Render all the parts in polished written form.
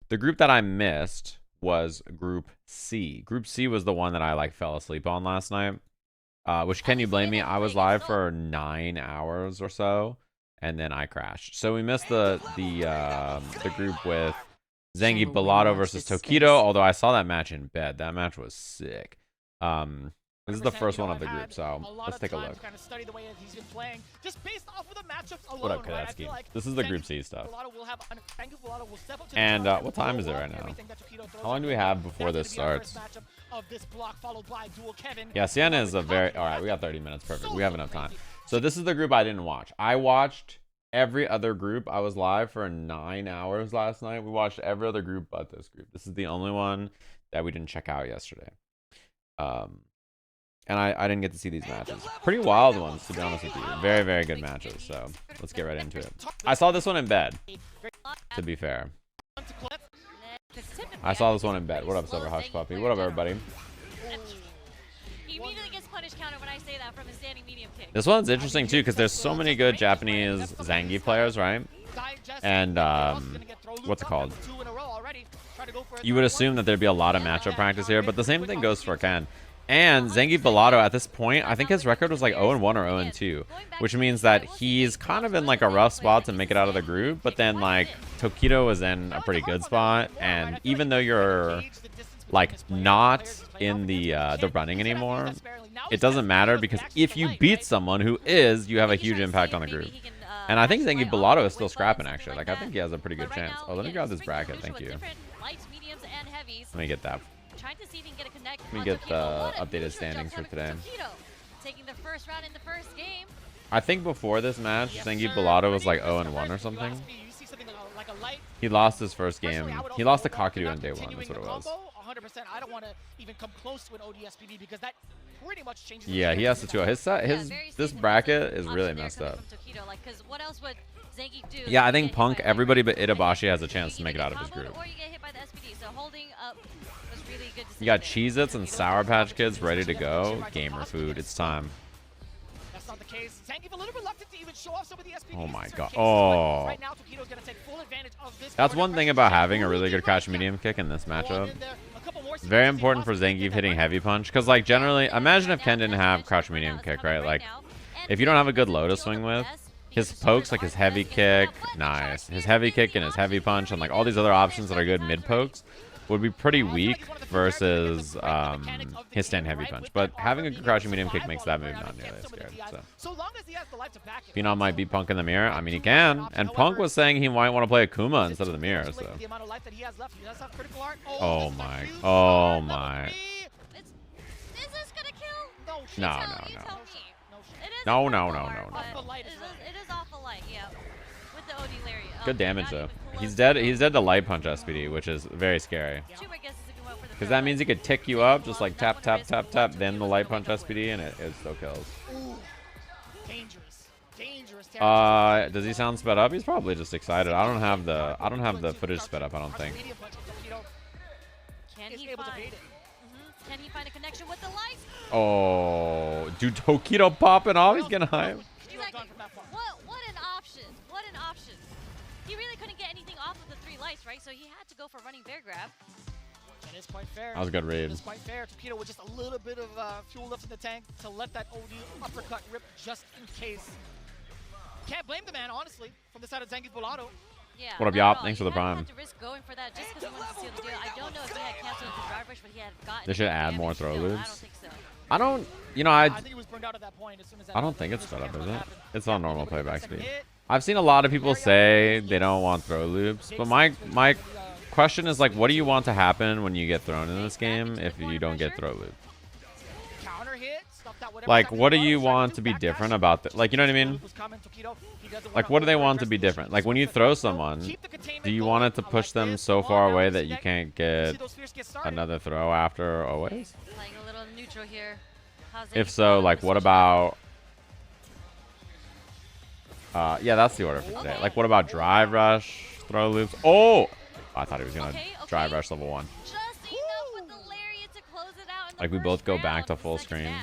The group that I missed was Group C. Group C was the one that I like fell asleep on last night. Which, can you blame me? I was live for 9 hours or so, and then I crashed. So we missed the group with Zangief Bellato versus Tokido. Although I saw that match in bed, that match was sick. This is the first one of the group, so let's take a look. What up, Kadetsky? This is the Group C stuff. And what time is it right now? How long do we have before this starts? Yeah, Sienna is a very... Alright, we got 30 minutes. Perfect. We have enough time. So this is the group I didn't watch. I watched every other group. I was live for 9 hours last night. We watched every other group but this group. This is the only one that we didn't check out yesterday. And I didn't get to see these matches. Pretty wild ones, to be honest with you. Very, very good matches. So let's get right into it. I saw this one in bed, to be fair. I saw this one in bed. What up, Silver Hush Puppy? What up, everybody? He immediately gets punish counter when I say that from his standing medium kick. This one's interesting, too, because there's so many good Japanese Zangief players, right? And, what's it called? You would assume that there'd be a lot of matchup practice here, but the same thing goes for Ken. And Zangief Bellato, at this point, I think his record was like 0-1 or 0-2, which means that he's kind of in like a rough spot to make it out of the group. But then like Tokido is in a pretty good spot, and even though you're like not in the running anymore, it doesn't matter, because if you beat someone who is, you have a huge impact on the group. And I think Zangief Bellato is still scrapping, actually. Like, I think he has a pretty good chance. Oh, let me grab this bracket. Thank you. Let me get that. Let me get the updated standings for today. I think before this match, Zangief Bellato was like 0-1 or something. He lost his first game. He lost to Tokido in day 1. That's what it was. I don't want to even come close to an ODSPD because that pretty much changes. Yeah, he has to too. This bracket is really messed up. Yeah, I think Punk, everybody but Itabashi has a chance to make it out of his group. You got Cheez-Its and Sour Patch Kids ready to go. Gamer food, it's time. That's not the case. Zangief a little reluctant to even show off some of the SPDs. Oh my god. Oh. Right now, Tokido's gonna take full advantage of this. That's one thing about having a really good crouch medium kick in this matchup. Very important for Zangief hitting heavy punch, because like generally, imagine if Ken didn't have crouch medium kick, right? Like if you don't have a good low to swing with, his pokes, like his heavy kick, nice. His heavy kick and his heavy punch and like all these other options that are good mid pokes would be pretty weak versus his stand heavy punch. But having a good crouching medium kick makes that move not nearly as scared. So Phenom might beat Punk in the mirror. I mean, he can. And Punk was saying he might want to play Akuma instead of the mirror. So. Oh my. Oh my. No. It is awful light, yeah. With the OD Lariat. Good damage though. He's dead. He's dead to light punch SPD, which is very scary. Because that means he could tick you up, just like tap, tap, tap, tap, then the light punch SPD, and it still kills. Does he sound sped up? He's probably just excited. I don't have the footage sped up. I don't think. Can he find a connection with the light? Oh, dude, Tokido popping off. He's getting hype. What an option! What an option! He really couldn't get anything off of the 3 lights, right? So he had to go for running bear grab. That is quite fair. That was a good read. It's quite fair. Tokido with just a little bit of fuel left in the tank to let that OD uppercut rip just in case. Can't blame the man, honestly, from the side of Zangief Bellato. Yeah, what up, Yop? Thanks for the prime. They should add more throw loops. I don't, you know, I think he was burned out at that point. I don't think it's sped up, is it? It's on normal playback speed. I've seen a lot of people say they don't want throw loops, but my question is like, what do you want to happen when you get thrown in this game if you don't get throw loop? Like, what do you want to be different about that? Like, you know what I mean? Like, what do they want to be different? Like, when you throw someone, do you want it to push them so far away that you can't get another throw after always? If so, like, what about... yeah, that's the order for today. Like, what about drive rush, throw loops? Oh! I thought he was going to drive rush level 1. Like, we both go back to full screen.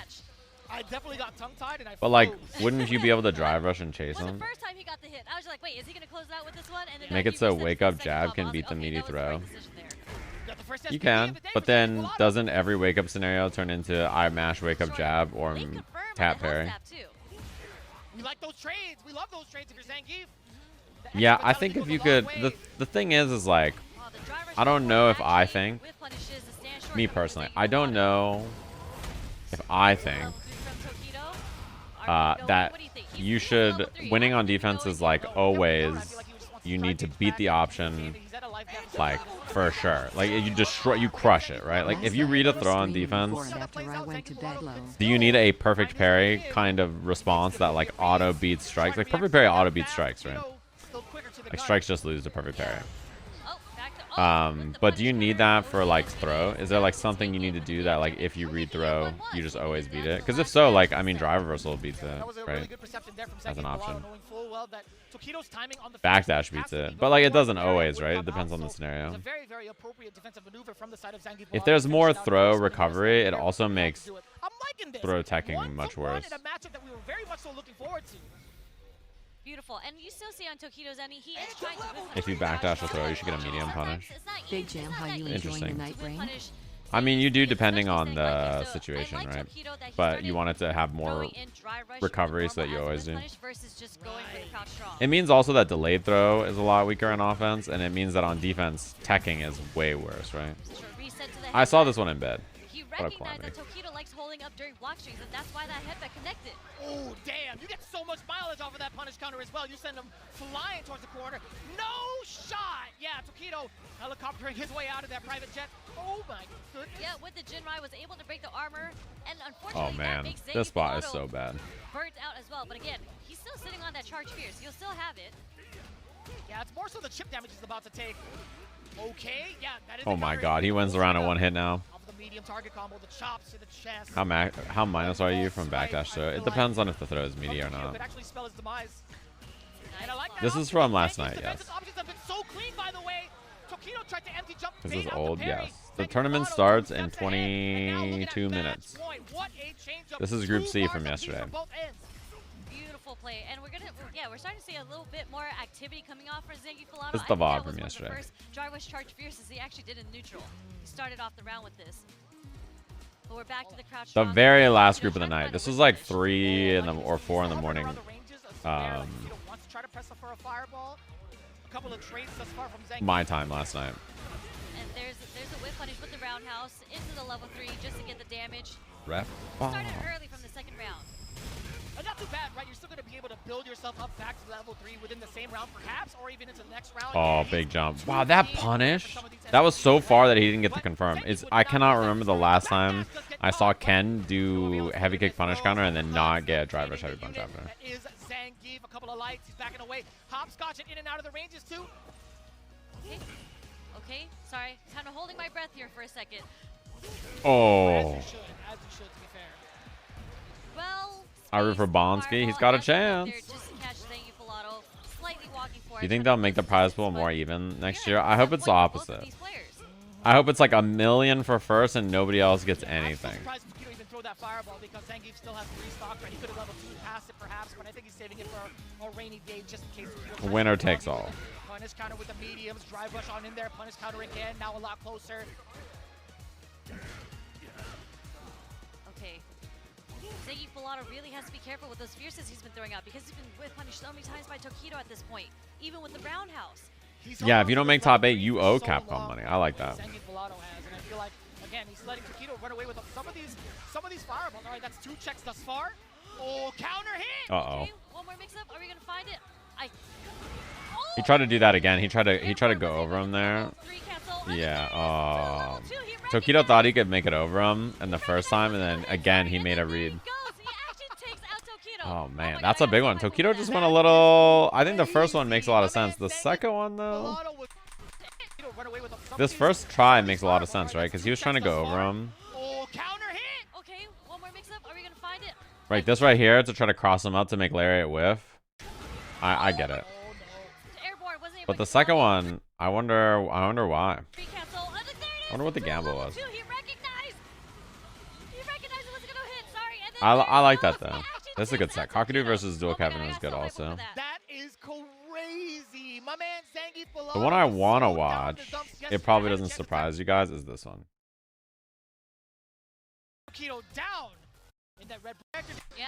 I definitely got tongue-tied and I But like, froze. wouldn't you be able to drive rush and chase Well, him? the first time he got the hit, I was like, wait, is he gonna close it out with this one? And then Make he it so resets wake the up second jab combo. I can was beat like, the okay, meaty that was the throw. right decision there. Got the first You SPP can, of the day but for then Zangief. doesn't every wake up scenario turn into I mash wake up jab or They confirm tap on the health parry? stab, too. We like those trades. We love those trades if you're Zangief. The Yeah, extra I vitality think if goes you a could, long way. the thing is like, Oh, the driver I don't shot know if I actually think, whiff punishes the stand short me coming from personally, Zangief I don't Bellotto. know if I think Level 3 from Tokido. Are we going? that What do you think? He's you level should, 3. winning I on don't even know defense if is he like knows. always, you need to beat the option like for sure. Like you destroy, you crush it, right? Like if you read a throw on defense, do you need a perfect parry kind of response that like auto beats strikes? Like perfect parry auto beats strikes, right? Like strikes just lose to perfect parry. Oh, back to, oh, with the But do you punish need counter, that for OG like actually throw? Is there like something you need to do that like if you read throw, you just always beat it? Because if so, like I mean, drive reversal beats it, right? As an option. Backdash beats it, but like it doesn't always, right? It depends on the scenario. If there's more throw recovery, it also makes throw teching much worse. Beautiful. And you still see on Tokido's end, he is trying to whiff punish If you very backdash hard. a throw, you should get a medium punish. It's not Big easy. Jam, It's how not you that enjoying easy your Interesting. night to whiff brain? punish I mean, you do Zangief, depending especially on staying the quick. So situation, I like right? Tokido that he But started you want it to have more throwing in dry rush recovery with so that you normal always as do. whiff punish versus just going for the crouch strong. It means also that delayed throw is a lot weaker on offense, and it means that on defense, teching is way worse, right? So reset to the I saw headbutt. this one in bed. He What a recognized that calamity. Tokido likes holding up during block strings, and that's why that headbutt connected. Oh, damn. You get so much mileage off of that punish counter as well. You send him flying towards the corner. No shot. Yeah, Tokido helicoptering his way out of that private jet. Oh, my goodness. Yeah, with the Jinrai was able to break the armor, and Oh unfortunately that man, makes Zangief this spot is Bellotto so bad. burnt out as well. But again, he's still sitting on that charge fierce. You'll still have it. Yeah, it's more so the chip damage he's about to take. Okay, yeah, that is Oh the my counter. god, he wins the round in one hit now. Off of the medium target combo, the chops to the chest. How minus are you from backdash throw? It depends on if the throw is meaty or Tokido not. could actually spell his demise. And I like that This is option. from last Zangief's night, yes. defensive options have been so clean, by the way. Tokido tried to empty jump. This bait is out the old, parry. yes. The Zangief tournament Bellotto starts 2 in steps ahead, and now look at 22 that minutes. match point. What a change up. This is Group 2 C bars from apiece yesterday. from both ends. Beautiful play, and we're starting to see a little bit more activity coming off for Zangief Bellotto. This is I the think VOD that was from one of yesterday. The first dry rush charge fierce as he actually did in neutral. He started off the round with this. But we're back to the crouch. The strong. very last Tokido group of the trying to night. find a This was whiff like punish. 3 in the or 4 in the morning. My time last night. And there's a whip punish with the roundhouse into the level 3 just to get the damage. Ref. Started early from the second round. Not too bad, right? You're still going to be able to build yourself up back to level 3 within the same round, perhaps, or even into the next round. Oh, big jump. Wow, that punish. That was so far that he didn't get the confirm. I cannot remember the last time I saw Ken do heavy kick punish counter and then not get drive rush heavy punch after. That is Zangief, a couple of lights, he's backing away. Hopscotch in and out of the ranges too. Okay. Okay. Sorry. Kind of holding my breath here for a second. Oh. As you should, to be fair. Well, I root for Bonsky. He's got a chance. You think they'll make the prize pool more even next year? I hope it's the opposite. I hope it's like a million for first and nobody else gets anything. I'm surprised Tokido even throw that fireball because Zangief still has 3 stock ready. He could have level 2 past it perhaps, but I think he's saving it for a rainy day just in case. Winner takes all. Punish counter with the mediums, drive rush on in there, punish counter again, now a lot closer. Okay. Zangief Bellotto really has to be careful with those fierces he's been throwing out because he's been whip punished so many times by Tokido at this point, even with the roundhouse. Yeah, if you don't make top 8, you owe Capcom money. I like that. Zangief Bellotto has, and I feel like again he's letting Tokido run away with some of these fireballs. All right, that's 2 checks thus far. Oh, counter hit! Uh-oh. Okay, one more mix-up. Are we gonna find it? He tried to do that again. He tried to go over him there. 3 cancel. Yeah. Tokido thought he could make it over him in the first time, and then again he made a read. Oh man, that's a big one. Tokido just went a little. I think the first one makes a lot of sense. The second one though, this first try makes a lot of sense, right? Because he was trying to go over him. Oh, counter hit! Okay, one more mix-up. Are we gonna find it? Right, this right here to try to cross him up to make Lariat whiff. I get it. But the second one, I wonder why. I wonder what the gamble was. He recognized it wasn't gonna hit. Sorry, and I like that though. That's a good set. Cockadoo versus Dual Kevin was good also. That is crazy. My man Zangief below. The one I want to watch, it probably doesn't surprise you guys, is this one. Tokido down in that red bracket. Yeah.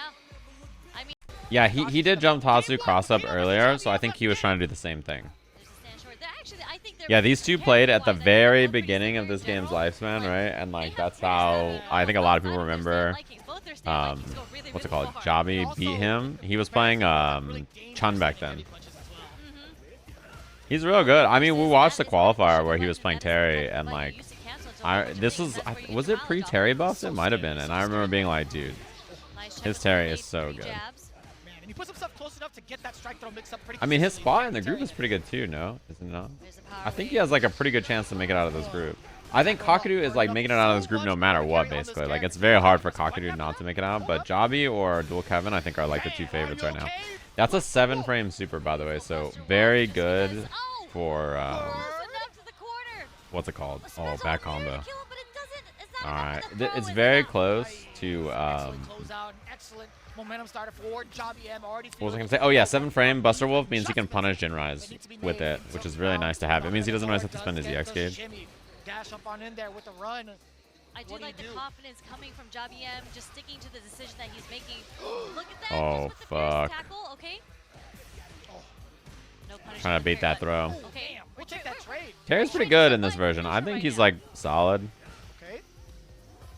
I mean, Yeah, he did jump Tatsu cross up earlier, so I think he was trying to do the same thing. there's a stand short. Actually, I think Yeah, these two played at the very beginning of this game's lifespan, right? And like that's how I think a lot of people remember what's it called? JabhiM beat him. He was playing Chun back then. He's real good. I mean, we watched the qualifier where he was playing Terry, and like was it pre-Terry buffs? It might have been, and I remember being like, dude, his Terry is so good. He puts himself close enough to get that strike throw mix up pretty. I mean, his spot in the group is pretty good too, no? Is it not? I think he has like a pretty good chance to make it out of this group. I think Cockadoo is like making it out of this group no matter what, basically. Like, it's very hard for Cockadoo not to make it out, but JabhiM or Dual Kevin, I think, are like the two favorites right now. That's a 7-frame super, by the way, so very good for, what's it called? Oh, back combo. Alright, it's very close to, Momentum started forward. JabhiM already. What was I gonna say? Oh yeah, 7-frame Buster Wolf means he can punish Jinrise with it, which is really nice to have. It means he doesn't always have to spend his EX gauge. Dash up on in there with the run. I do like the confidence coming from JabhiM, just sticking to the decision that he's making. Look at that. Oh fuck. Tackle, okay. No punishment Trying to bait there, that throw. Okay. We'll take that trade. Terry's pretty good in this version. I think he's like solid.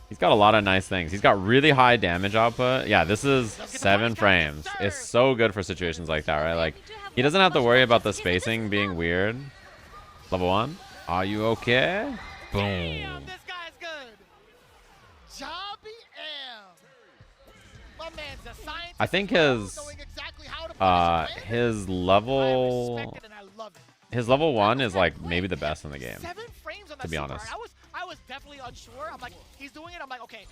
He's got a lot of nice things. He's got really high damage output. Yeah, this is 7 frames. It's so good for situations like that, right? Like, he doesn't have to worry about the spacing being weird. Level 1. Are you okay? Boom. Damn, this guy's good. JabhiM. My man's a scientist. I think his level 1 is like maybe the best in the game. 7 frames on that to be honest. I was definitely unsure. I'm like, he's doing it. I'm like, okay,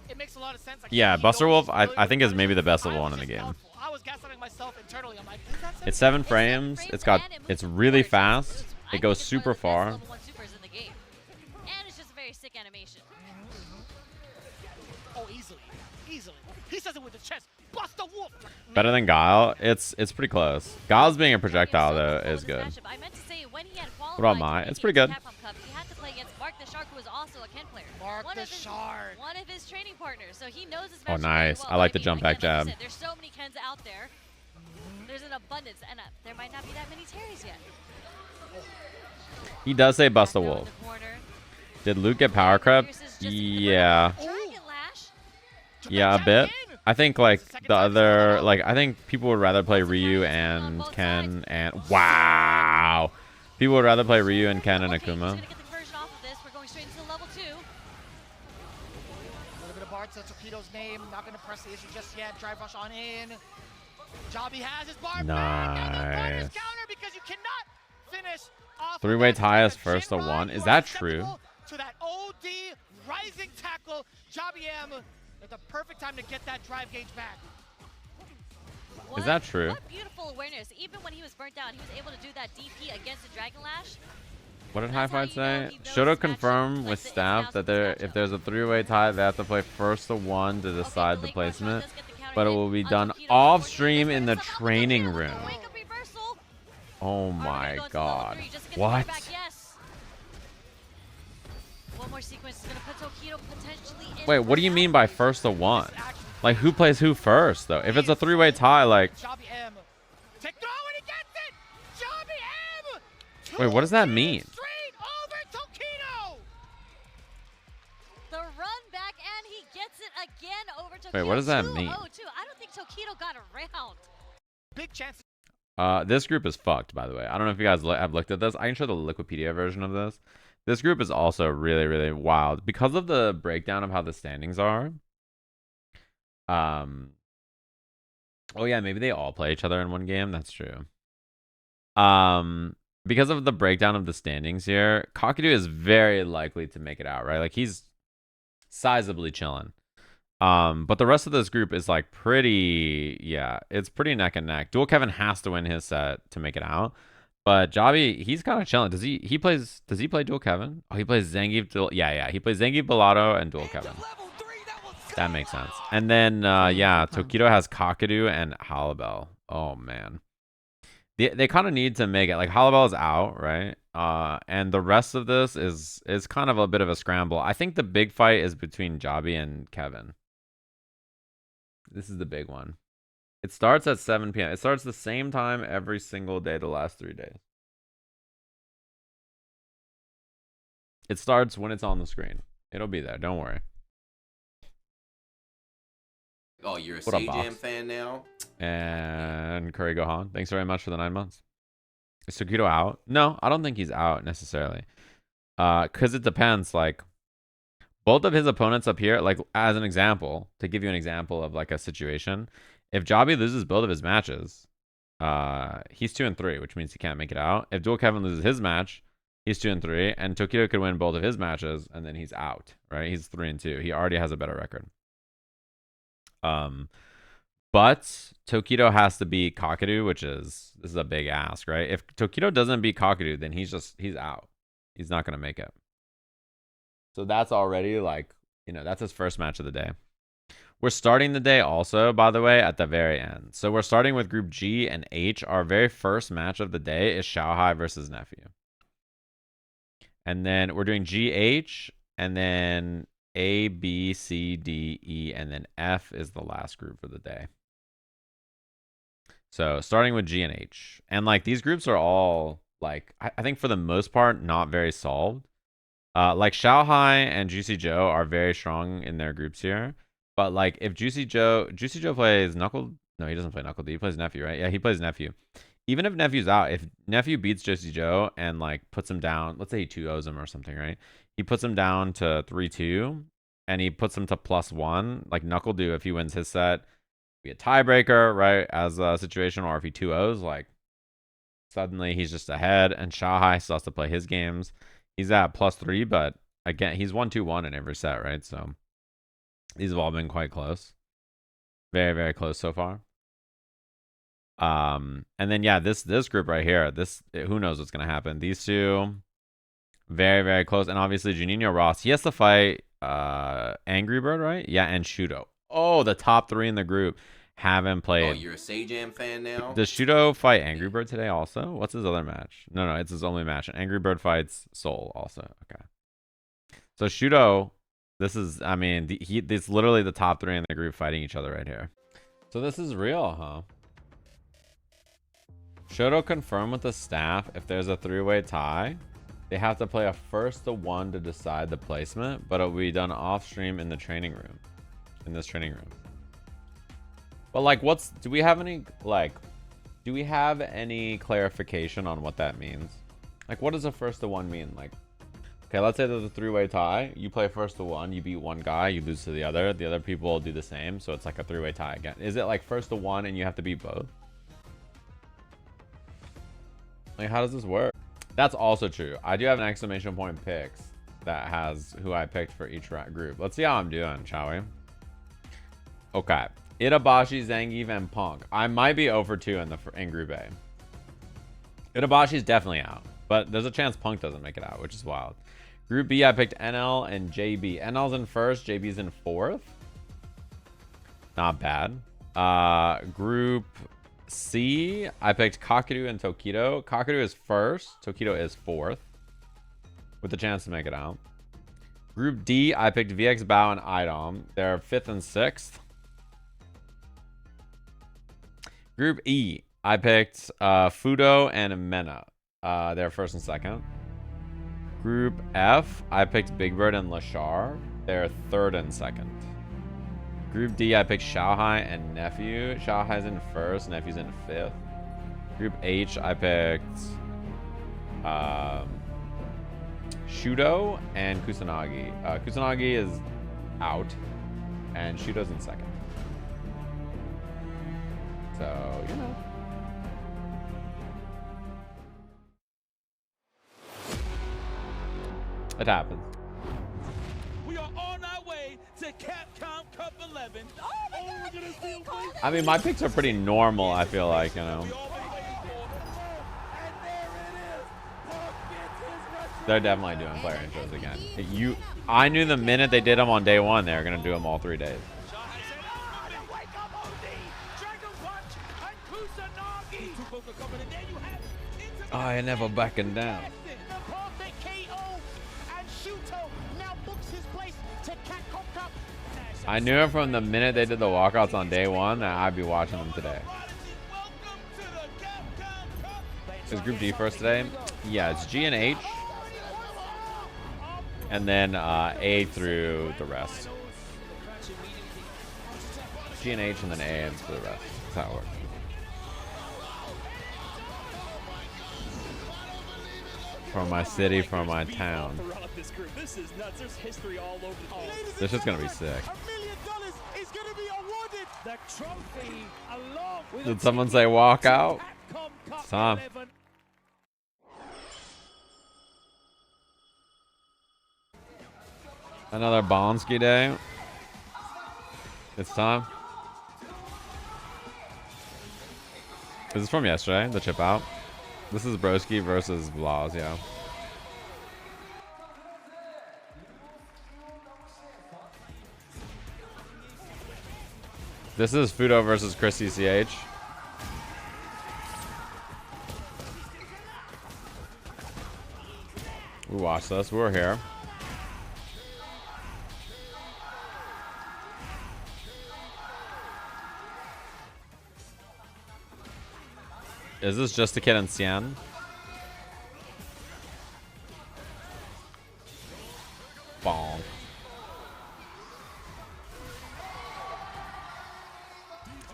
it makes a lot of sense. Like, Yeah, Buster Wolf, I think is maybe the best level 1 in the game. I was gaslighting myself internally. I'm like, is that It's 7 frames. It's really fast. It goes super far. Level 1 supers in the game. And it's just a very sick animation. Oh, easily. He says it with his chest. Buster Wolf. Better than Guile. It's pretty close. Guile's being a projectile though is good. I meant to say when he had What about Mai? It's pretty good. Capcom Cup, he had to play against Mark the Shark, who is also a Ken player. One of his training partners, so he knows his matchup very nice. well. I like the mean, jump back jab. There's so many Kens out there. There's an abundance, and there might not be that many Terrys yet. He does say Buster Wolf. Did Luke get power crept? Yeah. Yeah, a bit. I think like the other, like I think people would rather play Ryu and Ken and wow. People would rather play Ryu and Ken and Akuma. Tokido's name, not gonna press the issue just yet. Drive rush on in. JabhiM has his bar nice. Counter because you cannot finish off 3-way tie is first to 1. Is that true? To that OD rising tackle, JabhiM at the perfect time to get that drive gauge back. Is that true? What beautiful awareness. Even when he was burnt down, he was able to do that DP against the Dragon Lash. What did High Five say? Shuto confirm with staff that if there's a 3-way tie, they have to play first to 1 to decide the placement, but it will be done off stream in the training room. Oh my god. What? One more sequence is going to put Tokido potentially in. Wait, what do you mean by first to 1? Like, who plays who first, though? If it's a 3-way tie, like... JabhiM. Take throw and he gets it! JabhiM! Wait, what does that mean? Straight over Tokido! The run back, and he gets it again over Tokido. Wait, what does that mean? I don't think Tokido got around. Big chance. This group is fucked, by the way. I don't know if you guys have looked at this. I can show the Wikipedia version of this. This group is also really, really wild because of the breakdown of how the standings are. Oh yeah, maybe they all play each other in one game. That's true. Because of the breakdown of the standings here, Cockadoo is very likely to make it out, right? Like he's sizably chilling. But the rest of this group is like pretty, yeah, it's pretty neck and neck. Dual Kevin has to win his set to make it out. But JabhiM, he's kind of chilling. Does he play Dual Kevin? Oh, he plays Zangief. Yeah. He plays Zangief, Bellado, and Dual Kevin. That makes sense. And then, yeah, Tokido has Kakadu and Halibel. Oh, man. They kind of need to make it. Like, Halibel is out, right? And the rest of this is kind of a bit of a scramble. I think the big fight is between JabhiM and Kevin. This is the big one. It starts at 7 p.m. It starts the same time every single day the last 3 days. It starts when it's on the screen. It'll be there. Don't worry. Oh, you're a Jam fan now? And Curry Gohan, thanks very much for the 9 months. Is Tokido out? No, I don't think he's out necessarily. Because it depends. Like, both of his opponents up here, like, as an example, to give you an example of, like, a situation, if JabhiM loses both of his matches, he's 2-3, which means he can't make it out. If Dual Kevin loses his match, he's 2-3, and Tokido could win both of his matches, and then he's out, right? He's 3-2. He already has a better record. But Tokido has to beat Kakadu, which is, this is a big ask, right? If Tokido doesn't beat Kakadu, then he's out. He's not going to make it. So that's already like, you know, that's his first match of the day. We're starting the day also, by the way, at the very end. So we're starting with Group G and H. Our very first match of the day is Xiaohai versus Nephew. And then we're doing GH, and then A, B, C, D, E, and then F is the last group for the day. So starting with G and H. And like these groups are all like, I think for the most part, not very solved. Like Xiaohai and JuicyJoe are very strong in their groups here. But like if JuicyJoe plays no, he doesn't play NuckleDu. He plays Nephew, right? Yeah, he plays Nephew. Even if Nephew's out, if Nephew beats JuicyJoe and like puts him down, let's say he 2-0s him or something, right? He puts him down to 3-2 and he puts him to +1. Like NuckleDu, if he wins his set, be a tiebreaker, right? As a situation, or if he 2-0s, like suddenly he's just ahead, and Xiaohai still has to play his games. He's at +3, but again, he's 1-2-1 in every set, right? So these have all been quite close. Very, very close so far. And then yeah, this group right here, who knows what's gonna happen. These two, very, very close. And obviously JUNINHO-RAS, he has to fight AngryBird, right? Yeah, and Shuto. Oh, the top 3 in the group haven't played. Oh, you're a Jam fan now? Does Shuto fight AngryBird today also? What's his other match? No, it's his only match. And AngryBird fights Soul also. Okay. So Shuto, this is, I mean, it's literally the top 3 in the group fighting each other right here. So this is real, huh? Shuto confirmed with the staff if there's a 3-way tie, they have to play a 1st-to-1 to decide the placement, but it'll be done off stream in the training room. In this training room. But like, do we have any clarification on what that means? Like, what does a 1st-to-1 mean? Like, okay, let's say there's a 3-way tie. You play 1st-to-1, you beat one guy, you lose to the other people will do the same, so it's like a 3-way tie again. Is it like 1st-to-1 and you have to beat both? Like, how does this work? That's also true. I do have an exclamation point picks that has who I picked for each group. Let's see how I'm doing, shall we? Okay. Itabashi, Zangief, and Punk. I might be over 2 in Group A. Itabashi's definitely out, but there's a chance Punk doesn't make it out, which is wild. Group B, I picked NL and JB. NL's in 1st, JB's in 4th. Not bad. Group C, I picked Kakadu and Tokido. Kakadu is 1st, Tokido is 4th, with a chance to make it out. Group D, I picked VX Bao and Idom. They're 5th and 6th. Group E, I picked Fudo and Mena. They're 1st and 2nd. Group F, I picked Big Bird and Lashar. They're 3rd and 2nd. Group D, I picked Xiaohai and Nephew. Xiaohai's in 1st, Nephew's in 5th. Group H, I picked Shuto and Kusanagi. Kusanagi is out, and Shuto's in 2nd. So, you know. It happens. We are on our way to Capcom Cup 11. Oh my God, I mean, my picks are pretty normal, I feel like, you know. And there it is. Punk gets his They're definitely doing player intros again. I knew the minute they did them on day one, they were gonna do them all 3 days. I never backing down. I knew it from the minute they did the walkouts on day one that I'd be watching them today. Is Group D first today? Yeah, it's G and H. And then A through the rest. G and H and then A and through the rest. That's how it works. From my city, from my town. This is gonna be sick. Did someone say walk out? It's time. Another Broski day. It's time. This is from yesterday, the chip out. This is Broski versus Vlas, yeah. This is Fudo versus Chris CCH. We watched this. We were here. Is this just a kid in Cien? Bonk.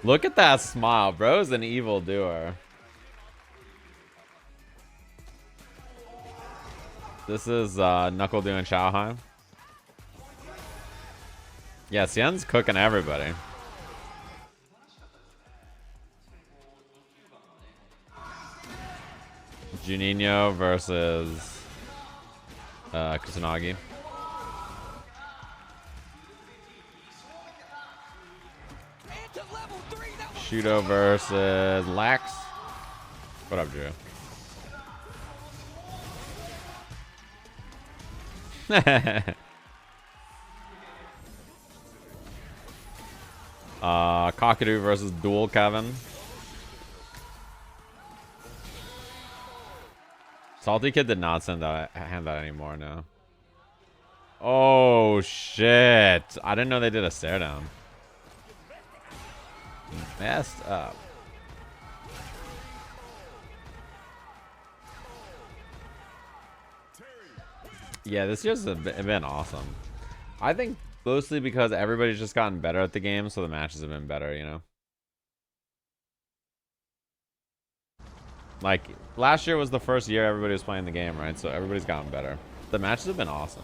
Look at that smile. Bro's an evil doer. This is NuckleDu and Xiaohai. Yeah, Cien's cooking everybody. Juninho versus Kusanagi. Shuto versus Lexx. What up, Drew? Tokido versus Dual Kevin. Salty Kid did not hand that anymore, no. Oh, shit. I didn't know they did a stare down. Messed up. Yeah, this year's been awesome. I think mostly because everybody's just gotten better at the game, so the matches have been better, you know? Like, last year was the first year everybody was playing the game, right? So everybody's gotten better. The matches have been awesome.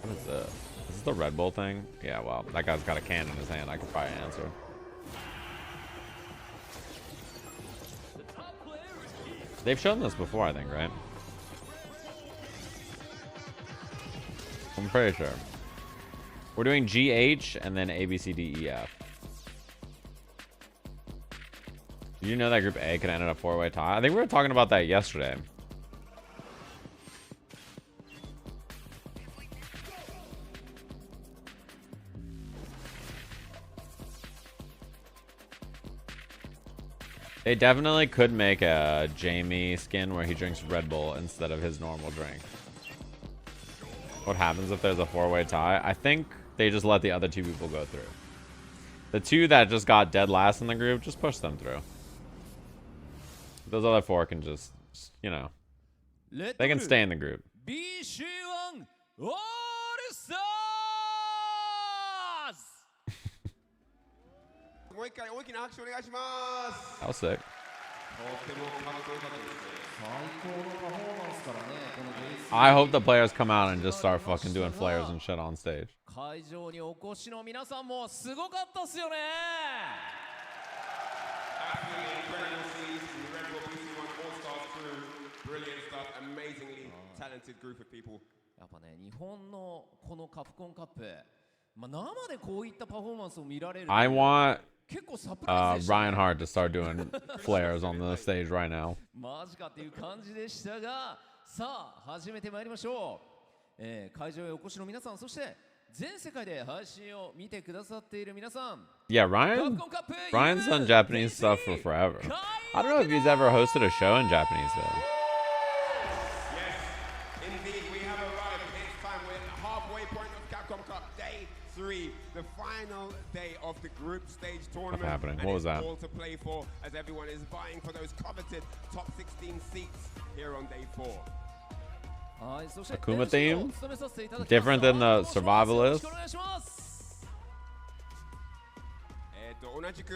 What is this? Is this the Red Bull thing? Yeah, well, that guy's got a can in his hand. I could probably answer. They've shown this before, I think, right? I'm pretty sure. We're doing GH and then A, B, C, D, E, F. Did you know that Group A could end in a 4-way tie? I think we were talking about that yesterday. They definitely could make a Jamie skin where he drinks Red Bull instead of his normal drink. What happens if there's a 4-way tie? I think they just let the other two people go through. The two that just got dead last in the group, just push them through. Those other four can just, you know, they can stay in the group. How sick. I hope the players come out and just start fucking doing flares and shit on stage. Brilliant stuff, amazingly talented group of people. I want Reinhardt to start doing flares on the stage right now. マジかっていう感じでしたが、さあ始めてまいりましょう。会場へお越しの皆さん、そして全世界で配信を見てくださっている皆さん。 Yeah, Ryan's done Japanese stuff for forever. I don't know if he's ever hosted a show in Japanese though. Yes, indeed, we have arrived. It's time. We're at the halfway point of Capcom Cup Day 3, the final day of the group stage tournament. What's happening? And What was it's that? all to play for as everyone is vying for those coveted top 16 seats here on day 4. Akuma theme? Different than the Survivalist? 同じく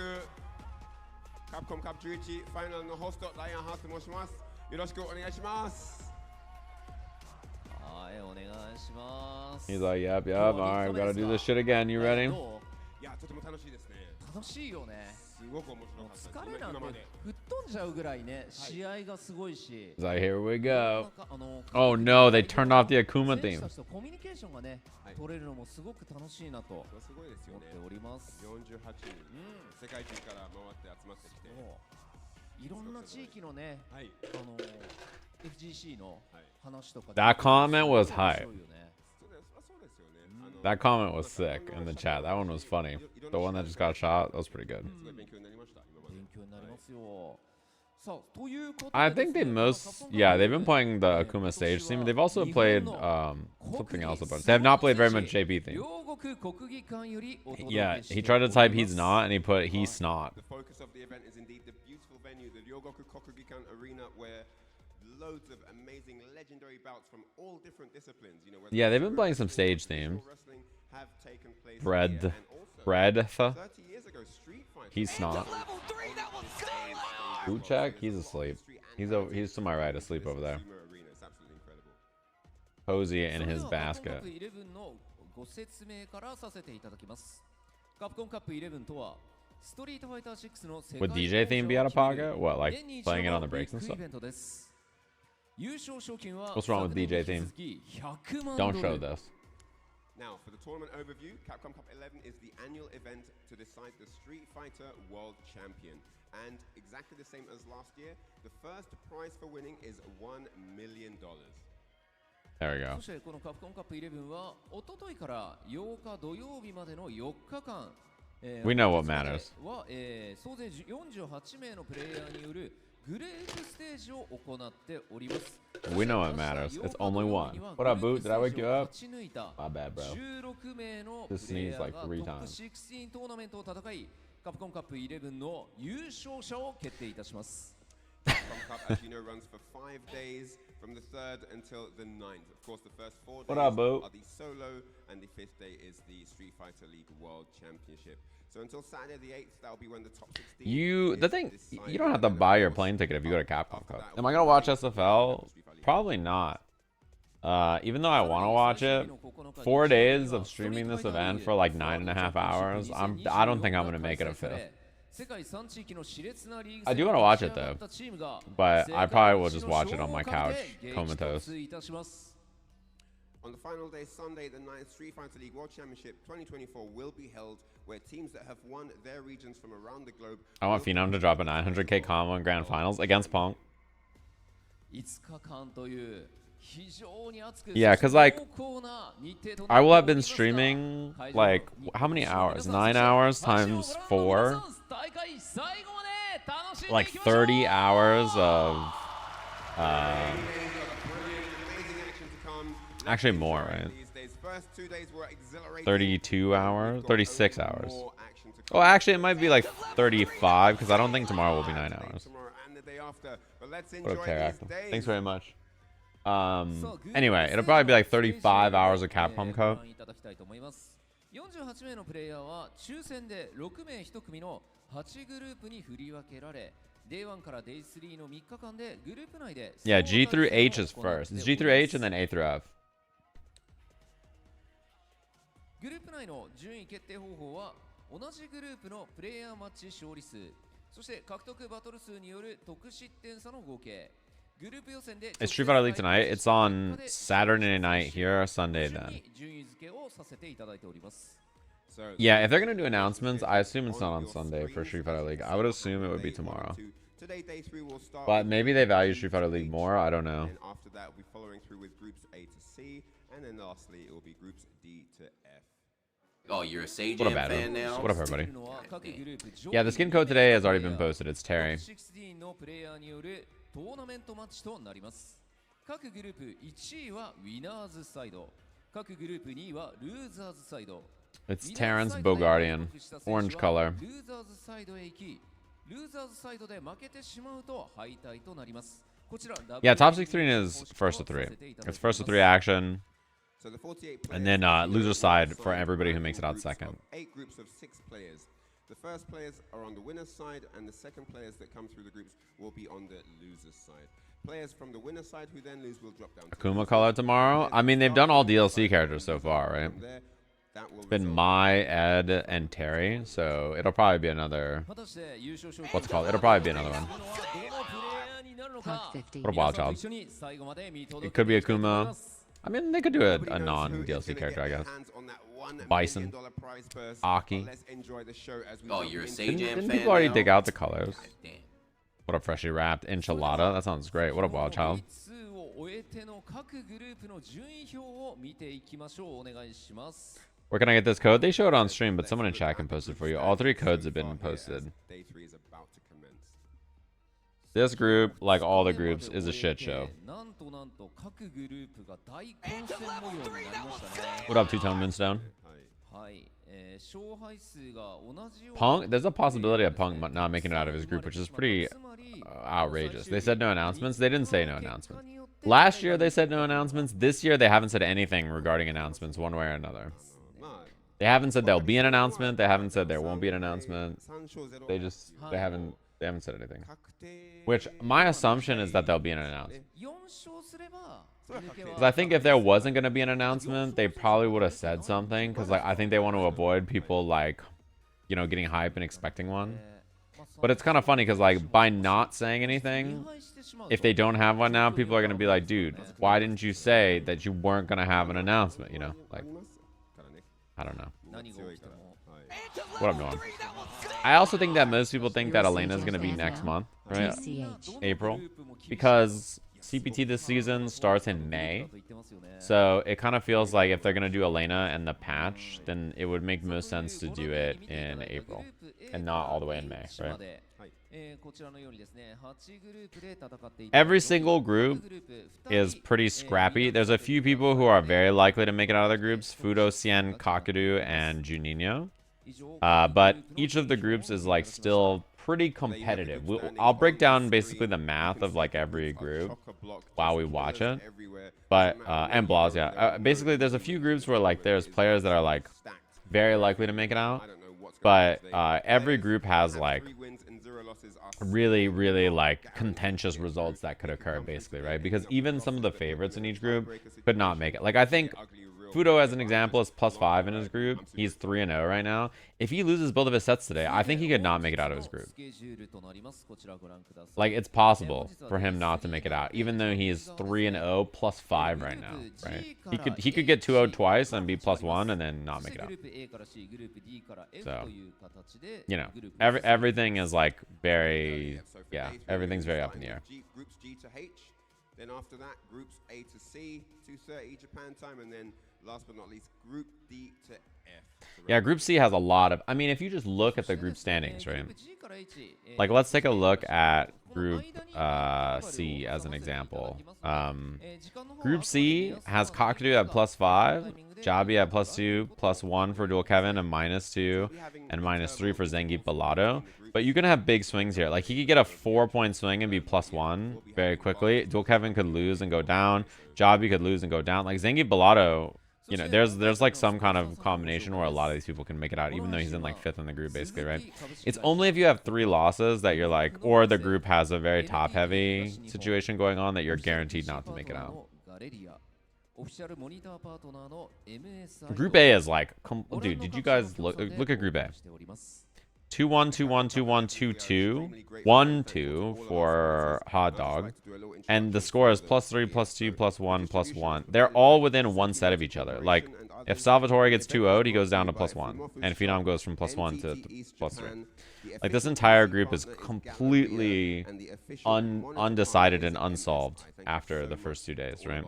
Capcom Cup 11ファイナルのホストライアンハートと申します。よろしくお願いします。はい、お願いします。 He's like, yep, alright, we gotta do this shit again. You ready? いや、とても楽しいですね。楽しいよね。すごく面白かった。疲れなんて吹っ飛んじゃうぐらいね、試合がすごいし。 He's like, here we go. Oh no, they turned off the Akuma 選手 theme. たちとコミュニケーションがね、取れるのもすごく楽しいなとすごいですよね。思っております。 48人、世界中から回って集まってきて、いろんな地域のね、FGC の話とか。 That comment was hype. そうですよね。 That comment was sick in the chat. That one was funny. The one that just got shot, that was pretty good. すごい勉強になりました。今まで。勉強になりますよ。さあ、ということで I think they most, yeah, they've been playing the Akuma stage theme. They've also played something else a bunch. They have not played very much JP theme. Yeah, he tried to type he's not, and he put he's not. The focus of the event is indeed the beautiful venue, the Ryogoku Kokugikan Arena, where loads of amazing legendary bouts from all different disciplines. You know, Yeah, they've been playing some stage themes. wrestling have taken place Bread. here, and also Bread. 30 years ago, Street Fighter. He's not. Boot check. He's asleep. He's to my right, asleep over there. It's absolutely incredible. Posey in his basket. ご説明からさせていただきます。カプコンカップ11とはストリートファイター6の世界 Would DJ theme be out of pocket? What, like playing it on the breaks and stuff? What's wrong with DJ theme? Don't show this. Now, for the tournament overview, Capcom Cup 11 is the annual event to decide the Street Fighter World Champion. And exactly the same as last year, the first prize for winning is $1 million. There we go. そしてこのカプコンカップ11は一昨日から8日土曜日までの4日間 We know what matters. は、総勢48名のプレイヤーによるグループステージを行っております。 We know what matters. It's only one. What up, Boot? Did I wake you up? My bad, bro. 16名のプ Just レイヤ sneezed ー like がト 3 ップ times. 16トーナメントを戦い、カプコンカップ11の優勝者を決定いたします。 Capcom Cup, as you know, runs for 5 days from the 3rd until the 9th. Of course, the first 4 days What up, Boo? are the solo, and the 5th day is the Street Fighter League World Championship. So until Saturday the 8th, that'll be when the top 16. The thing, you don't have to buy your plane ticket if you go to Capcom Cup. Am I gonna watch SFL? Probably not. Even though I want to watch it, 4 days of streaming this event for like 9.5 hours, I don't think I'm gonna make it a 5th. I do want to watch it though, but I probably will just watch it on my couch, comatose. On the final day, Sunday, the 9th Street Fighter League World Championship 2024 will be held, where teams that have won their regions from around the globe. I want Phenom to drop a 900k combo in Grand Finals against Punk. Yeah, because like, I will have been streaming, like, how many hours? 9 hours times 4? Like 30 hours of, actually more, right? 32 hours? 36 hours. Oh, actually, it might be like 35, because I don't think tomorrow will be 9 hours. What up, Terrac? Thanks very much. Anyway, it'll probably be like 35 hours of Capcom Cup. 48名のプレイヤーは抽選で6名1組の8グループに振り分けられ、Day1 から Day3 の3日間でグループ内で Yeah, G through H is first. It's G through H and then A through F. グループ内の順位決定方法は同じグループのプレイヤーマッチ勝利数、そして獲得バトル数による得失点差の合計。 Is Street Fighter League tonight? It's on Saturday night here, or Sunday then. So Yeah, if they're gonna do announcements, I assume it's not on Sunday for Street Fighter League. I would assume it would be tomorrow. Today, day 3 will start. But maybe they value Street Fighter League more. I don't know. And after that, we'll be following through with groups A to C, and then lastly, it will be groups D to F. Oh, you're a Sage What up, fan Adam? now? What up, everybody? Yeah, the skin code today has already been posted. It's Terry. 16のプレイヤーによるトーナメントマッチとなります。各グループ1位はウィナーズサイド、各グループ2位はルーザーズサイド。 It's Terrence Bogardian. Orange color. ルーザーズサイドへ行き、ルーザーズサイドで負けてしまうと敗退となります。こちら Yeah, top 16 is first to 3. It's first to 3 action. So the 48 And then loser side for everybody who makes it out second. 8 groups of 6 players. The first players are on the winner's side, and the second players that come through the groups will be on the loser's side. Players from the winner's side who then lose will drop down to Akuma color tomorrow. I mean, they've done all DLC characters so far, right? It's been Mai, Ed, and Terry, so it'll probably be another. What's it called? It'll probably be another one. Top 50. What a wild child. It could be Akuma. I mean, they could do a non-DLC character, I guess. Bison. Aki. Oh, you're a Sage Didn't fan people already now? dig out the colors? Damn. What a freshly wrapped enchilada. That sounds great. What a wild child. を終えての各グループの順位表を見ていきましょう。お願いします。 Where can I get this code? They show it on stream, but someone in chat can post it for you. All 3 codes have been posted. Day 3 is about to commence. This group, like all the groups, is a shit show. なんとなんと各グループが大混戦模様になりましたね。 What up, Two-Tone Moonstone? はい、勝敗数が同じような Punk, there's a possibility of Punk not making it out of his group, which is pretty outrageous. They said no announcements. They didn't say no announcements. Last year they said no announcements. This year they haven't said anything regarding announcements one way or another. They haven't said there'll be an announcement. They haven't said there won't be an announcement. They haven't said anything. Which my assumption is that there'll be an announcement. 4勝すれば Because I think if there wasn't going to be an announcement, they probably would have said something. Because like I think they want to avoid people like, you know, getting hype and expecting one. But it's kind of funny because like by not saying anything, if they don't have one now, people are going to be like, dude, why didn't you say that you weren't going to have an announcement? You know, like, I don't know. What I'm doing. I also think that most people think that Elena's going to be next month, right? TCH. April. Because CPT this season starts in May. So it kind of feels like if they're going to do Elena and the patch, then it would make most sense to do it in April and not all the way in May, right? Every single group is pretty scrappy. There's a few people who are very likely to make it out of their groups. Fudo, Sien, Kakeru, and Juninho. But each of the groups is like still pretty competitive. I'll break down basically the math of like every group while we watch it. But and Blas, yeah. Basically, there's a few groups where like there's players that are like very likely to make it out. But every group has like really like contentious results that could occur basically, right? Because even some of the favorites in each group could not make it. Like I think Fudo, as an example, is +5 in his group. He's 3-0 right now. If he loses both of his sets today, I think he could not make it out of his group. Like, it's possible for him not to make it out, even though he's 3-0 +5 right now, right? He could get 2-0 twice and be +1 and then not make it out. So, you know, everything is like very, yeah, everything's very up in the air. Groups G to H. Then after that, groups A to C, 2:30 Japan time, and then last but not least, Group D to F. Yeah, Group C has a lot of... I mean, if you just look at the group standings, right? Like, let's take a look at Group C as an example. Group C has Kakeru at +5, JabhiM at +2, +1 for Dual Kevin, and -2, and -3 for Zangief Bellado. But you can have big swings here. Like, he could get a 4-point swing and be +1 very quickly. Dual Kevin could lose and go down. JabhiM could lose and go down. Like, Zangief Bellado, you know, there's like some kind of combination where a lot of these people can make it out, even though he's in like 5th in the group, basically, right? It's only if you have 3 losses that you're like, or the group has a very top-heavy situation going on, that you're guaranteed not to make it out. Group A is like, dude, did you guys look at Group A? 2-1, 2-1, 2-1, 2-2, 1-2 for Hot Dog. And the score is +3, +2, +1, +1. They're all within one set of each other. Like, if Salvatore gets 2-0'd, he goes down to +1. And Phenom goes from +1 to +3. Like, this entire group is completely undecided and unsolved after the first 2 days, right?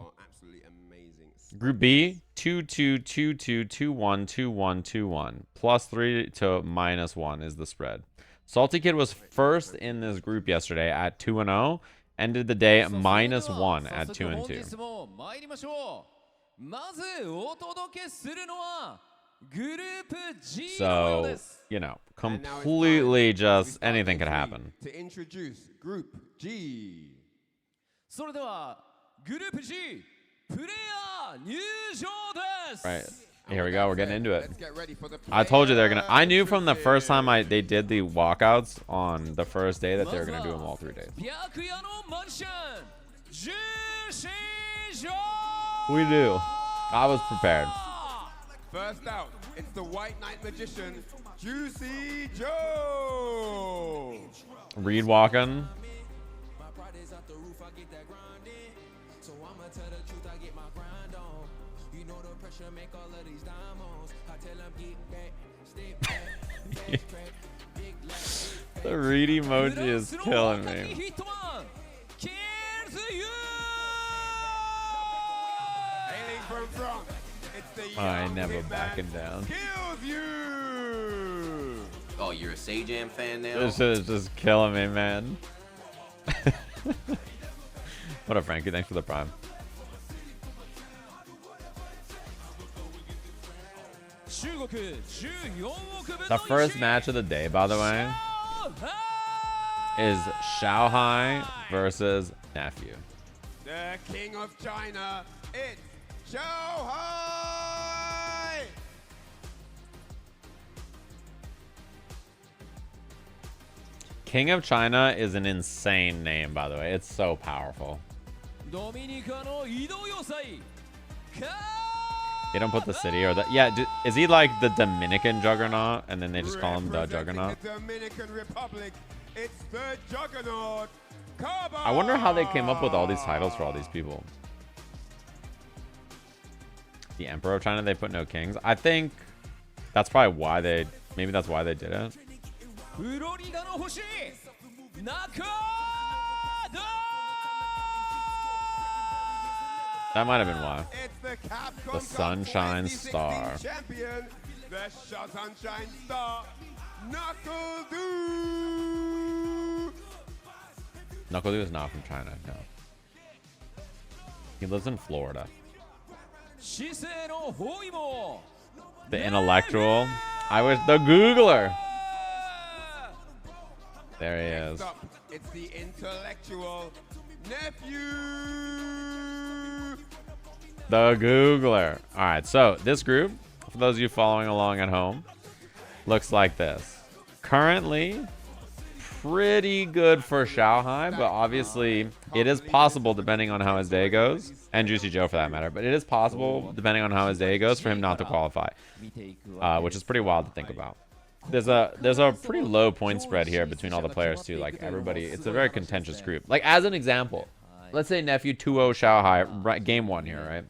Group B, 2-2, 2-2, 2-1, 2-1, 2-1. +3 to -1 is the spread. Salty Kid was first in this group yesterday at 2-0. Ended the day -1 at 2-2. So, you know, completely just anything could happen. To introduce Group G. Right. Here we go. We're getting into it. Let's get ready for the I told you they're going to... I knew from the first time they did the walkouts on the first day that they were going to do them all 3 days. We do. I was prepared. First out, it's the White Knight Magician, JuicyJoe. Reed walking. The Reed emoji is killing me. I never backing down. Oh, you're a Sage-Am fan now? This shit is just killing me, man. What up, Frankie? Thanks for the prime. The first match of the day, by the way, is Xiaohai versus Nephew. The King of China, it's Xiaohai! King of China is an insane name, by the way. It's so powerful. They don't put the city or the... Yeah, is he like the Dominican Juggernaut? And then they just call him the Juggernaut? The Dominican Republic, it's the Juggernaut, Caba! I wonder how they came up with all these titles for all these people. The Emperor of China, they put no kings. I think that's probably why they... Maybe that's why they did it. That might have been why. It's the Capcom The Sunshine Star. Champion, the Sunshine Star, NuckleDu! NuckleDu is not from China, no. He lives in Florida. The intellectual. I wish the Googler. There he is. It's the intellectual Nephew. The Googler. All right, so this group, for those of you following along at home, looks like this. Currently, pretty good for Xiaohai, but obviously it is possible, depending on how his day goes, and JuicyJoe for that matter, but it is possible, depending on how his day goes, for him not to qualify, which is pretty wild to think about. There's a pretty low point spread here between all the players too. Like everybody, it's a very contentious group. Like as an example, let's say Nephew 2-0 Xiaohai, right, game 1 here, right?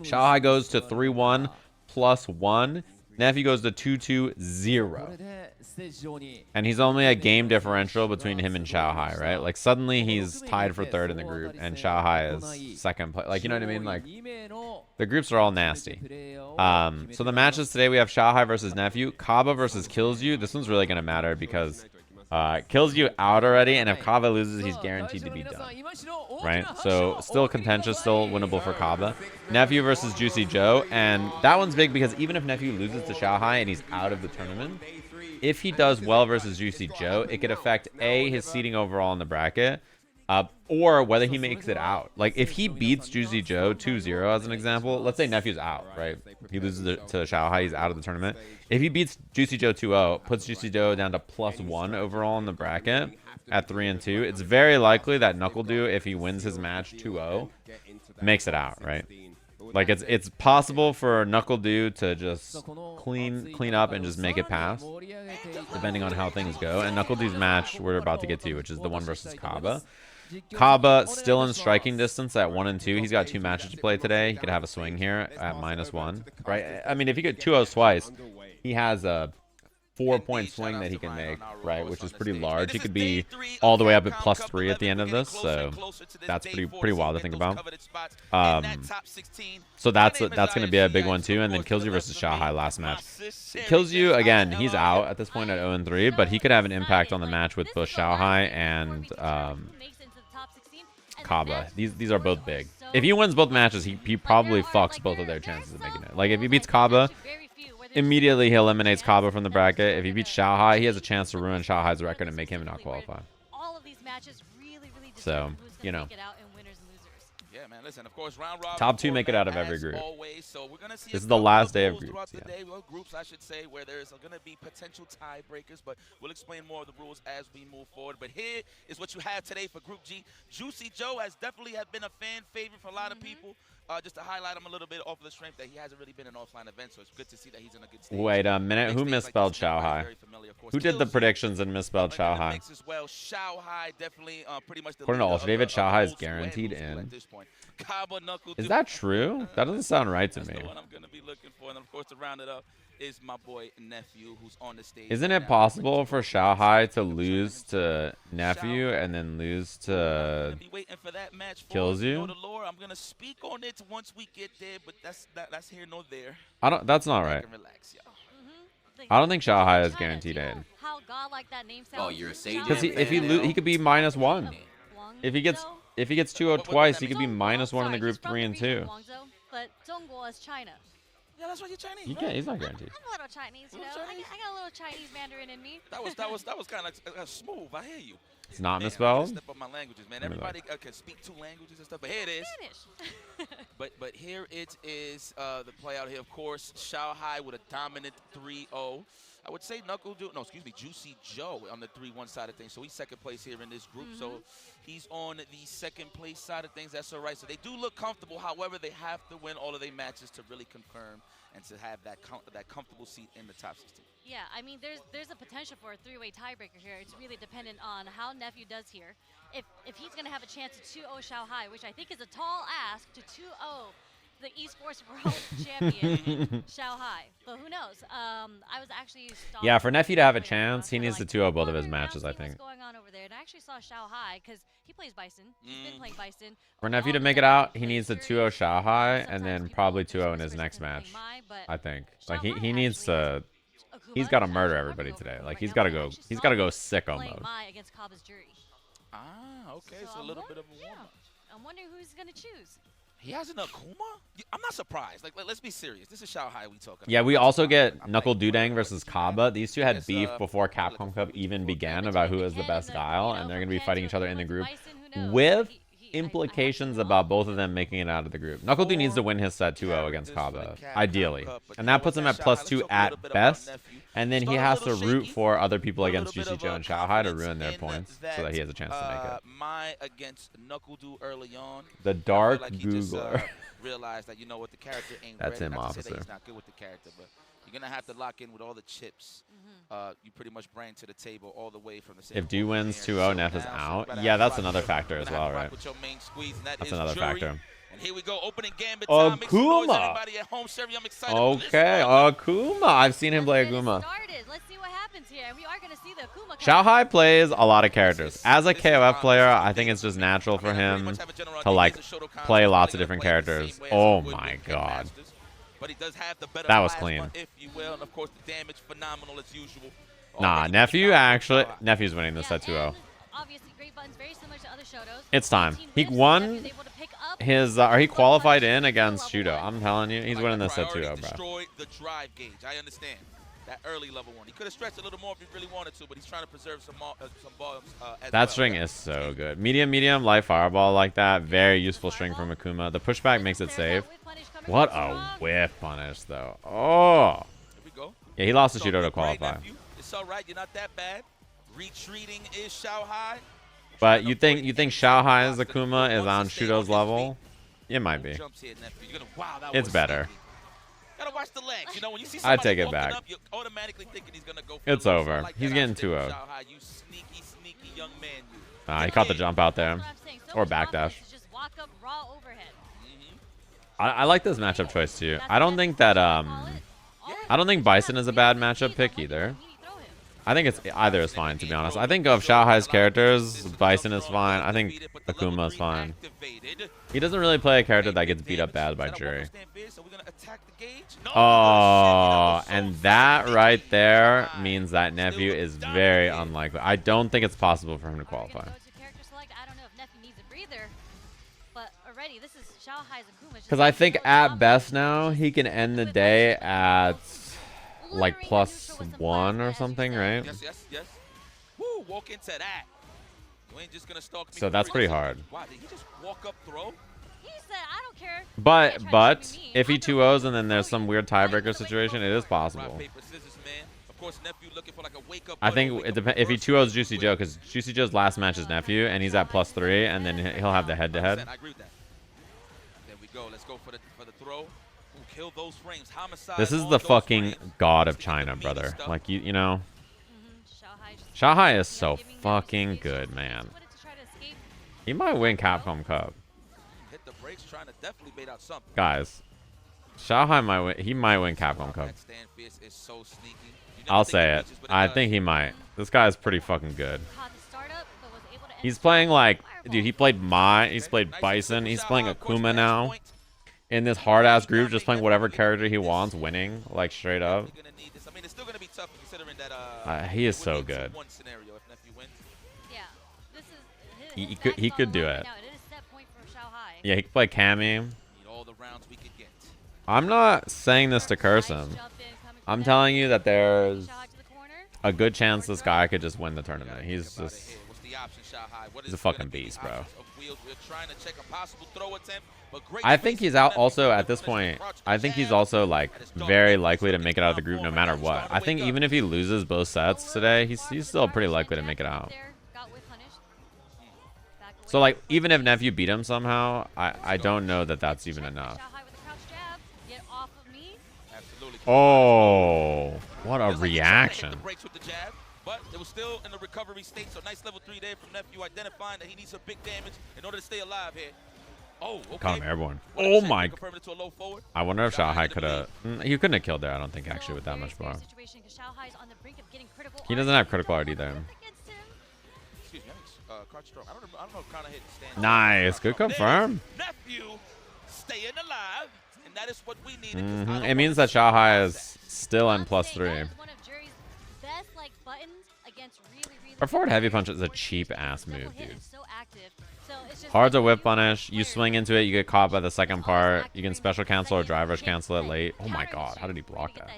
Xiaohai goes to 3-1 +1. Nephew goes to 2-2-0. And he's only a game differential between him and Xiaohai, right? Like suddenly he's tied for 3rd in the group and Xiaohai is 2nd place. Like, you know what I mean? Like the groups are all nasty. So the matches today, we have Xiaohai versus Nephew, Caba versus Kilzyou. This one's really going to matter because Kilzyou out already, and if Caba loses, he's guaranteed to be done, right? So still contentious, still winnable for Caba. Nephew versus JuicyJoe, and that one's big because even if Nephew loses to Xiaohai and he's out of the tournament, if he does well versus JuicyJoe, it could affect A, his seeding overall in the bracket, or whether he makes it out. Like if he beats JuicyJoe 2-0 as an example, let's say Nephew's out, right? He loses to Xiaohai, he's out of the tournament. If he beats JuicyJoe 2-0, puts JuicyJoe down to +1 overall in the bracket at 3-2, it's very likely that NuckleDu, if he wins his match 2-0, makes it out, right? Like it's possible for NuckleDu to just clean up and just make it pass, depending on how things go. And NuckleDu's match we're about to get to, which is the one versus Caba. Caba still in striking distance at 1 and 2. He's got 2 matches to play today. He could have a swing here at -1, right? I mean, if he could 2-0 twice, he has a 4-point swing that he can make, right? Which is pretty large. He could be all the way up at +3 at the end of this, so that's pretty wild to think about. So that's going to be a big one too. And then Kilzyou versus Xiaohai last match. Kilzyou again, he's out at this point at 0 and 3, but he could have an impact on the match with both Xiaohai and Caba. These are both big. If he wins both matches, he probably fucks both of their chances of making it. Like if he beats Caba, immediately he eliminates Caba from the bracket. If he beats Xiaohai, he has a chance to ruin Xiaohai's record and make him not qualify. So, you know. Yeah, man, listen, of course, round robin, top 2 make it out of every group. Always, so we're gonna see this is the last day of groups. Yeah. Groups, I should say, where there's going to be potential tiebreakers, but we'll explain more of the rules as we move forward. But here is what you have today for Group G. JuicyJoe has definitely been a fan favorite for a lot of people. Just to highlight him a little bit off of the strength that he hasn't really been an offline event, so it's good to see that he's in a good stage. Wait a minute, who misspelled Xiaohai? Who did the predictions and misspelled Xiaohai? Well, Xiaohai definitely pretty much. According to Ultra David, Xiaohai is guaranteed in. Is that true? That doesn't sound right to me. That's the one I'm going to be looking for, and of course to round it up is my boy Nephew, who's on the stage. Isn't it possible for Xiaohai to lose to Nephew and then lose to Kilzyou? I'm gonna speak on it once we get there, but that's here nor there. That's not right. I don't think Xiaohai is guaranteed in. Oh, you're a sage. Because if he could be -1. If he gets 2-0 twice, he could be -1 in the group 3 and 2. But Zhongguo is China. Yeah, that's why you're Chinese. You can't. He's not guaranteed. I'm a little Chinese, you know. I got a little Chinese Mandarin in me. That was kind of smooth. I hear you. It's not misspelled. Step up my languages, man. Everybody can speak 2 languages and stuff, but here it is. Spanish. but here it is. The play out here, of course. Xiaohai with a dominant 3-0. I would say JuicyJoe on the 3-1 side of things. So he's second place here in this group. So he's on the second place side of things. That's all right. So they do look comfortable. However, they have to win all of their matches to really confirm and to have that comfortable seat in the top 16. Yeah, I mean, there's a potential for a 3-way tiebreaker here. It's really dependent on how Nephew does here. If he's going to have a chance to 2-0 Xiaohai, which I think is a tall ask to 2-0 the esports world champion Xiaohai, but who knows? I was actually for Nephew to have a chance, he needs to 2-0 both of his matches, I think. What's going on over there? And I actually saw Xiaohai because he plays Bison. He's been playing Bison. For Nephew to make it out, he needs to 2-0 Xiaohai and then probably 2-0 in his next match. I think. Like he needs to. He's got to murder everybody today. Like he's got to go sicko mode. Against Caba's Juri. Ah, okay. So a little bit of a warm-up. I'm wondering who he's gonna choose. He has an Akuma? I'm not surprised. Like, let's be serious. This is Xiaohai we talking about. Yeah, we also get NuckleDu versus Caba. These two had beef before Capcom Cup even began about who is the best Guile, and they're going to be fighting each other in the group with implications about both of them making it out of the group. NuckleDu needs to win his set 2-0 against Caba, ideally. And that puts him at +2 at best. And then he has to root for other people against JuicyJoe and Xiaohai to ruin their points so that he has a chance to make it. My against NuckleDu early on. The Dark Googler. Realized that, you know what, the character ain't That's ready. him, officer. He's not good with the character, but you're going to have to lock in with all the chips. You pretty much bring to the table all the way from the If Du wins 2-0, Neff is out. Yeah, that's another factor as well, right? That's another factor. And here we go, opening gambit time. Akuma. Okay, Akuma. I've seen him play Akuma. Let's see what happens here. We are going to see the Akuma. Xiaohai plays a lot of characters. As a KOF player, I think it's just natural for him to like play lots of different characters. Oh my god. That was clean. Nah, Nephew's winning this set 2-0. It's time. He won his, he qualified in against Shuto. I'm telling you, he's winning this set 2-0, bro. I understand that early level one. He could have stretched a little more if he really wanted to, but he's trying to preserve some balls. That string is so good. Medium, light fireball like that. Very useful string from Akuma. The pushback makes it safe. What a whiff punish, though. Oh. Here we go. Yeah, he lost to Shuto to qualify. It's all right. You're not that bad. Retreating is Xiaohai. But you think Xiaohai's Akuma is on Shuto's level? It might be. Jumps here, Nephew. You're gonna, wow, that It's was better. sneaky. Gotta watch the legs. You know, when you see I'd somebody take it walking back. up, you're automatically thinking he's gonna go for It's the low. So I over. like He's that getting attitude, 2-0. Xiaohai, you sneaky, sneaky young man. You. Nah, he caught the jump out there. That's what I'm saying. So Or much backdash. confidence to just walk up raw overhead. I like this matchup choice too. I don't think that I don't think Bison is a bad matchup pick either. I think it's either is fine, to be honest. I think of Xiaohai's characters, Bison is fine. I think Akuma is fine. He doesn't really play a character that gets beat up bad by Juri. Oh, and that right there means that Nephew is very unlikely. I don't think it's possible for him to qualify. Because I think at best now, he can end the day at like +1 or something, right? Yes. Woo, walk into that. You ain't just gonna stalk me. So that's pretty hard. Wow, did he just walk up throw? He said, I don't care. But if he 2-0s and then there's some weird tiebreaker situation, it is possible. Paper, scissors, man. Of course, Nephew looking for like a wake up. I think it depends if he 2-0s JuicyJoe, because JuicyJoe's last match is Nephew, and he's at +3, and then he'll have the head-to-head. I agree with that. There we go. Let's go for the throw. Ooh, kill those frames. Homicide. This is the fucking god of China, brother. Like you know. Xiaohai is so fucking good, man. He might win Capcom Cup. Hit the brakes, trying to definitely bait out something. Guys, Xiaohai might win. He might win Capcom Cup. I'll say it. I think he might. This guy is pretty fucking good. He's playing like, dude. He played He's played Bison. He's playing Akuma now. In this hard ass group, just playing whatever character he wants, winning like straight up. He is so good. He could do it. Yeah, he could play Cammy. I'm not saying this to curse him. I'm telling you that there's a good chance this guy could just win the tournament. He's a fucking beast, bro. I think he's out also at this point. I think he's also like very likely to make it out of the group no matter what. I think even if he loses both sets today, he's still pretty likely to make it out. So like even if Nephew beat him somehow, I don't know that that's even enough. Oh, what a reaction. But it was still in the recovery state, so nice level 3 there from Nephew, identifying that he needs some big damage in order to stay alive here. Oh, okay. Caught him airborne. Oh my. I wonder if Xiaohai could have. He couldn't have killed there, I don't think, actually, with that much bar. He doesn't have critical art either. Nice. Good confirm. Nephew staying alive, and that is what we needed. It means that Xiaohai is still in +3. Our forward heavy punch is a cheap ass move, dude. Hard to whip punish. You swing into it, you get caught by the second part. You can special cancel or drive rush cancel it late. Oh my god, how did he block that?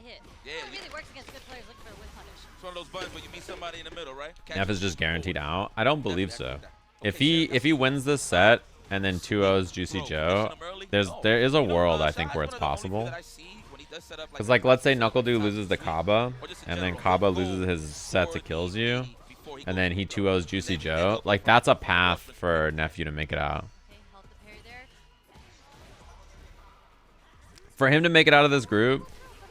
Neff is just guaranteed out. I don't believe so. If he wins this set and then 2-0s JuicyJoe, there is a world I think where it's possible. Because like let's say NuckleDu loses the Caba and then Caba loses his set to Kilzyou. And then he 2-0s JuicyJoe. Like, that's a path for Nephew to make it out. For him to make it out of this group,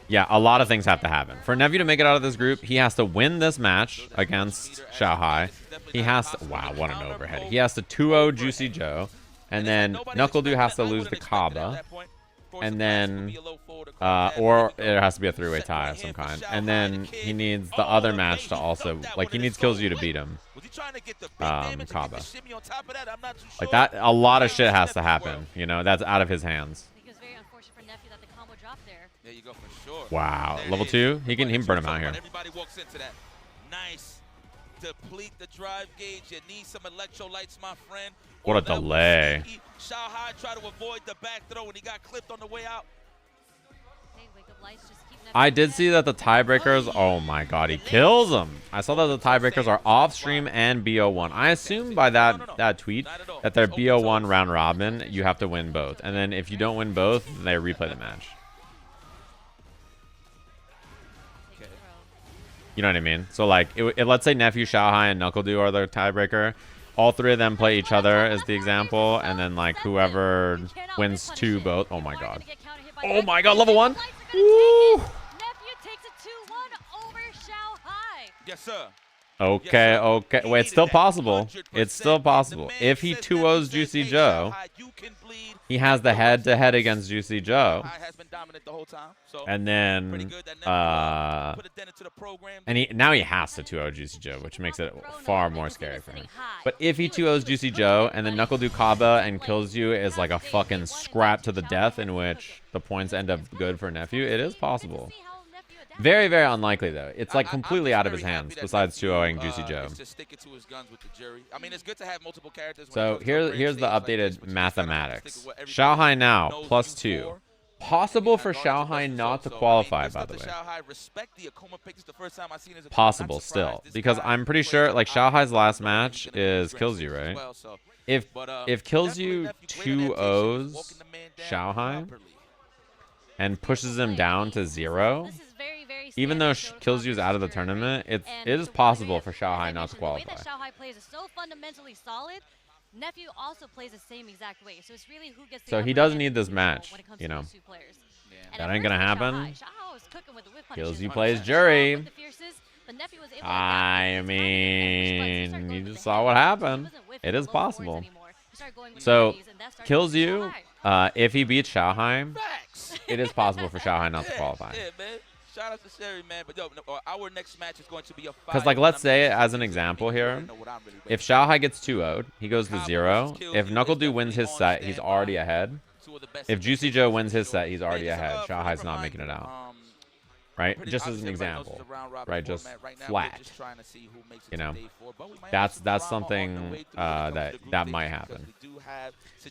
yeah, a lot of things have to happen. For Nephew to make it out of this group, he has to win this match against Xiaohai. He has to... Wow, what an overhead. He has to 2-0 JuicyJoe. And then NuckleDu has to lose the Caba. And then... or it has to be a 3-way tie of some kind. And then he needs the other match to also... Like, he needs Kilzyou to beat him. Caba. Like, that... A lot of shit has to happen. You know, that's out of his hands. Wow. Level 2? He can burn him out here. Nice. Deplete the drive gauge. You need some electrolytes, my friend. What a delay. Xiaohai tried to avoid the back throw and he got clipped on the way out. I did see that the tiebreakers... Oh my god, he kills him. I saw that the tiebreakers are off stream and BO1. I assume by that tweet that they're BO1 round robin. You have to win both. And then if you don't win both, they replay the match. You know what I mean? So like, let's say Nephew, Xiaohai, and NuckleDu are the tiebreaker. all three of them play each other as the example, and then like whoever wins 2 both. Oh my god. Oh my god, level 1. Woo! Nephew takes it 2-1 over Xiaohai. Yes, sir. Okay, okay. Wait, it's still possible. It's still possible. If he 2-0s JuicyJoe, he has the head-to-head against JuicyJoe. And then, now he has to 2-0 JuicyJoe, which makes it far more scary for him. But if he 2-0s JuicyJoe, and then NuckleDu Caba and Kilzyou is like a fucking scrap to the death in which the points end up good for Nephew, it is possible. Very, very unlikely, though. It's like completely out of his hands, besides 2-0ing JuicyJoe. So here's the updated mathematics. Xiaohai now, +2. Possible for Xiaohai not to qualify, by the way. Possible still. Because I'm pretty sure, like, Xiaohai's last match is Kilzyou, right? If Kilzyou 2-0s Xiaohai and pushes him down to 0... Even though Kilzyou's out of the tournament, it is possible for Xiaohai not to qualify. The way that Xiaohai plays is so fundamentally solid. Nephew also plays the same exact way, so it's really who gets the So he does need this match, you know. That ain't gonna happen. Kilzyou plays Juri. I mean, you just saw what happened. It is possible. So Kilzyou, if he beats Xiaohai, it is possible for Xiaohai not to qualify. Shout out to Sherry, man. But yo, our next match is going to be a fight. Because, like, let's say, as an example here, if Xiaohai gets 2-0'd, he goes to 0. If NuckleDu wins his set, he's already ahead. If JuicyJoe wins his set, he's already ahead. Xiaohai's not making it out. Right? Just as an example. Right? Just flat. You know? That's something that might happen.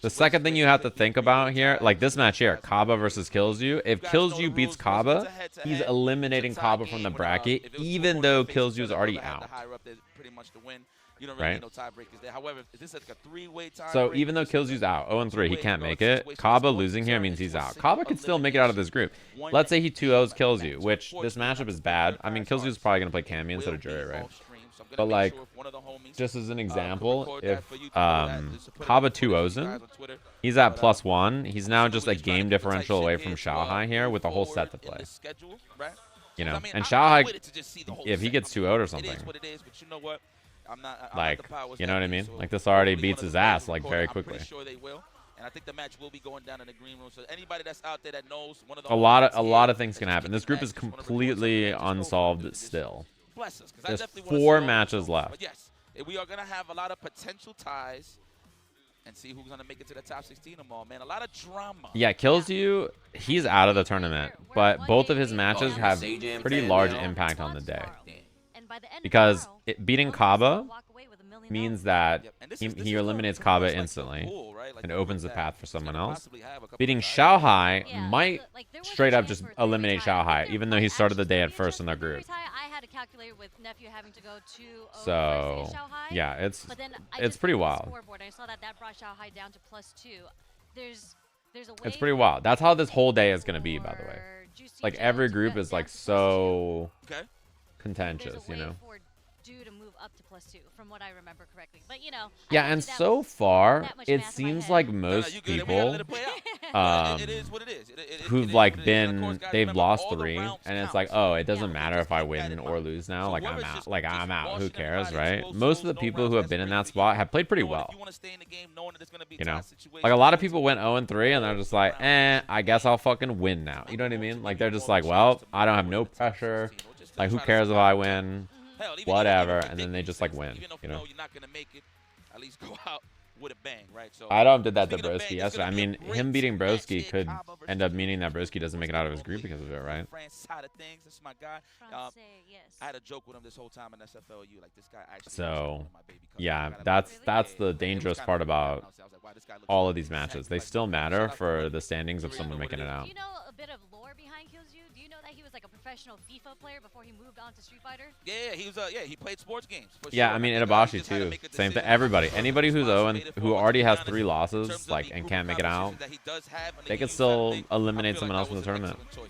The second thing you have to think about here, like this match here, Caba versus Kilzyou. If Kilzyou beats Caba, he's eliminating Caba from the bracket, even though Kilzyou's already out. Right? So even though Kilzyou's out, 0-3, he can't make it. Caba losing here means he's out. Caba can still make it out of this group. Let's say he 2-0s Kilzyou, which this matchup is bad. I mean, Kilzyou's probably going to play Cammy instead of Juri, right? But, like, just as an example, if Caba 2-0s him, he's at +1. He's now just a game differential away from Xiaohai here with a whole set to play. You know? And Xiaohai, if he gets 2-0'd or something, like, you know what I mean? Like, this already beats his ass, like, very quickly. And I think the match will be going down in the green room. So anybody that's out there that knows one of the a lot of things can happen. This group is completely unsolved still. There's 4 matches left. But yes, we are going to have a lot of potential ties and see who's going to make it to the top 16 of them all, man. A lot of drama. Yeah, Kilzyou, he's out of the tournament, but both of his matches have pretty large impact on the day. Because beating Caba means that he eliminates Caba instantly and opens the path for someone else. Beating Xiaohai might straight up just eliminate Xiaohai, even though he started the day at first in their group. So, yeah, it's pretty wild. It's pretty wild. That's how this whole day is going to be, by the way. Like, every group is, like, so contentious, you know? To move up to +2 from what I remember correctly, but you know. Yeah, and so far it seems like most people who've like they've lost 3, and it's like, oh, it doesn't matter if I win or lose now. Like I'm out. Who cares, right? Most of the people who have been in that spot have played pretty well. You know, like a lot of people went 0-3 and they're just like, I guess I'll fucking win now. You know what I mean? Like they're just like, well, I don't have no pressure. Like who cares if I win? Whatever, and then they just like win, you know. You're not gonna make it, at least go out with a bang, right? So Idom did that to Broski yesterday. I mean, him beating Broski could end up meaning that Broski doesn't make it out of his group because of it, right? I had a joke with him this whole time in SFLU, like this guy actually. So, yeah, that's the dangerous part about all of these matches. They still matter for the standings of someone making it out. Do you know a bit of lore behind Kilzyou? Do you know that he was like a professional FIFA player before he moved on to Street Fighter? Yeah, he was. He played sports games. Yeah, I mean Itabashi too. Same thing. Everybody, anybody who's 0 and who already has 3 losses, like and can't make it out, they could still eliminate someone else from the tournament. I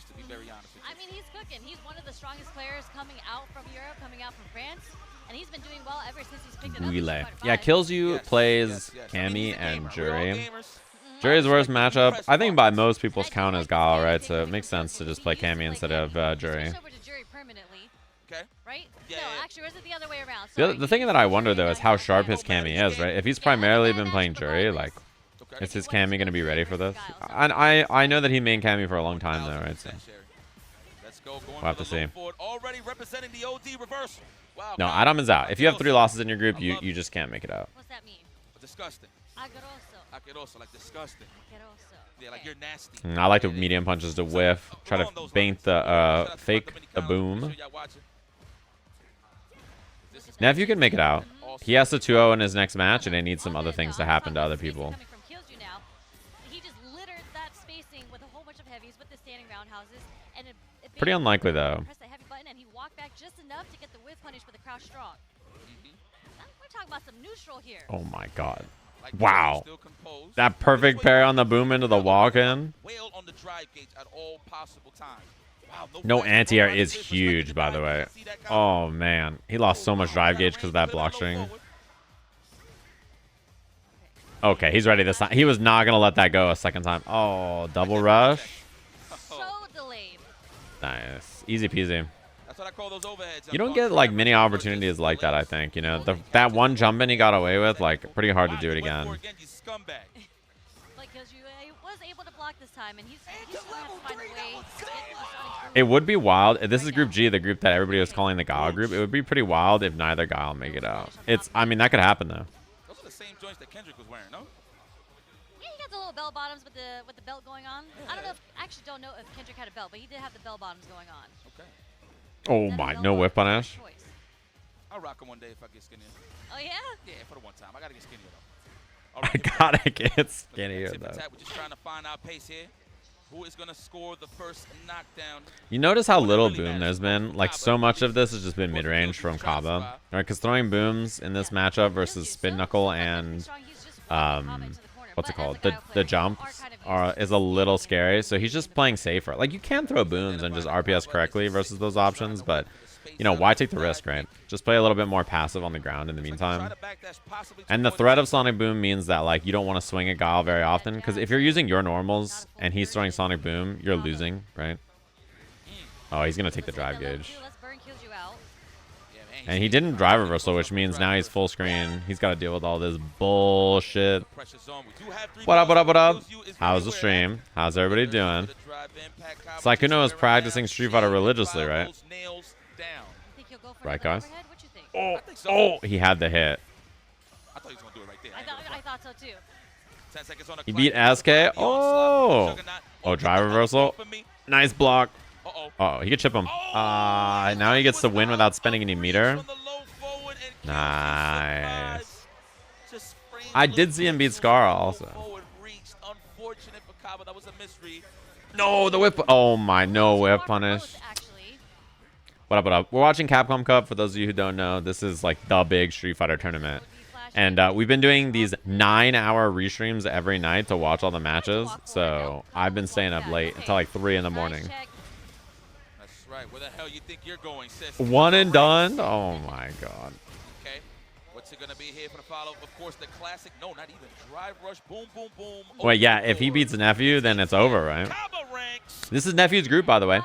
mean, he's cooking. He's one of the strongest players coming out from Europe, coming out from France. and he's been doing well ever since he's picked it up. Guile. Yeah, Kilzyou plays yes. Cammy I mean, and we're all Juri. gamers. Juri's worst matchup, I think by most people's count, is Guile, right? So it makes sense to just play Cammy instead of Juri. Switch over to Juri permanently, Okay. right? Yeah, No, yeah. actually, or is it the other way around? The thing that I wonder, though, is how sharp his Cammy is, right? If he's primarily been playing Juri, like, Okay. is his Cammy going to be ready for this? And I know that he main Cammy for a long time, though, right? So Let's go. we'll have to see. Already representing the OD reversal. Wow. No, Adam is out. If you have 3 losses in your group, you just can't make it out. What's that mean? Disgusting. Agueroso. Like disgusting. Agueroso. Yeah, like you're nasty. I like the medium punches to whiff. Try to feint the fake the boom. Nephew can make it out. He has to 2-0 in his next match, and it needs some other things to happen to other people. Coming from Kilzyou now, he just littered that spacing with a whole bunch of heavies with the standing roundhouses, and it Pretty unlikely, though. pressed the heavy button, and he walked back just enough to get the whiff punish for the crouch strong. We're talking about some neutral here. Oh my god. Like, Wow. still composed. That perfect parry on the boom into the walk-in. Wail on the drive gauge at all possible times. Wow, No flash. anti-air Nobody is disrespected huge, the by the drive way. gauge. See that guy? Oh, man. He lost so much drive gauge because of that block string. Okay, he's ready this time. He was not going to let that go a second time. Oh, double rush. So delayed. Nice. Easy peasy. That's what I call those overheads. You don't get, like, many opportunities like that, I think. You know, that one jump in he got away with, like, pretty hard to do it again. Like Kilzyou was able to block this time, and he's going to have to find a way to get these. It would be wild. This is Group G, the group that everybody was calling the Guile group. It would be pretty wild if neither Guile make it out. I mean, that could happen, though. Those are the same joints that Kendrick was wearing, no? Yeah, he got the little bell bottoms with the belt going on. I don't know. I actually don't know if Kendrick had a belt, but he did have the bell bottoms going on. Okay. Oh, my. No whip punish. Choice. I'll rock him one day if I get skinnier. Oh yeah? Yeah, for the one time. I gotta get skinnier though. I gotta get skinnier, Tip though. attack. We're just trying to find our pace here. Who is gonna score the first knockdown? You notice how little boom there's been? Like, so much of this has just been mid-range from Caba. Right, because throwing booms in this matchup versus spin knuckle and what's it called? The jumps is a little scary. So he's just playing safer. Like, you can throw booms and just RPS correctly versus those options, but you know, why take the risk, right? Just play a little bit more passive on the ground in the meantime. And the threat of Sonic Boom means that, like, you don't want to swing at Guile very often, because if you're using your normals and he's throwing Sonic Boom, you're losing, right? Oh, he's gonna take the drive gauge. And he didn't drive reversal, which means now he's full screen. He's got to deal with all this bullshit. What up, what up, what up? How's the stream? How's everybody doing? Sykkuno is practicing Street Fighter religiously, right? Right, guys? Oh, he had the hit. I thought he was gonna do it right there. I thought so too. 10 seconds on the He clock. beat SK. Oh. Oh, drive reversal. Nice block. Uh-oh, he could chip him. Now he gets the win without spending any meter. Nice. I did see him beat Scar also. No, the whip. Oh my, no whip punish. What up, what up? We're watching Capcom Cup. For those of you who don't know, this is like the big Street Fighter tournament. And we've been doing these 9-hour restreams every night to watch all the matches. So I've been staying up late until like 3 in the morning. That's right. Where the hell you think you're going, sis? One and done? Oh my god. Okay. What's it gonna be here for the follow? Of course, the classic. No, not even drive rush. Boom, boom, boom. Wait, yeah. If he beats Nephew, then it's over, right? This is Nephew's group, by the way.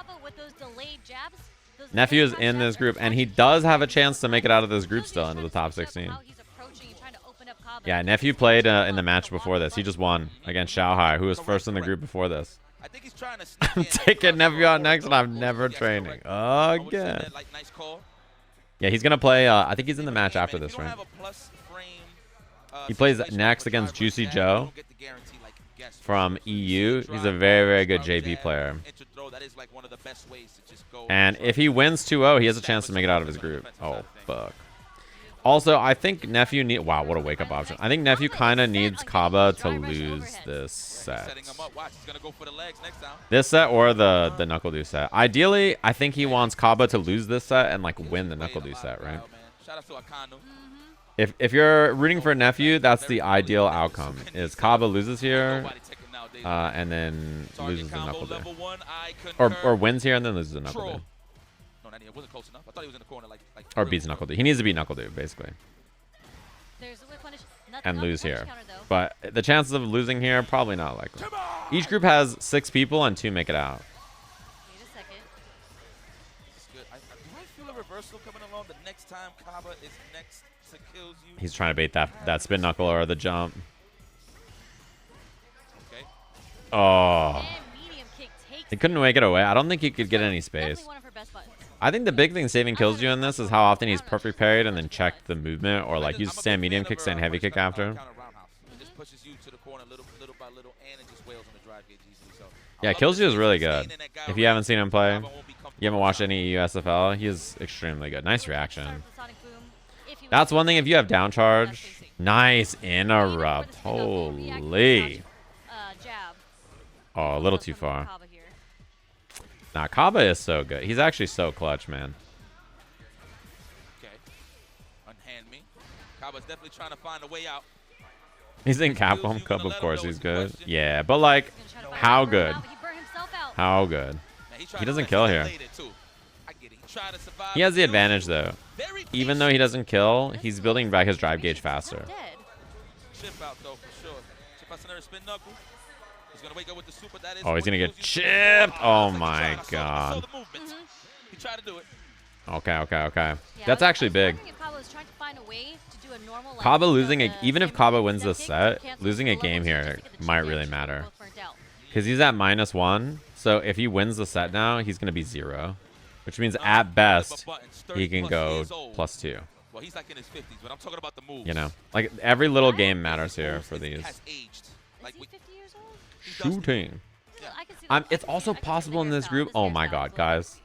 Nephew is in this group, and he does have a chance to make it out of this group still into the top 16. Yeah, Nephew played in the match before this. He just won against Xiaohai, who was first in the group before this. I think he's trying to I'm taking Nephew out next, and I'm never training again. Yeah, he's gonna play. I think he's in the match after this, right? He plays next against JuicyJoe from EU. He's a very, very good JP player. And if he wins 2-0, he has a chance to make it out of his group. Oh, fuck. Also, I think Nephew need. Wow, what a wake-up option. I think Nephew kind of needs Caba to lose this set. This set or the NuckleDu set. Ideally, I think he wants Caba to lose this set and like win the NuckleDu set, right? If you're rooting for Nephew, that's the ideal outcome. Is Caba loses here, and then loses the NuckleDu, or wins here and then loses the NuckleDu. corner. It wasn't close enough. I thought he was in the corner. Or beats NuckleDu. He needs to beat NuckleDu, basically. There's a whip punish. And lose punish here. counter, though. But the chances of losing here, probably not likely. Each group has 6 people and 2 make it out. Wait a second. Good. Do I feel a reversal coming along the next time Caba is next to Kilzyou? He's trying to bait that spin knuckle or the jump. Okay. Oh. And medium kick takes He couldn't make it away. I don't think he could get any space. definitely one of her best buttons. I think the big thing saving Kilzyou in this is how often he's perfect parried and then checked the movement, or like use stand medium kick, stand heavy kick after. It just pushes you to the corner little by little, and it just wails on the drive gauge easily. So Yeah, Kilzyou is really good. If you haven't seen him play, you haven't watched any USFL, he is extremely good. Nice reaction. That's one thing if you have down charge. Nice interrupt. Holy. Jab. Oh, a little too far. Nah, Caba is so good. He's actually so clutch, man. Okay. Unhand me. Caba's definitely trying to find a way out. He's in Capcom Cup, of course he's good. Yeah, but like, how good? How good? He doesn't kill here. He has the advantage, though. Even though he doesn't kill, he's building back his drive gauge faster. Chip out, though, for sure. Chip out center, spin knuckle. He's gonna wake up with the super. That is Oh, he's gonna get chipped. Oh my god. He tried to do it. Okay. That's actually big. Caba Caba losing even if Caba wins this set, losing a game here might really matter. Because he's at -1, so if he wins the set now, he's gonna be 0. Which means at best, he can go +2. Well, he's like in his 50s, but I'm talking about the moves. You know, like every little game matters here for these. Like, Shooting. It's also possible in this group. Oh my god, guys.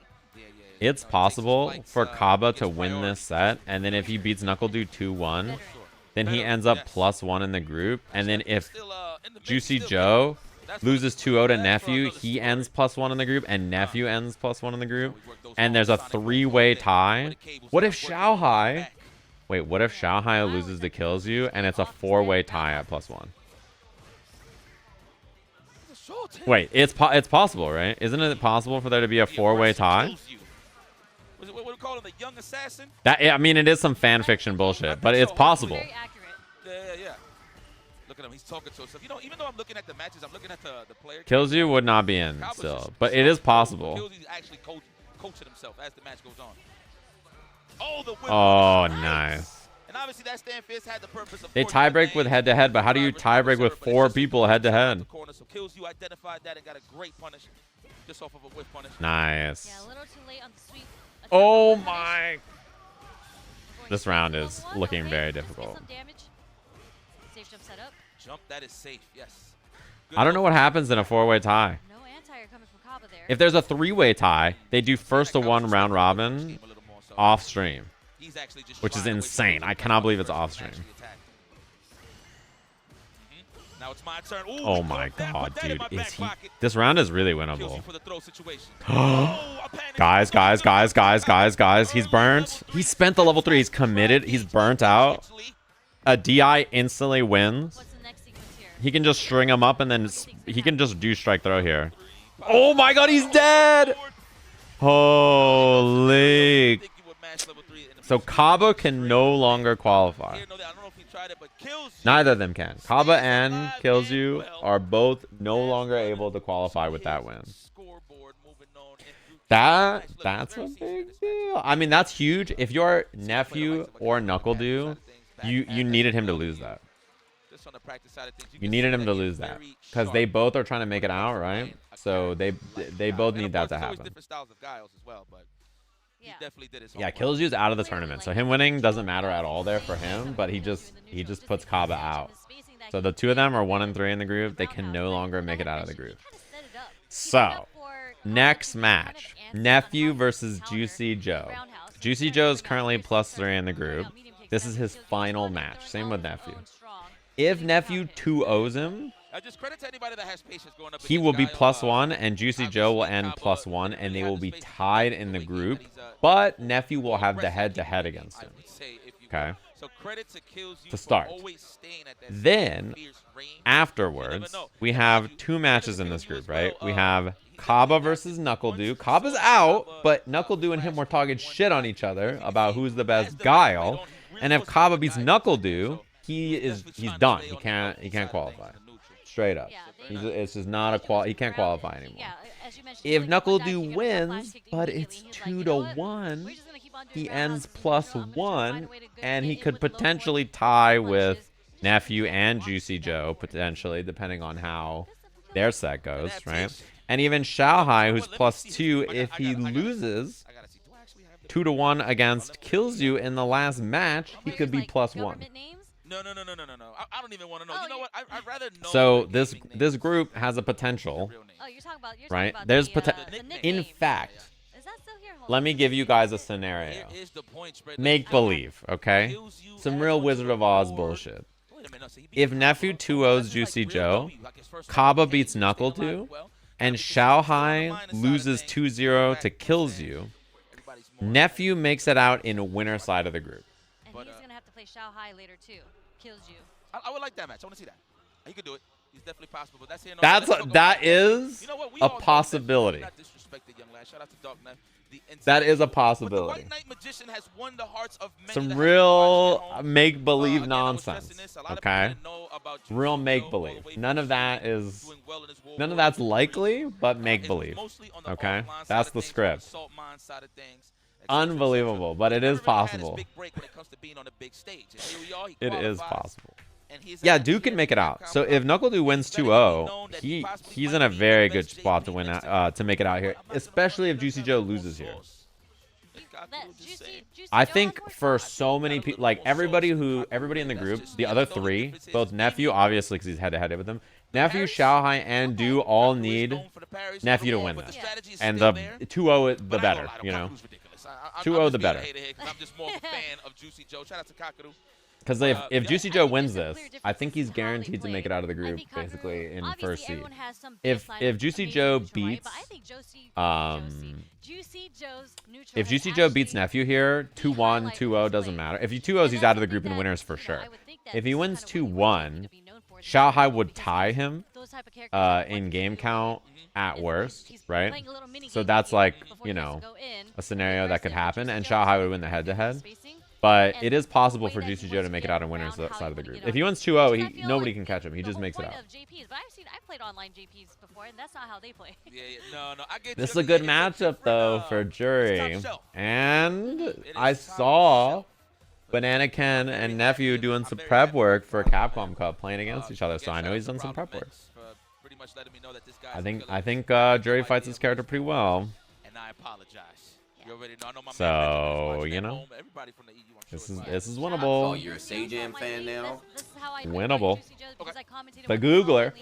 It's possible for Caba to win this set, and then if he beats NuckleDu 2-1, then he ends up +1 in the group. And then if JuicyJoe loses 2-0 to Nephew, he ends +1 in the group, and Nephew ends +1 in the group. And there's a 3-way tie. What if Xiaohai... Wait, what if Xiaohai loses to Kilzyou, and it's a 4-way tie at +1? Wait, it's possible, right? Isn't it possible for there to be a 4-way tie? What do we call him, the young assassin? I mean, it is some fan fiction bullshit, but it's possible. Yeah. Look at him, he's talking to himself. You know, even though I'm looking at the matches, I'm looking at the player. Kilzyou would not be in still, but it is possible. Kilzyou's actually coaching himself as the match goes on. Oh, nice. And obviously that stand fist had the purpose of they tie-break with head-to-head, but how do you tie-break with 4 people head-to-head? So Kilzyou identified that and got a great punish just off of a whiff punish. Nice. Yeah, a little too late on the sweep. Oh my. This round is looking very difficult. Safe jump set up. Jump, that is safe, yes. I don't know what happens in a 4-way tie. No anti-air coming from Caba there. If there's a 3-way tie, they do first to 1 round robin off stream, which is insane. I cannot believe it's off stream. Now it's my turn. Ooh, oh my god, dude. This round is really winnable. Guys. He's burnt. He spent the level 3. He's committed. He's burnt out. A DI instantly wins. What's the next sequence here? He can just string him up and then he can just do strike throw here. Oh my god, he's dead! Holy. So Caba can no longer qualify. Neither of them can. Caba and Kilzyou are both no longer able to qualify with that win. That's a big deal. I mean, that's huge. If you're Nephew or NuckleDu, you needed him to lose that. You needed him to lose that because they both are trying to make it out, right? So they both need that to happen. Yeah, Kilzyou's out of the tournament, so him winning doesn't matter at all there for him. But he just puts Caba out. So the two of them are 1 and 3 in the group. They can no longer make it out of the group. So next match, Nephew versus JuicyJoe. JuicyJoe is currently +3 in the group. This is his final match. Same with Nephew. If Nephew 2-0s him, he will be +1, and JuicyJoe will end +1, and they will be tied in the group. But Nephew will have the head-to-head against him. Okay. To start. Then, afterwards, we have 2 matches in this group, right? We have Caba versus NuckleDu. Caba's out, but NuckleDu and him were talking shit on each other about who's the best Guile. And if Caba beats NuckleDu, he's done. He can't qualify. Straight up. It's just not a he can't qualify anymore. If NuckleDu wins, but it's 2-1, he ends +1, and he could potentially tie with Nephew and JuicyJoe, potentially, depending on how their set goes, right? And even Xiaohai, who's +2, if he loses 2-1 against Kilzyou in the last match, he could be +1. No. I don't even want to know. You know what? I'd rather know. So this group has a potential, right? There's potential. In fact, let me give you guys a scenario. Make believe, okay? Some real Wizard of Oz bullshit. If Nephew 2-0s JuicyJoe, Caba beats NuckleDu, and Xiaohai loses 2-0 to Kilzyou, Nephew makes it out in a winner side of the group. And he's going to have to play Xiaohai later too. Kilzyou. I would like that match. I want to see that. He could do it. He's definitely possible. But That is a possibility. That is a possibility. Some real make-believe nonsense, okay? Real make-believe. None of that's likely, but make-believe, okay? That's the script. Unbelievable, but it is possible. It is possible. Yeah, Duke can make it out. So if NuckleDu wins 2-0, he's in a very good spot to win to make it out here, especially if JuicyJoe loses here. I think for so many people, like everybody in the group, the other three, both Nephew, obviously because he's head-to-head with them, Nephew, Xiaohai, and Du all need Nephew to win this. And the 2-0, the better, you know? 2-0, the better. Because if JuicyJoe wins this, I think he's guaranteed to make it out of the group, basically, in first seed. If JuicyJoe beats Nephew here, 2-1, 2-0, doesn't matter. If he 2-0s, he's out of the group and winners for sure. If he wins 2-1, Xiaohai would tie him in game count at worst, right? So that's like, you know, a scenario that could happen, and Xiaohai would win the head-to-head. But it is possible for JuicyJoe to make it out and winners side of the group. If he wins 2-0, nobody can catch him. He just makes it out. I've played online JPs before, and that's not how they play. This is a good matchup, though, for Juri. And I saw Banana Ken and Nephew doing some prep work for Capcom Cup, playing against each other. So I know he's done some prep work. I think Juri fights his character pretty well. And I apologize. So, you know, this is winnable. Oh, you're a JabhiM fan now? Winnable. The Googler.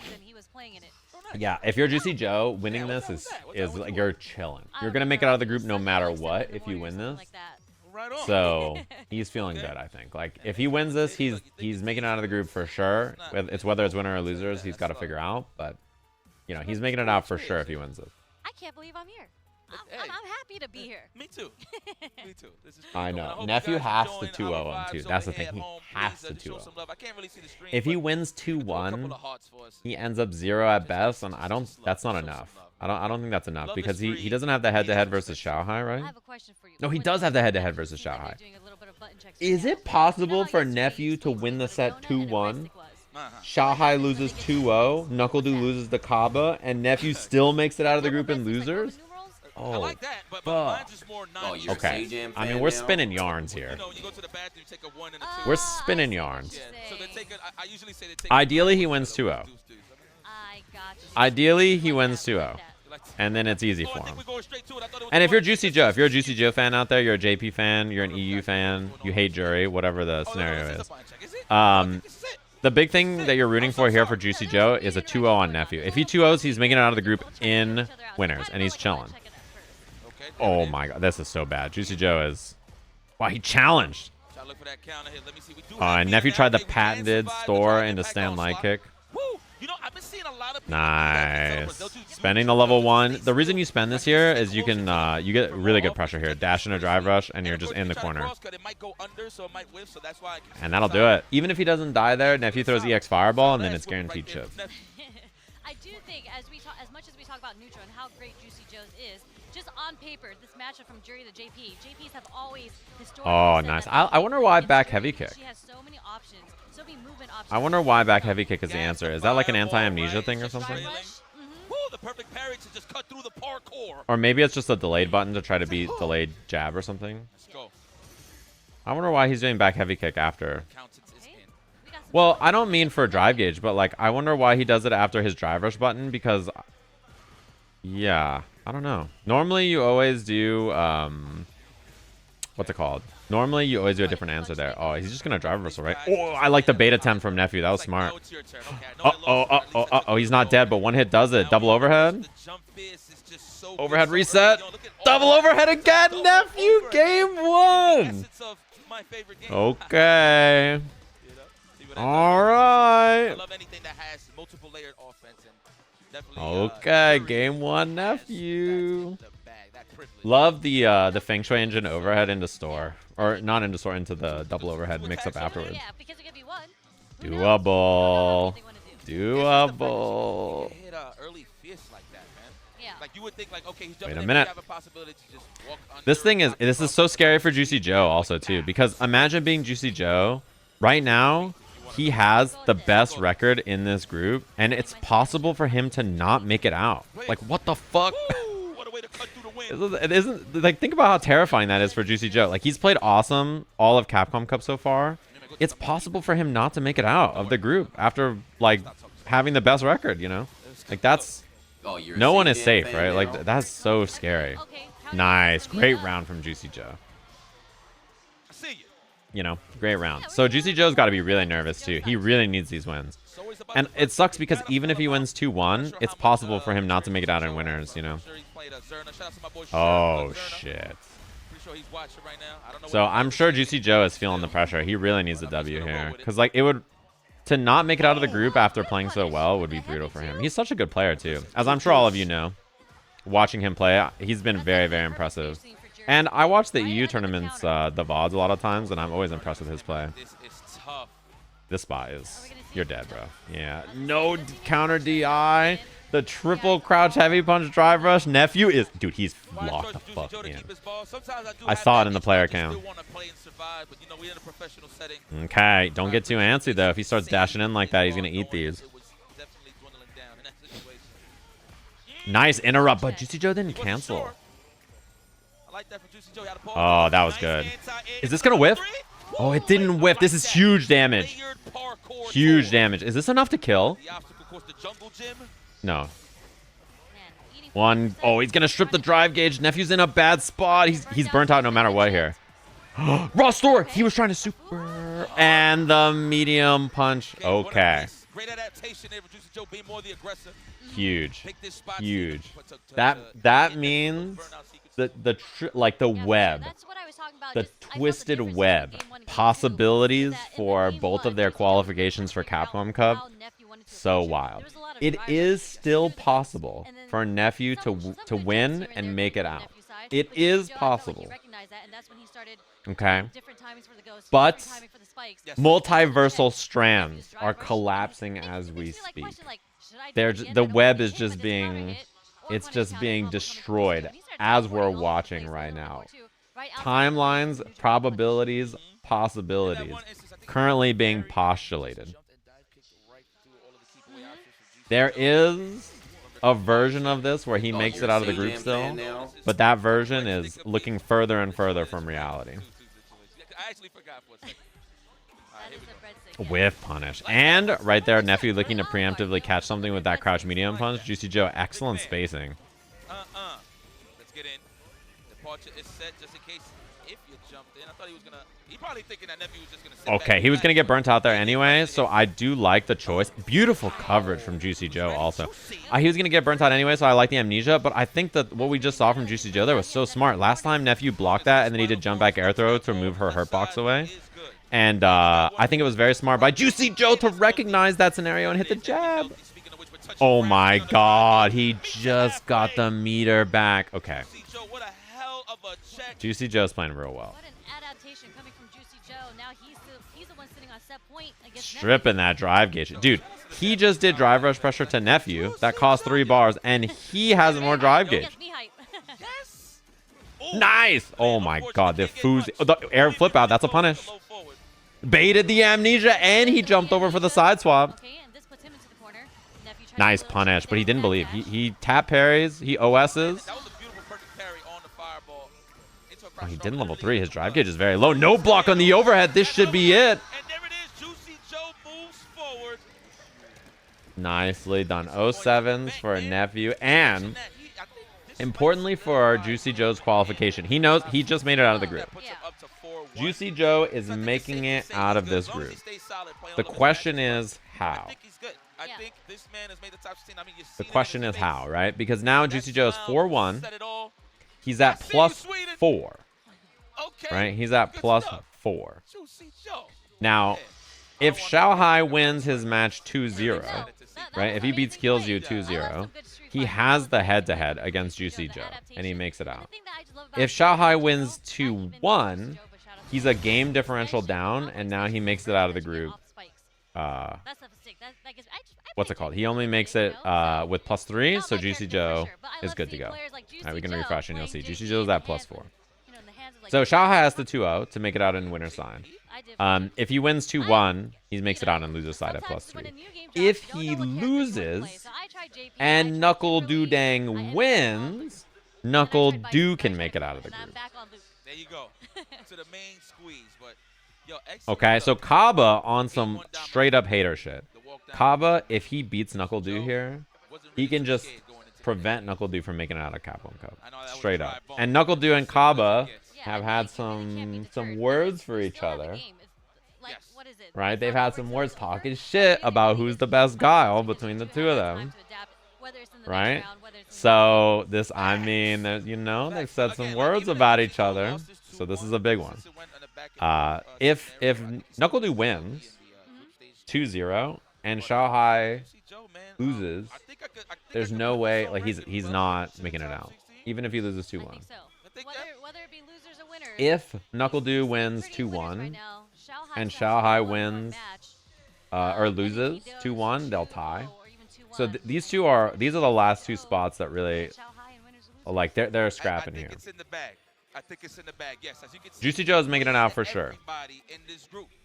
Yeah, if you're JuicyJoe, winning this is like you're chilling. You're going to make it out of the group no matter what if you win this. So, he's feeling good, I think. Like, if he wins this, he's making it out of the group for sure. It's whether it's winner or losers, he's got to figure out. But, you know, he's making it out for sure if he wins this. I can't believe I'm here. I'm happy to be here. Me too. Me too. I know. Nephew has to 2-0 him too. That's the thing. He has to 2-0. If he wins 2-1, he ends up 0 at best, and that's not enough. I don't think that's enough because he doesn't have the head-to-head versus Xiaohai, right? No, he does have the head-to-head versus Xiaohai. Is it possible for Nephew to win the set 2-1? Xiaohai loses 2-0, NuckleDu loses the Caba, and Nephew still makes it out of the group in losers? Oh, I like that, but mine's just more okay. I mean, we're spinning yarns here. We're spinning yarns. Ideally, he wins 2-0. Ideally, he wins 2-0. And then it's easy for him. And if you're JuicyJoe, if you're a JuicyJoe fan out there, you're a JP fan, you're an EU fan, you hate Juri, whatever the scenario is. The big thing that you're rooting for here for JuicyJoe is a 2-0 on Nephew. If he 2-0s, he's making it out of the group in winners, and he's chilling. Oh my god, this is so bad. JuicyJoe is... Wow, he challenged. And Nephew tried the patented store into stand light kick. Nice. Spending the level 1. The reason you spend this here is you can you get really good pressure here. Dash in a drive rush, and you're just in the corner. And that'll do it. Even if he doesn't die there, Nephew throws EX Fireball, and then it's guaranteed chip. I do think, as much as we talk about neutral and how great JuicyJoe's is, just on paper, this matchup from Juri to JP, JPs have always historically. Oh, said nice. that I wonder why against back Juri, heavy because kick. She has so many options, so many movement options. I wonder why back heavy kick is the answer. Is that like an anti-amnesia thing or something? Woo, the perfect parry to just cut through the parkour. Or maybe it's just a delayed button to try to beat delayed jab or something. Let's go. I wonder why he's doing back heavy kick after. Counts is in. Well, I don't mean for drive gauge, but like I wonder why he does it after his drive rush button because, yeah, I don't know. Normally you always do, what's it called? Normally you always do a different answer there. Oh, he's just gonna drive reversal, right? Oh, I like the bait attempt from Nephew. That was smart. Oh, he's not dead, but one hit does it. Double overhead. Overhead reset. Double overhead again, Nephew. Game 1. Okay. All right. Okay, game 1, Nephew. Love the Feng Shui engine overhead into store. Or not into store, into the double overhead mix up afterwards. Yeah, because it could be one. Doable. Doable. Like you would think, like, okay, he's Wait a minute. have a possibility to just walk under This is so scary for JuicyJoe also too, because imagine being JuicyJoe. Right now, he has the best record in this group, and it's possible for him to not make it out. Like, what the fuck? Woo, what a way to cut through the wind. It isn't like, think about how terrifying that is for JuicyJoe. Like, he's played awesome all of Capcom Cup so far. It's possible for him not to make it out of the group after like having the best record, you know? Like that's no one is safe, right? Like that's so scary. Nice, great round from JuicyJoe. You know, great round. So JuicyJoe's got to be really nervous too. He really needs these wins. And it sucks because even if he wins 2-1, it's possible for him not to make it out in winners, you know? Oh, shit. So I'm sure JuicyJoe is feeling the pressure. He really needs a W here. Because, like, it would... To not make it out of the group after playing so well would be brutal for him. He's such a good player, too. As I'm sure all of you know. Watching him play, he's been very, very impressive. And I watch the EU tournaments, the VODs a lot of times, and I'm always impressed with his play. This spot is... You're dead, bro. Yeah. No counter DI. The triple crouch heavy punch drive rush. Nephew is... Dude, he's locked the fuck in. I saw it in the player cam. Okay. Don't get too antsy, though. If he starts dashing in like that, he's going to eat these. Nice interrupt, but JuicyJoe didn't cancel. Oh, that was good. Is this going to whiff? Oh, it didn't whiff. This is huge damage. Huge damage. Is this enough to kill? No. One. Oh, he's going to strip the drive gauge. Nephew's in a bad spot. He's burnt out no matter what here. Raw store. He was trying to super. And the medium punch. Okay. Huge. Huge. That means the web. The twisted web possibilities for both of their qualifications for Capcom Cup, so wild. It is still possible for Nephew to win and make it out. It is possible. Okay. But multiversal strands are collapsing as we speak. The web is just being, it's just being destroyed as we're watching right now. Timelines, probabilities, possibilities currently being postulated. There is a version of this where he makes it out of the group still, but that version is looking further and further from reality. Whiff punish. And right there, Nephew looking to preemptively catch something with that crouch medium punch. JuicyJoe, excellent spacing. Let's get in. Departure is set just in case if you jumped in. I thought he was gonna. He probably thinking that Nephew was just gonna sit Okay, he was gonna get burnt out there anyway, so I do like the choice. Beautiful coverage from JuicyJoe also. He was gonna get burnt out anyway, so I like the amnesia, but I think that what we just saw from JuicyJoe there was so smart. Last time Nephew blocked that and then he did jump back air throw to move her hurt box away. And I think it was very smart by JuicyJoe to recognize that scenario and hit the jab. Oh my god, he just got the meter back. Okay. JuicyJoe's playing real well. JuicyJoe, now he's the one sitting on set point against Stripping that drive gauge. Dude, he just did drive rush pressure to Nephew. That cost 3 bars, and he has more drive gauge. Gets me hype. Yes. Nice. Oh my god, the Fuzi. Oh, the air flip out. That's a punish. Baited the amnesia, and he jumped over for the side swap. Okay, and this puts him into the corner. Nephew tries Nice to punish, but he didn't that believe. dash. He tap parries. He OSs. That was a beautiful perfect parry on the fireball. Oh, he didn't level 3. His drive gauge is very low. No block on the overhead. This should be it. And there it is. JuicyJoe moves forward. Nicely done. 07s for a Nephew. And importantly for JuicyJoe's qualification, he knows he just made it out of the group. JuicyJoe is making it out of this group. The question is how. The question is how, right? Because now JuicyJoe is 4-1. He's at +4. Right? He's at +4. Now, if Xiaohai wins his match 2-0, right? If he beats Kilzyou 2-0, he has the head-to-head against JuicyJoe, and he makes it out. If Xiaohai wins 2-1, he's a game differential down, and now he makes it out of the group. What's it called? He only makes it with +3, so JuicyJoe is good to go. All right, we can refresh, and you'll see JuicyJoe is at +4. So Xiaohai has the 2-0 to make it out in winner's side. If he wins 2-1, he makes it out on loser's side at +3. If he loses and NuckleDu wins, NuckleDu can make it out of the group. There you go. To the main squeeze, but okay, so Caba on some straight up hater shit. Caba, if he beats NuckleDu here, he can just prevent NuckleDu from making it out of Capcom Cup. Straight up. And NuckleDu and Caba have had some words for each other. Right? They've had some words talking shit about who's the best Guile between the two of them. Right? So this, I mean, you know, they've said some words about each other. So this is a big one. If NuckleDu wins 2-0 and Xiaohai loses, there's no way, like, he's not making it out, even if he loses 2-1. If NuckleDu wins 2-1 and Xiaohai wins or loses 2-1, they'll tie. So these are the last two spots that really, like, they're scrapping here. I think it's in the bag. Yes, as you can see, JuicyJoe is making it out for sure.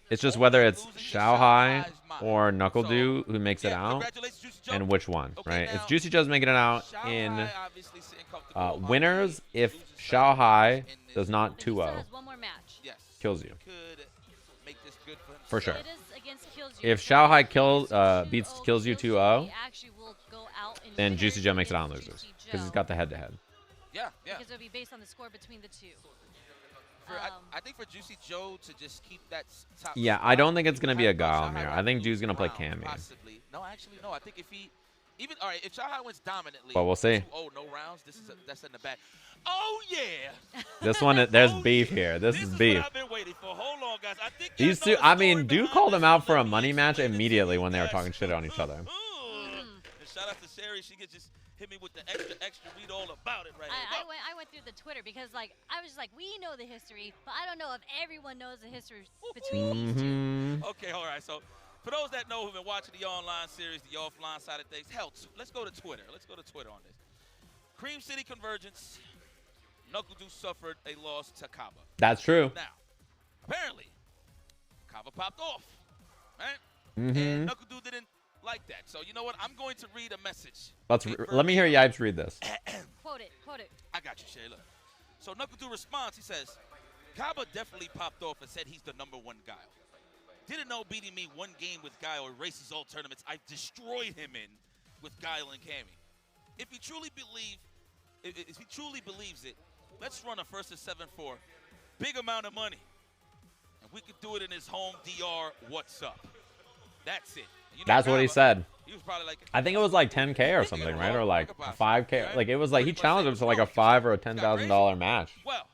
It's just whether it's Xiaohai or NuckleDu who makes it out, and which one, right? It's JuicyJoe's making it out in winners if Xiaohai does not 2-0. Kills you. For sure. If Xiaohai beats Kilzyou 2-0, then JuicyJoe makes it out and loses. Because he's got the head-to-head. Yeah. Because it would be based on the score between the two. I think for JuicyJoe to just keep that top. Yeah, I don't think it's going to be a Guile mirror. I think Dude's going to play Cammy. Possibly. No, actually, no. I think if he, even, all right, if Xiaohai wins dominantly. Well, we'll see. 2-0, no rounds. That's in the back. Oh, yeah. This one, there's beef here. This is beef. What I've been waiting for. Hold on, guys. I think these two, I mean, Dude called him out for a money match immediately when they were talking shit on each other. And shout out to Sherry. She could just hit me with the extra read all about it right now. I went through the Twitter because, like, I was just like, we know the history, but I don't know if everyone knows the history between these two. Okay, all right. So for those that know who've been watching the online series, the offline side of things, hell, let's go to Twitter. Let's go to Twitter on this. Cream City Convergence. NuckleDu suffered a loss to Caba. That's true. Now, apparently, Caba popped off, right? Mm-hmm. And NuckleDu didn't like that. So you know what? I'm going to read a message. Let me hear Yipes read this. Quote it. I got you, Shay. Look. So NuckleDu responds. He says, Caba definitely popped off and said he's the #1 Guile. Didn't know beating me one game with Guile erases all tournaments I've destroyed him in with Guile and Cammy. If he truly believes it, let's run a 1st to 7 for big amount of money. And we could do it in his home DR. What's up? That's it. You know, That's what he said. He was probably like, I think it was like 10K or something, right? Or like 5K. Like, it was like he challenged him to like a $5,000 or a $10,000 match. well,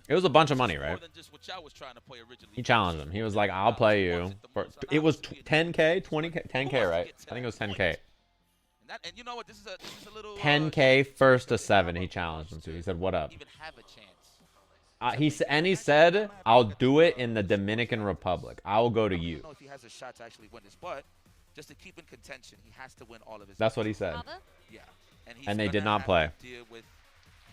It was a bunch of money, right? more than just what y'all was trying to play originally. He challenged him. He was like, I'll play you. It was 10K, 20K, 10K, right? I think it was 10K. And you know what? This is a little 10K 1st to 7 he challenged him to. He said, what up? Even have a chance. he said, I'll do it in the Dominican Republic. I will go to I you. don't know if he has a shot to actually win this, but just to keep in contention, he has to win all of his. That's what he said. Caba? Yeah. He's And they gonna did not have play. to deal with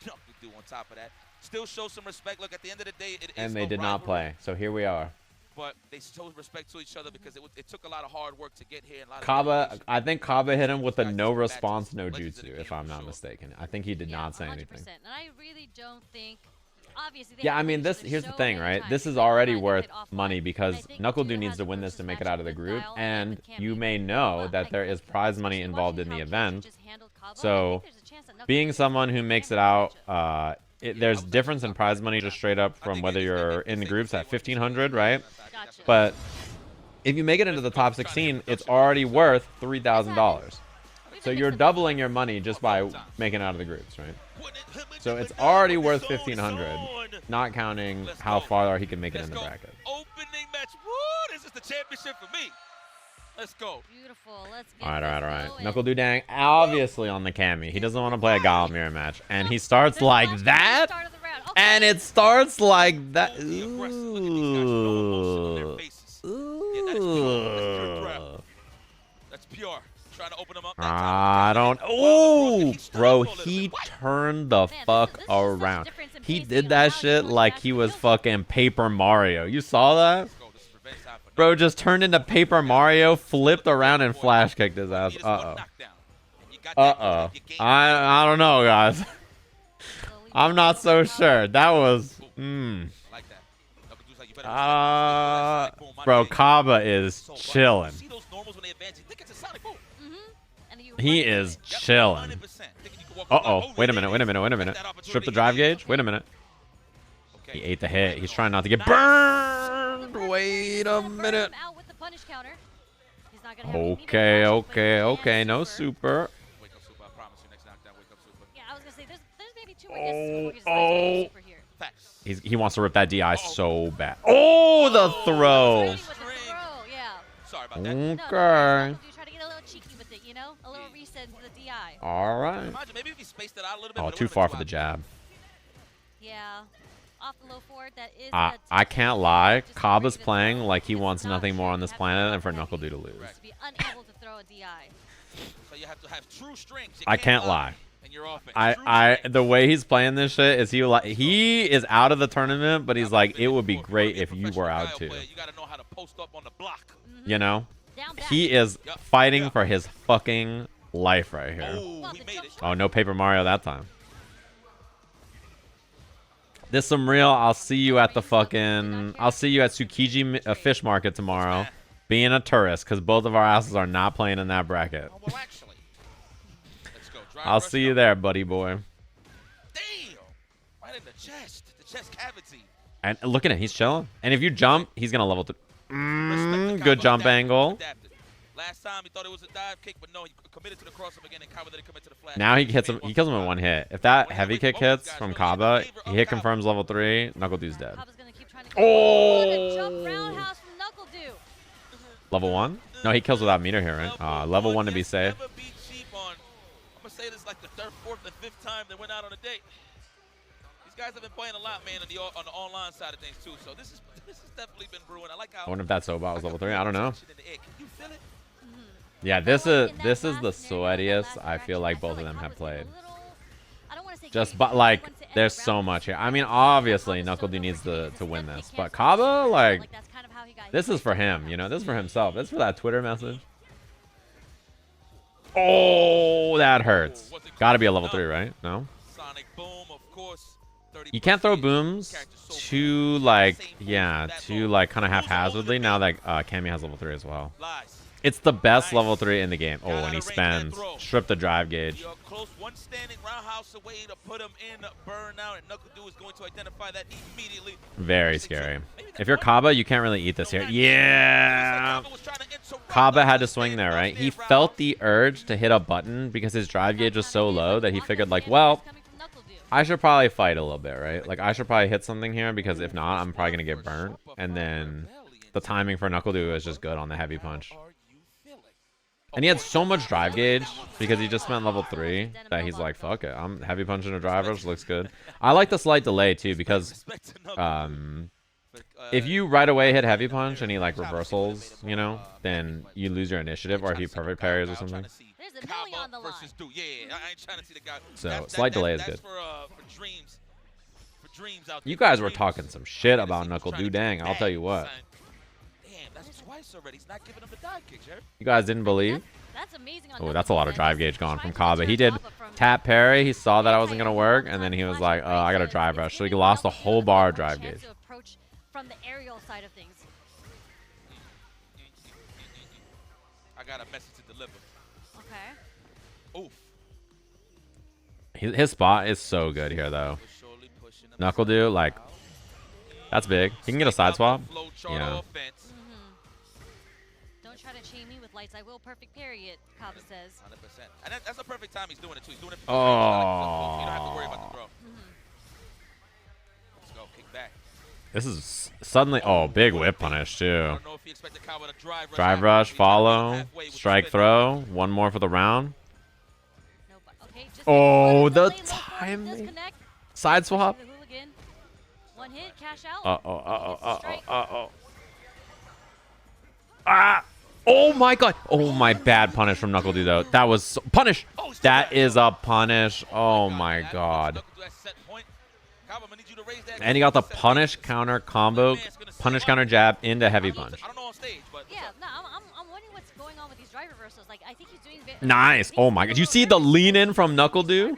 NuckleDu on top of that. Still show some respect. Look, at the end of the day, it is And they a did not rivalry, play. So here we are. But they showed respect to each other because it took a lot of hard work to get here. And a lot of Caba, dedication. I think Caba hit him with a no Matches, response, no legends of the jutsu, game if I'm for not sure. mistaken. I think he did not say 100%. anything. And I really don't think. Obviously, they Yeah, I haven't mean, played each this other here's the so thing, many right? times. This is They already played worth offline. money And I because think NuckleDu Judah needs has to a win this to versus make it matchup out of the with group, Guile and with Cammy. you may know But that I there think is prize money especially involved in watching the how Kilzyou event. just handled Caba, I So, think there's a chance that NuckleDu being could someone win who the makes it Cammy out, matchup. there's difference in prize money just straight up from whether you're in the groups at 1,500, right? Gotcha. But if you make it into the top 16, it's already worth $3,000. So you're doubling your money just by making it out of the groups, right? So it's already worth 1,500, not counting how far he can make it in the bracket. Opening match. Woo! This is the championship for me. Let's go. Beautiful. Let's get All right. this going. NuckleDu Dang, obviously on the Cammy. He doesn't want to play a Guile mirror match. And he starts like that. Start of the round. Okay. And it starts like that. The aggressive. Look at these guys showing emotion on their Ooh. faces. Yeah, that is pure. That's pure threat. That's pure. Trying to open them up. I don't. Oh, bro, he turned the fuck around. He did that shit like he was fucking Paper Mario. You saw that? Bro just turned into Paper Mario, flipped around, and flash kicked his ass. I don't know, guys. I'm not so sure. That was. Bro, Caba is chilling. He is chilling. Uh-oh. Wait a minute. Strip the drive gauge? Wait a minute. He ate the hit. He's trying not to get burned. Wait a minute. Okay. No super. Yeah, I was gonna say there's maybe two more guesses before he's super here. He wants to rip that DI so bad. Oh, the throw. With the throw, yeah. Sorry about that. Okay. You try to get a little cheeky with it, you know? A little reset into the DI. All right. Imagine maybe if he spaced it out a little bit. Oh, but it too would've far been for the too jab. Yeah. Off the low forward, that is I can't lie. Just Caba's agree with playing Will. like he It's wants not nothing more fair on to this have planet than to for have NuckleDu to that lose. to be unable to throw a DI. So you have to have true strength. You I can't lie. And you're offense. The way he's playing this shit is he is out of the tournament, but he's like, it would be great if you were out too. You gotta know how to post up on the block. You know? Down back. He is fighting for his fucking life right here. Oh, he made it. Oh, no Paper Mario that time. This some real, I'll see you at Tsukiji Fish Market tomorrow being a tourist because both of our asses are not playing in that bracket. Oh, well, actually. Let's go. Drive I'll rush see you up. there, buddy boy. Damn. Right in the chest cavity. And look at him, he's chilling. And if you jump, he's gonna level 3. Good jump angle. Last time he thought it was a dive kick, but no, he committed to the crossover again, and Caba didn't commit to the flat. Now he hits him. He kills him in one hit. If that heavy kick hits from Caba, he hit confirms level 3. NuckleDu's dead. Caba's gonna keep trying to Oh! What a jump roundhouse from NuckleDu. Level 1? No, he kills without meter here, right? Level 1 to be safe. Never be cheap on. I'm gonna say this like the third, fourth, and fifth time they went out on a date. These guys have been playing a lot, man, on the online side of things too. So this has definitely been brewing. I like how. I wonder if that Sobot was level 3. I don't know. Can you feel it? Yeah, this is the sweatiest sweatiest I feel like both of them have played. Just But like, there's so much here. I mean, obviously NuckleDu needs to win this, but Caba, like, this is for him. You know, this is for himself. This is for that Twitter message. Oh, that hurts. Got to be a level 3, right? No. Sonic boom, of course. You can't throw booms too like, too like kind of haphazardly now that Cammy has level 3 as well. Lies. It's the best level 3 in the game. Oh, and he spends. Strip the drive gauge. You're close, one standing roundhouse away to put him in burnout, and NuckleDu is going to identify that immediately. Very scary. If you're Caba, you can't really eat this here. Yeah. Caba had to swing there, right? He felt the urge to hit a button because his drive gauge was so low that he figured like, well, I should probably fight a little bit, right? Like, I should probably hit something here because if not, I'm probably going to get burnt. And then the timing for NuckleDu is just good on the heavy punch. And he had so much drive gauge because he just spent level 3 that he's like, fuck it. I'm heavy punching a drive rush. Looks good. I like the slight delay too because if you right away hit heavy punch and he like reversals, you know, then you lose your initiative, or if he perfect parries or something. There's a million on the line. Yeah, I ain't trying to see the guy. So slight delay is good. For dreams. For dreams out there. You guys were talking some shit about NuckleDu. Dang, I'll tell you what. Damn, that's twice already. He's not giving him the dive kick, Jared. You guys didn't believe? That's amazing. Oh, that's a lot of drive gauge gone from Caba. He did tap parry. He saw that I wasn't gonna work, and then he was like, "Oh, I got a drive rush." So he lost a whole bar of drive gauge. From the aerial side of things. I got a message to deliver. Okay. Oof. His spot is so good here, though. NuckleDu, like, that's big. He can get a side swap. Yeah. Don't try to chain me with lights. I will perfect parry it, Caba says. 100%. And that's the perfect time he's doing it, too. He's doing it for Oh. you don't have to worry about the throw. Let's go. Kick back. This is suddenly, oh, big whip punish, I too. don't know if he expected Caba to Drive rush, follow, strike throw. One more for the round. Okay, Oh, the timing. Side swap. One hit, cash out. Uh-oh. Ah! Oh my god. Oh my, bad punish from NuckleDu, though. That was so, punish. That is a punish. Oh my god. And he got the punish counter combo, punish counter jab into heavy punch. Yeah, no, I'm wondering what's going on with these drive reversals. Like, I think he's doing Nice. Oh my god. You see the lean in from NuckleDu?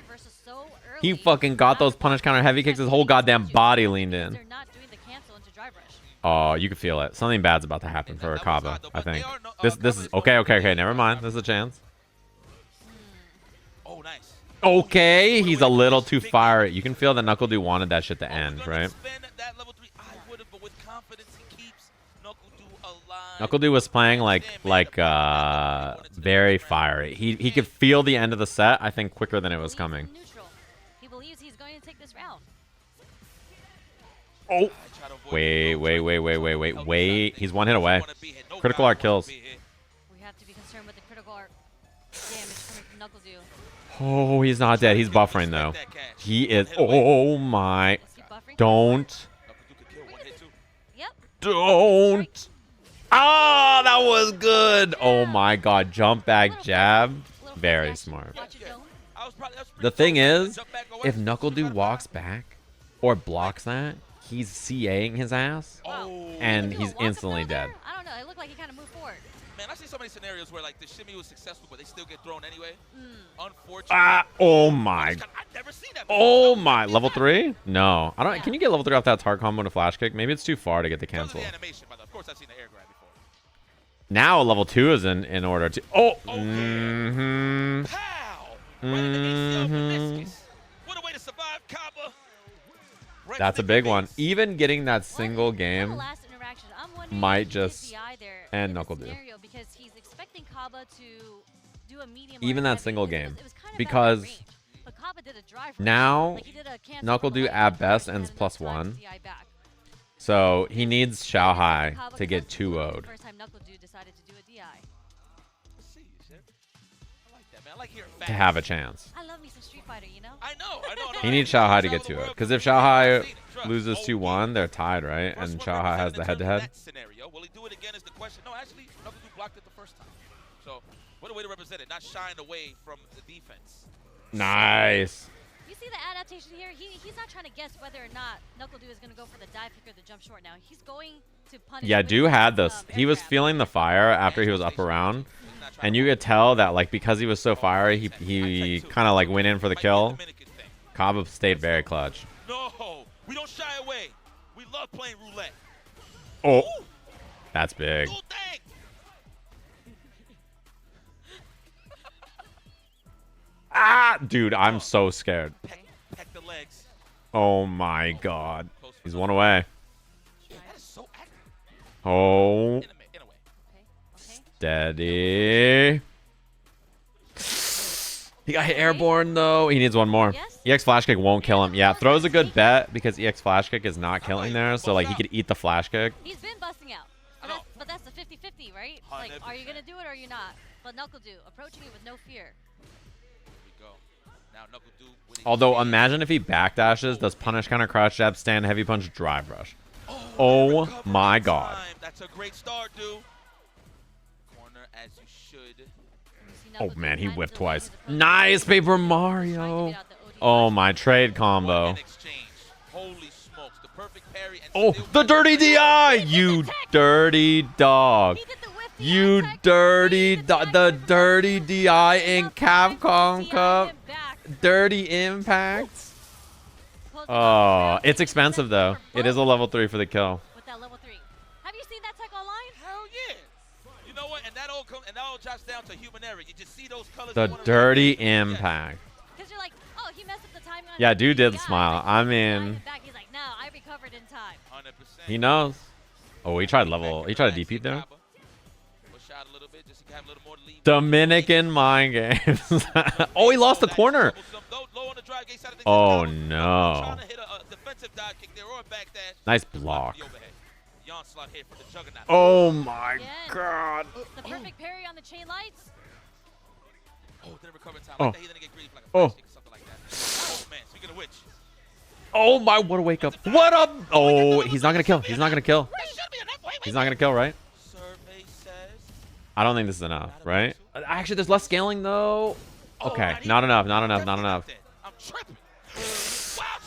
He fucking got those punish counter heavy kicks. His whole goddamn body leaned in. They're not doing the cancel into drive rush. Oh, you can feel it. Something bad's about to happen for Caba, I think. This is okay. Never mind. There's a chance. Oh, nice. Okay, he's a little too fiery. You can feel that NuckleDu wanted that shit to end, right? NuckleDu was playing like very fiery. He could feel the end of the set, I think, quicker than it was coming. He believes he's going to take this round. Oh. Wait. He's one hit away. Critical art kills. We have to be concerned with the critical art damage coming from NuckleDu. Oh, he's not dead. He's buffering, though. He is. Oh, my. Don't. Yep. Don't. Ah, that was good. Oh, my God. Jump back jab. Very smart. The thing is, if NuckleDu walks back or blocks that, he's CAing his ass, and he's instantly dead. I don't know. It looked like he kind of moved forward. Man, I've seen so many scenarios where like the shimmy was successful, but they still get thrown anyway. Unfortunately. Ah, oh my. I've never seen that. Oh my. Level 3? No. I don't. Can you get level 3 off that hard combo and a flash kick? Maybe it's too far to get the cancel. Of course, I've seen the air grab before. Now level 2 is in order to. Oh. Okay. Pow! Right in the ACL meniscus. What a way to survive, Caba. Right. That's a big one. Even getting that single game might just end NuckleDu. Because he's expecting Caba to do a medium. Even that single game, because now NuckleDu at best ends +1. So he needs Xiaohai to get 2-0'd. First time NuckleDu decided to do a DI. To have a chance. I love me some Street Fighter, you know? I know. He needs Xiaohai to get 2-0'd. Because if Xiaohai loses 2-1, they're tied, right? And Xiaohai has the head-to-head. Will he do it again is the question. No, actually, NuckleDu blocked it the first time. So, what a way to represent it. Not shying away from the defense. Nice. You see the adaptation here? He's not trying to guess whether or not NuckleDu is going to go for the dive kick or the jump short now. He's going to punish. Yeah, Du had this. He was feeling the fire after he was up around. And you could tell that, like, because he was so fiery, he kind of, like, went in for the kill. Caba stayed very clutch. No, we don't shy away. We love playing roulette. Oh, that's big. Ah, dude, I'm so scared. Peck the legs. Oh, my God. He's one away. Oh. Steady. He got hit airborne, though. He needs one more. EX Flash Kick won't kill him. Yeah, throw's a good bet because EX Flash Kick is not killing there. So, like, he could eat the Flash Kick. He's been busting out. But that's the 50-50, right? Like, are you going to do it or are you not? but NuckleDu approaching it with no fear. Here we go. Now NuckleDu winning Although, stage. imagine if he backdashes, does punish, counter, crouch jab, stand, heavy punch, drive rush. Oh my god. That's a great start, dude. Corner as you should. Oh man, he whipped twice. Nice, Paper Mario. Oh, my trade combo. What an exchange. Holy smokes. The perfect parry and Oh, still the get dirty the DI! You dirty dog. You dirty dog. The dirty DI in Capcom Cup. Dirty impact. Oh, it's expensive though. It is a level 3 for the kill. With that level 3. Have you seen that tech online? Hell yeah. You know what? And that all drops down to human error. You just see those colors. The dirty impact. Because you're like, oh, he messed up the timing on Yeah, his dude did DI. smile. I mean, He's like, no, I recovered in time. 100%. he knows. Oh, he tried to DP there. Push out a little bit just to have a little more lead. Dominican mind games. Oh, he lost the corner. Low on the drive gate side of things. Oh Trying no. to hit a defensive dive kick there or a back dash. Nice block. The overhead. The onslaught here for the Juggernaut. Oh my Again. god. The perfect parry on the chain lights. Oh, didn't recover in time. Oh. Like that. He didn't get greedy for like a Oh. flash kick or something like that. Oh man, speaking of which. Oh my, what a wake up. What up? Oh, he's not gonna kill. He's not gonna kill. That should be enough. Wait. He's not gonna kill, right? Survey says. I don't think this is enough, right? Actually, there's less scaling though. Okay, not enough, not enough, not enough. I'm tripping.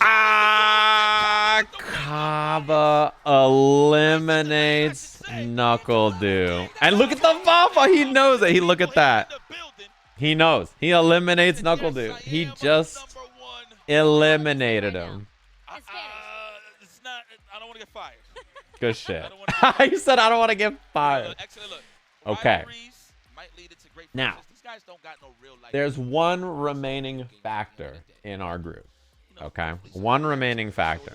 Ah, Caba eliminates NuckleDu. And look at the Baba. He knows it. Look at that. He knows. He eliminates NuckleDu. He just eliminated him. It's not. I don't want to get fired. Good shit. He said, I don't want to get fired. Excellent look. Okay. Rivalries might lead into great Now, friendships. These guys don't got no real life. there's one remaining factor in our group. Okay? One remaining factor.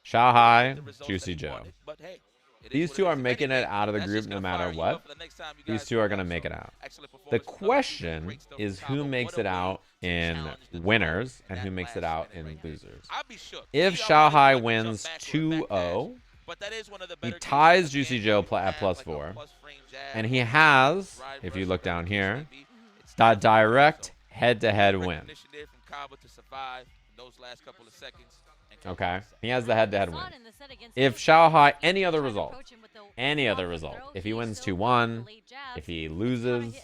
Xiaohai, JuicyJoe. These two are making it out of the group no matter what. These two are going to make it out. The question is who makes it out in winners and who makes it out in losers. If Xiaohai wins 2-0, he ties JuicyJoe at +4. And he has, if you look down here, the direct head-to-head win. Okay, he has the head-to-head win. If Xiaohai, any other result, if he wins 2-1, if he loses,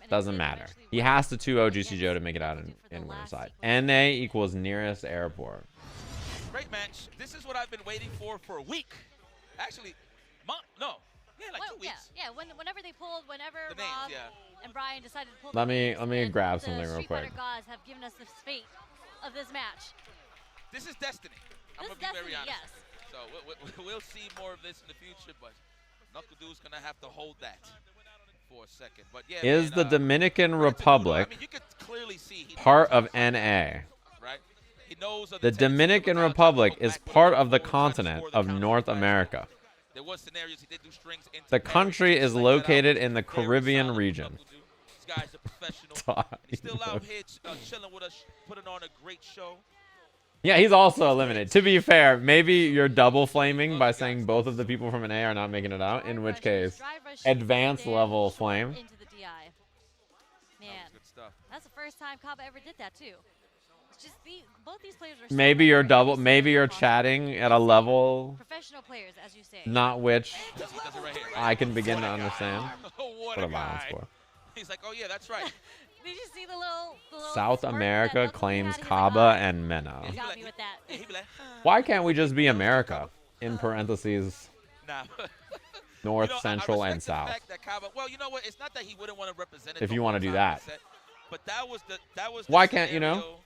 doesn't matter. He has to 2-0 JuicyJoe to make it out in winner side. NA equals nearest airport. Great match. This is what I've been waiting for a week. Actually, like 2 weeks. Yeah, whenever they pulled, whenever The names, Rob yeah. and Brian decided to pull Let the me names, grab the something real Street quick. Fighter gods have given us the fate of this match. This is destiny. I'm This gonna be is very destiny, honest. yes. So we'll see more of this in the future, but NuckleDu's gonna have to hold that for a second. But yeah, Is man, the Dominican Republic I mean, you could clearly see he part knows of NA? right? He knows of The tendency Dominican of a Republic tactical is back part foot of the forward, trying to continent score the of counter North fast. America. There was scenarios he did do strings into The parries, country things is like that. located in the Very Caribbean solid region. NuckleDu. This guy's a professional. and he's still out here chilling with us, putting on a great show. Yeah, he's also eliminated. To be fair, maybe you're double flaming by saying both of the people from an A are not making it out, in which case, advanced level flame. Into the DI. Man, Good stuff. that's the first time Caba ever did that too. It's just both these players are so Maybe you're good. double, maybe you're chatting at a level Professional players, as you say. not which He does it right here, right? I can begin to understand. What What a a violence guy. for. He's like, oh yeah, that's right. Did you see the little South smirk that America NuckleDu claims had? He's Caba like, and "Oh, Mena. you got me with that." He'd be like, Why can't we just be America? In parentheses, nah. North, You know, Central, I and respect South. the fact that Caba, well, you know what? It's not that he wouldn't want to represent it. If the you whole wanna do time that. he said, but that was the Why can't, you know? scenario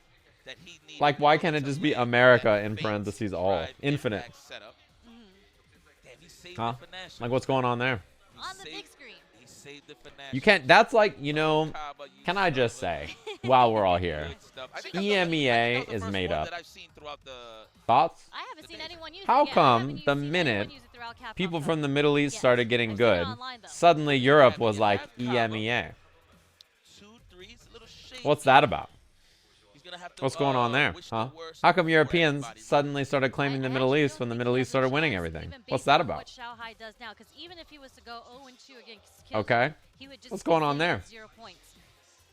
that he needed Like, why can't it to just be win America that in fake parentheses all? drive Infinite. impact setup. Damn, he saved Huh? it for national. Like, what's going on there? He On the saved- big screen. He saved it for national. You can't, that's like, you know, Caba, you can I son just of a- say, while we're all here, Good stuff. I think that's the- I think EMEA that was the is first made one up. that I've seen throughout the- Thoughts? I haven't seen anyone use How it. Yeah, I come haven't the seen anyone minute use it throughout Capcom people Cup. from the Middle East Yes. started getting I've seen it good, online, though. suddenly Europe was like EMEA? 2 3s, a little shade. What's that about? He's gonna have to. What's going on there, wish the huh? worst How come for Europeans everybody, man. suddenly started claiming the Middle East when the Middle East started winning everything? What's that about? What Xiaohai does now, because even if he was to go 0-2 against Kilzyou, Okay. he would just What's going on stay there? at 0 points.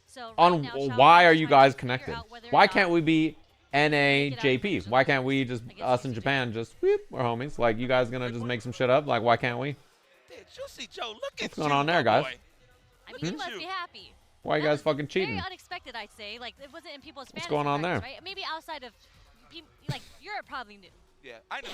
So right On now, Xiaohai why is are you trying guys to figure connected? out whether or Why not can't we be it out NAJP? eventually Why can't we just against us in JuicyJoe. Japan just whoop, we're homies? Like you guys gonna just make some shit up? Like why can't we? Dude, JuicyJoe, look at What's going you, on there, my guys? boy. I mean, Look you at must you. be happy. Why you That guys was fucking cheating? Very unexpected, I'd say. Like, it wasn't in people's fantasy going on there? brackets, right? Maybe outside of, like, Europe probably knew. Yeah, I know.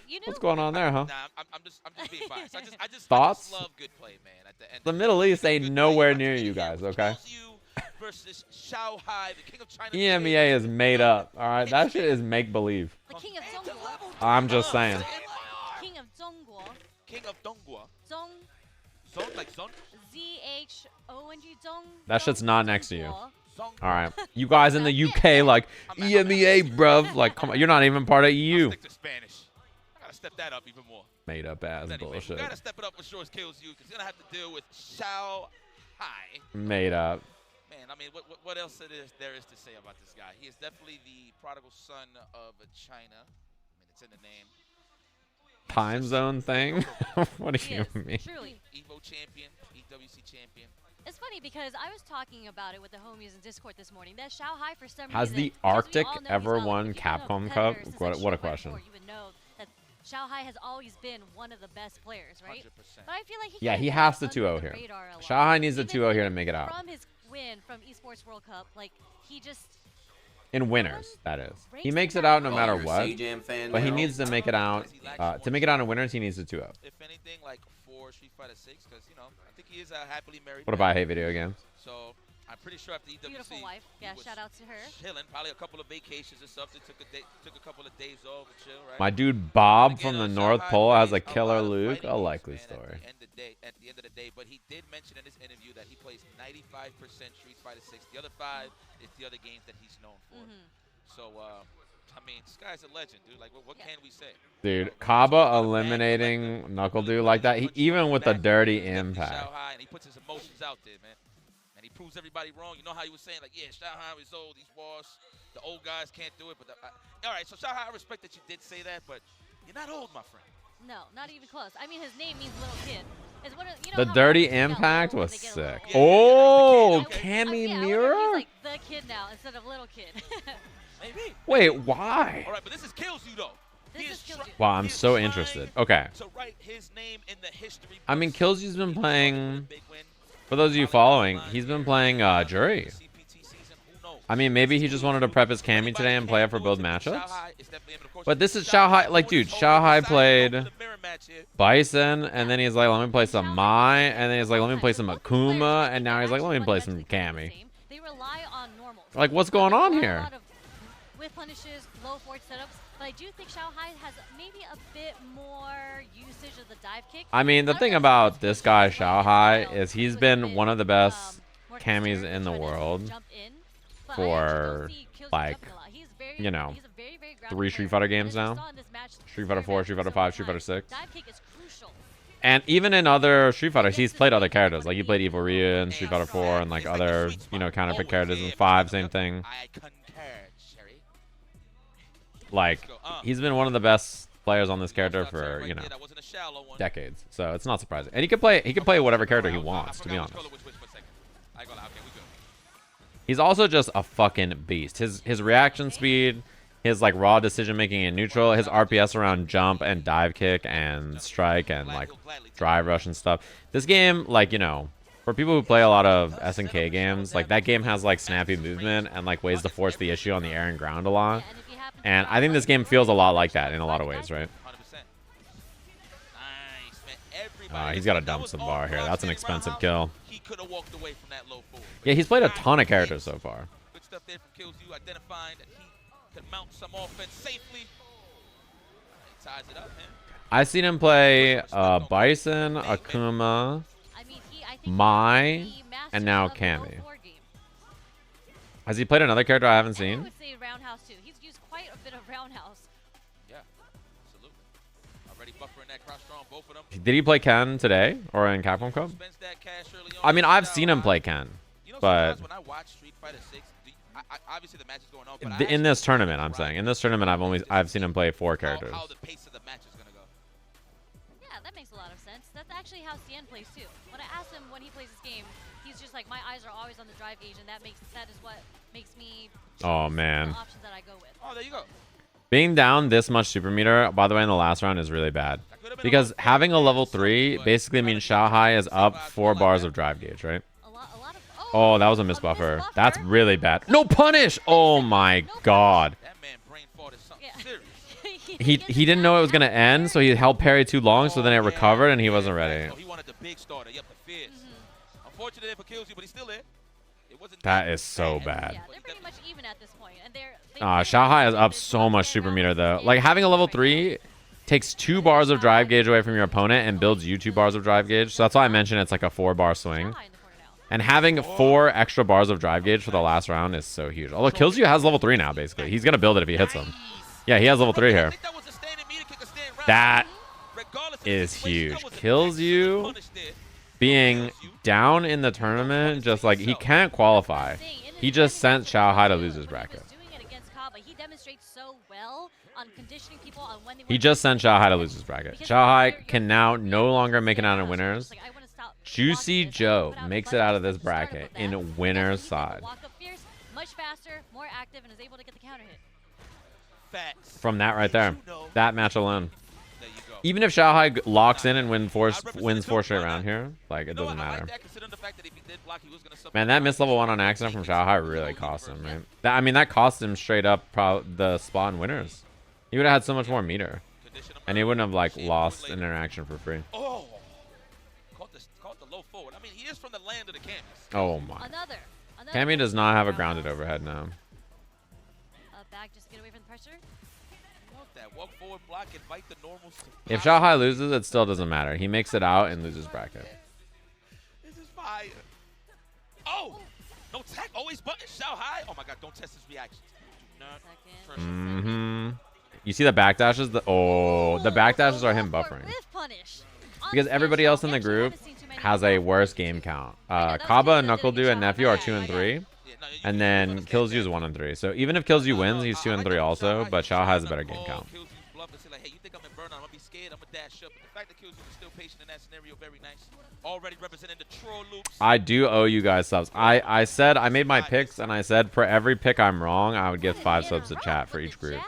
You knew? What's going on there, huh? Nah, I'm just being biased. I just Thoughts? love good play, man. At the end. The of Middle day. East ain't Good nowhere play. near About to you be here guys, with okay? Kilzyou versus Xiaohai, the king of China. EMEA is made up, all right? That shit is make believe. The king of Zongguo. I'm just saying. King of Zongguo. King of Donghua. Zong. Zone like Zone. Z-H-O-N-G. Zong. That shit's not next to you. Zongguo. Zone. All right, you guys in the UK like EMEA, bruv. Like, come on, you're not even part of EU. Stick to Spanish. I gotta step that up even more. Made up ass Anyway, we bullshit. gotta step it up for sure as Kilzyou, because you're gonna have to deal with Xiaohai. Made up. Man, I mean, what else there is to say about this guy? He is definitely the prodigal son of China. I mean, it's in the name. Time zone thing? What do He you is, mean? truly. Evo champion, EWC champion. It's funny because I was talking about it with the homies in Discord this morning. That Xiaohai, for some Has reason, the because we Arctic all know he's ever not, like, won if you've been a Capcom competitor Cup? since, What like, a Street Fighter question. 4, you would know that Xiaohai has always been one of the best players, right? 100%. But I feel like he Yeah, kinda he goes has to under 2-0 the here. radar a lot. Xiaohai needs a Even 2-0 here to make it out. From his win from Esports World Cup, like, he just In winners, that is. He makes it out no matter You're a what. CJM fan But he now? needs to make it out. To make it out in winners, he needs a 2-0. If anything, like for Street Fighter 6, because I think he is a happily married. What if I hate video games? So I'm pretty sure after EWC, beautiful wife. he Yeah, was shout out to her. chilling, probably a couple of vacations or something. Took a couple of days off and chill, right? My dude Bob Again, from the Xiaohai North Pole has a plays killer lot of Luke. fighting A games, likely man, story. At the end of the day, but he did mention in his interview that he plays 95% Street Fighter 6. The other 5 is the other games that he's known for. So, I mean, this guy's a legend, dude. Like, what can we say? Dude, Caba eliminating NuckleDu like that, even with the dirty impact. Xiaohai, and he puts his emotions out there, man. And he proves everybody wrong. You know how he was saying, like, yeah, Xiaohai is old. These wars, the old guys can't do it. But all right, so Xiaohai, I respect that you did say that, but you're not old, my friend. No, not even close. I mean, his name means little kid. It's what you know The how dirty rappers get impact little when was they get a sick. little- Oh, Okay. Cammy yeah, I wonder if Mirror? he's like the kid now instead of little kid. Maybe. Wait, why? All right, but this is Kilzyou, though. This He is try- Kilzyou. Wow, I'm he is so trying interested. Okay. to write his name in the history I mean, books. Kilzyou's been He started with a playing, big win. for those of you following, he's been playing Juri. CPT season, who knows? I mean, maybe he just wanted to prep his Cammy today and play it for both matchups. But this is Xiaohai, like, dude, Xiaohai played Bison, and then he's like, let me play some Mai, and then he's like, let me play some Akuma, and now he's like, let me play some Cammy. They rely on normals. Like, what's going on They rely here? a lot of whip punishes, low forward setups, but I do think Xiaohai has maybe a bit more usage of the dive kick. I mean, the thing about this guy, Xiaohai, is he's been one of the best Cammys in the world for, like, you know, 3 Street Fighter games now. Street Fighter 4, Street Fighter 5, Street Fighter 6. Dive kick is crucial. And even in other Street Fighters, he's played other characters. Like, he played Evil Ryu in Street Fighter 4 and, like, other, you know, counterpick characters in 5, same thing. I concur, Sherry. Like, he's been one of the best players on this character for, you know, decades. So it's not surprising. And he can play whatever character he wants, to be honest. He's also just a fucking beast. His reaction speed, his like raw decision making in neutral, his RPS around jump and dive kick and strike and like drive rush and stuff. This game, like, you know, for people who play a lot of SNK games, like that game has like snappy movement and like ways to force the issue on the air and ground a lot. And I think this game feels a lot like that in a lot of ways, right? He's got to dump some bar here. That's an expensive kill. Yeah, he's played a ton of characters so far. Good stuff there from Kilzyou, identifying that he can mount some offense safely. He ties it up, man. I've seen him play Bison, Akuma, Mai, and now Cammy. Has he played another character I haven't I seen? would say roundhouse too. He's used quite a bit of roundhouse. Yeah, absolutely. Already buffering that cross strong, both of them. Did he play Ken today or in Capcom Cup? Spends that cash early on. I mean, I've seen him play Ken, You know, but sometimes when I watch Street Fighter 6, obviously the match is going on. But In this tournament, I'm saying. In this tournament, I've seen him play 4 characters. How the pace of the match is gonna go. Yeah, that makes a lot of sense. That's actually how Cien plays too. When I asked him when he plays this game, he's just like, my eyes are always on the drive gauge, and that is what makes me Oh man. the options that I go with. Oh, there you go. Being down this much super meter, by the way, in the last round is really bad. Because having a level 3 basically means Xiaohai is up 4 bars of drive gauge, right? A lot of Oh, that was a misbuffer. That's really bad. No punish! Oh my god. That man brain fart is something Yeah. serious. He didn't know it was gonna end, so he held parry too long, so then it recovered and he wasn't ready. Oh, he wanted the big starter. Yep, the fierce. Unfortunately for Kilzyou, but he's still there. It wasn't That is so bad. Yeah, they're pretty much even at this point, and they're. Xiaohai is up so much super meter though. Like having a level 3 takes 2 bars of drive gauge away from your opponent and builds you 2 bars of drive gauge. So that's why I mentioned it's like a 4-bar swing. And having 4 extra bars of drive gauge for the last round is so huge. Although Kilzyou has level 3 now, basically. He's gonna build it if he hits him. Yeah, he has level 3 here. That is huge. Kilzyou being down in the tournament, just like he can't qualify. He just sent Xiaohai to lose his bracket. He just sent Xiaohai to lose his bracket. Xiaohai can now no longer make it out in winners. JuicyJoe makes it out of this bracket in winner's side. Much faster, more active, and is able to get the counter hit. From that right there, that match alone. Even if Xiaohai locks in and wins 4 straight round here, like it doesn't matter. Man, that missed level 1 on accident from Xiaohai really cost him, right? I mean, that cost him straight up the spot in winners. He would have had so much more meter, and he wouldn't have like lost an interaction for free. Oh, caught the low forward. I mean, he is from the land of the Cammys. Oh my. Another Cammy does not have a grounded overhead now. Back, just get away from the pressure. That walk forward block, invite the normals. If Xiaohai loses, it still doesn't matter. He makes it out and loses bracket. This is fire. Oh, no tech, always button Xiaohai. Oh my God, don't test his reactions. Do not. You see the backdashes? The backdashes are him buffering. Because everybody else in the group has a worse game count. Caba, NuckleDu, and Nephew are 2 and 3. And then Kilzyou is 1 and 3. So even if Kilzyou wins, he's 2 and 3 also. But Xiao has a better game count. I do owe you guys subs. I said I made my picks, and I said for every pick I'm wrong, I would give 5 subs to chat for each group.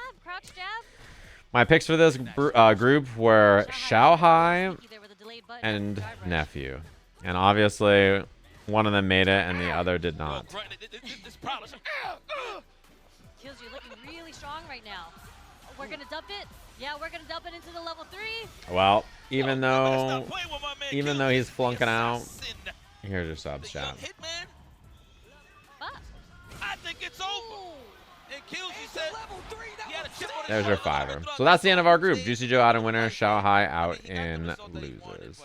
My picks for this group were Xiaohai and Nephew. And obviously, one of them made it, and the other did not. Kilzyou looking really strong right now. We're going to dump it. Yeah, we're going to dump it into the level 3. Well, even though he's flunking out, here's your subs, chat. I think it's over. There's your 5er. So that's the end of our group. JuicyJoe out in winners, Xiaohai out in losers.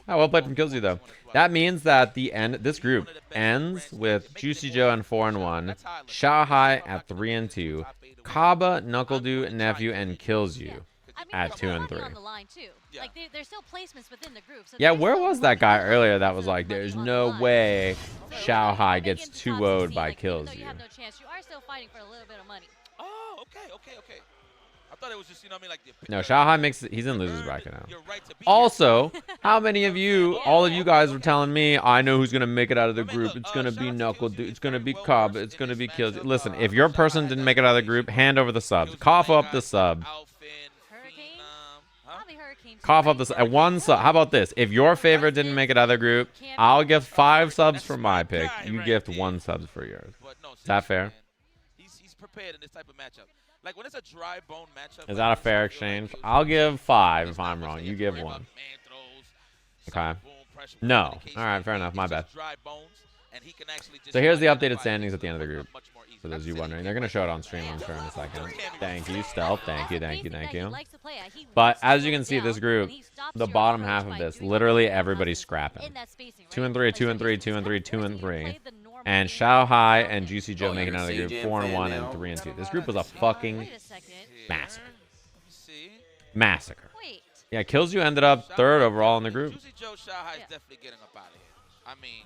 Oh, well played from Kilzyou though. That means that this group ends with JuicyJoe and 4 and 1, Xiaohai at 3 and 2, Caba, NuckleDu, Nephew, and Kilzyou at 2 and 3. Like there's still placements within the group. So yeah, where was that guy earlier that was like, there's no way Xiaohai gets 2-0'd by Kilzyou? You have no chance. You are still fighting for a little bit of money. Oh, okay. I thought it was just, like no, Xiaohai he's in losers bracket now. Also, how many of you, all of you guys were telling me, I know who's going to make it out of the group. It's going to be NuckleDu. It's going to be Caba. It's going to be Kilzyou. Listen, if your person didn't make it out of the group, hand over the subs. Cough up the sub. Cough up this at 1 sub. How about this? If your favorite didn't make it out of the group, I'll give 5 subs for my pick. You gift 1 subs for yours. Is that fair? He's prepared in this type of matchup. Like when it's a dry bone matchup. Is that a fair exchange? I'll give 5 if I'm wrong. You give 1. Okay. No. All right. Fair enough. My bad. So here's the updated standings at the end of the group. For those of you wondering, they're going to show it on stream, I'm sure, in a second. Thank you, Stealth. Thank you. But as you can see, this group, the bottom half of this, literally everybody's scrapping. 2 and 3, 2 and 3, 2 and 3, 2 and 3. And Xiaohai and JuicyJoe making out of the group 4 and 1 and 3 and 2. This group was a fucking massacre. Massacre. Yeah, Kilzyou ended up 3rd overall in the group. JuicyJoe, Xiaohai is definitely getting up out of here. I mean,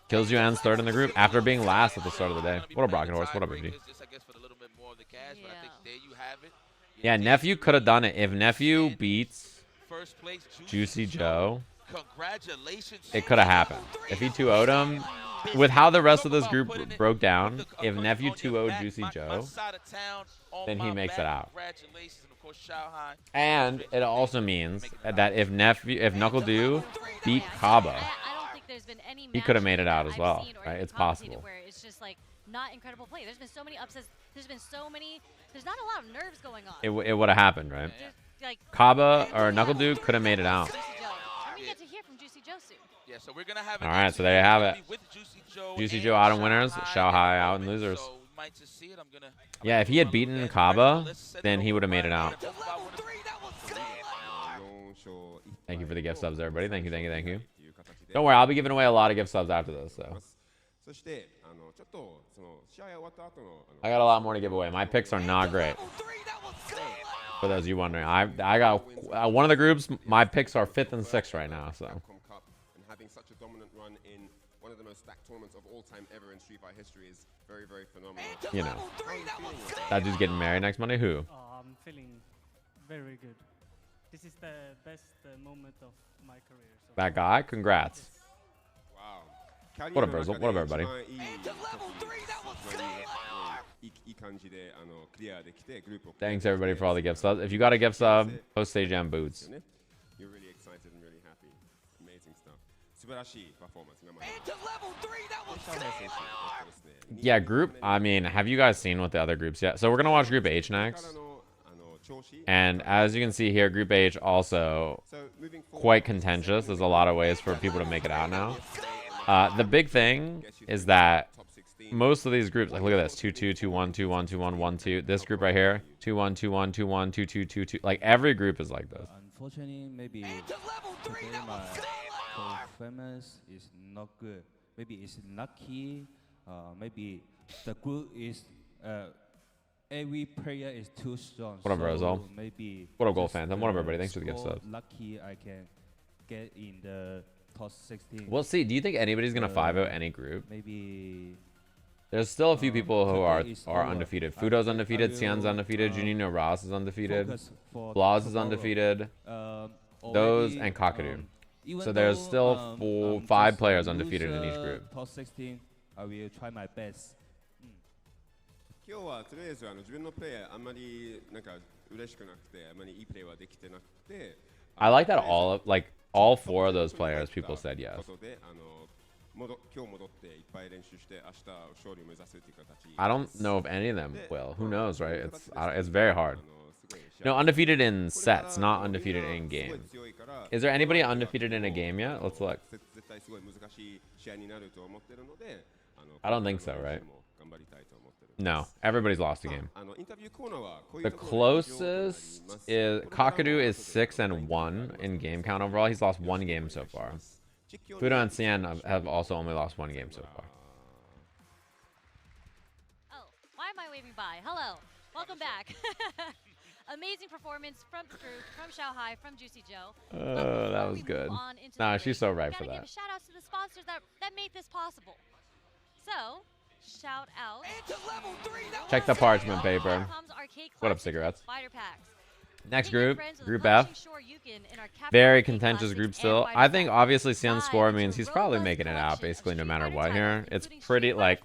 Kilzyou ends third in the group after being last at the start of the day. What a rocket horse. What a BG. Yeah, Nephew could have done it. If Nephew beats JuicyJoe, it could have happened. If he 2-0'd him, with how the rest of this group broke down, if Nephew 2-0'd JuicyJoe, then he makes it out. And it also means that if NuckleDu beat Caba, he could have made it out as well, right? It's possible. Where it's just like not incredible play. There's been so many upsets. There's not a lot of nerves going on. It would have happened, right? Like Caba or NuckleDu could have made it out. And we get to hear from JuicyJoe soon. Yeah, so we're gonna have all right, so there you have it. JuicyJoe out in winners, Xiaohai out in losers. Yeah, if he had beaten Caba, then he would have made it out. Thank you for the gift subs, everybody. Thank you, thank you, thank you. Don't worry, I'll be giving away a lot of gift subs after this, so. I got a lot more to give away. My picks are not great. For those of you wondering, I got one of the groups. My picks are 5th and 6th right now, so. And having such a dominant run in one of the most stacked tournaments of all time ever in Street Fighter history is very, very phenomenal. You know, that dude's getting married next Monday. Who? I'm feeling very good. This is the best moment of my career. So That guy? Congrats. Wow. What up, Brazil? What up, everybody? Thanks, everybody, for all the gift subs. If you got a gift sub, post Stage Jam boots. You're really excited and really happy. Amazing stuff. Yeah, group. I mean, have you guys seen what the other groups yet? So we're gonna watch Group H next. And as you can see here, Group H also quite contentious. There's a lot of ways for people to make it out now. The big thing is that most of these groups, like look at this, 2-2, 2-1, 2-1, 2-1, 1-2. This group right here, 2-1, 2-1, 2-1, 2-2, 2-2. Like every group is like this. Unfortunately, maybe today my performance is not good. Maybe it's lucky. Maybe the group is every player is too strong. What up, Rosal? So maybe what up, Gold Phantom? What up, everybody? Thanks for the gift subs. Lucky I can get in the top 16. We'll see. Do you think anybody's gonna 5-0 any group? Maybe. There's still a few people who are undefeated. Fudo's undefeated. Xian's undefeated. JUNINHO-RAS is undefeated. Blaz is undefeated. Those and Kakadu. So there's still 5 players undefeated in each group. Top 16. I will try my best. 今日はとりあえず自分のプレーあんまりなんか嬉しくなくてあんまりいいプレーはできてなくて I like that all 4 of those players people said yes. 今日戻っていっぱい練習して明日勝利を目指すっていう形 I don't know if any of them will. Who knows, right? It's very hard. No, undefeated in sets, not undefeated in games. Is there anybody undefeated in a game yet? Let's look. I don't think so, right? No, everybody's lost a game. The closest is Kakadu is 6-1 in game count overall. He's lost 1 game so far. Fudo and Xian have also only lost 1 game so far. Oh, why am I waving by? Hello, welcome back. Amazing performance from the group, from Xiaohai, from JuicyJoe. That was good. Nah, she's so right for Gotta that. give a shout out to the sponsors that made this possible. So, shout out. Check the parchment paper. What up, cigarettes? Next group, Group F. Very contentious group still. I think obviously Xian's score means he's probably making it out basically no matter what here. It's pretty like,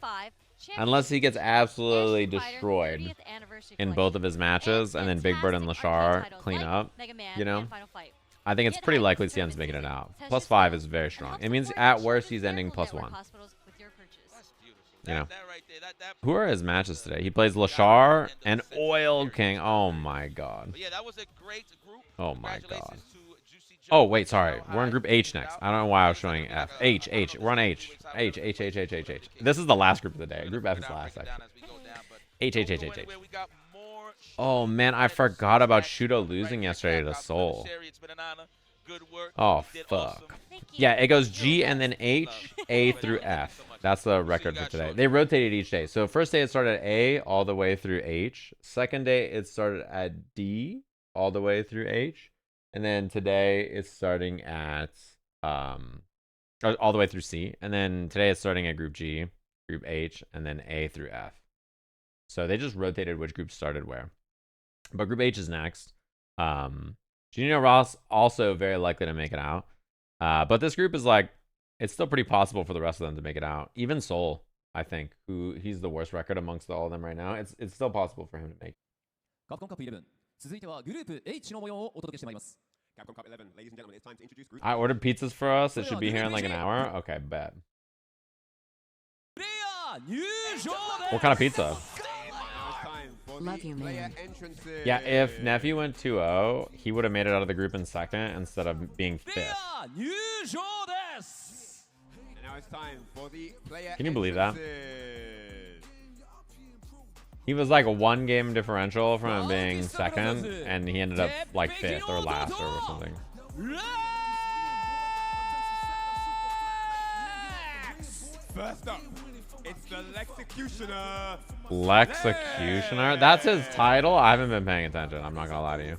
unless he gets absolutely destroyed in both of his matches and then Big Bird and Lashar clean up, you know, I think it's pretty likely Xian's making it out. +5 is very strong. It means at worst he's ending +1. You know, who are his matches today? He plays Lashar and Oil King. Oh my god. Oh my god. Oh wait, sorry. We're in Group H next. I don't know why I was showing F. H. We're on H. H. This is the last group of the day. Group F is last, actually. H. Oh man, I forgot about Shuto losing yesterday to Seoul. Oh fuck. Yeah, it goes G and then H, A through F. That's the record for today. They rotated each day. So first day it started at A all the way through H. Second day it started at D all the way through H. And then today it's starting at all the way through C, and then today it's starting at Group G, Group H, and then A through F. So they just rotated which group started where. But Group H is next. JUNINHO-RAS also very likely to make it out. But this group is like, it's still pretty possible for the rest of them to make it out. Even Seoul, I think, he's the worst record amongst all of them right now. It's still possible for him to make it. Capcom Cup 11続いてはグループ H の模様をお届けしてまいります Capcom Cup 11, ladies and gentlemen, it's time to introduce Group I ordered pizzas for us. It should be here in like an hour. Okay, bet. What kind of pizza? Love you, man. Yeah, if Nephew went 2-0, he would have made it out of the group in second instead of being fifth. Can you believe that? He was like a 1 game differential from him being second, and he ended up like fifth or last or something. First up, it's the Lexecutioner. Lexecutioner? That's his title? I haven't been paying attention. I'm not gonna lie to you.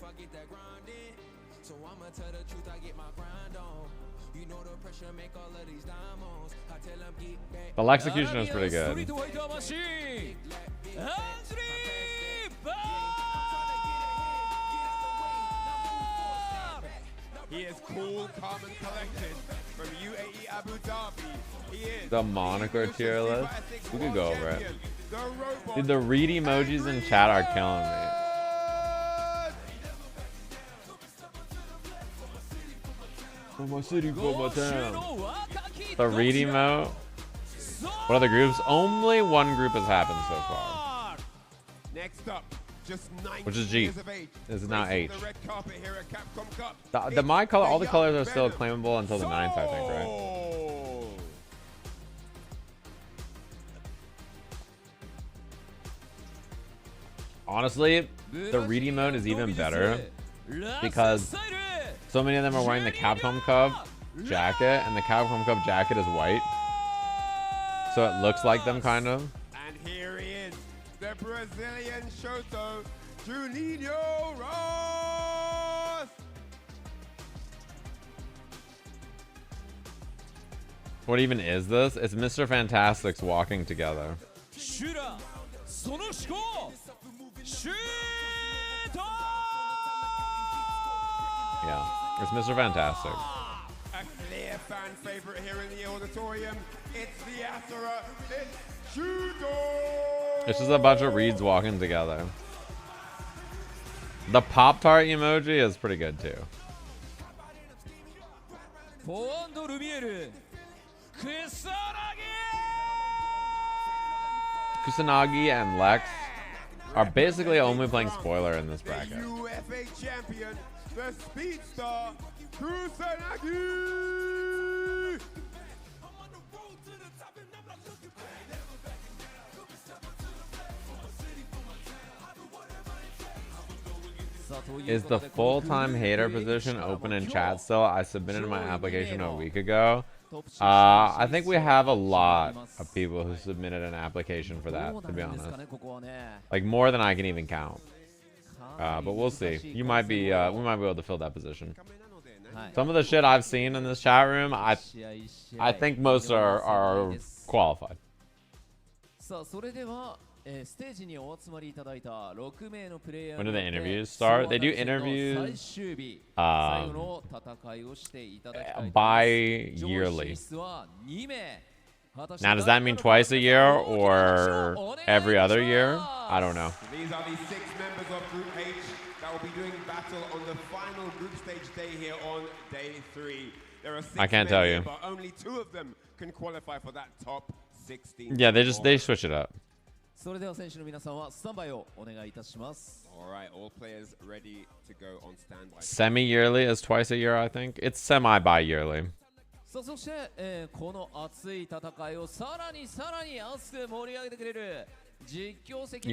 The Lexecutioner is pretty good. He is cool, calm, and collected from UAE Abu Dhabi. He is The moniker tier list. We could go over it. Dude, the read emojis in chat are killing me. For my city, for my town. The read emote. What other groups? Only one group has happened so far. Next up, just 9 Which is G. years of age, This is not H. the red carpet here at Capcom Cup. The my color, all the It's colors are young still Phenom. claimable until the 9th, I think, right? Soul. Honestly, the read emote is even better because so many of them are wearing the Capcom Cup jacket, and the Capcom Cup jacket is white. So it looks like them, kind of. And here he is, the Brazilian Shuto, JUNINHO-RAS. What even is this? It's Mr. Fantastic's walking together. Yeah, it's Mr. Fantastic. A clear fan favorite here in the auditorium. It's the Asura. It's Shuto. It's just a bunch of reeds walking together. The Pop-Tart emoji is pretty good too. Kusanagi and Lexx are basically only playing spoiler in this bracket. The UFA champion, the speedster, Kusanagi. Is the full-time hater position open in chat still? I submitted my application a week ago. I think we have a lot of people who submitted an application for that, to be honest. Like more than I can even count. But we'll see. You might be, we might be able to fill that position. Some of the shit I've seen in this chat room, I think most are qualified. When do the interviews start? They do interviews bi-yearly. Now, does that mean twice a year or every other year? I don't know. These are the 6 members of Group H that will be doing battle on the final group stage day here on day 3. There are 6 I can't men tell here, you. but only 2 of them can qualify for that top 16. Yeah, they switch it up. All right, all players ready to go on standby. Semi-yearly is twice a year, I think. It's semi-bi-yearly. You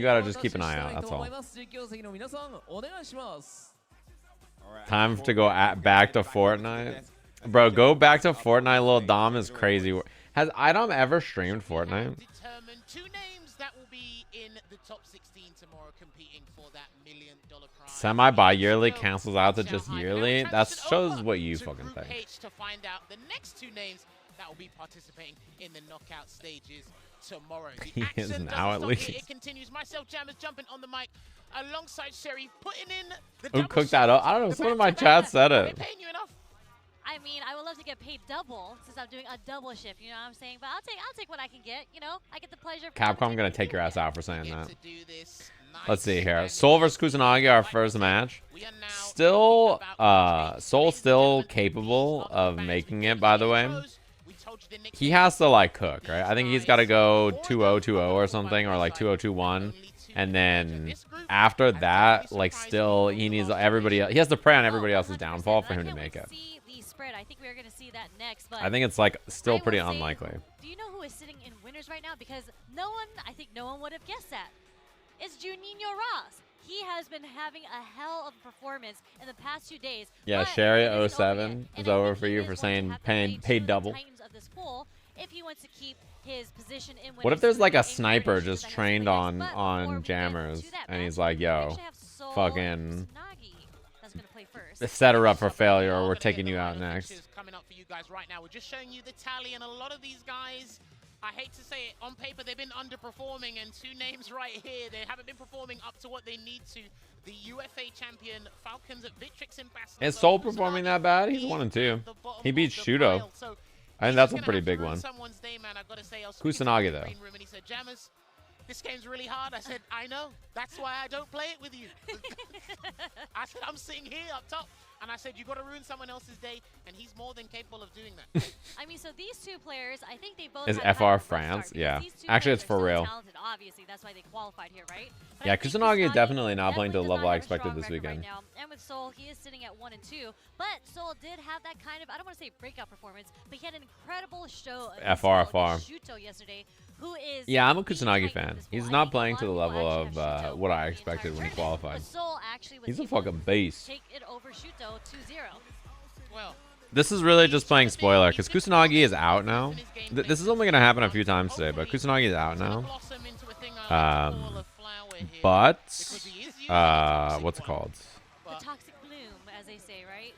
gotta just keep an eye out, that's all. Time to go back to Fortnite. Bro, go back to Fortnite, Lil Dom is crazy. Has Idom ever streamed Fortnite? Determine 2 names that will be in the top 16 tomorrow competing for that $1 million prize. Semi-bi-yearly cancels out to just yearly? That shows what you fucking think. To find out the next 2 names that will be participating in the knockout stages tomorrow. The He is action now at doesn't stop least. here. It continues. Myself, Jammers jumping on the mic alongside Sherry, putting in the Who double cooked that up? I don't know. the Someone in my back-to-back. chat said Are they it. paying you enough? I mean, I would love to get paid double since I'm doing a double shift. You know what I'm saying? But I'll take what I can get. You know, I get the pleasure. Of Capcom gonna take your ass out for saying Get that. to do this nice Let's see here. and Soul versus Kusanagi, our first match. We are now Still, thinking about Soul ladies and still gentlemen, capable these are the of fans. making We it, did by the the way. intros. We told you the nicknames. He has to like cook, right? I think he's got to go 2-0, 2-0 or something, or like 2-0, 2-1. And then after that, like still, he needs everybody else. He has to prey on everybody else's downfall for him to make it. See the spread. I think we're gonna see that next. But I think it's like still I pretty will say, unlikely. Do you know who is sitting in winners right now? Because I think no one would have guessed that. It's JUNINHO-RAS. He has been having a hell of a performance in the past 2 days. Yeah, but Sherry it isn't over 07 yet. is And I over think for he you is for going to saying have to play two paid of the double. Titans of this pool if he wants to keep his position in What if winners there's to like a remain sniper encouraged just for the next trained players. on But before we get jammers, to that and he's match, like, we yo, actually have Soul fucking and Kusanagi that's gonna play first. set her up for failure, or We're we're gonna taking get you the out lineup next. pictures coming up for you guys right now. We're just showing you the tally, and a lot of these guys, I hate to say it, on paper they've been underperforming, and two names right here, they haven't been performing up to what they need to. The UFA champion Falcons at Victrix Ambassador. Is Soul performing that bad? He's 1-2. He beat Shuto. I think that's a pretty big one. Kusanagi though. And he said, Jammers, this game's really hard. I said, I know. That's why I don't play it with you. I said, I'm sitting here up top. And I said, you got to ruin someone else's day. And he's more than capable of doing that. I mean, so these two players, I think they both Is had FR kind of a rough France? start because Yeah. these two Actually, players it's for are so real. talented, obviously, that's why they qualified here, right? But Yeah, I think Kusanagi is definitely not playing to the definitely level I does not have a expected this strong record weekend. right now. And with Soul, he is sitting at 1-2. But Soul did have that kind of, I don't want to say breakout performance, but he had an incredible show against FR. Shuto yesterday, who is Yeah, I'm a the Kusanagi titan fan. of this pool. He's I not think a playing lot to the people level actually of have Shuto what I the expected entire when he tournament, qualified. but Soul actually was He's a able fucking to beast. take it over Shuto 2-0. Well, This is really just playing spoiler, because Kusanagi is out now. This is only going to happen a few times today, but Kusanagi is out now. But, what's it called? The toxic bloom, as they say, right?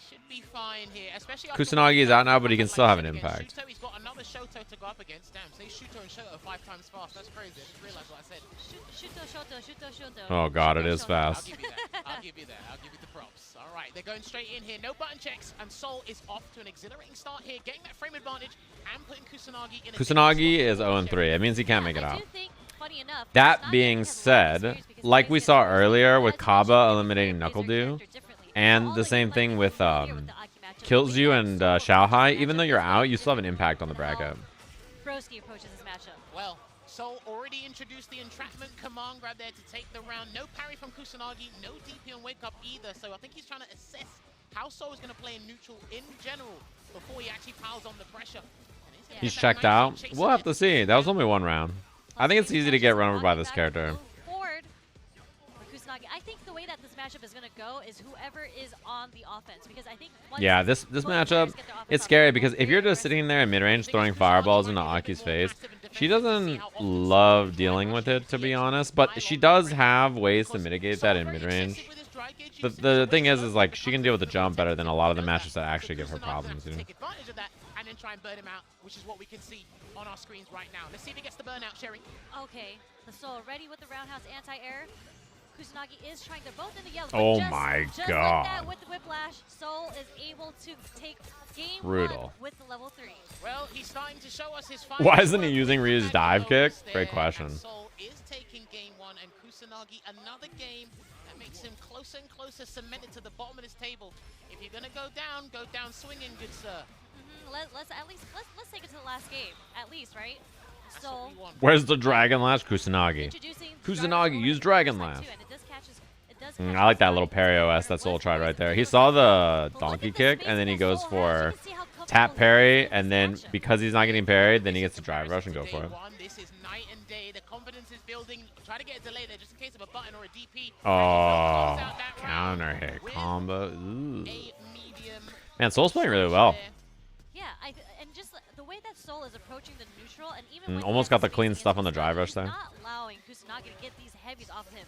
should be fine here, especially after Kusanagi is out now, but he can like still have an against impact. Shuto, he's got another Shuto to go up against. Damn, say Shuto and Shuto 5 times fast. That's crazy. I just realized what I said. Shuto. Oh god, it is I'll fast. give you that. I'll give you that. I'll give you the props. All right, they're going straight in here. No button checks, and Soul is off to an exhilarating start here, getting that frame advantage and putting Kusanagi in a Kusanagi is 0-3. It means he can't make it I out. do think, funny enough, That Kusanagi being has a lot of said, experience because like he we plays saw against earlier Broski. with As Caba mentioned, eliminating he plays their NuckleDu, character differently. and All the that same you thing like with is familiar with the Aki matchup, but Kilzyou we and know Soul Xiaohai, matchup even though is you're very out, you still have an different impact on the than how bracket. Broski approaches this matchup. Well, Soul already introduced the entrapment command grab there to take the round. No parry from Kusanagi, no DP on wake up either. So I think he's trying to assess how Soul is going to play in neutral in general before he actually piles on the pressure. And He's that checked nice out. chase We'll have there. to see. That was only one round. I think it's easy to get run over by this character. Forward for Kusanagi. I think the way that this matchup is going to go is whoever is on the offense, because I think once Yeah, this both matchup, players get their offense it's up, scary they're because both if you're very just sitting there in mid-range I think throwing Kusanagi fireballs might into be a bit Aki's more face, passive and she defensive to see doesn't how often love Soul dealing can with rush it, to in be here. honest, but she does have ways to Because mitigate Soul that in very mid-range. excessive with his dry gauge The usage, the so thing when is like Shuto she can becomes deal with the the jump better than a lot of the matches that So actually give her Kusanagi will have problems, to you know. take advantage of that and then try and burn him out, which is what we can see on our screens right now. Let's see if he gets the burnout, Sherry. Okay, the Soul ready with the roundhouse anti-air. Kusanagi is trying, they're both in the yellow. Oh but my just like God. that with the whiplash, Soul is able to take game Brutal. 1 with the level 3. Well, he's starting to show us his Why isn't he using Ryu's dive kick? Great question. Soul is taking game 1, and Kusanagi another game that makes him closer and closer, cemented to the bottom of this table. If you're gonna go down swinging, good sir. Let's take it to the last game, at least, right? That's So what we want. Where's the Dragon Lash? Kusanagi. introducing Kusanagi, use Dragon Lash. and it does catch I like that little parry OS that Soul tried right there. He saw the donkey kick, and then he goes for tap parry, and then because he's not getting parried, then he gets the drive rush and go for it. This is night and day. The confidence is building. Try to get a delay there just in case of a button or a DP. Oh, counter hit combo. Ooh. Man, Soul's playing really well. Yeah, and just the way that Soul is approaching the neutral, and even when he Almost has got the clean space stuff on the against drive Kusanagi, rush there. he's not allowing Kusanagi to get these heavies off him.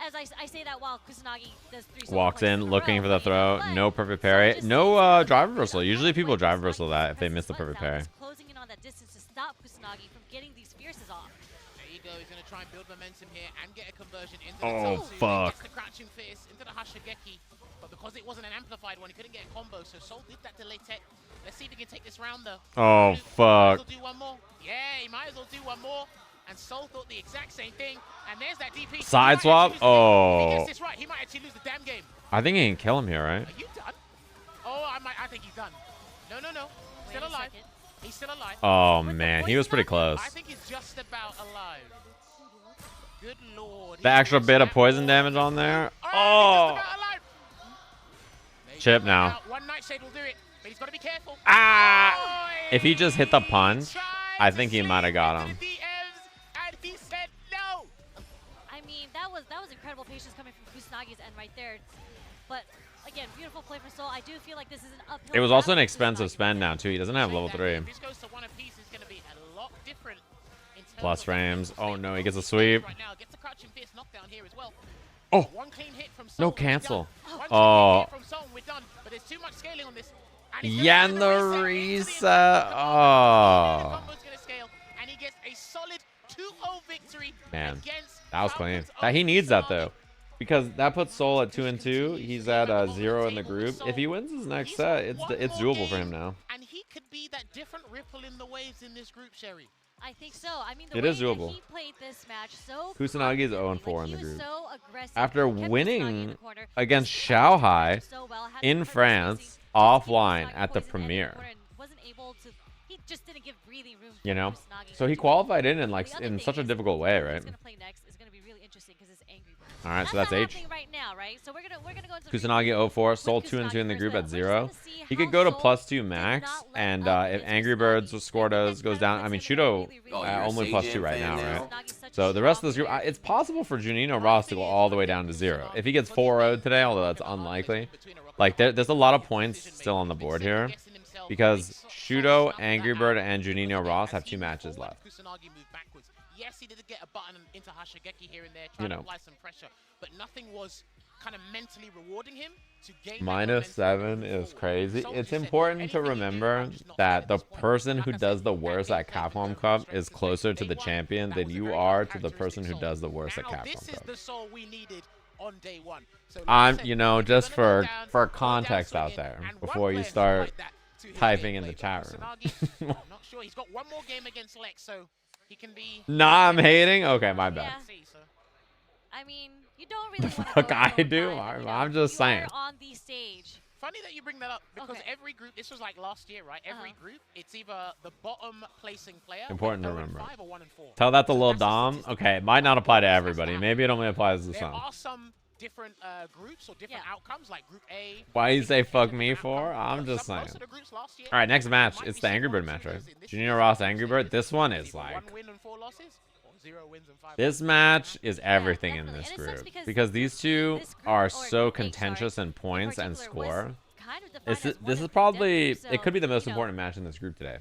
as I say that while Kusanagi does 3 Walks solo in, plays a looking row, for the throw. but No perfect parry. just No seems drive like reversal. Usually people drive reversal that if they miss the perfect parry. Closing in on that distance to stop Kusanagi from getting these fierces off. There you go. He's going to try and build momentum here and get a conversion into Oh, the top two. fuck. Gets the crouching fist into the Hashigeki. But because it wasn't an amplified one, he couldn't get a combo. So Sol did that delay tech. Let's see if he can take this round, though. Oh, fuck. Do one more. Yeah, he might as well do one more. And Sol thought the exact same thing. And there's that DP. Side swap? Oh. If he gets this right, he might actually lose the damn game. I think he can kill him here, right? Are you done? Oh, I think he's done. No. Still alive. He's still alive. Oh, man. He was pretty close. I think he's just about alive. Good lord. The extra bit of poison damage on there. Oh. Chip now. One nightshade will do it, but he's got to be careful. Ah! If he just hit the punch, I think he might have got him. And he said no. I mean, that was incredible patience coming from Kusanagi's end right there. But again, beautiful play for Sol. I do feel like this is an uphill. It was also an battle for expensive Kusanagi. spend now, too. He doesn't have level 3. If this goes to one apiece, it's going to be a lot different. In terms Plus of frames. the Oh, no. He gets a sweep. right now. Gets the crouching fist knockdown here as well. Oh. One clean hit from Sol, No and we're cancel. done. One Oh. clean hit from Sol, and we're done. But there's too much scaling on this. And he's Yeah, gonna and do the into reset. The Oh. combo's gonna scale, and he gets a solid 2-0 victory Man, against that was clean. Falcons He of needs that, Kusanagi. though. Because that puts Sol at 2-2. He's at 0 in the group. If he wins his next set, it's doable for him now. And he could be that different ripple in the waves in this group, Sherry. I think so. I mean, the It way is doable. that he played this match so Kusanagi is confidently, 0-4 in like, the he was group. so aggressive, After kept Kusanagi in winning the corner, against just kept Xiaohai so well, had in the perfect France spacing, just offline keep at the Kusanagi in premiere. corner and wasn't able to. He just didn't give breathing room for You know? Kusanagi So he to qualified in The like other in thing such a is, difficult way, who right? he's gonna play next is gonna be really interesting because it's AngryBird. All right, so that's not H. happening right now, right? So we're gonna go into Kusanagi 0-4, Sol 2-2 in the group at 0. He could go to +2 max, and if AngryBird's score goes down, I mean Shuto Oh, you're a only Sage +2 right fan now, now? right? So the rest of this group, it's possible for JUNINHO-RAS to go all the way down to 0. If he gets 4-0'd today, although that's unlikely, like there's a lot of points still on the board here, because Shuto, AngryBird, and JUNINHO-RAS have 2 matches left. Kusanagi moved backwards. Yes, he did get a button into Hashigeki here and there, trying to apply some pressure, but nothing was kind of mentally rewarding him to gain -7 is crazy. It's important to remember that the person who does the worst at Capcom Cup is closer to the champion than you are to the person who does the worst at Capcom This is Cup. the Sol we needed on day one. So You know, just for context out there, before you start typing in the chat room. I'm not sure. He's got one more game against Lexx, so he can be. Nah, I'm hating? Okay, my bad. I mean, you don't really want to Fuck, go I so do. high, you know, I'm just saying. You are on the stage. Funny that you bring that up because Okay. every group, this was like last year, right? Every group, it's either the bottom placing player. Important to went 0 and remember. 5 or 1 and 4. Tell that to So Lil that's the Dom. statistic. Okay, it might not apply to everybody. Maybe it only applies to There some. are some different groups or different outcomes, like Group A. Why you say fuck me different for? outcomes. I'm just Some- saying. most of the groups last year, All right, next match. might It's be the some AngryBird 1, match, 2 right? losers in this JUNINHO-RAS, year. AngryBird. This one is Either like. 1 win and 4 losses, or 0 wins and 5 This losses. match is everything in definitely. this And it sucks group. because Because these two this group, are or so group H, contentious sorry, in points in and particular was score. kind of defined This as one is of probably, them, it could be the so, most you know, important match in this group today.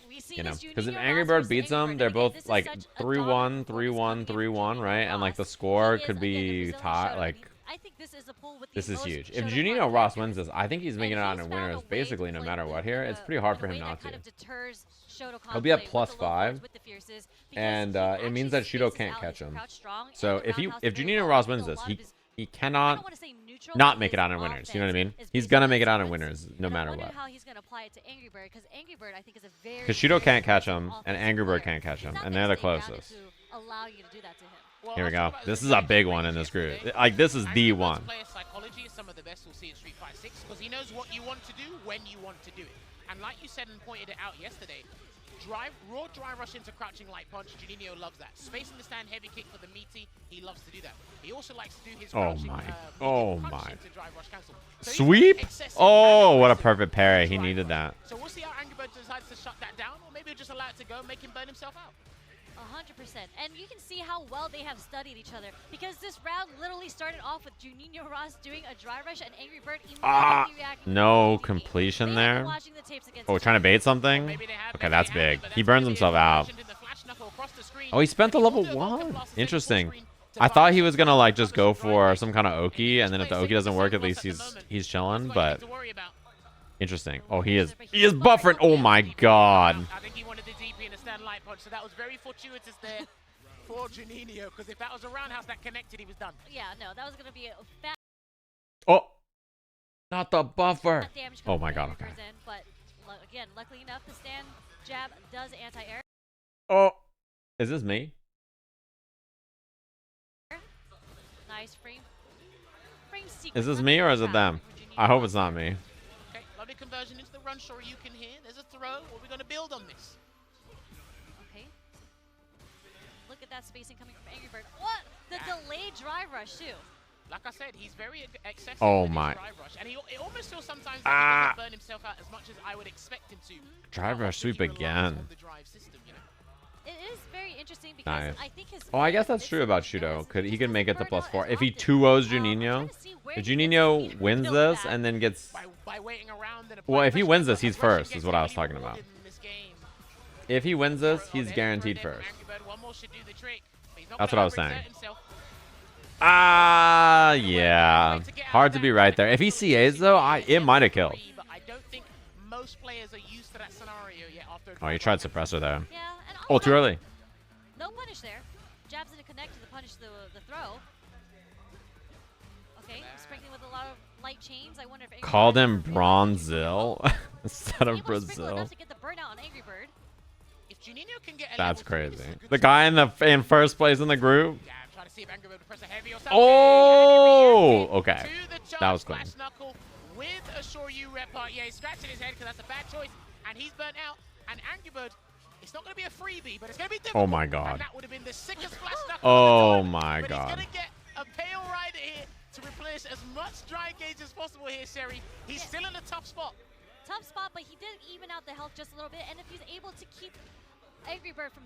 we see You know, this because if JUNINHO-RAS AngryBird versus beats them, AngryBird, they're and both this is like such a 3-1, dominant 3-1, performance 3-1, right? And like the JUNINHO-RAS. score He is, could again, the be Brazilian tied. Shoto. Like I think this is the pool with the this is most huge. If Shoto JUNINHO-RAS card wins this, I think he's making it out in winners basically no matter what here. It's pretty hard for him not to. He'll be at +5, and it means that Shuto can't catch him. So if JUNINHO-RAS wins this, he cannot not make it out in winners. You know what I mean? He's gonna make it out in winners no matter what. how he's gonna apply it to AngryBird, because AngryBird I think is a very Because Shuto can't catch him, and AngryBird can't catch him, and they're the closest. Allow you to do that to him. Here we go. This is a big one in this group. Like this is the one. Player psychology is some of the best we'll see in Street Fighter 6 because he knows what you want to do when you want to do it. And like you said and pointed it out yesterday, raw dry rush into crouching light punch. JUNINHO loves that. Space in the stand, heavy kick for the meaty. He loves to do that. He also likes to do his crouching, Oh punch my. into dry rush cancel. So he's Sweep? excessive Oh, and what a aggressive perfect parry. He dry needed rush. that. So we'll see how AngryBird decides to shut that down, or maybe he'll just allow it to go, make him burn himself out. 100%. And you can see how well they have studied each other, because this round literally started off with JUNINHO-RAS doing a dry rush and AngryBird immediately reacting. No completion there. Oh, trying to bait something? Okay, that's big. He burns himself out. Oh, he spent the level 1. Interesting. I thought he was gonna like just go for some kind of Oki, and then if the Oki doesn't work, at least he's chilling. But interesting. Oh, he is buffering. Oh my god. I think he wanted the DP and a stand light punch, so that was very fortuitous there for Juninho, because if that was a roundhouse that connected, he was done. Yeah, no, that was gonna be a fat Oh, not the buffer. damage. Oh my god. Okay. But again, luckily enough, the stand jab does anti-air. Oh, is this me? Nice frame sequence. Is this me or is it them? I hope it's not me. Okay, lovely conversion into the run Shoryuken here. There's a throw. What are we going to build on this? Okay. Look at that spacing coming from AngryBird. What? The delayed drive rush too. Like I said, he's very excessive. Oh with his my. drive rush, and it almost feels sometimes that he doesn't burn himself out as much as I would expect him to. Drive rush sweep He relies again. on the drive system, you know? It is very interesting because Nice. I think his Oh, I guess that's true about Shuto. He could make it to +4 if he 2-0s Juninho. If Juninho wins this and then gets, By waiting around and well, if he wins this, he's Russian first. gets Is what I was heavily talking about. rewarded in this game. If he wins this, he's There's guaranteed a throw there first. from AngryBird. One more should do the trick, but he's not That's gonna what I was overexert saying. himself. Ah, yeah. Hard to be right there. If he CAs though, it might have killed. But I don't think most players are used to that scenario yet after a Oh, he drive tried rush. suppressor there. Yeah, and Oh, too early. no punish there. Jabs didn't connect to the punish the throw. Okay, sprinkling with a lot of light chains. I wonder if AngryBird Called him is Bronzil instead of able to sprinkle Brazil. enough to get the burnout on AngryBird. If Juninho can get a That's level 3, this crazy. is a good The start. guy in first place in the group. Yeah, I'm trying to see if AngryBird will press a heavy or something. Oh, okay. To the charge That was clean. slash knuckle with a Shoryu rep part. Yeah, he's scratching his head because that's a bad choice, and he's burnt out. And AngryBird, it's not going to be a freebie, but it's going to be difficult. Oh my god. And that would have been the sickest flash knuckle. Oh of the my but god. he's going to get a pale rider here to replenish as much dry gauge as possible here, Sherry. He's still in a tough spot. Tough spot, but he did even out the health just a little bit. And if he's able to keep AngryBird from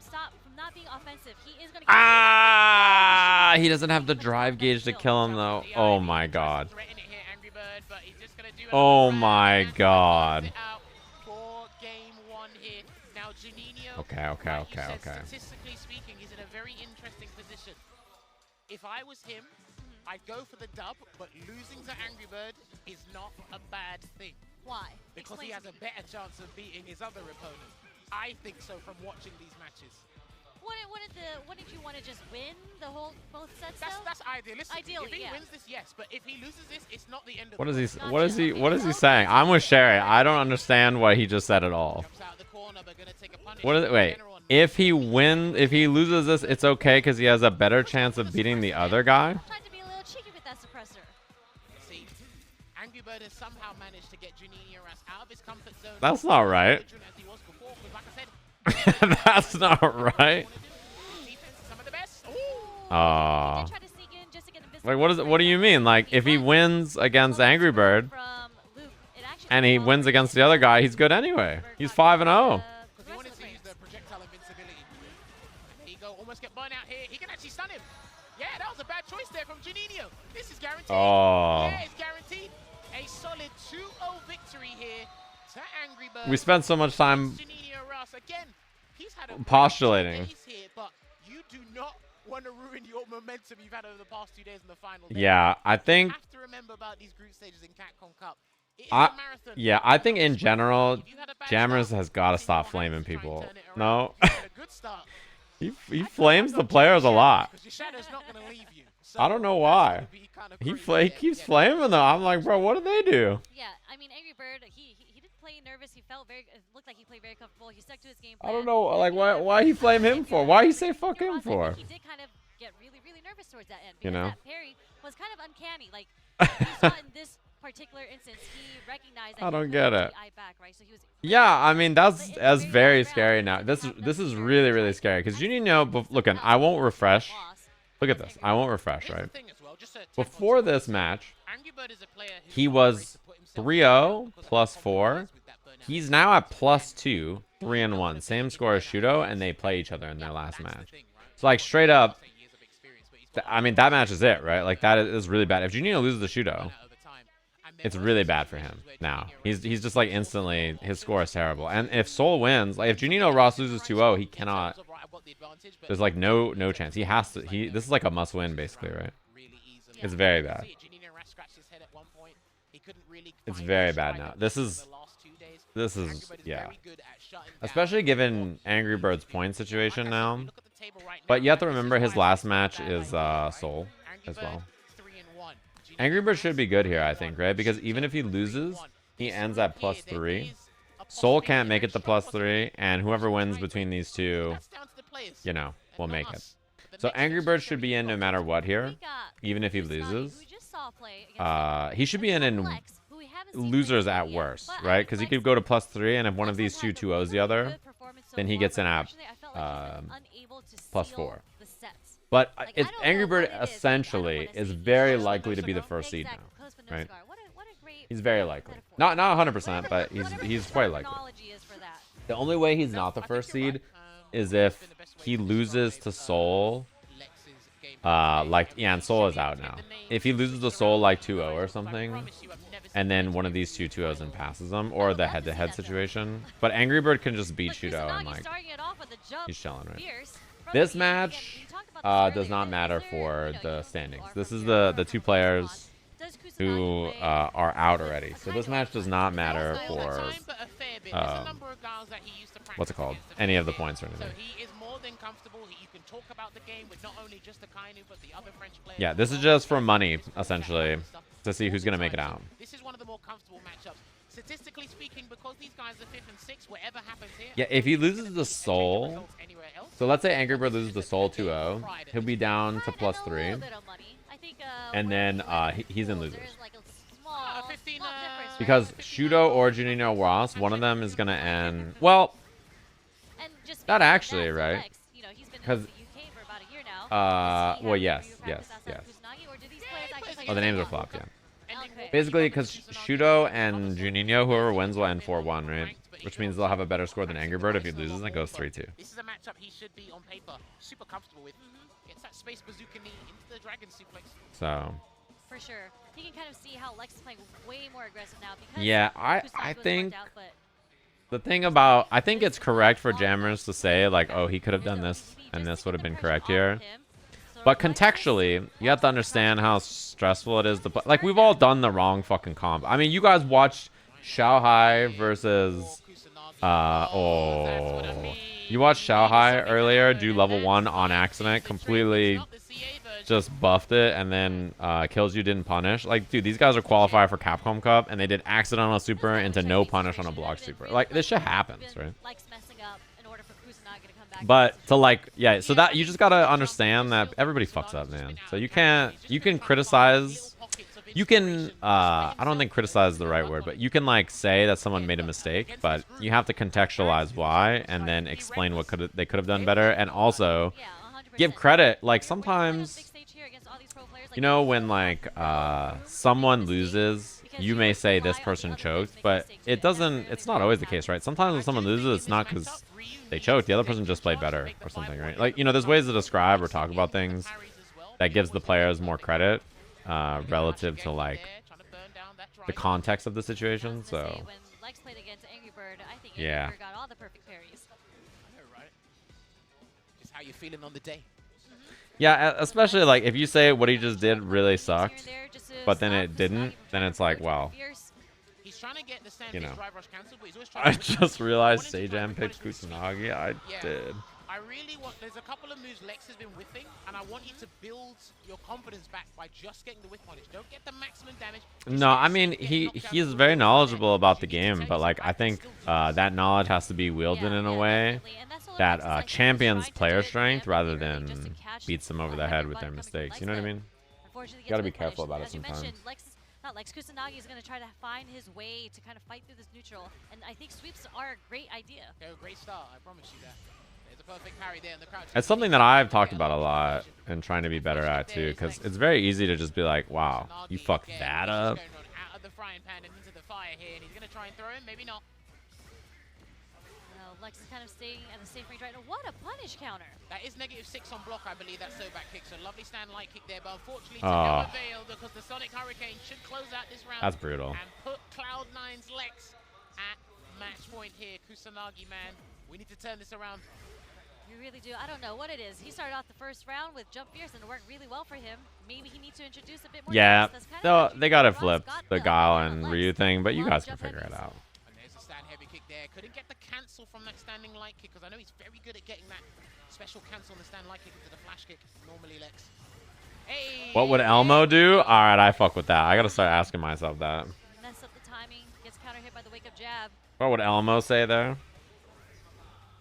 not being offensive, he is going to. Ah, he doesn't have the drive gauge to kill him though. Oh my god. Threaten it here, AngryBird, but he's just going to do Oh another my round and god. close it out for game 1 here. Now Juninho, Okay. like you said, statistically speaking, he's in a very interesting position. If I was him, I'd go for the dub, but losing to AngryBird is not a bad thing. Why? Because Explain he has to a me. better chance of beating his other opponent. I think so from watching these matches. Wouldn't you want to just win both sets That's though? that's idealistic. Ideally, if he yeah. wins this, yes, but if he loses this, it's not the end of What the is he? world. What is he saying? I'm with Sherry. I don't understand what he just said at all. Jumps out of the corner, but gonna take a punish. What is it? Wait. General on- If he loses this, it's okay because he has a better chance of beating the other guy. Tried to be a little cheeky with that suppressor. See, AngryBird has somehow managed to get JUNINHO-RAS out of his comfort zone. That's not right. As he was before, 'cause like I said, That's not right. defense is some of the best. Ooh. Aw. He did try to sneak in just to get a Like, what do you mean? Like, if he wins against AngryBird from Luke, it actually and he wins against the other guy, he's good anyway. He's 5-0. Because he wanted to use the projectile invincibility. There you go, almost get burnt out here. He can actually stun him. Yeah, that was a bad choice there from Juninho. This is guaranteed. Oh. Yeah, it's guaranteed. A solid 2-0 victory here to AngryBird. We spent so much time JUNINHO-RAS again. He's had a postulating. days here, but you do not want to ruin your momentum you've had over the past 2 days in the final. Yeah, I think. You have to remember about these group stages in Capcom Cup. It is a marathon. Yeah, I think in general, If you had a bad Jammers start, has got to it's in stop your flaming hands to try and people. turn it around. No, You had a good start. he flames the players a lot. Because your shadow's not going to leave you. I don't know So why. that's gonna be kind of He crazy. keeps Yeah. flaming though. I'm like, bro, what did they do? Yeah, I mean, AngryBird, he did play nervous. He felt it looked like he played very comfortable. He stuck to his game I plan. don't know, like why he flame him for? Why he say fuck him for? I think he did kind of get really, really nervous towards that end. You Because know? that parry was kind of uncanny. Like, you saw in this particular instance, he recognized that I he don't couldn't get actually it. eye back, right? So he was Yeah, I mean that's But that's it's very very scary now. This is really really scary because Juninho. Look, I won't refresh. loss. Look at this. I won't refresh, Here's the right? thing as well, just to tap Before onto this match, AngryBird is a player who's he not was afraid to put himself 3-0 out because of plus how 4. confident he is with that burnout. He's now at +2, 3-1, same score as Shuto, and they play each other in their last That's the match. thing, right? So like straight up, Saying years of experience, but he's got I mean that match is it, right? Like that is really bad. If Juninho loses the Shuto, burnout over time. And there it's were really some bad for situations him where now. JUNINHO-RAS He's just like instantly his score is terrible. And if Seoul wins, like if JUNINHO-RAS loses 2-0, he cannot got the advantage, but There's like no chance. He has to. This is like a must win basically, right? really easily. It's very bad. JUNINHO-RAS scratched his head at one point. He couldn't really It's find very his bad stride now. in This the is last 2 days. this is AngryBird yeah. very good at shutting down. Especially given AngryBird's point situation Like I said, now. we look at the table right But now, you have to and this is remember his why last it's match not a is bad idea, right? Seoul as well. 3-1. AngryBird should be good here, I think, right? Because even if he loses, he ends at +3. Seoul can't make it to +3, and whoever wins between these two, you know, will make it. So AngryBird should be in no matter what here, even if he loses. He should be in losers at worst, right? Because he could go to +3, and if one of these two 2-0s the other, then he gets in at +4. But AngryBird essentially is very likely to be the first seed now, right? He's very likely. Not 100%, but he's quite likely. The only way he's not the first seed is if he loses to Seoul. And Seoul is out now. If he loses to Seoul like 2-0 or something, and then one of these two 2-0s and passes him, or the head-to-head situation. But AngryBird can just beat Shuto and like he's chilling, right? This match does not matter for the standings. This is the two players who are out already. So this match does not matter for what's it called? Any of the points or anything. Yeah, this is just for money, essentially, to see who's gonna make it out. This is one of the more comfortable matchups. Statistically speaking, because these guys are 5th and 6th, whatever happens here. Yeah, if he loses the Seoul, so let's say AngryBird loses the Seoul 2-0, he'll be down to +3, and then he's in losers. Because Shuto or JUNINHO-RAS, one of them is gonna end. Well, not actually, right? Because well, yes. Oh, the names are flopped, yeah. Basically, because Shuto and JUNINHO, whoever wins, will end 4-1, right? Which means they'll have a better score than AngryBird. If he loses, it goes 3-2. This is a matchup he should be on paper super comfortable with. Gets that space bazooka knee into the dragon suplex. So. For sure, you can kind of see how Lexx is playing way more aggressive now. Because yeah, I think the thing about I think it's correct for jammers to say like, oh, he could have done this and this would have been correct here. But contextually, you have to understand how stressful it is to play. Like, we've all done the wrong fucking comp. I mean, you guys watched Xiaohai versus... You watched Xiaohai earlier do level 1 on accident, completely just buffed it, and then Kilzyou didn't punish. Like, dude, these guys are qualified for Capcom Cup, and they did accidental super into no punish on a block super. Like, this shit happens, right? But to like, yeah, so that you just gotta understand that everybody fucks up, man. So you can criticize, I don't think criticize is the right word, but you can like say that someone made a mistake, but you have to contextualize why and then explain what they could have done better, and also give credit. Like sometimes, you know, when like someone loses, you may say this person choked, but it's not always the case, right? Sometimes when someone loses, it's not because they choked, the other person just played better or something, right? Like, you know, there's ways to describe or talk about things that gives the players more credit relative to like the context of the situation. So yeah, how you feeling on the day? yeah, especially like if you say what he just did really sucked, but then it didn't, then it's like, well, you know. I just realized Sejam picked Kusanagi. I did. I really want. There's a couple of moves Lexx has been whiffing, and I want you to build your confidence back by just getting the whiff punish. Don't get the maximum damage. No, I mean he's very knowledgeable about the game, but like I think that knowledge has to be wielded in a way that champions player strength rather than beats them over the head with their mistakes. You know what I mean? You gotta be careful about it sometimes. Kusanagi is going to try to find his way to kind of fight through this neutral, and I think sweeps are a great idea. They're a great start, I promise you that. There's a perfect parry there in the crowd. It's something that I've talked about a lot and trying to be better at too, because it's very easy to just be like, wow, you fucked that up. Out of the frying pan and into the fire here, and he's going to try and throw him, maybe not. Lexx is kind of staying at the safe range right now. What a punish counter. That is -6 on block, I believe, that so back kick. So lovely stand light kick there, but unfortunately to no avail because the Sonic Hurricane should close out this round. That's brutal. And put Cloud9's Lexx at match point here. Kusanagi, man, we need to turn this around. You really do. I don't know what it is. He started off the first round with Jump Fierce and it worked really well for him. Maybe he needs to introduce a bit more. Yeah, they got it flipped, the Guile yeah, and Lexx. Ryu thing, but you A lot guys of can jump figure it heavies. out. And there's a stand heavy kick there. Couldn't get the cancel from that standing light kick because I know he's very good at getting that special cancel on the stand light kick into the flash kick. Normally, Lexx. Hey, What would Elmo do? All right, I fuck with that. I gotta start asking myself that. Mess up the timing. Gets counter hit by the wake up jab. What would Elmo say there?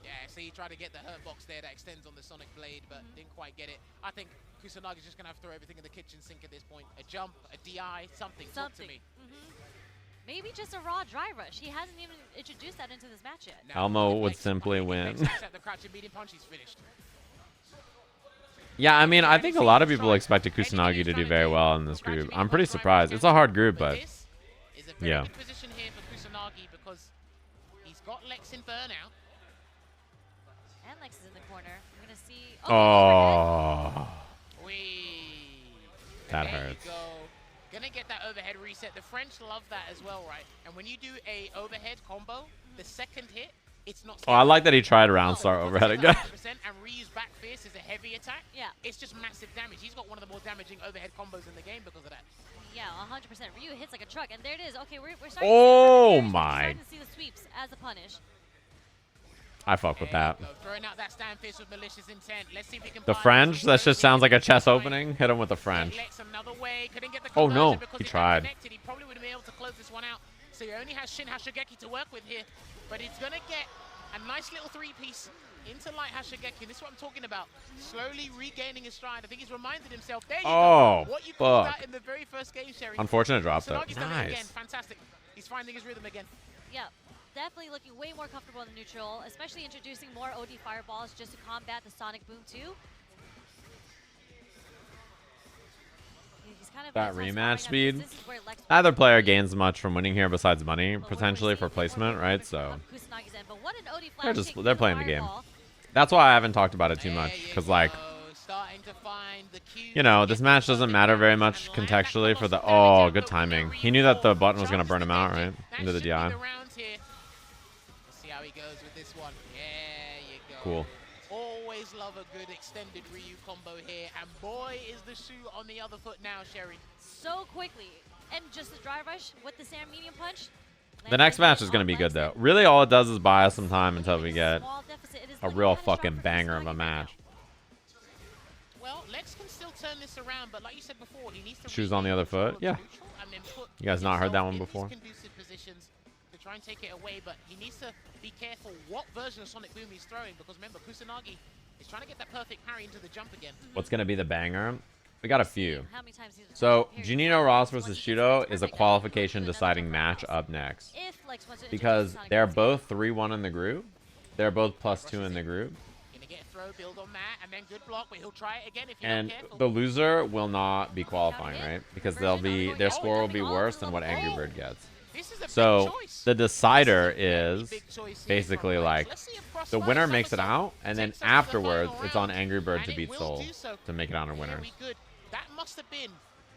Yeah, so he tried to get the hurt box there that extends on the Sonic Blade, but didn't quite get it. I think Kusanagi's just going to have to throw everything in the kitchen sink at this point. A jump, a DI, something. Talk to me. Maybe just a raw dry rush. He hasn't even introduced that into this match yet. Now, Elmo if would Lexx- simply if win. Lexx accepts the crouching medium punch, he's finished. Yeah, I mean, I think a lot of people expected Kusanagi to do very well in this group. I'm pretty surprised. It's a hard group, but This is a very yeah. good position here for Kusanagi because he's got Lexx in burnout. And Lexx is in the corner. We're going to see... Oh, that There hurts. you go. Gonna get that overhead reset. The French love that as well, right? And when you do a overhead combo, the second hit, it's not... Oh, I like that he tried round start overhead again. 100%, and Ryu's back fierce is a heavy attack. Yeah. It's just massive damage. He's got one of the more damaging overhead combos in the game because of that. Yeah, 100%. Ryu hits like a truck, and there it is. Okay, we're starting Oh to see my. starting to see the sweeps as a punish. I fuck with that. There you go. Throwing out that stand fist with malicious intent. Let's see if we can The buy French, some that just sounds like a chess time. opening. Hit him with the French. Lexx another way. Couldn't get the Oh, no. conversion because He it got tried. connected. He probably would have been able to close this one out. So he only has Shin Hashigeki to work with here. But he's going to get a nice little three-piece into light Hashigeki. This is what I'm talking about. Slowly regaining his stride. I think he's reminded himself. There you Oh, go. What you called fuck. that in the very first game, Sherry. Unfortunate drop, though. Kusunagi's done it again. Nice. Fantastic. He's finding his rhythm again. Yeah, definitely looking way more comfortable in the neutral, especially introducing more OD fireballs just to combat the Sonic Boom too. He's kind of That in a tough spot rematch right now because speed. this is where Lexx Neither player gains much from winning here besides money, but we're potentially seeing for more placement, movement right? from So Kusanagi's end, but what an OD they're flash just kick they're with playing the game. fireball. That's why I haven't talked about it too much, There you because like, go. Starting to find the cues. you know, this match doesn't matter very much contextually for the. Oh, good timing. He knew that the button was gonna burn him out, right? Into the DI. Let's see how he goes with this one. There you go. Cool. Always love a good extended Ryu combo here, and boy is the shoe on the other foot now, Sherry. So quickly, and just the dry rush with the Sam medium punch. The next match is gonna be good though. Really, all it does is buy us some time until we get a real fucking banger of a match. Well, Lexx can still turn this around, but like you said before, he needs to Shoes on the other foot? Yeah. and then put You guys not heard that himself one in these before? conducive positions to try and take it away, but he needs to be careful what version of Sonic Boom he's throwing, because remember, Kusanagi is trying to get that perfect parry into the jump again. What's gonna be the banger? We got a few. How many times he's So parried. JUNINHO-RAS versus Shuto is a qualification deciding match up next. If Lexx wants to Because introduce Sonic they're Boom. both 3-1 in the group. They're both +2 in the group. Gonna get a throw, build on that, and then good block, but he'll try it again if you're And not careful. the loser will not be qualifying, right? Because their score will be worse than what AngryBird gets. This is a big So choice. the decider Very is big choice here basically from Lexx. like Let's see if Crossfire the winner makes it Somersault out, and then takes us to the afterwards final it's on round, AngryBird and to it beat will Soul do so. to make it on a winner. Very good. That must have been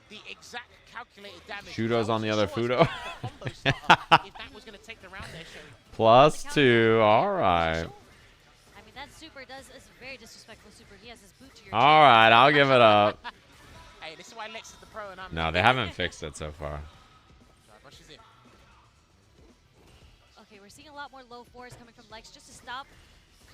the exact calculated damage. Shuto's I on the wasn't other sure Fudo. as to the combo starter, if that was going to take the round there, Sherry. +2, alright. I mean, that super is a very disrespectful super. He has his boot to your Alright, I'll give it up. Hey, this is why Lexx is the pro and I'm No, not. they haven't fixed it so far. Rushes in. Okay, we're seeing a lot more low fours coming from Lexx just to stop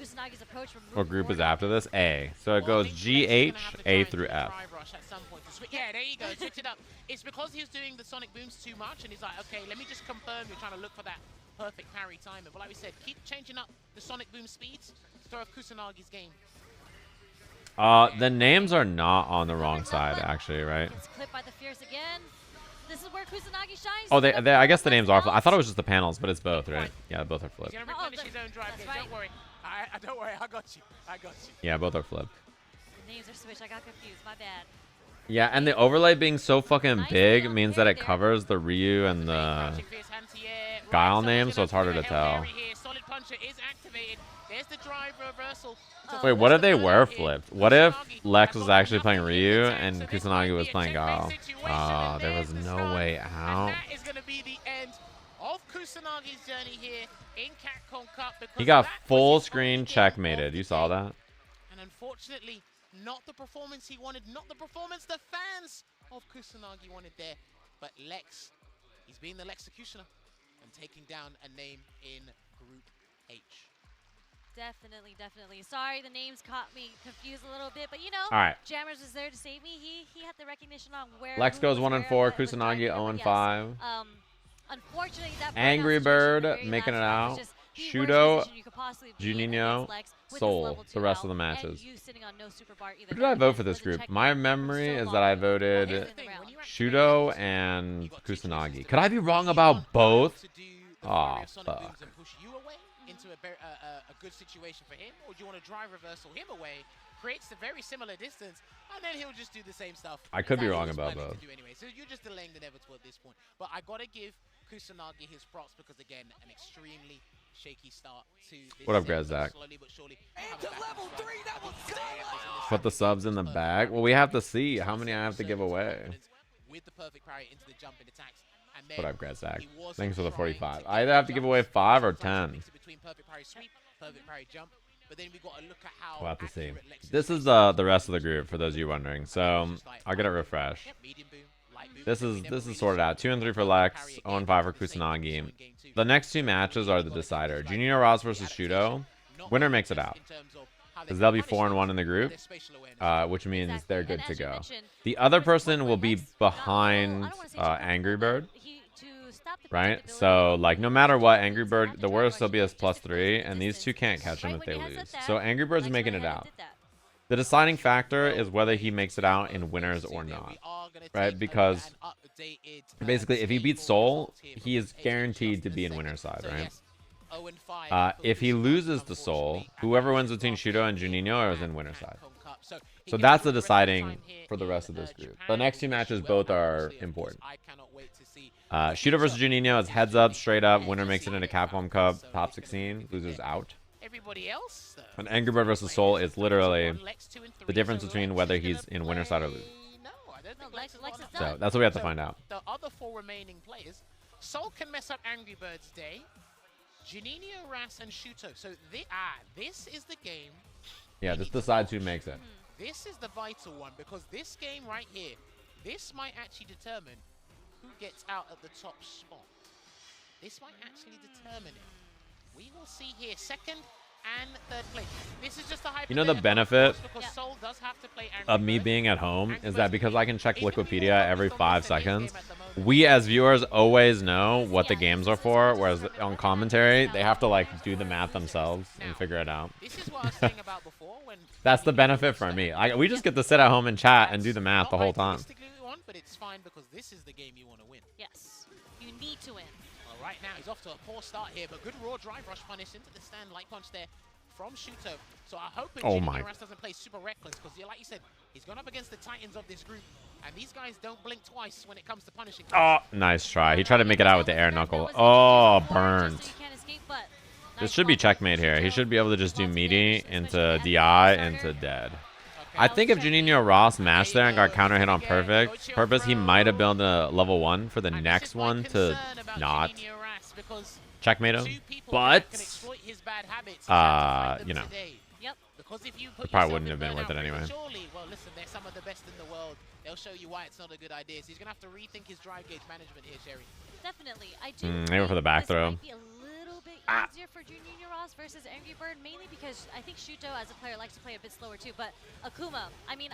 Kusanagi's approach from What group is forward. after this? A. So it Well, I goes think G, Lexx is gonna H, have to A try and through do a F. drive rush at some point to switch. Yeah, there you go. Switch it up. It's because he was doing the Sonic Booms too much, and he's like, okay, let me just confirm you're trying to look for that perfect parry timing. But like we said, keep changing up the Sonic Boom speeds to throw off Kusanagi's game. The names are not on the wrong side, actually, right? Gets clipped by the Fierce again. This is where Kusanagi shines. Oh, I guess the names are flipped. I thought it was just the panels, but it's both, right? Yeah, both are He's flipped. going to replenish his own drive. That's Here. right. Don't worry. Don't worry. I got you. I got you. Yeah, both are flipped. The names are switched. I got confused. My bad. Yeah, and the overlay being so fucking Nice big little means that it hit there. covers the Ryu and the Crouching fierce hand to air. Right, Guile someone's names, so gonna it's harder do to a Hail tell. Mary here. Solid puncher is activated. There's the drive reversal. to Oh. Wait, force what if the they burn were here. flipped? What if Kusanagi Lexx has was got actually playing nothing in Ryu the tank, and so this Kusanagi might was be a playing checkmate Guile? situation, Ah, and there there's was the no start. way And out. that is going to be the end of Kusanagi's journey here in Capcom Cup. He because got that was full his only screen game checkmated. of You the saw game. that? And unfortunately, not the performance he wanted, not the performance the fans of Kusanagi wanted there. But Lexx, he's being the Lexecutioner and taking down a name in Group H. Definitely, definitely. Sorry, the names caught me confused a little bit, but you know, All right. Jammers was there to save me. He had the recognition on where. Lexx goes 1-4, Kusanagi 0-5. Unfortunately, that AngryBird making it out. Shuto, Juninho, Soul, the rest of the matches. Who did I vote for this group? My memory is that I voted Shuto and Kusanagi. Could I be wrong about both? Oh, fuck. Into a good situation for him, or do you want to drive reversal him away, creates a very similar distance, and then he'll just do the same stuff. I could be wrong about both. Anyway. So you're just delaying the inevitable at this point. But I gotta give Kusanagi his props because again, an extremely shaky start to this. What up, Zach? Put the subs in the bag. Well, we have to see how many I have to give away. With the perfect parry into the jumping attacks. What up, Zach? Thanks for the 45. I either have to give away 5 or 10. We'll have to see. This is the rest of the group for those of you wondering. So I'll get it refreshed. This is sorted out. 2-3 for Lexx, 0-5 for Kusanagi. The next 2 matches are the decider. JUNINHO-RAS versus Shuto. Winner makes it out, because they'll be 4-1 in the group, which means they're good to go. The other person will be behind AngryBird, right? So, like, no matter what, AngryBird, the worst will be as +3, and these two can't catch him if they lose. So AngryBird's making it out. The deciding factor is whether he makes it out in winners or not, right? Because basically, if he beats Soul, he is guaranteed to be in winner's side, right? If he loses to Soul, whoever wins between Shuto and Juninho is in winner's side. So that's the deciding for the rest of this group. The next 2 matches both are important. Shuto versus Juninho is heads up, straight up. Winner makes it into Capcom Cup, top 16. Losers out. And AngryBird versus Soul is literally the difference between whether he's in winner's side or lose. So that's what we have to find out. The other 4 remaining players, Soul can mess up AngryBird's day. JUNINHO-RAS and Shuto. So this is the game. Yeah, this decides who makes it. This is the vital one, because this game right here, this might actually determine who gets out at the top spot. This might actually determine it. We will see here, 2nd and 3rd place. This is just a You know the benefit Soul does have to play of me being at home is that because I can check Wikipedia every 5 seconds, we as viewers always know what the games are for, whereas on commentary, they have to like do the math themselves and figure it out. This is what I was saying about before. That's the benefit for me. We just get to sit at home and chat and do the math the whole time. But it's fine because this is the game you want to win. Yes, you need to win. Well, right now he's off to a poor start here, but good raw drive rush punish into the stand, light punch there from Shuto. So I hope JUNINHO-RAS doesn't play super reckless, because like you said, he's gone up against the titans of this group, and these guys don't blink twice when it comes to punishing. Oh, nice try. He tried to make it out with the air knuckle. Oh, burned. This should be checkmate here. He should be able to just do meaty into DI into dead. I think if JUNINHO-RAS mashed there and got counter hit on purpose, he might have built a level 1 for the next one to not checkmate him. But, you know, it probably wouldn't have been worth it anyway. Well, listen, they're some of the best in the world. They'll show you why it's not a good idea. So he's going to have to rethink his drive gauge management here, Sherry. Definitely. I do. They went for the back throw. Easier for JUNINHO-RAS versus AngryBird, mainly because I think Shuto as a player likes to play a bit slower too, but Akuma, I mean,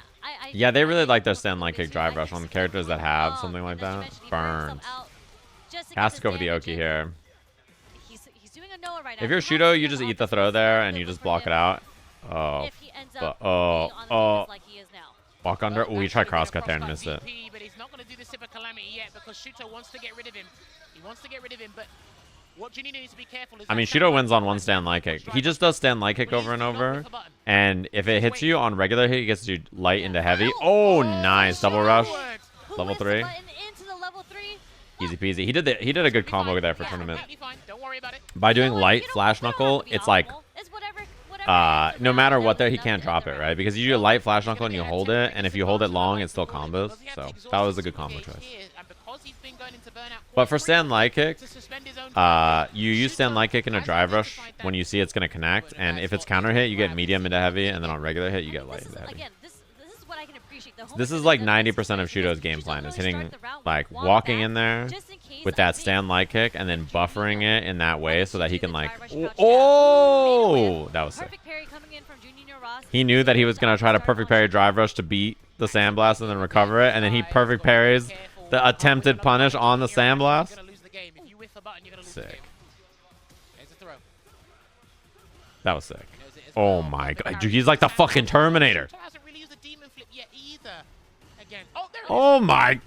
yeah, they really like their stand light kick drive rush on characters that have something like that. Burned. Has to go for the Oki here. He's doing a Noah right now. If you're Shuto, you just eat the throw there and you just block it out. Oh, walk under. Oh, he tried crosscut there and missed it. But he's not going to do the Sip of Calamity yet because Shuto wants to get rid of him. He wants to get rid of him, but what JUNINHO needs to be careful is, I mean, Shuto wins on one stand light kick. He just does stand light kick over and over. And if it hits you on regular hit, he gets to do light into heavy. Oh, nice. Double rush. Level 3. Easy peasy. He did a good combo there for tournament. By doing light flash knuckle, it's like no matter what there, he can't drop it, right? Because you do a light flash knuckle and you hold it, and if you hold it long, it still combos. So that was a good combo choice. And because he's been going into burnout But for stand light kick, to suspend his own you use stand light kick in a drive rush when you see it's gonna connect, and if it's counter hit, you get medium into heavy, and then on regular hit, you get light into heavy. Again, this is what I can appreciate. The This is like 90% of Shuto's game plan is hitting, like walking in there with that stand light kick and then buffering it in that way so that he can like, oh, that was sick. Perfect parry coming in from JUNINHO-RAS. He knew that he was gonna try to perfect parry drive rush to beat the sandblast and then recover it, and then he perfect parries the attempted punish on the sandblast. Sick. That was sick. Oh my god, dude, he's like the fucking Terminator. Oh my,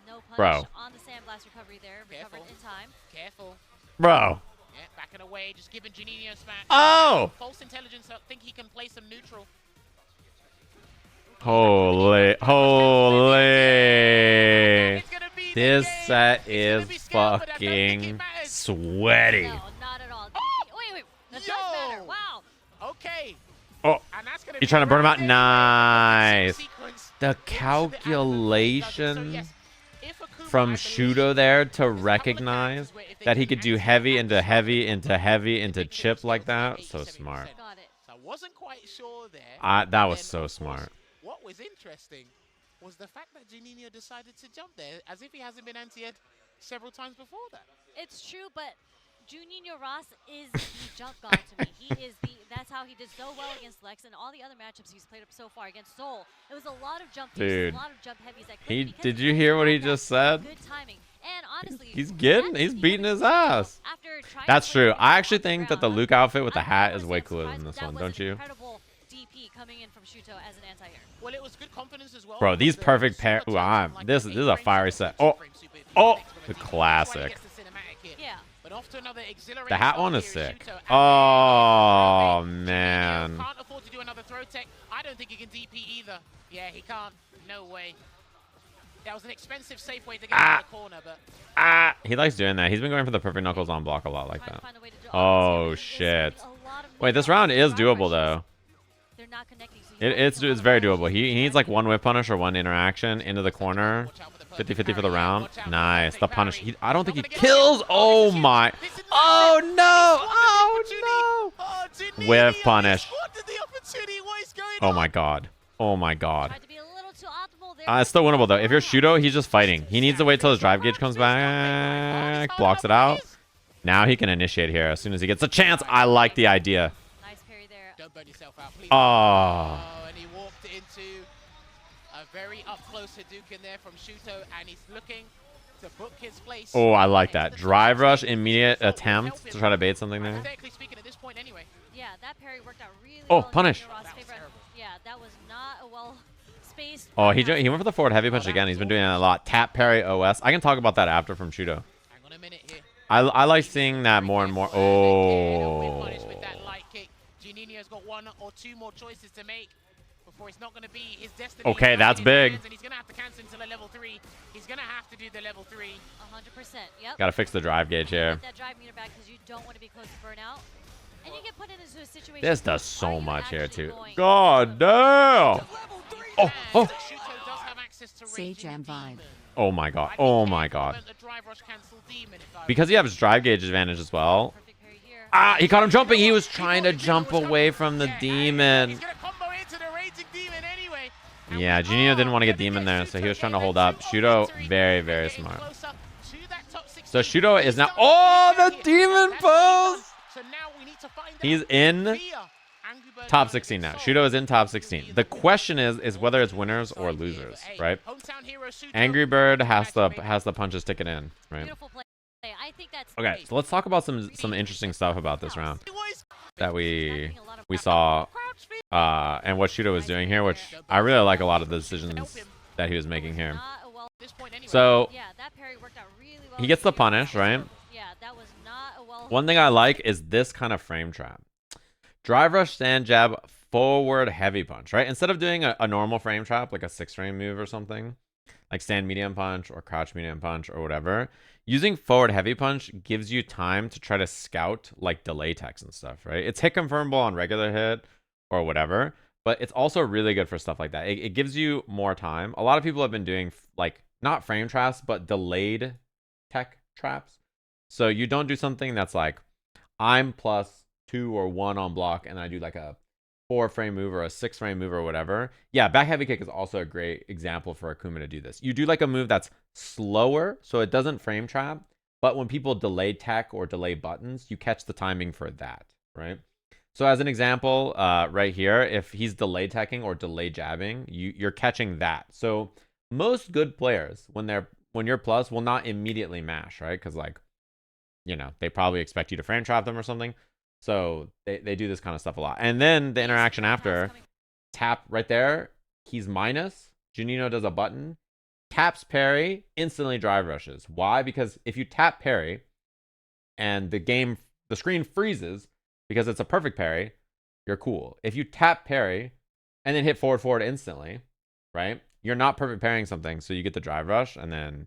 No punish bro, on the sandblast recovery there. Recovered in time. Careful. bro. Yeah, backing away, just giving Juninho smash. Oh! False intelligence, I think he can play some neutral. Holy. This set is fucking sweaty. No, not at all. Wait. That does matter. Wow. Okay. Oh, And that's gonna he's be trying to burn him out. very Nice. sequence The into the calculation yes, if Akuma, from I Shuto believe, there to there's a couple of recognize characters where if they that he can could do access heavy the into action heavy into heavy if into they can chip still like take that. 80, So 70%. smart. Got it. So I wasn't quite sure there. That And was then, so of course, smart. What was interesting was the fact that Juninho decided to jump there as if he hasn't been anti-ed several times before that. It's true, but JUNINHO-RAS is the jump god to me. He is that's how he did so well against Lexx and all the other matchups he's played up so far against Seoul. It was a lot of jump Dude. uses, a lot of jump heavies that clicked because Did he you does hear what have he that just said? Good timing. And honestly, He's that's beating his even ass. after trying to That's play true. the I game actually on the think that the ground, Luke outfit with the I hat is was way not cooler surprised than that this that one, was don't an you? Incredible DP coming in from Shuto as an anti-air. Well, it was good confidence as well. Bro, these because the perfect pair. super Ooh, turns like this an is a 8-frame fiery super, set. Oh, 2-frame super, if you oh, think the it's gonna be- classic. that's why he gets the cinematic here. Yeah. But off to another exhilarating The hat start one is here sick. Shuto, and Oh Juninho man. can't afford to do another throw tech. I don't think he can DP either. Yeah, he can't. No way. That was an expensive, safe way to get out of the corner, but He likes doing that. He's been going for the perfect knuckles on block a lot like Trying to that. find a way to do Oh this. shit. He's spending a lot of Wait, this movement on round is drive doable rushes. though. They're not connecting, so you It's very doable. He needs like one whip punish or one interaction into the corner. 50-50 for the round. Nice. The punish. I don't think he kills. Oh my. Oh no. Oh no. Whip punish. Oh my god. Oh my god. Tried to be a little too optimal there. It's still winnable though. If you're Shuto, he's just fighting. He needs to wait till his drive gauge comes back. Blocks it out. Now he can initiate here as soon as he gets a chance. I like the idea. Nice parry there. Don't burn yourself out, please. Oh. And he walked into a very up-close Hadouken there from Shuto, and he's looking to book his place. Oh, I like that. Drive rush, immediate attempt to try to bait something there. Hypothetically speaking, at this point anyway. Yeah, that parry worked out really Oh, well. in punish. JUNINHO-RAS' favor. Yeah, that was not a well-spaced. Oh, he went for the forward heavy punch again. He's been doing that a lot. Tap parry OS. I can talk about that after from Shuto. Hang on a minute here. I like seeing that more and more. Oh. With that light kick. Juninho's got one or two more choices to make before it's not going to be his destiny. Okay, in that's his big. hands, and he's going to have to cancel into the level 3. He's going to have to do the level 3. 100%. Yep. Gotta fix the drive gauge here. Get that drive meter back because you don't want to be close to burnout. And you get put into a situation. This does are so you much here actually too. going God damn. Oh, oh. Shuto does have access to Say raging jam demon. vibe. Oh my god. I'd be Oh my careful god. about the drive rush cancel demon if I Because he has drive gauge advantage as well. Perfect parry here. Ah, he caught him jumping. He was trying to jump away from the demon. He's going to combo into the raging demon anyway. Yeah, Juninho didn't want to get demon there, so he was trying to hold up. Shuto, very, very smart. So Shuto is now. Oh, the demon pose! He's in top 16 now. Shuto is in top 16. The question is whether it's winners or losers, right? AngryBird has the punches ticket in, right? Beautiful play. I think that's Okay, so let's talk about some interesting stuff about this round that we saw and what Shuto was doing here, which I really like a lot of the decisions that he was making here. not a well. So Yeah, that parry worked out really well. he gets the punish, right? Yeah, that was not a well. One thing I like is this kind of frame trap. Drive rush, stand jab, forward heavy punch, right? Instead of doing a normal frame trap, like a 6-frame move or something, like stand medium punch or crouch medium punch or whatever, using forward heavy punch gives you time to try to scout like delay techs and stuff, right? It's hit confirmable on regular hit or whatever, but it's also really good for stuff like that. It gives you more time. A lot of people have been doing like not frame traps, but delayed tech traps. So you don't do something that's like, I'm +2 or 1 on block, and I do like a 4-frame move or a 6-frame move or whatever. Yeah, back heavy kick is also a great example for Akuma to do this. You do like a move that's slower, so it doesn't frame trap, but when people delay tech or delay buttons, you catch the timing for that, right? So as an example, right here, if he's delay teching or delay jabbing, you're catching that. So most good players, when you're plus, will not immediately mash, right? Because like, you know, they probably expect you to frame trap them or something. So they do this kind of stuff a lot. And then the interaction after, tap right there, he's minus, Juninho does a button, taps parry, instantly drive rushes. Why? Because if you tap parry and the screen freezes because it's a perfect parry, you're cool. If you tap parry and then hit forward instantly, right? You're not perfect parrying something, so you get the drive rush and then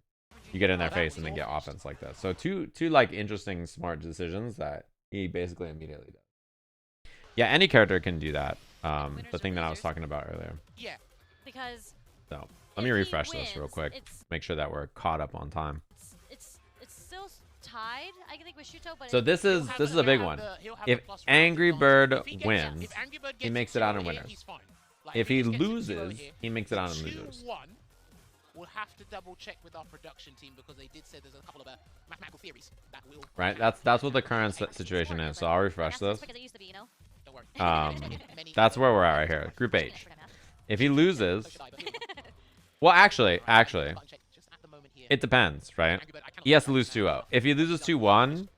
you get in their face and then get offense like that. So two like interesting smart decisions that he basically immediately does. Yeah, any character can do that. The thing that I was talking about earlier. Yeah. Because so let me refresh this real quick. Make sure that we're caught up on time. It's still tied, I think, with Shuto, but so this is a big one. If AngryBird wins, he makes it out in winners. If he loses, he makes it out in losers. We'll have to double check with our production team because they did say there's a couple of mathematical theories that will. Right, that's what the current situation is. So I'll refresh this. That's where we're at right here. Group H. If he loses, well, actually, it depends, right? He has to lose 2-0. If he loses 2-1,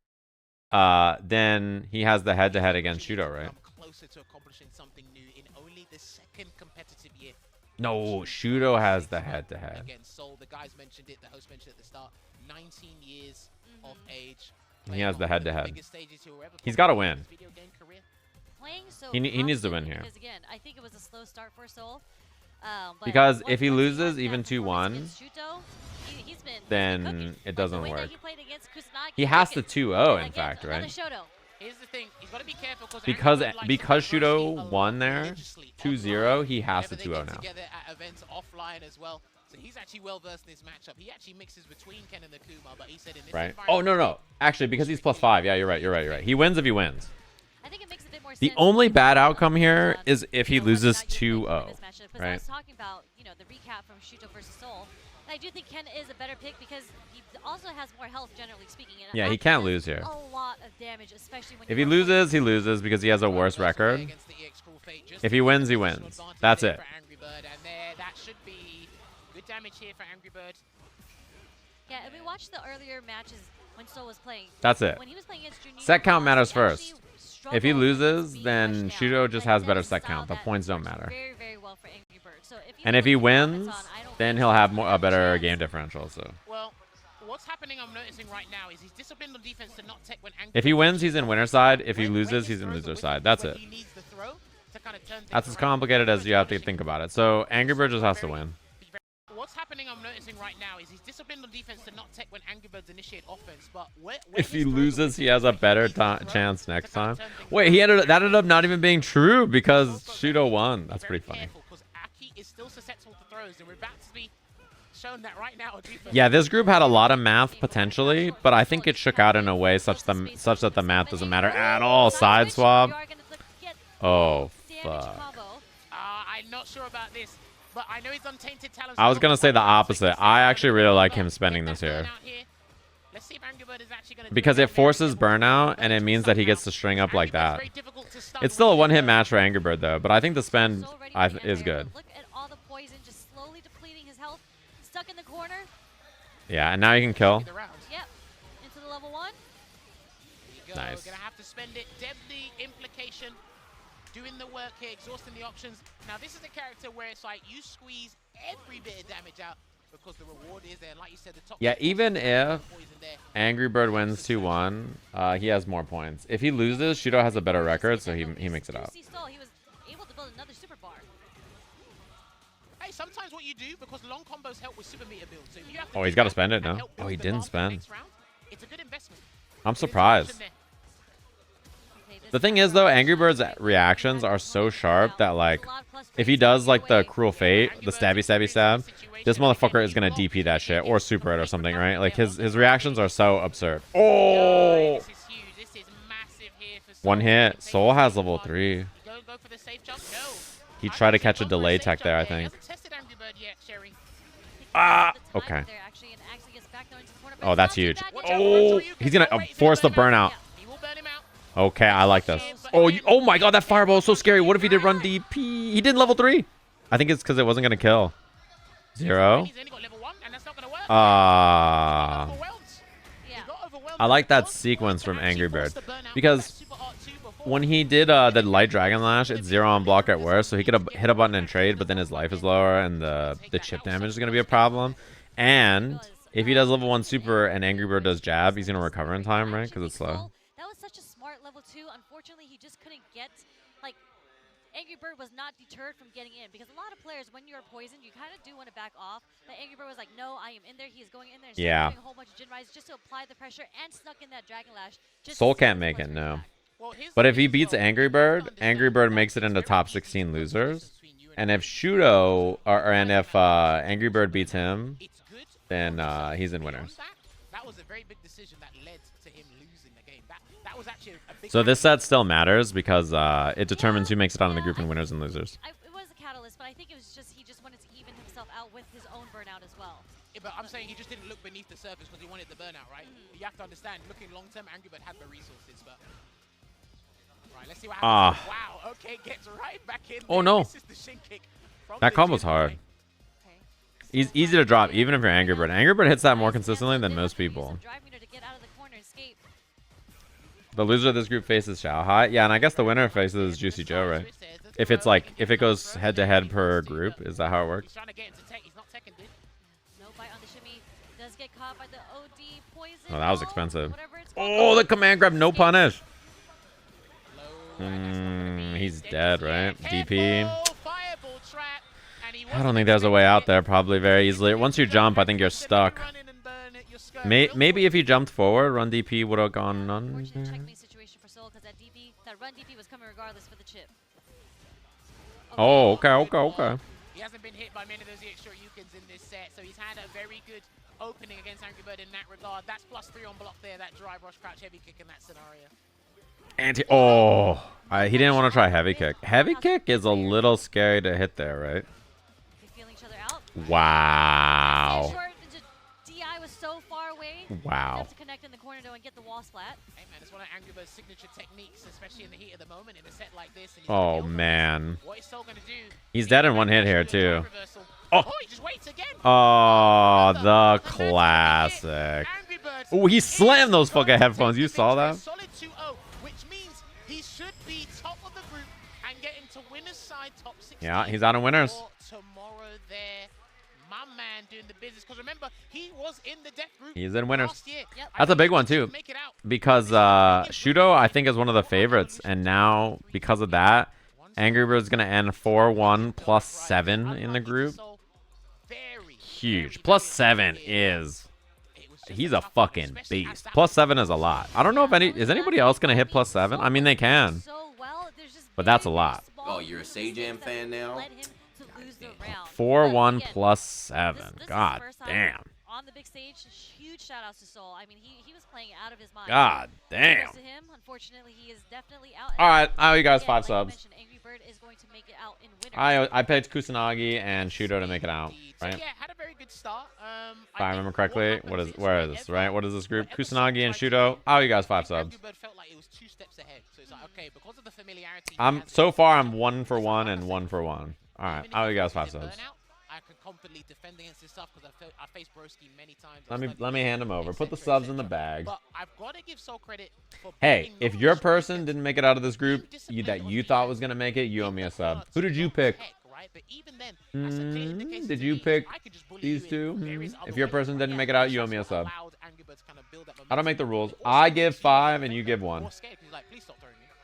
then he has the head-to-head against Shuto, right? Closer to accomplishing something new in only the second competitive year. No, Shuto has the head-to-head. Again, Soul, the guys mentioned it, the host mentioned it at the start. 19 years of age. He has the head-to-head. He's got to win. He needs to win here. Because again, I think it was a slow start for Soul. Because if he loses even 2-1, then it doesn't work. He has to 2-0, in fact, right? Here's the thing, he's got to be careful because Shuto won there 2-0, he has to 2-0 now. Together at events offline as well. So he's actually well versed in this matchup. He actually mixes between Ken and Akuma, but he said in this right. Oh no. Actually, because he's +5. Yeah, you're right. He wins if he wins. I think it makes a bit more sense. The only bad outcome here is if he loses 2-0. Right. I was talking about, the recap from Shuto versus Soul. I do think Ken is a better pick because he also has more health, generally speaking. And yeah, he can't lose here. A lot of damage, especially when if he loses, he loses because he has a worse record. If he wins, he wins. That's it. That should be good damage here for AngryBird. Yeah, and we watched the earlier matches when Soul was playing. That's it. When he was playing against Juninho, set count matters first. If he loses, then Shuto just has better set count. The points don't matter. Very, very well for AngryBird. So and if he wins, then he'll have a better game differential. So. Well, what's happening I'm noticing right now is he's disciplined on defense to not tech when if he wins, he's in winner side. If he loses, he's in loser side. That's it. That's as complicated as you have to think about it. So AngryBird just has to win. What's happening I'm noticing right now is he's disciplined on defense to not tech when AngryBirds initiate offense, but if he loses, he has a better chance next time. Wait, that ended up not even being true because Shuto won. That's pretty funny. Aki is still susceptible to throws, and we're about to be shown that right now. Yeah, this group had a lot of math potentially, but I think it shook out in a way such that the math doesn't matter at all. Side swap. Oh, fuck. I'm not sure about this. But I know he's untainted talent. I was going to say the opposite. I actually really like him spending this here. Let's see if AngryBird is actually going to because it forces burnout, and it means that he gets to string up like that. It's still a one-hit match for AngryBird, though, but I think the spend is good. Look at all the poison just slowly depleting his health. Stuck in the corner. Yeah, and now you can kill. Yep. Into the level 1. Nice. Going to have to spend it. Deadly implication. Doing the work here, exhausting the options. Now, this is a character where it's like you squeeze every bit of damage out because the reward is there. And like you said, the top. Yeah, even if AngryBird wins 2-1, he has more points. If he loses, Shuto has a better record, so he makes it out. He was able to build another super bar. Hey, sometimes what you do, because long combos help with super meter builds. So if you have to he's got to spend it now. Oh, he didn't spend. It's a good investment. I'm surprised. is The thing is, though, Angry Bird's reactions are so sharp that, like, if he does, like, the Cruel Fate, the stabby, stabby, stab, this motherfucker is gonna DP that shit, or super it or something, right? Like, his reactions are so absurd. Oh! This is huge. This is massive here for Soul. One hit. Soul has level 3. You go for the safe jump? No. He tried to catch a delay tech there, I He think. hasn't tested AngryBird yet, Sherry. Ah! Okay. Oh, that's huge. Oh! He's gonna force the burnout. He will burn him out. Okay, I like this. Oh, oh my god, that fireball is so scary. What if he did run DP? He did level 3. I think it's because it wasn't going to kill. 0. He's only got level 1, and that's not going to work. I like that sequence from Angry Bird. Because when he did the Light Dragon Lash, it's 0 on block at worst. So he could have hit a button and trade, but then his life is lower, and the chip damage is going to be a problem. And if he does level 1 super and Angry Bird does jab, he's going to recover in time, right? Because it's slow. That was such a smart level 2. Unfortunately, he just couldn't get, like, Angry Bird was not deterred from getting in. Because a lot of players, when you're poisoned, you kind of do want to back off. But Angry Bird was like, no, I am in there. He is going in there. Yeah. Doing a whole bunch of Jin Rise just to apply the pressure and snuck in that Dragon Lash. Soul can't make it, no. But if he beats Angry Bird makes it into top 16 losers. And if Shuto, and if Angry Bird beats him, then he's in winners. That was a very big decision that led to him losing the game. That was actually a big So this set still matters because it determines who makes it out of the group in winners and losers. It was a catalyst, but I think it was just he just wanted to even himself out with his own burnout as well. Yeah, but I'm saying he just didn't look beneath the surface because he wanted the burnout, right? You have to understand, looking long term, Angry Bird had the resources, but right, let's see what happens. Wow, okay, gets right back in. Oh no. This is the shin kick from That combo's hard. Easy to drop, even if you're Angry Bird. Angry Bird hits that more consistently than most people. The loser of this group faces Xiaohai. Yeah, and I guess the winner faces JuicyJoe, right? If it's like, if it goes head to head per group, is that how it works? Oh, that was expensive. Oh, the command grab, no punish. He's dead, right? DP. I don't think there's a way out there, probably very easily. Once you jump, I think you're stuck. Maybe if you jumped forward, run DP would have gone none. Oh, okay. He hasn't been hit by many of those extra Yukins in this set, so he's had a very good opening against Angry Bird in that regard. That's +3 on block there, that drive rush crouch heavy kick in that scenario. He didn't want to try heavy kick. Heavy kick is a little scary to hit there, right? Wow. Wow. To connect in the corner though and get the wall splat. Hey man, it's one of Angry Bird's signature techniques, especially in the heat of the moment in a set like this. Oh man. What is Soul gonna do? He's dead in one hit here too. Oh, he just waits again. Oh, the classic. Oh, he slammed those fucking headphones. You saw that? Solid 2-0, which means he should be top of the group and get into winner's side top 16. Yeah, he's out of winners. Tomorrow there. My man doing the business, because remember, he was in the death group. He's in winners. Last year. That's a big one too, because Shuto I think is one of the favorites, and now because of that, Angry Bird's gonna end 4-1 +7 in the group. Huge. +7 is he's a fucking beast. +7 is a lot. I don't know if is anybody else gonna hit +7. I mean they can, but that's a lot. Oh, you're a Sajam fan now? 4-1 +7. God damn. On the big stage, huge shout outs to Soul. I mean, he was playing out of his mind. God damn. To him, unfortunately, he is definitely out. All right, I owe you guys 5 subs. Angry Bird is going to make it out in winners. I picked Kusanagi and Shuto to make it out, right? Yeah, had a very good start. If I remember correctly, where is this, right? What is this group? Kusanagi and Shuto. I owe you guys 5 subs. Felt like it was 2 steps ahead. So it's like, okay, because of the familiarity. So far I'm 1 for 1 and 1 for 1. All right, I owe you guys 5 subs. I can confidently defend against this stuff because I faced Broski many times. Let me hand him over. Put the subs in the bag. But I've got to give Soul credit for hey, if your person didn't make it out of this group that you thought was gonna make it, you owe me a sub. Who did you pick? Did you pick these two? If your person didn't make it out, you owe me a sub. I don't make the rules. I give 5 and you give 1.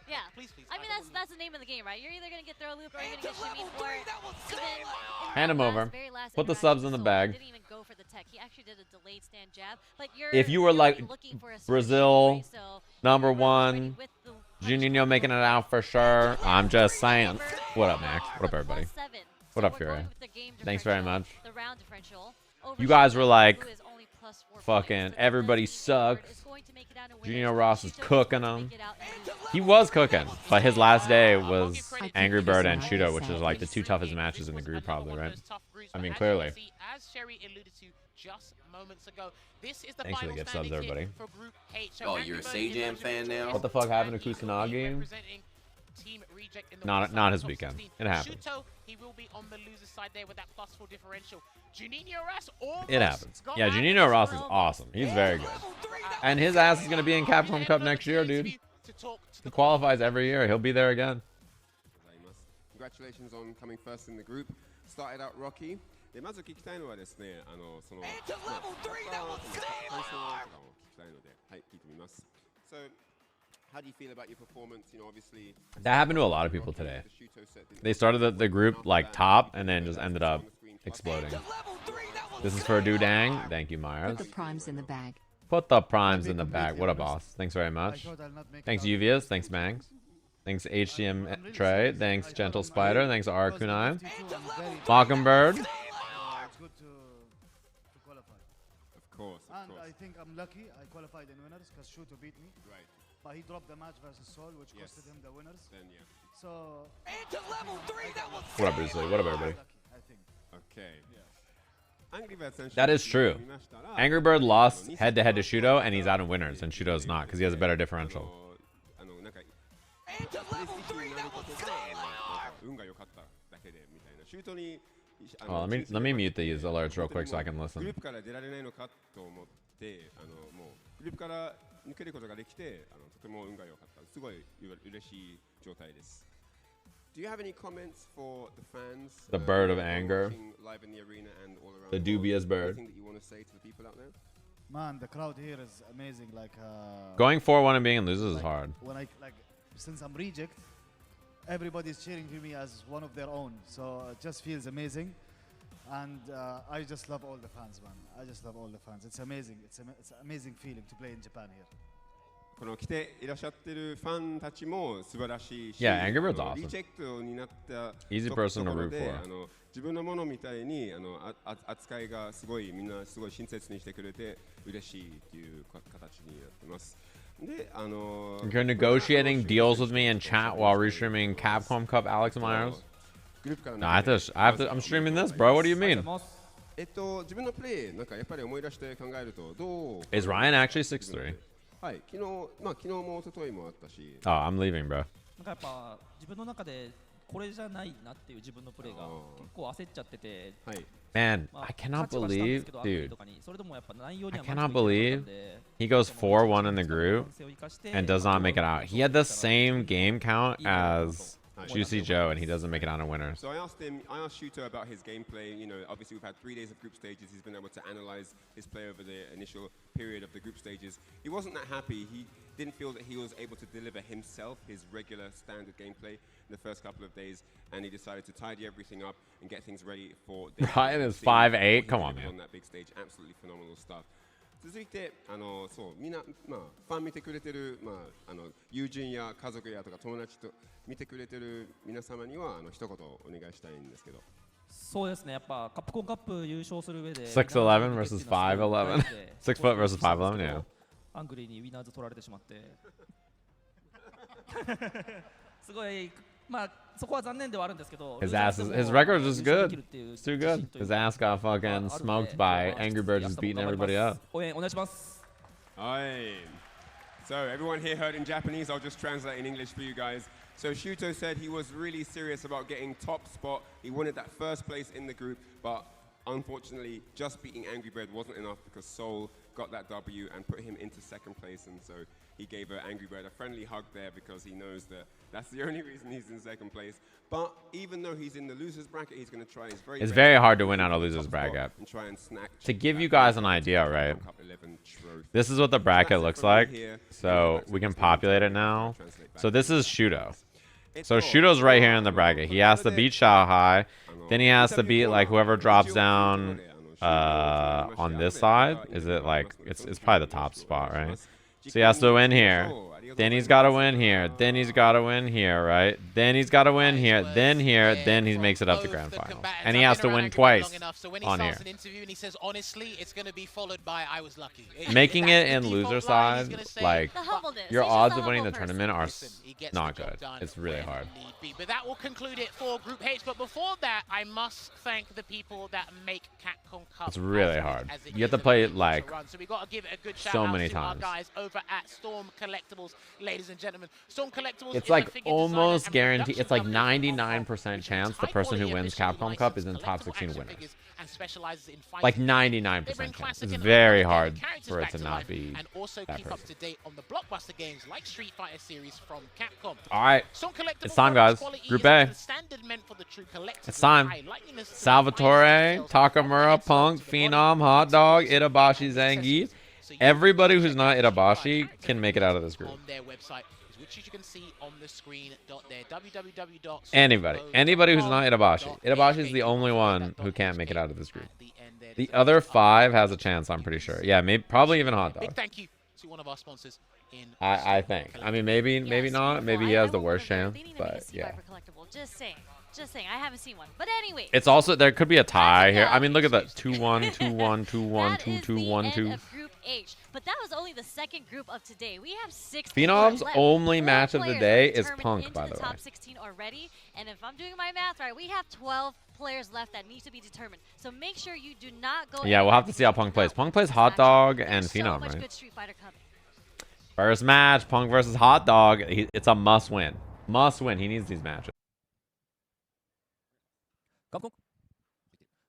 Yeah, I mean that's the name of the game, right? You're either gonna get throw loop or you're gonna get shimmy for it. Hand him over. Put the subs in the bag. Didn't even go for the tech. He actually did a delayed stand jab. Like if you were like Brazil #1, Juninho making it out for sure. I'm just saying. What up, Max? What up, everybody? What up, Fury? Thanks very much. You guys were like, fucking everybody sucks. JUNINHO-RAS is cooking them. He was cooking, but his last day was AngryBird and Shuto, which is like the two toughest matches in the group, probably, right? I mean, clearly. Thanks for the gift subs, everybody. Oh, you're a JabhiM fan now? What the fuck happened to Kusanagi? Not his weekend. It happened. It happens. Yeah, JUNINHO-RAS is awesome. He's very good. And his ass is going to be in Capcom Cup next year, dude. He qualifies every year. He'll be there again. Congratulations on coming first in the group. Started out rocky. でまず聞きたいのはですね、その感想とかを聞きたいので、はい、聞いてみます。So, how do you feel about your performance? You know, obviously that happened to a lot of people today. They started the group like top and then just ended up exploding. This is for Dudang. Thank you, Myers. Put the primes in the bag. Put the primes in the bag. What a boss. Thanks very much. Thanks, Uvius. Thanks, Mangs. Thanks, HCM Trey. Thanks, Gentle Spider. Thanks, Arkunai. Mockingbird. Good to qualify. Of course. And I think I'm lucky I qualified in winners because Shuto beat me. Right. But he dropped the match versus Sol, which costed him the winners. Then, yeah. So. What up, Bruce Lee? What up, everybody? I think. Okay. Yeah. That is true. AngryBird lost head-to-head to Shuto, and he's out in winners, and Shuto's not because he has a better differential. Oh, let me mute these alerts real quick so I can listen. Do you have any comments for the fans? The bird of anger. Live in the arena and all around the dubious bird. Anything that you want to say to the people out there? Man, the crowd here is amazing. Like going 4-1 and being in losers is hard. When since I'm reject, everybody's cheering for me as one of their own. So it just feels amazing. And I just love all the fans, man. I just love all the fans. It's amazing. It's an amazing feeling to play in Japan here. Yeah, AngryBird's awesome. Easy person to root for. 自分のものみたいに扱いがすごいみんなすごい親切にしてくれて嬉しいっていう形になってます。 You're negotiating deals with me in chat while restreaming Capcom Cup, Alex Myers? No, I'm streaming this, bro. What do you mean? Is Ryan actually 6'3"? Oh, I'm leaving, bro. これじゃないなっていう自分のプレーが結構焦っちゃってて Man, I cannot believe, dude. I cannot believe he goes 4-1 in the group and does not make it out. He had the same game count as JuicyJoe, and he doesn't make it out in winners. So I asked Shuto about his gameplay. You know, obviously we've had 3 days of group stages. He's been able to analyze his play over the initial period of the group stages. He wasn't that happy. He didn't feel that he was able to deliver himself his regular standard gameplay in the first couple of days, and he decided to tidy everything up and get things ready for. Ryan is 5'8". Come on, man. On that big stage, absolutely phenomenal stuff. 続いてそうみんなファン見てくれてる友人や家族やとか友達と見てくれてる皆様には一言お願いしたいんですけど。そうですね。やっぱカプコンカップ優勝する上で。6'11" versus 5'11". 6 foot versus 5'11", yeah. アングリーにウィナーズ取られてしまって。すごい。His record is just good. It's too good. His ass got fucking smoked by AngryBird just beating everybody up. Aye. So everyone here heard in Japanese. I'll just translate in English for you guys. So Shuto said he was really serious about getting top spot. He wanted that first place in the group, but unfortunately, just beating AngryBird wasn't enough because Seoul got that W and put him into second place, and so he gave AngryBird a friendly hug there because he knows that that's the only reason he's in second place. But even though he's in the losers bracket, he's going to try his very best. It's very hard to win out of losers bracket. To give you guys an idea, right? This is what the bracket looks like. So we can populate it now. So this is Shuto. So Shuto's right here in the bracket. He has to beat Xiaohai. Then he has to beat like whoever drops down on this side. Is it like it's probably the top spot, right? So he has to win here. Then he's got to win here. Then he's got to win here, right? Then he's got to win here. Then here. Then he makes it up to grand finals. And he has to win twice on here. He says, honestly, it's going to be followed by I was lucky. Making it in loser side, like, your odds of winning the tournament are not good. It's really hard. But that will conclude it for Group H. But before that, I must thank the people that make Capcom Cup. It's really hard. You have to play it like so we got to give it a good shout so out many to times. our guys over at Storm Collectibles, ladies and gentlemen. Storm Collectibles. It's like almost guaranteed. It's like 99% chance the person who wins Capcom Cup is in top 16 winners. Like 99% chance. It's very hard for it to not be and also that keep person. up to date on the blockbuster games like Street Fighter series from Capcom. All right, Storm Collectibles it's time, guys. quality Group is A. the standard meant for the true collectibles. It's time. Salvatore, Takamura, Punk, Phenom, Hot Dog, Itabashi, Zangief. Everybody who's not Itabashi can make it out of this group. On their website, which you can see on the screen. There, www. Anybody who's not Itabashi. Itabashi is the only one who can't make it out of this group. The other 5 has a chance, I'm pretty sure. Yeah, maybe, probably even Hot Dog. Big thank you to one of our sponsors. I think. I mean, maybe not. Maybe he has the worst chance, but yeah. Just saying, I haven't seen one. But anyway. It's also, there could be a tie here. I mean, look at that. 2-1, 2-1, 2-1, 2-2, 1-2. Group H. But that was only the second group of today. We have 6 Phenom's only match of the day is Punk, by the way. Top 16 already. And if I'm doing my math right, we have 12 players left that need to be determined. So make sure you do not go. Yeah, we'll have to see how Punk plays. Punk plays Hot Dog and Phenom, right? Good Street Fighter coming. First match, Punk versus Hot Dog. It's a must win. Must win. He needs these matches. Capcom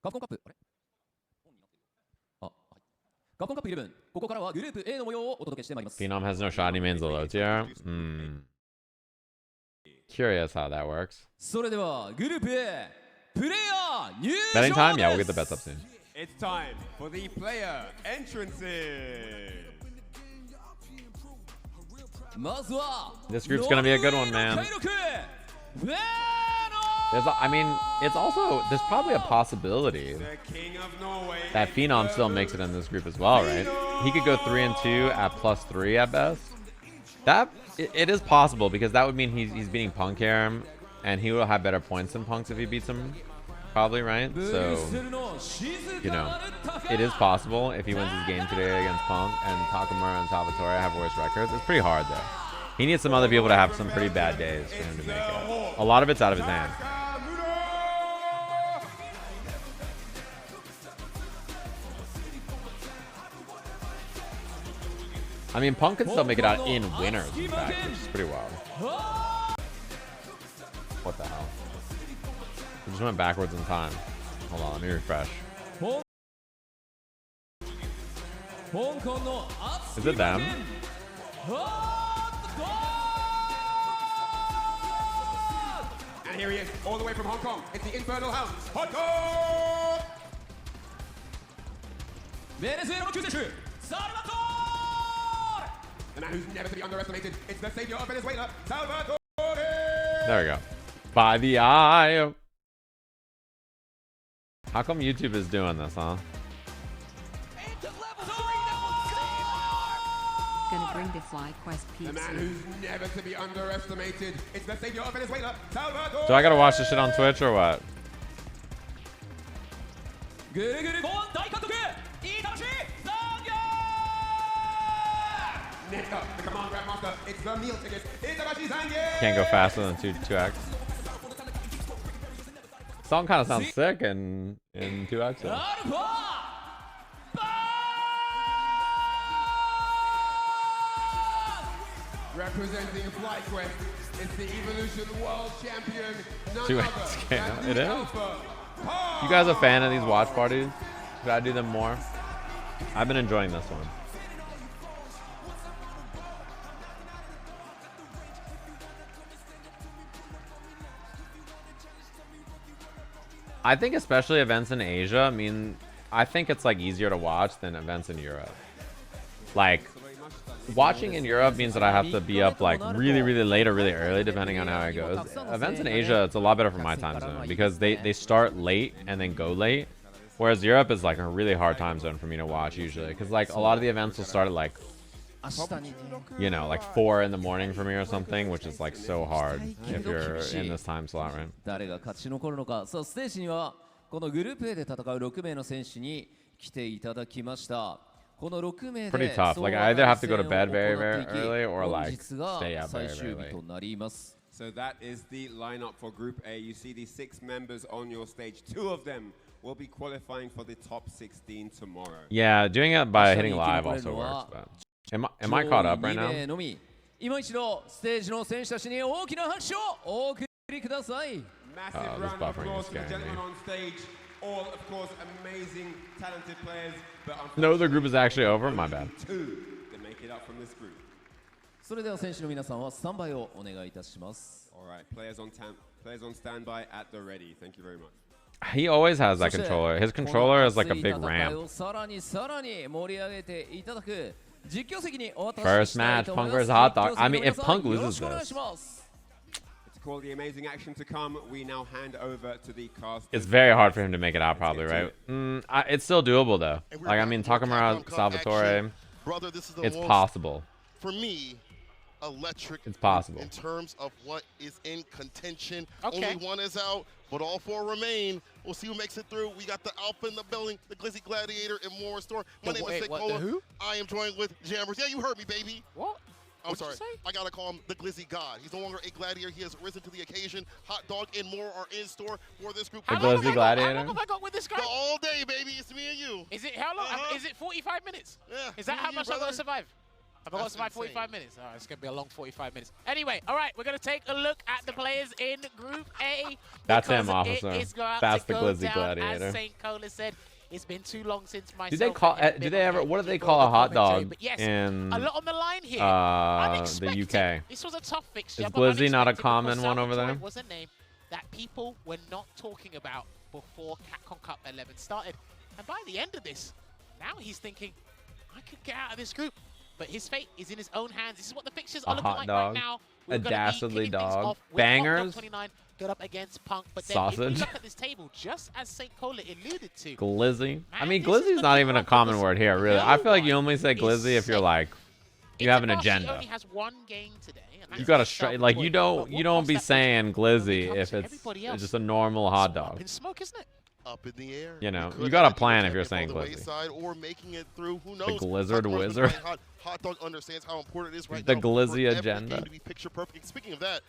Cup Capcom Cup 11ここからはグループ A の模様をお届けしてまいります Phenom has no shot. He means the low tier. Curious how that works. それではグループ A プレイヤー入場 Betting time? Yeah, we'll get the bets up soon. It's time for the player entrances. まずは This group's gonna be a good one, man. I mean, it's also, there's probably a possibility that Phenom still makes it in this group as well, right? He could go 3-2 at +3 at best. It is possible because that would mean he's beating Punk here, and he will have better points than Punk's if he beats him, probably, right? So, you know, it is possible if he wins his game today against Punk, and Takamura and Salvatore have worse records. It's pretty hard, though. He needs some other people to have some pretty bad days for him to make it. A lot of it's out of his hand. I mean, Punk can still make it out in winners, in fact, which is pretty wild. What the hell? We just went backwards in time. Hold on, let me refresh. Is it them? And here he is, all the way from Hong Kong. It's the Infernal House, Hong Kong! The man who's never to be underestimated. It's the savior of Venezuela, Salvatore! There we go. By the eye. How come YouTube is doing this, huh? Gonna bring the fly quest pizza. The man who's never to be underestimated. It's the savior of Venezuela, Salvatore! Do I gotta watch this shit on Twitch or what? Next up, the command grandmaster. It's the meal ticket. Itabashi Zangief! Can't go faster than 2x. Song kind of sounds sick in 2x. though. Representing FlyQuest, it's the Evolution World Champion. 2x game. It is. You guys a fan of these watch parties? Should I do them more? I've been enjoying this one. I think especially events in Asia, I mean, I think it's like easier to watch than events in Europe. Like, watching in Europe means that I have to be up like really, really late or really early, depending on how it goes. Events in Asia, it's a lot better for my time zone because they start late and then go late. Whereas Europe is like a really hard time zone for me to watch usually. Because like a lot of the events will start at like you know, like 4 in the morning for me or something, which is like so hard if you're in this time slot, right? 誰が勝ち残るのか。さあ、ステージにはこのグループ A で戦う6名の選手に来ていただきました。この6名 Pretty で tough. Like I either have to go to bed very, very early or 本 like 日が stay up 最 very, 終 very 日と late. なります。 So that is the lineup for Group A. You see these 6 members on your stage. 2 of them will be qualifying for the top 16 tomorrow. Yeah, doing it by hitting live also works. But am I caught up right now? 今一度ステージの選手たちに大きな拍手をお送りください。 Massive round of applause for the gentlemen on stage. All, of course, amazing, talented players. But No, the group is actually over. My bad. 2 to make it up from this group. それでは選手の皆さんはスタンバイをお願いいたします。 All right, players on standby at the ready. Thank you very much. He always has that controller. His controller is like a big ramp. さらに盛り上げていただく実況席にお渡し First したい match, と思い Punk ます vs. Hot Dog. 実況席 I の mean, 皆 if さん Punk よろ loses しくお願い this, します。 To call the amazing action to come, we now hand over to the cast. it's very hard for him to make it out, probably, right? It's still doable though. Like I mean, Takamura, Salvatore. Brother, this is the It's most, possible. For me, electric. It's possible. In terms of what is in contention. Okay. Only one is out, but all 4 remain. We'll see who makes it through. We got the Alpha in the building, the Glizzy Gladiator, and more in store. My name is Sekola. Who? I am joined with Jammers. Yeah, you heard me, baby. What? I'm What'd sorry. you say? I gotta call him the Glizzy God. He's no longer a gladiator. He has risen to the occasion. Hot Dog and more are in store for this group. The Glizzy Gladiator? How long have I got with this guy? All day, baby. It's me and you. Is it how long? Is it 45 minutes? Yeah. Is that me how and you, much I've got brother. to survive? Have I got to That's survive insane. 45 minutes? Oh, it's going to be a long 45 minutes. Anyway, all right, we're going to take a look at the players in Group A. That's because him, officer. it is about That's to the go Glizzy down, Gladiator. As St. Cola said, it's been too long since myself. Do they call? Do they ever? What do they call a hot dog yes, in a lot on the line here. the UK? This was a tough fixture. Is but Glizzy not a unexpected common because one over Salvatore there? was a name that people were not talking about before Capcom Cup 11 started. And by the end of this, now he's thinking, I could get out of this group. But his fate is in his own hands. This is what the fixtures are looking hot like dog, right now. a We're gonna be dastardly kicking things dog, off with bangers, Hot Dog 29 got up against Punk. But then if sausage. you look at this table, just as St. Cola alluded to, Glizzy. I mean, this is Glizzy's not even a common word here, really. I feel like you only say is Glizzy if you're like, you have an Itabashi agenda. only has 1 game today. And You that's gotta the like self-point. you But don't what be cost that saying Glizzy comes if to it's everybody else? just a normal hot Up dog. in smoke, isn't it? Up in the air. You know, We could you gotta have plan either if you're taken saying it from the Glizzy. wayside or making it through. Who knows? Glizzard Takamura's been Wizard. playing Hot Dog understands how important it is right The now. Glizzy for every agenda. game to be picture perfect. Speaking of that,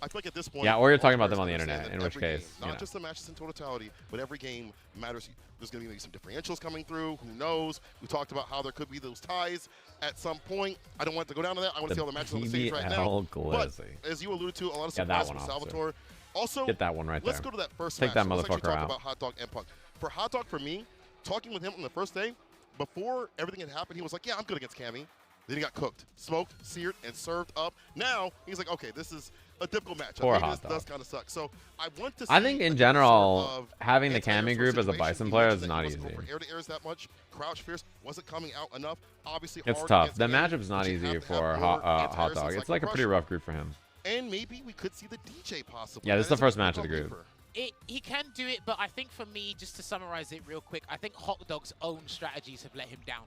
I feel like at this point, Yeah, or you're all talking about players them on the understand internet, that in which every case, game, you not know. just the matches in totality, but every game matters. There's going to be maybe some differentials coming through. Who knows? We talked about how there could be those ties at some point. I don't want to go down to that. I want to see all the matches on the stage right now. But Glizzy. as you alluded to, a lot of Yeah, that surprises one, from officer. Salvatore. Also, Get that one right let's there. go to that first Take match. that So let's actually motherfucker talk out. about Hot Dog and Punk. For Hot Dog, for me, talking with him on the first day, before everything had happened, he was like, yeah, I'm good against Cammy. Then he got cooked, smoked, seared, and served up. Now he's like, okay, this is a difficult matchup. Poor Maybe Hot this Dog. does kind of suck. So I want to see I think in a general, sort of having the anti-air Cammy sort group of as a situation. Bison He player mentioned is that he not wasn't easy. going for air-to-airs that much. Crouch Fierce wasn't coming out enough. Obviously, It's hard tough. against The Cammy, matchup's not but you easy have to for have more Hot anti-airs Dog. than It's like a pretty Crusher. rough group for him. And maybe we could see the DJ possibly. Yeah, this is That the first a match of the difficult group. leaper. He can do it, but I think for me, just to summarize it real quick, I think Hot Dog's own strategies have let him down.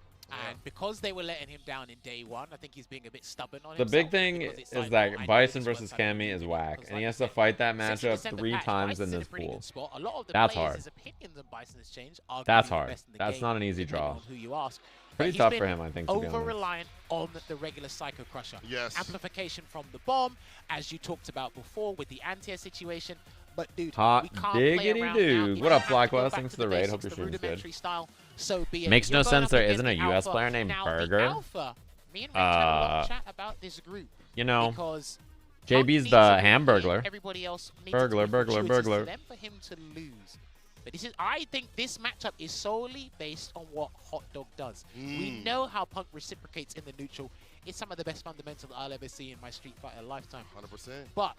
And because they were letting him down in day 1, I think he's being a bit stubborn on The himself. big thing because it's is like, that oh, I know Bison this versus works, I don't Cammy do is it. whack, Because and he like has you to said, fight that 60% matchup the 3 patch, times in Bison's this a pretty pool. good spot. A lot of the That's players' hard. opinions on Bison has changed. Arguably That's the hard. best in the That's game, not an easy depending draw. on who you ask. Pretty But tough he's for been him, I think, to be honest. over-reliant on the regular Psycho Crusher. Yes. Amplification from the bomb, as you talked about before with the anti-air situation. But dude, Hot we can't play diggity around doo. now. If What you up, have to go Flackwell? back Thanks to for the the raid. Hope basics, your the stream's good. rudimentary style, so be it. Makes You're no going sense up there against isn't a the US Alpha. player named Now, Burger. The Alpha, me and Rich had a lot of chat about this group. You know, because JB's Punk the needs to win, Hamburglar. Everybody else needs Burglar, to be burglar, fortuitous burglar. to them for him to lose. But this is, I think this matchup is solely based on what Hot Dog does. We know how Punk reciprocates in the neutral. It's some of the best fundamentals I'll ever see in my Street Fighter lifetime. 100%. But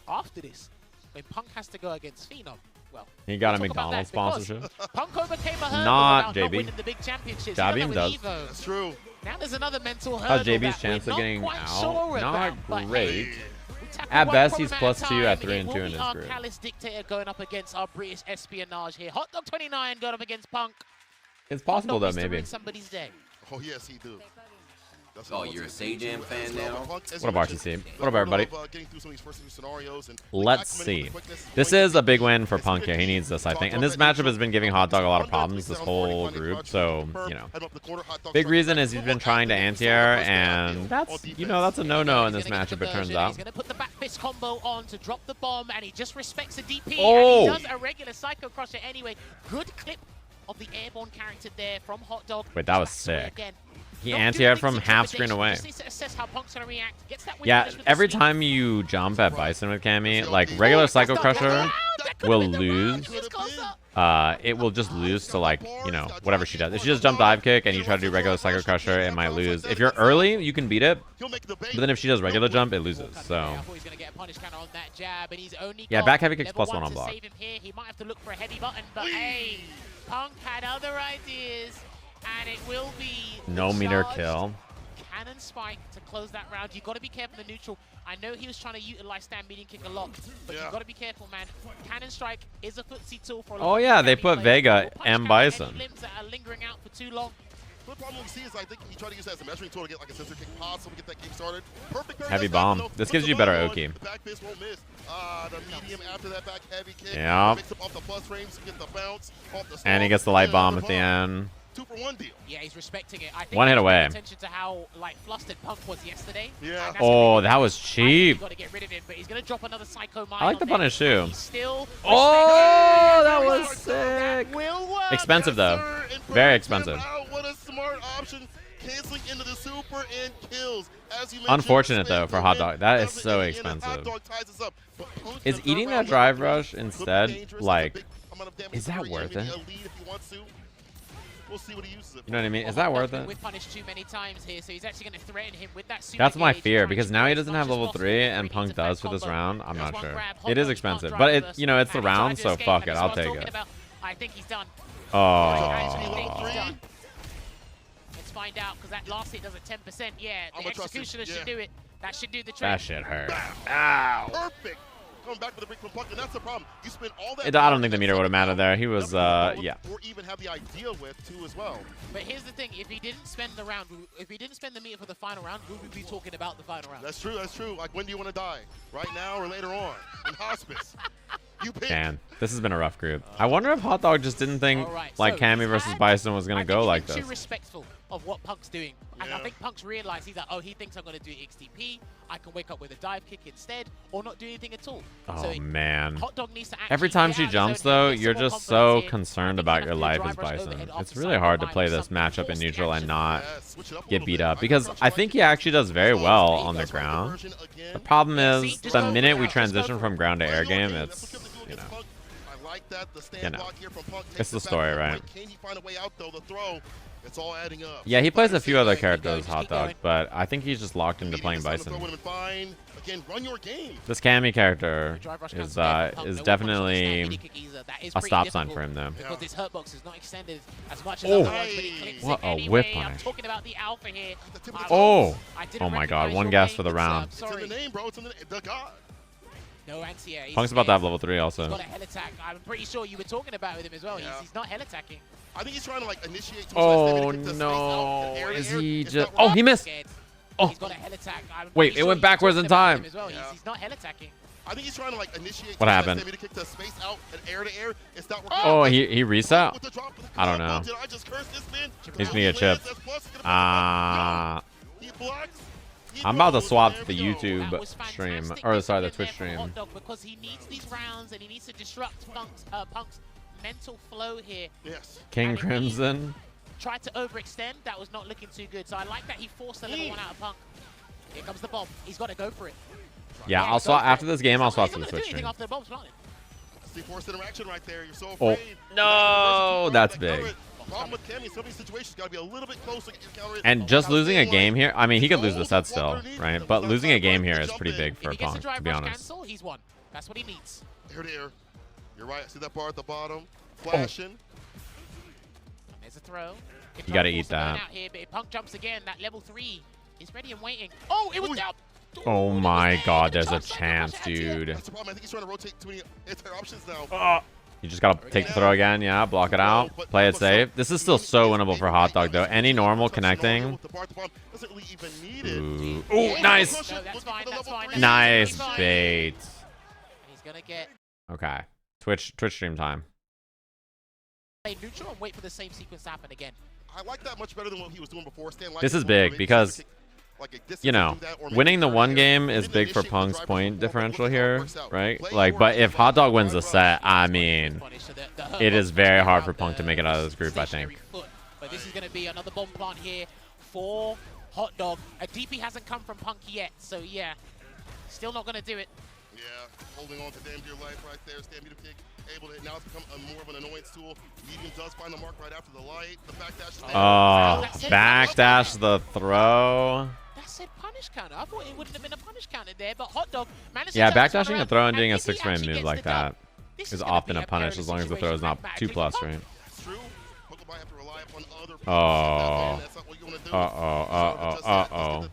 after this, when Punk has to go against Phenom, well, He got a we'll talk about McDonald's that because sponsorship. Punk overcame a hurdle Not without JB. not winning the big championships. JabhiM He done that does. with Evo. That's true. Now there's another mental How's hurdle JB's that chance we're of getting not quite out? sure Not about, but great. hey, we tackle At one best, problem he's at a +2 at time. 3 and It 2 will in be his our group. Callous Dictator going up against our British espionage here. Hot Dog 29 going up against Punk. It's possible Hot though, Dog needs to maybe. ruin somebody's day. Oh, yes, he do. Oh, you're a Jam fan now? What up, RTC? What up, everybody? Let's see. This is a big win for Punk here. He needs this, I think. And this matchup has been giving Hot Dog a lot of problems, this whole group. So, you know. Big reason is he's been trying to anti-air, and that's, you know, that's a no-no in this matchup, it turns out. He's going to put the back fist combo on to drop the bomb, and he just respects the DP. Oh! And he does a regular Psycho Crusher anyway. Good clip of the airborne character there from Hot Dog. Wait, that was sick. He anti-aired from half screen away. Yeah, every time you jump at Bison with Cammy, like regular Psycho Crusher will lose. It will just lose to, like, you know, whatever she does. If she just jump dive kick and you try to do regular Psycho Crusher, it might lose. If you're early, you can beat it. But then if she does regular jump, it loses. So yeah, back heavy kicks plus 1 on block. He might have to look for a heavy button, but hey, Punk had other ideas. And it will be no meter kill. Cannon spike to close that round. You've got to be careful the neutral. I know he was trying to utilize stand medium kick a lot, but you've got to be careful, man. Cannon strike is a footsie tool for a lot. Oh yeah, they put Vega and Bison. Limbs that are lingering out for too long. The problem we see is I think he tried to use that as a measuring tool to get like a sensor kick possible to get that game started. Perfect. Heavy bomb. This gives you better Oki. The back fist won't miss. The medium after that back heavy kick. Yeah. Makes him off the plus frames, get the bounce, off the and he gets the light bomb at the end. 2-for-1 deal. Yeah, he's respecting it. I think one hit away. Attention to how like flustered Punk was yesterday. Yeah. Oh, that was cheap. Got to get rid of him, but he's gonna drop another Psycho Mine. I like the punish too. Still oh, that was sick. That expensive though. Very expensive. What a smart option. Canceling into the super and kills. As you unfortunate though for Hot Dog. That is so expensive. Is eating that drive rush instead, like, is that worth it? We'll see what he uses it. You know what I mean? Is that worth it? We've punished too many times here, so he's actually going to threaten him with that super That's my gauge fear, because now he doesn't have level 3 and Punk does for this round. I'm not sure. It is expensive, but it, you know, it's the round, so fuck it. I'll take it. I think he's done. Oh. Let's find out, because that last hit does a 10%. Yeah, the executioner should do it. That should do the trick. That shit hurt. Ow. Perfect. Coming back with a break from Punk, and that's the problem. You spend all that. I don't think the meter would have mattered there. He was, yeah. Or even have the idea with too as well. But here's the thing: if he didn't spend the round, if he didn't spend the meter for the final round, we would be talking about the final round. That's true. That's true. Like, when do you want to die? Right now or later on in hospice? You pick. Man, this has been a rough group. I wonder if Hot Dog just didn't think like Cammy versus Bison was gonna go like this. Too respectful of what Punk's doing, and I think Punk's realized he's like, oh, he thinks I'm gonna do XTP. I can wake up with a dive kick instead, or not do anything at all. Oh so man! Hot Dog needs to every time she jumps, though, you're just so concerned about your life as Bison. It's really hard to play this matchup in neutral and not get beat up, because I think he actually does very well on the ground. The problem is, the minute we transition from ground to air game, it's, you know. You know, it's the story, right? It's all adding up. Yeah, he plays a few other characters, Hot Dog, but I think he's just locked into playing Bison. Again, run your game. This Cammy character is definitely a stop sign for him, though. Because this hurt box is not extended as much as otherwise, but he clicks what it a whip anyway. I'm punish. talking about the alpha here. Oh my god, one gas for the round. It's in the name, bro. It's in the god. No anti-air. Punk's about to have level 3 also. He's got a hell attack. I'm pretty sure you were talking about with him as well. Yeah. He's not hell attacking. I think he's trying to like initiate. Oh no! Is he just? Oh, he missed. Oh. He's got a hell attack. Wait, it went backwards in time. Well. He's not hell attacking. I think he's trying to like initiate. What happened? Kick the space out and air to air. It's not working. Oh, he reset. I don't know. Did I just curse this man? He's gonna get chipped. He blocks. I'm about to swap to the YouTube stream, or sorry, the Twitch stream. Because he needs these rounds and he needs to disrupt Punk's mental flow here. Yes. King Crimson. Tried to overextend. That was not looking too good. So I like that he forced the level 1 out of Punk. Here comes the bomb. He's got to go for it. Yeah, I'll swap after this game. I'll swap to the Twitch stream. After the bomb's planted. That's the forced interaction right there. You're so afraid. Oh no, that's big. Problem with Cammy, some of these situations got to be a little bit closer. And just losing a game here, I mean, he could lose the set still, right? But losing a game here is pretty big for Punk, to be honest. Cancel, he's won. That's what he needs. Air to air. You're right. I see that bar at the bottom. Flashing. There's a throw. You got to eat that. Out here, but if Punk jumps again, that level 3 is ready and waiting. Oh, it was down. Oh my god, there's a chance, dude. That's the problem. I think he's trying to rotate too many anti options now. You just gotta take the throw again, yeah, block it out, play it safe. This is still so winnable for Hot Dog though. Any normal connecting. Ooh, ooh, nice. No, that's fine, that's fine. Nice bait. He's gonna get Okay, Twitch stream time. a neutral and wait for the same sequence to happen again. I like that much better than what he was doing before. This is big because, you know, winning the one game is big for Punk's point differential here, right? Like, but if Hot Dog wins the set, I mean, it is very hard for Punk to make it out of this group, I think. But this is going to be another bomb plant here for Hot Dog. A DP hasn't come from Punk yet, so yeah, still not going to do it. Yeah, holding on to damn dear life right there. Stampede kick, able to hit. Now it's become more of an annoyance tool. Medium does find the mark right after the light. The backdash. Oh, backdash the throw. That said punish counter. I thought it wouldn't have been a punish counter there, but Hot Dog managed to Yeah, turn this one backdashing a around, throw and doing a if he 6-frame actually move gets like the dub, that this is gonna often be a punish perilous as long as the throw is not situation 2+, for right? True. Punk might have to rely upon other people. Oh. That's not what you want to do. Uh-oh.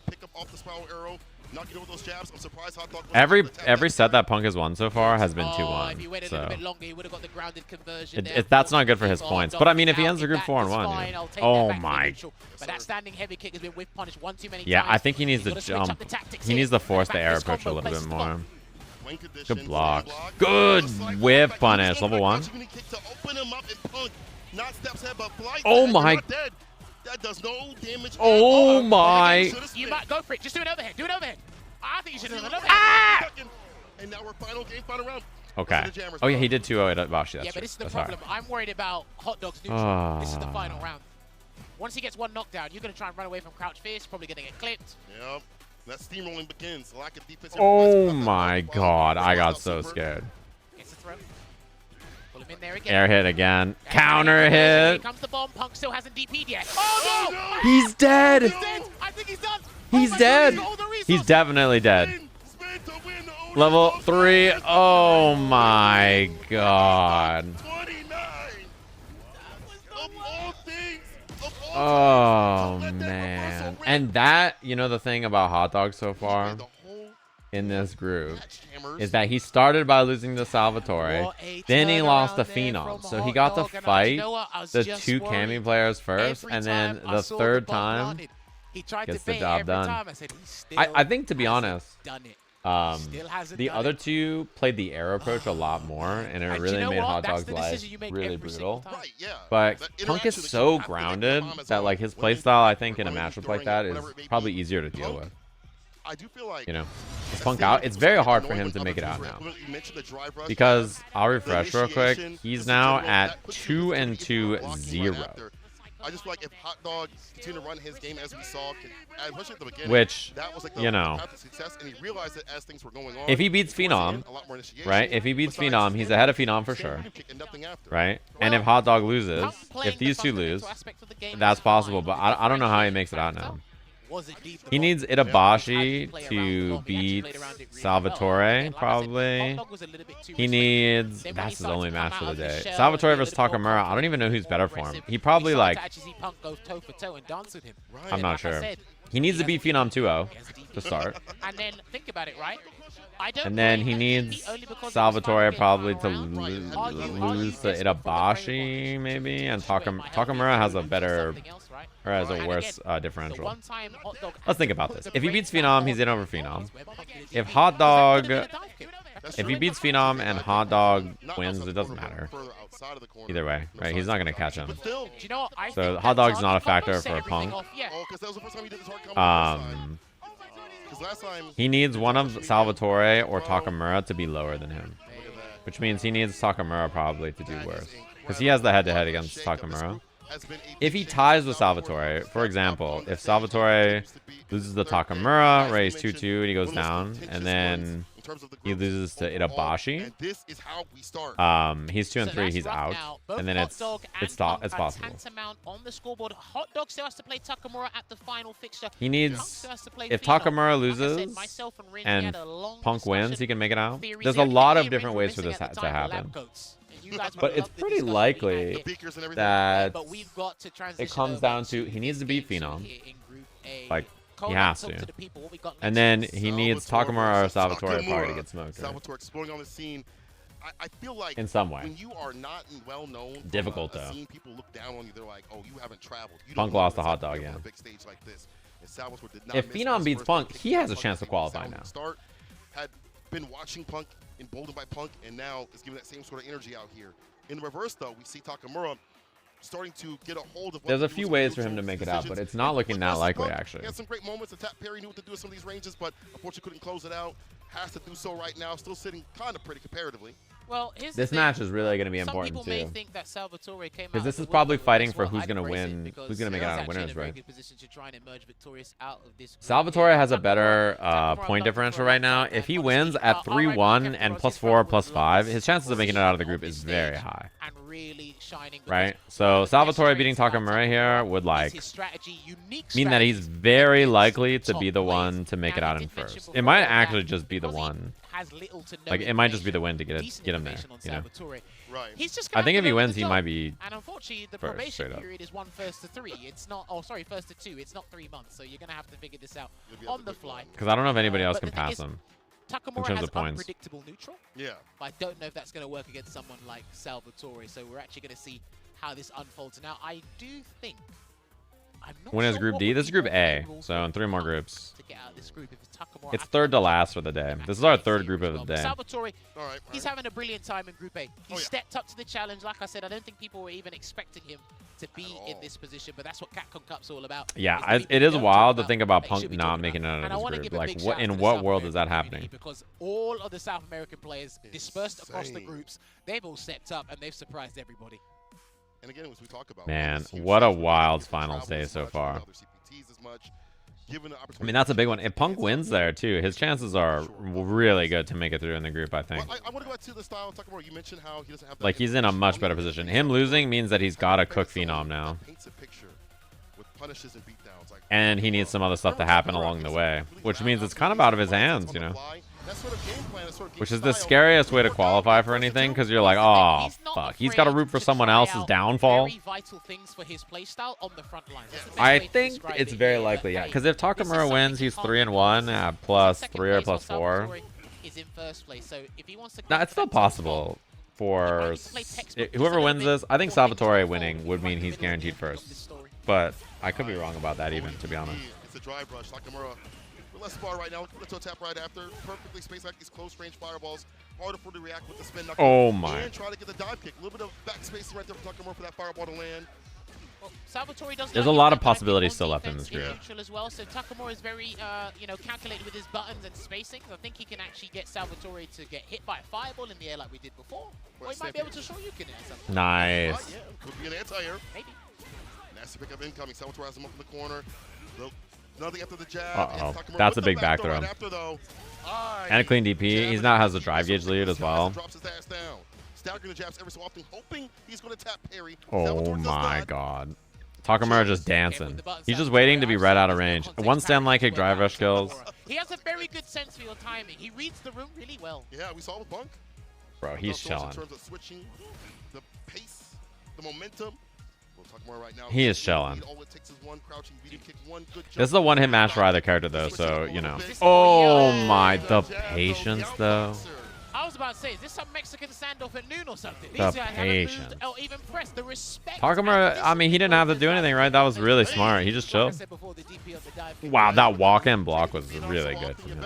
Pick up off the spiral arrow. Knock it over those jabs. I'm surprised Hot Dog Every set that Punk has won so far has been 2-1. If he waited a So little bit longer, he would have got the grounded conversion there. that's not good for his Hot points. Dog But I mean, if he now, ends the group that 4-1, is fine. yeah. I'll take Oh that back to my. neutral. But that standing heavy kick has been whiff punished one too many Yeah, times. I think he needs to You've gotta switch up jump. the tactics He here. needs to force the Back air this approach a combo little bit places the bomb. more. Good block. Good whip punish. Level 1. Oh my. That does no damage. Oh my. You might go for it. Just do an overhead. Do an overhead. I think you should do an overhead. Ah! And now we're final round. Okay. Oh yeah, he did 2-0 at Itabashi. Yeah, That's but this is the true. problem. I'm worried about Hot Dog's neutral. This is the Ah. final round. Once he gets one knockdown, you're going to try and run away from crouch fist. Probably going to get clipped. Yep. That steamrolling begins. Lack of defense. Oh my god, I got so scared. Gets the throw. Pull him in there again. Air hit again. Counter Here hit. comes the bomb. Punk still hasn't DP'd yet. Oh no! He's dead. He's dead. I think he's done. He's dead. He's definitely dead. Level 3. Oh my god. Oh man. And that, you know, the thing about Hot Dog so far in this group is that he started by losing to Salvatore, then he lost to Phenom. So he got to fight the 2 Cammy players first, and then the third time gets the job done. I think, to be honest, the other 2 played the air approach a lot more, and it really made Hot Dog's life really brutal. But Punk is so grounded that, like, his playstyle, I think, in a matchup like that is probably easier to deal with. I do feel like, you know, is Punk out? It's very hard for him to make it out now. Because I'll refresh real quick. He's now at 2-2-0. I just feel like if Hot Dog continued to run his game as we saw, especially at the beginning, Which, that was like the you know, path to success, and he realized it as things were going on. if he beats Phenom, right? If he beats Phenom, he's ahead of Phenom for sure, right? And if Hot Dog loses, if these 2 lose, that's possible. But I don't know how he makes it out now. He needs Itabashi to beat Salvatore, probably. He needs... That's his only match for the day. Salvatore versus Takamura. I don't even know who's better for him. He probably, like... I'm not sure. He needs to beat Phenom 2-0 to start. And then think about it, right? And then he needs Salvatore probably to lose to Itabashi, maybe. And Takamura has a better... Or has a worse differential. Let's think about this. If he beats Phenom, he's in over Phenom. If Hot Dog... If he beats Phenom and Hot Dog wins, it doesn't matter. Either way, right? He's not going to catch him. So Hot Dog's not a factor for Punk. He needs one of Salvatore or Takamura to be lower than him. Which means he needs Takamura probably to do worse. Because he has the head-to-head against Takamura. If he ties with Salvatore, for example, if Salvatore loses to Takamura, raise 2-2 and he goes down, and then he loses to Itabashi, he's 2-3, he's out, and then it's possible. He needs, if Takamura loses and Punk wins, he can make it out. There's a lot of different ways for this to happen. But it's pretty likely that it comes down to he needs to beat Phenom. Like, he has to. And then he needs Takamura or Salvatore probably to get smoked. Salvatore exploding on the scene. I feel like in some way. when you are not well known, Difficult from a though. scene, people look down on you. They're like, "Oh, you haven't traveled." You Punk don't know lost the what's hot happening dog, on yeah. a big stage like this. And Salvatore did not If miss Phenom his beats first Punk, kick he from has a Punk chance to as he was qualify sounding now. Start had been watching Punk emboldened by Punk, and now is giving that same sort of energy out here. In reverse, though, we see Takamura starting to get a hold of. There's a few ways for him to make it out, but it's not looking that likely, actually. He had some great moments. The tap parry, knew what to do with some of these ranges, but unfortunately couldn't close it out. Has to do so right now. Still sitting kind of pretty comparatively. Well, here's This the match thing. is really going to be Some important people too. may think that Salvatore came out Because this of is the probably woodwork fighting as for well. who's I'd going to embrace it win, because who's going to make it he out was of winners, actually in a very right? good position to try and emerge victorious out of this group. Salvatore has a Takamura- better Takamura point Takamura differential Takamura right now. and If he honestly, wins at RIP 3-1 Captain and Broski's +4, front would +5, love his chances of making it out of the group on is this very stage high. and really shining because Right? one So of the best Salvatore beating traits about Takamura here would is like his strategy, unique mean that he's strategies very against likely to top be the players. one to make it Now, out he in did mention first. It before might that actually just be the because he one. has little to no Like it might just be the information, win to get decent him there. information on You know? Salvatore. Right. He's just I gonna think have if he to learn wins, the he job. might be And unfortunately, the first, probation straight up. period is 1 first to 3. It's not. Oh, sorry, first to 2. It's not 3 months. So you're gonna have to figure this out on the fly. Because I don't know if anybody else But can the thing pass is, him. Takamura in terms has of points. unpredictable neutral. Yeah. But I don't know if that's going to work against someone like Salvatore. So we're actually going to see how this unfolds. Now, I do think. I'm not When is sure Group what D? would This is be Group more A. favorable So in 3 more for groups. to get out of this group if it's Takamura. It's third to last for the day. This is our third group of the But day. Salvatore, he's having a brilliant time in Group A. He stepped up to the challenge. Like I said, I don't think people were even expecting him to be in this position, but that's what Capcom Cup's all about. Yeah, is the it people is don't wild talk to think about about they Punk should be not talking making it about. out And I of wanna this give group. a Like, big what shout out in to the what South world is that American community happening? Because all of the South American players dispersed across the Insane. groups, they've all stepped up and they've surprised everybody. And again, as we talk about, Man, this huge what a stage where wild people finals travel day as so much, far. other CPTs as much, given the I opportunity mean, that's a to big one. get If Punk hands wins on. there, too, his chances are really good to make it through in the group, I think. Well, I want to go back to the style of Takamura. You mentioned how he doesn't have that Like, he's in a much better position. Him losing means that he's got to cook Phenom now. paints a picture with punishes and beatdowns. Like, And he needs some other stuff to happen along the way. Which means it's kind of out of his hands, you know? that sort of game plan, that sort of game Which is the style, scariest way to qualify for anything, because you're like, oh, fuck. He's got to root for someone else's downfall. Very vital things for his playstyle on the front lines. That's the best I way to think describe it's it very here, likely, but yeah. hey, Because if this is Takamura something wins, you he's can't 3-1 do. at plus Second 3 or place plus while 4. Salvatore is in first place, so if he wants to No, it's still possible for whoever wins this. I think Salvatore winning would mean he's guaranteed first. But I could be wrong about that even, to be honest. It's a dry brush. Takamura with less bar right now. Let's tap right after. Perfectly spaced like these close range fireballs. Harder for to react with the spin knuckle. Oh my. And try to get the dive kick. A little bit of back spacing right there for Takamura for that fireball to land. Well, Salvatore doesn't There's like a lot it of when possibilities on still left in defense this group. neutral as well, so Takamura is very, calculated with his buttons and spacing. I think he can actually get Salvatore to get hit by a fireball in the air like we did before. Or he might be able to show you can at something. Nice. Yeah, could be an anti-air. Maybe. Nasty pickup incoming. Salvatore has him up in the corner. Nothing after the jab. Uh-oh. And Takamura That's with a the big back throw. right after, though. And a clean DP. He's now has a drive gauge lead as well. Drops his ass down. Staggering the jabs every so often, hoping he's going to tap parry. Oh Salvatore does my not. god. Takamura just dancing. He's just waiting to be right out of range. One stand light kick drive rush kills. He has a very good sense for your timing. He reads the room really well. Yeah, we saw it with Punk. Bro, he's Also, chilling. in terms of switching, the pace, the momentum. We'll talk more right now. He is chilling. All it takes is one crouching medium kick, one good jump. This is a one-hit match for either character, though, so, you know. Oh my, the patience, though. I was about to say, is this some Mexican standoff at noon or something? The These guys patience. haven't moved or even pressed. The respect. Takamura, I mean, he didn't have to do anything, right? That was really smart. He just chilled. Wow, that walk-in block was really good from him.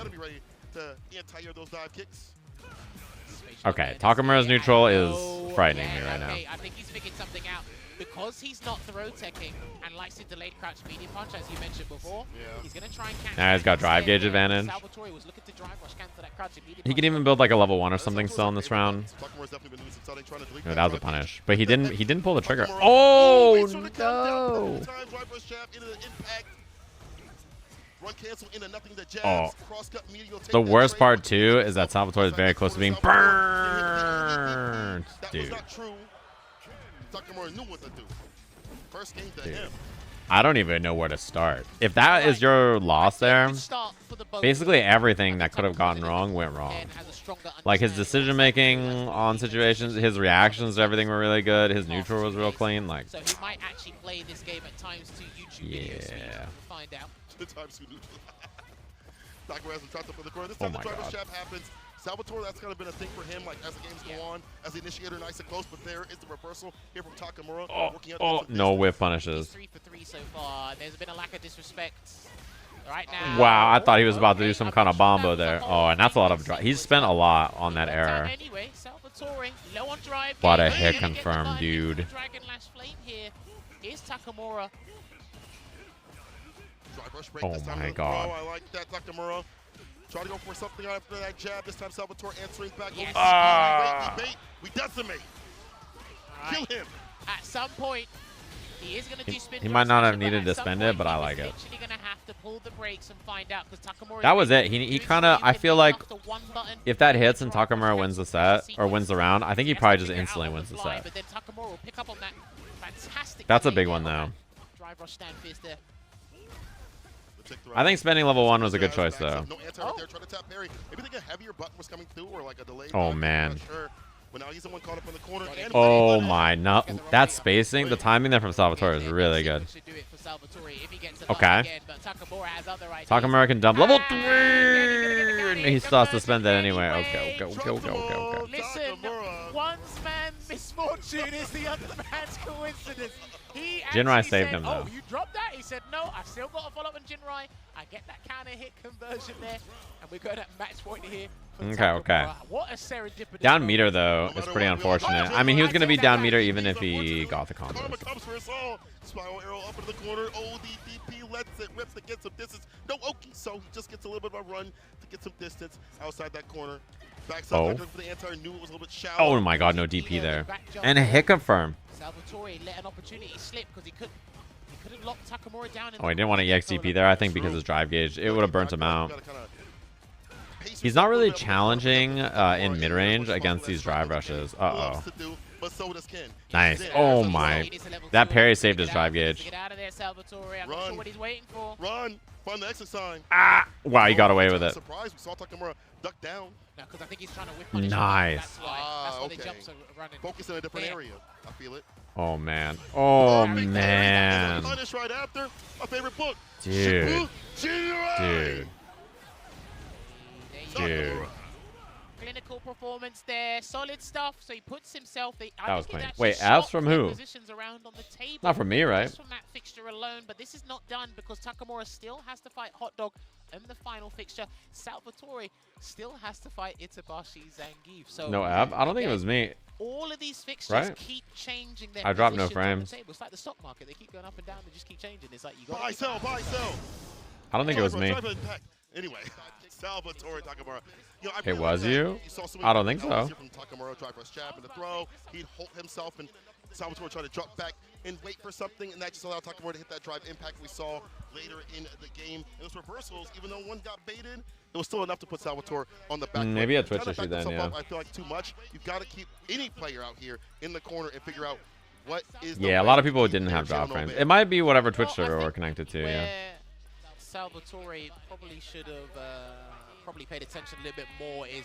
Okay, Takamura's neutral is frightening me right now. I think he's figured something out. Because he's not throw teching and likes to delayed crouch medium punch, as you mentioned before, he's going to try and cancel. Now he's got drive gauge advantage. Salvatore was looking to drive rush cancel that crouch medium He can even build like a level 1 or something still in this round. No, that was a punish. But he didn't pull the trigger. Oh no! Oh. The worst part too is that Salvatore is very close to being burned. Dude. Dude. I don't even know where to start. If that is your loss there, basically everything that could have gotten wrong went wrong. Like his decision making on situations, his reactions to everything were really good. His neutral was real clean. Like, so he might actually play this game at times to YouTube videos, so you can find out. Oh my god. Salvatore, that's kind of been a thing for him, like as the games go on, as the initiator, nice and close, but there is the reversal here from Takamura. Oh, no whip punishes. 3 for 3 so far. There's been a lack of disrespect right now. Wow, I thought he was about to do some kind of bombo there. Oh, and that's a lot of drive. He's spent a lot on that error. Anyway, Salvatore, low on drive. What a hit confirm, dude. Dragon Lash Flame here is Takamura. Oh my god. I like that, Takamura. Try to go for something after that jab. This time Salvatore answering back. Yes. We bait, we decimate. Right. Kill him. At some point, he is going to do spin. He might not have needed to spend it, but I like it. He's going to have to pull the brakes and find out because Takamura. That was it. He kind of, I feel like if that hits and Takamura wins the set or wins the round, I think he probably just instantly wins the set. But then Takamura will pick up on that fantastic. That's a big one though. Drive rush stand fist there. I think spending level 1 was a good choice though. Oh man. Oh my, no, that spacing, the timing there from Salvatore is really good. Okay. Takamura can dump level 3. He still has to spend that anyway. Okay. Listen, one's man misfortune is the other man's coincidence. Jinrai saved him though. Oh, you dropped that? He said, no, I still got to follow up on Jinrai. I get that counter hit conversion there. And we're going at match point here. Okay. What a serendipity. Down meter though is pretty unfortunate. I mean, he was going to be down meter even if he got the combos. Spiral arrow up into the corner. Oh, the DP lets it rip to get some distance. No Oki, so he just gets a little bit of a run to get some distance outside that corner. Backside for the anti, knew it was a little bit shallow. Oh my god, no DP there. And a hit confirm. Salvatore let an opportunity slip because he could have locked Takamura down. Oh, he didn't want to EX DP there, I think, because his drive gauge. It would have burnt him out. He's not really challenging in mid-range against these drive rushes. Uh-oh. Nice. Oh my. That parry saved his drive gauge. Get out of there, Salvatore. I'm not sure what he's waiting for. Run. Find the exit sign. Ah! Wow, he got away with it. Surprise. We saw Takamura duck down. No, because I think he's trying to whip punish. Nice. That's why the jumps are running. Focus in a different area. I feel it. Oh man. Oh man. Punish right after. My favorite book. Dude. Dude. Clinical performance there, solid stuff. So he puts himself. That was clean. Wait, abs from who? Not from me, right? Just from that fixture alone, but this is not done because Takamura still has to fight Hot Dog in the final fixture. Salvatore still has to fight Itabashi Zangief. So no ab? I don't think it was me. All of these fixtures keep changing their I dropped no positions on the frames. table. It's like the stock market. They keep going up and down. They just keep changing. It's like you got buy, sell. I don't think it was me. Anyway, Salvatore Takamura. You know, It was you? I don't think so. From Takamura, drive rush jab and the throw. He'd hold himself, and Salvatore tried to drop back and wait for something, and that just allowed Takamura to hit that drive impact we saw later in the game. And those reversals, even though one got baited, it was still enough to put Salvatore on the back. Maybe a Twitch issue then, yeah. I feel like too much. You've got to keep any player out here in the corner and figure out what is. Yeah, a lot of people didn't have drop frames. It might be whatever Twitch server we're connected to, yeah. Salvatore probably should have probably paid attention a little bit more is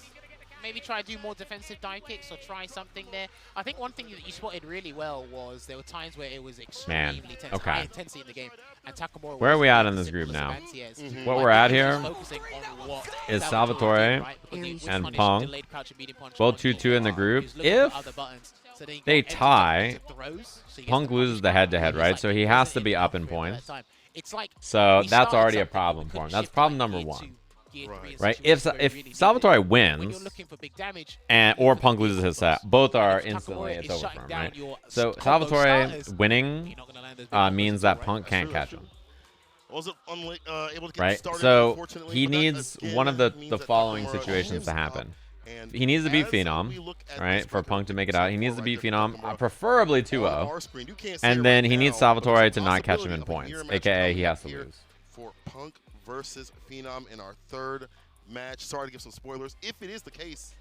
maybe try to do more defensive dive kicks or try something there. I think one thing that you spotted really well was there were times where it was extremely tense, high intensity in the game. And Takamura where are we at in this group now? What we're at here is Salvatore and Punk, both 2-2 in the group. If they tie, Punk loses the head-to-head, right? So he has to be up in points. So that's already a problem for him. That's problem number 1. Right? If Salvatore wins or Punk loses his set, both are instantly it's over for him, right? So Salvatore winning means that Punk can't catch him. Right? So he needs one of the following situations to happen. He needs to beat Phenom, right, for Punk to make it out. He needs to beat Phenom, preferably 2-0. And then he needs Salvatore to not catch him in points, a.k.a. he has to lose. For Punk versus Phenom in our third match. Sorry to give some spoilers. If it is the case.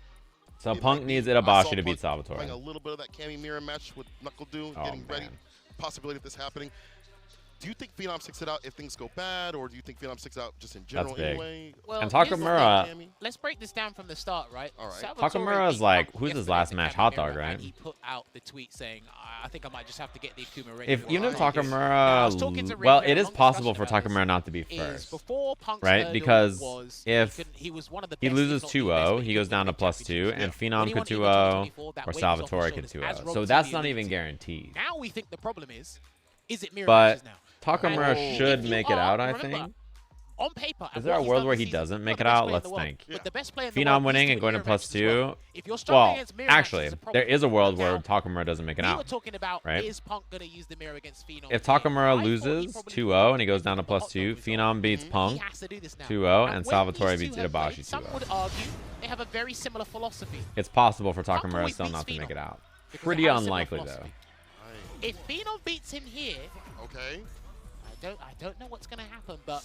So Punk needs Itabashi to beat Salvatore. Playing a little bit of that Cammy mirror match with NuckleDu, getting ready. Possibility of this happening. Do you think Phenom sticks it out if things go bad, or do you think Phenom sticks it out just in general That's big. anyway? Well, And here's the Takamura. thing. Let's break this down from the start, right? All right. Salvatore Takamura is beat like, Punk who's his yesterday last in the match? Cammy Hot Mirror, dog, right? And he put out the tweet saying, I think I might just have to get the Akuma ready. If for even if what I do." Now, I was talking to Takamura, Rick, well, we had it a is long possible for discussion about Takamura not to be this, is first, before Punk's right? hurdle Because was if he was one of the he best, if loses not the 2-0, best he goes down to championships. +2, and When Phenom he could won the 2-0, 24, that or weight was off his Salvatore could shoulders, as 2-0. Rob So was that's saying not in even the guaranteed. Now we think the problem is it mirror But matches now? Takamura And should if you make it out, I remember, think. on paper, Is there a world where he doesn't make it out? Let's think. Phenom winning and going to +2. Well, actually, there is a world where Takamura doesn't make it We were out. talking about Right? is Punk going to use the mirror against Phenom? If Takamura loses 2-0 and he goes down to +2, Phenom beats Punk 2-0, and Salvatore beats Itabashi Some 2-0. would argue they have a very similar philosophy. It's possible for Punk Takamura always still beats not to make Phenom it out. because Pretty they have a similar unlikely, though. philosophy. If Phenom beats him here, okay, I don't know what's going to happen, but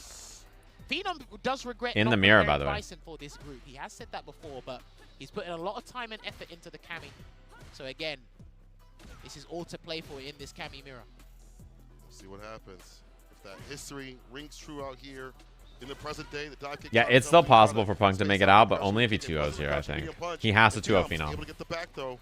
Phenom does regret In not the mirror, preparing by the way. Bison for this group. He has said that before, but he's putting a lot of time and effort into the Cammy. So again, this is all to play for in this Cammy mirror. We'll see what happens. If that history rings true out here in the present day, the dive kick. Yeah, it's still possible for Punk to make it out, but only if he 2-0s here, I think. He has to 2-0 Phenom. Able to get the back though.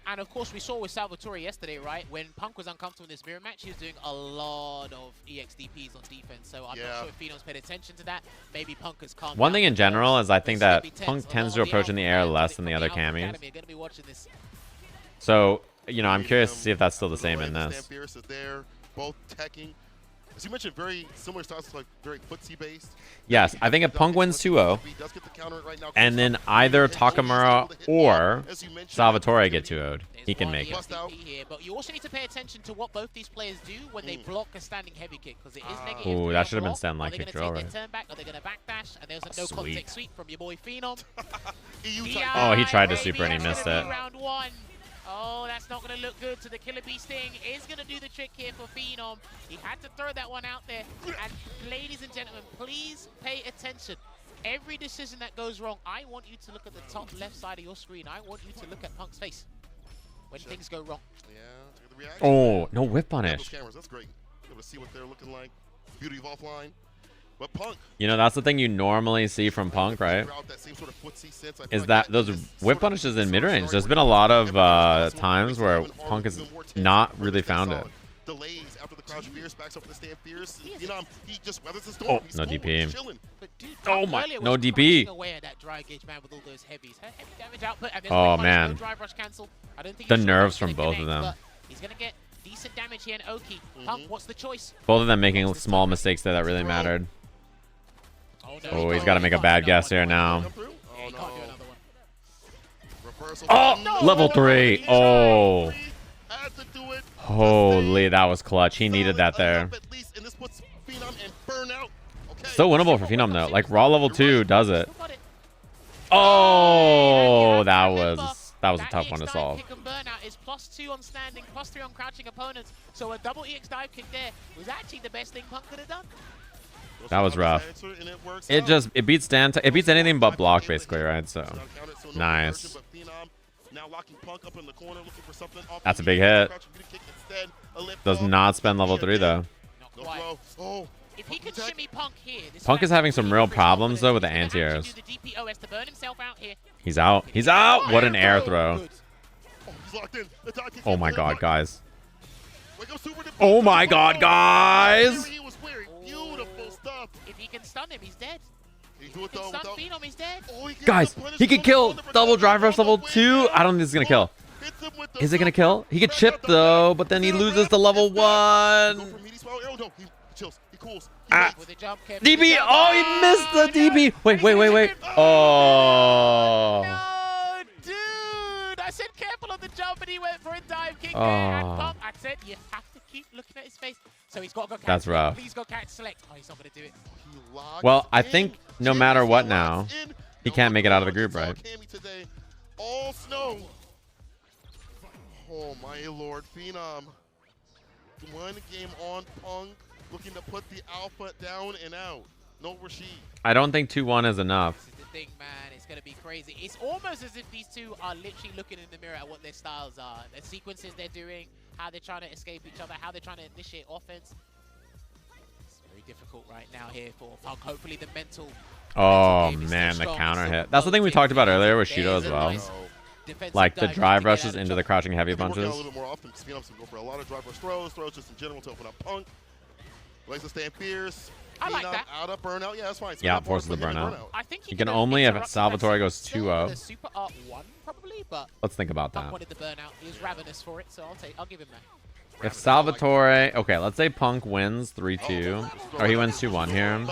And of course, we saw with Salvatore yesterday, right? When Punk was uncomfortable in this mirror match, he was doing a lot of EXDPs on defense. So I'm not sure if Phenom's paid attention to that. Maybe Punk has calmed One down. thing in general is I think that It's gonna be Punk tense. tends A to lot of the approach in the Alpha air fans less than the from other Alpha Cammies. Academy are gonna be watching this. So, you know, I'm curious to see if that's still the same in Stan this. Fierce is there, both teching. As you mentioned, very similar styles, like very footsie based. Yes, I think if Punk wins 2-0, and then either Takamura or Salvatore get 2-0'd, he can make it. Here, but you also need to pay attention to what both these players do when they block a standing heavy kick, because it is negative. Ooh, that should have been stand Are like they kick going to drill, take their right? turn back? Are they going to backdash? And there's a no Sweet. contact sweep from your boy Phenom. Oh, he tried to baby, super and he that's missed gonna it. be round one. Oh, that's not going to look good. So the Killer Bee Sting is going to do the trick here for Phenom. He had to throw that one out there. And ladies and gentlemen, please pay attention. Every decision that goes wrong, I want you to look at the top left side of your screen. I want you to look at Punk's face when things go wrong. Yeah, Oh, no whip Those punish. cameras, that's great. Able to see what they're looking like. Beauty of offline. But Punk, You know, that's the thing you normally see from Punk, right? Is that those whip punishes in mid-range. There's been a lot of times where Punk has not really found it. Delays after the Crouch Fierce backs up to the Stand Fierce. Phenom, he just weathers the Oh, storm. He's no cool, DP. he's chilling. Oh my, Earlier no was DP. crunching away at that dry gauge man with all those heavies. Heavy damage output, and there's Oh, whip punish, man. no drive rush cancel. I don't think The he's sure nerves if from he's gonna both of connect, them. but he's going to get decent damage here in Oki. Punk, what's the choice? Both of them making small mistakes there that really mattered. Oh, he's got to make a bad guess here now. Oh, level 3. Oh. Holy, that was clutch. He needed that there. Still winnable for Phenom, though. Like, raw level 2 does it. Oh, that was a tough one to solve. Kick and burnout is +2 on standing, +3 on crouching opponents. So a double EX dive kick there was actually the best thing Punk could have done. That was rough. It beats it beats anything but block, basically, right? So, nice. That's a big hit. Does not spend level 3, though. If he could shimmy Punk here, Punk is having some real problems, though, with the anti-airs. He's out. He's out! What an air throw. Oh my god, guys. Oh my god, guys! If he can stun him, he's dead. If he can stun Phenom, he's dead. Guys, he can kill double drive rush level 2. I don't think this is going to kill. Is it going to kill? He could chip, though, but then he loses to level 1. DB! Oh, he missed the DB! Wait. Oh. No, dude! I said careful on the jump, and he went for a dive kick there. And Pump, I said you have to keep looking at his face. So he's got to go catch. That's rough. Please go catch select. Oh, he's not going to do it. Well, I think no matter what now, he can't make it out of the group, right? All snow. Oh my lord, Phenom. One game on Punk, looking to put the alpha down and out. No Rashid. I don't think 2-1 is enough. This is the thing, man. It's going to be crazy. It's almost as if these two are literally looking in the mirror at what their styles are. The sequences they're doing, how they're trying to escape each other, how they're trying to initiate offense. difficult right now here for Punk. Hopefully the mental. Oh man, the counter hit. That's the thing we talked about earlier with Shuto as well. Like the drive rushes into the crouching heavy punches. A little bit more often because Phenoms can go for a lot of drive rush throws just in general to open up Punk. Likes to stand fierce. I like that. Out of burnout. Yeah, that's fine. Yeah, forces the burnout. I think you can only if Salvatore goes 2-0. Super Art 1 probably, but let's think about Punk that. wanted the burnout. He was ravenous for it, so I'll give him that. If Salvatore, okay, let's say Punk wins 3-2, or he wins 2-1 here.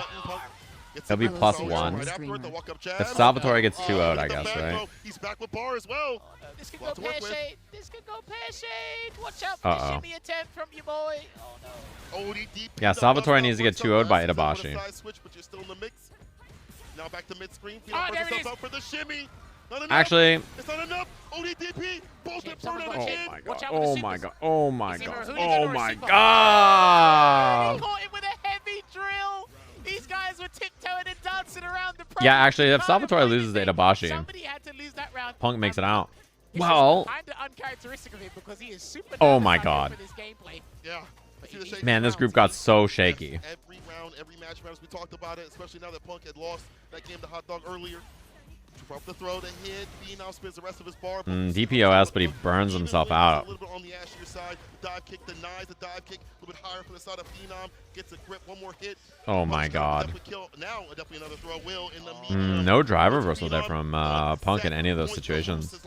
He'll be +1. If Salvatore gets 2-0'd, I guess, right? He's back with bar as well. This could go pear-shaped. This could go pear-shaped. Watch out for the shimmy attempt from your boy. Oh no. Yeah, Salvatore needs to get 2-0'd by Itabashi. Now back to mid-screen. There it is. Out for the shimmy. Actually, it's not enough. ODDP. Both the oh my god. Oh Oh my god. Oh my god. He Oh my god. caught him with a heavy drill. These guys were tiptoeing and dancing around the Yeah, actually, if Salvatore loses to Itabashi, Punk makes it out. Well, kind of uncharacteristic of him because he is super oh my god. for this gameplay. Yeah. Man, this group got so shaky. Every round, every match matters. We talked about it, especially now that Punk had lost that game to Hot Dog earlier. Up the throw, the hit. Phenom spins the rest of his bar. DPOS, but he burns himself out. A little bit on the ashier side. Dive kick denies the dive kick. A little bit higher from the side of Phenom. Gets a grip. One more hit. Oh my god. Now definitely another throw. Will in the medium. No drive reversal there from Punk in any of those situations.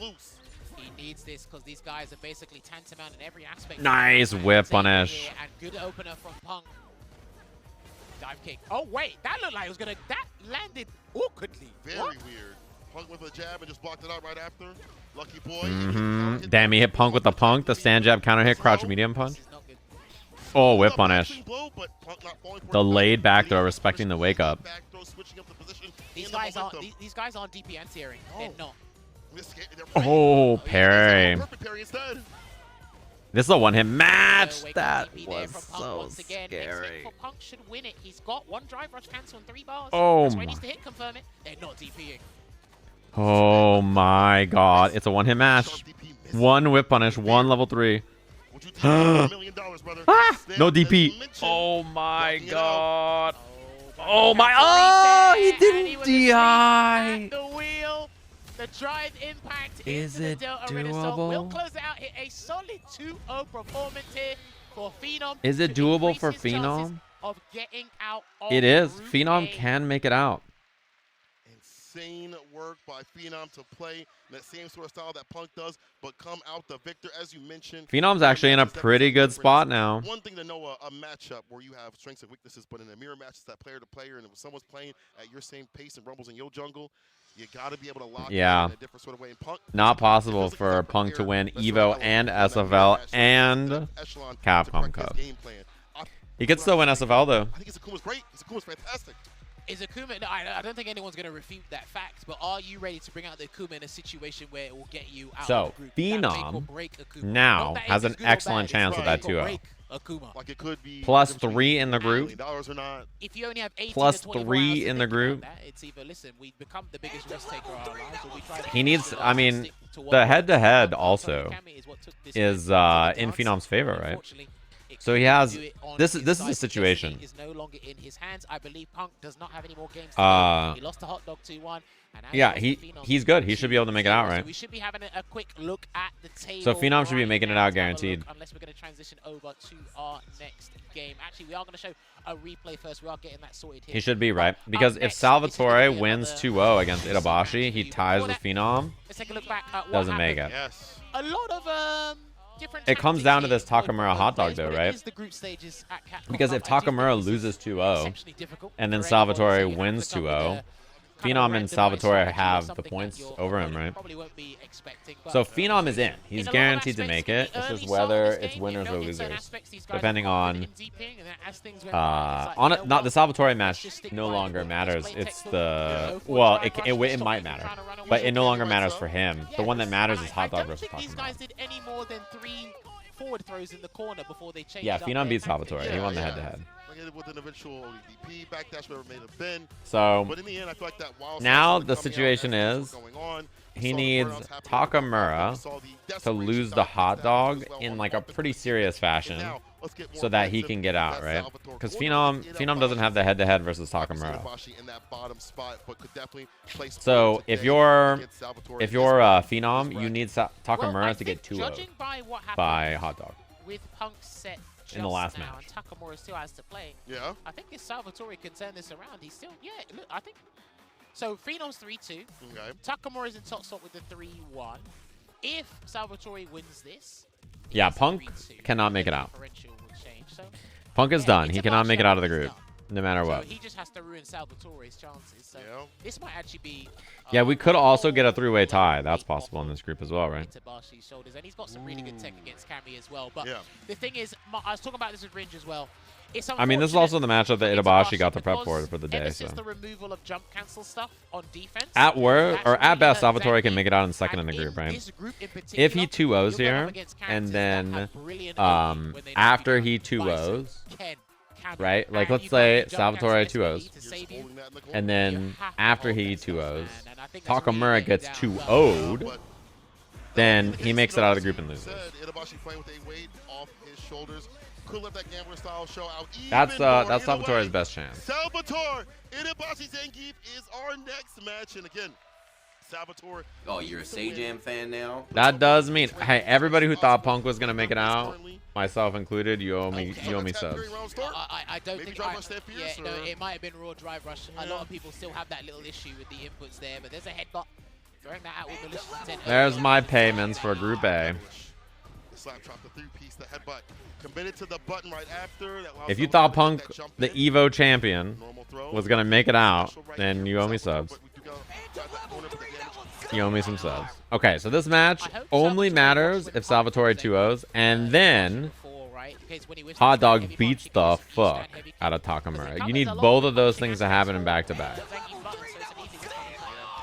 He needs this because these guys are basically tantamount in every aspect. Nice whip punish. And good opener from Punk. Dive kick. Oh wait, that looked like it was gonna. That landed awkwardly. Very weird. Punk with a jab and just blocked it out right after. Lucky boy. Damn, he hit Punk with the Punk. The stand jab counter hit, crouch medium punch. Oh, whip punish. Delayed back throw, respecting the wake up. These guys aren't DP anti-airing. They're not. Oh, parry. This is a one-hit match. That was so scary. Punk should win it. He's got one drive rush cancel on 3 bars. Oh That's why my. he needs to hit confirm it. They're not DPing. Oh my god. It's a one-hit match. One whip punish, one level 3. No DP. Oh my god. Oh my. Oh, he didn't DI. The wheel. The drive impact is it doable? We'll doable? close it out. Hit a solid 2-0 performance here for Phenom. Is it doable for Phenom? Of getting out of It is. Group Phenom A. can make it out. Insane work by Phenom to play that same sort of style that Punk does, but come out the victor, as you mentioned. Phenom's actually in a pretty good spot now. One thing to know a matchup where you have strengths and weaknesses, but in a mirror match, it's that player to player, and if someone's playing at your same pace and rumbles in your jungle, you got to be able to lock in a different sort of way. And Punk, Not possible for Punk to win EVO and SFL and Capcom Cup. He could still win SFL though. I think Akuma's great. Akuma's fantastic. Is Akuma? No, I don't think anyone's going to refute that fact. But are you ready to bring out the Akuma in a situation where it will get you out So of the group? Phenom now has an excellent chance with that 2-0. Like it could be +3 in the group. If you only have 18 Plus to 24 3 hours to in the think group. about that, it's either listen, we become the biggest risk taker of our lives, or we try to He needs, I mean, the head-to-head also is in Phenom's favor, right? So he has, this is a situation. Is no longer in his hands. I believe Punk does not have any more games. He lost to Hot Dog 2-1. Yeah, he's good. He should be able to make it out, right? We should be having a quick look at the table. So Phenom should be making it out guaranteed. Unless we're going to transition over to our next game. Actually, we are going to show a replay first. We are getting that sorted here. He should be, right? Because if Salvatore wins 2-0 against Itabashi, he ties with Phenom. Let's take a look back at what Doesn't make it. Yes. A lot of different It comes down to this Takamura hot dog though, right? the group stages at Capcom Because if Cup. I do think Takamura this is loses 2-0, exceptionally difficult and then for anyone, so Salvatore you're gonna have wins to come with 2-0, a Phenom and Salvatore strategy or have the something that points you're over him, right? probably won't be expecting, but So Phenom is in. He's in a lot of guaranteed to aspects, make in the it. It's early just start of whether this it's game, winners or in certain losers, aspects, these guys depending were on. confident in deeping, and then as things went by, it's like, On you it, know not what? the Salvatore Let's match just stick no by longer it. matters. Let's play It's tactical, the go for well, drive it rushes, might stop matter, trying to run away but it with no it. longer matters for him. The one that matters is hot dog I don't versus think these guys Takamura. did any more than 3 forward throws in the corner before they changed Yeah, up Phenom their beats tactics. Salvatore. He won the head-to-head. Like with an eventual ODDP backdash, whatever it may have been. So but in the end, I feel like that wild now side the coming out situation as is things were going on. he saw the needs burnouts happening. Takamura We saw the to desperation lose the down hot as dog well in on like the a offensive pretty end. serious And fashion. now, let's get more so that he offensive. can get out, That's right? Salvatore Because going up Phenom against doesn't have the head-to-head versus Obviously, Takamura. Itabashi in that bottom spot, but could definitely place So forward if today you're against Salvatore if in you're this Phenom, bracket. you need Well, I Takamura to think get 2-0 judging by what happened by Hot Dog. with Punk's set In the last now, match. and Takamura still has to play. Yeah. I think if Salvatore can turn this around, he's still, yeah, look, I think. So Phenom's 3-2. Okay. Takamura's in top spot with the 3-1. If Salvatore wins this, Yeah, it's Punk 3-2, cannot make it the out. differential will change. So, Punk is yeah, done. He Itabashi, cannot make it I out of the think, is group, done. no matter what. So he just has to ruin Salvatore's chances. So this might actually be. Yeah, we could also get a 3-way tie. That's possible in this group as well, right? Itabashi's shoulders, and he's got some really good tech against Cammy as well. But Yeah. the thing is, I was talking about this with Ringe as well. It's I mean, this is also the matchup that Itabashi got the prep for the day. Ever So since the removal of jump cancel stuff on defense, at worst, or that's at really best, hurt Salvatore can Zangief. make it out in second in the And group, right? this group in If he particular, 2-0s you're going up here, against and characters that then have brilliant OP when they know after you he don't. 2-0s, Bison, Ken, Cammy, right? Like and let's you say can't do jump Salvatore cancel 2-0s, SPD to save you. and then You have to after hold he that stuff, 2-0s, man, and I think that's really Takamura letting gets down 2-0'd, then he makes it out of the group and loses. Said Itabashi playing with a weight off his shoulders. Could let that gambler style show out even That's more. Either Salvatore's way, best chance. Salvatore, Itabashi Zangief is our next match, and again, Salvatore. Oh, you're a Sajam fan now? That does mean, hey, everybody who thought Punk was gonna make it out, myself included, you owe me subs. I don't think. Yeah, no, it might have been raw drive rush. A lot of people still have that little issue with the inputs there, but there's a headbutt. Throwing that out with malicious intent. There's my payments for Group A. The slap drop, the 3-piece, the headbutt. Committed to the button right after. If you thought Punk, the Evo champion, was gonna make it out, then you owe me subs. You owe me some subs. Okay, so this match only matters if Salvatore 2-0s, and then Hot Dog beats the fuck out of Takamura. You need both of those things to happen in back-to-back.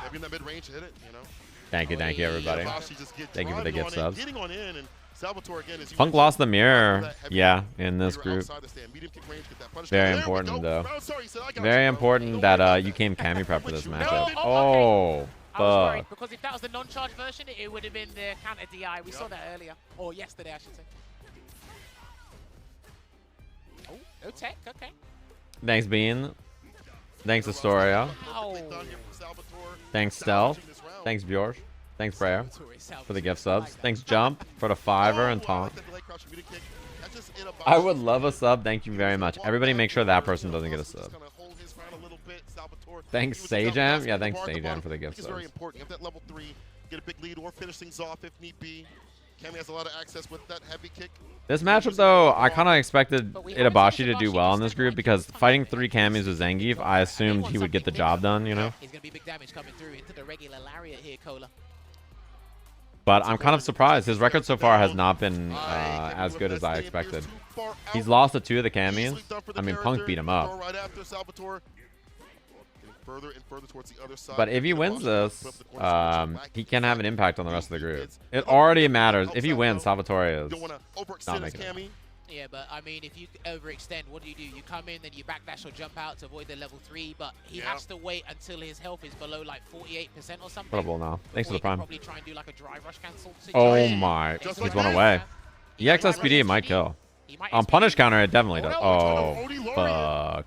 Maybe in the mid-range hit it, you know. Thank you, everybody. Thank you for the gift subs. Getting on in, and Salvatore again is Punk lost the mirror, yeah, in this group. Very important, though. Very important that you came Cammy prep for this matchup. Oh, I was worried fuck. because if that was the non-charge version, it would have been the counter DI. We saw that earlier, or yesterday, I should say. Oh, no tech. Okay. Thanks, Bean. Thanks, Astoria. Oh. Thanks, Stealth. Thanks, Bjork. Thanks, Freya, for the gift subs. Thanks, Jump, for the 5er and taunt. I would love a sub. Thank you very much. Everybody make sure that person doesn't get a sub. Thanks, Sajam. Yeah, thanks, Sajam, for the gift It's subs. very important. Get that level 3, get a big lead, or finish things off if need be. Cammy has a lot of access with that heavy kick. This matchup, though, I kind of expected Itabashi to do well in this group because fighting 3 Cammys with Zangief, I assumed he would get the job done, you know? He's going to be big damage coming through into the regular lariat here, Cola. But I'm kind of surprised. His record so far has not been as good as I expected. He's lost to 2 of the Cammys. I mean, Punk beat him up. Right after Salvatore. Further and further towards the other side. But if he wins this, he can have an impact on the rest of the group. It already matters. If he wins, Salvatore is not making it. Yeah, but I mean, if you overextend, what do? You come in, then you backdash or jump out to avoid the level 3, but he has to wait until his health is below like 48% or something. Incredible now. Thanks for the prime. Probably try and do like a dry rush cancel Oh situation. my. He's one away. EX SPD might kill. On punish counter, it definitely does. Oh, fuck.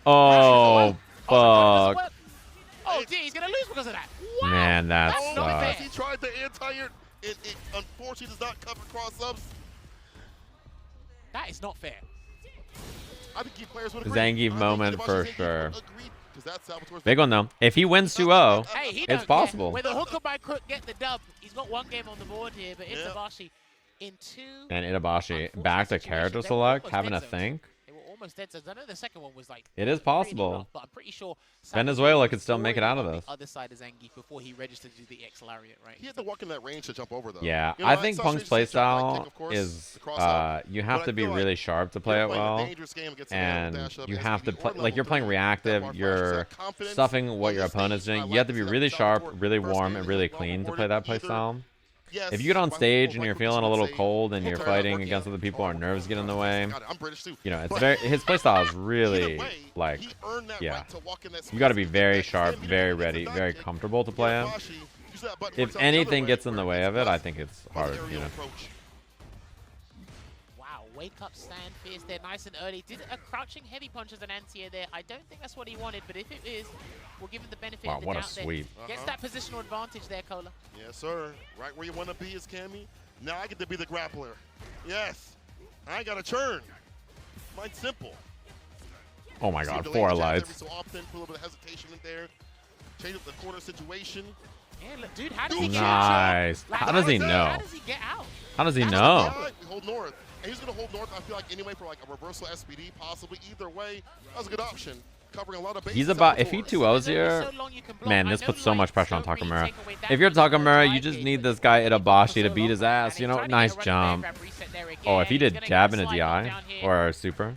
Oh, fuck. Oh, dear, he's going to lose because of that. Wow. Man, that He sucks. tried the anti-air. It unfortunately does not cover cross-ups. That is not fair. I think key players would agree. Zangief moment for Zangief sure. agreed, 'cause that's Salvatore's Big one, though. If he wins 2-0, Hey, he it's don't possible. Care. With a hooker by Crook, get the dub. He's got 1 game on the board here, but Itabashi in 2. And Itabashi back to character select, having a think. They were almost dead zones. I know the second one was like. It is possible. Rough, but I'm pretty sure Venezuela could still make it out of on this. The other side of Zangief before he registered to do the X lariat, right? He had to walk in that range to jump over, though. Yeah, You know, I think it's Punk's not strange to say jump, playstyle like kick, of course, is the cross-up, you have but to I be feel really like sharp to play you're it playing a well, dangerous game against a man and with dash-up you as have to speed or play level like you're playing 3. reactive. That bar You're flashes, that confidence stuffing what on your this opponent's stage. doing. I You have to like be to see really that sharp, Salvatore really first warm, game and is really well clean to rewarded. play that Either playstyle. yes, If you get on by stage Michael and you're Richardson feeling a little would say, cold and you're "He'll fighting work against out." other people or nerves get in the Got way, it. I'm British too. you know, it's But very his playstyle is either really way, like, he earned that yeah. right to walk in that You got to be space. very That sharp, 10 very meters ready, into very dive comfortable to play him. Itabashi used that button If works out the other anything way, gets in the where way it's of it, I left think it's on the hard. aerial You know. approach. Wow, wake up stand fierce there nice and early. Did a crouching heavy punch as an anti-air there. I don't think that's what he wanted, but if it is, we'll give him the benefit of the What a doubt sweep. there. Gets that positional advantage there, Cola. Yes, sir. Right where you want to be is Cammy. Now I get to be the grappler. Yes. I ain't got to churn. Mine's simple. Oh my God, 4 lights. Every so often, put a little bit of hesitation in there. Change up the corner situation. Yeah, look, dude, how does he get Nice. out? How does he know? How does he get out? How does he know? We hold north. And he's going to hold north, I feel like, anyway, for like a reversal SPD, possibly. Either way, that was a good option. Covering a lot of bases. He's about, if he 2-0s here, man, this puts so much pressure on Takamura. If you're Takamura, you just need this guy Itabashi to beat his ass. You know, nice jump. Oh, if he did jab in a DI or super.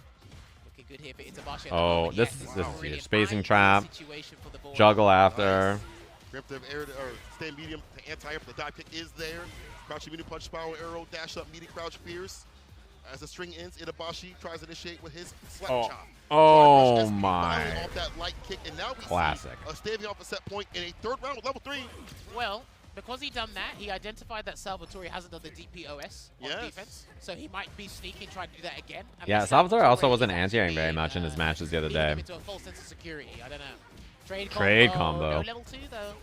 Oh, this is huge. Spacing trap. Juggle after. Preemptive air or stay medium to anti-air, but the dive kick is there. Crouching medium punch, spiral arrow, dash up, meaty crouch fierce. As the string ends, Itabashi tries to initiate with his slap chop. Oh my. Off that light kick, and now we Classic. see staving off a set point in a third round with level 3. Well, because he done that, he identified that Salvatore hasn't done the DPOS on defense, so he might be sneaking, trying to do that again. Yeah, Salvatore also wasn't anti-airing very much in his matches the other day. Into a false sense of security. I don't know. Trade combo. No level 2 though.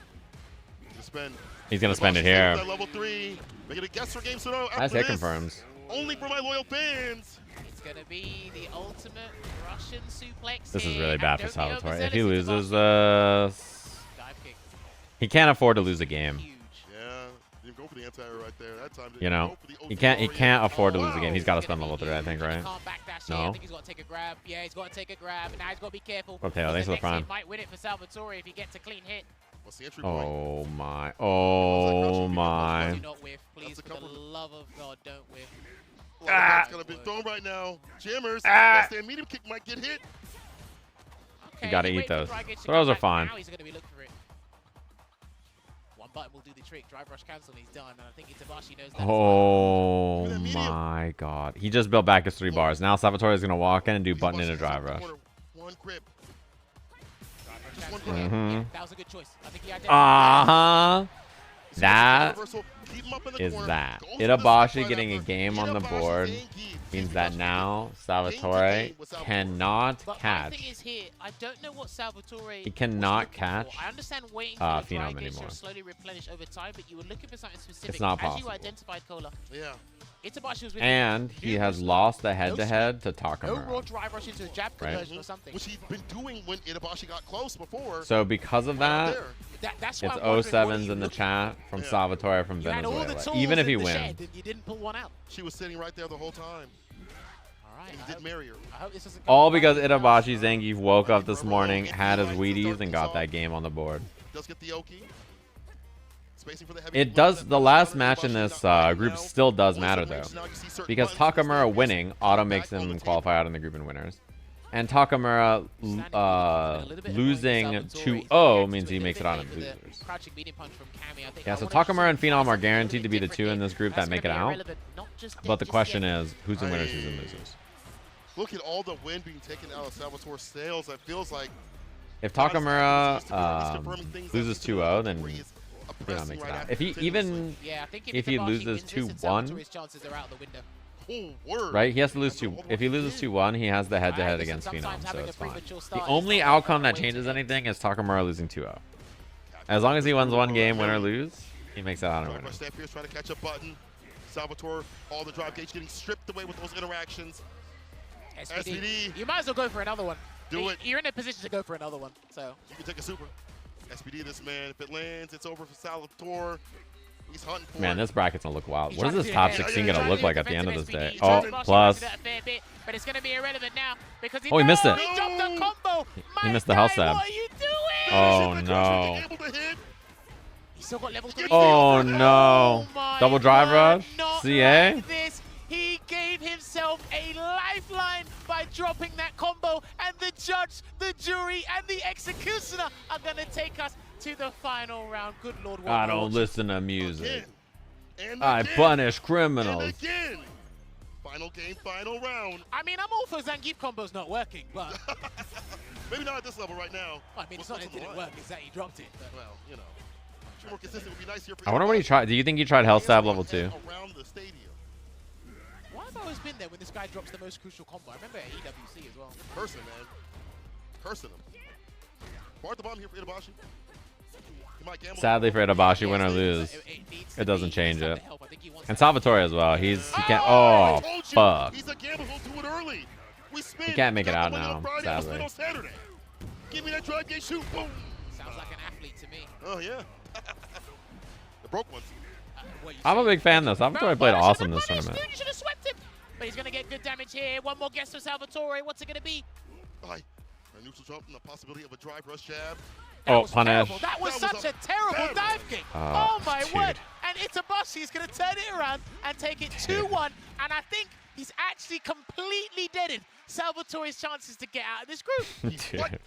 He's gonna spend it here. Level 3. Make it a guesser game, so Nice hit confirms. Only for my loyal fans. It's gonna be the ultimate Russian suplex. This is really bad for Salvatore. If he overzealous loses, dive kick. he can't afford to lose a game. Yeah, you go for the anti-air right there. That time. You know, he can't afford to lose a game. He's got to spend level 3, I think, right? I No. think he's got to take a grab. Yeah, he's got to take a grab. Now he's got to be careful. Okay, thanks for the prime. Might win it for Salvatore if he gets a clean hit. What's the entry point? Oh my. Oh my. Do not whiff, please. For the love of God, don't whiff. That's gonna be thrown right now. Jammers. That stand medium kick might get hit. You gotta eat those. Throws are fine. Now he's gonna be looking for it. One button will do the trick. Drive rush cancel, and he's done. And I think Itabashi knows that. Oh my God. He just built back his 3 bars. Now Salvatore is gonna walk in and do button into drive rush. One grip. Mm-hmm. That was a good choice. I think he identified. That is that. Itabashi getting a game on the board means that now Salvatore cannot catch. I don't know what Salvatore He cannot catch I understand waiting for the Phenom dry anymore. slowly replenish over time, but you were looking for something specific. It's not As possible. you identified, Cola. Yeah. Itabashi was with And he has lost the head-to-head to no raw Takamura. drive rush into a jab conversion or something. Which he's been doing when Itabashi got close before. So because of that, That's it's why I'm wondering, what 07s you in the look chat from Salvatore from You had all the Venezuela. tools Even if he in the wins. shed, and you didn't pull one out. She was sitting right there the whole time. All right. And he did marry her. I hope this doesn't All because Itabashi Zangief woke up this morning, had his Wheaties, and got that game on the board. Does get the Oki. Spacing for the heavy. It does. The last match in this group still does matter though, because Takamura winning auto makes him qualify out in the group and winners, and Takamura losing 2-0 means he makes it out in losers. Yeah, so Takamura and Phenom are guaranteed to be the 2 in this group that make it out. But the question is, who's in winners, who's in losers? Look at all the wind being taken out of Salvatore's sails. It feels like if Takamura loses 2-0, then Phenom makes it out. If he if he loses 2-1, right? He has to lose 2. If he loses 2-1, he has the head-to-head against Phenom, so it's fine. The only outcome that changes anything is Takamura losing 2-0. As long as he wins one game, win or lose, he makes it out in winners. Trying to catch a button. Salvatore, all the drive gauge getting stripped away with those interactions. SPD. You might as well go for another one. Do it. You're in a position to go for another one. So you can take a super. SPD, this man. If it lands, it's over for Salvatore. He's hunting for Man, it. this bracket's gonna look wild. What is this top 16 gonna look like at the end of this day? Oh, plus. But it's gonna be irrelevant now because Oh, he missed it. He dropped the combo. He missed the health stab. What are you doing? Oh no. He still got level 3. Oh no. Double drive rush? CA? Like this. He gave himself a lifeline by dropping that combo, and the judge, the jury, and the executioner are gonna take us to the final round. Good Lord, what I a don't watch. listen to music. And I again. punish criminals. And again. Final game, final round. I mean, I'm all for Zangief combos not working, but maybe not at this level right now. I mean, it's not that it didn't work, it's that he dropped it. But. Well, you know, more consistent would be nice here for I wonder what he tried. Do you think he tried health stab level 2? around the stadium. What? have always been there when this guy drops the most crucial combo? I remember at EWC as well. Cursing, man. Cursing him. Bar at the bottom here for Itabashi. He might gamble. Sadly for Itabashi, win or lose, it doesn't change it. And Salvatore as well. He can't. Oh, fuck. He's a gambler. He'll do it early. We spin. He can't make it out Got the win now, on Friday, sadly. we'll spin on Saturday. Give me that drive gate shoot. Boom. Sounds like an athlete to me. Oh, yeah. The broke ones. I'm a big fan though. Salvatore played awesome this tournament. Dude, you should have swept him. But he's going to get good damage here. One more guess for Salvatore. What's it going to be? A neutral jump and the possibility of a drive rush jab. Oh, punish. Terrible. That was such a terrible dive kick. Oh my word. And Itabashi is going to turn it around and take it 2-1. And I think he's actually completely deaded Salvatore's chances to get out of this group. What?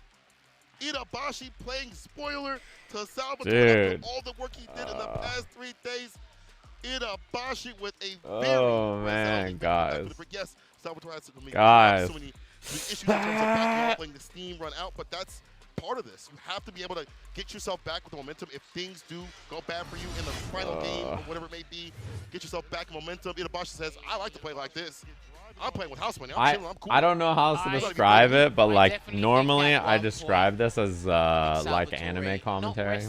Itabashi playing spoiler to Salvatore Dude. after all the work he did in the past 3 days. Itabashi with a Oh man, guys. Yes, Salvatore has Guys. so many issues in terms of backing up, letting the steam run out, but that's part of this. You have to be able to get yourself back with the momentum if things do go bad for you in the final game or whatever it may be. Get yourself back in momentum. Itabashi says, I like to play like this. I'm playing with house money. I'm chilling. I'm cool. I don't know how else to describe it, but like normally I describe this as like anime commentary.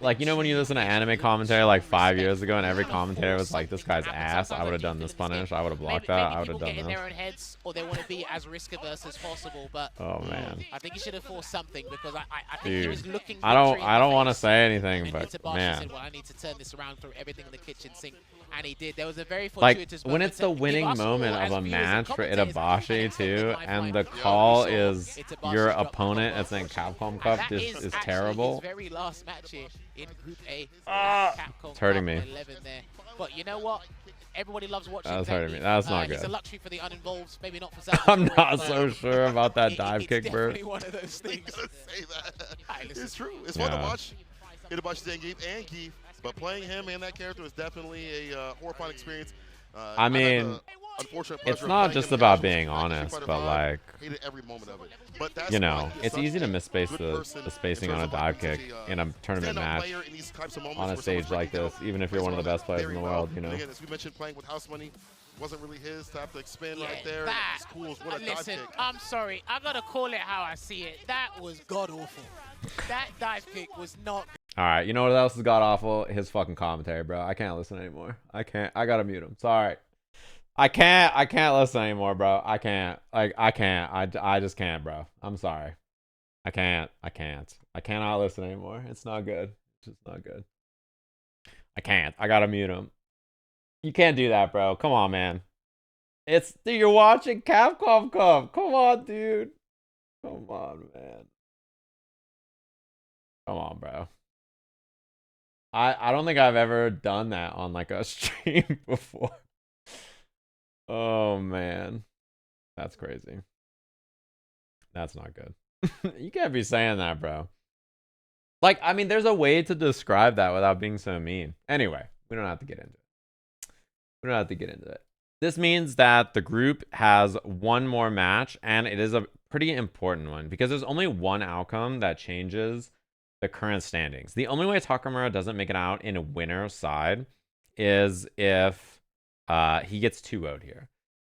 Like, you know when you listen to anime commentary like 5 years ago and every commentator was like, this guy's ass, I would have done this punish, I would have blocked that, I would have done in their this. own heads, or they want to be as risk averse as possible. But Oh man. I think he should have forced something because I think he Dude, was looking. I don't want to say anything, but Itabashi man. said, well, I need to turn this around through everything in the kitchen sink, and he did. There was a very Like fortuitous when it's the winning moment of a match for Itabashi too, and the call is your opponent as in Capcom Cup is terrible. His very last match here in Group A. It's hurting me. 11 there. But you know what? Everybody loves watching. That's hurting me. That's not It's a good. luxury for the uninvolved, maybe not for Salvatore. I'm not so sure about that dive kick, It's bro. definitely one of those things. Say that. It's true. It's fun to watch. Itabashi Zangief and Geef, but playing him and that character is definitely a horrifying experience. I mean, it's not just about being honest, but like, hated every moment of it. But that's you know, why it's such easy to a misspace good the person spacing in on a terms of, dive like, kick in a tournament stand-up match player in these types of moments on a where stage someone's like breaking this, down, even if you're one of the plays best players in very the well. world, you know. And again, as we mentioned, playing with house money wasn't really his to have to spin right there. That, It's cool. What a dive listen, kick. I'm sorry. I gotta call it how I see it. That was god awful. That dive kick was not. All right, you know what else is god awful? His fucking commentary, bro. I can't listen anymore. I can't. I gotta mute him. Sorry. I can't listen anymore, bro. I can't. Like, I can't. I just can't, bro. I'm sorry. I can't. I cannot listen anymore. It's not good. It's just not good. I can't. I gotta mute him. You can't do that, bro. Come on, man. Dude, you're watching Capcom Cup. Come on, dude. Come on, man. Come on, bro. I don't think I've ever done that on like a stream before. Oh man. That's crazy. That's not good. You can't be saying that, bro. Like, I mean, there's a way to describe that without being so mean. Anyway, we don't have to get into it. This means that the group has one more match, and it is a pretty important one because there's only one outcome that changes the current standings. The only way Takamura doesn't make it out in a winner's side is if he gets 2-0'd here.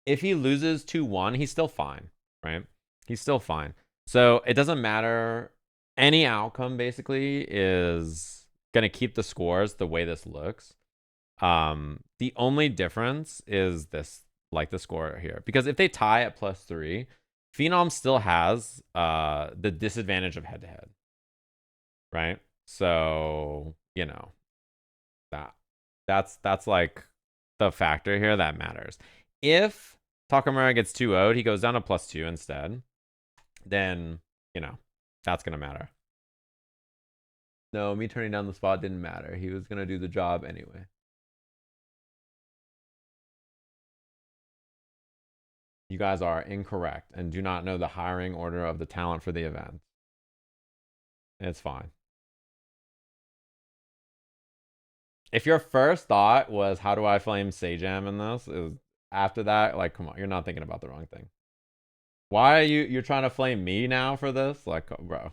If he loses 2-1, he's still fine, right? He's still fine. So it doesn't matter. Any outcome basically is going to keep the scores the way this looks. The only difference is this, like the score here. Because if they tie at +3, Phenom still has the disadvantage of head-to-head. Right? So, you know, that's like the factor here that matters. If Takamura gets 2-0'd, he goes down to +2 instead, then, you know, that's going to matter. No, me turning down the spot didn't matter. He was going to do the job anyway. You guys are incorrect and do not know the hiring order of the talent for the event. It's fine. If your first thought was, how do I flame Sajam in this? After that, like, come on, you're not thinking about the wrong thing. Why are you're trying to flame me now for this? Like, bro.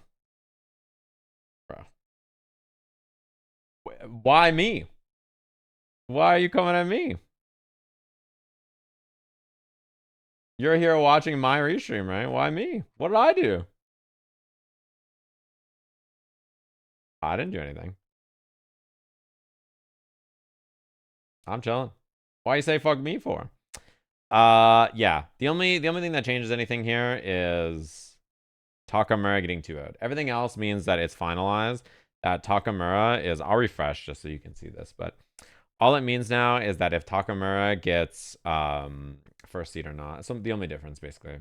Why me? Why are you coming at me? You're here watching my restream, right? Why me? What did I do? I didn't do anything. I'm chilling. Why you say fuck me for? Yeah. The only thing that changes anything here is Takamura getting 2-0'd. Everything else means that it's finalized. That Takamura is, I'll refresh just so you can see this, but all it means now is that if Takamura gets first seed or not. The only difference basically.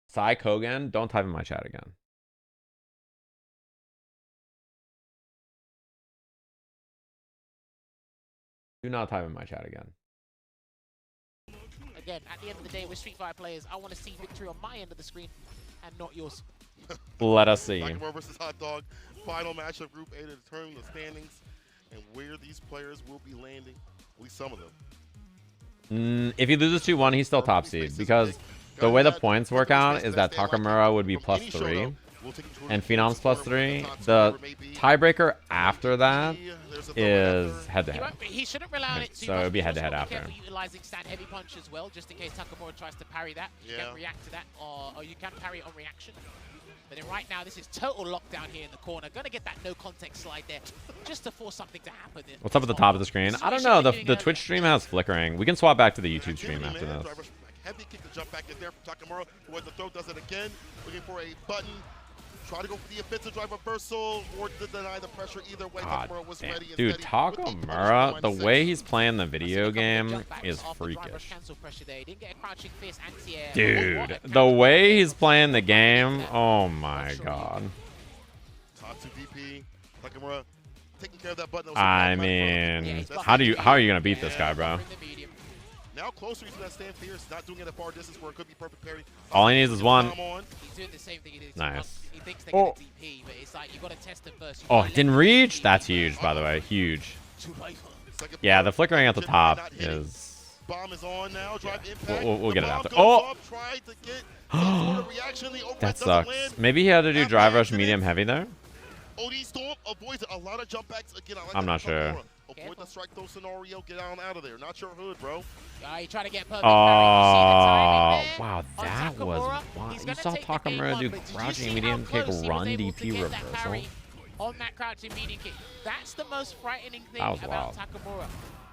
Sai Kogan, don't type in my chat again. Do not type in my chat again. Again, at the end of the day, we're Street Fighter players. I want to see victory on my end of the screen and not yours. Let us see. Takamura versus Hot Dog. Final match of Group A to determine the standings and where these players will be landing. At least some of them. If he loses 2-1, he's still top seed because the way the points work out is that Takamura would be +3 and Phenom's +3. The tiebreaker after that is head-to-head. He shouldn't rely on it too so much. it'll be head-to-head Be after. careful utilizing stand heavy punch as well, just in case Takamura tries to parry that. You can react to that, or you can parry it on reaction. But then right now, this is total lockdown here in the corner. Gonna get that no context slide there, just to force something to happen. What's up at the top of the screen? I don't know. The Twitch stream has flickering. We can swap back to the YouTube stream after this. Heavy kick to jump back in there from Takamura. Towards the throat, does it again. Looking for a button. Try to go for the offensive drive reversal or to deny the pressure. Either way, Takamura was ready. Dude, Takamura, the way he's playing the video game is freakish. Dude, the way he's playing the game, oh my god. I mean, how are you gonna beat this guy, bro? Now closer to that stand fierce, not doing it at far distance where it could be perfect parry. All he needs is one. He's doing the same thing he did. Nice. He thinks they get a DP, but it's like you gotta test it first. Oh, it didn't reach? That's huge, by the way. Huge. Yeah, the flickering at the top is... Bomb is on now. Drive impact. We'll get it after. Oh! That sucks. Maybe he had to do drive rush medium heavy there? I'm not sure. Avoid the strike throw scenario, get on out of there. Not your hood, bro. You try to get perfect wow, that was wild. You saw Takamura do crouching medium kick, run DP reversal. On that crouching medium kick. That's the most frightening thing about Takamura.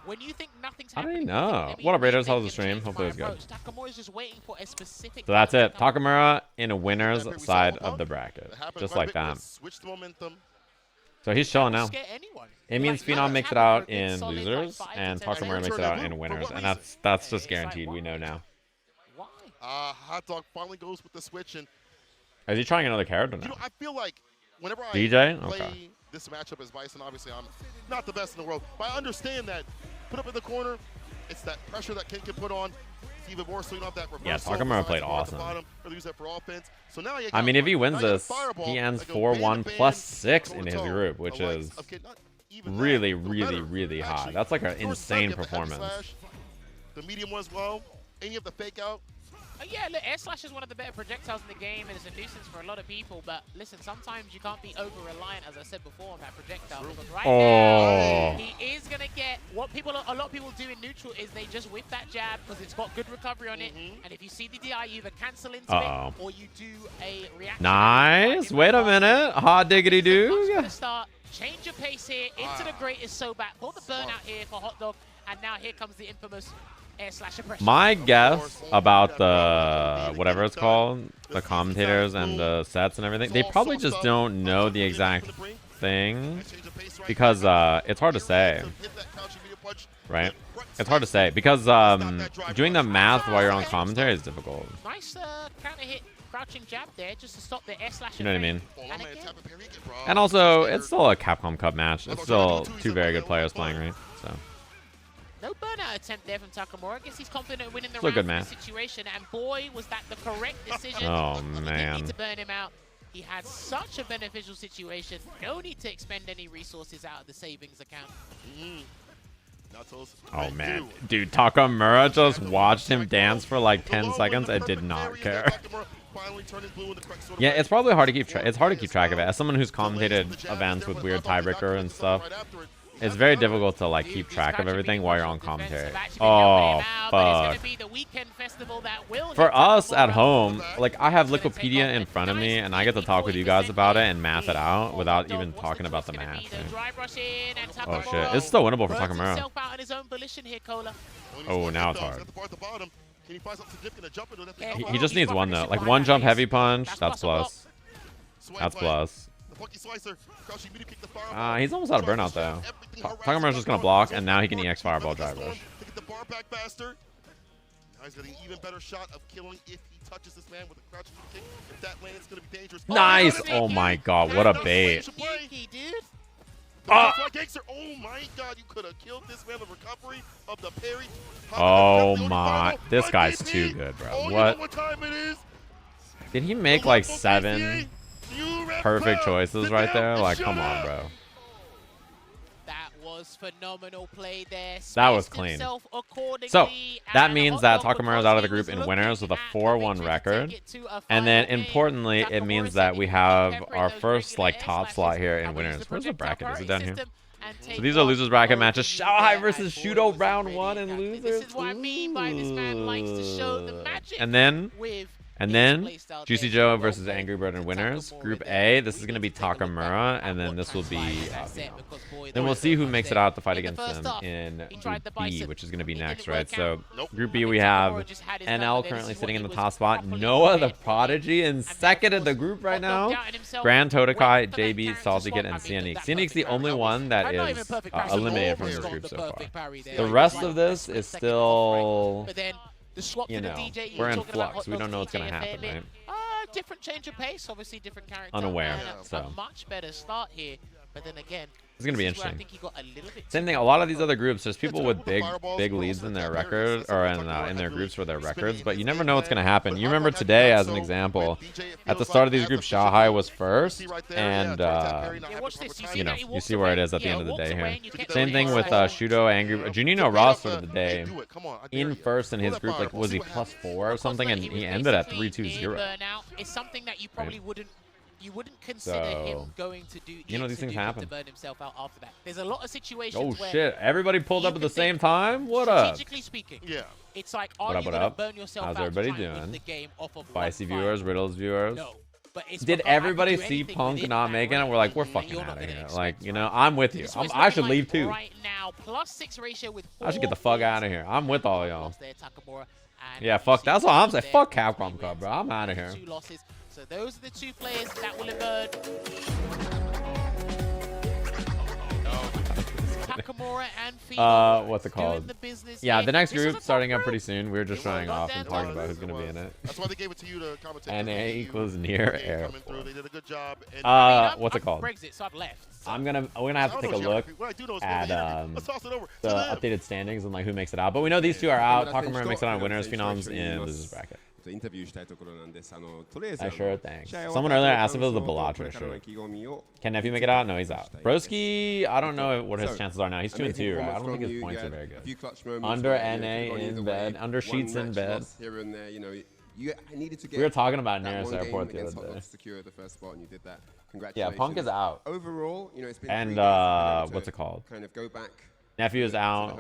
When you think nothing's happening. I don't know. What up, Raiders? How's the stream? Hopefully it's good. Takamura's just waiting for a specific. So that's it. Takamura in a winner's side of the bracket. Just like that. Switch the momentum. So he's chilling now. It means Phenom makes it out in losers, and Takamura makes it out in winners, and that's just guaranteed. We know now. Hot Dog finally goes with the switch, and is he trying another character now? You know, I feel like whenever I Dee Jay? play this matchup as Bison, obviously I'm not the best in the world, but I understand that put up in the corner, it's that pressure that Ken can put on. It's even more swing off that reversal. Yeah, Takamura played awesome. Use that for offense. So now I mean, if he wins this, he ends 4-1 +6 in his group, which is really, really, really high. That's like an insane performance. The medium was well. Any of the fake out. Yeah, look, Air Slash is one of the better projectiles in the game, and it's a nuisance for a lot of people. But listen, sometimes you can't be over-reliant, as I said before, on that projectile. Because right now, he is going to get what a lot of people do in neutral is they just whip that jab because it's got good recovery on it. And if you see the DI, you either cancel into it or you do a reaction. Nice. Wait a minute. Hot diggity do. Change your pace here into the greatest so back. Pull the burnout here for Hot Dog, and now here comes the infamous Air Slash oppression. My guess about the whatever it's called, the commentators and the sets and everything, they probably just don't know the exact thing because it's hard to say, right? It's hard to say because doing the math while you're on commentary is difficult. Nice counter hit. Crouching jab there just to stop the air slash. You know what I mean? And also, it's still a Capcom Cup match. It's still two very good players playing, right? So. No burnout attempt there from Takamura. I guess he's confident in winning the round in this situation. And boy, was that the correct decision. Oh, man. He didn't need to burn him out. He had such a beneficial situation. No need to expend any resources out of the savings account. Oh man, dude, Takamura just watched him dance for like 10 seconds and did not care. finally turning blue in the correct sort of Yeah, way. it's probably hard to keep track. It's hard to keep track of it. As someone who's commentated events with weird tiebreaker and stuff, it's very difficult to like keep track of everything while you're on commentary. Oh, fuck. For us at home, like I have Wikipedia in front of me, and I get to talk with you guys about it and math it out without even talking about the math. Oh shit, it's still winnable for Takamura. Oh, now it's hard. He just needs one though, like one jump heavy punch. That's plus. That's plus. He's almost out of burnout though. Takamura's just gonna block, and now he can EX Fireball Drive Rush. He's getting an even better shot of killing if he touches this man with a crouching kick. If that lands, it's gonna be dangerous. Nice! Oh my god, what a bait. Oh my god, you could have killed this man. The recovery of the parry. Oh my, this guy's too good, bro. What? Did he make like 7 perfect choices right there? Like, come on, bro. That was phenomenal play there. That was clean. So that means that Takamura is out of the group in winners with a 4-1 record, and then importantly, it means that we have our first like top slot here in winners. Where's the bracket? Is it down here? So these are losers bracket matches. Xiaohai versus Shuto round 1 and losers. And then JuicyJoe versus AngryBird and winners. Group A, this is going to be Takamura, and then this will be Phenom. Then we'll see who makes it out to fight against them in Group B, which is going to be next, right? So Group B, we have NL currently sitting in the top spot. NoahTheProdigy in second in the group right now. GranTODAKAI, JB, Salvatore, and Anik. Anik's the only one that is eliminated from this group so far. The rest of this is still... You know, we're in flux. We don't know what's going to happen, right? Different change of pace, obviously different character. Unaware, so. A much better start here, but then again, it's going to be interesting. Same thing, a lot of these other groups, there's people with big leads in their record, or in their groups for their records, but you never know what's going to happen. You remember today, as an example, at the start of these groups, Xiaohai was first, and, you know, you see where it is at the end of the day here. Same thing with Shuto, JUNINHO-RAS started the day in first in his group, like, was he +4 or something, and he ended at 3-2-0. It's something that you probably wouldn't consider him going to do. You know, these things happen. To burn himself out after that. There's a lot of situations. Oh shit! Everybody pulled up at the same time. What up? Strategically speaking, yeah. It's like, what up? What up? How's everybody doing? Spicy viewers, Riddles viewers. No. Did everybody see Punk not making it? We're like, we're fucking out of here. Like, you know, I'm with you. I should leave too. Right now, +6 ratio with I should get the fuck out of here. I'm with all y'all. Yeah, fuck. That's what I'm saying. Fuck Capcom Cup, bro. I'm out of here. So those are the 2 players that will emerge. Takamura and Phenom. What's it called? Yeah, the next group starting up pretty soon. We were just showing off and talking about who's going to be in it. That's why they gave it to you to commentate. NA equals near air. They did a good job. What's it called? Brexit, so I've left. We're gonna have to take a look at the updated standings and like who makes it out. But we know these two are out. Takamura makes it on winners, Phenoms in losers bracket. Sure, thanks. Someone earlier asked if it was the Bellatra shirt. Can Nephew make it out? No, he's out. Broski, I don't know what his chances are now. He's 2-2, right? I don't think his points are very good. Under NA in bed, under sheets in bed. We were talking about Nearest Airport the other day. Yeah, Punk is out. Overall, you know, it's been and what's it called? Kind of go back. Nephew is out.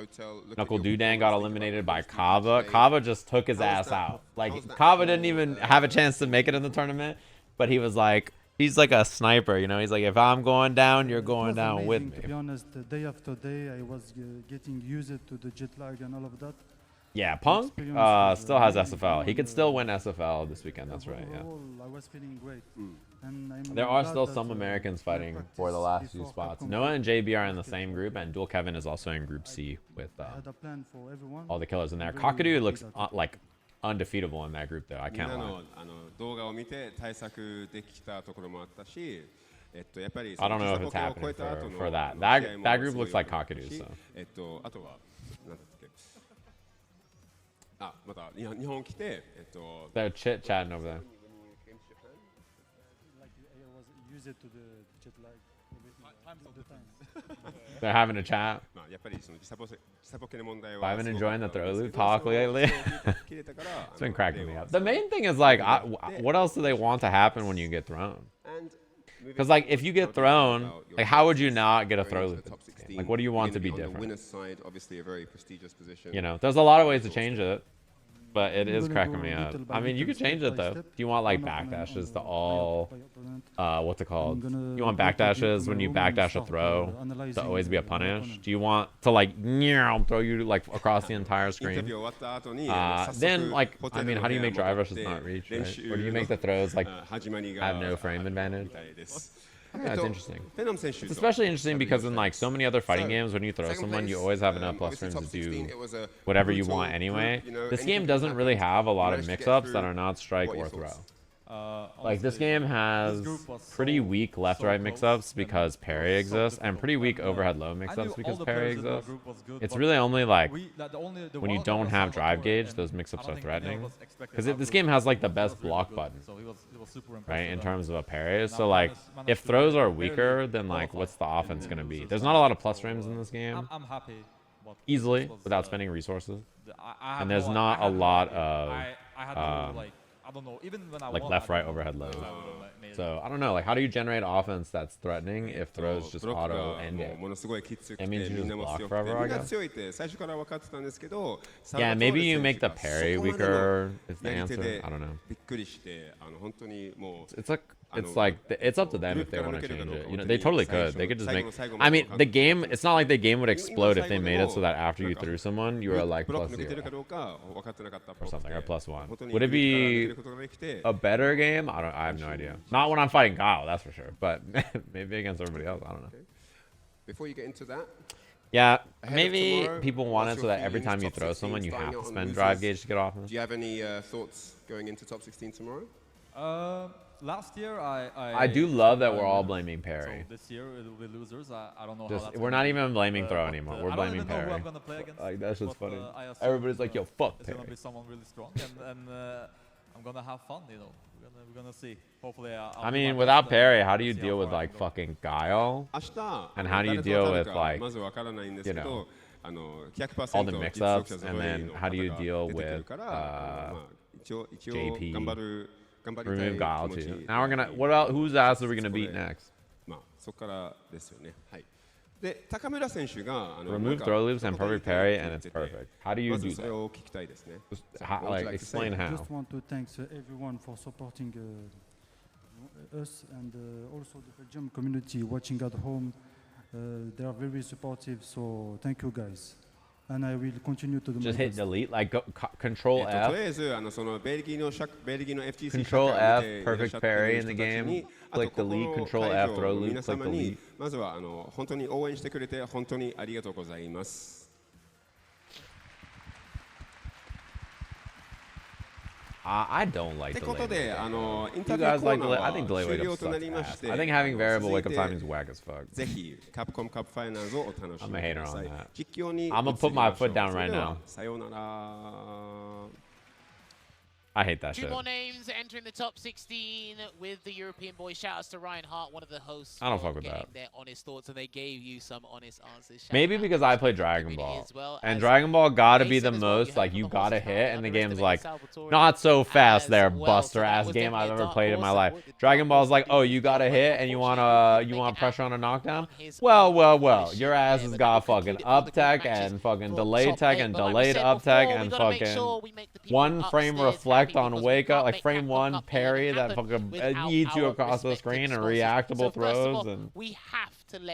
NuckleDu got eliminated by Caba. Caba just took his ass out. Like, Caba didn't even have a chance to make it in the tournament, but he was like, he's like a sniper, you know? He's like, if I'm going down, you're going down with me. To be honest, day after day, I was getting used to the jet lag and all of that. Yeah, Punk still has SFL. He could still win SFL this weekend. That's right, yeah. I was feeling great. There are still some Americans fighting for the last few spots. Noah and JB are in the same group, and Dual Kevin is also in Group C with all the killers in there. KOKIDU looks like undefeatable in that group, though. I can't lie. I don't know if it's happening for that. That group looks like KOKIDU, so. They're chit-chatting over there. Like I was used to the jet lag. They're having a chat. I've been enjoying the throw loop talk lately. It's been cracking me up. The main thing is like, what else do they want to happen when you get thrown? Because like, if you get thrown, like, how would you not get a throw loop? Like, what do you want to be different? You know, there's a lot of ways to change it. But it is cracking me up. I mean, you could change it though. If you want like backdashes to all, what's it called? You want backdashes when you backdash a throw to always be a punish? Do you want to like throw you like across the entire screen? Then like, I mean, how do you make drive rushes not reach, right? Or do you make the throws like have no frame advantage? Yeah, it's interesting. It's especially interesting because in like so many other fighting games, when you throw someone, you always have enough plus frames to do whatever you want anyway. This game doesn't really have a lot of mix-ups that are not strike or throw. Like this game has pretty weak left-right mix-ups because parry exists, and pretty weak overhead-low mix-ups because parry exists. It's really only like when you don't have drive gauge, those mix-ups are threatening. Because this game has like the best block button, right, in terms of a parry. So like, if throws are weaker, then like, what's the offense gonna be? There's not a lot of plus frames in this game, easily, without spending resources, and there's not a lot of like left, right, overhead low. So I don't know, like how do you generate offense that's threatening if throws just auto end it? It means you just block forever, I guess. Yeah, maybe you make the parry weaker is the answer. I don't know. It's like it's up to them if they want to change it. You know, they totally could. They could just make. I mean, the game. It's not like the game would explode if they made it so that after you threw someone, you were like +0 or something, or +1. Would it be a better game? I have no idea. Not when I'm fighting Guile, that's for sure. But maybe against everybody else, I don't know. Before you get into that. Yeah, maybe people want it so that every time you throw someone, you have to spend drive gauge to get off. Do you have any thoughts going into top 16 tomorrow? Last year, I do love that we're all blaming parry. So this year it will be losers. I don't know. We're not even blaming throw anymore. We're blaming parry. Who I'm gonna play against, like that's just funny. Everybody's like, yo, fuck it's parry. Gonna be someone really strong, and I'm gonna have fun. You know, we're gonna see. Hopefully, I mean, without parry, how do you deal with like fucking Guile? And how do you deal with like, you know, all the mix-ups? And then how do you deal with JP? Remove Guile too. Now we're gonna. What else? Whose ass are we gonna beat next? Remove throw loops and perfect parry, and it's perfect. How do you do that? Like, explain how. I just want to thank everyone for supporting us, and also the Belgium community watching at home. They are very supportive, so thank you guys. And I will continue to do just my hit best. delete, like go, Control F. Control F, perfect parry in the game. Click delete, Control F, throw loop, click delete. I don't like delay. You guys like delay? I think delay wake up sucks ass. I think having variable wake up timing is whack as fuck. I'm a hater on that. I'm gonna put my foot down right now. I hate that shit. Two more names entering the top 16 with the European boys. Shout-outs to Ryan Hart, one of the hosts. I don't fuck with that. Their honest thoughts, and they gave you some honest answers. Maybe because I play Dragon Ball, and Dragon Ball gotta be the most like you gotta hit, and the game's like not so fast there, buster ass game I've ever played in my life. Dragon Ball's like, oh, you gotta hit and you want pressure on a knockdown. Well, your ass has got fucking up tech and fucking delayed tech and delayed up tech and fucking one frame reflect on wake up, like frame one parry that fucking yeets you across the screen and reactable throws, and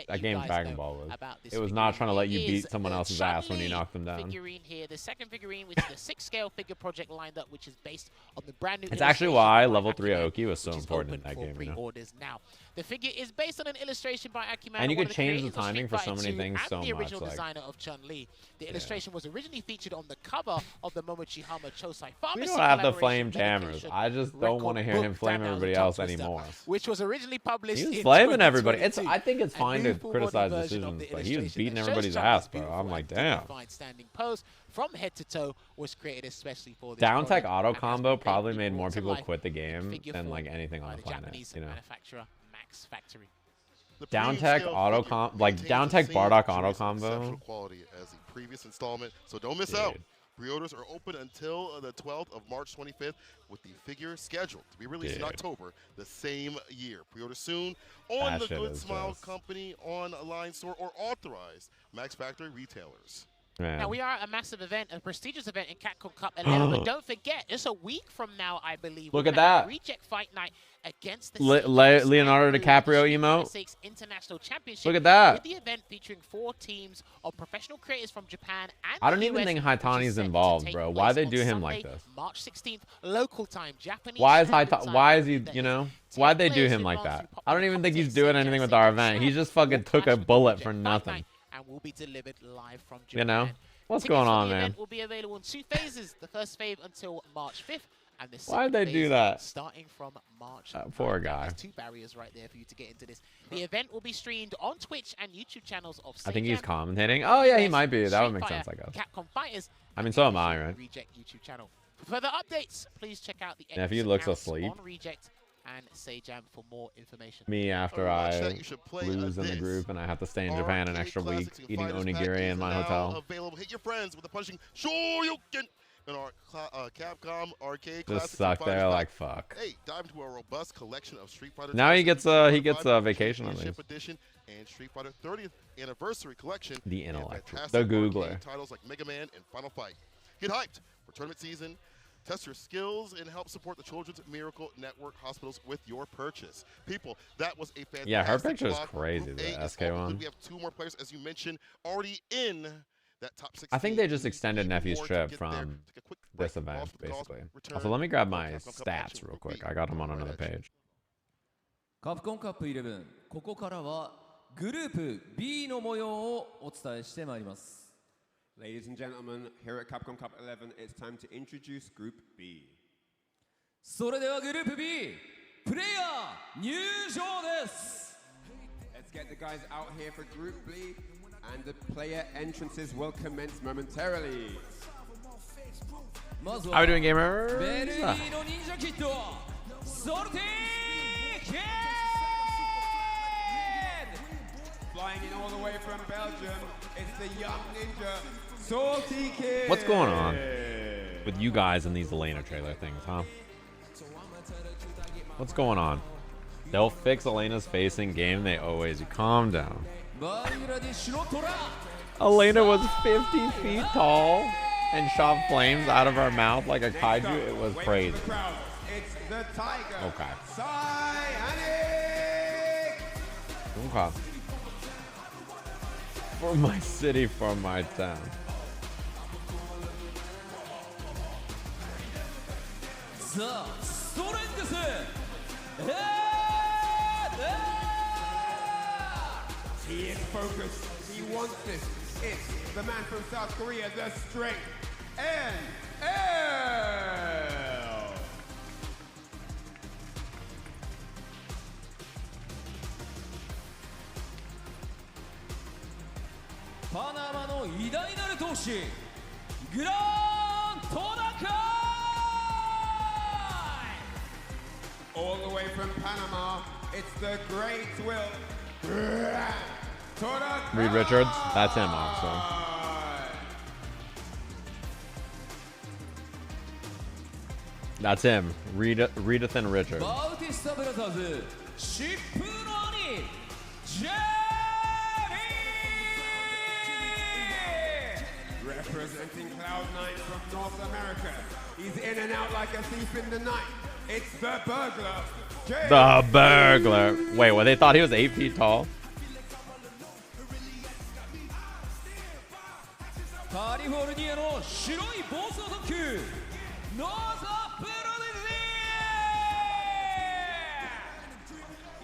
that game Dragon Ball was. It was not trying to let you beat someone else's ass when you knocked them down. Figurine here, the second figurine, which is the 6-scale figure project lined up, which is based on the brand new. It's actually why level 3 Aoki was so important in that game. You know? Now, the figure is based on an illustration by Akuma, and you could change the timing for so many things so much. The original designer of Chun-Li. The illustration was originally featured on the cover of the Momochi-Hama Chosai Pharmacy. We don't have to flame cameras. I just don't want to hear him flame everybody else anymore. Which was originally published. He was flaming everybody. I think it's fine to criticize decisions, but he was beating everybody's ass, bro. I'm like, damn. Standing pose from head to toe was created especially for this. Down tech auto combo probably made more people quit the game than like anything on the planet. You know. Manufacturer Max Factory. The Down premium tech scale auto figure comp, like maintains down the tech same Bardock joyous auto and combo. exceptional quality as the previous installment, so don't miss out. Pre-orders are open until the 12th of March 25th, with the figure scheduled to be released in October the same year. Pre-order soon on That the shit Good is Smile just- Company online store or authorized Max Factory retailers. Man. Now, we are a massive event, a prestigious event in Capcom Cup 11, but don't forget, it's a week from now, I believe. Look we're at gonna have that. a Reject Fight Night against the Leonardo DiCaprio emo. International Championship. Look at that. With the event featuring 4 teams of professional creators from Japan and I don't the even US, think which is Haitani's set to involved, take bro. place Why they on do him Sunday, like this? March 16th, local time, Japanese. Why is Standard Time, why I is he, believe that you is. know? Why'd they do him like that? I don't even think he's doing anything with our event. He just fucking took a bullet for nothing. And will be delivered live from Japan. You know? What's Tickets going for on, the man? event will be available in 2 phases. The first phase until March 5th, and the Why'd second they do phase that? starting from March. Poor 9th. guy. There's 2 barriers right there for you to get into this. The event will be streamed on Twitch and YouTube channels of I think he's Sejam, commentating. Oh yeah, he US, might be. That would Street make sense, I Fighter, guess. Capcom Fighters. I mean, and so the am I, official right? Reject YouTube channel. For further updates, please check out the Nephew X looks accounts asleep. on Reject and Sejam for more information. Me after Watch I that, you should play lose in the this. group and I have to stay in Japan an Arcade extra week Classics and eating Fighters pack onigiri is in my now hotel. Available. Hit your friends with the punching Shoryuken in our Capcom Arcade Just Classics and suck Fighters there pack. like fuck. Hey, dive into a robust collection of Street Fighter. Now he gets Classic vacation on these. Championship Edition and Street Fighter 30th Anniversary Collection. The and intellectual, fantastic the arcade Googler. titles like Mega Man and Final Fight. Get hyped for tournament season. Test your skills and help support the Children's Miracle Network hospitals with your purchase. People, that was a fantastic Yeah, her picture is block. crazy, Group the A is SK all one. good. We have 2 more players, as you mentioned, already in that top 16. I think they just extended Even Nephew's more to trip get there. from Take a quick break. this event, Pause for the cause. basically. Return. Also, let me grab More my Capcom Cup stats action real will quick. be I got them on right another at you. page. カプコンカップ11、ここからはグループ B の模様をお伝えしてまいります。 Ladies and gentlemen, here at Capcom Cup 11, it's time to introduce Group B. それではグループ B プレイヤー入場です。 Let's get the guys out here for Group B, and the player entrances will commence momentarily. まず How は are we doing, ベル gamers? ギーの忍者キッドソルティーキッ Flying in all the way from Belgium, it's the young ninja, Salty Kid. What's going on with you guys in these Elena trailer things, huh? What's going on? They'll fix Elena's face in game. They always do. Calm down. バングラディッシュのトラ Elena was 50 feet tall and shot flames out of her mouth like a kaiju. It was crazy. It's the tiger. Okay. Anik. Okay. For my city, for my town. さあストレングス He is focused. He wants this. It's the man from South Korea, the strength. NL. パナマの偉大なる闘士グラントダカイ All the way from Panama, it's the great Will. Reed Richards. That's him, also. That's him. Reedathan Richards. バウティスタブラザーズ疾風の兄ジェ Representing Cloud9 from North America. He's in and out like a thief in the night. It's the burglar. The burglar. Wait, well, they thought he was 8 feet tall? カリフォルニアの白い暴走特急ノーザプロ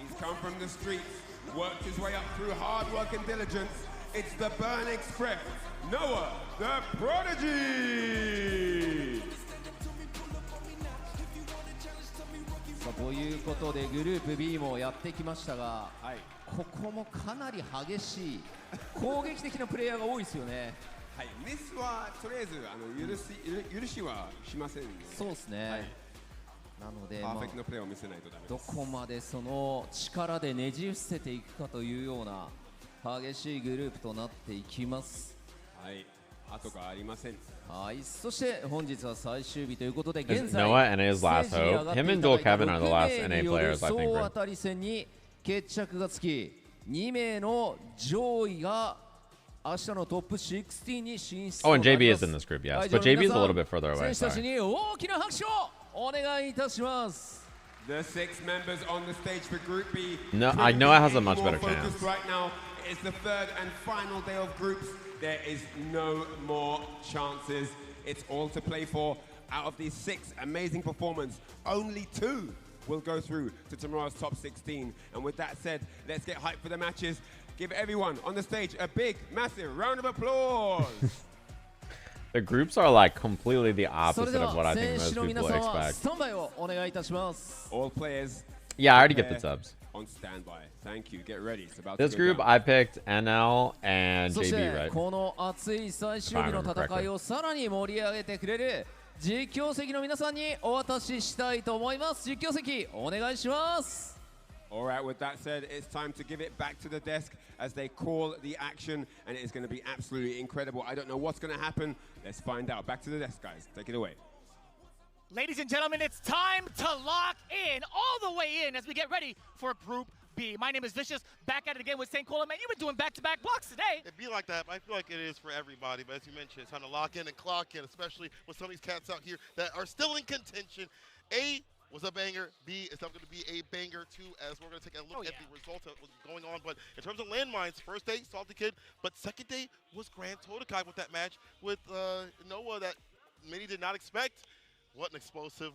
ディ He's come from the streets, worked his way up through hard work and diligence. It's the Burn Express, Noah the Prodigy. さあということでグループ B もやってきましたが、ここもかなり激しい攻撃的なプレイヤーが多いですよね。はい、ミスはとりあえず許しはしませんね。そうですね。なので、パーフェクトのプレーを見せないとダメです。どこまでその力でねじ伏せていくかというような激しいグループとなっていきます。はい、後がありません。はい、そして本日は最終日ということで、現 Is 在 Noah NA's last hope? Him and Dual Kevin are the last NA players, I think. 総当たり戦に決着がつき、2名の上位が明日のトップ16に進出。Oh, and JB is in this group, yes. But JB is a little bit further away. 選手たち Sorry. に大きな拍手をお願いいたします。The 6 members on the stage for Group B. No, I know it has a much More better focused chance. Right now, it's the 3rd and final day of groups. There is no more chances. It's all to play for. Out of these 6 amazing performances, only 2 will go through to tomorrow's top 16. And with that said, let's get hyped for the matches. Give everyone on the stage a big, massive round of applause. The groups are like completely the opposite of what I think most people expect. All players. Yeah, I already get the subs. On standby. Thank you. Get ready. It's about This to go group, down. I picked NL and そし JB, て right? この熱い最終日の戦いをさらに盛り上げてくれる実況席の皆さんにお渡ししたいと思います。実況席お願いします。All right, with that said, it's time to give it back to the desk as they call the action, and it is going to be absolutely incredible. I don't know what's going to happen. Let's find out. Back to the desk, guys. Take it away. Ladies and gentlemen, it's time to lock in, all the way in as we get ready for Group B. My name is Vicious, back at it again with St. Cola. Man, you've been doing back-to-back blocks today. It'd be like that. I feel like it is for everybody, but as you mentioned, it's time to lock in and clock in, especially with some of these cats out here that are still in contention. A was a banger. B is not going to be a banger too, as we're going to take a look at the results of what's going on. But in terms of landmines, first day, Salty Kid, but second day was GranTODAKAI with that match with Noah that many did not expect. What an explosive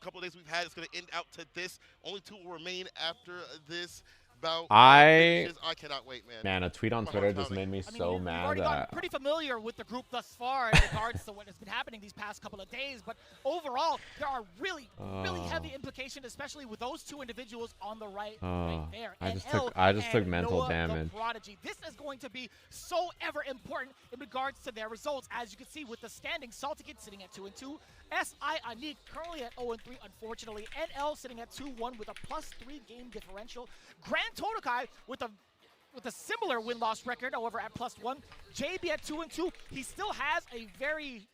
couple of days we've had. It's going to end out to this. Only 2 will remain after this bout. I cannot wait, man. Man, a tweet on Twitter just made me so mad. We've already gotten pretty familiar with the group thus far in regards to what has been happening these past couple of days, but overall, there are really heavy implications, especially with those 2 individuals on the right there. I just took mental damage. NoahTheProdigy. This is going to be so ever important in regards to their results. As you can see with the standings, Salty Kid sitting at 2-2. SI Anik currently at 0-3, unfortunately. NL sitting at 2-1 with a +3 game differential. GranTODAKAI with a similar win-loss record, however, at +1. JB at 2-2. He still has a very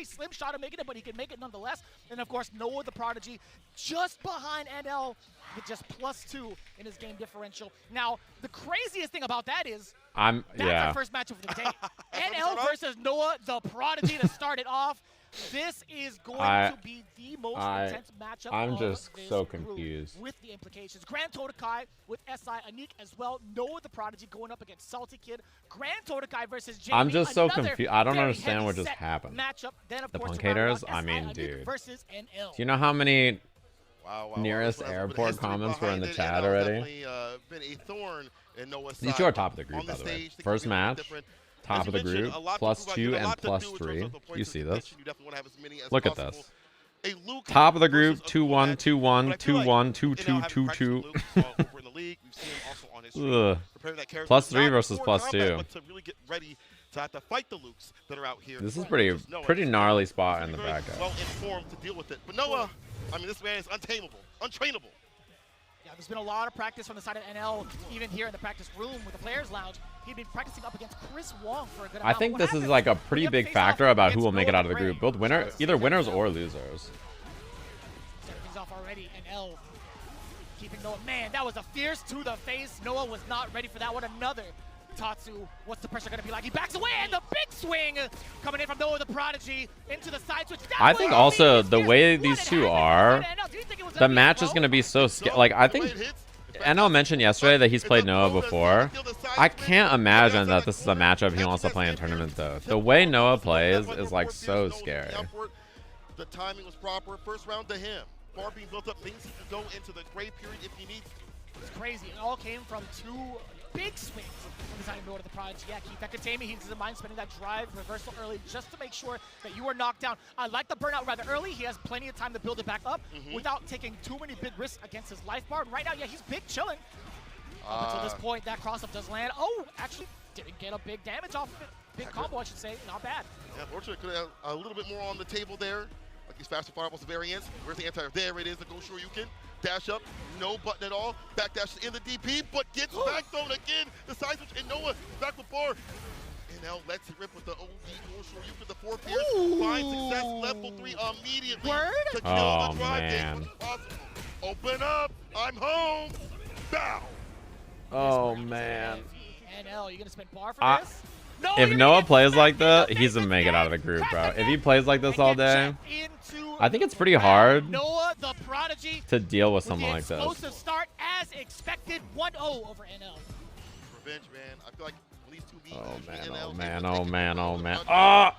slim shot of making it, but he can make it nonetheless. And of course, NoahTheProdigy just behind NL with just +2 in his game differential. Now, the craziest thing about that is that's our first match of the day. NL versus NoahTheProdigy to start it off. This is going to be the most intense matchup. I'm just so group confused with the implications. GranTODAKAI with SI Anik as well. NoahTheProdigy going up against Salty Kid. GranTODAKAI versus JB. I'm just so confused. I don't understand what just happened. Matchup. Then, of The course, Punkators? I mean, dude. Versus NL. Do you know how many nearest airport comments were in the chat already? Been a thorn in Noah's These 2 are top of the group, by the way. First match. Top of the group, +2 and +3. You see this? Look at this. Top of the group, 2-1, 2-1, 2-1, 2-2, 2-2. +3 versus +2. This is pretty gnarly spot in the bracket. Well informed to deal with it, but Noah, I mean, this man is untamable, untrainable. Yeah, there's been a lot of practice from the side of NL, even here in the practice room with the players' lounge. He'd been practicing up against Chris Wong for a good amount. I think this is like a pretty big factor about who will make it out of the group. Both either winners or losers. Setting things off already, NL keeping Noah. Man, that was a fierce to the face. Noah was not ready for that one. Another Tatsu. What's the pressure going to be like? He backs away, and the big swing coming in from NoahTheProdigy into the side switch. I think also the way these 2 are, the match is going to be so scary. Like, I think NL mentioned yesterday that he's played Noah before. I can't imagine that this is a matchup he wants to play in tournament, though. The way Noah plays is like so scary. The timing was proper. First round to him. Bar being built up, things he can go into the gray period if he needs. It's crazy. It all came from 2 big swings from the side of NoahTheProdigy. Yeah, keep that containment. He doesn't mind spending that drive reversal early just to make sure that you are knocked down. I like the burnout rather early. He has plenty of time to build it back up without taking too many big risks against his life bar. Right now, yeah, he's big chilling. Up until this point, that cross-up does land. Oh, actually didn't get a big damage off of it. Big combo, I should say. Not bad. Yeah, fortunately, could have a little bit more on the table there. Like these faster fireballs variants. Where's the anti-air? There it is, the Go Shoryuken. Dash up, no button at all. Back dash in the DP, but gets back thrown again. The side switch, and Noah back with bar. And now lets it rip with the OD Go Shoryuken, the 4 pierce. Find success, level 3 immediately. To kill the drive game, which is possible. Open up, I'm home. Bow. Oh man. NL, you gonna spend bar for this? No, if Noah plays like that, he's gonna make it out of the group, bro. If he plays like this all day, I think it's pretty hard NoahTheProdigy to deal with someone like this. Explosive start as expected, 1-0 over NL. Revenge, man. I feel like when these two meet, Oh man, NL, oh man, oh man, oh man. Ah!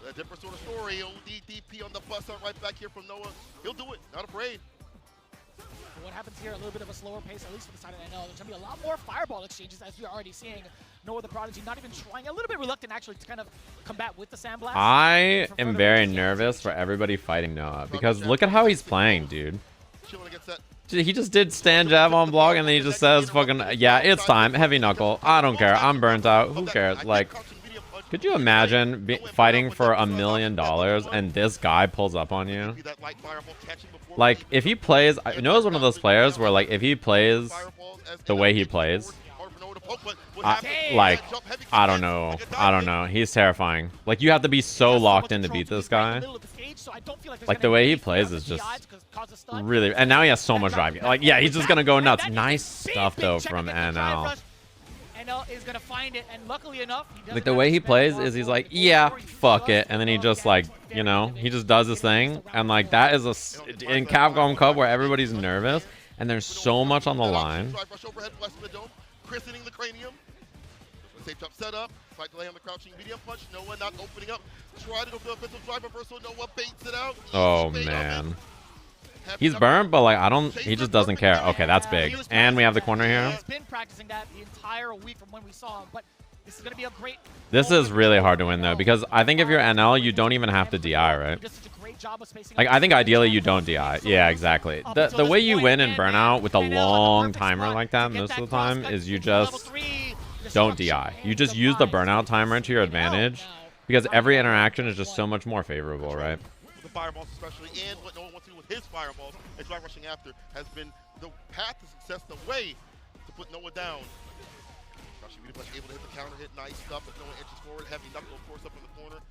A different sort of story. OD DP on the bus out right back here from Noah. He'll do it, not afraid. What happens here, a little bit of a slower pace, at least for the side of NL. There's going to be a lot more fireball exchanges, as we're already seeing. NoahTheProdigy not even trying, a little bit reluctant actually to kind of combat with the Sandblast. I am very nervous for everybody fighting Noah because look at how he's playing, dude. He just did stand jab on block and then he just says fucking, yeah, it's time, heavy knuckle. I don't care, I'm burnt out, who cares? Like, could you imagine fighting for $1 million and this guy pulls up on you? Like, if he plays, Noah's one of those players where, like, if he plays the way he plays, I don't know. He's terrifying. Like, you have to be so locked in to beat this guy. Like, the way he plays is just really, and now he has so much drive. Like, yeah, he's just gonna go nuts. Nice stuff though from NL. NL is gonna find it, and luckily enough, Like, the way he plays is he's like, yeah, fuck it, and then he just, like, you know, he just does his thing, and like that is in Capcom Cup where everybody's nervous and there's so much on the line. Christening the cranium. Safe jump set up. Slight delay on the crouching medium punch. Noah not opening up. Try to go for the offensive drive reversal. Noah baits it out. Oh man. He's burned, but like he just doesn't care. Okay, that's big. And we have the corner here. He's been practicing that the entire week from when we saw him, but this is gonna be a great. This is really hard to win though, because I think if you're NL, you don't even have to DI, right? Like, I think ideally you don't DI. Yeah, exactly. The way you win in Burnout with a long timer like that most of the time is you just don't DI. You just use the Burnout timer to your advantage because every interaction is just so much more favorable, right? With the fireballs especially, and what Noah wants to do with his fireballs and drive rushing after has been the path to success, the way to put Noah down. Able to hit the counter hit, nice stuff as Noah inches forward. Heavy knuckle, of course, up in the corner.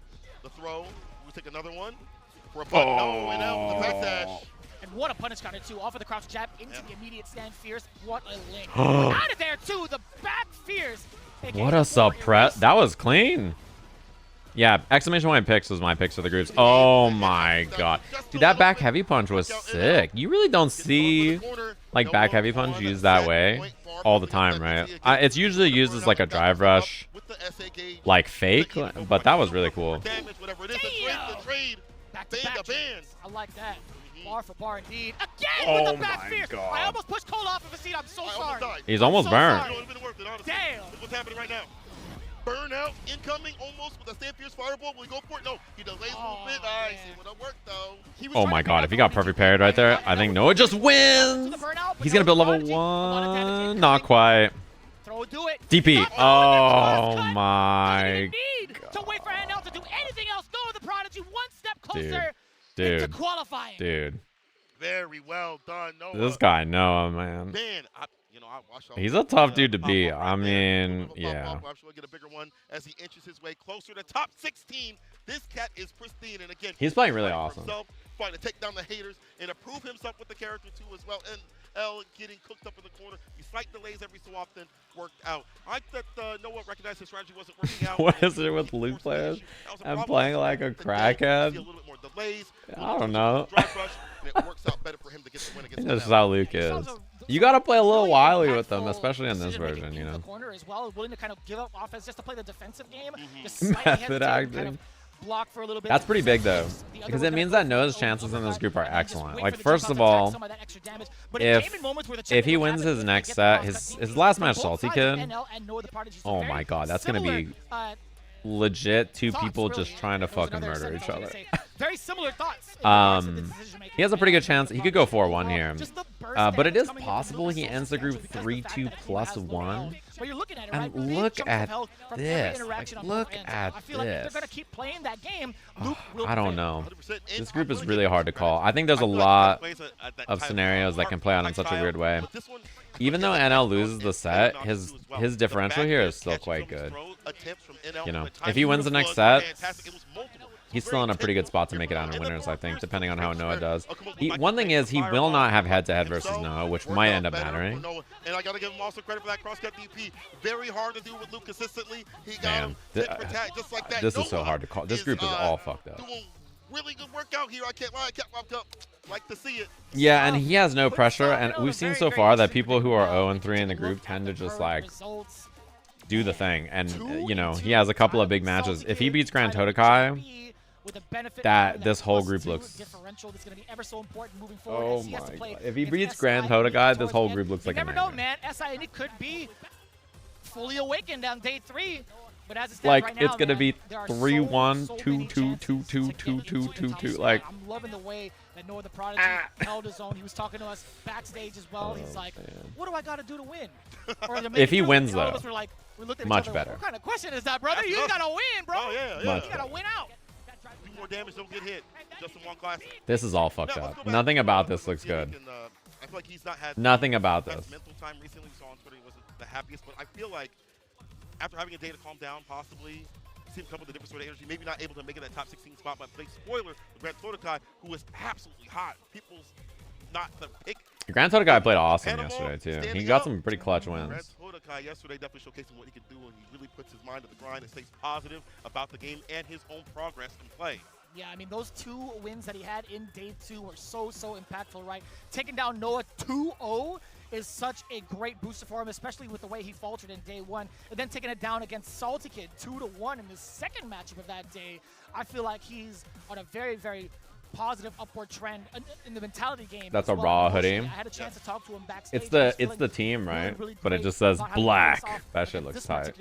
The throw, we take another one. For a button, no, and out with the back dash. And what a punish counter too, off of the crouch jab into the immediate stand fierce. What a link. Out of there too, the back fierce. What a suppress. That was clean. Yeah, exclamation point picks was my picks for the groups. Oh my god. Dude, that back heavy punch was sick. You really don't see like back heavy punch used that way all the time, right? It's usually used as like a drive rush, like fake, but that was really cool. I like that. Bar for bar indeed. Again with the back fierce. God. I almost pushed Cole off of his seat. I'm so sorry. He's almost burned. Damn. What's happening right now? Burnout incoming almost with a stand fierce fireball. Will he go for it? No. He delays a little bit. Nice. It would have worked though. Oh my god, if he got perfect parried right there, I think Noah just wins. He's gonna build level 1. Not quite. Do it. DP. Oh my god. To wait for NL to do anything else. NoahTheProdigy one step closer. Dude. To qualifying. Dude. Very well done, Noah. This guy, Noah, man. He's a tough dude to beat. I mean, yeah. I'm sure he'll get a bigger one as he inches his way closer to top 16. This cat is pristine, and again, he's playing really awesome. Trying to take down the haters and improve himself with the character too as well. And L getting cooked up in the corner. He slight delays every so often worked out. I like that Noah recognized his strategy wasn't working out. What is it with Luke players? I'm playing like a crackhead. I don't know. That's how Luke is. You gotta play a little wily with them, especially in this version, you know. Corner as well, willing to kind of give up offense just to play the defensive game. Method acting. Block for a little bit. That's pretty big though, because it means that Noah's chances in this group are excellent. Like, first of all, if he wins his next set, his last match, Salty Kid. Oh my god, that's gonna be legit two people just trying to fucking murder each other. Very similar thoughts. He has a pretty good chance. He could go 4-1 here. But it is possible he ends the group 3-2 +1. But you're looking at it, And right? look Chunks of at health from every this. interaction Like, on look both ends. at I feel like if they're this. going to keep playing that game, Luke will I don't prevail. know. This group is really hard to call. I think there's a lot of scenarios that can play out in such a weird way. Even though NL loses the set, his differential here is still quite good. You know, if he wins the next set, he's still in a pretty good spot to make it out in winners, I think, depending on how Noah does. One thing is, he will not have head-to-head versus Noah, which might end up mattering. And I got to give him also credit for that cross-cut DP. Very hard to do with Luke consistently. He got Man, him tit for tat just like that. this is so hard to call. This group is all fucked up. Doing really good workout here. I can't lie. I can't like to see it. Yeah, and he has no pressure, and we've seen so far that people who are 0-3 in the group tend to just, like, do the thing. And, you know, he has a couple of big matches. If he beats GranTODAKAI, that this whole group looks... Oh my god. If he beats GranTODAKAI, this whole group looks like a never know, man. SI and it could be fully awakened on day 3. But as it stands Like, right now, it's going to be man, 3-1, so 2-2, 2-2, 2-2, 2-2. Like, I'm loving the way that NoahTheProdigy held his own. He was talking to us backstage as well. He's like, what do I got to do to win? Or to make if he it through? wins, And all of though, us were like, we looked at each much other, better. What kind of question is that, brother? You got to win, bro. Oh, yeah, Much You got to win out. Do more damage, don't get hit. Just in one class. This is all fucked up. Nothing about this looks good. I feel like he's not had Nothing about this. mental time recently. We saw on Twitter he wasn't the happiest, but I feel like after having a day to calm down, possibly see him come with a different sort of energy. Maybe not able to make it that top 16 spot, but big spoiler, the GranTODAKAI, who was absolutely hot. People's not the pick. GranTODAKAI played awesome yesterday too. He got some pretty clutch wins. GranTODAKAI yesterday definitely showcasing what he can do, and he really puts his mind to the grind and stays positive about the game and his own progress in play. Yeah, I mean, those 2 wins that he had in day 2 were so impactful, right? Taking down Noah 2-0 is such a great booster for him, especially with the way he faltered in day 1. And then taking it down against Salty Kid 2-1 in his second matchup of that day. I feel like he's on a very positive upward trend in the mentality game. That's a raw hoodie. I had a chance to talk to him backstage. It's the team, right? But it just says black. That shit looks tight.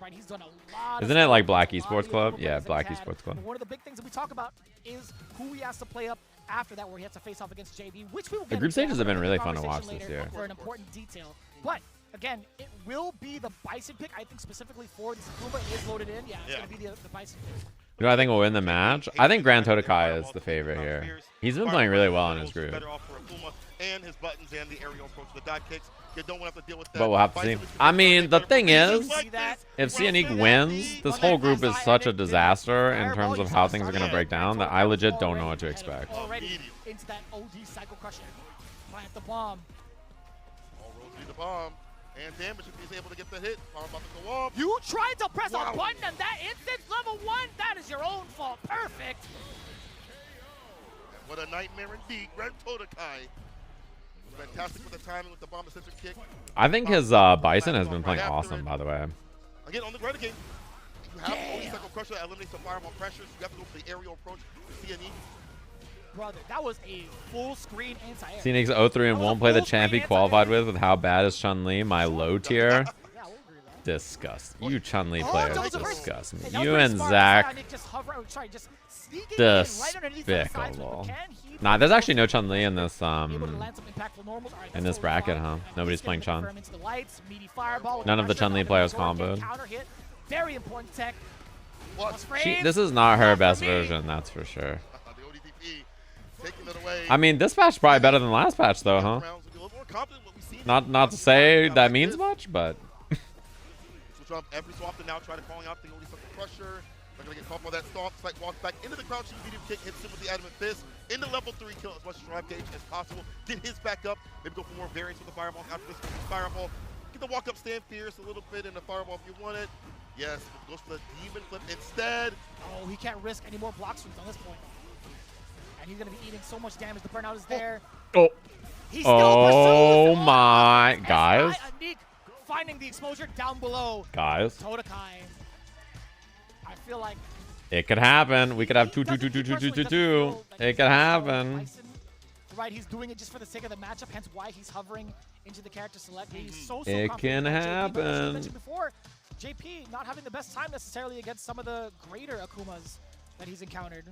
Right? He's done a lot Isn't it like Black Esports Club? Yeah, Black Esports Club. One of the big things that we talk about is who he has to play up after that, where he has to face off against JB, which we will get The group into. stages have been really fun to Conversation watch this later year. for an important detail. But again, it will be the Bison pick. I think specifically for this Akuma is loaded in. Yeah, it's going to be the Bison pick. You know, I think will win the match. I think GranTODAKAI is the favorite here. He's been playing really well in his group. And his buttons and the aerial approach, the dive kicks. You don't have to deal with that. But we'll have to see. I mean, the thing is, if Anik wins, this whole group is such a disaster in terms of how things are going to break down that I legit don't know what to expect. Already into that OD cycle crusher. Plant the bomb. All roads lead the bomb. And damage if he's able to get the hit. Bomb about to go off. You tried to press a button and that instance level 1. That is your own fault. Perfect. What a nightmare indeed. GranTODAKAI. Fantastic with the timing with the bomb sensor kick. I think his Bison has been playing awesome, by the way. Again, on the Greta game, you have only cycle crusher that eliminates the fireball pressures. You have to go for the aerial approach to see Anik. Brother, that was a full screen anti-air. Phoenix 0-3 and won't play the champ he qualified with how bad is Chun-Li, my low tier. Disgust. You Chun-Li players disgust me. You and Zach. Despicable. Nah, there's actually no Chun-Li in this bracket, huh? Nobody's playing Chun. None of the Chun-Li players comboed. Very important tech. This is not her best version, that's for sure. I mean, this patch is probably better than last patch, though, huh? Not to say that means much, but. Switch up every so often now, try to calling out the only cycle crusher. Not gonna get caught by that stomp. Slight walk back into the crouching medium kick, hits him with the adamant fist. Into level 3, kill as much drive gauge as possible. Get his back up. Maybe go for more variants with the fireball. After this fireball, get the walk up stand fierce a little bit in the fireball if you want it. Yes, goes for the demon flip instead. Oh, he can't risk any more block swings on this point. And he's gonna be eating so much damage. The burnout is there. Oh. He still Oh my, guys. Anik finding the exposure down below. Guys. JuicyJoe. I feel like it could happen. We could have 2-2-2-2-2-2-2-2. It could happen. Right, he's doing it just for the sake of the matchup, hence why he's hovering into the character select. He's so it can happen. As I mentioned before, JP not having the best time necessarily against some of the greater Akumas that he's encountered.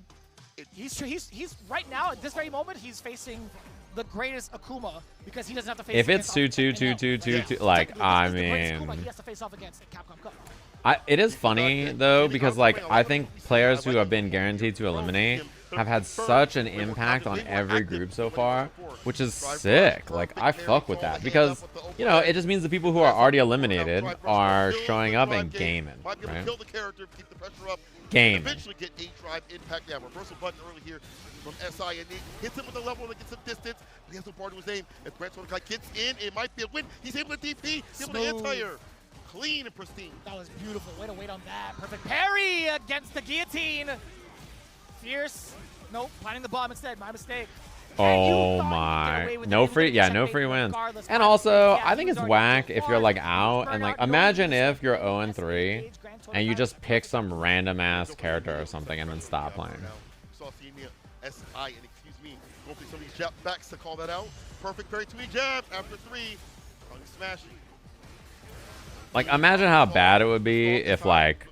He's right now at this very moment he's facing the greatest Akuma because he doesn't have to face. If it's 2-2-2-2-2-2, like, I mean, he has to face off against in Capcom Cup. it is funny though, because like I think players who have been guaranteed to eliminate have had such an impact on every group so far, which is sick. Like, I fuck with that because, you know, it just means the people who are already eliminated are showing up and gaming, right? Game. Eventually get A-Drive impact. Yeah, reversal button early here from SI and Nick. Hits him with a level that gets some distance. He has no part of his name. If GranTODAKAI gets in, it might be a win. He's able to DP. He's able to anti-air. Clean and pristine. That was beautiful. Way to wait on that. Perfect parry against the guillotine. Fierce. Nope, planting the bomb instead. My mistake. Oh my. No free, yeah, no free wins. And also, I think it's whack if you're like out and like, imagine if you're 0-3 and you just pick some random ass character or something and then stop playing. SI and excuse me, hopefully somebody's jab backs to call that out. Perfect parry 2E jab after 3. Smashing. Like, imagine how bad it would be if like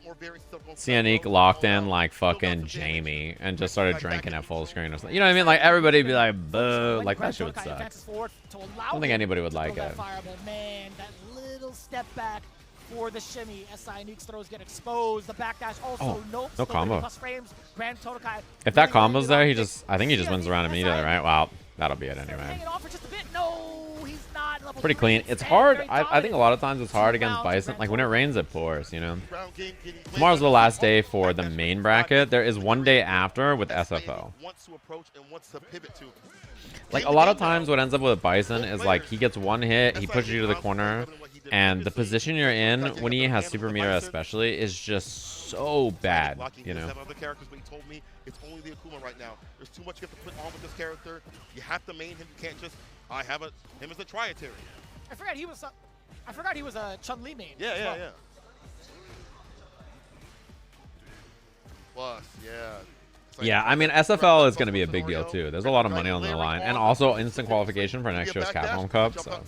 Anik locked in like fucking Jamie and just started drinking at full screen or something. You know what I mean? Like, everybody would be like, boo, like that shit would suck. I don't think anybody would like it. Man, that little step back for the shimmy. SI Anik's throws get exposed. The backdash also no combo. Plus frames. GranTODAKAI. If that combo's there, I think he just wins around immediately, right? Wow, that'll be it anyway. Hanging on for just a bit. No, he's not. Pretty clean. It's hard. I think a lot of times it's hard against Bison. Like, when it rains, it pours, you know? Tomorrow's the last day for the main bracket. There is one day after with SFO. Like, a lot of times what ends up with Bison is like he gets one hit, he pushes you to the corner, and the position you're in when he has super meter especially is just so bad, you know? It's only the Akuma right now. There's too much you have to put on with this character. You have to main him. You can't just, him as a trietary. I forgot he was a Chun-Li main. Yeah. Plus, Yeah, I mean, SFL is going to be a big deal too. There's a lot of money on the line, and also instant qualification for next year's Capcom Cup. So.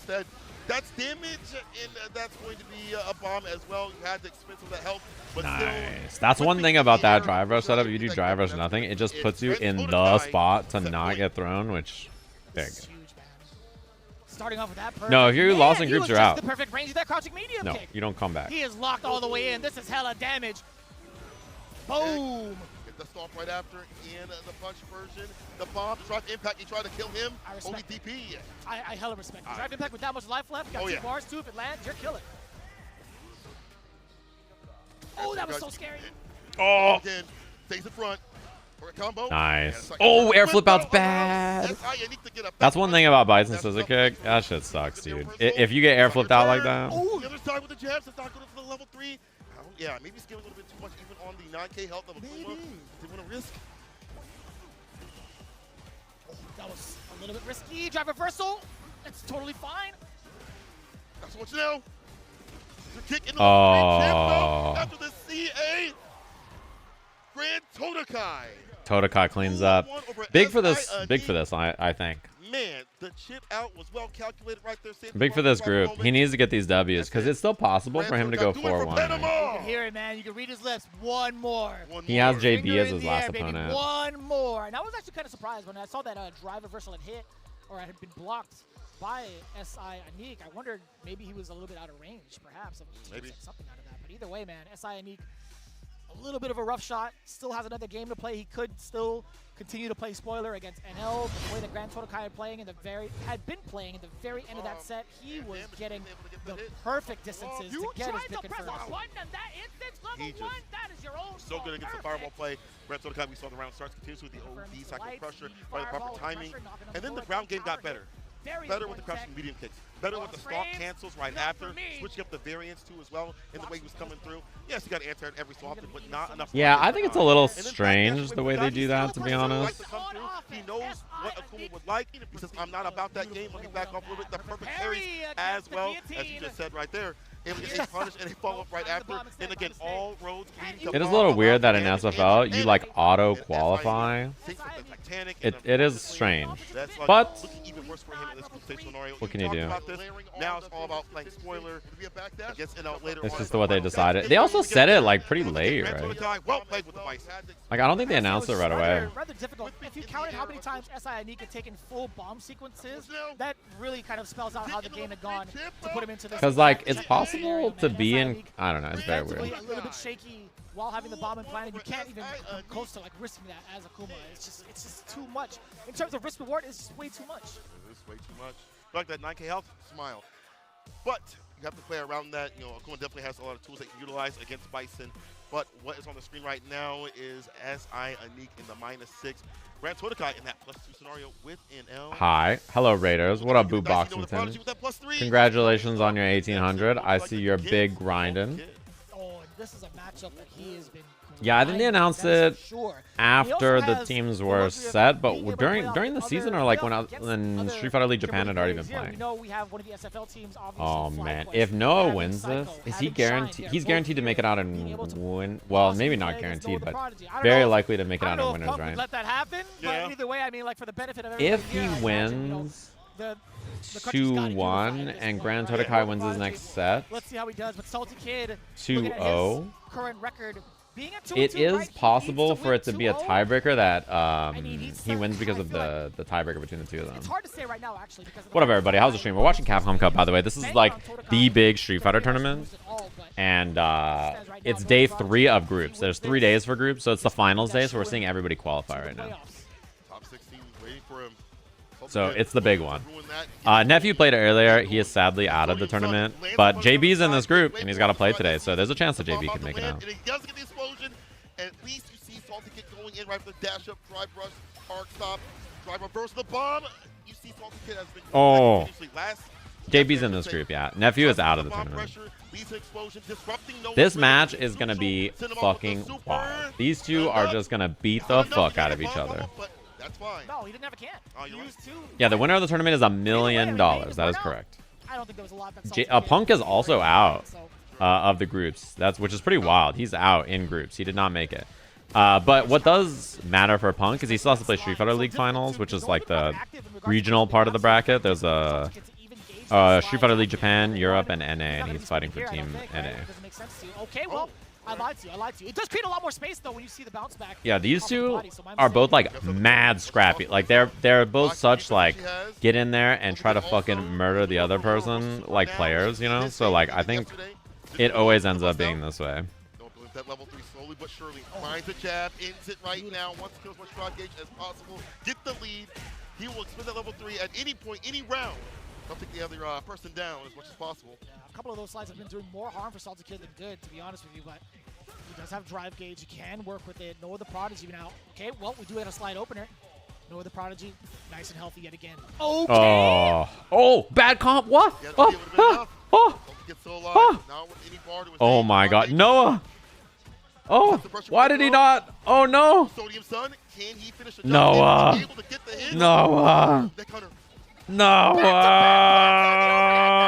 That's damage, and that's going to be a bomb as well. You had the expense of the health. But nice. That's one thing about that drive rush setup. You do drive rush nothing. It just puts you in the spot to not get thrown, which big. Starting off with that perfect. No, if you're lost in groups, you're out. The perfect range of that crouching medium no, kick. You don't come back. He is locked all the way in. This is hella damage. Boom. Get the stomp right after in the punch version. The bomb, drive impact. He tried to kill him. Only DP. I hella respect. Drive impact with that much life left. Got 2 bars too. If it lands, you're killing. Oh, that was so scary. Oh. Again, stays in front. For a combo. Nice. Oh, air flip out's bad. That's one thing about Bison scissor kick. That shit sucks, dude. If you get air flipped out like that. Oh, the other side with the jabs. It's not good for the level 3. Yeah, maybe scaling a little bit too much even on the 9K health of Akuma. They want to risk. Oh, that was a little bit risky. Drive reversal. It's totally fine. That's what you know. Kick in the after the CA. GranTODAKAI. TODAKAI cleans up. Big for this. Big for this, I think. Man, the chip out was well calculated right there. Big for this group. He needs to get these W's because it's still possible for him to go 4-1. You can hear it, man. You can read his lips. One more. He has JB as his last opponent. One more. And I was actually kind of surprised when I saw that drive reversal had hit or had been blocked by SI Anik. I wondered maybe he was a little bit out of range, perhaps. Maybe something out of that. But either way, man, SI Anik, a little bit of a rough shot. Still has another game to play. He could still continue to play spoiler against NL. The way that GranTODAKAI had been playing in the very end of that set, he was getting the perfect distances to get his pick and first. That is your own so good against the fireball play. GranTODAKAI, we saw the round starts continuously with the OD cycle pressure by the proper timing. And then the ground game got better. Better with the crouching medium kicks. Better with the stalk cancels right after. Switching up the variance too as well in the way he was coming through. Yes, he got anti-aired every so often, but not enough. Yeah, I think it's a little strange the way they do that, to be honest. He knows what Akuma would like. He says, I'm not about that game. Let me back off a little bit. The perfect carries as well, as you just said right there. able to get a punish and a follow-up right after. And again, all roads lead to It is a little weird that in SFL you like auto qualify. It is strange, but what can you do? Now it's all about playing spoiler. It's just what they decided. They also said it like pretty late, right? Like I don't think they announced it right away. Rather difficult. If you counted how many times SI Anik had taken full bomb sequences, that really kind of spells out how the game had gone to put him into this. Because like it's possible to be in. I don't know. It's very weird. A little bit shaky while having the bomb in plan, and you can't even come close to like risking that as Akuma. It's just too much in terms of risk reward. It's just way too much. It is way too much. Like that 9K health, smile. But you have to play around that. You know, Akuma definitely has a lot of tools that you can utilize against Bison. But what is on the screen right now is SI Anik in the -6. GranTODAKAI in that +2 scenario with an L. Hi. Hello, Raiders. What up, Boo Boxington? Congratulations on your 1800. I see you're big grinding. Oh, this is a matchup that he has been. Yeah, I think they announced it after the teams were set, but during the season or like when Street Fighter League Japan had already been playing. Oh man, if Noah wins this, is he guaranteed? He's guaranteed to make it out and win. Well, maybe not guaranteed, but very likely to make it out in winners, right? Let that happen, but either way, I mean, like for the benefit of everybody. If he wins 2-1 and GranTODAKAI wins his next set, let's see how he does. But Salty Kid, 2-0. Current record. It is possible for it to be a tiebreaker that he wins because of the tiebreaker between the two of them. It's hard to say right now, actually. What up, everybody? How's the stream? We're watching Capcom Cup, by the way. This is like the big Street Fighter tournament, and it's day 3 of groups. There's 3 days for groups, so it's the finals day. So we're seeing everybody qualify right now. Top 16 waiting for him. So it's the big one. Nephew played it earlier. He is sadly out of the tournament, but JB's in this group and he's got to play today. So there's a chance that JB can make it out. And he does get the explosion. At least you see Salty Kid going in right for the dash up, drive rush, hard stop, drive reverse the bomb. You see Salty Kid has been last. JB's in this group, yeah. Nephew is out of the tournament. This match is going to be fucking wild. These two are just going to beat the fuck out of each other. That's fine. No, he didn't have a can. Yeah, the winner of the tournament is $1 million. That is correct. I don't think there was a lot that Punk is also out of the groups. Which is pretty wild. He's out in groups. He did not make it. But what does matter for Punk is he still has to play Street Fighter League Finals, which is like the regional part of the bracket. There's a Street Fighter League Japan, Europe, and NA, and he's fighting for Team NA. Okay, well, I lied to you. It does create a lot more space though when you see the bounce back. Yeah, these two are both like mad scrappy. Like they're both such like get in there and try to fucking murder the other person like players, you know? So like I think it always ends up being this way. That level 3 slowly but surely finds the jab, ends it right now, wants to kill as much shot gauge as possible, get the lead. He will expend that level 3 at any point, any round. Don't take the other person down as much as possible. Yeah, a couple of those slides have been doing more harm for Salty Kid than good, to be honest with you, but he does have drive gauge. He can work with it. NoahTheProdigy now. Okay, well, we do have a slide opener. NoahTheProdigy, nice and healthy yet again. Okay. Oh, bad comp. What? Oh my God, Noah. Oh, why did he not? Oh no. Noah. Noah. Noah.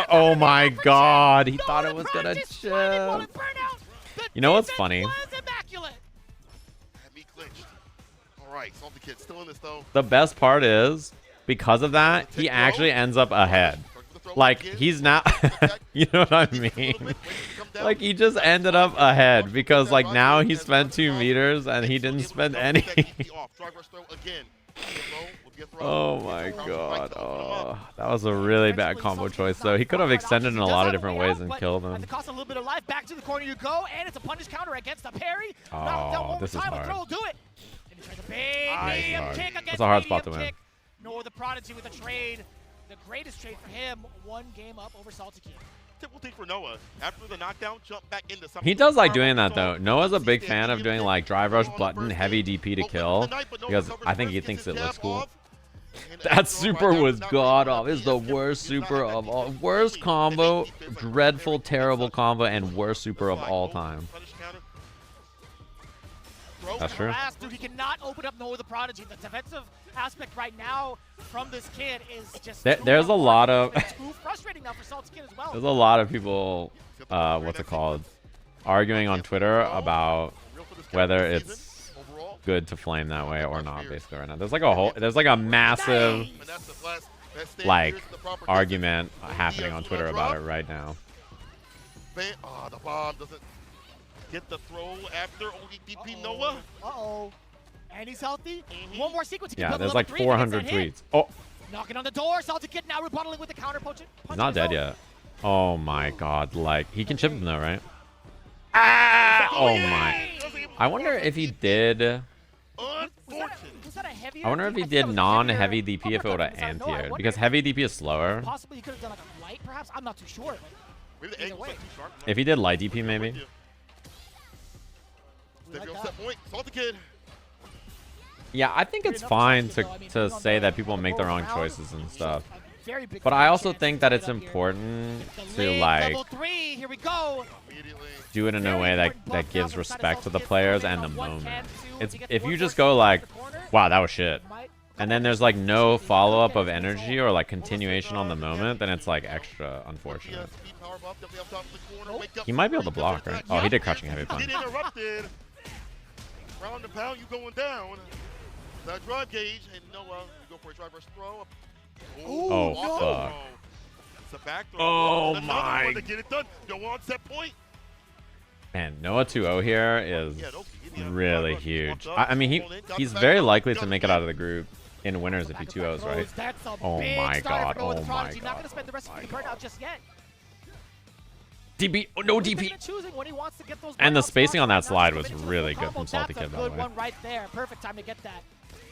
Oh my God, he thought it was gonna chill. You know what's funny? The best part is, because of that, he actually ends up ahead. Like, he's not, you know what I mean? Like, he just ended up ahead because, like, now he spent 2 meters and he didn't spend any. Oh my God. Oh, that was a really bad combo choice, though. He could have extended in a lot of different ways and killed him. At the cost of a little bit of life, back to the corner you go, and it's a punish counter against the parry. Oh, this is hard. Throw, do it. And he tries a big medium kick against That's a hard spot to win. NoahTheProdigy with a trade. The greatest trade for him, 1 game up over Salty Kid. Typical thing for Noah. After the knockdown, jump back into something. He does like doing that, though. Noah's a big fan of doing, like, drive rush button, heavy DP to kill, because I think he thinks it looks cool. That super was god-awful. It's the worst super of all. Worst combo, dreadful, terrible combo, and worst super of all time. That's true. Dude, he cannot open up NoahTheProdigy. The defensive aspect right now from this kid is just There's a lot of too frustrating now for Salty Kid as well. there's a lot of people what's it called, arguing on Twitter about whether it's good to flame that way or not, basically right now. There's like a massive like argument happening on Twitter about it right now. The bomb doesn't get the throw after ODP Noah. Uh-oh. And he's healthy. One more sequence. Yeah, there's like 400 tweets. Oh, knocking on the door. Salty Kid now rebuttaling with the counter punch. he's not dead yet. Oh my god, like he can chip him though, right? Ah! Oh my. I wonder if he did. I wonder if he did non-heavy DP if it would have anti-aired, because heavy DP is slower. Possibly he could have done like a light, perhaps. I'm not too sure. If he did light DP, maybe. Yeah, I think it's fine to say that people make the wrong choices and stuff. But I also think that it's important to like do it in a way that gives respect to the players and the moment. It's if you just go like, wow, that was shit, and then there's like no follow-up of energy or like continuation on the moment, then it's like extra unfortunate. He might be able to block, right? Oh, he did crouching heavy punch. Round and pound, you going down. That drive gauge, and Noah, you go for a driver's throw. Oh, fuck. It's a back throw. Oh, my. To get it done. Noah on set point. Man, Noah 2-0 here is really huge. I mean, he's very likely to make it out of the group in winners if he 2-0s, right? Oh, my God. Oh, my God. Not going to spend the rest of the burnout just yet. DP, oh, no DP. And the spacing on that slide was really good from Salty Kid, by the way. Good one right there. Perfect time to get that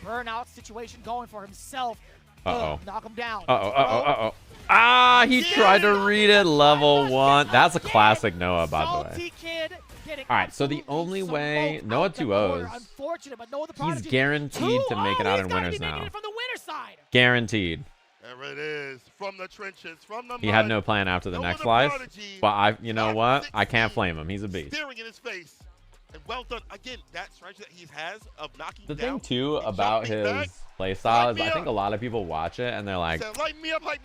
burnout situation going for himself. Uh-oh. Knock him down. Uh-oh. Ah, he tried to read it level 1. That's a classic Noah, by the way. All right, so the only way Noah 2-0s, he's guaranteed to make it out in winners now. Guaranteed. There it is, from the trenches, from the He had no plan after the next life, but you know what? I can't flame him. He's a beast. Staring in his face. And well done. Again, that strategy that he has of knocking The down. thing too about his playstyle is I think a lot of people watch it and they're like,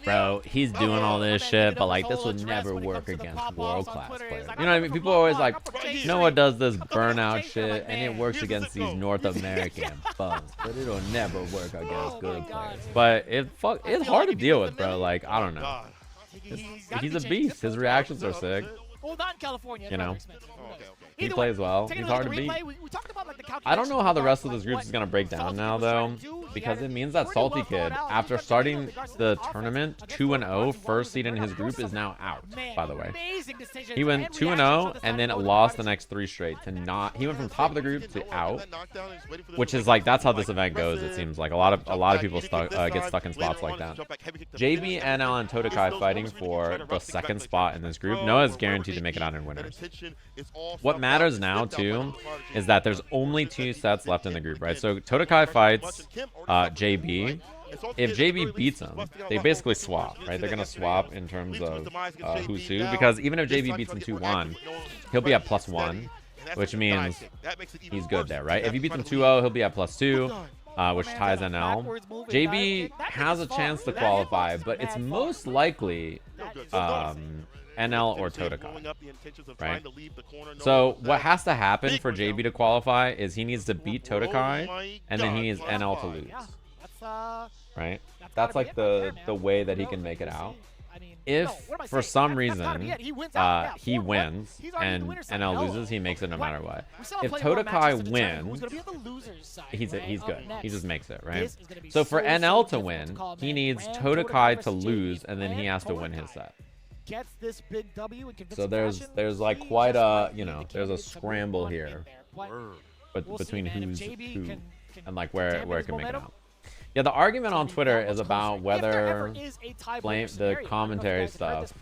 bro, he's doing all this shit, but like this would never work against world-class players. You know what I mean? People are always like, Noah does this burnout shit and it works against these North American bums, but it'll never work against good players. But it's hard to deal with, bro. Like, I don't know. He's a beast. His reactions are sick. Well, not in California. You know, he plays well. He's hard to beat. I don't know how the rest of this group is going to break down now, though, because it means that Salty Kid, after starting the tournament 2-0, first seed in his group, is now out, by the way. He went 2-0 and then lost the next 3 straight to not. He went from top of the group to out, which is like, that's how this event goes, it seems like. A lot of people get stuck in spots like that. JB, NL, and ToDaKai fighting for the second spot in this group. Noah is guaranteed to make it out in winners. What matters now too is that there's only 2 sets left in the group, right? So ToDaKai fights JB. If JB beats him, they basically swap, right? They're gonna swap in terms of who's who, because even if JB beats him 2-1, he'll be at +1, which means he's good there, right? If he beats him 2-0, he'll be at +2. Which ties NL. JB has a chance to qualify, but it's most likely NL or ToDaKai, right? So what has to happen for JB to qualify is he needs to beat ToDaKai, and then he needs NL to lose, right? That's like the way that he can make it out. If for some reason he wins and NL loses, he makes it no matter what. If ToDaKai wins, he's good. He just makes it, right? So for NL to win, he needs ToDaKai to lose, and then he has to win his set. So there's like quite a, you know, there's a scramble here, but between who's who and like where it can make it out. Yeah, the argument on Twitter is about whether the commentary stuff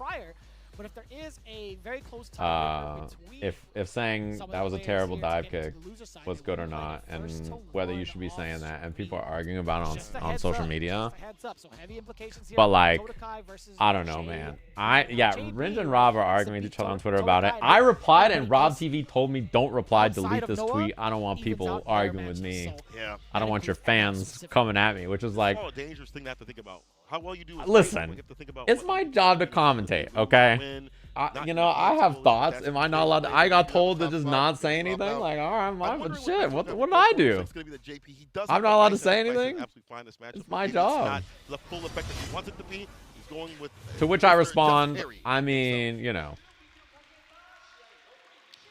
But if there is a very close tiebreaker between if saying some of that the was a players terrible here to dive get into kick the loser side, was it good or looks like not, a and first to whether you one should be saying off that, and people are screen. arguing about it Just a on heads social up, media. just a heads up. So heavy implications here But for like, GranTODAKAI versus I don't know, Jay. man. JB Ringe and Rob are arguing with each other on Twitter about it. ToDAKAI, I replied, and everybody Rob else TV told me, "Don't reply, outside delete of this Noah tweet. I don't want evens people out their arguing with matches, me. so Yeah. I don't want your includes NL fans specifically. coming at me," which is like, Oh, a dangerous thing to have to think about. How well you do is listen, great, but you have to think about it's what my you job to do. commentate, You okay? win, I not have totally, thoughts. that's Am I not the allowed to? way I you got do told to top just out, not say top anything. out. Like, all right, I'm but wondering shit, what matchup did I do? It's gonna be the JP. He does I'm have not the allowed to Bison. say Bison anything. absolutely fine this matchup. It's my Maybe job. not the full effect that he wants it to be. He's going with To which I Mr. respond, Just Harry. I mean, you know.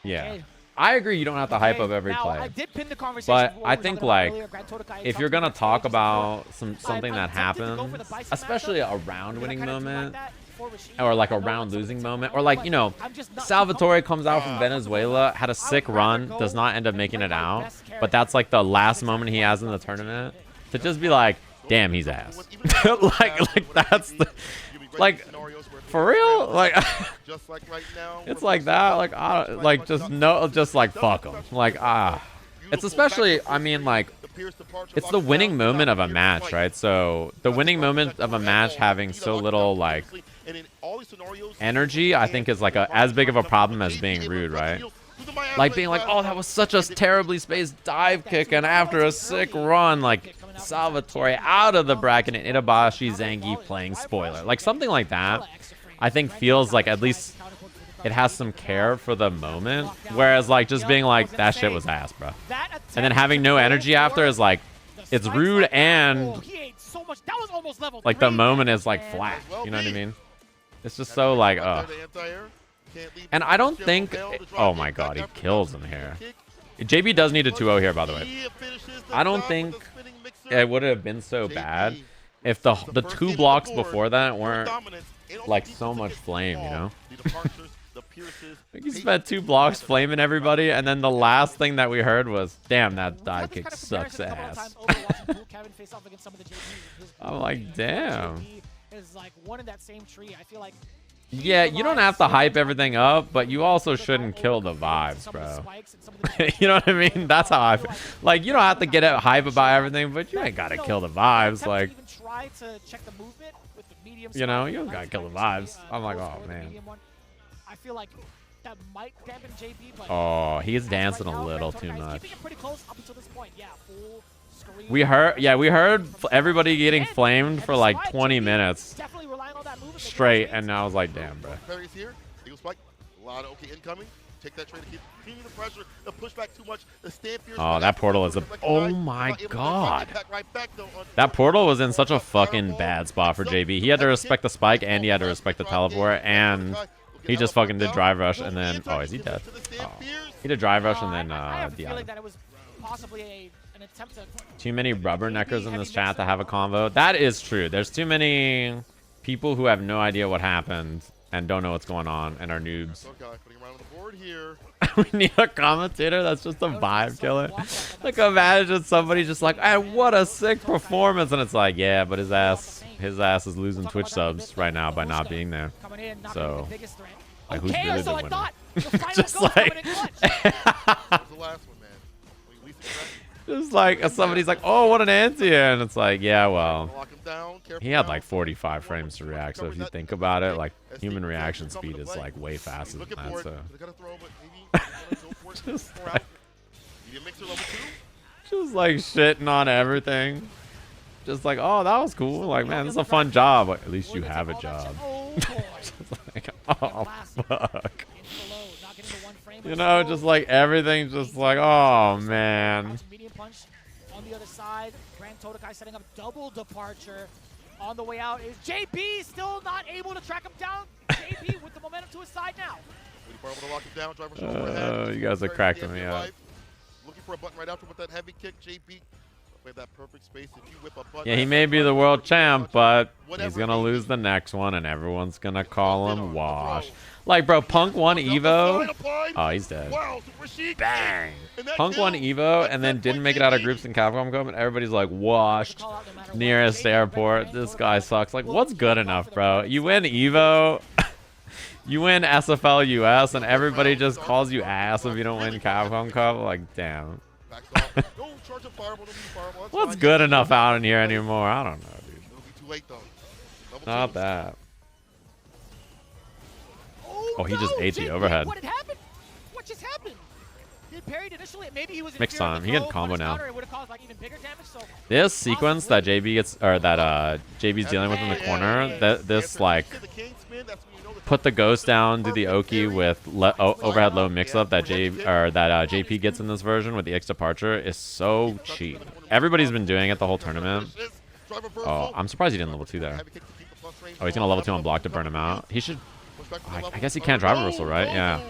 Yeah. Okay. I agree you don't have to hype up every now, play. I did pin the conversation But before I we were think talking like about earlier. GranTODAKAI if talked you're gonna about talk stages about before. something that I'm tempted to go for the happens, Bison especially matchup, a round winning because I kinda do moment, like that for Rashid. or like I a know round that's something losing that's moment, wrong, or like, but you know, I'm just not too Salvatore comes out from comfortable Venezuela, had a sick run, does not end up making it out, but that's like the last moment he has in the tournament. To just be like, damn, he's ass. like that's the, like, for real, like, Just like right now, it's like that, like, just like fuck him, like, it's especially, I mean, like, it's the winning moment of a match, right? So the winning moment of a match having so little like energy, I think, is like as big of a problem as being rude, right? Like being like, oh, that was such a terribly spaced dive kick, and after a sick run, like Salvatore out of the bracket and Itabashi Zangief playing spoiler, like something like that, I think feels like at least it has some care for the moment, whereas like just being like, that shit was ass, bro, and then having no energy after is like, it's rude, and like the moment is like flat, you know what I mean? It's just so like, and I don't think, oh my god, he kills him here. JB does need a 2-0 here, by the way. I don't think it would have been so bad if the 2 blocks before that weren't like so much flame, you know? Like he spent 2 blocks flaming everybody, and then the last thing that we heard was, damn, that dive kick sucks ass. I'm like, damn. Yeah, you don't have to hype everything up, but you also shouldn't kill the vibes, bro. You know what I mean? That's how I feel. Like, you don't have to get hype about everything, but you ain't gotta kill the vibes. Like, you know, you don't gotta kill the vibes. I'm like, oh man. I feel like that might dampen JB, but oh, he's dancing a little too much. We heard everybody getting flamed for like 20 minutes straight, and I was like, damn, bro. Perry's here. Eagle spike. A lot of OK incoming. Take that trade to keep continuing the pressure. The push back too much. The stand fierce. Oh, that portal is a. Oh my god. That portal was in such a fucking bad spot for JB. He had to respect the spike, and he had to respect the teleport, and he just fucking did drive rush, and then. Oh, is he dead? Oh. He did drive rush, and then Diana. Too many rubberneckers in this chat to have a convo. That is true. There's too many people who have no idea what happened and don't know what's going on and are noobs. We need a commentator that's just a vibe killer. Like, imagine somebody just like, hey, what a sick performance, and it's like, yeah, but his ass is losing Twitch subs right now by not being there. So, like, who's really the winner? Just like, just like somebody's like, oh, what an anti, and it's like, yeah, well, he had like 45 frames to react. So if you think about it, like, human reaction speed is like way faster than that. So just like shitting on everything. Just like, oh, that was cool. Like, man, this is a fun job. Like, at least you have a job. Just like, oh, fuck. You know, just like everything's just like, oh, man. On the other side, GranTODAKAI setting up double departure. On the way out is JB, still not able to track him down. JB with the momentum to his side now. You guys are cracking me up. Looking for a button right after with that heavy kick, JB. That perfect space. If you whip a button, yeah, he may be the world champ, but he's gonna lose the next one, and everyone's gonna call him wash. Like, bro, Punk won Evo. Oh, he's dead. Bang. Punk won Evo and then didn't make it out of groups in Capcom Cup, and everybody's like, washed. Nearest airport. This guy sucks. Like, what's good enough, bro? You win Evo. You win SFL US and everybody just calls you ass if you don't win Capcom Cup. Like, damn. What's good enough out in here anymore? I don't know, dude. Not that. Oh, he just ate the overhead. What had happened? What just happened? He parried initially. Maybe he was Mixed time. He can combo now. Caused, even bigger damage, so this sequence that JB gets, or that JB's dealing with in the corner, this like put the ghost down, do the Oki with overhead low mix-up that JP gets in this version with the X departure is so cheap. Everybody's been doing it the whole tournament. Oh, I'm surprised he didn't level 2 there. Oh, he's gonna level 2 on block to burn him out. He should. I guess he can't drive reversal, right? Yeah.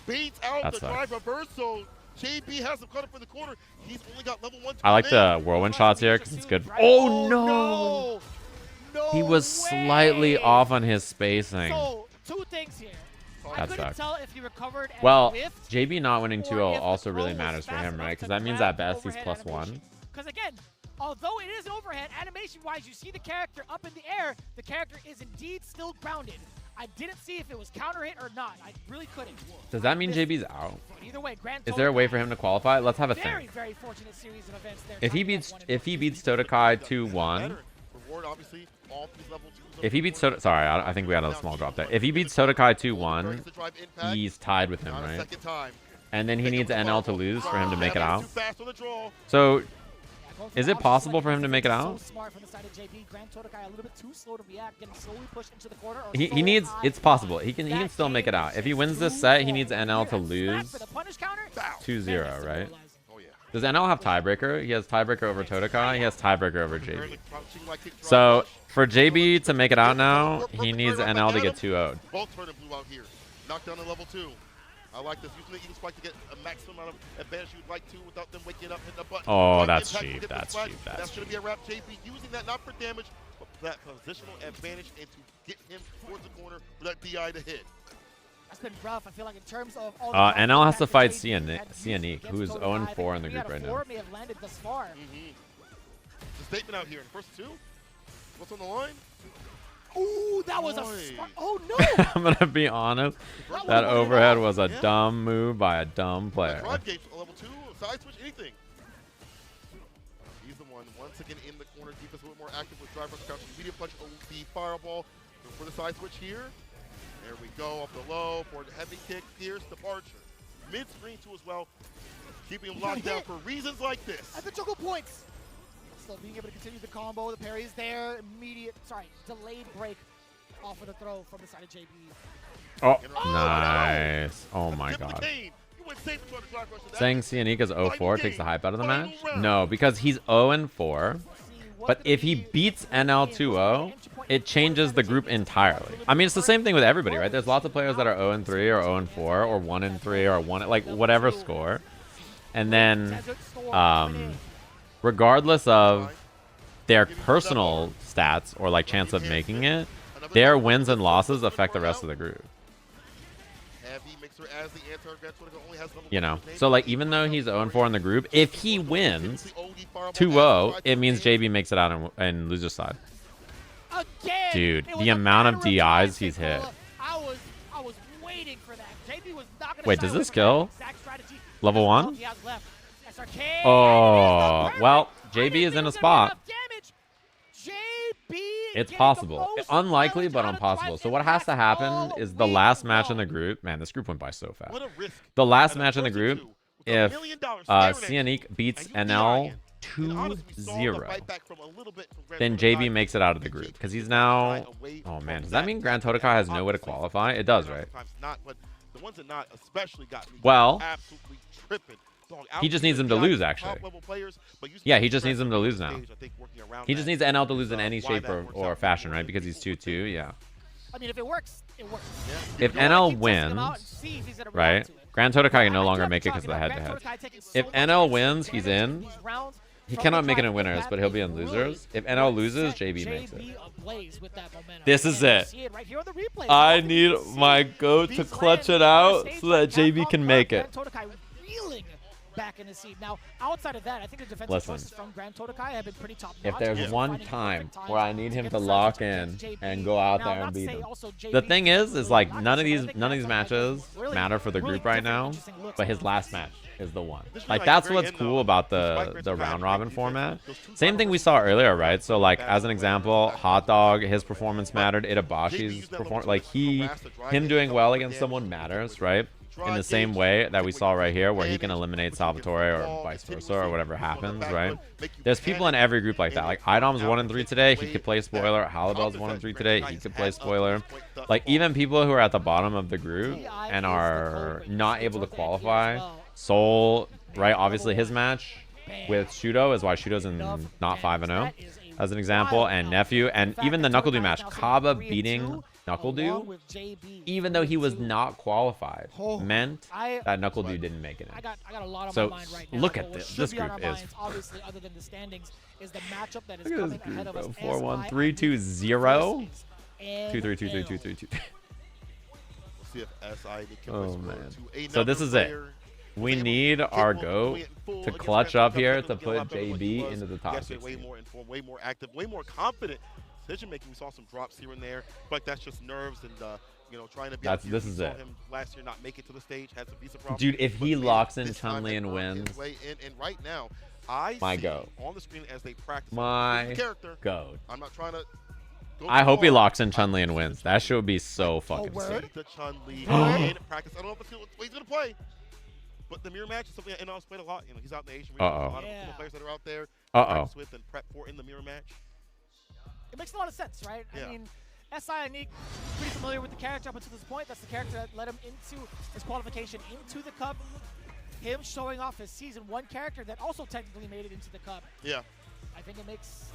Beats out That the drive reversal. JB has him cut up for the corner. He's only got level 1. I like the whirlwind shots here because it's good. Oh no! He was slightly off on his spacing. So, 2 things here. I couldn't tell if he recovered and well, whiffed, JB not winning 2-0 also really matters for him, right? Because that means at best he's +1. Because again, although it is an overhead, animation-wise, you see the character up in the air. The character is indeed still grounded. I didn't see if it was counter hit or not. I really couldn't. Does that mean JB's out? Either way, is there a way for him to qualify? Let's have a think. Very fortunate series of events there. If he beats ToDAKAI 2-1, if he beats sorry, I think we had a small drop there. If he beats ToDAKAI 2-1, he's tied with him, right? And then he needs NL to lose for him to make it out. So, is it possible for him to make it out? He needs. It's possible. He can still make it out. If he wins this set, he needs NL to lose 2-0, right? Does NL have tiebreaker? He has tiebreaker over ToDAKAI. He has tiebreaker over JB. So for JB to make it out now, he needs NL to get 2-0'd. Both turn blue out here. Knockdown on level 2. I like this. Using the Eagle Spike to get a maximum amount of advantage you'd like to without them waking up, hitting a button. Oh, that's cheap. That's cheap. That's going to be a wrap. JB using that not for damage, but for that positional advantage and to get him towards the corner for that DI to hit. That's been rough. I feel like in terms of all NL has to fight Anik, who's 0-4 in the group right now. May have landed thus far. The statement out here in the first 2. What's on the line? Ooh, that was a smart. Oh no! I'm gonna be honest. That overhead was a dumb move by a dumb player. Drive gates level 2, side switch, anything. He's the one once again in the corner. Defense a little more active with drive rush crouch. Medium punch, the fireball for the side switch here. There we go up the low for the heavy kick. Pierce departure. Mid screen too as well. Keeping him locked down for reasons like this. At the juggle points. Still being able to continue the combo. The parry is there. Delayed break off of the throw from the side of JB. Oh, nice. Oh my god. Saying Anik is 0-4 takes the hype out of the match? No, because he's 0-4. But if he beats NL 2-0, it changes the group entirely. I mean, it's the same thing with everybody, right? There's lots of players that are 0-3 or 0-4 or 1-3 or 1, like whatever score. And then, regardless of their personal stats or like chance of making it, their wins and losses affect the rest of the group. You know, so like even though he's 0-4 in the group, if he wins 2-0, it means JB makes it out in loser side. Dude, the amount of DIs he's hit. I was waiting for that. JB was not gonna Wait, does this kill? Level 1? Oh, well, JB is in a spot. It's possible. Unlikely, but impossible. So what has to happen is the last match in the group. Man, this group went by so fast. The last match in the group, if Anik beats NL 2-0, then JB makes it out of the group. Because he's now... Oh, man. Does that mean GranTODAKAI has no way to qualify? It does, right? Well, he just needs him to lose, actually. Yeah, he just needs him to lose now. He just needs NL to lose in any shape or fashion, right? Because he's 2-2, yeah. I mean, if it works, it works. If NL wins, right? GranTODAKAI can no longer make it because of the head-to-head. If NL wins, he's in. He cannot make it in winners, but he'll be in losers. If NL loses, JB makes it. This is it. I need my GOAT to clutch it out so that JB can make it. back in the seat. Now, outside of that, I think the defensive Listen. choices from GranTODAKAI have been pretty top-notch. If there's They're one finding time perfect times where I need him get to the lock sides in against JB. and go out Now, there not and to beat say him, also the JB thing is like not none of so I these think matches really, matter for the really group right different, now. interesting looks But on his both last sides. match is the one. This is Like like that's very what's end, cool though. about Despite the Grant's round great robin defense, format. those two Same thing we saw earlier, right? So like as an example, Hot Dog, his performance mattered. Itabashi's performance, like him doing well against someone matters, right? In the same way that we saw right here, where he can eliminate Salvatore or vice versa or whatever happens, right? There's people in every group like that. Like Idom's 1-3 today, he could play spoiler. Halibel's 1-3 today, he could play spoiler. Like even people who are at the bottom of the group and are not able to qualify. Soul, right? Obviously his match with Shuto is why Shuto's in not 5-0 as an example, and Nephew, and even the NuckleDu match, Caba beating NuckleDu, even though he was not qualified, meant that NuckleDu didn't make it in. I got a lot on So my mind right now. look But at what this. should This be on group our is. minds, obviously, other than the standings, is the matchup that is Look at coming this group, ahead of us. bro. 4-1, 3-2-0, 2-3, 2-3, 2-3, 2-3. See if SI can Oh whisper man. to So this is it. player. We need our GOAT to clutch up here to put JB into the top Yesterday, 16. way more informed, way more active, way more confident decision making. We saw some drops here and there, but that's just nerves and you know, trying to be. This is it. Him last year not make it to the stage, had some visa problems. Dude, if he but locks in this time Chun-Li had and earned wins, his way in, and right now, I my see GOAT. on the screen as they practice My the character. GOAT. I'm not trying to. I hope he locks in Chun-Li and wins. That shit would be so fucking sick. The Chun-Li in practice. I don't know if what he's gonna play, but the mirror match is something that NL's played a lot. You know, he's out in the Asian region. A lot of players that are out there practice with and prep for in the mirror match. It makes a lot of sense, right? Yeah. I mean, SI Anik, pretty familiar with the character up until this point. That's the character that led him into his qualification into the Cup. Him showing off his Season 1 character that also technically made it into the Cup. Yeah. I think it makes,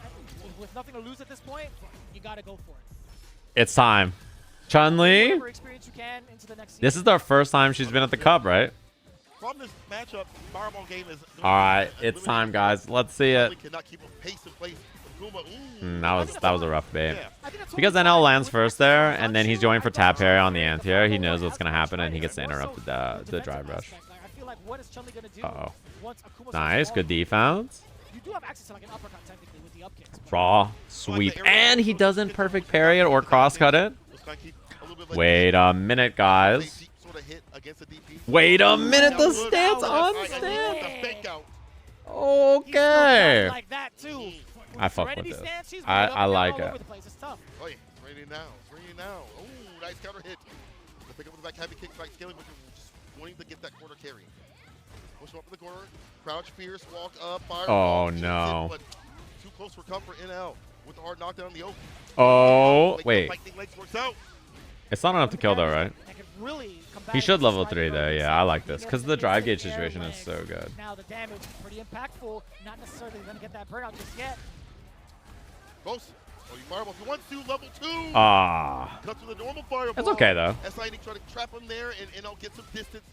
with nothing to lose at this point, you got to go for it. It's time. Chun-Li. Whatever experience you can into the next season. This is the first time she's been at the Cup, right? From this matchup, Fireball game is. All right, it's time, guys. Let's see it. Cannot keep a pace in place. That was a rough bait. Because NL lands first there, and then he's going for tap parry on the anti-air. He knows what's gonna happen, and he gets to interrupt the drive rush. Uh-oh. Nice, good defense. You do have access to like an uppercut technically with the up kicks. Raw sweep, and he doesn't perfect parry it or cross cut it. Wait a minute, guys. Wait a minute, the stance on stance. Okay. Like that too. I fuck with this. I like it. Oh yeah, it's ready now. It's ready now. Oh, nice counter hit. The pick up with the back heavy kick, back scaling, but you're just wanting to get that corner carry. Push him up in the corner. Crouch, fierce, walk up, fire. Oh no. But too close for comfort. NL with the hard knockdown in the open. Oh wait. Works out. It's not enough to kill though, right? He should level 3 though. Yeah, I like this because the drive gauge situation is so good. Now the damage is pretty impactful. Not necessarily going to get that burnout just yet. Close. Oh, you fireball. If you want to, level 2. Ah. Cut to the normal fireball. It's okay though. SI try to trap him there and I'll get some distance.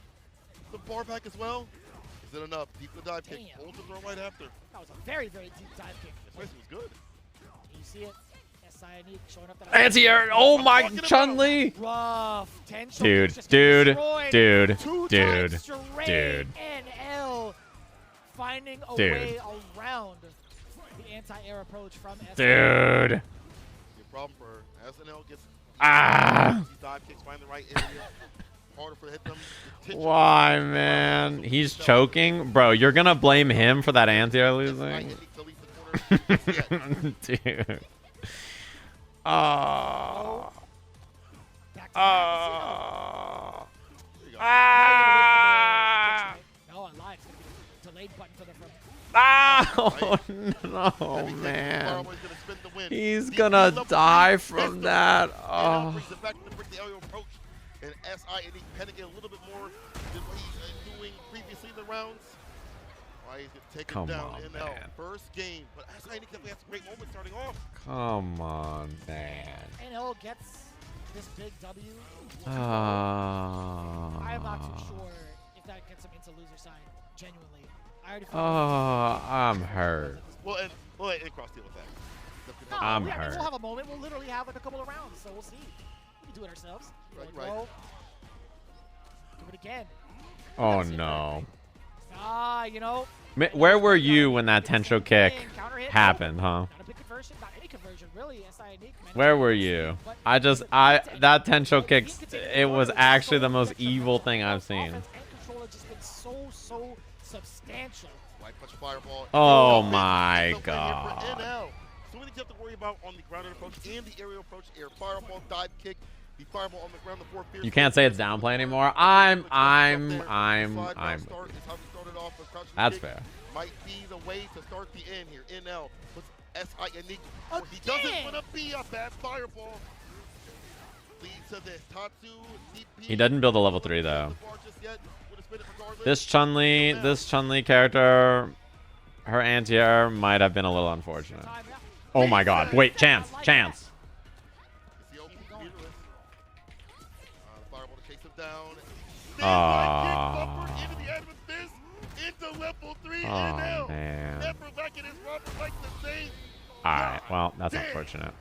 The bar back as well. Is it enough? Deep the dive kick. Hold the throw right after. That was a very, very deep dive kick. This was good. You see it? Showing up that Anti-air. Oh my, Chun-Li. Rough. Dude. NL finding a Dude. way around the anti-air approach from SNL. Dude. Your problem for SNL gets these dive kicks, find the right area. Harder for the hit them. Why, man? He's choking, bro. You're gonna blame him for that anti-air losing, dude. Oh. Oh. Ah. No, I lied. It's going to be a delayed button for the front. Oh, no, man. He's gonna die from that. Oh. And SI and he's panicking a little bit more than what he's doing previously in the rounds. Why he's gonna take him down in the first game. But SI definitely has some great moments starting off. Come on, man. NL gets this big W. I'm not too sure if that gets him into loser side. Genuinely, I already. I'm hurt. Well, and cross deal with that. No, I'm yeah, hurt. We'll have a moment. We'll literally have like a couple of rounds, so we'll see. We can do it ourselves. Right. Do it again. Oh no. You know. Where were you when that Tensho kick happened, huh? Not a big conversion, not any conversion, really. Where were you? That Tensho kick, it was actually the most evil thing I've seen. Control has just been so substantial. Oh my god. So many things you have to worry about on the grounded approach and the aerial approach. Air fireball, dive kick, the fireball on the ground, the 4 fierce. You can't say it's downplay anymore. That's fair. Might be the way to start the end here. NL puts SI Anik. He doesn't want to be a bad fireball. Leads to this. Tatsu, DP. He doesn't build a level 3 though. This Chun-Li character, her anti-air might have been a little unfortunate. Oh my god. Wait, chance. Oh man. Alright, well, that's unfortunate.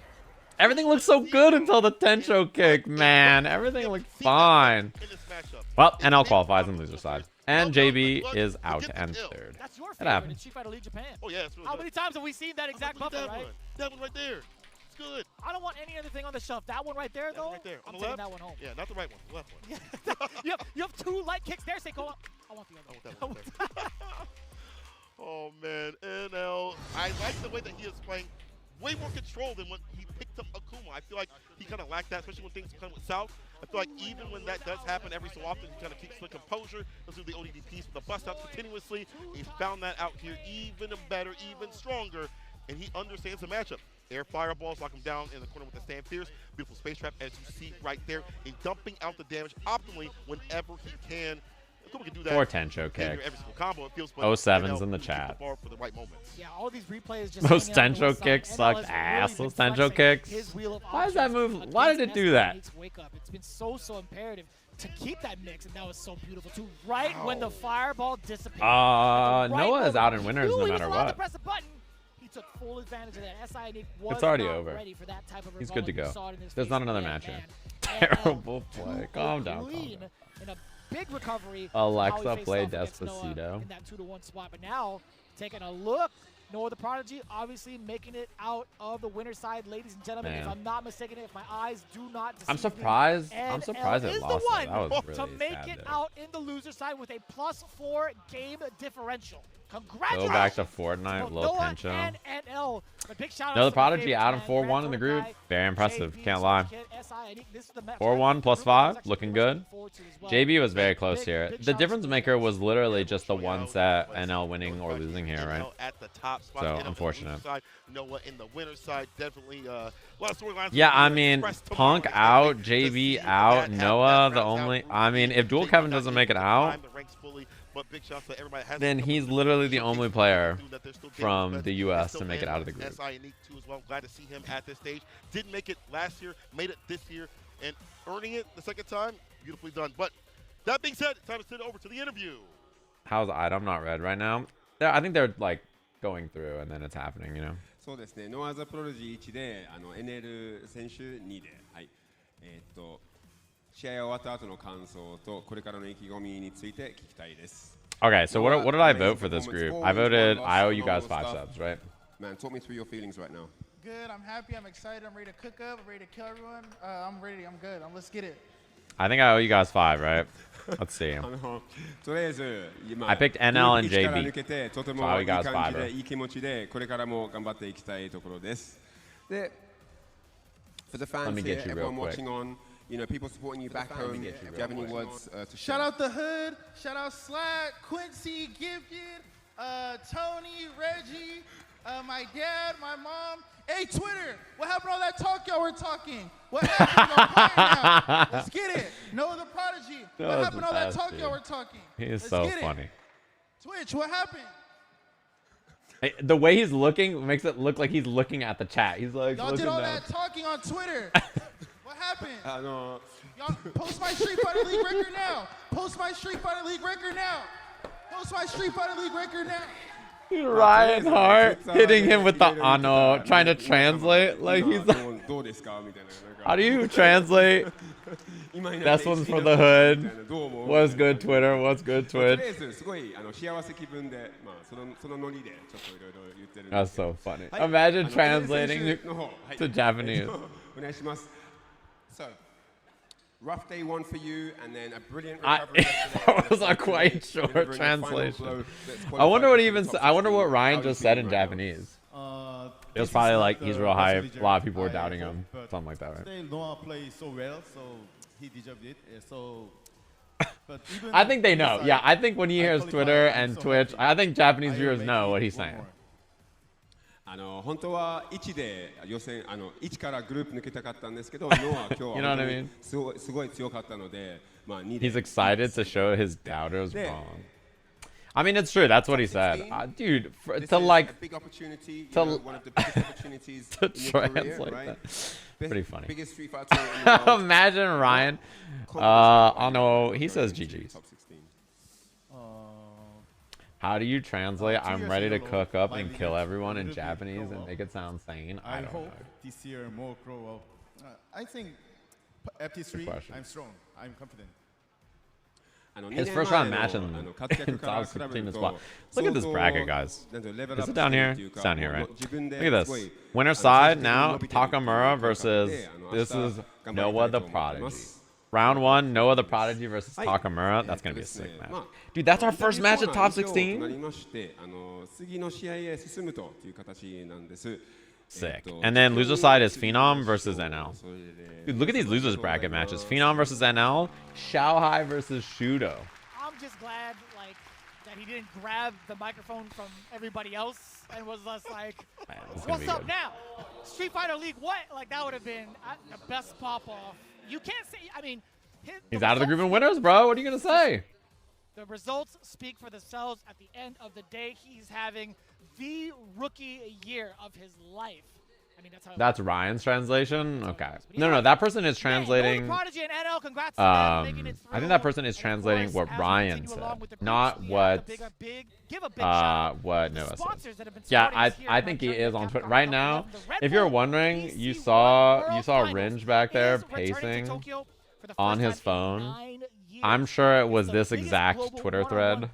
Everything looked so good until the Tensho kick, man. Everything looked fine. Well, NL qualifies on loser side. And JB is out to end third. That's your It favorite happened. in Street Fighter League Japan. Oh yeah, it's really How good. many times have we seen that exact buffer, right? That one right there. It's good. I don't want any other thing on the shelf. That one right there, though. Right there. I'm On the taking left? that one home. Yeah, not the right one. The left one. you have 2 light kicks there. Say, go up. I want the other one. Oh man, NL. I like the way that he is playing. Way more control than when he picked up Akuma. I feel like he kind of lacked that, especially when things come with South. I feel like even when that does happen every so often, he kind of keeps the composure. Does do the ODD piece with the bust outs continuously. He's found that out here even better, even stronger, and he understands the matchup. Air fireballs lock him down in the corner with the stand fierce. Beautiful space trap, as you see right there, and dumping out the damage optimally whenever he can. Akuma can do that. Poor Tensho kick. Every single combo, it feels, 07's in the chat. For the right moments. Yeah, all these replays just Those hanging out on Tensho the kicks side. sucked NL has ass. really Those been Tensho flexing kicks. his wheel of Why does that options move? Why did it against do that? SI Wake up. It's been so imperative to keep that mix, and that was so beautiful too. Right when the fireball dissipated. Noah is out in winners no matter To what. press a button. He took full advantage of that. SI Anik was It's already not over. ready for that type of He's good to rebuttal. go. You saw it in his There's face not another again, match here. man. Terrible play. Calm down. Clean in a big recovery. Alexa how he faced played off against Noah Despacito. in that 2-1 spot, but now taking a look. NoahTheProdigy obviously making it out of the winner's side, ladies and gentlemen. Man. If I'm not mistaken, if my eyes do not deceive I'm surprised. me, I'm surprised NL it is lost. the one That was really to make sad it there. out in the loser side with a +4 game differential. Congratulations. Go back to Fortnite, both low Noah tension. and NL. But big shout out No, the to my Prodigy favorites, out of man. 4-1 in the group. GranTODAKAI, Very impressive. JB, Can't lie. Kid, SI, Anik. This is the match. 4-1 plus 5, looking good. Forward to as well. JB was very close here. big The shout-outs difference to maker was literally just the one set NL winning or losing here, right? At the top spot, So NL in the unfortunate. loser side, Noah in the winner's side, definitely a lot of storylines. Yeah, will be I mean, expressed Punk tomorrow. out, To see JB that out, have Noah that the rounds only. out. I mean, if Dual JB Kevin not doesn't able make it to out, climb the ranks fully, but big shouts to everybody that has then come he's through. literally the only player That they're still getting from but the it's US still to make it in. out of the group. SI Anik too as well. Glad to see him at this stage. Didn't make it last year, made it this year, and earning it the second time, beautifully done. But that being said, time to send it over to the interview. How's item not red right now? I think they're like going through and then it's happening, you know. そうですね。ノアザプロロジー1でNL 選手2で、はい。試合が終わった後の感想とこれからの意気込みについて聞きたいです。 Okay, so what did I vote for this group? I voted I owe you guys 5 subs, right? Man, talk me through your feelings right now. Good. I'm happy. I'm excited. I'm ready to cook up. I'm ready to kill everyone. I'm ready. I'm good. Let's get it. I think I owe you guys 5, right? Let's see. とりあえず、I picked NL and グループ JB. 1から抜けてとて So も I いい got 感 5. じでいい気持ちでこれからも頑張っていきたいところです。で、for the Let fans me here, get you real everyone quick. watching on, you know, people supporting you back home. If you have any words to share. Shout out the hood. Shout out Slack, Quincy, Gifted, Tony, Reggie, my dad, my mom. Hey, Twitter, what happened to all that talk y'all were talking? What happened? Y'all quiet now. Let's get it. NoahTheProdigy. What happened to all that talk y'all were talking? He is Let's so get it. funny. Twitch, what happened? Hey, the way he's looking makes it look like he's looking at the chat. He's like Y'all looking did all down. that talking on Twitter. What happened? No. Y'all post my Street Fighter League record now. Post my Street Fighter League record now. Post my Street Fighter League record now. Ryan Hart hitting him with the ano, trying to translate. Like he's like, how do you translate That's one's for the hood. What's good, Twitter? What's good, Twitch? That's so funny. Imagine translating to Japanese. So, rough day one for you, and then a brilliant recovery. That was a quite short translation. I wonder what I wonder what Ryan just said in Japanese. It was probably like he's real hype. A lot of people were doubting him. Something like that, right? Today Noah played so well, so he deserved it. So, but I think they know. Yeah, I think when he hears Twitter and Twitch, I think Japanese viewers know what he's saying. 本当は1で予選1からグループ抜けたかったんですけど、ノア今日は You know what I mean? すごい強かったので、まあ2 He's excited to show his doubters wrong. I mean, it's true. That's what he said, dude. To like, big opportunity, to one of the biggest opportunities to in your career, translate right? that. Pretty funny. Biggest Street Fighter in the world. Imagine Ryan. Oh no, he says GG's. How do you translate? I'm ready to cook up and kill everyone in Japanese and make it sound sane. I don't know. hope this year more grow up. I think FT3, I'm strong. I'm confident. His first round match in top 16 spot. Look at this bracket, guys. Is it down here? It's down here, right? Look at this. Winner side now, Takamura versus, this is NoahTheProdigy. Round 1, NoahTheProdigy versus Takamura. That's going to be a sick match. Dude, that's our first match at top 16? Sick. And then loser side is Phenom versus NL. Dude, look at these losers bracket matches. Phenom versus NL, Xiaohai versus Shuto. I'm just glad like that he didn't grab the microphone from everybody else and was just like, "What's up now? Street Fighter League? What?" Like that would have been the best pop off. You can't say. I mean, He's out of the group of winners, bro. What are you gonna say? The results speak for themselves. At the end of the day, he's having the rookie year of his life. I mean, that's Ryan's translation? Okay. No, that person is translating. I think that person is translating what Ryan said, not what Noah said. Yeah, I think he is on Twitter right now. If you're wondering, you saw Ringe back there pacing on his phone. I'm sure it was this exact Twitter thread.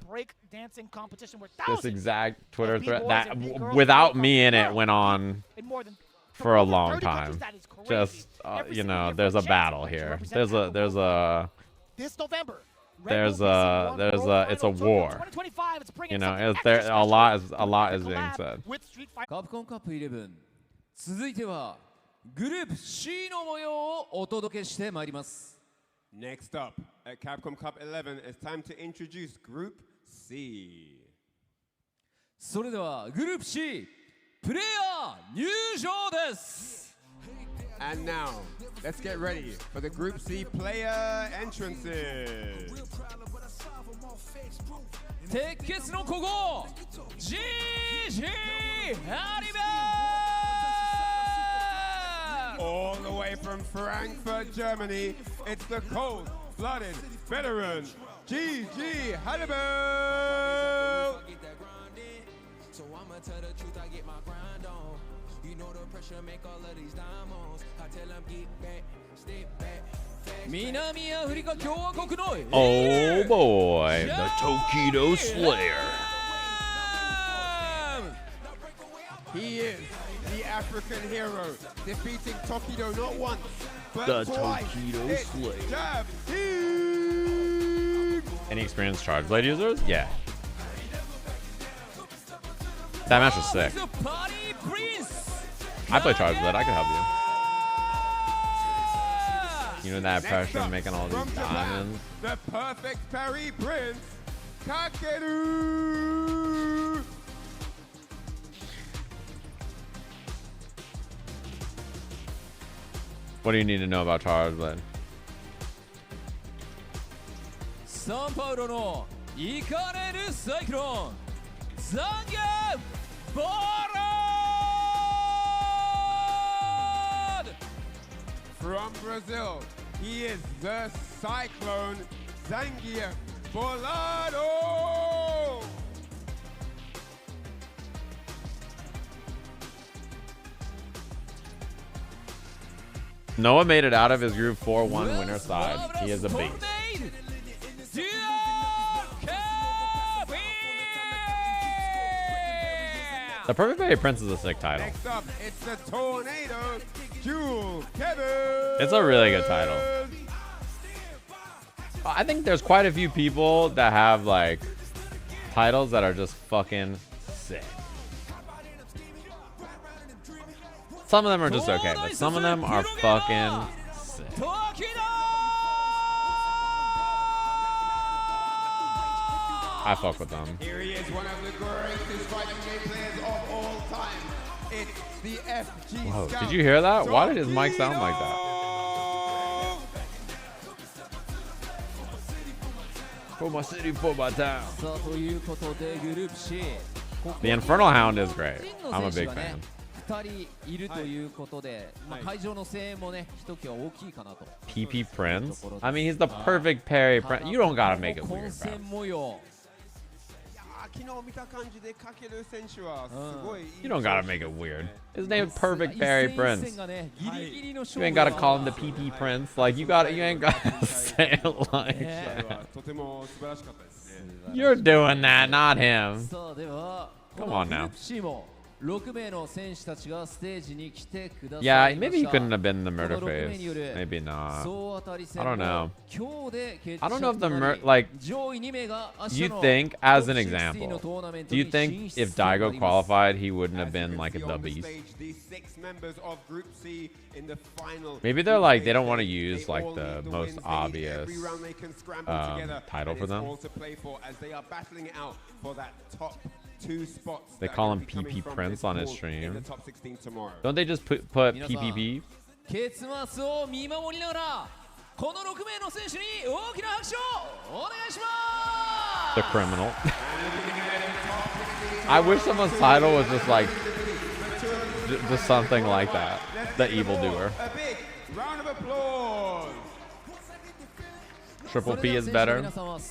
This exact Twitter thread that, without me in it, went on for a long time. Just you know, there's a battle here. There's a it's a war. You know, a lot is being said. Capcom Cup 11続いてはグループ C の模様をお届けしてまいります。 Next up, at Capcom Cup 11, it's time to introduce Group C. それではグループ C プレイヤー入場です。 And now, let's get ready for the Group C player entrances. 鉄血の古豪 GG All the way from Frankfurt, Germany, it's the cold-blooded veteran, GG Hannibal! So I'ma tell the truth, I get my grind on. You know the pressure make all of these diamonds. I tell them get back, step back. 南アフリカ共和国の Oh boy, the Tokido Slayer. He is the African hero, defeating Tokido not once, but The twice. Tokido It's Slayer. JabhiM! Any experienced Charge Blade users? Yeah. That match was sick. I play Charge Blade. I can help you. You know that pressure making all these diamonds. The perfect parry prince, Kakeru! What do you need to know about Charge Blade? サンパウロのイカれるサイクロン Zangief From Brazil, he is the Cyclone Zangief Bolado! Noah made it out of his group 4-1 winner side. He is a beast. The Perfect Fairy Prince is a sick title. Next up, it's the Tornado Duel Kevin. It's a really good title. I think there's quite a few people that have like titles that are just fucking sick. Some of them are just okay, but some of them are fucking sick. I fuck with them. Here he is, one of the greatest fighting game players of all time. It's the FG Whoa, Scout. did you hear that? Why did his mic sound like that? For my city, for my town. The Infernal Hound is great. I'm a big fan. 2人いるということで、会場の声援もね、ひときわ大きいかなと。PP Prince? I mean, he's the perfect parry prince. You don't gotta make it weird, bro. You don't gotta make it weird. His name's Perfect Parry Prince. You ain't gotta call him the PP Prince. Like, you ain't gotta say it like. You're doing that, not him. Come on now. Yeah, maybe he couldn't have been the murder phase. Maybe not. I don't know. I don't know if the like. You think, as an example, do you think if Daigo qualified, he wouldn't have been like the beast? Maybe they're like they don't want to use like the most obvious title for them. They call him PP Prince on his stream. Don't they just put PPP? The criminal. I wish someone's title was just like just something like that. The evildoer. A big round of applause. Triple P is better. Alright,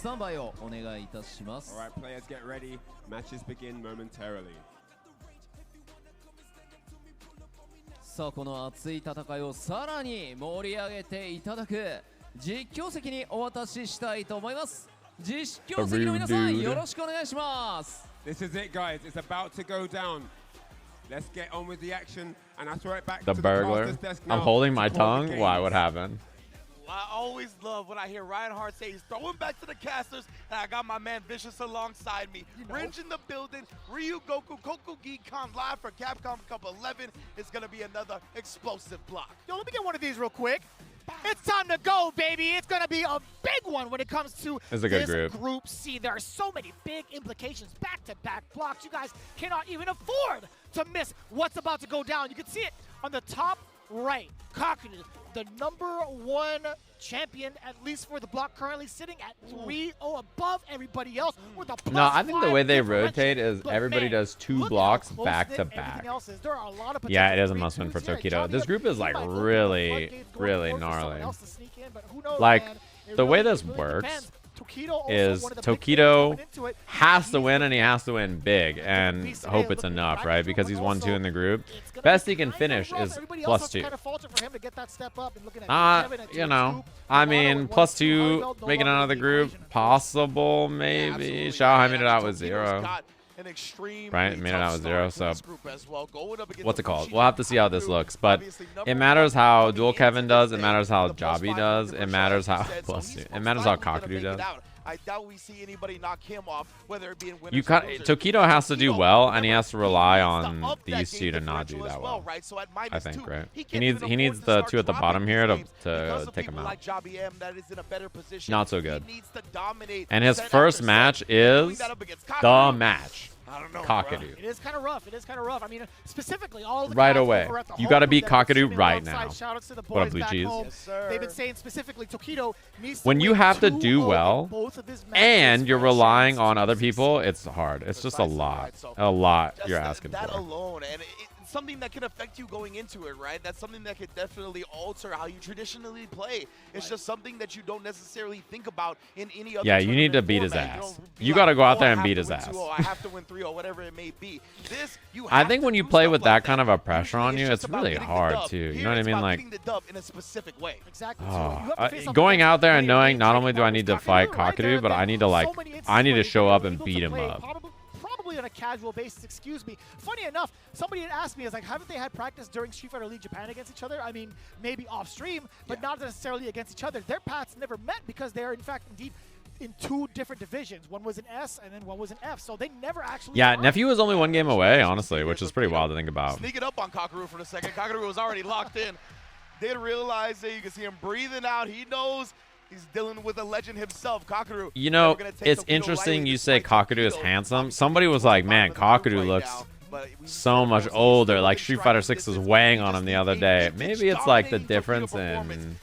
players get ready. Matches begin momentarily. さあこの熱い戦いをさらに盛り上げていただく実況席にお渡ししたいと思います。実況席の皆さんよろしくお願いします。This is it, guys. It's about to go down. Let's get on with the action, and I throw it back The to burglar. the caster's desk now. I'm holding my to call the tongue. game. Why? What happened? I always love when I hear Reinhardt say he's throwing back to the casters, and I got my man Vicious alongside me. Ringe in the building, Ryu Goku, Koku Geekon live for Capcom Cup 11 is going to be another explosive block. Yo, let me get one of these real quick. It's time to go, baby. It's going to be a big one when it comes to It's a good this group. C. There are so many big implications, back-to-back blocks. You guys cannot even afford to miss what's about to go down. You can see it on the top right. Tokido, the #1 champion, at least for the block, currently sitting at 3-0 above everybody else with a No, I think the way they differential. rotate is But everybody man, does 2 look at blocks how close back knit to everything back. else is. There are a lot of Yeah, it is a potential must win for 3-2s here. Tokido. This group is like might open the really, floodgates going really forward for someone gnarly. else to sneak in, but who knows, Like, man? It the way really- this it really works depends. Tokido also is one of the big favorites Tokido going into it. has to win, and he has to win big, and hope it's enough, right? Because he's 1-2 in the group. Best he can finish is +2. You know, I mean, +2, making another group, possible, maybe. Xiaohai made it out with 0. Right, made it out with 0, so what's it called? We'll have to see how this looks, but it matters how Dual Kevin does, it matters how JabhiM does, it matters how +2, it matters how Cockadoo does. I doubt we see anybody knock him off, whether it be in winners You or cut losers. Tokido has to do well, and he has to rely on these 2 to not do that well. Right? So at I think, -2, right? he He needs the 2 at the bottom here to take him out. like JabhiM that is in a better position. Not so good. He needs to dominate And his set first after match set. is Doing that up against the Cockadoo. match. I don't know, Cockadoo. It is kind of rough. It is kind of rough. I mean, specifically, all the Right guys away. over at the You home gotta group beat that are Cockadoo sitting right alongside, now. shout outs to the What up, boys Blue back Cheese? home. Yes, sir. They've been saying specifically Tokido needs to When you win have to 2-0 do in well, both of his matches and you're for a relying chance on to other be people, seeded. it's hard. It's just a lot. A lot you're asking That for. alone, and something that can affect you going into it, right? That's something that could definitely alter how you traditionally play. It's just something that you don't necessarily think about in any other. Yeah, you need to beat his format. ass. You got to go out there and beat his ass. ass. I have to win 3-0, whatever it may be. This, you I think when you play with that kind of a pressure on you, it's really hard too. You know what I mean? Like, the dub in a specific way. Exactly. going out there and knowing not only do I need to fight Tokido, but I need to show up and beat him up. Probably on a casual basis, excuse me. Funny enough, somebody had asked me, haven't they had practice during Street Fighter League Japan against each other? I mean, maybe off stream, but not necessarily against each other. Their paths never met because they're in fact indeed in 2 different divisions. One was an S and then one was an F, so they never actually. Yeah, Nephew was only 1 game away, honestly, which is pretty wild to think about. Sneak it up on Kakeru for a second. Kakeru was already locked in. Didn't realize it. You can see him breathing out. He knows he's dealing with a legend himself, Kakeru. You know, it's interesting you say Kakeru is handsome. Somebody was like, man, Kakeru looks so much older. Like Street Fighter 6 was weighing on him the other day. Maybe it's like the difference in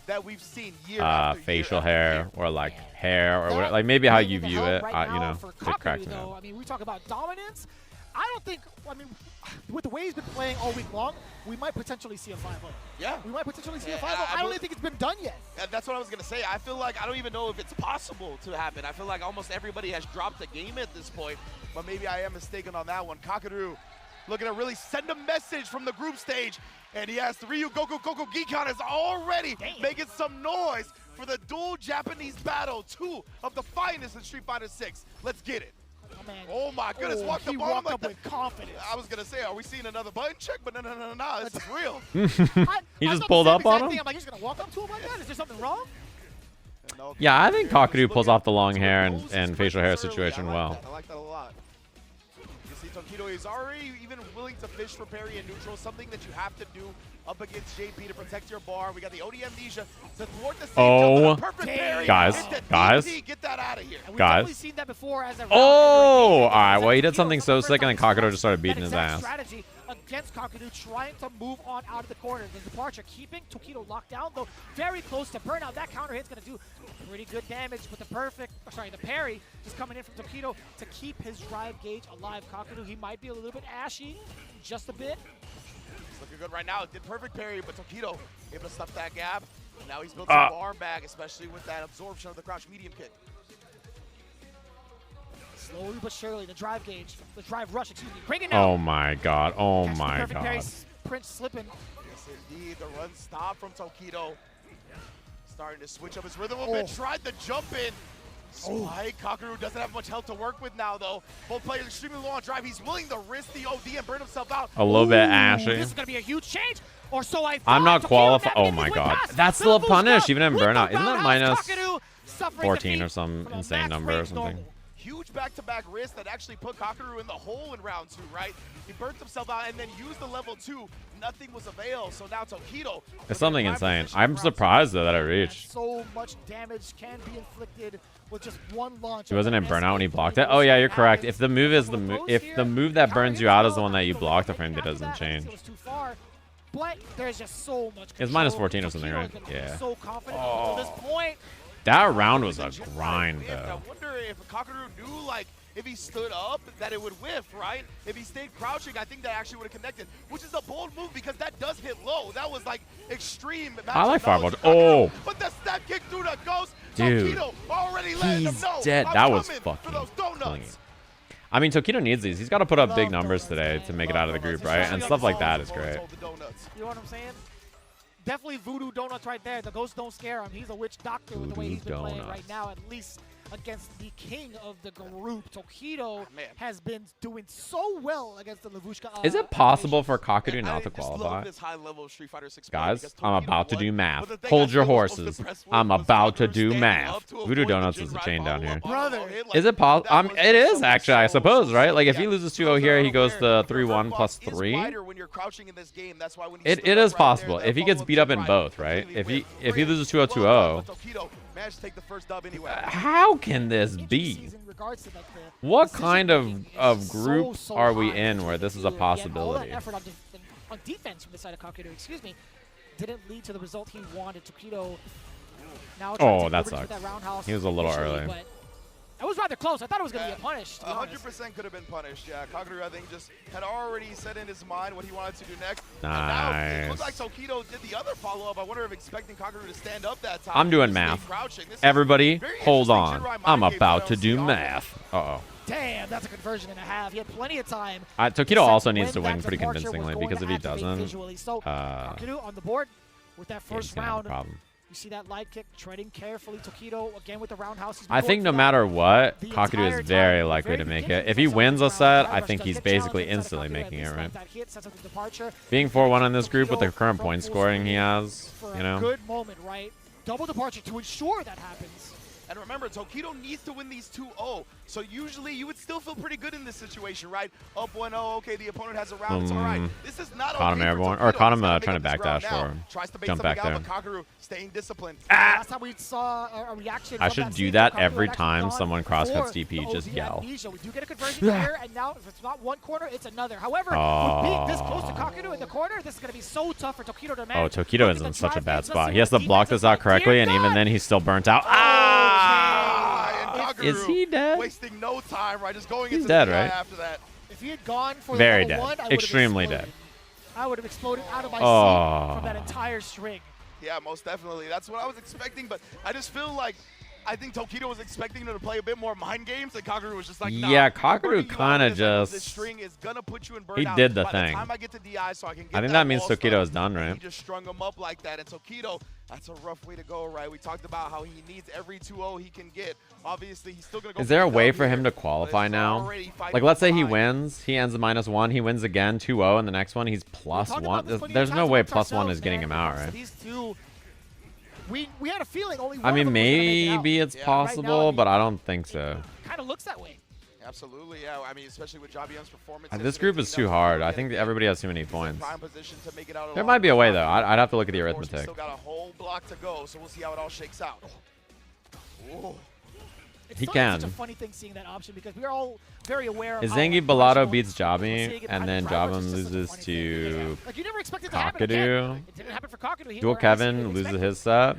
facial hair or like hair or whatever. Like maybe how you view it. You know, it cracks me up. I mean, we talk about dominance. I don't think, I mean, with the way he's been playing all week long, we might potentially see a 5-0. Yeah. We might potentially see a 5-0. I don't even think it's been done yet. That's what I was going to say. I feel like I don't even know if it's possible to happen. I feel like almost everybody has dropped a game at this point, but maybe I am mistaken on that one. Kakeru looking to really send a message from the group stage, and he has Ryu Goku Gikan is already making some noise for the dual Japanese battle. 2 of the finest in Street Fighter 6. Let's get it. Oh my goodness, walked he up walked like up with confidence. I was gonna say, are we seeing another button check? But no, this is real. He just pulled up on him? I'm like, he's gonna walk up to him like that? Is there something wrong? Yeah, I think Kakeru pulls off the long hair and facial hair situation well. I like that a lot. You see Tokido is already even willing to fish for parry and neutral, something that you have to do up against JP to protect your bar. We got the OD Amnesia to thwart the guys. Get that out of here. Guys. Seen that before as a all right. Well, he did something so sick, and then Kakeru just started beating his ass. Strategy against Kakeru, trying to move on out of the corner. The departure, keeping Tokido locked down, though very close to burnout. That counter hit's going to do pretty good damage, but the parry just coming in from Tokido to keep his drive gauge alive. Kakeru, he might be a little bit ashy, just a bit. Looking good right now. Did perfect parry, but Tokido able to stuff that gap. And now he's built some arm back, especially with that absorption of the crouch medium kick. Slowly but surely, the drive rush, excuse me, bring it down. Oh my god, oh Catch my perfect god. Parry, Prince slipping. Yes, indeed. The run stop from Tokido. Starting to switch up his rhythm a bit. Tried the jump in. Spike. Kakeru doesn't have much health to work with now, though. Both players extremely low on drive. He's willing to risk the OD and burn himself out. A little bit ashy. This is going to be a huge change. Or so I thought. I'm not qualified. Oh my god. That's still a punish, even in burnout. Isn't that minus 14 or some insane number or something? Huge back-to-back risk that actually put Kakeru in the hole in round 2, right? He burnt himself out and then used the level 2. Nothing was available, so now Tokido. It's something insane. I'm surprised that it reached. So much damage can be inflicted with just one launch. He wasn't in burnout when he blocked it. Oh yeah, you're correct. If the move is if the move that burns you out is the one that you blocked, the frame doesn't change. But there's just so much. It's minus 14 or something, right? Yeah. So confident at this point. That round was a grind, though. I wonder if Kakeru knew, like, if he stood up, that it would whiff, right? If he stayed crouching, I think that actually would have connected, which is a bold move because that does hit low. That was, like, extreme. I like fireball. Oh. But the step kick through the ghost. Dude, he's dead. That was fucking clean. I mean, Tokido needs these. He's got to put up big numbers today to make it out of the group, right? And stuff like that is great. You know what I'm saying? Definitely voodoo donuts right there. The ghosts don't scare him. He's a witch doctor with the way he's been playing right now, at least against the king of the group. Tokido has been doing so well against the Lavushka. Is it possible for Kakeru not to qualify? Guys, I'm about to do math. Hold your horses. I'm about to do math. Voodoo Donuts is the chain down here. Is it possible? It is, actually, I suppose, right? Like, if he loses 2-0 here, he goes to 3-1 plus 3. It is possible. If he gets beat up in both, right? If he loses 2-0, 2-0. How can this be? What kind of group are we in where this is a possibility? On defense from the side of Kakeru, excuse me, didn't lead to the result he wanted. Tokido now oh, that sucks. He was a little early. That was rather close. I thought it was going to be a punish. 100% could have been punished. Yeah, Kaguru, I think, just had already set in his mind what he wanted to do next. Nice. And now it looks like Tokido did the other follow-up. I wonder if expecting Kaguru to stand up that time. I'm doing math. Everybody, hold on. I'm about to do math. Uh-oh. Damn, that's a conversion and a half. He had plenty of time. Tokido also needs to win pretty convincingly because if he doesn't, so Tokido on the board with that first round. Problem. You see that light kick, treading carefully. Tokido again with the roundhouse. I think no matter what, Kakudu is very likely to make it. If he wins a set, I think he's basically instantly making it, right? Being 4-1 in this group with the current point scoring he has, you know. Good moment, right? Double departure to ensure that happens. And remember, Tokido needs to win these 2-0. So usually you would still feel pretty good in this situation, right? Up 1-0, okay, the opponent has a round, it's all right. This is not caught him airborne, or caught him trying to backdash for jump back there. Kaguru staying disciplined. Last time we saw a reaction I should do that every time someone crosscuts DP, just yell. We do get a conversion here, and now if it's not one corner, it's another. However, with being this close to Kaguru in the corner, this is going to be so tough for Tokido to manage. Oh, Tokido is in such a bad spot. He has to block this out correctly, and even then he's still burnt out. Is he dead? Wasting no time, right? Just going He's into dead, the right? after that. If he had gone for Very the dead. one, Extremely dead. I would have exploded out of my seat from that entire string. Yeah, most definitely. That's what I was expecting, but I just feel like I think Tokido was expecting him to play a bit more mind games, and Kaguru was just like, nah, yeah, Kaguru kind of just this string is gonna put you in he did the By thing. The time I get to DI, so I can get I think that means Tokido is done, right? He just strung him up like that, and Tokido, that's a rough way to go, right? We talked about how he needs every 2-0 he can get. Obviously, he's still gonna go. Is there a way for him to qualify now? Like, let's say he wins, he ends -1, he wins again 2-0, and the next one he's +1. There's no way +1 is getting him out, right? These two, we had a feeling only one I mean, of them was gonna make it out. maybe it's possible, right now, but I don't think so. Kind of looks that way. Absolutely, yeah. I mean, especially with JabhiM's performance. This group is too hard. I think everybody has too many points. There might be a way, though. I'd have to look at the arithmetic. Still got a whole block to go, so we'll see how it all shakes out. Ooh. He It's can. such a funny thing seeing that option because we're all very aware of Is how Zangief unfortunate Bellotto beats we're JabhiM, seeing it and behind then the drivers. JabhiM It's just such a loses funny to thing. Like, you never expect it to happen again. Kakadu. It didn't happen for Kakadu. Dual Kevin loses his set.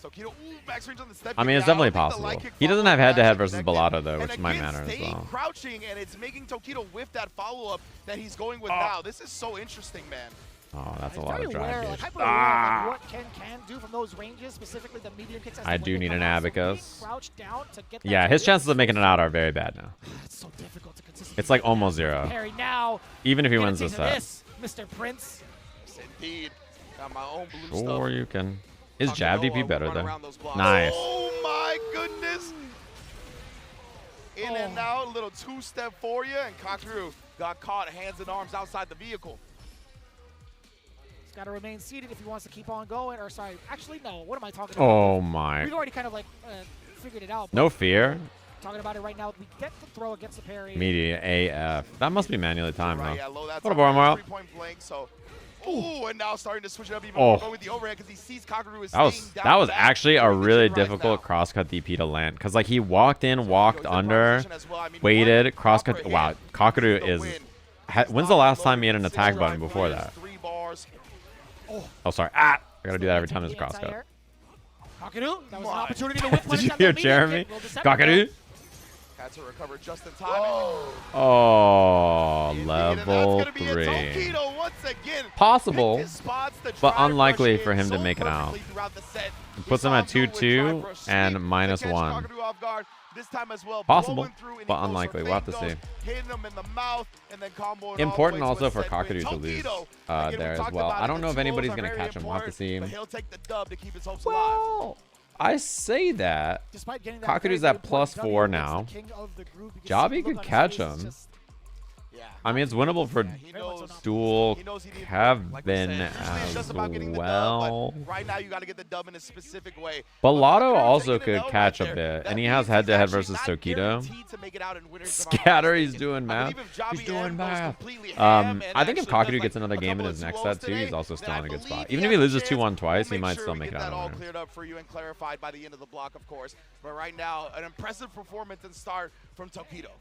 Tokido, back range on the step I mean, it's down. definitely possible. He doesn't have head-to-head versus Bellotto, though, which might matter as Staying well. crouching, and it's making Tokido whiff that follow-up that he's going with now. This is so interesting, man. Oh, that's a lot of drive. Aware, like, hyper aware of what Ken can do from those ranges, specifically the medium kicks. I do need an abacus. Crouch down to get that Yeah, his chances of making it out are very bad now. It's so difficult to consistently. It's like almost 0. Parry now. Even if he Get a wins this taste of set. this, Mr. Prince. Yes, indeed. Got my own blue stuff. Sure, you can. Is jab DP better, though? Nice. Oh, my goodness. In and out, a little two-step for you, and Kaguru got caught hands and arms outside the vehicle. He's got to remain seated if he wants to keep on going. Or, sorry, actually, no. What am I talking about? Oh, my. We've already kind of, like, figured it out. No fear. Talking about it right now. We get the throw against the parry. Media AF. That must be manually timed, Right, though. yeah, low that What a bar mile. three-point blank, so. Ooh, and now starting to switch it up even more, going with the overhead because he sees Kaguru is That was actually a really difficult crosscut DP to land because like he walked in, walked under, waited, crosscut. Wow, Kaguru is. When's the last time he had an attack button before that? Oh, sorry. I gotta do that every time there's a crosscut. Kaguru, that was an opportunity to whip Did you hear Jeremy? Kaguru? Had to recover just in time. Oh, level 3. Possible, but unlikely for him to make it out. It puts him at 2-2 and -1. Possible, but unlikely. We'll have to see. Important also for Kaguru to lose there as well. I don't know if anybody's going to catch him. We'll have to see. Well, I say that. Kakuru's at +4 now. JabhiM could catch him. I mean, it's winnable for dual Kevin as well. Right now, you got to get the dub in a specific way. Bellotto also could catch a bit, and he has head-to-head versus Tokido. Scatter, he's doing math. He's doing math. I think if Kaguru gets another game in his next set too, he's also still in a good spot. Even if he loses 2-1 twice, he might still make it out. All cleared up for you and clarified by the end of the block, of course. But right now, an impressive performance and start from Tokido.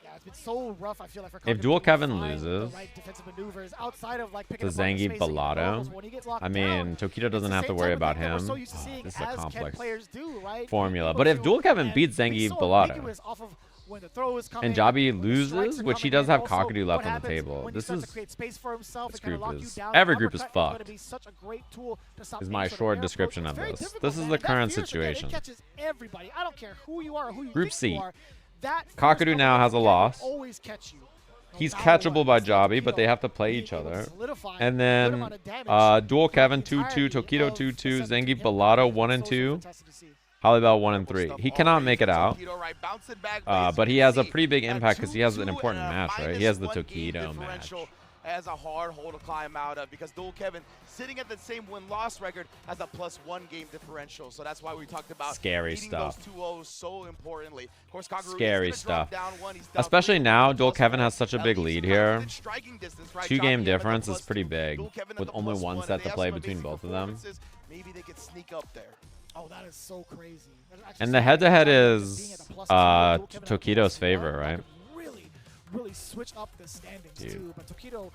Yeah, it's been so rough. I feel like for If Kakadu Dual to Kevin find loses the right defensive maneuvers outside of like to picking up market Zangief spacing and levels, Bellato, when he gets locked I down, mean, Tokido doesn't it's the have to same worry type of about thing that we're him. so used to seeing This is a as Ken complex players do, right? formula. Being But able if to Dual Kevin beats be Zangief so Bellato, ambiguous off of when the throw is coming, and Jabhi when the strikes loses, are which he coming, does and have also Kakadu what left on the happens table, when he this starts is to create space for himself this and kinda group lock you is down. every group is Uppercut going to fucked. be such a great tool to stop Is any my sort of short air description approach. of It's very this. difficult, This is man. the That current fierce, again, situation. It catches everybody. I don't care who you are or who you Group think C. you are. That Kakadu fierce now has a combination loss. will always catch you. He's catchable by Jabhi, but they have to play each other. And then Dual Kevin 2-2, Tokido 2-2, Zangief Bellato 1 and 2, Holybell 1 and 3. He cannot make it out, but he has a pretty big impact because he has an important match, right? He has the Tokido match. As a hard hole to climb out of because Dual Kevin sitting at the same win-loss record has a +1 game differential. So that's why we talked about Scary beating stuff. those 2-0s so importantly. Of course, Kaguru Scary is gonna stuff. drop down one. He's down Especially three. now, Dual Kevin has such a big lead here. Within striking distance, right? 2-game JabhiM at the difference is pretty +2. big, Dual Kevin at with the only +1, one and set they to have play some between amazing both of them. performances. Maybe they could sneak up there. Oh, that is so crazy. And the head-to-head is Tokido's favor, right? Really switch up the standings too. But Tokido,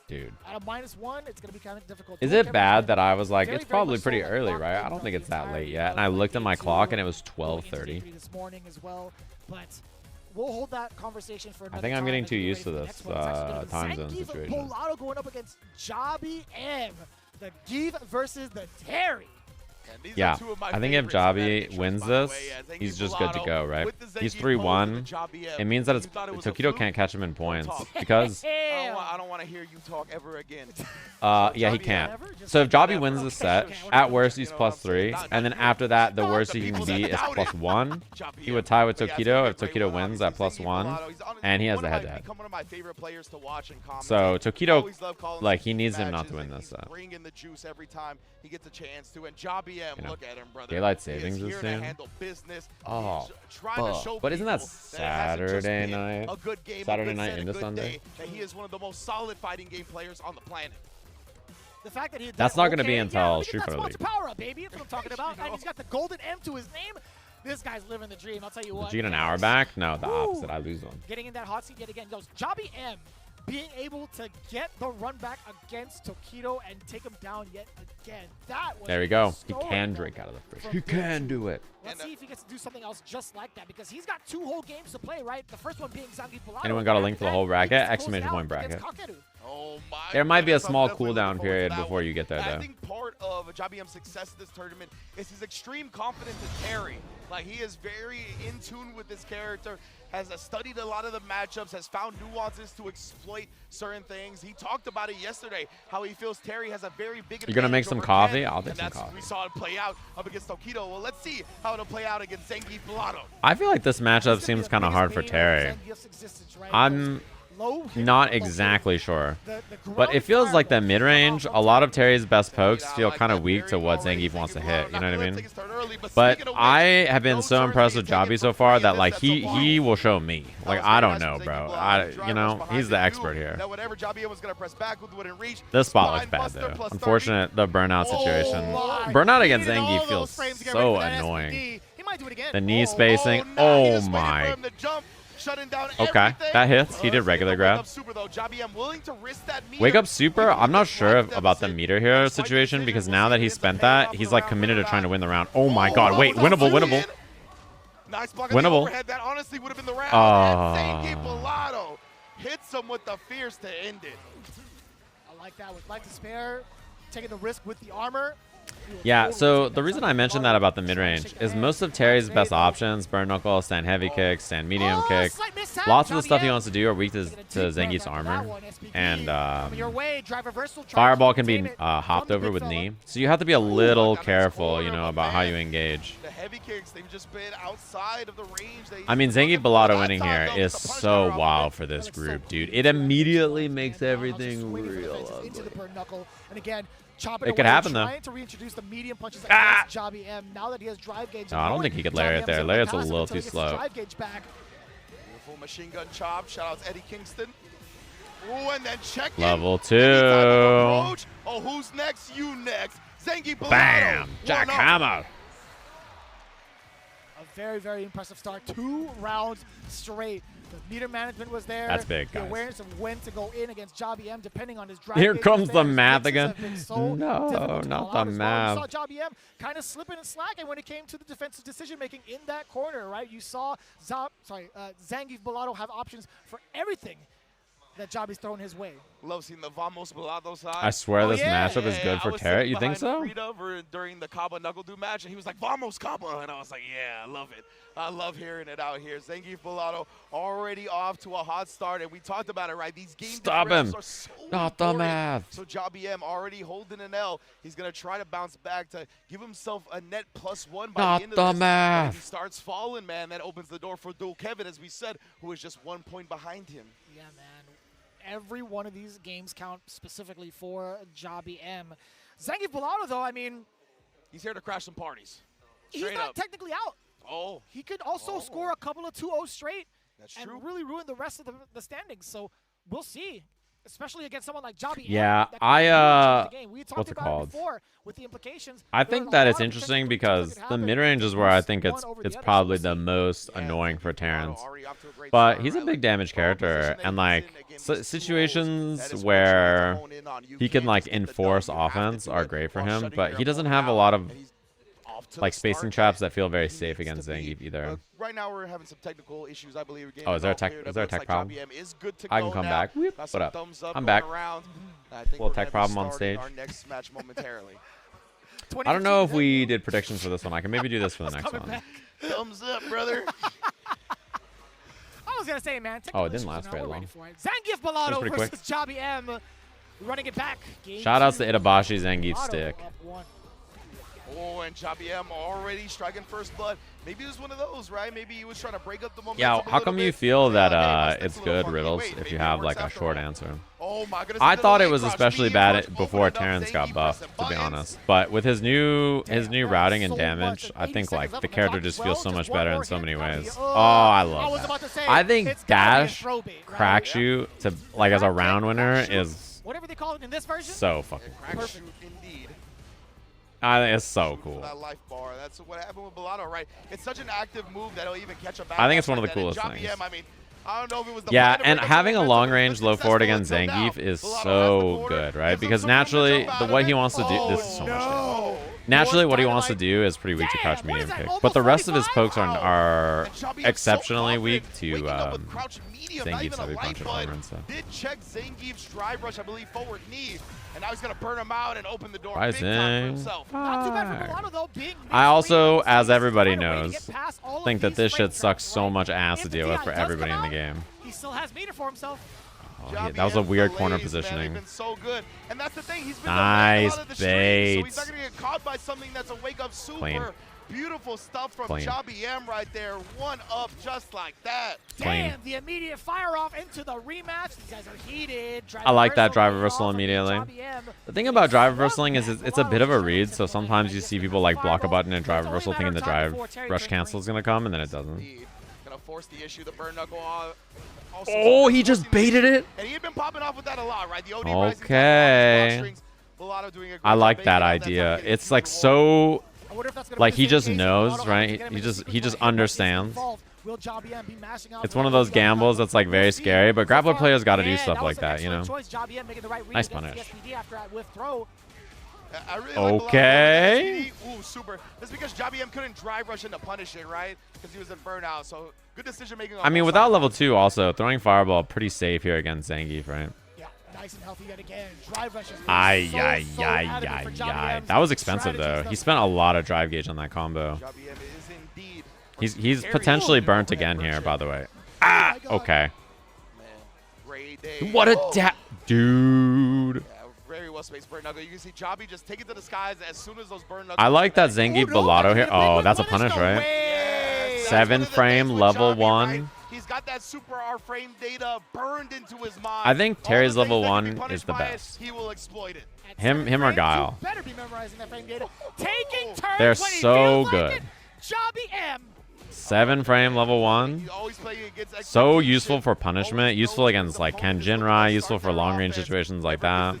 Dude. at a -1, it's going to be kind of difficult. Is Dual it Kevin's bad been that I was like, very, it's very probably much pretty so early, locked right? in I don't think it's that throughout the late yet. And I entirety looked at my of clock game and it was two, going into 12:30. day 3 this morning as well. But we'll hold that conversation for another I think I'm time getting as too we get used to ready for the this next one. It's actually gonna be time zone Zangief situation. Bellato going up against JabhiM. The Geef versus the Terry. Yeah, I think if Jabhi wins this, he's just good to go, right? He's 3-1. It means that it's Tokido can't catch him in points because I don't want to hear you talk ever again. yeah, he can't. So if Jabhi wins this set, at worst he's +3, and then after that, the worst he can be is +1. He would tie with Tokido if Tokido wins at +1, and he has the head-to-head. So Tokido, like, he needs him not to win this set. Bring in the juice every time he gets a chance to, and JabhiM, look at him, brother. Daylight He is savings here is to soon. handle business. Oh, He's trying to show but isn't that people it hasn't just Saturday been night? a good game, a Saturday good night set, a into good Sunday? day, that he is one of the most solid fighting game players on the planet. The fact that he did That's not going to be okay, until yeah, look at Street that Fighter sponsor League. power up, baby. That's what I'm talking about. And he's got the golden M to his name. This guy's living the dream. I'll tell you what. Did you get an hour back? No, the opposite. I lose one. Getting in that hot seat yet again. Goes JabhiM being able to get the run back against Tokido and take him down yet again. That was There we go. He historical can drink out of the fridge. from He game can two. do it. Let's see if he gets to do something else just like that because he's got 2 whole games to play, right? The first one being Zangief Bellato. Anyone got a link for the whole bracket? Exclamation point bracket. Oh my There might be a goodness, I'm small definitely cooldown looking forward to period that before one. you get there, I though. think part of JabhiM's success in this tournament is his extreme confidence in carry. Like, he is very in tune with this character, has studied a lot of the matchups, has found nuances to exploit certain things. He talked about it yesterday, how he feels Terry has a very big You're gonna make advantage some over coffee? Ken, I'll make and some that's coffee. We saw it play out up against Tokido. Well, let's see how it'll play out against Zangief Bellato. I feel like this matchup seems kind of hard for Terry. I'm not exactly sure. But it feels like the mid-range, a lot of Terry's best pokes feel kind of weak to what Zangief wants to hit, you know what I mean? But I have been so impressed with Jabhi so far that, like, he will show me. Like, I don't know, bro. You know, he's the expert here. That whatever JabhiM was going to press back with wouldn't reach. This spot looks bad, though. Unfortunate, the burnout situation. Burnout against Zangief feels so annoying. The knee spacing, oh my. Okay, that hits. He did regular grab. Wake up super. I'm not sure about the meter here situation because now that he spent that, he's like committed to trying to win the round. Oh my god, wait, winnable, winnable. Winnable. That honestly would have been the round. And Zangief Ah. Bellato hits him with the fierce to end it. I like that with life to spare, taking the risk with the armor. Yeah, so the reason I mentioned that about the mid-range is most of Terry's best options, burn knuckle, stand heavy kick, stand medium kick, lots of the stuff he wants to do are weak to Zangief's armor, and fireball can be hopped over with knee, so you have to be a little careful, you know, about how you engage. The heavy kicks, they've just been outside of the range. I mean, Zangief Bellato winning here is so wow for this group, dude. It immediately makes everything real ugly. And again, chopping It could away, happen, though. trying to reintroduce the medium punches against JabhiM now that he has drive gauge. No, I don't think he could layer it there. Layer's a little too slow. Drive gauge back. Beautiful machine gun chop. Shout out to Eddie Kingston. Ooh, and then check Level 2. Oh, who's next? You next. Zangief Bellato. Bam! Jackhammer. A very, very impressive start. 2 rounds straight. The meter management was there. That's big, The guys. awareness of when to go in against JabhiM, depending on his drive. Here gauge comes was the there. His math mixes again. have been so No, difficult to not call the out as well. math. You saw JabhiM kind of slipping and slacking when it came to the defensive decision-making in that corner, right? You saw Zangief Bellotto have options for everything that Jabbi's thrown his way. Love seeing the Vamos Bellotto side. I swear this matchup is good for Terret. You think so? During the Caba NuckleDu match, and he was like, Vamos Caba, and I was like, yeah, I love it. I love hearing it out here. Zangief Bellotto already off to a hot start, and we talked about it, right? These game Stop him. differentials are so Not the important. math. So JabhiM already holding an L. He's going to try to bounce back to give himself a net +1 by Not the end the of this. math. And if he starts falling, man, that opens the door for Dual Kevin, as we said, who is just 1 point behind him. Yeah, man. Every one of these games count specifically for JabhiM. Zangief Bellotto, though, I mean, he's here to crash some parties. He's Straight not up. technically out. Oh. He could also score a couple of 2-0 straight and true. really ruin the rest of the standings. So we'll see, especially against someone like JabhiM. Yeah, that can really change the game. We talked what's it about called? it before with the implications. I There think are that a it's lot of interesting potential because things that the could happen. mid-range is where I think One it's over the other, so probably we'll the see. most annoying for Terrence. great But start, he's a right? big damage character, and like situations where he can like enforce offense are great for him. But he doesn't have a lot of like spacing traps that feel very safe against Zangief either. Right now we're having some technical issues, I believe. Oh, is there a tech? Is there a tech problem? Is good to I can go come now. back. Whoop, Got what some up? thumbs up I'm going back. around. I think Little we're tech gonna be problem on starting stage. Our next match momentarily. I don't know if we did predictions for this one. I can maybe do this for the next one. Thumbs up, brother. I was going to say, man. Oh, it didn't last very we're long. ready for it. Zangief That was Bellotto pretty versus quick. JabhiM. Running it back. Game Shout outs to two. Itabashi Zangief Bellotto stick. up one. Oh, and JabhiM already striking first blood. Maybe it was one of those, right? Maybe he was trying to break up the momentum. Yeah, a how little come you bit. feel that Hey, it's a little good, funky. Riddles, Wait, if maybe you it have works like a after short all. answer? Oh my goodness. I the thought it leg was crouch, especially medium bad crouch, before opening up Terrence got Zangief buffed, pressing to be buttons. honest. But with his new routing and so damage, much, I think 80 like seconds the left on the character clock just as feels well. so Just much one better more in so hit, many Cammy. ways. Oh, Oh, I I love was that. about to say, I think it's Cammy and dash throw bait, right? crack shoot to like as a round winner is Whatever they call it in this version. so fucking cool. Crack shoot indeed. I think it's so cool. That life bar. That's what happened with Bellotto, right? It's such an active move that he'll even catch a back. I think it's one of the like that. And coolest things. JabhiM, I mean, I don't know if it was the Yeah, plan to and break up the having a momentum, long but range low forward against successful until Zangief now. is Bellotto has the so quarter, good, right? gives him Because some room to naturally, jump out the of what it. he wants to do, this is so much damage. Naturally, what he wants to do is pretty weak to crouch medium kick, but the rest of his pokes are exceptionally weak to Zangief's heavy punch and armor and stuff. Did check Zangief's drive rush, I believe, forward knee, and now he's going to burn him out and open the door big time for Bison. himself. Not too bad for Bellotto, though, being I also, as everybody find a way to knows, get past all of think that these this frame shit sucks traps, so right? much ass to If the deal with DI for does everybody come in the out, game. He still has meter for himself. Oh, that was a weird corner Delays, man, positioning. they've been so good. And that's the thing, he's been Nice delaying a lot of the streaks, so he's baits. not going to get caught by something that's a wake-up super. Clean. Beautiful stuff from Clean. JabhiM right there. One up just like that. Clean. Damn, the immediate fire off into the rematch. These guys are heated. I like that drive paid reversal off immediately. JabhiM. The thing about drive reversaling is it's a bit of a read, so sometimes you see people like block a button and drive reversal thinking the drive rush cancel is going to come, and then it doesn't. Gonna force the issue, the burn knuckle also Oh, he just baited it? And he had been popping off with that a lot, right? The OD Okay. I like that idea. It's like so, like he just knows, right? He just understands. It's one of those gambles that's like very scary, but grappler players got to do stuff like that, you know? Nice punish. I really like Okay. Ooh, super. That's because JabhiM couldn't drive rush in to punish it, right? Because he was in burnout. So good decision making. I mean, without level 2 also, throwing Fireball pretty safe here against Zangief, right? Yeah, nice and healthy yet again. Drive rush is Ay, so ay, ay, adamant for ay, ay. JabhiM's That was expensive, though. strategies, He spent a lot of drive gauge on that combo. JabhiM is indeed. He's potentially burnt again here, by the way. Ah, okay. Great day. What a dude. Very well spaced burn knuckle. You can see Jabhi just take it to the skies as soon as those burn knuckles. I like that Zangief Bellotto here. Oh, that's a punish, right? 7 frame, level 1. He's got that super R frame data burned into his mind. I think All Terry's the things level that can be 1 punished is the by it, best. He will exploit it. Him or Guile. Better be memorizing that frame data. Taking turns They're when he so feels good. like it. JabhiM. 7 frame, level 1. So useful for punishment. Useful against like Ken Jinrai. Useful for long range situations like that.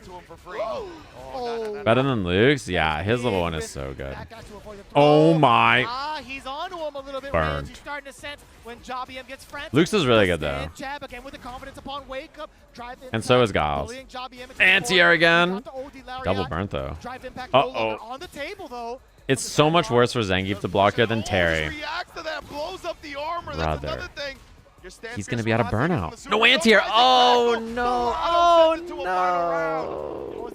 Better than Luke's? Yeah, his level 1 is so good. Oh my. He's on to him. him a little bit. Burned. He's starting to sense when JabhiM gets frantic. Luke's is really good though. Jab again with the confidence upon wake up. Drive And so is Guile's. Anti-air again. Double burnt though. Uh-oh. On the table though. It's so much worse for Zangief to block here than Terry. Brother. He's going to be out of burnout. No anti-air. Oh, no. Oh, no.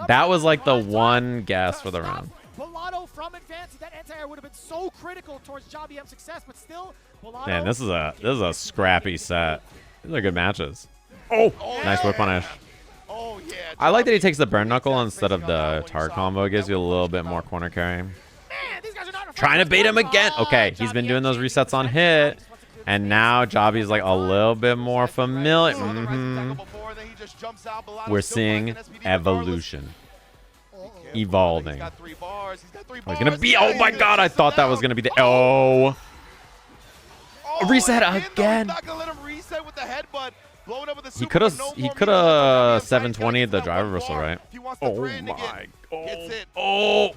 That was like the one guess for the round. Bolado from advancing that anti-air would have been so critical towards JabhiM's success, but still, Bolado. Man, this is a scrappy set. These are good matches. Oh, nice whip punish. I like that he takes the burn knuckle instead of the tar combo. It gives you a little bit more corner carry. Trying to bait him again. Okay, he's been doing those resets on hit. And now Jabhi's like a little bit more familiar. We're seeing evolution. Evolving. He's gonna be. Oh my god, I thought that was gonna be the. Oh. Reset again. He could have 720 the driver reversal, right? Oh my. Oh.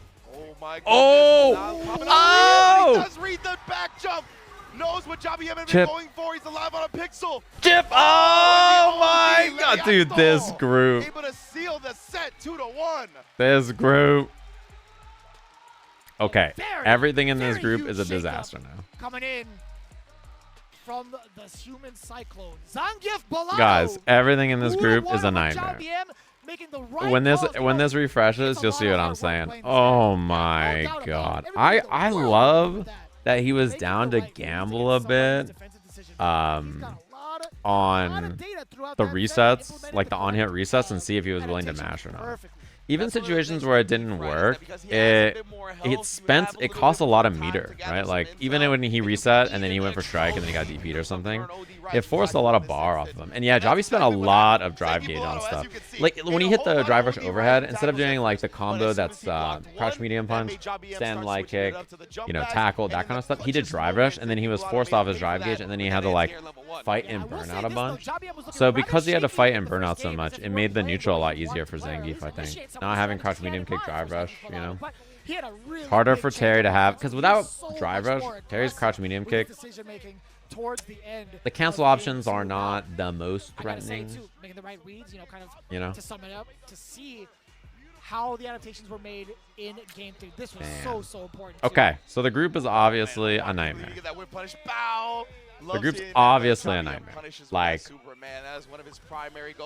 Oh. Does read the back jump. Knows what JabhiM has been going for. He's alive on a pixel. Chip. Oh my god, dude, this group. Able to seal the set 2-1. This group. Okay, everything in this group is a disaster now. Coming in from the human cyclone, Zangief Bolado. Guys, everything in this group is a nightmare. When this refreshes, you'll see what I'm saying. Oh my god. I love that he was down to gamble a bit on the resets, like the on-hit resets, and see if he was willing to mash or not. Even situations where it didn't work, it cost a lot of meter, right? Like even when he reset and then he went for strike and then he got DP'd or something, it forced a lot of bar off of him. And yeah, Jabhi spent a lot of drive gauge on stuff. Like when he hit the drive rush overhead, instead of doing like the combo that's crouch medium punch, stand light kick, you know, tackle, that kind of stuff, he did drive rush and then he was forced off his drive gauge and then he had to like fight and burn out a bunch. So because he had to fight and burn out so much, it made the neutral a lot easier for Zangief, I think. Not having crouch medium kick drive rush, you know. Harder for Terry to have, because without drive rush, Terry's crouch medium kick, the cancel options are not the most threatening. Making the right reads, you know, kind of to sum it up, to see how the adaptations were made in game 3. This was so important. Okay, so the group is obviously a nightmare. The group's obviously a nightmare. Like,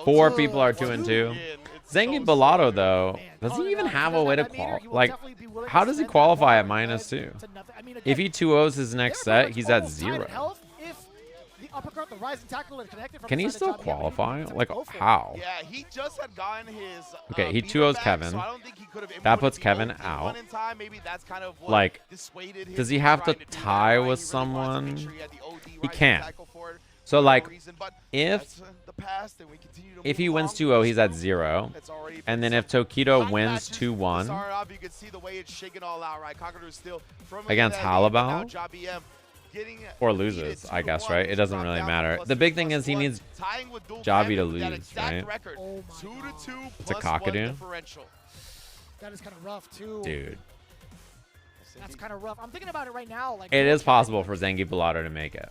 4 people are 2-2. Zangief Bolado, though, does he even have a way to qualify? Like, how does he qualify at -2? If he 2-0s his next set, he's at 0. Can he still qualify? Like, how? Yeah, he just had gotten his. Okay, he 2-0s Kevin. That puts Kevin out. Like, does he have to tie with someone? He can't. So, like, if he wins 2-0, he's at 0. And then if Tokido wins 2-1 against Halibal, or loses, I guess, right? It doesn't really matter. The big thing is he needs Jabhi to lose, right? It's a Cockadoo. That is kind of rough, too. Dude. That's kind of rough. I'm thinking about it right now. Like, it is possible for Zangief Bolado to make it.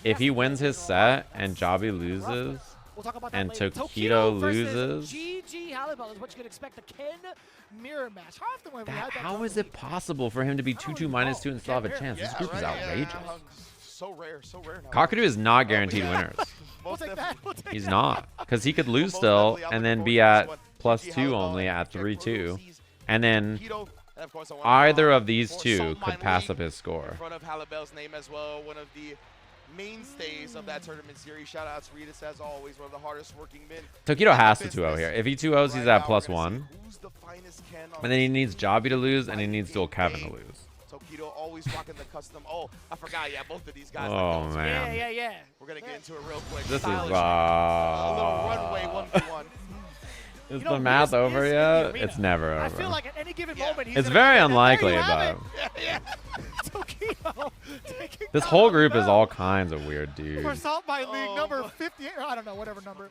If he wins his set and Jabhi loses and Tokido loses, GG Halibal is what you could expect. The Ken mirror match. how is it possible for him to be 2-2 -2 and still have a chance? This group is outrageous. So rare now. Cockadoo is not guaranteed winners. He's not, because he could lose still and then be at +2 only at 3-2, and then either of these two could pass up his score. In front of Halibal's name as well, one of the mainstays of that tournament series. Shout out to Ritas, as always, one of the hardest working men. Tokido has to 2-0 here. If he 2-0s, he's at +1. And then he needs Jabhi to lose, and he needs dual Kevin to lose. Tokido always rocking the custom. Oh, I forgot. Yeah, both of these guys. Oh, man. Yeah. We're going to get into it real quick. This is, a little runway 1v1. Is the math over yet? It's never over. I feel like at any given moment he's it's very unlikely, but this whole group is all kinds of weird dudes. For Salt by League number 58, I don't know, whatever number.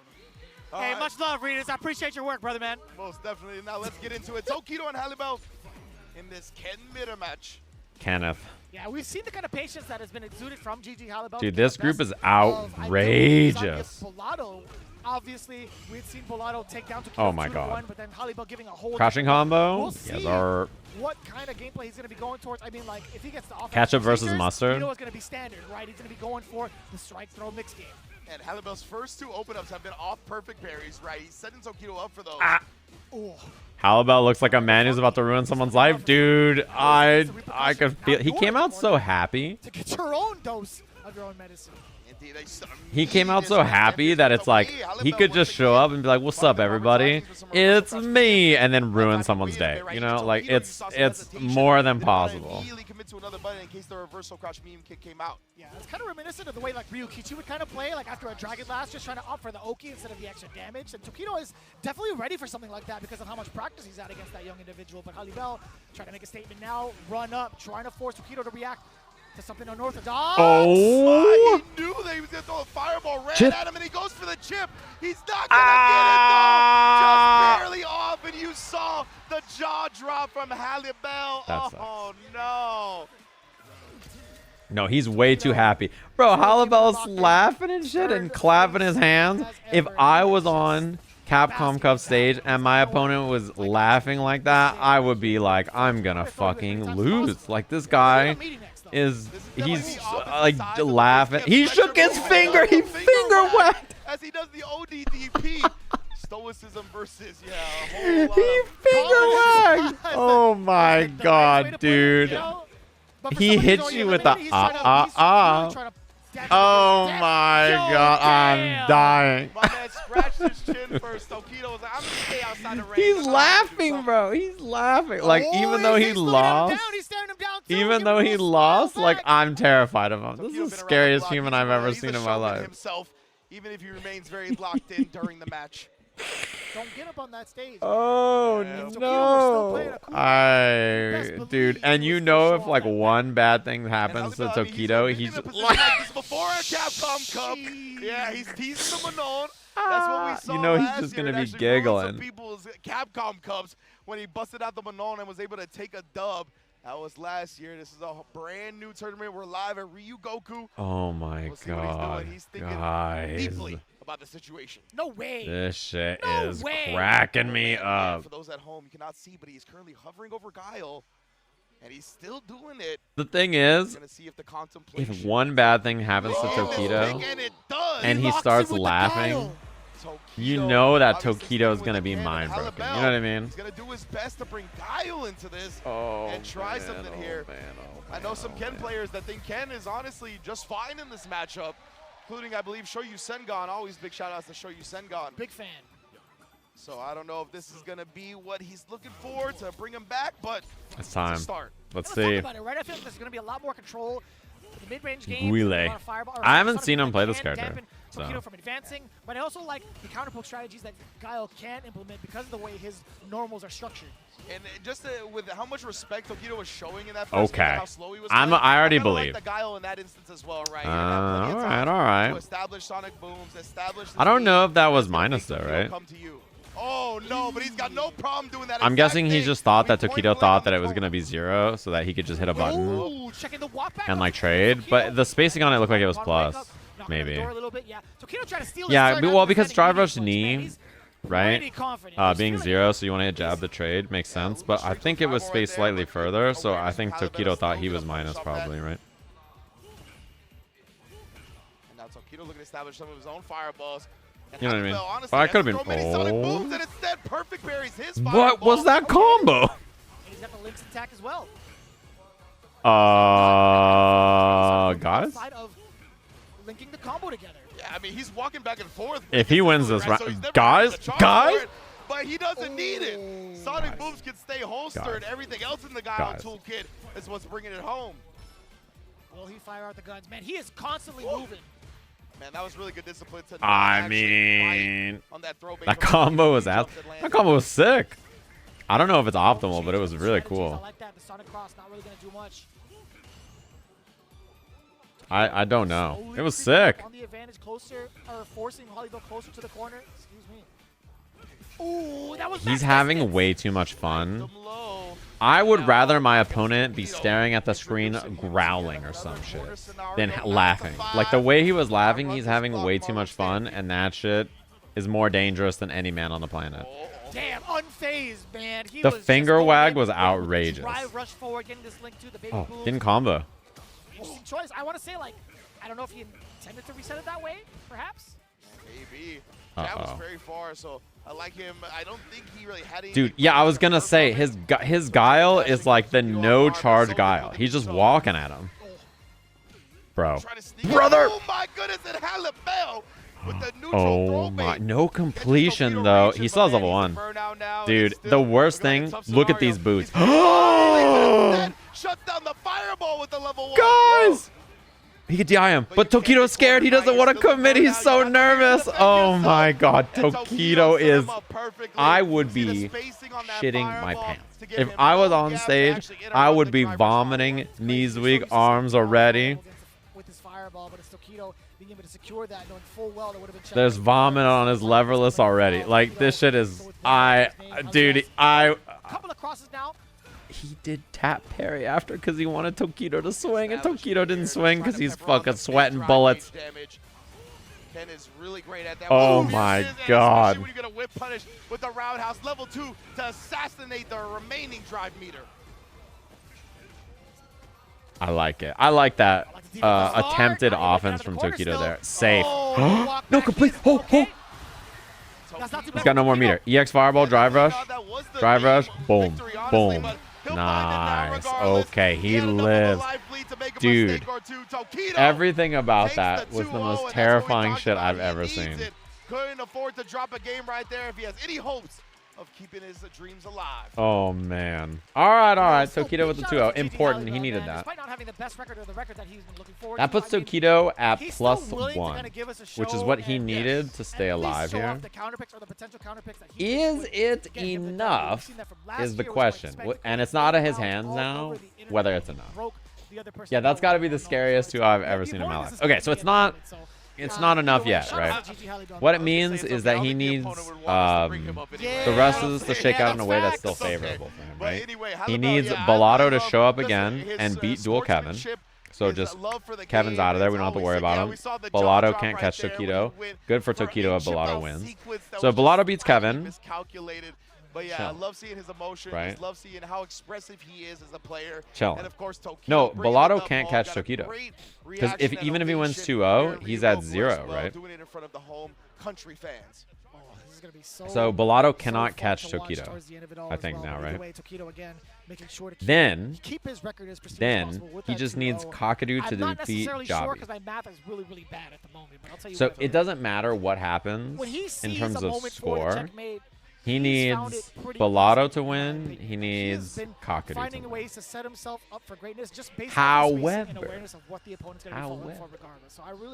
Hey, much love, Ritas. I appreciate your work, brother, man. Most definitely. Now let's get into it. Tokido and Halibal in this Ken mirror match. Kenneth. Yeah, we've seen the kind of patience that has been exuded from GG Halibel. Dude, this group is outrageous. Obviously, we've seen Bolado take down Tokido Oh my God. 2-1, but then Halibel giving a whole Crashing different look. combo? We'll see Yes, sir. what kind of gameplay he's going to be going towards. I mean, like, if he gets the offense Ketchup versus fingers, mustard? you know it's going to be standard, right? He's going to be going for the strike throw mix game. And Halibel's first 2 open-ups have been off perfect parries, right? He's setting Tokido up for those. Ooh. Halibel looks like a man who's about to ruin someone's life, dude. I could feel. He came out so happy. To get your own dose of your own medicine. He came out so happy that it's like he could just show up and be like, "What's up, everybody? It's me," and then ruin someone's day. You know, like it's more than possible. To another button in case the reversal crouch meme kick came out. Yeah, it's kind of reminiscent of the way like Ryukichi would kind of play, like after a Dragon Blast, just trying to opt for the Oki instead of the extra damage. And Tokido is definitely ready for something like that because of how much practice he's had against that young individual. But Halibel trying to make a statement now, run up, trying to force Tokido to react to something unorthodox. Oh! He knew that he was going to throw a fireball, ran at him, and he goes for the chip. He's not going to get it, though. Just barely off, and you saw the jaw drop from Halibel. Oh, no. No, he's way too happy. Bro, Halibel's laughing and shit and clapping his hands. If I was on Capcom Cup stage and my opponent was laughing like that, I would be like, I'm gonna fucking lose. Like, this guy he's like laughing. He shook his finger. He finger whacked. As he does the ODDP. Stoicism versus, He finger whacked. Oh my God, dude. He hits you with the Oh my God, I'm dying. My man scratched his chin first. Tokido was like, I'm gonna stay outside the range. He's laughing, bro. He's laughing. Like, even though he lost, like, I'm terrified of him. This is the scariest human I've ever seen in my life. Himself, even if he remains very locked in during the match. Don't get up on that stage. Oh no! Dude, and you know if like one bad thing happens to Tokido, he's like this before a Capcom Cup. Yeah, he's teasing the Manon. That's what we saw. You know he's just gonna be giggling. Some people's Capcom Cups when he busted out the Manon and was able to take a dub. That was last year. This is a brand new tournament. We're live at Ryugoku. Oh my God, he's thinking guys! deeply about the situation. No way. This shit is cracking me up. For those at home, you cannot see, but he's currently hovering over Guile, and he's still doing it. The thing is, if one bad thing happens to Tokido, and he starts laughing, you know that Tokido is gonna be mind broken. You know what I mean? He's gonna do his best to bring Guile into this and try something here. I know some Ken players that think Ken is honestly just fine in this matchup, including, I believe, Shoyu Sengon. Always big shout-outs to Shoyu Sengon. Big fan. So I don't know if this is going to be what he's looking for to bring him back, but it's time. It's a start. Let's see. About it, right? I feel like there's going to be a lot more control in the mid-range game. Guile. I haven't seen him play this character. Tokido from advancing, but I also like the counterpoke strategies that Guile can implement because of the way his normals are structured. And just with how much respect Tokido was showing in that first game, how slow he was playing, I already believe. Like the Guile in that instance as well, right? All right. Establish Sonic Booms, establish I don't know if that was minus though, right? Oh no, but he's got no problem doing that. I'm guessing he just thought that Tokido thought that it was gonna be 0, so that he could just hit a button and like trade. But the spacing on it looked like it was plus, maybe. Yeah, well, because drive rush knee, right? Being 0, so you want to hit jab the trade makes sense. But I think it was spaced slightly further, so I think Tokido thought he was minus probably, right? And now Tokido looking to establish some of his own fireballs. You know what I mean? Honestly, I could have been. And instead, perfect parries his what was that combo? And he's got the Lynx attack as well. Guys? Linking the combo together. Yeah, I mean, he's walking back and forth. If he wins this round, guys? But he doesn't need it. Sonic Booms can stay holstered. Everything else in the Guile toolkit is what's bringing it home. Will he fire out the guns? Man, he is constantly moving. Man, that was really good discipline to I mean, that combo was out. That combo was sick. I don't know if it's optimal, but it was really cool. I like that. The Sonic Cross not really going to do much. I don't know. It was sick. On the advantage closer, or forcing Halibel closer to the corner. Excuse me. Ooh, that was He's having way too much fun I would rather my opponent be staring at the screen growling or some shit than laughing. Like, the way he was laughing, he's having way too much fun, and that shit is more dangerous than any man on the planet. Damn, unfazed, man. He The was finger just wag going was in, outrageous. Drive rush forward, getting this link to the baby Oh, boom. getting combo. Interesting choice. I want to say, like, I don't know if he intended to reset it that way, perhaps. Maybe. That was Uh-oh. very far, so I like him. I don't think he really had any. Dude, yeah, I was gonna say, his Guile is like the no-charge Guile. He's just walking at him. Bro. Brother! Oh my goodness, and Halibel with the neutral Oh my, no completion though. He still has level 1. Dude, the worst thing, look at these boots. Shuts down the fireball with the level 1. Guys! He could DI him, but Tokido's scared. He doesn't want to commit. He's so nervous. Oh my god, Tokido is... I would be shitting my pants. If I was on stage, I would be vomiting, knees weak, arms already. With his fireball, but it's Tokido being able to secure that, knowing full well that would have been. There's vomit on his leverless already. Like, this shit is... Dude, Couple of crosses now. He did tap parry after because he wanted Tokido to swing, and Tokido didn't swing because he's fucking sweating bullets. Ken is really great at that. Oh my god. When you're gonna whip punish with the roundhouse level 2 to assassinate the remaining drive meter. I like it. I like that attempted offense from Tokido there. Safe. No complete. Oh. He's got no more meter. EX Fireball, Drive Rush. Drive Rush. Boom. Boom. Nice. Okay, he lives. Dude, everything about that was the most terrifying shit I've ever seen. Couldn't afford to drop a game right there if he has any hopes of keeping his dreams alive. Oh, man. All right. Tokido with the 2-0. Important. He needed that. That puts Tokido at +1, which is what he needed to stay alive here. Is it enough is the question. And it's not in his hands now, whether it's enough. Yeah, that's got to be the scariest 2 I've ever seen in my life. Okay, so it's not enough yet, right? What it means is that he needs the rest of this to shake out in a way that's still favorable for him, right? He needs Bellotto to show up again and beat dual Kevin. So just Kevin's out of there. We don't have to worry about him. Bellotto can't catch Tokido. Good for Tokido if Bellotto wins. So if Bellotto beats Kevin. But yeah, I love seeing his emotion. Right. I love seeing how expressive he is as a player. Chill. And of course, Tokido, no, Bellotto can't catch Tokido. Because even if he wins 2-0, he's at 0, right? Doing it in front of the home country fans. So Bellotto cannot catch Tokido, I think now, right? Then he just needs Kakadu to defeat JabhiM. So it doesn't matter what happens in terms of score. He needs Bellotto to win. He needs Kakadu to win. However,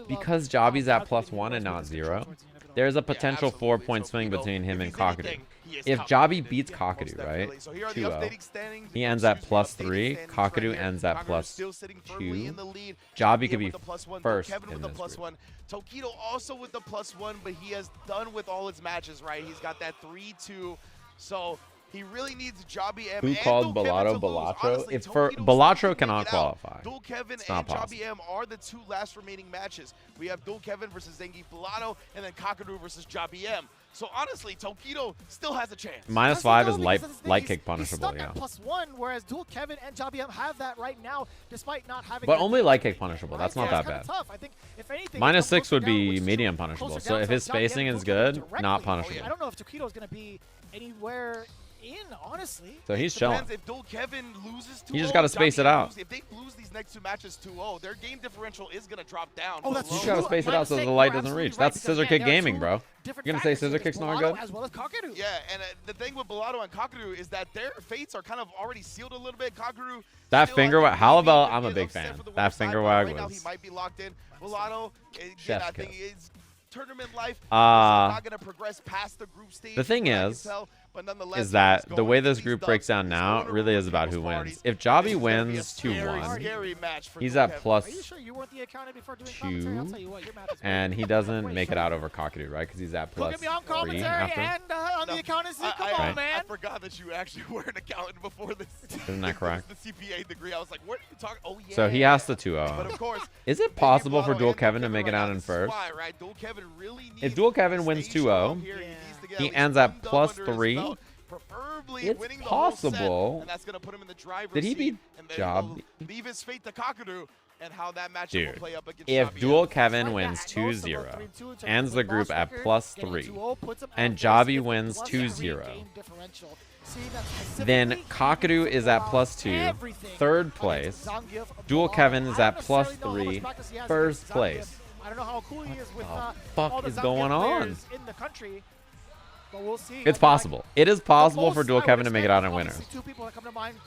because JabhiM's at +1 and not 0, there's a potential 4-point swing between him and Kakadu. If JabhiM beats Kakadu, right, 2-0, he ends at +3. Kakadu ends at +2. JabhiM could be first in this group. Tokido also with the +1, but he has done with all his matches, right? He's got that 3-2, so he really needs JabhiM. Who called Bellotto Bellotro? If for Bellotro cannot qualify. Dual Kevin it's not and possible. JabhiM are the 2 last remaining matches. We have Dual Kevin versus Zangief Bellotto, and then Kakadu versus JabhiM. So honestly, Tokido still has a chance. -5 is light kick punishable, yeah. +1, whereas Dual Kevin and JabhiM have that right now, despite not having. But only light kick punishable. That's not that bad. Tough. I think if anything, -6 would be medium punishable. So if his spacing is good, not punishable. I don't know if Tokido is going to be anywhere in, honestly. So he's chilling. If Dual Kevin loses 2-0, you just got to space it out. If they lose these next 2 matches 2-0, their game differential is going to drop down. Oh, that's you just got to space it out so the light doesn't reach. That's scissor kick gaming, bro. You're going to say scissor kick's not good? As well as Kakadu. Yeah, and the thing with Bellotto and Kakadu is that their fates are kind of already sealed a little bit. Kakadu. That finger wag, Halibel, I'm a big fan. That finger wag right now, was. he might be locked in. Bellotto, I think it's tournament life. Uh, not going to progress past the group stage. The thing is, but nonetheless, is that the way this group breaks down now really is about who wins. If JabhiM wins 2-1, he's at plus Are you sure you weren't the accountant before doing commentary? I'll 2, tell you what, your math is and he doesn't make it out over Tokido, right? Because he's at plus Look at me on 3 commentary after. and on the accountancy. Come on, Right. man. I forgot that you actually were an accountant before this. Isn't that correct? The CPA degree. I was like, what are you talking? Oh yeah. So he has to 2-0. But of course, Is it possible for Dual Kevin to make it out in first? why, right? Dual Kevin really needs If Dual Kevin wins 2-0, he ends at plus 3. It's possible. and that's gonna put him in the driver's Did he seat, beat and then JabhiM? he'll leave his fate to Kakadu and how that matchup will Dude, play up against if JabhiM. Dual Kevin wins 2-0, ends the group at plus 3, and JabhiM wins 2-0, then Kakadu is at plus 2, third place. Dual Kevin is at plus 3, first place. I don't know how cool he is with fuck all the is going Zangief on? players in the country, but we'll see. It's possible. It is possible for Dual Kevin to make it out in winners. Two people that come to mind.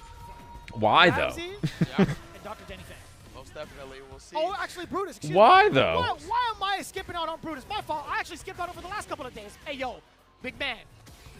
Why though? Ramsey and Dr. Denny Fang. Most definitely, we'll see. Oh, actually, Brutus. Excuse Why, me. though? Why am I skipping out on Brutus? My fault. I actually skipped out over the last couple of days. Hey, yo, big man.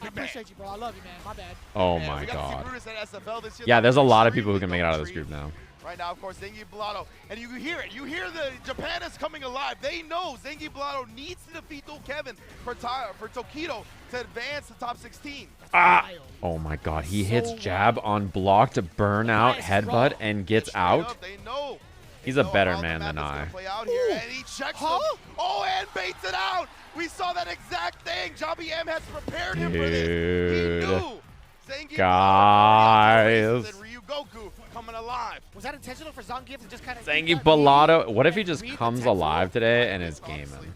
I appreciate you, bro. I love you, man. My bad. Oh Man, my we got to see god. Brutus at SFL this year. Yeah, there's a lot of Extremely people who can make it out of this dope group now. Right now, of course, Zangief Bellotto. And you hear it. You hear the Japan is coming alive. They know Zangief Bellotto needs to defeat Dual Kevin for Tokido to advance to top 16. Ah! Oh my god, he hits jab on blocked burnout headbutt and gets out. They know. He's a better man than I. Play out here, and he checks him. Oh, and baits it out. We saw that exact thing. JabhiM has prepared him for this. He knew. Zangief Guys. and Ryugoku coming alive. Was that intentional for Zangief to just kind of... Zangief Bellotto. What if he just comes alive today and is gaming?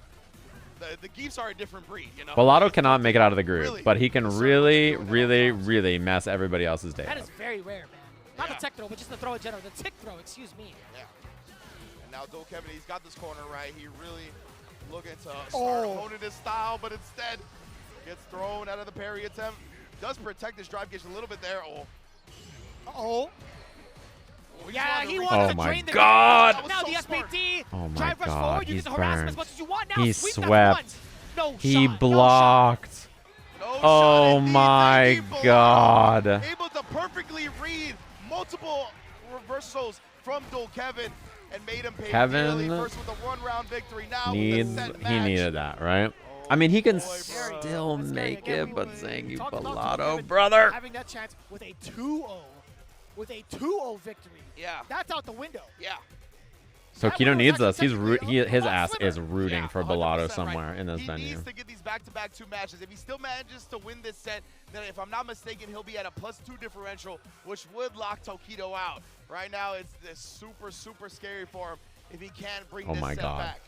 The Geefs are a different breed, you know? Bellotto cannot make it out of the group, but he can really, really, really mess everybody else's day That up. is very rare, man. Not the tech throw, but just the throw in general. The tick throw, excuse me. Yeah. And now Dual Kevin, he's got this corner right. He really looking to start honing his style, but instead gets thrown out of the parry attempt. Does protect his drive gauge a little bit there. Yeah, he Oh wants to my drain the God. game. Now the SPT. Oh my Drive rush god, forward. You he's get to harass him as burned. much as you want. Now He sweep that swept. once. No He shot, blocked. Oh my god. Able to perfectly read multiple reversals from Dual Kevin and made him pay dearly. Kevin First with a one-round victory. Now needs, with a set he match. needed that, right? I mean, he can still make it, but Zangief Bellotto, brother. Having that chance with a 2-0. With a 2-0 victory. Yeah. That's out the window. Yeah. Tokido needs us. His ass is rooting for Bellotto somewhere in this venue. He needs to get these back-to-back 2 matches. If he still manages to win this set, then if I'm not mistaken, he'll be at a +2 differential, which would lock Tokido out. Right now, it's super, super scary for him if he can't bring this set back.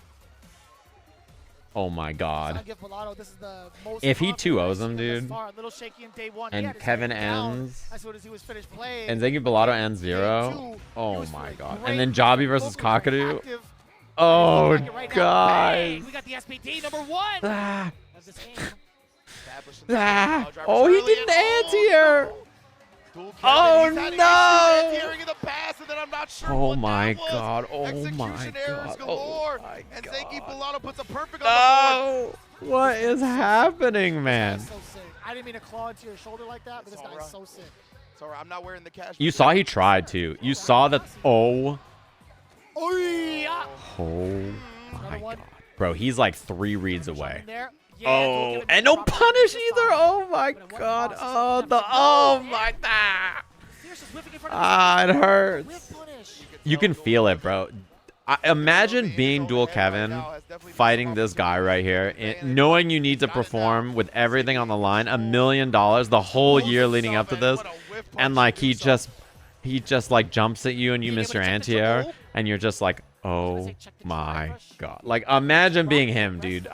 Oh my god. Zangief Bellotto, this is the most If he confident 2-0s him, thus dude, far. A little shaky in day one. and He had his Kevin head down ends, as soon as he was finished playing. and Zangief Bellotto ends 0, oh my god. And then JabhiM versus Kakadu. Oh, guys. We got the SPT number 1 Ah. of this game. Ah. Oh, he didn't anti-air. Oh no! Oh my god! Oh my god! Oh my and Zangief Bellotto puts a perfect Oh! What is happening, man? So sick. I didn't mean to claw into your shoulder like that, but this guy is so sick. It's alright. I'm not wearing the cash. You saw he tried to. You saw that. Oh. Oh yeah. Oh my god, bro! He's like 3 reads away. There. Oh, and no punish either. Oh my god. Oh my god. It hurts. You can feel it, bro. Imagine being Dual Kevin, fighting this guy right here, knowing you need to perform with everything on the line, $1 million the whole year leading up to this, and like he just like jumps at you and you miss your anti-air, and you're just like, oh my god. Like imagine being him, dude.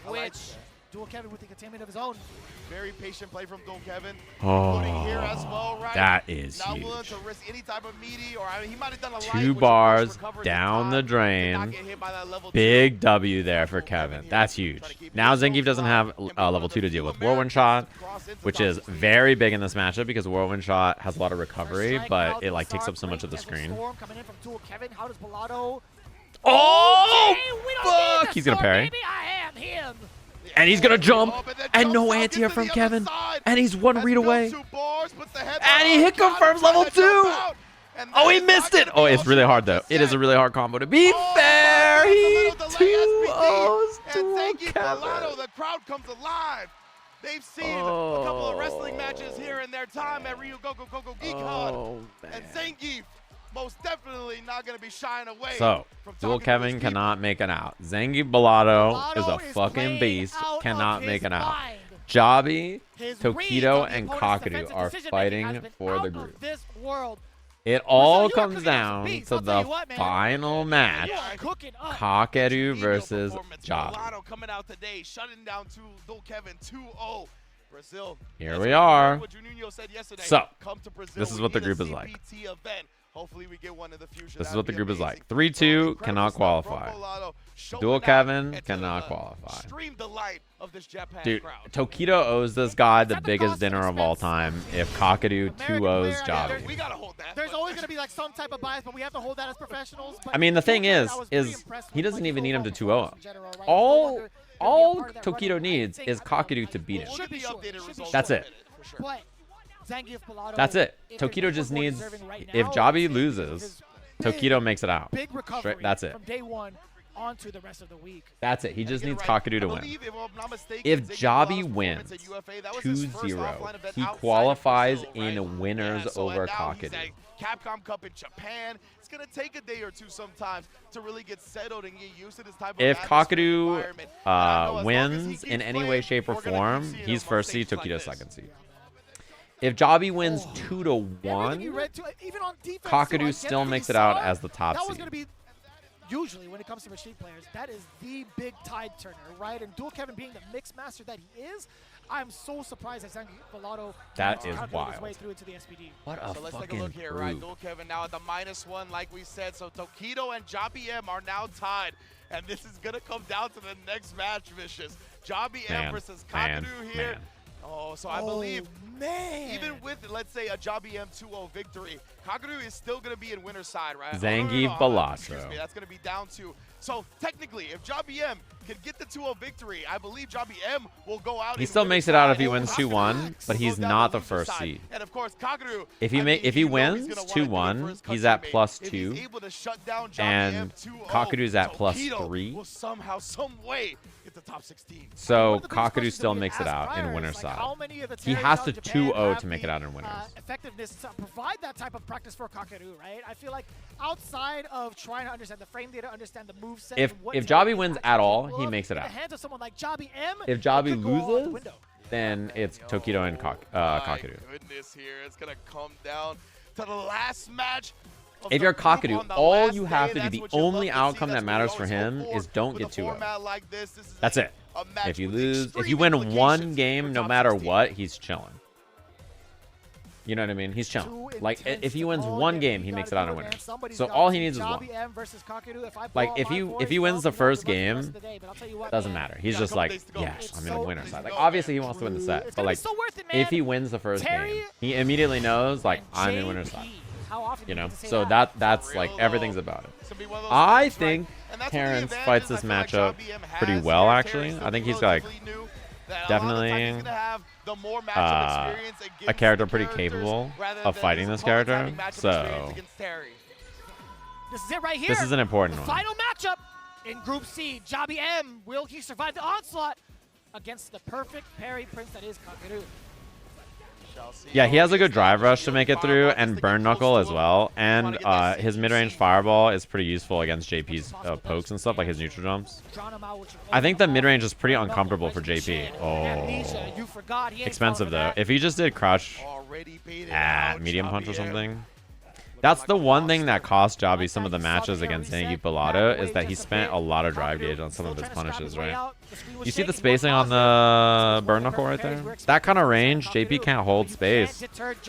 Which Dual Kevin with the containment of his own. Very patient play from Dual Kevin. Oh, here as well, right? that is Not huge. willing to risk any type of meaty, or I mean, he might have done a 2 bars down the drain. Big W there for Kevin. That's huge. Now Zangief doesn't have level 2 to deal with. Whirlwind Shot, which is very big in this matchup because Whirlwind Shot has a lot of recovery, but it like takes up so much of the screen. Coming in from Dual Kevin. How does Bellotto? Oh, fuck! He's gonna parry. Baby, I am him. And he's going to jump. And no anti-air from Kevin. And he's one read away. And he hit confirms level 2. Oh, he missed it. Oh, it's really hard, though. It is a really hard combo. To be fair, he 2-0s to Kevin. The crowd comes alive. They've seen a couple of wrestling matches here in their time at Ryu Goku Koko Geekon. And Zangief most definitely not going to be shying away. So, Dual Kevin cannot make an out. Zangief Bellotto is a fucking beast. Cannot make an out. JabhiM, Tokido, and Kakadu are fighting for the group. It all comes down to the final match. Kakadu versus JabhiM. Coming out today, shutting down Dual Kevin 2-0. Brazil. Here we are. What Juninho said yesterday, So, come to Brazil, this is what the group is like. event. Hopefully we get one in the future. This is what the group is like. 3-2 cannot qualify. Dual Kevin cannot qualify. Dude, Tokido owes this guy the biggest dinner of all time if Kakadu 2-0s JabhiM. We gotta hold that. There's always gonna be like some type of bias, but we have to hold that as professionals. I mean, the thing is he doesn't even need him to 2-0 him. All Tokido needs is Kakadu to beat him. That's it. That's it. Tokido just needs, if JabhiM loses, Tokido makes it out. Straight, that's it. From day one onto the rest of the week. That's it. He just needs Kakadu to win. If JabhiM wins 2-0, he qualifies in winners over Kakadu. Capcom Cup in Japan. It's going to take a day or two sometimes to really get settled and get used to this type of If Kakadu wins in any way, shape, or form, he's first seed, Tokido second seed. If JabhiM wins 2-1, Kakadu still makes it out as the top seed. Usually, when it comes to machine players, that is the big tide turner, right? And Dual Kevin being the mix master that he is, I'm so surprised that Zangief Bellotto that is wild. His way through into the SPD. What a so let's fucking take a look here, group. right? Dual Kevin now at the -1, like we said. So Tokido and JabhiM are now tied. And this is going to come down to the next match, Vicious. JabhiM versus Kakadu here. Oh, so I believe, even with, let's say, a JabhiM 2-0 victory, Kakadu is still going to be in winner's side, right? Zangief Bellotto. Excuse me, that's going to be down to. So, technically, if JabhiM can get the 2-0 victory, I believe JabhiM will go out. He still makes it out if he wins 2-1, but he's not the first seed. And, of course, Kakadu, if he wins 2-1, he's at +2, and Kakadu's at +3. Will somehow, some way, get the top 16. So Kakadu still makes it out in winner's side. He has to 2-0 to make it out in winners. Effectiveness to provide that type of practice for Kakadu, right? I feel like outside of trying to understand the frame data, understand the moveset. If JabhiM wins at all, he makes it out. If JabhiM loses, then it's Tokido and Kakadu. Goodness, here it's gonna come down to the last match. If you're Kakadu, all you have to do, the only outcome that matters for him is don't get 2-0. That's it. If you lose, if you win one game, no matter what, he's chilling. You know what I mean? He's chilling. Like, if he wins one game, he makes it out in winners. So all he needs is one. Like, if he wins the first game, doesn't matter. He's just like, yes, I'm in a winner's side. Like, obviously he wants to win the set, but like, if he wins the first game, he immediately knows, like, I'm in winner's side. You know, so that's like everything's about it. I think Terrence fights this matchup pretty well, actually. I think he's got, like, definitely a character pretty capable of fighting this character. So this is it right here. This is an important one. Final matchup in Group C. JabhiM, will he survive the onslaught against the perfect parry prince that is Kakadu? Yeah, he has a good drive rush to make it through, and burn knuckle as well. And his mid-range fireball is pretty useful against JP's pokes and stuff, like his neutral jumps. I think the mid-range is pretty uncomfortable for JP. Oh, expensive though. If he just did crush at medium punch or something. That's the one thing that cost JabhiM some of the matches against Zangief Bellotto, is that he spent a lot of drive gauge on some of his punishes, right? You see the spacing on the burn knuckle right there? That kind of range, JP can't hold space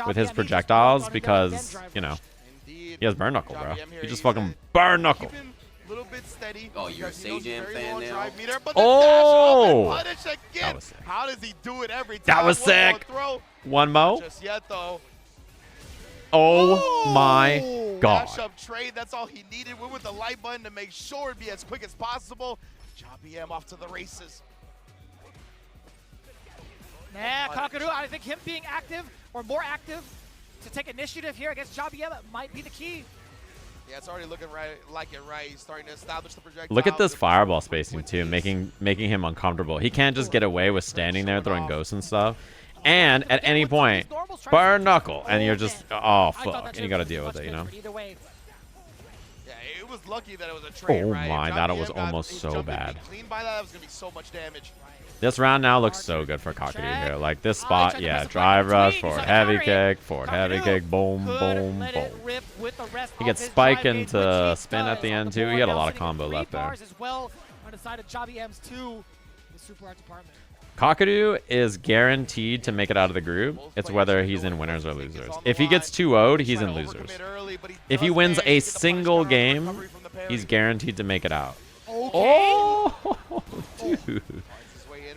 with his projectiles because, you know, he has burn knuckle, bro. He just fucking burn knuckle. Oh, you're a JabhiM fan now? Oh! That was sick. How does he do it every time? That was sick. One mo. Just yet, though. Oh my god. Mash up trade, that's all he needed. Went with the light button to make sure it'd be as quick as possible. JabhiM off to the races. Yeah, Kakaru, I think him being active or more active to take initiative here against JabhiM might be the key. Yeah, it's already looking like it, right? He's starting to establish the projectile. Look at this fireball spacing too, making him uncomfortable. He can't just get away with standing there throwing ghosts and stuff. And at any point, burn knuckle, and you're just fuck, and you got to deal with it, you know. Yeah, it was lucky that it was a trade, Oh right? my, that was almost so bad. Clean by that, it was gonna be so much damage. This round now looks so good for Kakaru here. Like this spot, yeah, drive rush, forward heavy kick, boom, boom, boom. He gets spike into spin at the end too. He had a lot of combo left there. Kakaru is guaranteed to make it out of the group. It's whether he's in winners or losers. If he gets 2-0'd, he's in losers. If he wins a single game, he's guaranteed to make it out. Oh, dude.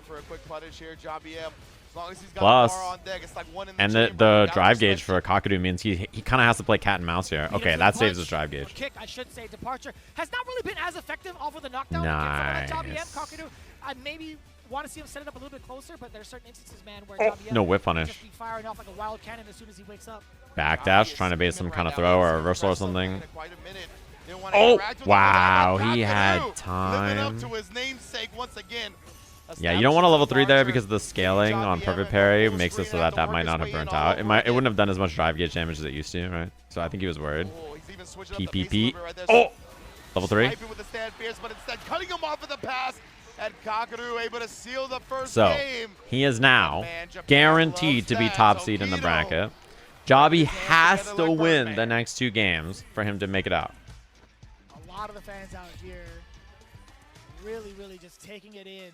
For a quick punish here, JabhiM. As long as he's got Plus, bar on deck, it's like one in the and chamber. the drive gauge for Kakaru means he kind of has to play cat and mouse here. Okay, that saves his drive gauge. Kick, I should say, departure has not really been as effective off of the knockdown. Nice. JabhiM, Kakaru, I maybe want to see him set it up a little bit closer, but there's certain instances, man, where JabhiM No whip punish. just be firing off like a wild cannon as soon as he wakes up. Backdash, trying to bait some kind of throw or a reversal or something. Oh, wow, he had time. To his namesake once again. Yeah, you don't want a level 3 there because the scaling on perfect parry makes it so that might not have burnt out. It wouldn't have done as much drive gauge damage as it used to, right? So I think he was worried. PPP. Oh, level 3. Cutting him off of the pass, and Kakaru able to seal the first So game. he is now guaranteed to be top seed in the bracket. Jabhi has to win the next 2 games for him to make it out. A lot of the fans out here really just taking it in.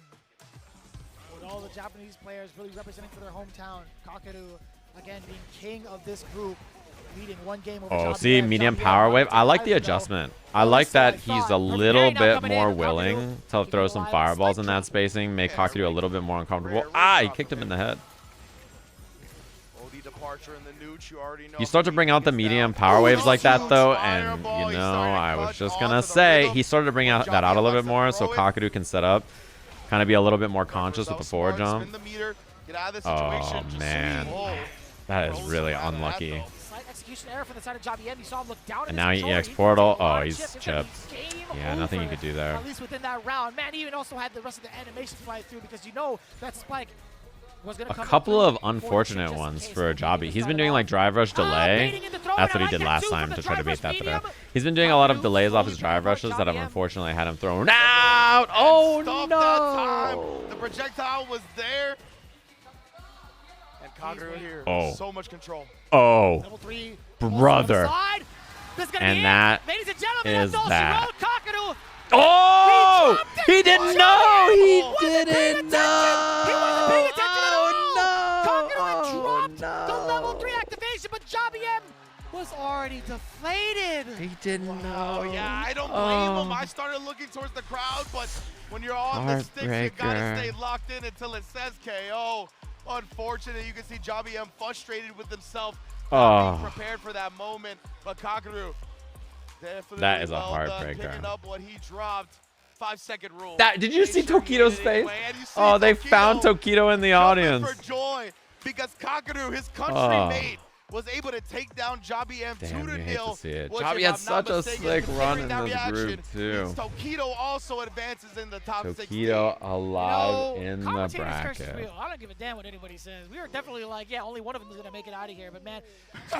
With all the Japanese players really representing for their hometown. Kakaru, again, being king of this group, leading 1 game over Oh, JabhiM. see, medium power wave. I like the adjustment. I like that he's a little bit more willing to throw some fireballs in that spacing, make Kakaru a little bit more uncomfortable. Ah, he kicked him in the head. You start to bring out the medium power waves like that, though, and, you know, I was just going to say, he started to bring that out a little bit more so Kakaru can set up, kind of be a little bit more conscious with the forward jump. Oh, man. That is really unlucky. And now he EX portal. Oh, he's chipped. Yeah, nothing you could do there. At least within that round. Man, he even also had the rest of the animation fly through because you know that spike was going to come. A couple of unfortunate ones for Jabhi. He's been doing like drive rush delay. That's what he did last time to try to bait that throw. He's been doing a lot of delays off his drive rushes that have unfortunately had him thrown out. Oh, no. The projectile was there. And Kakaru here. Oh. So much control. Oh, brother. And that is that. Oh, he didn't know. He didn't know. He wasn't paying attention at all. Kakaru had dropped the level 3 activation, but JabhiM was already deflated. He didn't know. Oh, yeah, I don't blame him. I started looking towards the crowd, but when you're on the sticks, you gotta stay locked in until it says KO. Unfortunate, you can see JabhiM frustrated with himself, not being prepared for that moment. But Kakaru, definitely that is a heartbreaker. Picking up what he dropped. 5-second rule. Did you see Tokido's face? Oh, they found Tokido in the audience. For joy, because Kakaru, his country mate, was able to take down JabhiM 2-0. Jabhi had such a sick run in this group too. Tokido also advances in the top 16. Tokido alive in the bracket. I don't give a damn what anybody says. We were definitely like, yeah, only one of them is gonna make it out of here. But man,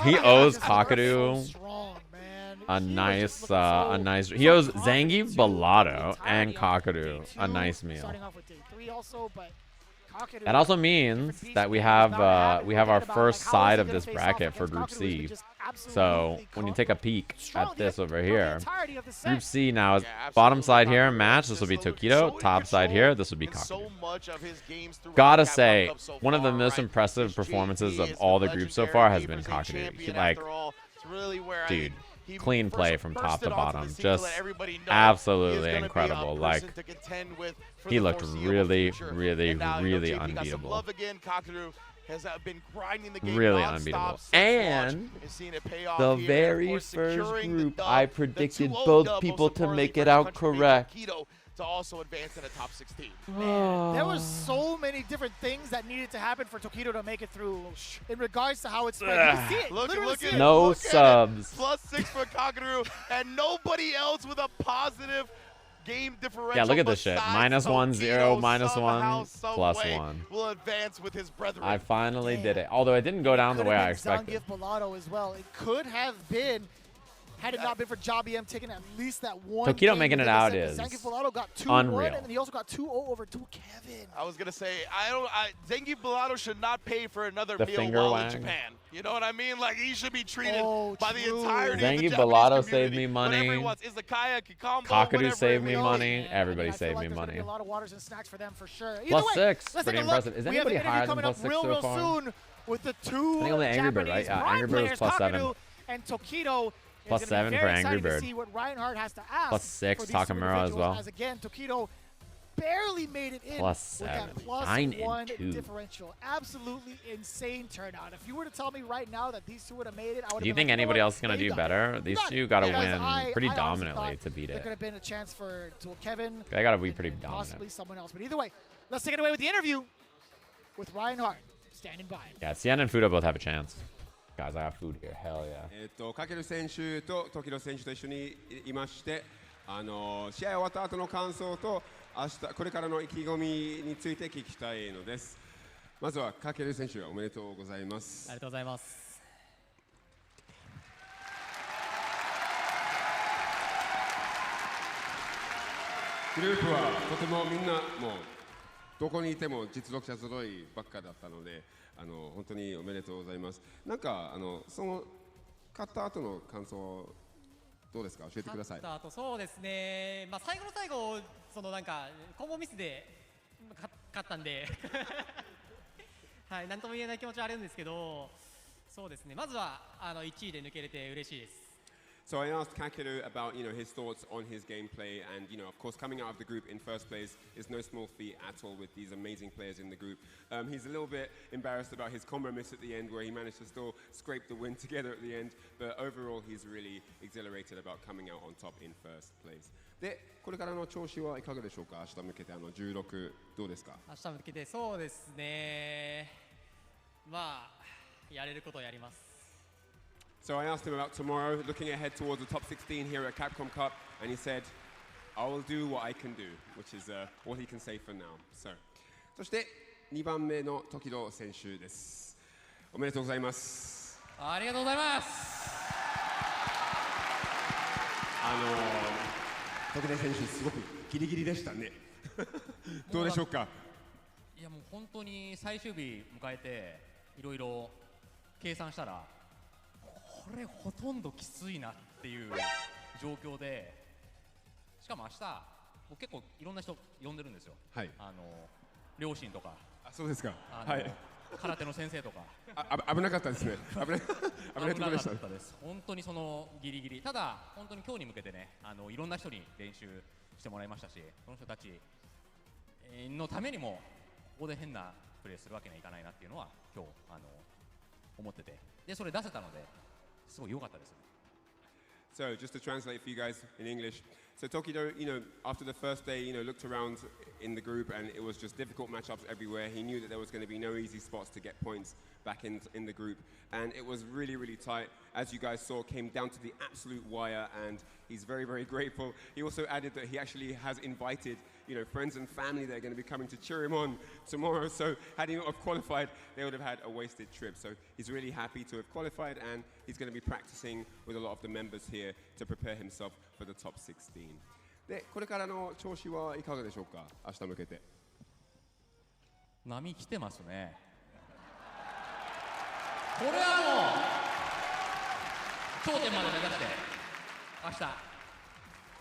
he owes Kakaru a nice. He owes Zangief, Bellotto, and Kakaru a nice meal. Starting off with 3 also, but That also means that we have our first side of this bracket for Group C. So when you take a peek at this over here, Group C now is bottom side here, match. This will be Tokido. Top side here, this will be Kakaru. Gotta say, one of the most impressive performances of all the groups so far has been Kakaru. Like, dude, clean play from top to bottom. Just absolutely incredible. Like, he looked really, really, really unbeatable. Really unbeatable. And the very first group, I predicted both people to make it out correct. to also advance in the top 16. Man, there was so many different things that needed to happen for Tokido to make it through in regards to how it's spread. You can see it. Look at it. No subs. +6 for Kaguru, and nobody else with a positive game differential. Yeah, look at this shit. -1, 0, -1, +1. Will advance with his brethren. I finally did it. Although it didn't go down the way I expected. Zangief Bellotto as well. It could have been, had it not been for JabhiM taking at least that one. Tokido making it out is Zangief Bellotto got 2-1, unreal. and then he also got 2-0 over Kevin. I was gonna say, Zangief Bellotto should not pay for another The meal finger while wang. in Japan. You know what I mean? Like, he should be treated Oh, by the entirety Zangief of the Bellotto Japanese saved community. me money. Whatever he wants. Izakaya, Kikombo, Kakadu whatever saved it me may money. be. Everybody I feel saved like me there's gonna money. be a lot of waters and snacks for them for sure. Either way, +6, let's pretty take a impressive. look. Is We have anybody an interview higher than coming up +6 real, so real far? soon with the two I think only AngryBird, right? Japanese Yeah, prime AngryBird players, was +7. Tokido and Tokido. +7 for Very excited to AngryBird. see what Reinhardt has to ask +6 for these two Takamura as individuals, well. As again, Tokido barely made it in +7. with that 9 and +1 2. differential. Absolutely insane turnout. If you were to tell me right now that these two would have made it, I would. Do you think anybody else is going to do better? These two got to Because win pretty I honestly dominantly thought to beat There it. could have been a chance for Kevin. They got to be pretty Possibly dominant. someone else. But either way, let's take it away with the interview with Reinhardt standing by. Yeah, Cien and Fudo both have a chance. Guys, I have food here. Hell yeah. かける選手と時野選手と一緒にいまして、試合終わった後の感想と明日これからの意気込みについて聞きたいのです。まずはかける選手おめでとうございます。ありがとうございます。グループはとてもみんなもうどこにいても実力者揃いばっかだったので、本当におめでとうございます。なんかその勝った後の感想どうですか？教えてください。勝った後そうですね。まあ最後の最後そのなんかコンボミスで勝ったんで、はい、なんとも言えない気持ちはあるんですけど、そうですね。まずは1位で抜けれて嬉しいです。So I asked Kakeru about, his thoughts on his gameplay, and of course, coming out of the group in first place is no small feat at all with these amazing players in the group. He's a little bit embarrassed about his combo miss at the end, where he managed to still scrape the win together at the end, but overall, he's really exhilarated about coming out on top in first place. で、これからの調子はいかがでしょうか？明日向けて16どうですか？明日向けてそうですね。まあやれることをやります。So I asked him about tomorrow, looking ahead towards the top 16 here at Capcom Cup, and he said, I will do what I can do, which is all he can say for now. So, そして2番目の時戸選手です。おめでとうございます。ありがとうございます。時戸選手すごくギリギリでしたね。どうでしょうか？いやもう本当に最終日迎えていろいろ計算したら。これほとんどきついなっていう状況で、しかも明日僕結構いろんな人呼んでるんですよ。はい。両親とか。あ、そうですか。はい。空手の先生とか。危なかったですね。危ないところでした。本当にそのギリギリ。ただ本当に今日に向けてね、いろんな人に練習してもらいましたし、その人たちのためにもここで変なプレーするわけにはいかないなっていうのは今日思ってて、でそれ出せたので。So just to translate for you guys in English, so Tokido, after the first day, looked around in the group and it was just difficult matchups everywhere. He knew that there was going to be no easy spots to get points back in the group, and it was really, really tight. As you guys saw, came down to the absolute wire, and he's very, very grateful. He also added that he actually has invited, friends and family that are going to be coming to cheer him on tomorrow. So had he not have qualified, they would have had a wasted trip. So he's really happy to have qualified, and he's going to be practicing with a lot of the members here to prepare himself for the top 16. で、これからの調子はいかがでしょうか？明日向けて。波来てますね。これはもう頂点まで目指して明日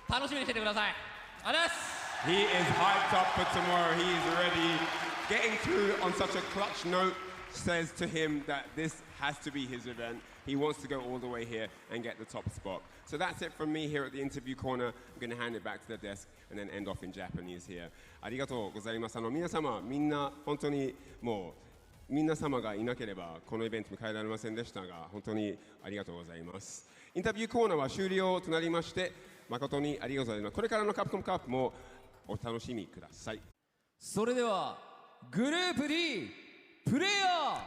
楽しみにしててください。ありがとうございます。He is hyped up for tomorrow. He is ready. Getting through on such a clutch note says to him that this has to be his event. He wants to go all the way here and get the top spot. So that's it from me here at the interview corner. I'm going to hand it back to the desk and then end off in Japanese here. ありがとうございます。皆様、みんな本当にもう皆様がいなければこのイベントに変えられませんでしたが、本当にありがとうございます。インタビューコーナーは終了となりまして、誠にありがとうございます。これからのカプコンカップもお楽しみください。それではグループ D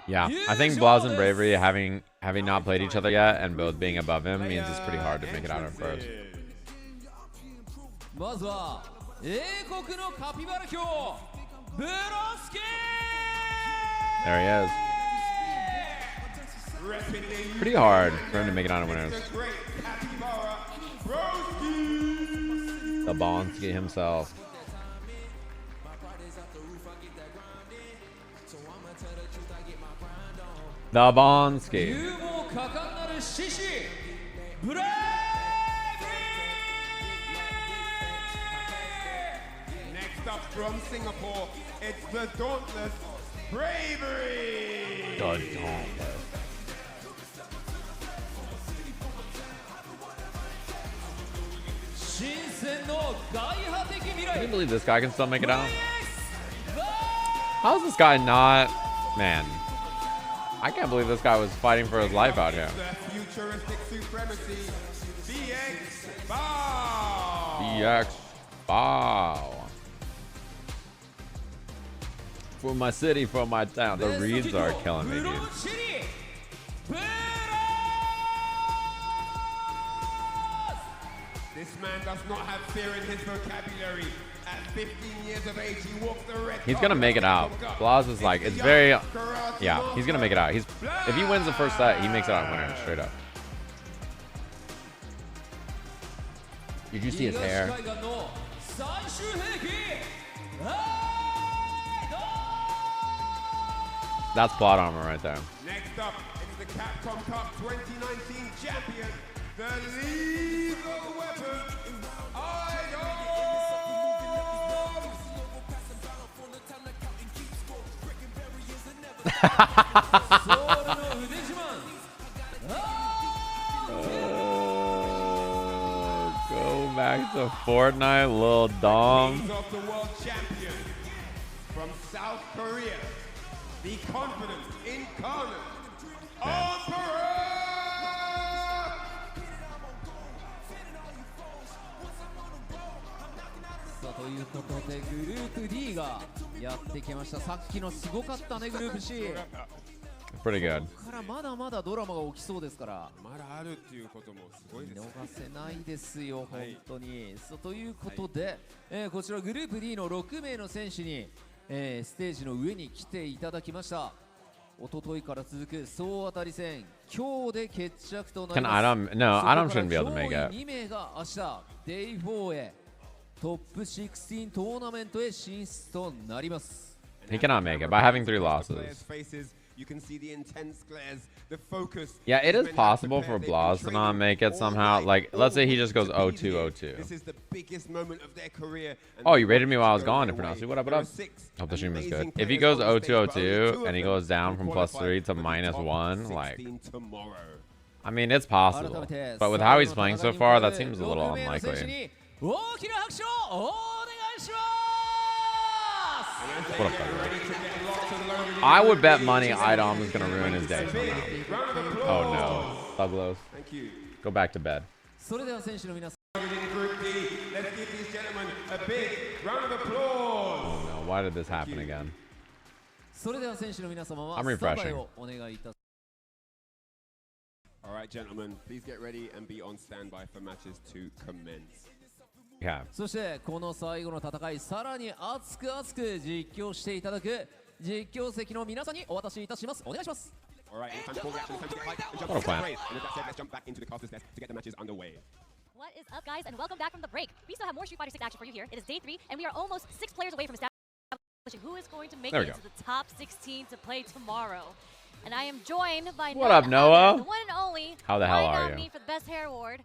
Yeah, I think Blaz and Bravery having not played each other yet and both being above him means it's pretty hard to make it out at first. まずは英国のカピバラ卿ブロスキー There he is. Pretty hard for him to make it out of winners. The Bonski himself. The Bonski. Next up from Singapore, it's the Dauntless Bravery. The Dauntless. Can you believe this guy can still make it out? How's this guy not? Man, I can't believe this guy was fighting for his life out here. Futuristic supremacy, DX Bow. DX Bow. For my city, for my town. The reads are killing me, dude. This man does not have fear in his vocabulary. At 15 years of age, he walks the red. He's gonna make it out. Blaz is like, it's very, yeah, he's gonna make it out. If he wins the first set, he makes it out winner, straight up. Did you see his hair? That's plot armor right there. Next up, it's the Capcom Cup 2019 champion, the lethal weapon, Go back to Fortnite, Lil Dom. He's of the world champion from South Korea, the confident, incarnate, Emperor! さあということでグループ D がやってきました。さっきのすごかったねグループ C。 Pretty good. ここからまだまだドラマが起きそうですから。まだあるっていうこともすごいですね。見逃せないですよ、本当に。そうということで、こちらグループ D の6名の選手に、ステージの上に来ていただきました。一昨日から続く総当たり戦、今日で決着となります。No, Adam shouldn't be able to make it. 2名が明日、Day 4へトップ16トーナメントへ進出となります。He cannot make it by having 3 losses. You can see the intense glares, the focus. Yeah, it is possible for Blaz to not make it somehow. Like, let's say he just goes 0-2-0-2. This is the biggest moment of their career. Oh, you rated me while I was gone, Ifernasi. What up, what up? Hope the stream is good. If he goes 0-2-0-2 and he goes down from +3 to -1, like, I mean, it's possible. But with how he's playing so far, that seems a little unlikely. What up, I would bet money Idom is going to ruin his day somehow. Oh no. Thuglos. Go back to bed. Group D, let's give these gentlemen a big round of applause. Oh no, why did this happen again? I'm refreshing. All right, gentlemen, please get ready and be on standby for matches to commence. Yeah. そしてこの最後の戦い、さらに熱く熱く実況していただく実況席の皆さんにお渡しいたします。お願いします。 All right, it's time to call reaction. It's time to get hype. And jump back. And with that said, let's jump back into the casters desk to get the matches underway. What is up, guys, and welcome back from the break. We still have more Street Fighter 6 action for you here. It is day 3, and we are almost 6 players away from establishing who is going to make it into the top 16 to play tomorrow. And I am joined by What up, Noah? The one and only. How the hell are you? For the best hair award.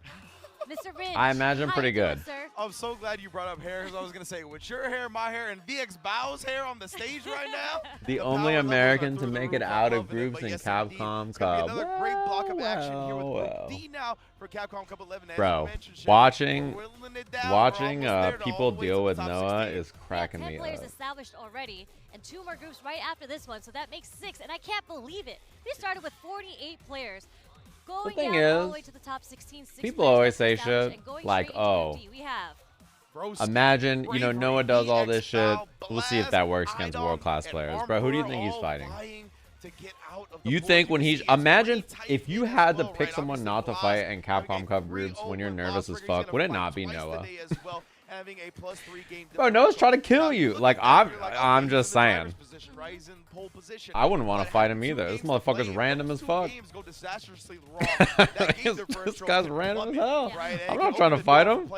Mr. Ridge. I imagine pretty good. I'm so glad you brought up hair, because I was going to say, with your hair, my hair, and VX Bow's hair on the stage right now. The only American to make it out of groups in Capcom Cup. Another great block of action here with Group D now for Capcom Cup 11. Bro, watching people deal with Noah is cracking me 10 up. players established already, and 2 more groups right after this one, so that makes 6, and I can't believe it. We started with 48 players. The thing is, people always say shit like, oh, Imagine, you know, Noah does all this shit. We'll see if that works against world-class players. Bro, who do you think he's fighting? You think when he's... Imagine if you had to pick someone not to fight in Capcom Cup groups when you're nervous as fuck. Would it not be Noah? Bro, Noah's trying to kill you. Like, I'm just saying. I wouldn't want to fight him either. This motherfucker's random as fuck. This guy's random as hell. I'm not trying to fight him.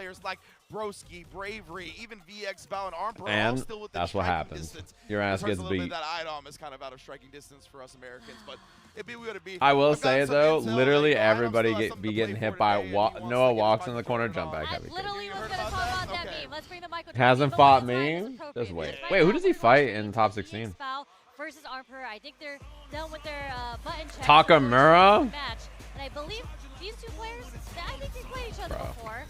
Broski, Bravery, even VX Bow and Armper And all still within that's what striking happens. Distance. Your ass gets beat. That IDOM is kind of out of striking distance for us Americans, but it'd be weird to be. I will say though, literally everybody be getting hit by Noah walks in the corner, jump back heavy. Literally was gonna talk about that meme. Let's bring the mic. Hasn't fought me. Just wait. Wait, who does he fight in top 16? Versus Armper. I think they're done with their button check. Takamura. Match, and I believe these two players. I think they played each other before.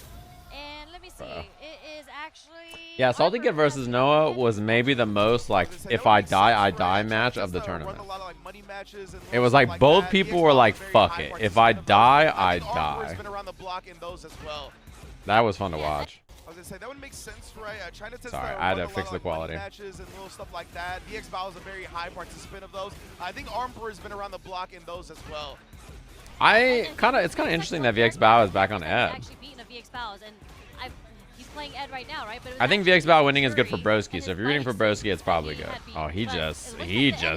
And let me see, it is actually... Yeah, Salty Kid versus Noah was maybe the most, like, if I die, I die match of the tournament. It was like both people were like, fuck it. If I die, I die. That was fun to watch. I was gonna say that would make sense, right? Trying to test Sorry, I had to fix the quality. Matches and little stuff like that. VX Bao is a very high participant of those. I think Armper has been around the block in those as well. It's kind of interesting that VX Bao is back on Ed. Actually beaten a VX Bao, and he's playing Ed right now, right? But I think VX Bao winning is good for Broski, so if you're rooting for Broski, it's probably good. Oh, he just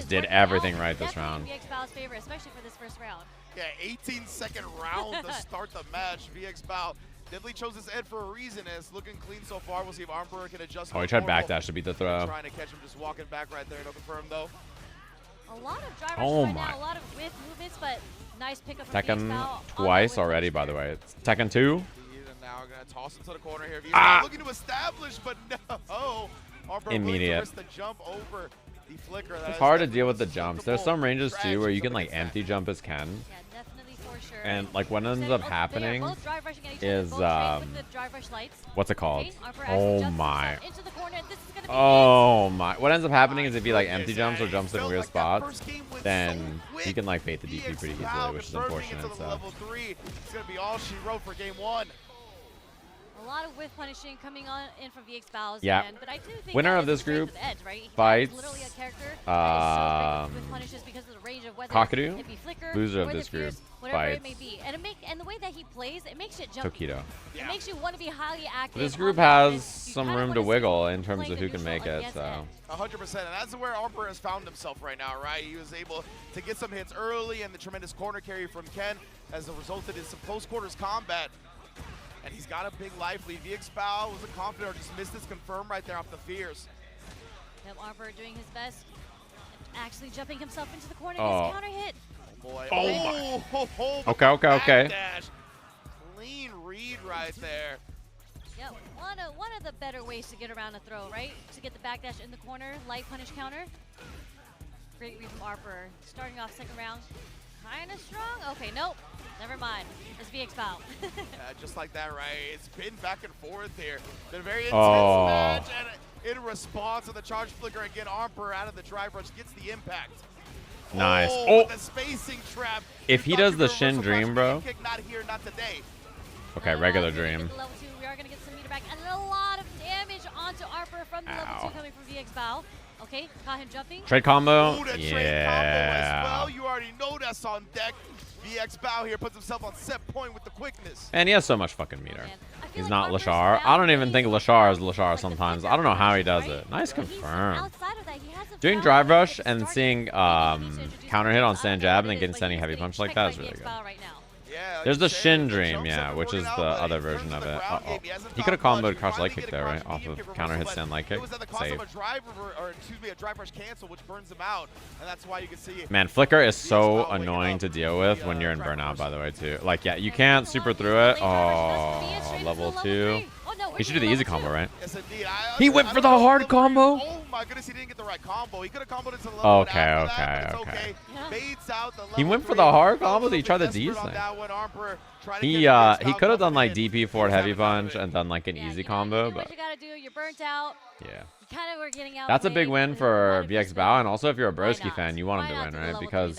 did everything right this round. VX Bao's favor, especially for this first round. Yeah, 18-second round to start the match. VX Bao definitely chose this Ed for a reason. It's looking clean so far. We'll see if Armper can adjust. Oh, he tried backdash to beat the throw. Trying to catch him, just walking back right there. No confirm though. A lot of drivers right now, a lot of whiff movements, but nice pickup from Tekken twice already, by the way. It's Tekken 2. Now we're gonna toss him to the corner here. VX looking to establish, but no. Armper Immediate. the jump over the flicker. It's hard to deal with the jumps. There's some ranges too where you can like empty jump as Ken. Yeah, definitely for sure. And like what ends up happening is what's it called? Oh my. Oh my. What ends up happening is if he like empty jumps or jumps in weird spots, then he can like bait the DP pretty easily, which is unfortunate. So. It's gonna be all she wrote for game one. A lot of whiff punishing coming in from VX Bao's yeah. end, but I do think winner of this group fights Tokido. Loser of this group fights and the way that he plays, it makes it jump. Tokido. It makes you want to be highly active. This group has some room to wiggle in terms of who can make it. So 100%, and that's where Armper has found himself right now, right? He was able to get some hits early, and the tremendous corner carry from Ken has resulted in some close quarters combat. And he's got a big life lead. VX Bao was a confident or just missed his confirm right there off the fears. Yep, Armper doing his best. Actually jumping himself into the corner. His counter hit. Oh boy. Oh my. Okay. Clean read right there. Yep, one of the better ways to get around a throw, right? To get the backdash in the corner, light punish counter. Great read from Armper. Starting off second round. Kind of strong. Okay, nope. Never mind. It's VX Bao. Just like that, right? It's been back and forth here. Been a very intense match, and in response to the charge flicker again, Armper out of the drive rush gets the impact. Nice. The spacing trap. If he does the Shin Dream, bro. Not here, not today. Okay, regular Dream. Level 2, we are going to get some meter back, and a lot of damage onto Armper from the level 2 coming from VX Bao. Okay, caught him jumping. Trade combo. Trade combo as well. You already know that's on deck. VX Bao here puts himself on set point with the quickness. And he has so much fucking meter. He's not Lashar. I don't even think Lashar is Lashar sometimes. I don't know how he does it. Nice confirm. Doing drive rush and seeing counter hit on stand jab and then getting standing heavy punch like that is really good. There's the Shin Dream, yeah, which is the other version of it. He could have comboed crouch leg kick there, right? Off of counter hit stand leg kick. Save. A drive rush cancel, which burns him out, and that's why you can see. Man, flicker is so annoying to deal with when you're in burnout, by the way, too. Like, yeah, you can't super through it. Oh, level 2. He should do the easy combo, right? Yes, indeed. He went for the hard combo. Oh my goodness, he didn't get the right combo. He could have comboed into the level. Okay. He went for the hard combo. He tried the D's thing. He could have done like DP forward heavy punch and done like an easy combo, but you gotta do. You're burnt out. Yeah. You kind of were getting out. That's a big win for VX Bao, and also if you're a Broski fan, you want him to win, right? Because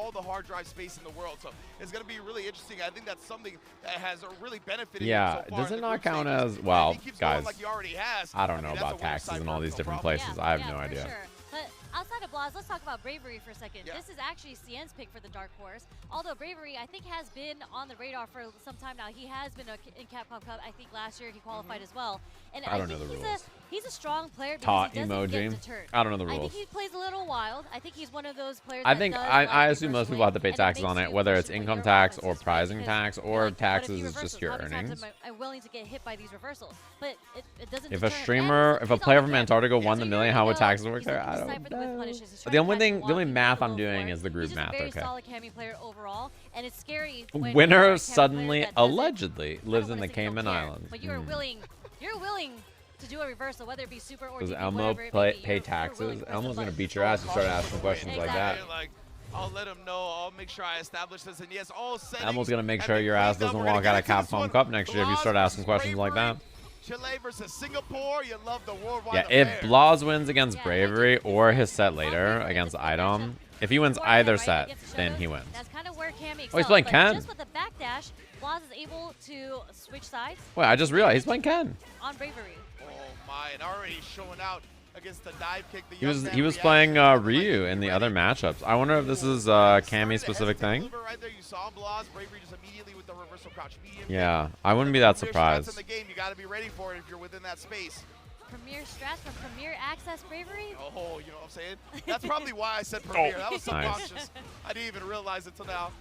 all the hard drive space in the world. So it's going to be really interesting. I think that's something that has really benefited Yeah, him so far does in it the not group count stages. as, And well, if he keeps guys, going like he already has, I don't know mean, about that's a taxes in all website these different problem. places. I have no for idea. Sure. But Outside of Blaz, let's talk about Bravery for a second. This is actually CN's pick for the Dark Horse. Although Bravery, I think, has been on the radar for some time now. He has been in Capcom Cup. I think last year he qualified as well. And I don't know the rules. He's a strong player because Taut he doesn't emoji. get deterred. I don't know the I rules. think he plays a little wild. I think he's one of those players I that think does I like assume most reverse people have to pay swing, and it taxes makes on it, you whether push it's your income offenses, tax or right? pricing Because tax you're or like, what if taxes he is just reversals? your How many times earnings. am I willing to get hit by these reversals? But it doesn't If deter a him. streamer, And if a he's player on from the Antarctica camp. won the So million, you're how would gonna go, taxes work he's there? looking I to don't decipher the whiff know. punishes. He's But trying to the catch only the math walking I'm doing before. is the group He's just math. a very Okay. solid Cammy player overall, and it's scary when you are a Winner Cammy player suddenly that doesn't- allegedly lives in the Cayman Islands. But you are willing to do a reversal, whether it be super or Does DP, Elmo whatever it may be. pay taxes? Elmo's gonna beat your ass if you start asking questions like that. Like, I'll let him know. I'll make sure I establish this. And yes, all settings. Elmo's gonna make have sure been your ass cleaned up. doesn't We're walk gonna out of get into this Capcom one. Cup next year if you start asking questions like that. Chile versus Singapore. You love the worldwide Yeah, if Blaz wins against Bravery or his set later against Idom, if he wins either set, then he wins. That's kind of where Cammy excels. Oh, he's playing but Ken. Just with the backdash, Blaz is able to switch sides. Wait, I just realized he's playing Ken. On Bravery. Oh my, and already showing out against the dive kick. The He was playing Ryu in the other matchups. I wonder if this is a Cammy specific thing. Right there, you saw Blaz. Bravery just immediately with the reversal crouch medium. Yeah, I wouldn't be that Premier strats surprised. in the game, you got to be ready for it if you're within that space. Premier strats from Premier Access Bravery. Oh, you know what I'm saying? That's probably why I said Premier. That was Nice. subconscious. I didn't even realize it till now.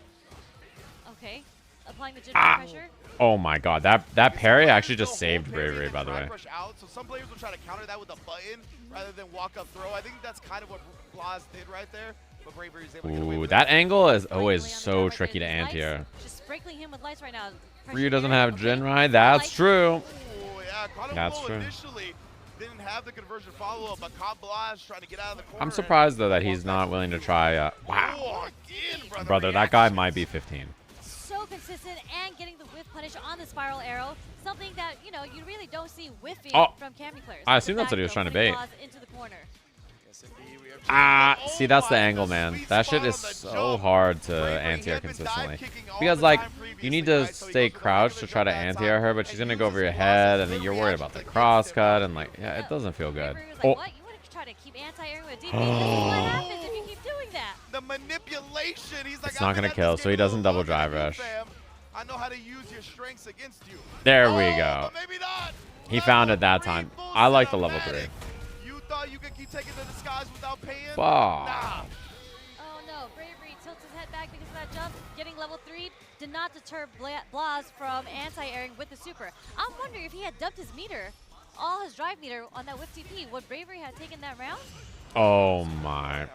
Okay, applying the jitter pressure. Oh my god, that parry actually just saved Bravery, by the way. Rush out. So some players will try to counter that with a button rather than walk up throw. I think that's kind of what Blaz did right there. But Bravery is able to get away Ooh, with that it. angle is always so tricky to anti-air. Just sprinkling him with lights right now. Ryu doesn't have Jinrai, that's true. Ooh, yeah, caught him That's low true. initially. Didn't have the conversion follow-up, but caught Blaz trying to get out of the corner. I'm surprised though that he's not willing to try. Wow, Oh, again, brother, that guy might be 15. So consistent and getting the whiff punish on the spiral arrow. Something that, you know, you really don't see whiffing from Cammy players. I assume that's what he was trying to bait. Into the corner. See, that's the angle, man. That shit is so hard to anti-air consistently. Because, like, you need to stay crouched to try to anti-air her, but she's going to go over your head, and then you're worried about the cross cut, and, like, yeah, it doesn't feel good. Oh, What? You want to try to keep anti-airing with DP? This is what happens if you keep doing that. The manipulation. He's like, it's not going to kill, so he doesn't double drive rush. I know how to use your strengths against you. There we go. He found it that time. I like the level 3. You thought you could keep taking the disguise without paying? Wow. Nah. Oh no, Bravery tilts his head back because of that jump. Getting level 3 did not deter Blaz from anti-airing with the super. I'm wondering if he had dumped his meter, all his drive meter on that whip TP, would Bravery have taken that round? Oh, my.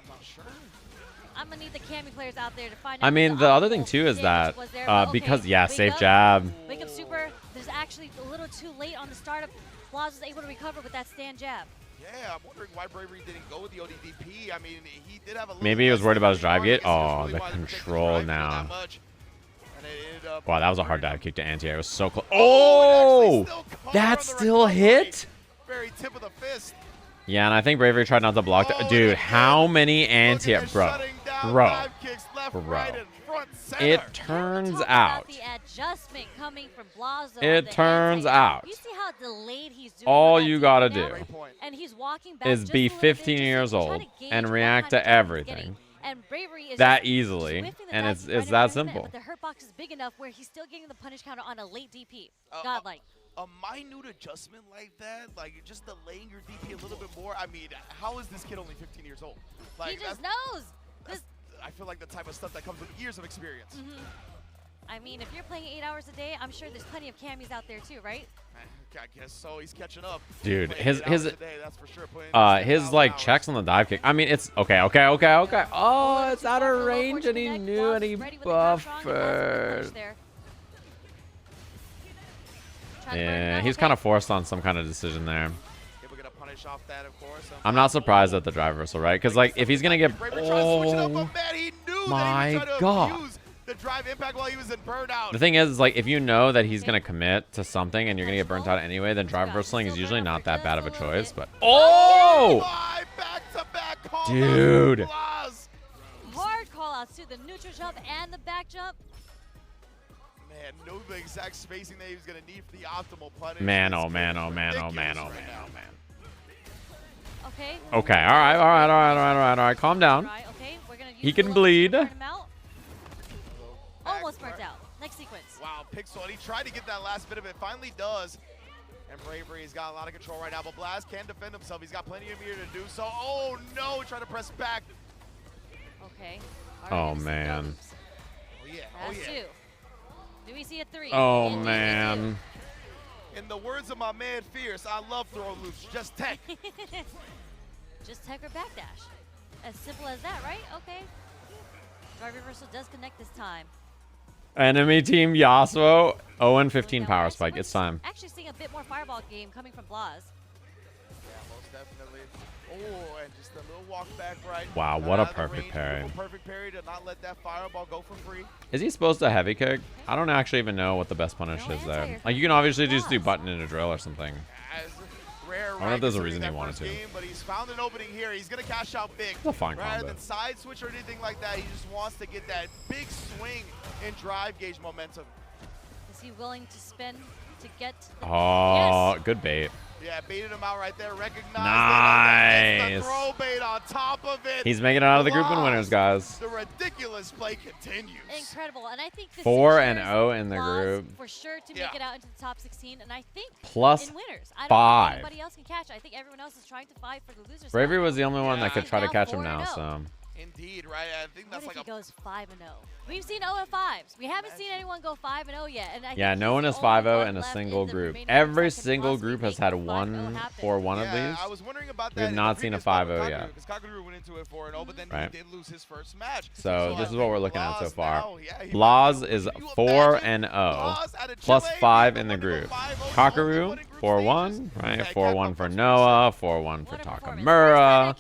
I'm gonna need the Cammy players out there to find out. I mean, the other thing, too, is that because, yeah, safe jab. Wake up super. There's actually a little too late on the startup. Blaz was able to recover with that stand jab. Yeah, I'm wondering why Bravery didn't go with the ODDP. I mean, he did have a little Maybe he was worried about his drive gate. Oh, the control now. Wow, that was a hard dive kick to anti-air. It was so close. Oh! That still hit? Very tip of the fist. Yeah, and I think Bravery tried not to block that. Dude, how many anti-air? Bro. It turns out. The adjustment coming from Blaz. It turns out. You see how delayed he's doing All you gotta do and he's walking back is be 15 years old and react to everything and Bravery is that just easily, and it's right that in front of him, simple. but the hurt box is big enough where he's still getting the punish counter on a late DP. Godlike. A minute adjustment like that, like just delaying your DP a little bit more. I mean, how is this kid only 15 years old? Like, He just knows. I feel like the type of stuff that comes with years of experience. I mean, if you're playing 8 hours a day, I'm sure there's plenty of Cammys out there too, right? I guess so. He's catching up. Dude, Playing his 8 hours a day, that's for sure. his like checks on the dive kick. I mean, it's okay. Oh, it's out of range, and he knew, and he buffered. Yeah, he's kind of forced on some kind of decision there. I'm not surprised at the drive reversal, right? Because like, if he's gonna get, oh my god. The drive impact while he was in burnout. The thing is like, if you know that he's gonna commit to something and you're gonna get burnt out anyway, then drive reversaling is usually not that bad of a choice. But dude, Hard call outs to the neutral jump and the back jump. Man, know the exact spacing that he was gonna need for the optimal punish. man, oh man. Okay. Okay, alright. Calm down. Okay, we're gonna use He can the bleed. burn him out. Almost burnt out. Next sequence. Wow, Pixel, and he tried to get that last bit of it. Finally does. And Bravery, he's got a lot of control right now, but Blaz can defend himself. He's got plenty of meter to do so. Oh no, trying to press back. Okay. Oh man. Oh yeah, That's two. Do we see a 3? Oh man. In the words of my man Fierce, I love throw loops. Just tech. Just tech or backdash. As simple as that, right? Okay. Drive reversal does connect this time. Enemy team Yasuo 0-15 power spike. It's time. Actually seeing a bit more fireball game coming from Blaz. Yeah, most definitely. Oh, and just a little walk back right. Wow, what a perfect parry. Perfect parry to not let that fireball go for free. Is he supposed to heavy kick? I don't actually even know what the best punish is there. Like, you can obviously just do button in a drill or something. I don't know if there's a reason he wanted to. But he's found an opening here. He's going to cash out big. It's a fine Rather combo. than side switch or anything like that, he just wants to get that big swing and drive gauge momentum. Is he willing to spend to get the Oh, good bait. Yeah, baited him out right there. Recognized Nice. it. The throw bait on top of it. He's making it out of the group and winners, guys. The ridiculous play continues. Incredible, and I think this 4-0 in the group. for sure to make it out into the top 16, and I think Plus in winners. I don't 5. think anybody else can catch. I think everyone else is trying to fight for the losers. Bravery was the only one that could try to catch him now, 4-0. so. Indeed, right? I think that's What like if he goes 5-0? We've seen 0-5s. We haven't seen anyone go 5-0 yet. And I Yeah, think no he's one is the only 5-0 one in a left single in the group. remaining Every second single possibly group has make had the 5-0 one happen. or one of Yeah, these. I was wondering about We have that not seen a 5-0 yet. Because Kakaguru went into it 4-0, but then Right. he did lose his first match. So this is what we're looking at so far. now, yeah, Blaz is 4-0 plus 5 in the group. Kakaru 4-1, right? 4-1 for Noah, 4-1 for Takamura,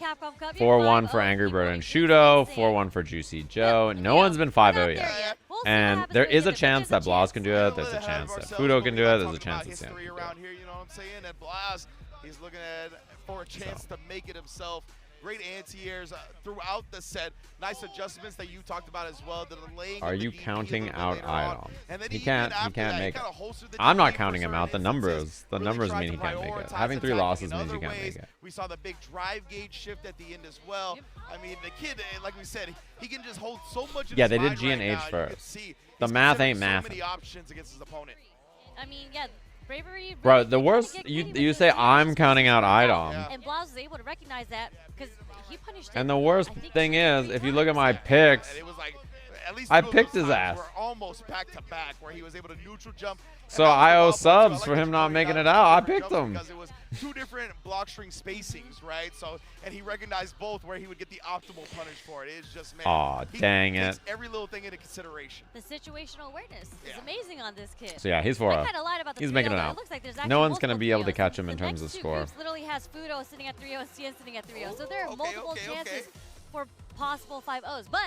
4-1 for AngryBird and Shuto, 4-1 for JuicyJoe. No one's been 5-0 yet. And there is a chance that Blaz can do it. There's a chance that Fudo can do it. There's a chance that Sam can do it. around here, you know what I'm saying? And Blaz, he's looking at for a chance to make it himself. Great anti-airs throughout the set. Nice adjustments that you talked about as well. The delaying Are of the you DP counting a little out bit later on. item? And then He even can't after that, make he it. kinda holstered the I'm DP not for counting him certain out. The instances. numbers Really mean he tried to can't make it. prioritize Having 3 attacking losses in means you other can't ways. make it. We saw the big drive gauge shift at the end as well. I mean, the kid, like we said, he can just hold so much of Yeah, his they did mind G and right H now, and you can first. see The he's math ain't considering mathing. so many options against his opponent. I mean, yeah, Bravery. Bro, really the did kinda worst, get you greedy with you those say DPs. I'm counting out item. And Blaz was able to recognize that because he punished it. And the worst I think thing two or is, three if you look at times. my picks, And it was like, at least I two of picked those his times ass. were almost back to back, where he was able to neutral jump. So I owe subs for him not making it out. I picked him. Because it was 2 different block string spacings, right? So, and he recognized both where he would get the optimal punish for it. It's just, man. Aw, he dang takes it. every little thing into consideration. The situational awareness is amazing on this kid. So yeah, he's I 4-0. kinda lied about the He's 3-0, making it but out. looks like there's No actually one's going to multiple be able to 3-0s. catch him in The terms of next two score. groups literally has Fudo sitting at 3-0 and Cien sitting at 3-0. So there are multiple chances for possible 5-0s. But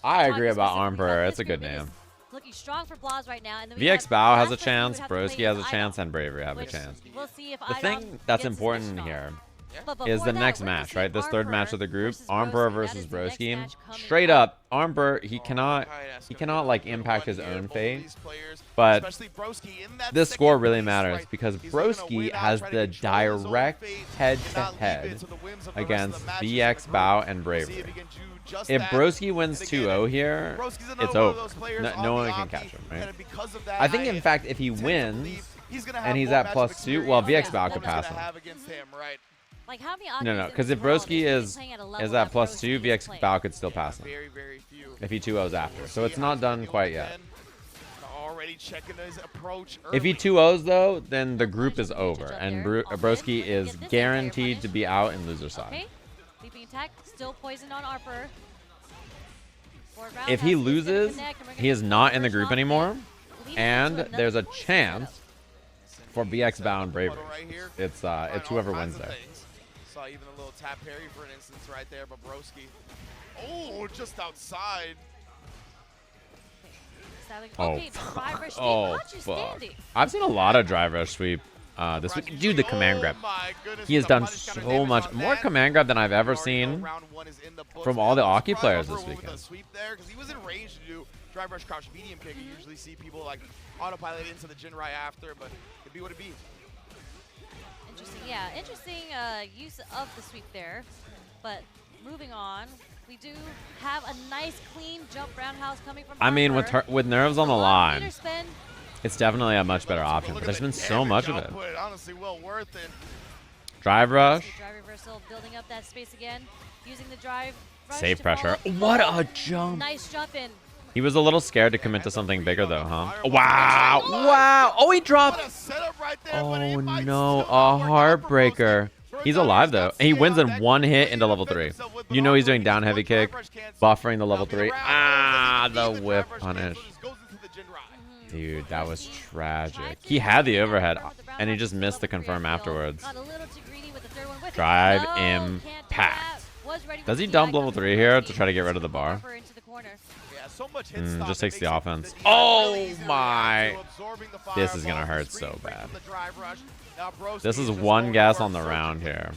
I talking agree about specifically Armper. this It's a good group, it is name. looking strong for Blaz right now. And then we VX have Bao has a last person who would chance, have to play Broski has a is chance, Idol, and Bravery have a which chance. We'll see if The Idol thing that's gets his important mission here But is before the that, next we're gonna match, see right? This third Armper match of the group, versus Armper Broski. That versus is the next Broski. match coming Straight up. up, Armper, he cannot like impact his own fate. But Especially Broski in that this second score really place, matters right? because He's looking to Broski win out, has try to the control his own direct fate, head-to-head and not leave it to the whims of the rest of against the matches in VX the Bao group. and We'll see Bravery. if he can do just If that. Broski wins And again, 2-0 here, Broski's another it's one of over. those players No, on no the one can Aki, catch him, right? and because of that, I think, in fact, if he wins he's gonna have and he's more at matchup +2, well, experience VX than Bao the could opponent's pass gonna him. have against him, right? Like how many No, because if Broski is at +2, VX Bao could still pass him. Very, very few. If he 2-0s after. So it's not done quite yet. Already checking his approach If he early. 2-0s though, then the group is over, and Broski is guaranteed to be out in loser side. Okay, leaping attack, still poisoned on Arper. Forward round If pass he is gonna loses, connect, and we're he gonna is see not in the first group long anymore, hit, leading and into there's a another chance for VX Bao and Bravery. It's whoever all wins kinds of there. things. Saw even a little tap parry for an instance right there, but Broski. Oh, just outside. Oh, Okay, drive rush sweep. oh, How'd you fuck. standing? I've seen a lot of drive rush sweep this week. Dude, the command grab. He has done so much more command grab than I've ever seen from all the Aki players this weekend. Sweep there because he was in range to do drive rush crouch medium kick. You usually see people like autopilot into the Jin right after, but it'd be what it be. Interesting, yeah, interesting use of the sweep there. But moving on, we do have a nice clean jump roundhouse coming from I mean, Armor. with nerves on the line, Meter spin. it's definitely a much better option. But there's been so much of it. Honestly, well worth it. Drive rush. Drive reversal, building up that space again, using the drive rush Save to pressure. follow. What a jump. Nice jump in. He was a little scared to commit to something bigger, though, huh? Wow. Wow. Oh, he dropped. Oh, no. A heartbreaker. He's alive, though. He wins in one hit into level 3. You know he's doing down heavy kick, buffering the level 3. Ah, the whip punish. Dude, that was tragic. He had the overhead, and he just missed the confirm afterwards. Drive impact. Does he dump level 3 here to try to get rid of the bar? Just takes the offense. Oh my. This is going to hurt so bad. This is one gas on the round here.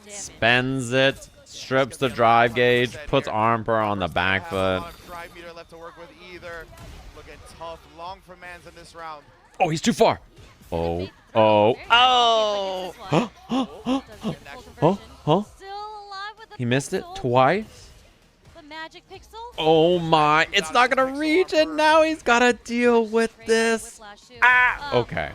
Spends it, strips the drive gauge, puts Armor on the back foot. Drive meter left to work with either. Looking tough, long for Mans in this round. Oh, he's too far. Oh, oh, oh. Huh? He missed it twice. Oh my, it's not gonna reach, and now he's gotta deal with this. Ah, okay.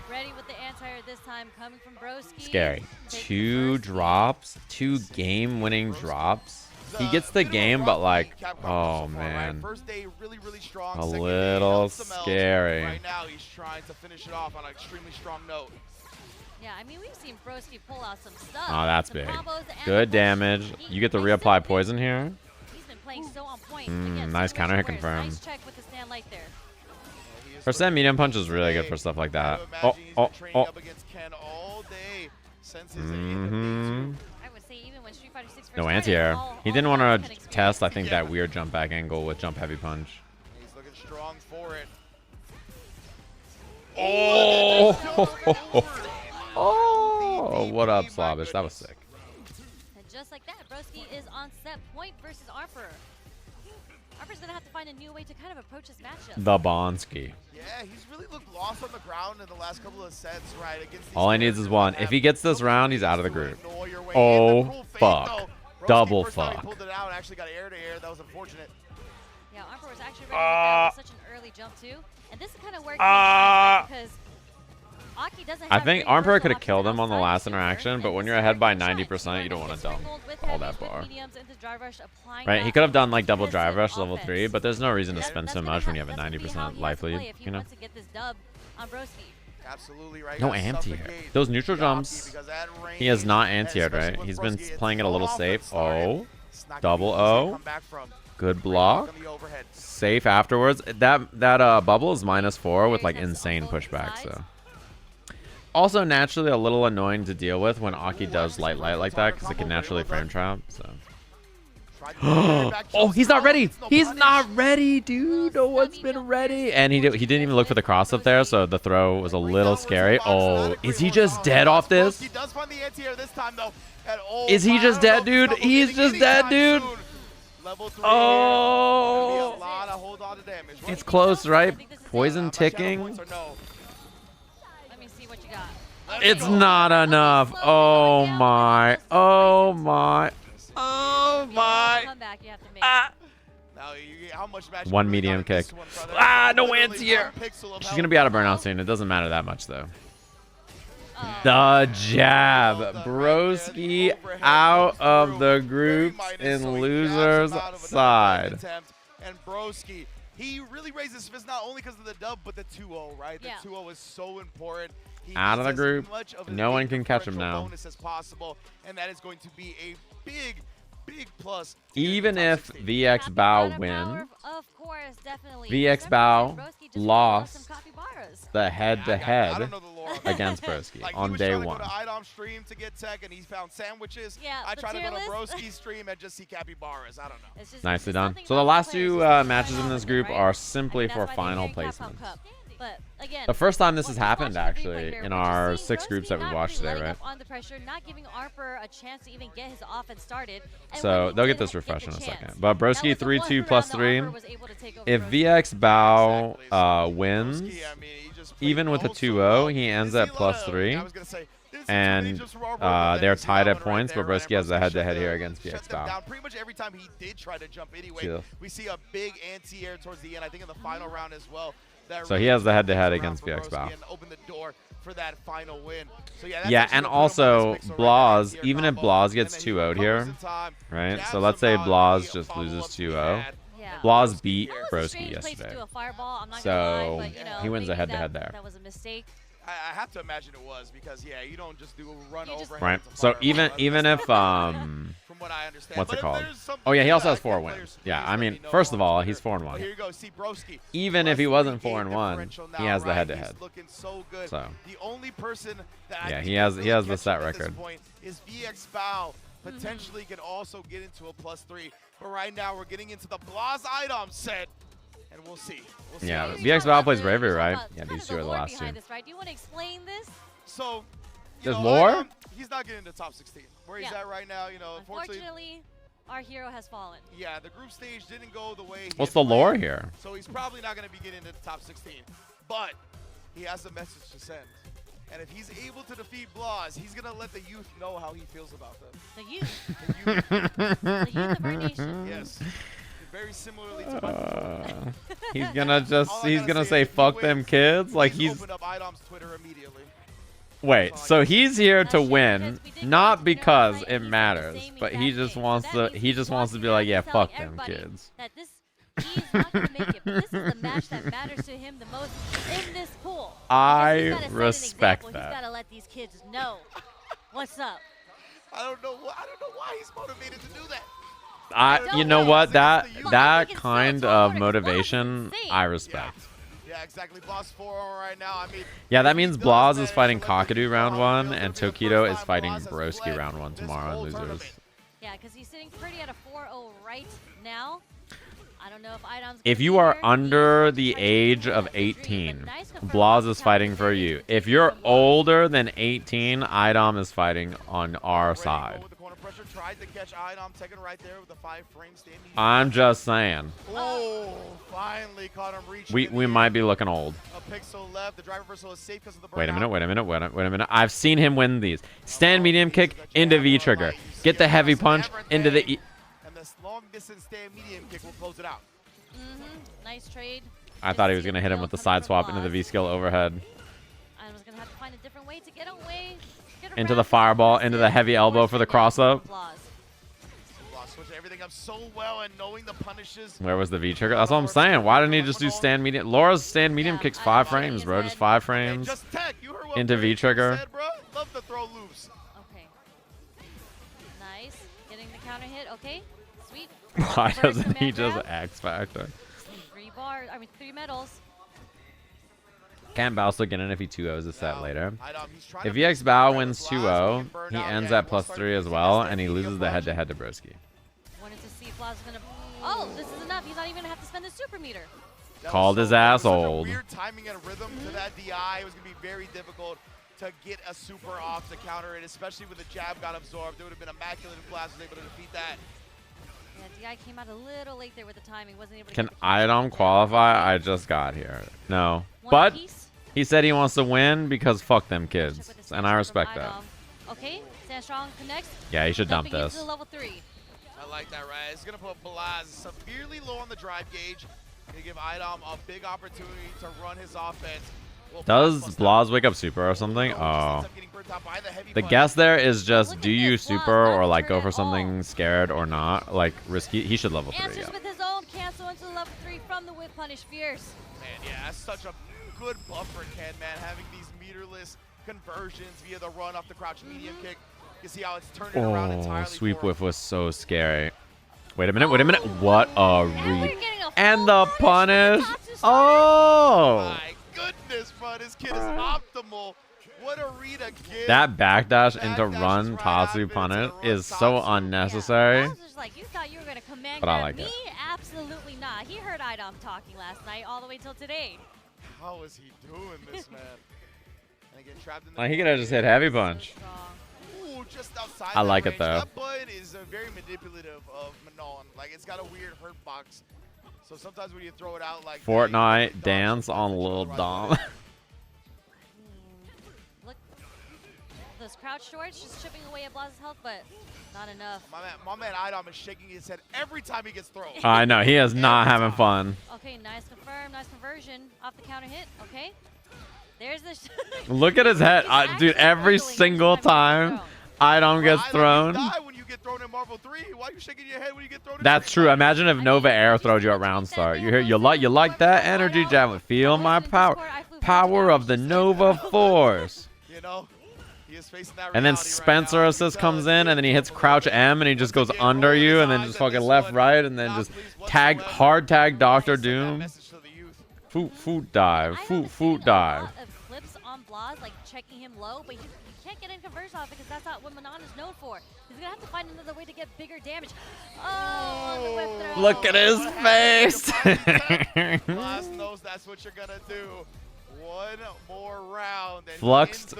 Scary. 2 drops, 2 game-winning drops. He gets the game, but like, oh man, a little scary. Right now, he's trying to finish it off on an extremely strong note. Yeah, I mean, we've seen Broski pull out some stuff. Oh, that's big. Good damage. You get to reapply poison here. So on point. Nice counter hit confirmed. Nice check with the stand light there. Percent medium punch is really good for stuff like that. Oh, oh, oh. No anti-air. He didn't want to test, I think, that weird jump back angle with jump heavy punch. He's looking strong for it. Oh! Oh! What up, Slavish? That was sick. And just like that, Broski is on set point versus Armor. Armor's gonna have to find a new way to kind of approach this matchup. The Bonsky. Yeah, he's really looked lost on the ground in the last couple of sets, right? Against All he needs is one. If he gets this round, he's out of the group. Oh, fuck. Double fuck. Pulled it out and actually got air to air. That was unfortunate. Yeah, Armor was actually ready with such an early jump too, and this is kind of where because Aki doesn't. I think Armor could have killed him on the last interaction, but when you're ahead by 90%, you don't want to dump all that bar. Right? He could have done like double drive rush level 3, but there's no reason to spend so much when you have a 90% life lead, you know? Absolutely right. No anti-air. Those neutral jumps, he has not anti-aired, right? He's been playing it a little safe. Oh, double O. Good block. Safe afterwards. That bubble is -4 with like insane pushback, so. Also naturally a little annoying to deal with when Aki does light like that because it can naturally frame trap, so. Oh, he's not ready. He's not ready, dude. No one's been ready. And he didn't even look for the cross up there, so the throw was a little scary. Oh, is he just dead off this? Is he just dead, dude? He's just dead, dude. Oh. It's close, right? Poison ticking. It's not enough. Oh my. Oh my. Oh my. One medium kick. Ah, no anti-air. She's going to be out of burnout soon. It doesn't matter that much, though. The jab. Broski out of the group in loser's side. And Broski, he really raised his fist not only because of the dub, but the 2-0, right? The 2-0 is so important. Out of the group. No one can catch him now. As possible, and that is going to be a big plus. Even if VX Bao wins, VX Bao lost the head-to-head against Broski on day 1. Go to IDOM stream to get tech, and he found sandwiches. Yeah, I tried to go to Broski's stream and just see capybaras. I don't know. Nicely done. So the last 2 matches in this group are simply for final placements. But again, the first time this has happened, actually, in our 6 groups that we watched today, right? Under pressure, not giving Armor a chance to even get his offense started. So they'll get this refresh in a second. But Broski 3-2 +3. If VX Bao wins, even with a 2-0, he ends at +3. And they're tied at points, but Broski has a head-to-head here against VXBow. Pretty much every time he did try to jump anyway, we see a big anti-air towards the end. I think in the final round as well. So he has the head-to-head against VXBow. Open the door for that final win. So yeah, and also Blaz, even if Blaz gets 2-0'd here, right? So let's say Blaz just loses 2-0. Blaz beat Broski yesterday. So he wins the head-to-head there. That was a mistake. I have to imagine it was because you don't just do a run over. Right. So even if from what I understand, what's it called? Oh yeah, he also has 4 wins. Yeah, I mean, first of all, he's 4-1. Here you go. See Broski. Even if he wasn't 4-1, he has the head-to-head. So the only person that yeah, he has the set record. Is VXBow potentially can also get into a +3, but right now we're getting into the Blaz item set. And we'll see. Yeah, VXBow plays Bravery, right? Yeah, these two are the last two. Right? Do you want to explain this? So, there's more? He's not getting to top 16. Where he's at right now, unfortunately, our hero has fallen. Yeah, the group stage didn't go the way he What's the lore here? So he's probably not going to be getting into the top 16. But he has a message to send. And if he's able to defeat Blaz, he's going to let the youth know how he feels about them. The youth? The youth of our nation. Yes. Very similarly to my he's gonna say fuck them kids, like he's opened up IDOM's Twitter immediately. Wait, so he's here to win, not because it matters, but he just wants to be like, yeah, fuck them kids. That he's not gonna make it, but this is the match that matters to him the most in this pool. I respect that. He's gotta let these kids know what's up. I don't know why he's motivated to do that. You know what? That kind of motivation, I respect. Yeah, exactly. Blaz 4 right now. I mean, yeah, that means Blaz is fighting Tokido round 1, and Tokido is fighting Broski round 1 tomorrow in losers. Yeah, because he's sitting pretty at a 4-0 right now. I don't know if IDOM's if you are under the age of 18, Blaz is fighting for you. If you're older than 18, IDOM is fighting on our side. Tried to catch IDOM, taken right there with a 5-frame standing. I'm just saying. Oh, finally caught him reaching. We might be looking old. A pixel left. The drive reversal is safe because of the burnout. Wait a minute. I've seen him win these. Stand medium kick into V trigger. Get the heavy punch into the E. And this long distance stand medium kick will close it out. Nice trade. I thought he was gonna hit him with the side swap into the V skill overhead. I was gonna have to find a different way to get away. Into the fireball, into the heavy elbow for the cross up. Switch everything up so well and knowing the punishes. Where was the V trigger? That's what I'm saying. Why didn't he just do stand medium? Laura's stand medium kicks 5 frames, bro. Just 5 frames. Into V trigger. Love to throw loops. Okay. Nice. Getting the counter hit. Okay. Sweet. Why doesn't he just X Factor? 3 medals. Can Bao still get in if he 2-0s a set later? If VXBow wins 2-0, he ends at +3 as well, and he loses the head-to-head to Broski. Wanted to see if Blaz is gonna. Oh, this is enough. He's not even gonna have to spend the super meter. Called his ass old. Weird timing and rhythm to that DI. It was gonna be very difficult to get a super off to counter it, especially with the jab got absorbed. It would have been immaculate if Blaz was able to defeat that. Yeah, DI came out a little late there with the timing. Wasn't able to. Can IDOM qualify? I just got here. No. But he said he wants to win because fuck them kids. And I respect that. Okay, stand strong, connects. Yeah, he should dump this. Level 3. I like that, right? It's going to put Blaz severely low on the drive gauge. Going to give IDOM a big opportunity to run his offense. Does Blaz wake up super or something? Oh. The guess there is just do you super or like go for something scared or not? Like risky. He should level 3. Answers with his own cancel into level 3 from the whip punish fierce. Man, yeah, that's such a good buff for Ken, man. Having these meterless conversions via the run off the crouch medium kick. You see how it's turned it around entirely. Sweep whiff was so scary. Wait a minute. What a read. And the punish. Oh. My goodness, bro. This kid is optimal. What a read again. That backdash into run Tatsu punish is so unnecessary. I was just like, you thought you were going to command but I like me? it. Absolutely not. He heard IDOM talking last night all the way till today. How is he doing this, man? And get trapped in the Like he could have just hit heavy punch. Ooh, just outside I like range. it though. That button is very manipulative of Manon. Like it's got a weird hurt box. So sometimes when you throw it out like Fortnite dance on Lil Dom. crouch towards, just chipping away at Blaz's health, but not enough. My man Idom is shaking his head every time he gets thrown. I know, he is not having fun. Okay, nice confirm, nice conversion off the counter hit. Okay, there's this. Look at his head, dude. Every single time Idom gets thrown. When you get thrown in Marvel 3, why are you shaking your head when you get thrown in That's true. Imagine if Nova Air throws you at round start. You hear, you like that energy jab? Feel my power of the Nova Force. You know, he is facing that. And then Spencer assist comes in, and then he hits crouch M, and he just goes under you, and then just fucking left, right, and then just hard tag Dr. Doom. Foot dive, foot dive. Flips on Blaz, like checking him low, but you can't get in conversion off because that's not what Manon is known for. He's gonna have to find another way to get bigger damage. Oh, the whip throw. Look at his face. Blaz knows that's what you're gonna do. One more round. And Fluxed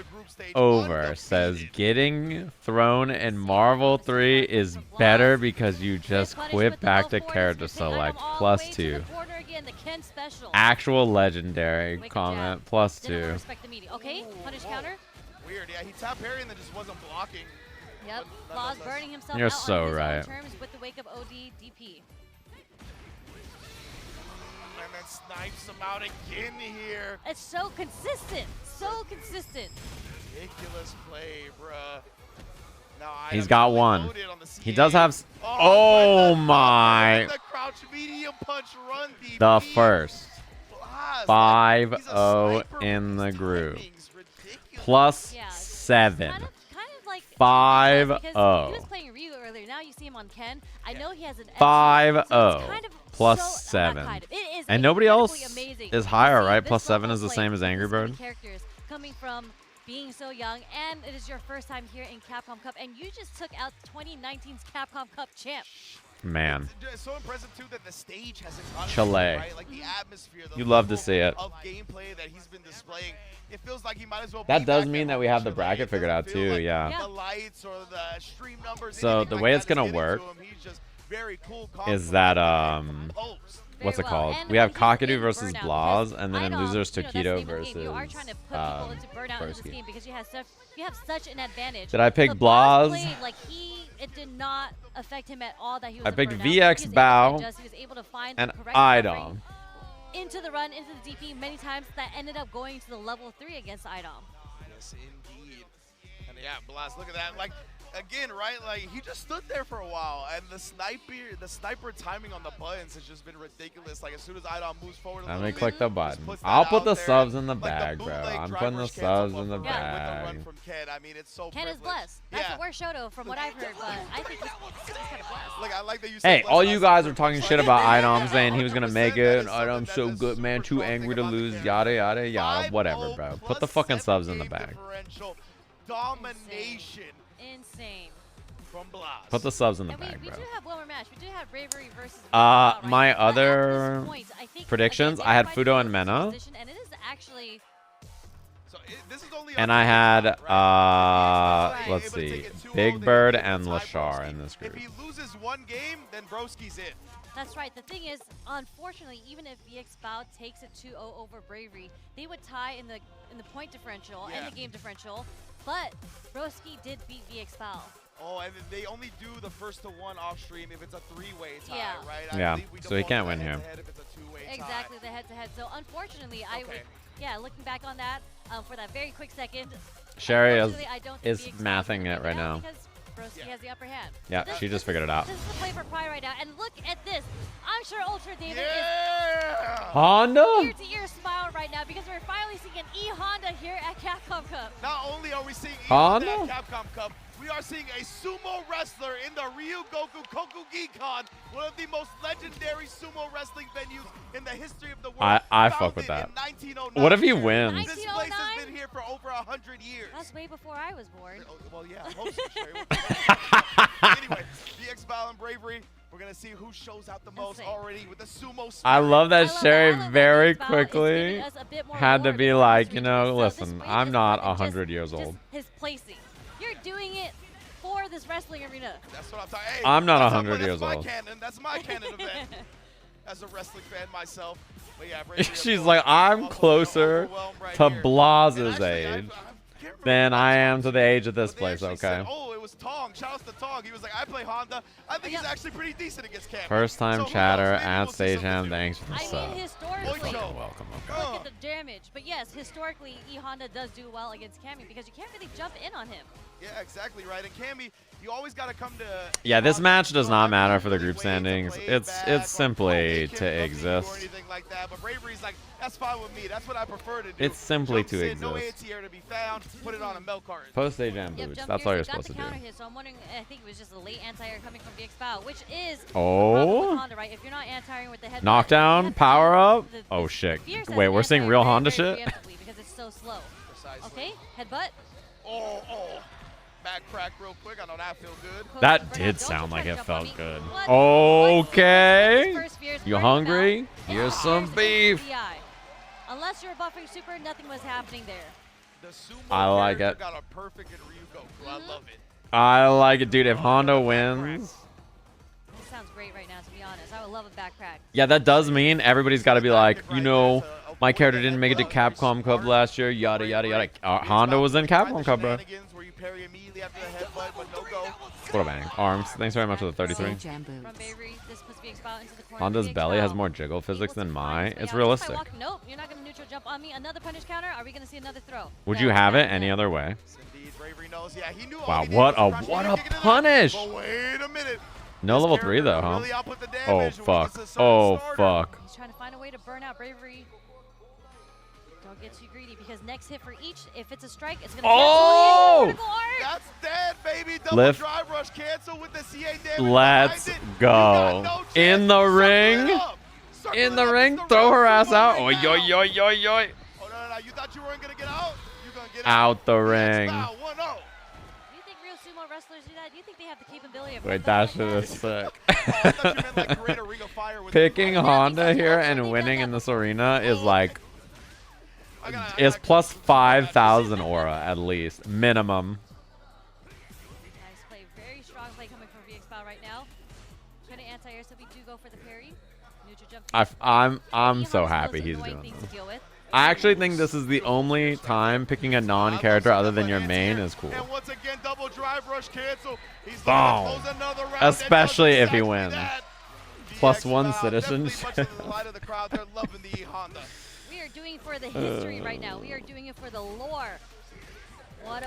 over says getting thrown in Marvel 3 is better because you just quit back to character select. +2. Actual legendary comment. +2. Okay, punish counter. Weird, yeah, he tapped parry and then just wasn't blocking. Yep, Blaz burning himself You're out so on his right. own terms with the wake of OD DP. And then snipes him out again here. It's so consistent, so consistent. Ridiculous play, bruh. Now He's got one. He does have. Oh my! The crouch medium punch run DP. The first 5-0 in the group. +7. 5-0. He was playing Ryu earlier. Now you see him on Ken. I know he has an 5-0 +7. And nobody else is higher, right? +7 is the same as AngryBird. Characters coming from being so young, and it is your first time here in Capcom Cup, and you just took out 2019's Capcom Cup champ. Man. It's so impressive too that the stage hasn't gone Chile. right? Like the atmosphere, the You love to see it. of gameplay that he's been displaying. It feels like he might as well That be does back mean at that we have the bracket figured out too, like yeah. the lights or the stream numbers, So anything the like way that it's gonna is getting work to him. He's just very cool, is that what's it called? We have Tokido versus Blaz, and then in losers Tokido versus Broski. Because you have such an advantage. Did I pick But Blaz? played, it did not affect him at all that he was I a picked burnout. VX He was able to Bow adjust, he was able to find the and correct Idom. covering into the run, into the DP many times that ended up going to the level 3 against Idom. Yes, indeed. And yeah, Blaz, look at that. Like, again, right? Like, he just stood there for a while, and the sniper timing on the buttons has just been ridiculous. Like, as soon as Idom moves forward Let me click the button. I'll put the subs in the bag, bro. I'm putting the subs in the bag. I mean, it's so Ken is blessed. That's the worst Shuto from what I've heard, but I think he's kind of blessed. Like, I like that you Hey, all you guys are talking shit about Idom, saying he was gonna make it. Idom's so good, man. Too angry to lose. Yada yada yada. Whatever, bro. Put the fucking subs in the bag. Domination. Insane. From Blaz. Put the subs in the And bag, we bro. do have one more match. We do have Bravery versus My other predictions, I had Fudo and Mena. and it is actually And I had, let's see, Big Bird and Lashar in this group. If he loses one game, then Broski's in. That's right. The thing is, unfortunately, even if VX Bow takes it 2-0 over Bravery, they would tie in the point differential and the game differential. But Broski did beat VX Bow. Oh, and they only do the first to one off stream if it's a three-way tie, right? Yeah, so he can't win here. Exactly, the head-to-head. So unfortunately, I would, looking back on that, for that very quick second, Sherry unfortunately, I don't think is VX Bow mathing can it win right now. Because Broski has the upper hand. Yeah, So she just figured it out. This is the play for Pride right now, and look at this. I'm sure Ultra David Honda? is ear-to-ear smile right now because we're finally seeing an E-Honda here at Capcom Cup. Not only are we seeing Honda? E-Honda at Capcom Cup, we are seeing a sumo wrestler in the Ryu Goku Kokugikan, one of the most legendary sumo wrestling venues in the history of the world. I fuck with that. What if he wins? This place has been here for over 100 years. That's way before I was born. Well, yeah, I hope so, Sherry. Anyway, VX Bow and Bravery, we're going to see who shows out the most already with the sumo spirit. I love that Sherry very quickly had to be like, you know, listen, I'm not 100 years old. His placing. You're doing it for this wrestling arena. That's what I'm talking. Hey, I'm not that's 100 years old. That's my canon event. As a wrestling fan myself. But yeah, Bravery, She's like, I'm closer to Blaz's age. than I am to the age of this place, okay? Oh, it was Tong. Shout out to Tong. He was like, I play Honda. I think he's actually pretty decent against Cammy. First time chatter at StageHam. Thanks for the I sub. mean, historically, You're welcome. look at the damage. But yes, historically, E Honda does do well against Cammy because you can't really jump in on him. Yeah, exactly right. And Cammy, you always got to come to. Yeah, this match does not matter for the group standings. It's simply to exist. Anything like that, but Bravery's like, that's fine with me. That's what I prefer to do. It's simply Jumps to in, no exist. anti-air to be found. Put it on a milk cart. Post StageHam Yep, boots. jump That's gears, all he you're got supposed the to do. counter hit, so I'm wondering, I think it was just a late anti-air coming from VX which is Oh. a problem with Honda, right? If you're not anti-airing with the head Knockdown, power up. Oh shit. Wait, we're seeing real Honda shit. because it's so slow. Okay, headbutt. Oh. Back crack real quick. I know that feel good. That did sound like it felt good. Okay. You hungry? Here's some beef. Unless you're buffering super, nothing was happening there. The sumo I like it. got a perfect in Ryugoku. I love it. I like it, dude. If Honda wins. This sounds great right now, to be honest. I would love a back crack. Yeah, that does mean everybody's got to be like, you know, my character didn't make it to Capcom Cup last year, yada, yada, yada. Honda was in Capcom Cup, bro. What a bang. Arms, thanks very much for the 33. Honda's belly has more jiggle physics than mine. It's realistic. Nope, you're not going to neutral jump on me. Another punish counter. Are we going to see another throw? Would you have it any other way? Wow, what a punish! Wait a minute. No level 3 though, huh? Oh fuck. Oh fuck. He's trying to find a way to burn out Bravery. Don't get too greedy because next hit for each, if it's a strike, it's going to Oh! That's dead, baby. Double Lift. drive rush cancel with the CA damage. Let's go. In the ring. In the ring. Throw her ass out. Oi, oi, oi, oi, oi. Oh, no. You thought you weren't going to get out? You're going to get Out the ring. Do you think real sumo wrestlers do that? Do you think they have the capability of... Wait, that shit is sick. Picking Honda here and winning in this arena is like... Is plus 5,000 aura at least. Minimum. Nice play. Very strong play coming from VX right now. Trying to anti-air, so we do go for the parry. Neutral jump. I'm so happy he's doing this. I actually think this is the only time picking a non-character other than your main is cool. And once again, double drive rush cancel. He's Boom. Especially if he wins. +1 citizenship. We are doing for the history right now. We are doing it for the lore.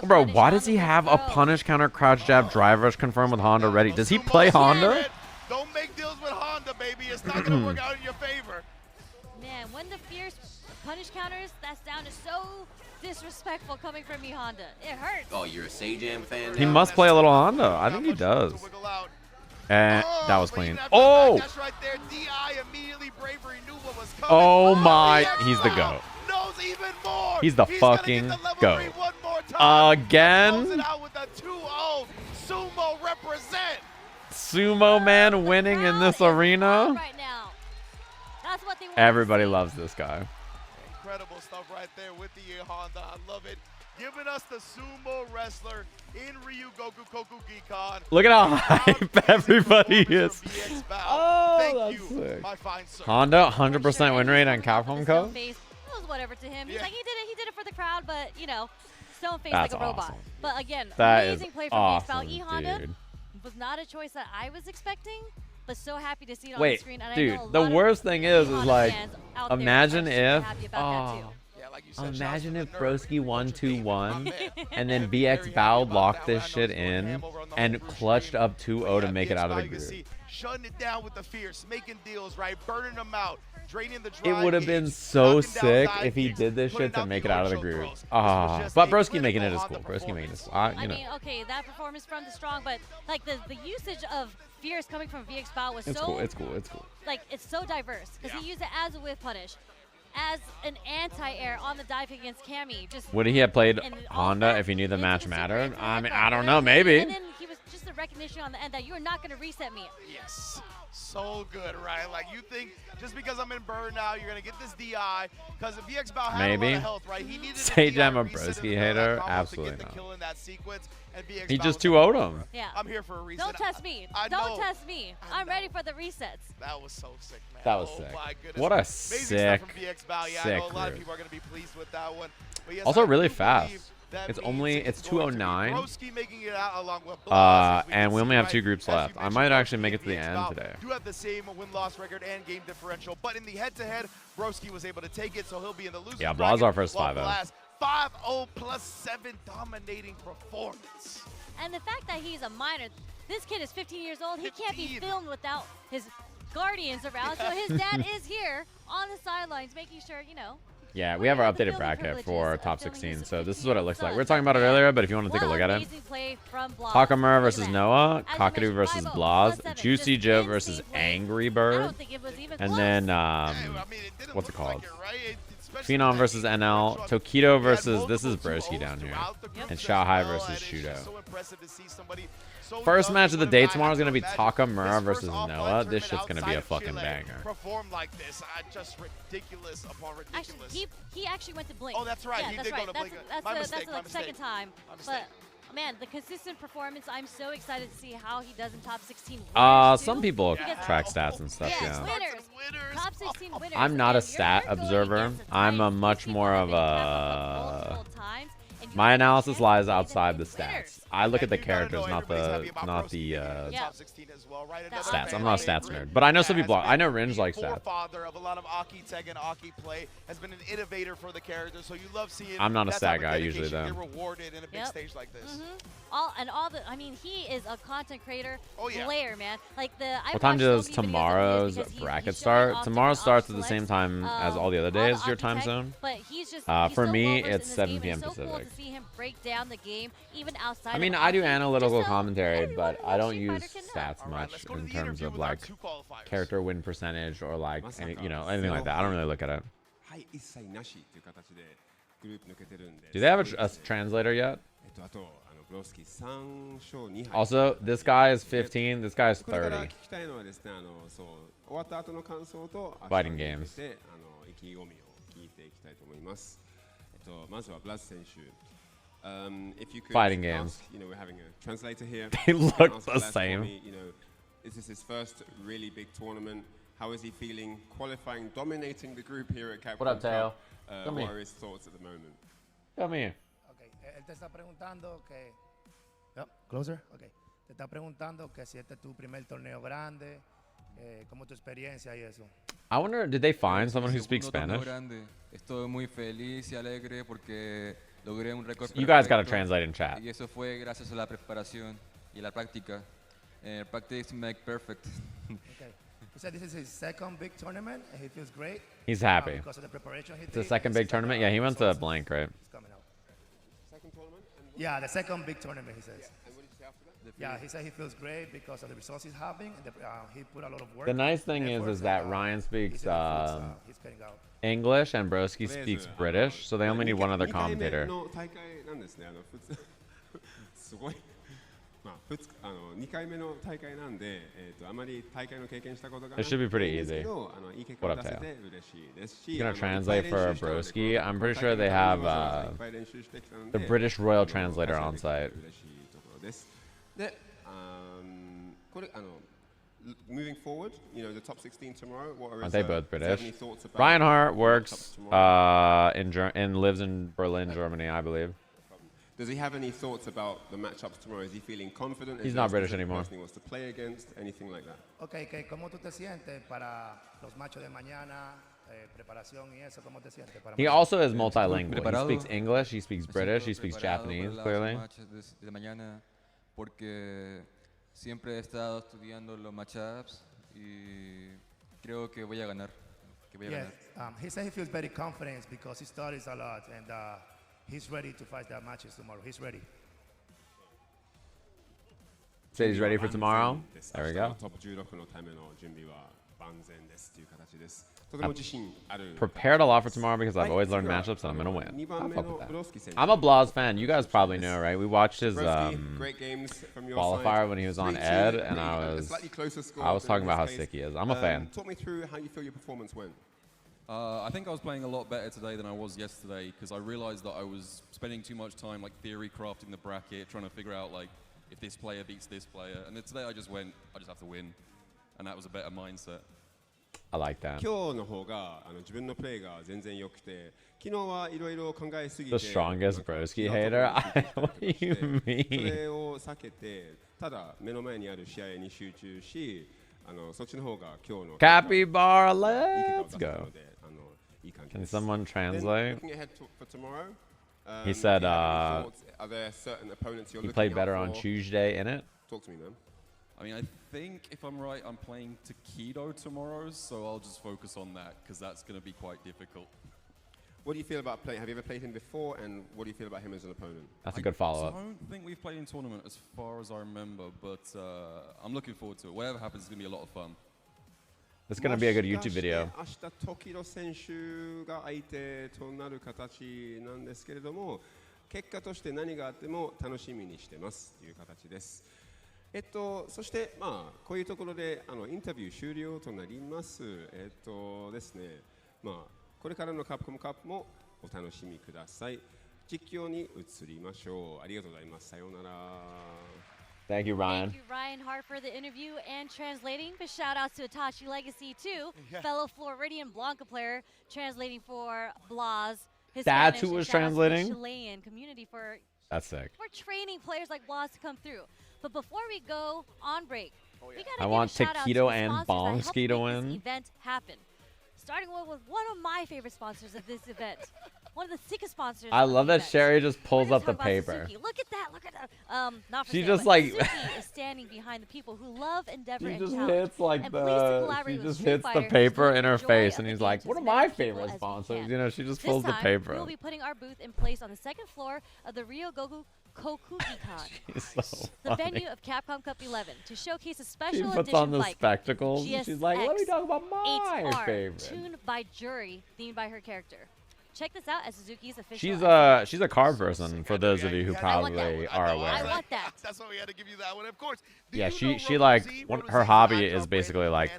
Bro, why does he have a punish counter crouch jab drive rush confirmed with Honda ready? Does he play Honda? Don't make deals with Honda, baby. It's not going to work out in your favor. Man, when the fierce punish counters, that sound is so disrespectful coming from me, Honda. It hurts. Oh, you're a JabhiM fan? He must play a little Honda. I think he does. And that was clean. Oh! Oh my, he's the GOAT. He's the fucking GOAT. Again? Sumo man winning in this arena? Everybody loves this guy. Incredible stuff right there with the Honda. I love it. Giving us the sumo wrestler in Ryugoku Koku Gikan. Look at how hype everybody is. Oh, that's sick. Honda, 100% win rate on Capcom Cup. It was whatever to him. He's like, he did it for the crowd, but, you know, stone face That's like a robot. awesome. But again, That amazing is play from awesome, E Honda dude. was not a choice that I was expecting, but so happy to see it on the Wait, screen. And I dude, know a the lot of worst thing is Honda like, fans out there imagine are super if, happy about that too. imagine if Broski 1-2-1 and then VX Bow locked this shit in and clutched up 2-0 to make it out of the group. Shutting it down with the fierce, making deals, right? Burning them out, draining the It drive would have been so sick if he did this shit to make it out of the group. But Broski making it is cool. Broski making it is, I you know. mean, okay, that performance from the strong, but like the usage of fierce coming from VX Bow was It's so cool, it's cool, it's cool. like it's so diverse because he used it as a whiff punish, as an anti-air on the dive against Cammy. Just Would he have played and Honda if he knew the match mattered? I mean, I don't know, maybe. And then he was just the recognition on the end that you are not going to reset me. Yes. So good, right? Like, you think just because I'm in burn now, you're going to get this DI. Because if VX Bow had a lot Maybe. of health, right? He needed Sage DI I'm a reset in Broski the middle of that hater? combo to Absolutely get the not. kill in that sequence, and VX He Bow just was 2-0'd him. Yeah. I'm here for a reason. Don't test me. I Don't know. test me. I'm ready for the resets. That was so sick, man. That was Oh sick. my goodness. What a Amazing sick, stuff from VX Bow. Yeah, I sick know a lot of group. people are going to be pleased with that one. But yes, Also I really do fast. believe It's 209. Broski making it out along with Blas, and we only have 2 groups left. I might actually make it to the end today. Do have the same win-loss record and game differential, but in the head-to-head, Broski was able to take it, so he'll be in the losing Yeah, Blas our first 5-0. 5-0 plus 7 dominating performance. And the fact that he's a minor, this kid is 15 years old. He can't be filmed without his guardians around. So his dad is here on the sidelines, making sure, you know. Yeah, we have our updated bracket for top 16. So this is what it looks like. We were talking about it earlier, but if you want to take a look at it. Takamura versus Noah, Tokido versus Blas, JuicyJoe versus AngryBird, and then what's it called? Phenom versus NL, Tokido versus, this is Broski down here, and Xiaohai versus Shuto. First match of the day tomorrow is going to be Takamura versus Noah. This shit's going to be a fucking banger. Perform like this, just ridiculous upon ridiculous. Actually, he actually went to Blink. Oh, that's right. Yeah, He that's did right. go to Blink. That's the second time. But man, the consistent performance. I'm so excited to see how he does in top 16. Some people track stats and stuff. Yeah. Winners. Top 16 winners. I'm not a stat observer. I'm a much more of a. My analysis lies outside the stats. I look at the characters, not the stats. I'm not a stats nerd, but I know some people. I know Ringe likes stats. Father of a lot of Aki tech and Aki play, has been an innovator for the character, so you love seeing. I'm not a stat guy usually though. Get rewarded in a big stage like this. I mean, he is a content creator player, man. Like what time does tomorrow's bracket start? Tomorrow starts at the same time as all the other days. Your time zone. But he's just for me, it's 7 p.m. Pacific. Cool to see him break down the game, even outside. I mean, I do analytical commentary, but I don't use stats much in terms of like character win percentage or like anything like that. I don't really look at it. Do they have a translator yet? Also, this guy is 15. This guy is 30. Fighting games. If you could Fighting games. We're having a translator here. They look the same. This is his first really big tournament. How is he feeling? Qualifying, dominating the group here at Capcom. What up, Teo? What are his thoughts at the moment? Come here. Okay, él te está preguntando que. Closer. Okay. Te está preguntando que si este es tu primer torneo grande, como tu experiencia y eso. I wonder, did they find someone who speaks Spanish? Estoy muy feliz y alegre porque logré un récord. You guys gotta translate in chat. Y eso fue gracias a la preparación y la práctica. Practice make perfect. Okay. He said this is his second big tournament and he feels great. He's happy. Because of the preparation he It's did. the second big tournament? Yeah, he went to blank, right? Second tournament? Yeah, the second big tournament, he says. And what did you say after that? Yeah, he said he feels great because of the results he's having. And he put a lot of work. The nice thing is that Ryan speaks English and Broski speaks British, so they only need one other commentator. It should be pretty easy. What up, Teo? He's gonna translate for Broski. I'm pretty sure they have the British Royal Translator on site. Moving forward, the top 16 tomorrow. Aren't they both British? Reinhardt works lives in Berlin, Germany, I believe. Does he have any thoughts about the matchups tomorrow? Is he feeling confident? He's not British anymore. He wants to play against anything like that. Okay, ¿cómo tú te sientes para los machos de mañana? Preparación y eso, ¿cómo te sientes? He also is multilingual. He speaks English, he speaks British, he speaks Japanese, clearly. De mañana porque siempre he estado estudiando los matchups y creo que voy a ganar. He said he feels very confident because he studies a lot and he's ready to fight that matches tomorrow. He's ready. Said he's ready for tomorrow. There we go. I've prepared a lot for tomorrow because I've always learned matchups and I'm gonna win. I'm a Blas fan. You guys probably know, right? We watched his qualifier when he was on Ed, and I was talking about how sick he is. I'm a fan. Talk me through how you feel your performance went. I think I was playing a lot better today than I was yesterday because I realized that I was spending too much time like theory crafting the bracket, trying to figure out like if this player beats this player. And then today I just have to win, and that was a better mindset. I like that. 今日の方が自分のプレーが全然良くて、昨日はいろいろ考えすぎて The strongest Broski hater? What do you そ mean? れを避けて、ただ目の前にある試合に集中し、そっちの方が今日の Capybara, let's go. いい感じ Can です。 someone translate? Looking ahead for tomorrow, He said do you have any thoughts? Are there certain opponents you're he looking played out better on for? Tuesday in it. Talk to me, man. I mean, I think if I'm right, I'm playing Tokido tomorrow, so I'll just focus on that because that's going to be quite difficult. What do you feel about playing? Have you ever played him before, and what do you feel about him as an opponent? That's a good follow-up. I don't think we've played in tournament as far as I remember, but I'm looking forward to it. Whatever happens, it's going to be a lot of fun. It's going to be a good YouTube video. 明日トキド選手が相手となる形なんですけれども、結果として何があっても楽しみにしてますという形です。そしてこういうところでインタビュー終了となります。ですね、これからのカプコムカップもお楽しみください。実況に移りましょう。ありがとうございます。さようなら。Thank you, Ryan. Thank you, Ryan Hart, for the interview and translating. But shout outs to Itachi Legacy too, fellow Floridian Blanca player, translating for Blas. His That's Spanish, who and was shout outs to the translating? Chilean community for That's sick. training players like Blas to come through. But before we go on break, we gotta I give want a shout out to Tokido the and sponsors that helped Bongski to make this win. event happen. Starting with one of my favorite sponsors of this event. One of the sickest sponsors. I of love the that event. Sherry just pulls We're up the gonna talk about paper. Suzuki. Look at that! Look at that! Not for She sale, just but like Suzuki is standing behind the people who love Endeavor She and just challenge. hits like and pleased to the collaborate she with just Street hits the Fighter, paper who's in her the joy face of and the he's game like, to "What are as my many people favorite as we sponsors?" can. You know, she just This pulls the time, paper. We will up. be putting our booth in place on the second floor of the Ryogoku Kokugi-Con, She's so the funny. venue of Capcom Cup 11, to showcase a She special puts edition on the bike. spectacles and she's like, "Let me talk about my 8R, favorite." tuned by Juri, themed by her character. Check this out at Suzuki's official. She's a card person for those of you who probably are I aware. want that. That's why we had to give you that one. Of course. Yeah, she like her hobby is basically like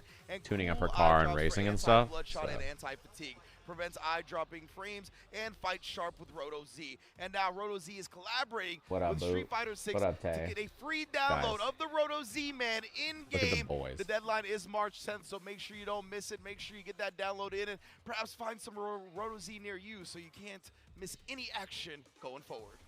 tuning up her car and racing and stuff. Bloodshot and anti-fatigue. Prevents eye-dropping frames and fights sharp with Roto Z. And now Roto Z is collaborating with Street Fighter 6 What up, to Tay? get a free download of the Roto Z man in-game. boys. The deadline is March 10th, so make sure you don't miss it. Make sure you get that download in and perhaps find some Roto Z near you so you can't miss any action going forward.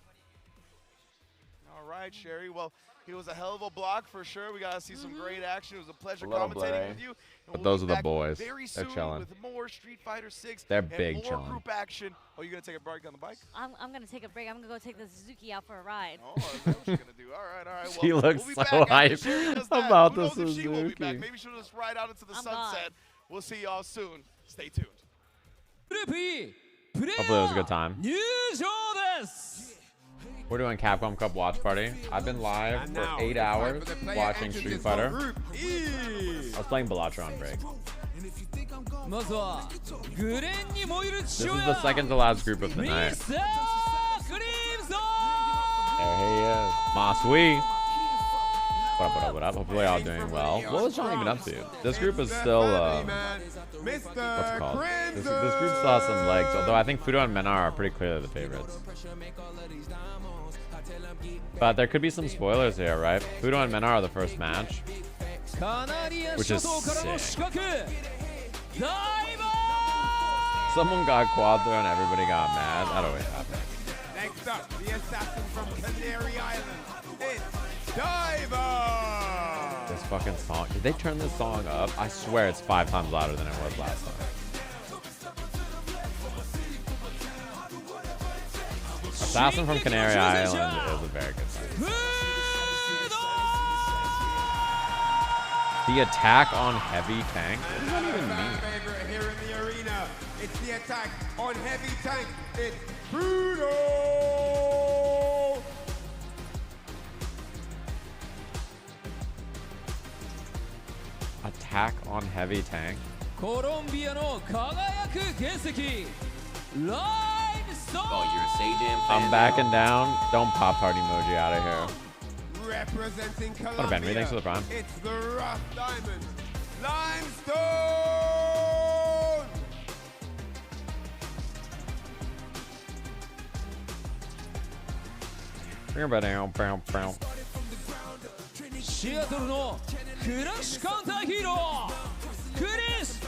All right, Sherry. Well, it was a hell of a block for sure. We got to see some great action. It was a pleasure commentating with you. But those are the boys. Very They're soon chilling. with more Street Fighter 6 They're and big more chilling. group action. Oh, you going to take a break on the bike? I'm going to take a break. I'm going to go take the Suzuki out for a ride. Oh, is that what you're going to do? All right, all right. She well, looks we'll be so back after Sherry hyped does that. about Who the knows if she will be back? Suzuki. Maybe she'll just ride out into the I'm sunset. gone. We'll see y'all soon. Stay tuned. Hopefully it was a good time. We're doing Capcom Cup watch party. I've been live for 8 hours watching Street Fighter. I was playing Bellatra on break. This is the second to last group of the night. There he is. Masui. What up, what up, what up? Hopefully y'all doing well. What was Sean even up to? This group is still, what's it called? This group still has some legs, although I think Fudo and Menar are pretty clearly the favorites. But there could be some spoilers here, right? Fudo and Menar are the first match, which is sick. Someone got quad throw and everybody got mad. That always happens. Next up, the assassin from Canary Island. It's Diver! This fucking song. Did they turn this song up? I swear it's 5 times louder than it was last time. Assassin from Canary Island is a very good song. The attack on heavy tank? What does that even mean? Favorite here in the arena. It's the attack on heavy tank. It's Bruno! Attack on heavy tank? Oh, you're a Sajam fan? I'm backing down. Don't pop heart emoji out of here. Representing Colombia. What up, Henry? Thanks for the prime. It's the Rough Diamond. Limestone!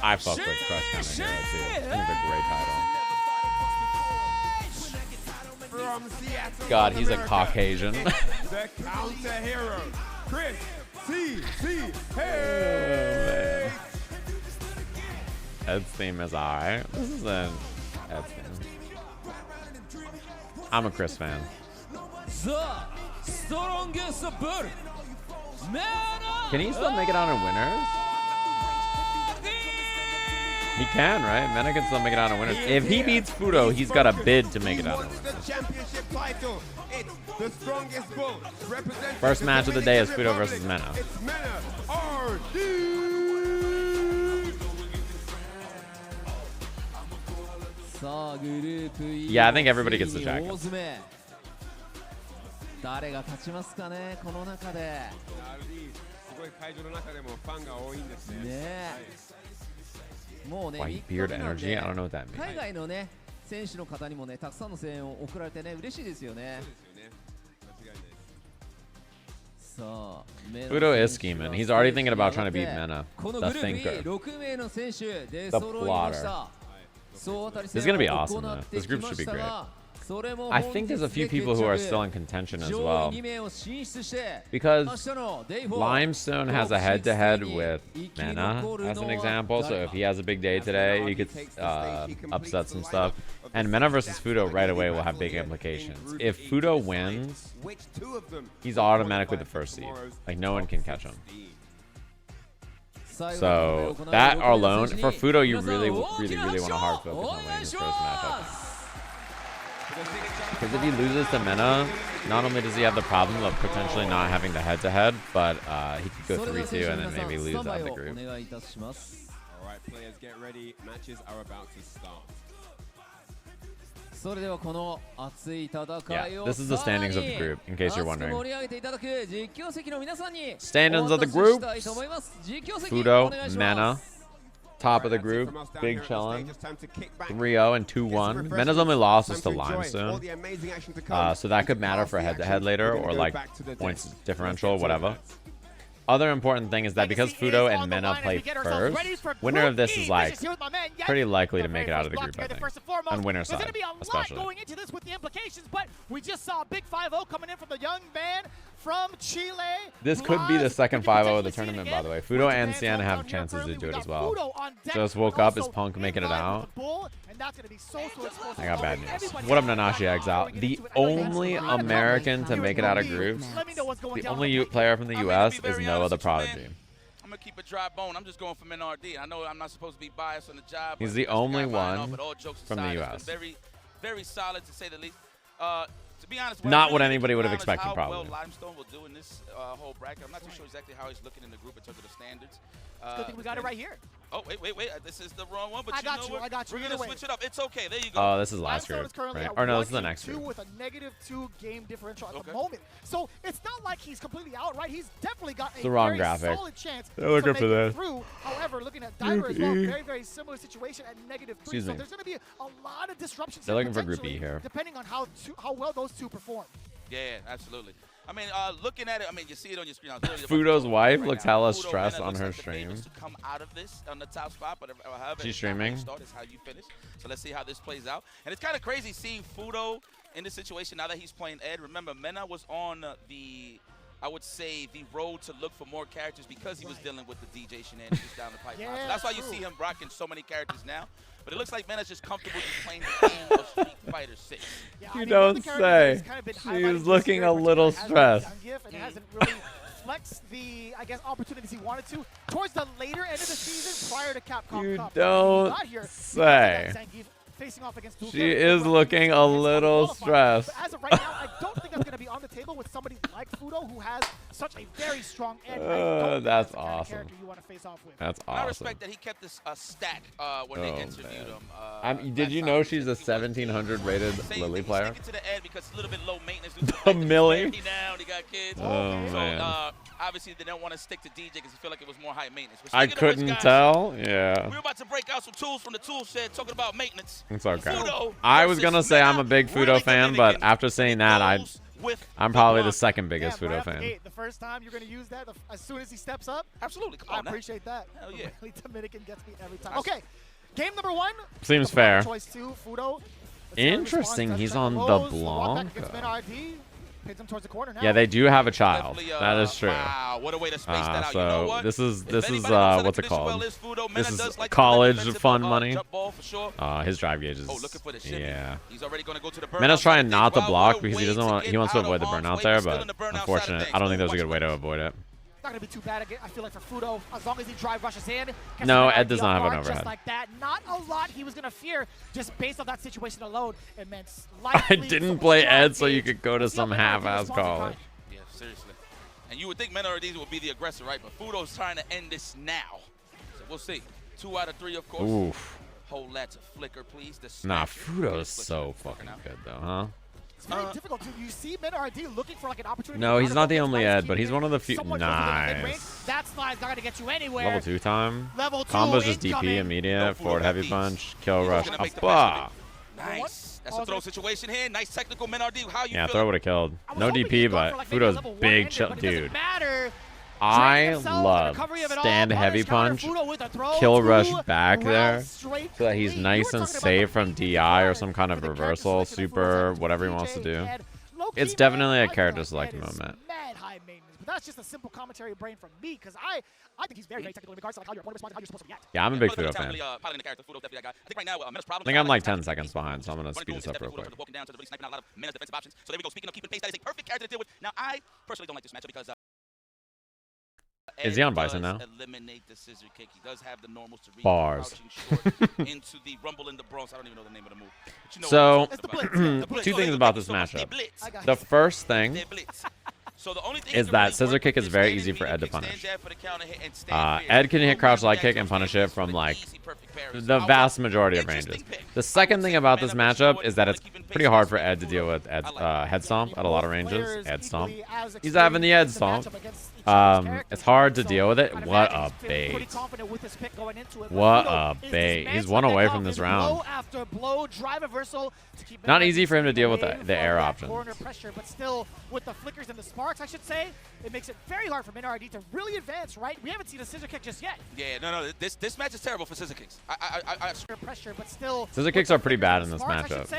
I fuck with Crush Kind of Hero too. I think it's a great title. From Seattle, God, he's a America, Caucasian. the counter hero, Chris C.C. Hey! Ed's theme is alright. This is an Ed's theme. I'm a Chris fan. Can he still make it out in winners? He can, right? Mena can still make it out in winners. If he beats Fudo, he's got a bid to make it out in winners. The championship title. It's the strongest bull. First match of the day is Fudo versus Mena. It's Mena RD. Yeah, I think everybody gets the jacket. 誰が勝ちますかね、この中で。すごい会場の中でもファンが多いんですね。ね。もうね、 White beard energy? I don't know what that means. 海外のね、選手の方にもね、たくさんの声援を送られてね、嬉しいですよね。さあ、Fudo is scheming. He's already thinking about trying to beat Mena. この The グループ thinker. 6名の選手出 The 揃いました。 This is gonna be awesome, man. This group should be great. I think there's a few people who are still in contention as well. Because Limestone has a head-to-head with Mena, as an example. So if he has a big day today, he could upset some stuff. And Mena versus Fudo right away will have big implications. If Fudo wins, he's automatically the first seed. Like, no one can catch him. So that alone, for Fudo, you really want to hard focus on winning his first matchup. Because if he loses to Mena, not only does he have the problem of potentially not having the head-to-head, but he could go 3-2 and then maybe lose out of the group. All right, players, get ready. Matches are about to start. Yeah, this is the standings of the group, in case you're wondering. Standings of the group. Fudo, Mena. Top of the group, big chillin'. 3-0 and 2-1. Mena's only loss is to Limestone. So that could matter for head-to-head later, or like points differential, whatever. Other important thing is that because Fudo and Mena play first, winner of this is like pretty likely to make it out of the group, I think. On winner's side, especially. Going into this with the implications, but we just saw a big 5-0 coming in from the young man from Chile. This could be the second 5-0 of the tournament, by the way. Fudo and Sienna have chances to do it as well. Just woke up. Is Punk making it out? I got bad news. What up, Nanashi Exile? The only American to make it out of groups, the only player from the U.S. is NoahTheProdigy. I'm gonna keep a dry bone. I'm just going for NRD. I know I'm not supposed to be biased on the job. He's the only one from the U.S. Very, very solid to say the least. To be honest, not what anybody would have expected, probably. Well, Limestone will do in this whole bracket. I'm not too sure exactly how he's looking in the group in terms of the standards. Good thing we got it right here. Oh, wait. This is the wrong one, but I got you. We're gonna switch it up. It's okay. There you go. Oh, this is last group, right? Or no, this is the next group. With a -2 game differential at the moment, so it's not like he's completely out, right? He's definitely got a very solid chance to make it through. However, looking at Diver as well, very similar situation at -3. So there's going to be a lot of disruptions. They're looking for Group E here, depending on how well those two perform. Yeah, absolutely. I mean, looking at it, I mean, you see it on your screen. Fudo's wife looks hella stressed on her stream. To come out of this on the top spot, but she's streaming. Start is how you finish. So let's see how this plays out. And it's kind of crazy seeing Fudo in this situation now that he's playing Ed. Remember, Mena was on I would say, the road to look for more characters because he was dealing with the DJ shenanigans down the pipeline. So that's why you see him rocking so many characters now. But it looks like Mena's just comfortable just playing the game of Street Fighter 6. Yeah, you don't say. She's looking a little stressed. Zangief, and it hasn't really flexed the, I guess, opportunities he wanted to towards the later end of the season prior to Capcom you Cup. Don't say. Facing off against she is looking a little stressed. But as of right now, I don't think that's going to be on the table with somebody like Fudo who has such a very strong edge. That's awesome. You want to face off with. That's awesome. I respect that he kept this stack when they interviewed him. Did you know she's a 1700 rated Lily player? To the end because it's a little bit low maintenance. The Millie. Down, he got kids. Oh man. Obviously, they don't want to stick to DJ because they feel like it was more high maintenance. I couldn't tell. Yeah. We're about to break out some tools from the tool shed talking about maintenance. It's okay. I was gonna say I'm a big Fudo fan, but after saying that, with I'm probably the second biggest Fudo fan. The first time you're going to use that, as soon as he steps up? Absolutely. Come on, I appreciate that. Hell yeah. Really, Dominican gets me every time. Okay, game number 1. Seems fair. Choice 2, Fudo. Interesting, he's on the Blanca. Pins him towards the corner now. Yeah, they do have a child. That is true. Wow, what a way to space that out. So you know what? this is what's it called? Fudo, This is like college fun ball, money. Ball for sure. His drive gauge is. Looking for the shimmy. Yeah. He's already going to go to the burnout. Mena's trying not to Wow, block what a because he way doesn't to want. get He wants to out avoid the of harm's burnout way, there, but still but in the burnout side of unfortunate. things. I don't think there's a good way to avoid it. Not going to be too bad. I feel like for Fudo, as long as he drive rushes in. No, Ed does not have an Just overhead. like that. Not a lot he was going to fear just based on that situation alone. It meant I didn't play Ed so you could go to some half-ass college. Yeah, seriously. And you would think Menardiz would be the aggressor, right? But Fudo's trying to end this now. So we'll see. 2 out of 3, of course. Oof. Hold that to flicker, please. Nah, Fudo's so fucking good though, huh? It's very difficult to. You see Menardiz looking for like an opportunity. No, he's not the only Ed, but he's one of the few. Nice. That slide's not going to get you anywhere. Level 2 time. Level 2 Combo's just DP incoming. immediate. Forward heavy punch. Kill rush. Gonna make the Appa. Nice. That's a throw situation here. Nice technical Menardiz. How you Yeah, feeling? throw would have killed. No DP, but Fudo's big chill, dude. I love stand heavy punch, kill rush back there, so that he's nice and safe from DI or some kind of reversal, super, whatever he wants to do. It's definitely a character select moment. Mad high maintenance, but that's just a simple commentary brain from me because I think he's very, very technical in regards to like how your opponent responds, how you're supposed to react. Yeah, I'm a big Fudo fan. I think I'm like 10 seconds behind, so I'm gonna speed this up real quick. So there we go. Speaking of keeping pace, that is a perfect character to deal with. Now, I personally don't like this matchup because Is he on Bison now? Eliminate the scissor kick. He does have the normals to reach Bars. into the Rumble in the Bronx. I don't even know the name of the move. But you know So, what I'm talking about. two things about this matchup. The first thing So the only thing is that scissor kick is very easy for Ed to punish. Ed can hit crouch light kick and punish it from like the vast majority of ranges. The second thing about this matchup is that it's pretty hard for Ed to deal with Ed's head stomp at a lot of ranges. Ed stomp. He's having the Ed stomp. It's hard to deal with it. What a bait. What a bait. He's one away from this round. Not easy for him to deal with the air options. Pressure, but still with the flickers and the sparks, I should say, it makes it very hard for Menardiz to really advance, right? We haven't seen a scissor kick just yet. Yeah, no. This match is terrible for scissor kicks. Pressure, but still scissor kicks are pretty bad in this matchup.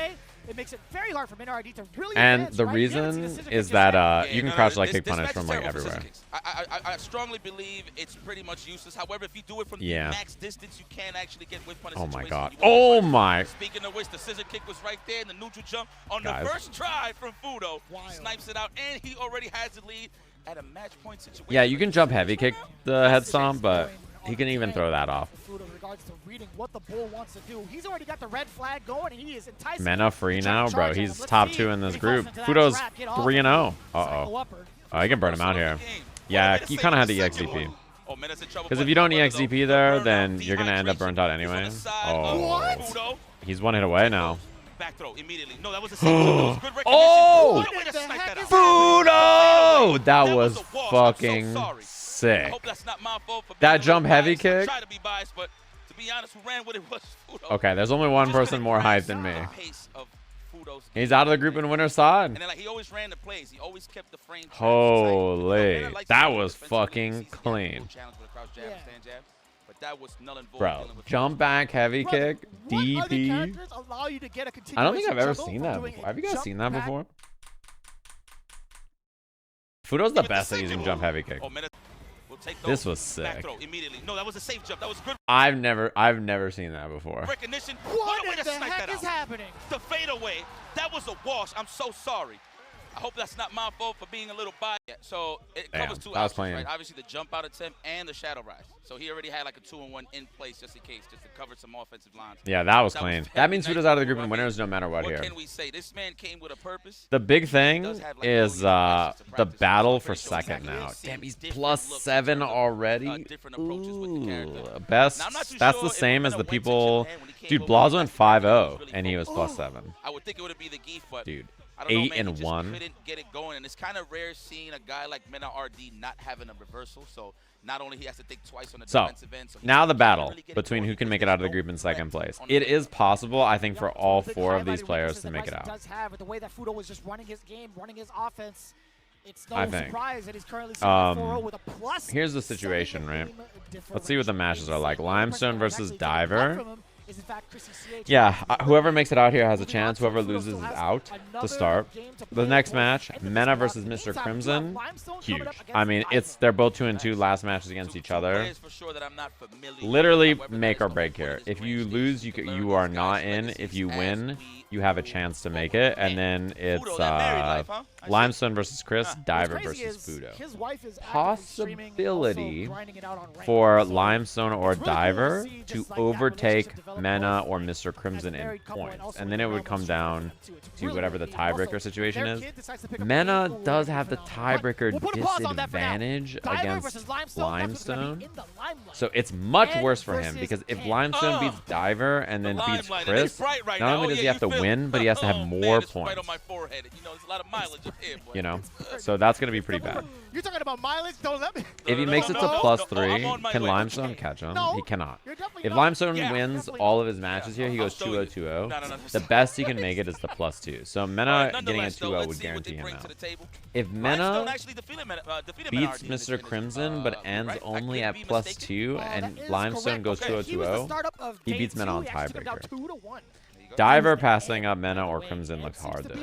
It makes it very hard for Menardiz to really and advance, the right? reason is that you can crouch light kick punish from like terrible everywhere. I strongly believe it's pretty much useless. However, if you do it from the max distance, you can actually get whip punish. Oh my situations. god. Oh my. Speaking of which, the scissor kick was right there in the neutral jump on the first try from Fudo. Snipes it out, and he already has the lead at a match point situation. Yeah, you can jump heavy kick the head stomp, but he can even throw that off. Fudo in regards to reading what the bull wants to do. He's already got the red flag going, and he is enticing. Mena free now, bro. He's top 2 in this group. Fudo's 3-0. Uh-oh. Oh, he can burn him out here. Yeah, you kind of had to EXDP. Because if you don't EXDP there, then you're going to end up burnt out anyway. Oh. He's 1 hit away now. Back throw immediately. No, that was a good recognition. Oh! What a way to snipe that out. Fudo! That was fucking sick. I hope that's not my fault for that jump heavy kick. Try to be biased, but to be honest, who ran with it was Fudo. Okay, there's only one person more hyped than me. He's out of the group in winner's side. And then, like, he always ran the plays. He always kept the frame. Holy. That was fucking clean. But that was null and void. Bro, jump back heavy kick, DP. I don't think I've ever seen that before. Have you guys seen that before? Fudo's the best at using jump heavy kick. This was sick. No, that was a safe jump. That was good. I've never seen that before. Recognition. What in the heck is happening? The fadeaway. That was a wash. I'm so sorry. I hope that's not my fault for being a little biased. So it covers 2 options, right? Obviously the jump out attempt and the shadow rise. So he already had like a 2-in-1 in place just in case, just to cover some offensive lines. Yeah, that was clean. That means Fudo's out of the group in winners no matter what here. What can we say? This man came with a purpose. The big thing is the battle for second now. Damn, he's +7 already. Ooh, best. That's the same as the people. Dude, Blazo went 5-0 and he was +7. I would think it would be the Geef, but dude. I don't know, 8-1. couldn't get it going, and it's kind of rare seeing a guy like Menardiz not having a reversal. So not only he has to think twice on the So, defensive end. So now the battle between who can make it out of the group in second place. It is possible, I think, for all 4 of these players to make it out. Does have the way that Fudo was just running his game, running his offense. It's no I think. surprise that he's currently sitting at 4-0 with a plus. Here's the situation, right? Let's see what the matches are like. Limestone versus Diver. Yeah, whoever makes it out here has a chance. Whoever loses is out to start. The next match, Mena versus Mr. Crimson. Huge. I mean, they're both 2-2 last matches against each other. Literally make or break here. If you lose, you are not in. If you win, you have a chance to make it. And then it's Limestone versus Chris, Diver versus Fudo. Possibility for Limestone or Diver to overtake Mena or Mr. Crimson in points. And then it would come down to whatever the tiebreaker situation is. Mena does have the tiebreaker disadvantage against Limestone. So it's much worse for him because if Limestone beats Diver and then beats Chris, not only does he have to win, but he has to have more points. You know? So that's going to be pretty bad. You're talking about mileage? Don't let me. If he makes it to +3, can Limestone catch him? He cannot. If Limestone wins all of his matches here, he goes 2-0-2-0. The best he can make it is the +2. So Mena getting a 2-0 would guarantee him out. If Mena beats Mr. Crimson but ends only at +2 and Limestone goes 2-0-2-0, he beats Mena on tiebreaker. Diver passing up Mena or Crimson looks hard though.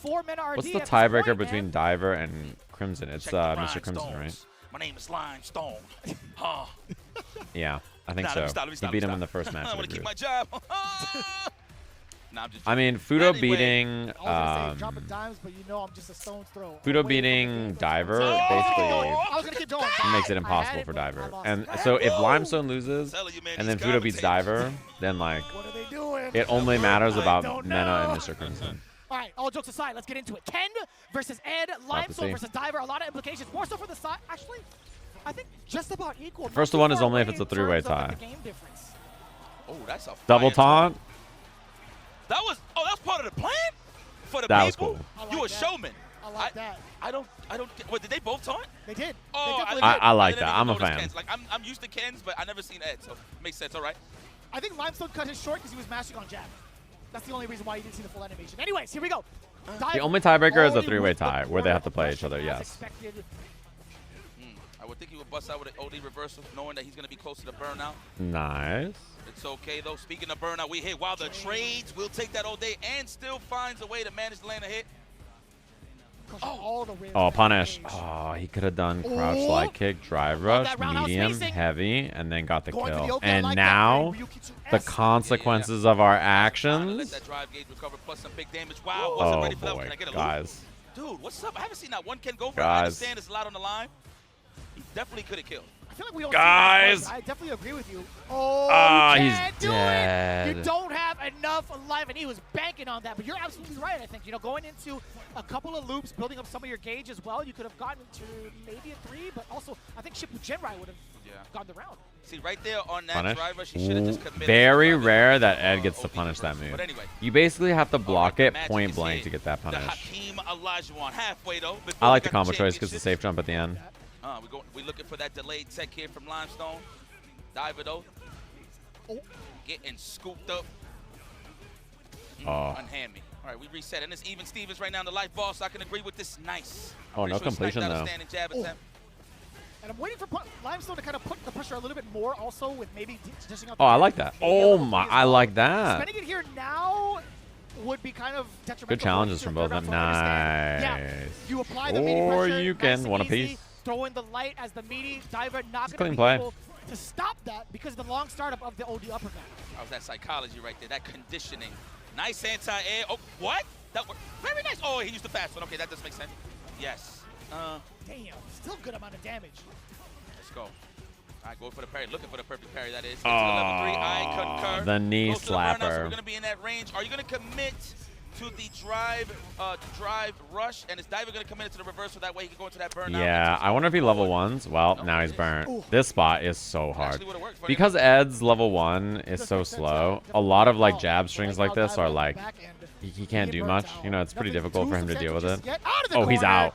What's the tiebreaker between Diver and Crimson? It's Mr. Crimson, right? My name is Limestone. Yeah, I think so. He beat him in the first match. I'm gonna keep my job. I mean, Fudo beating Fudo beating Diver basically makes it impossible for Diver. And so if Limestone loses and then Fudo beats Diver, then like it only matters about Mena and Mr. Crimson. All right, all jokes aside, let's get into it. Ken versus Ed, Limestone versus Diver. A lot of implications. More so for the side. Actually, I think just about equal. First one is only if it's a 3-way tie. Oh, that's a double taunt. That was part of the plan for the that people. Was cool. You a showman. I like that. I don't. What did they both taunt? They did. Oh, I like that. I'm a fan. Kens. Like I'm used to Kens, but I never seen Ed, so it makes sense. All right. I think Limestone cut his short because he was mashing on jab. That's the only reason why you didn't see the full animation. Anyways, here we go. The only tiebreaker is a 3-way tie where they have to play each other. Yes. I would think he would bust out with an OD reversal, knowing that he's going to be close to the burnout. Nice. It's okay, though. Speaking of burnout, we hit while the trades will take that all day and still finds a way to manage to land a hit. Oh, punish. Oh, he could have done crouch slide kick, drive rush, medium, heavy, and then got the kill. And now, the consequences of our actions. Oh, boy, guys. Dude, what's up? I haven't seen that one Ken go for. Guys. I understand it's a lot on the line. He definitely could have killed. I feel like we don't guys. See that, I definitely agree with you. Oh, you can't he's do dead. it. You don't have enough life, and he was banking on that. But you're absolutely right, I think. You know, going into a couple of loops, building up some of your gauge as well, you could have gotten to maybe a 3, but also I think Shippu Genrai would have gone the round. See, right there on that Punish. driver, she should have just committed. Very rare that Ed gets to punish that move. You basically have to block it point blank to get that punish. I like the combo choice because the safe jump at the end. We're looking for that delayed tech here from Limestone. Diver though. Getting scooped up. Unhand me. All right, we reset. And it's even Stevens right now in the life ball, so I can agree with this. Nice. Oh, no completion though. Jab attempt. And I'm waiting for Limestone to kind of put the pressure a little bit more also with maybe dishing out. Oh, I like that. Oh, my. I like that. Spending it here now would be kind of detrimental. Good challenges from both of them. Nice. Yeah. You apply the meaty pressure. Or you can nice one easy, apiece. Throw in the light as the meaty Diver not Clean going to be play. able to stop that because of the long startup of the OD uppercut. That was that psychology right there, that conditioning. Nice anti-air. Oh, what? That worked. Very nice. Oh, he used the fast one. Okay, that does make sense. Yes. Damn, still good amount of damage. Let's go. All right, go for the parry. Looking for the perfect parry, that is. Get to the level 3. I concur. The knee Close to the burnout, so slapper. we're going to be in that range. Are you going to commit to the drive rush? And is Diver going to commit to the reversal? That way he can go into that burnout. Yeah, I wonder if he level 1s. Well, now he's burnt. This spot is so hard. Because Ed's level 1 is so slow, a lot of like jab strings like this are like, he can't do much. You know, it's pretty difficult for him to deal with it. Oh, he's out.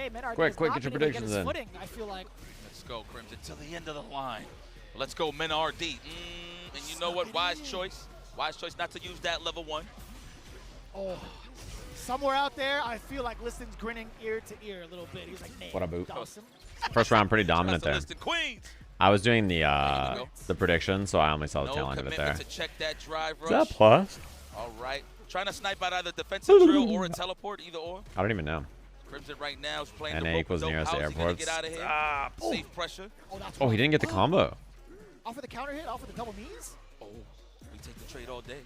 say, Menard Quick, is quick, not get your been able to predictions his in. footing, I feel like. Let's go, Crimson, to the end of the line. Let's go, Menard D. And you know what? Wise choice. Wise choice not to use that level 1. Oh, somewhere out there, I feel like Liston's grinning ear to ear a little bit. He's like, man, What a boot. Dawson. First round, pretty dominant there. Queens. I was doing the prediction, so I only saw the tail end of it there. To check that drive Is rush. that plus? All right. Trying to snipe out either defensive drill or a teleport, either or. I don't even know. Crimson right now is playing NA the equals nearest to airports. Safe pressure. Oh, he didn't get the combo. Off of the counter hit, off of the double knees. Oh, we take the trade all day.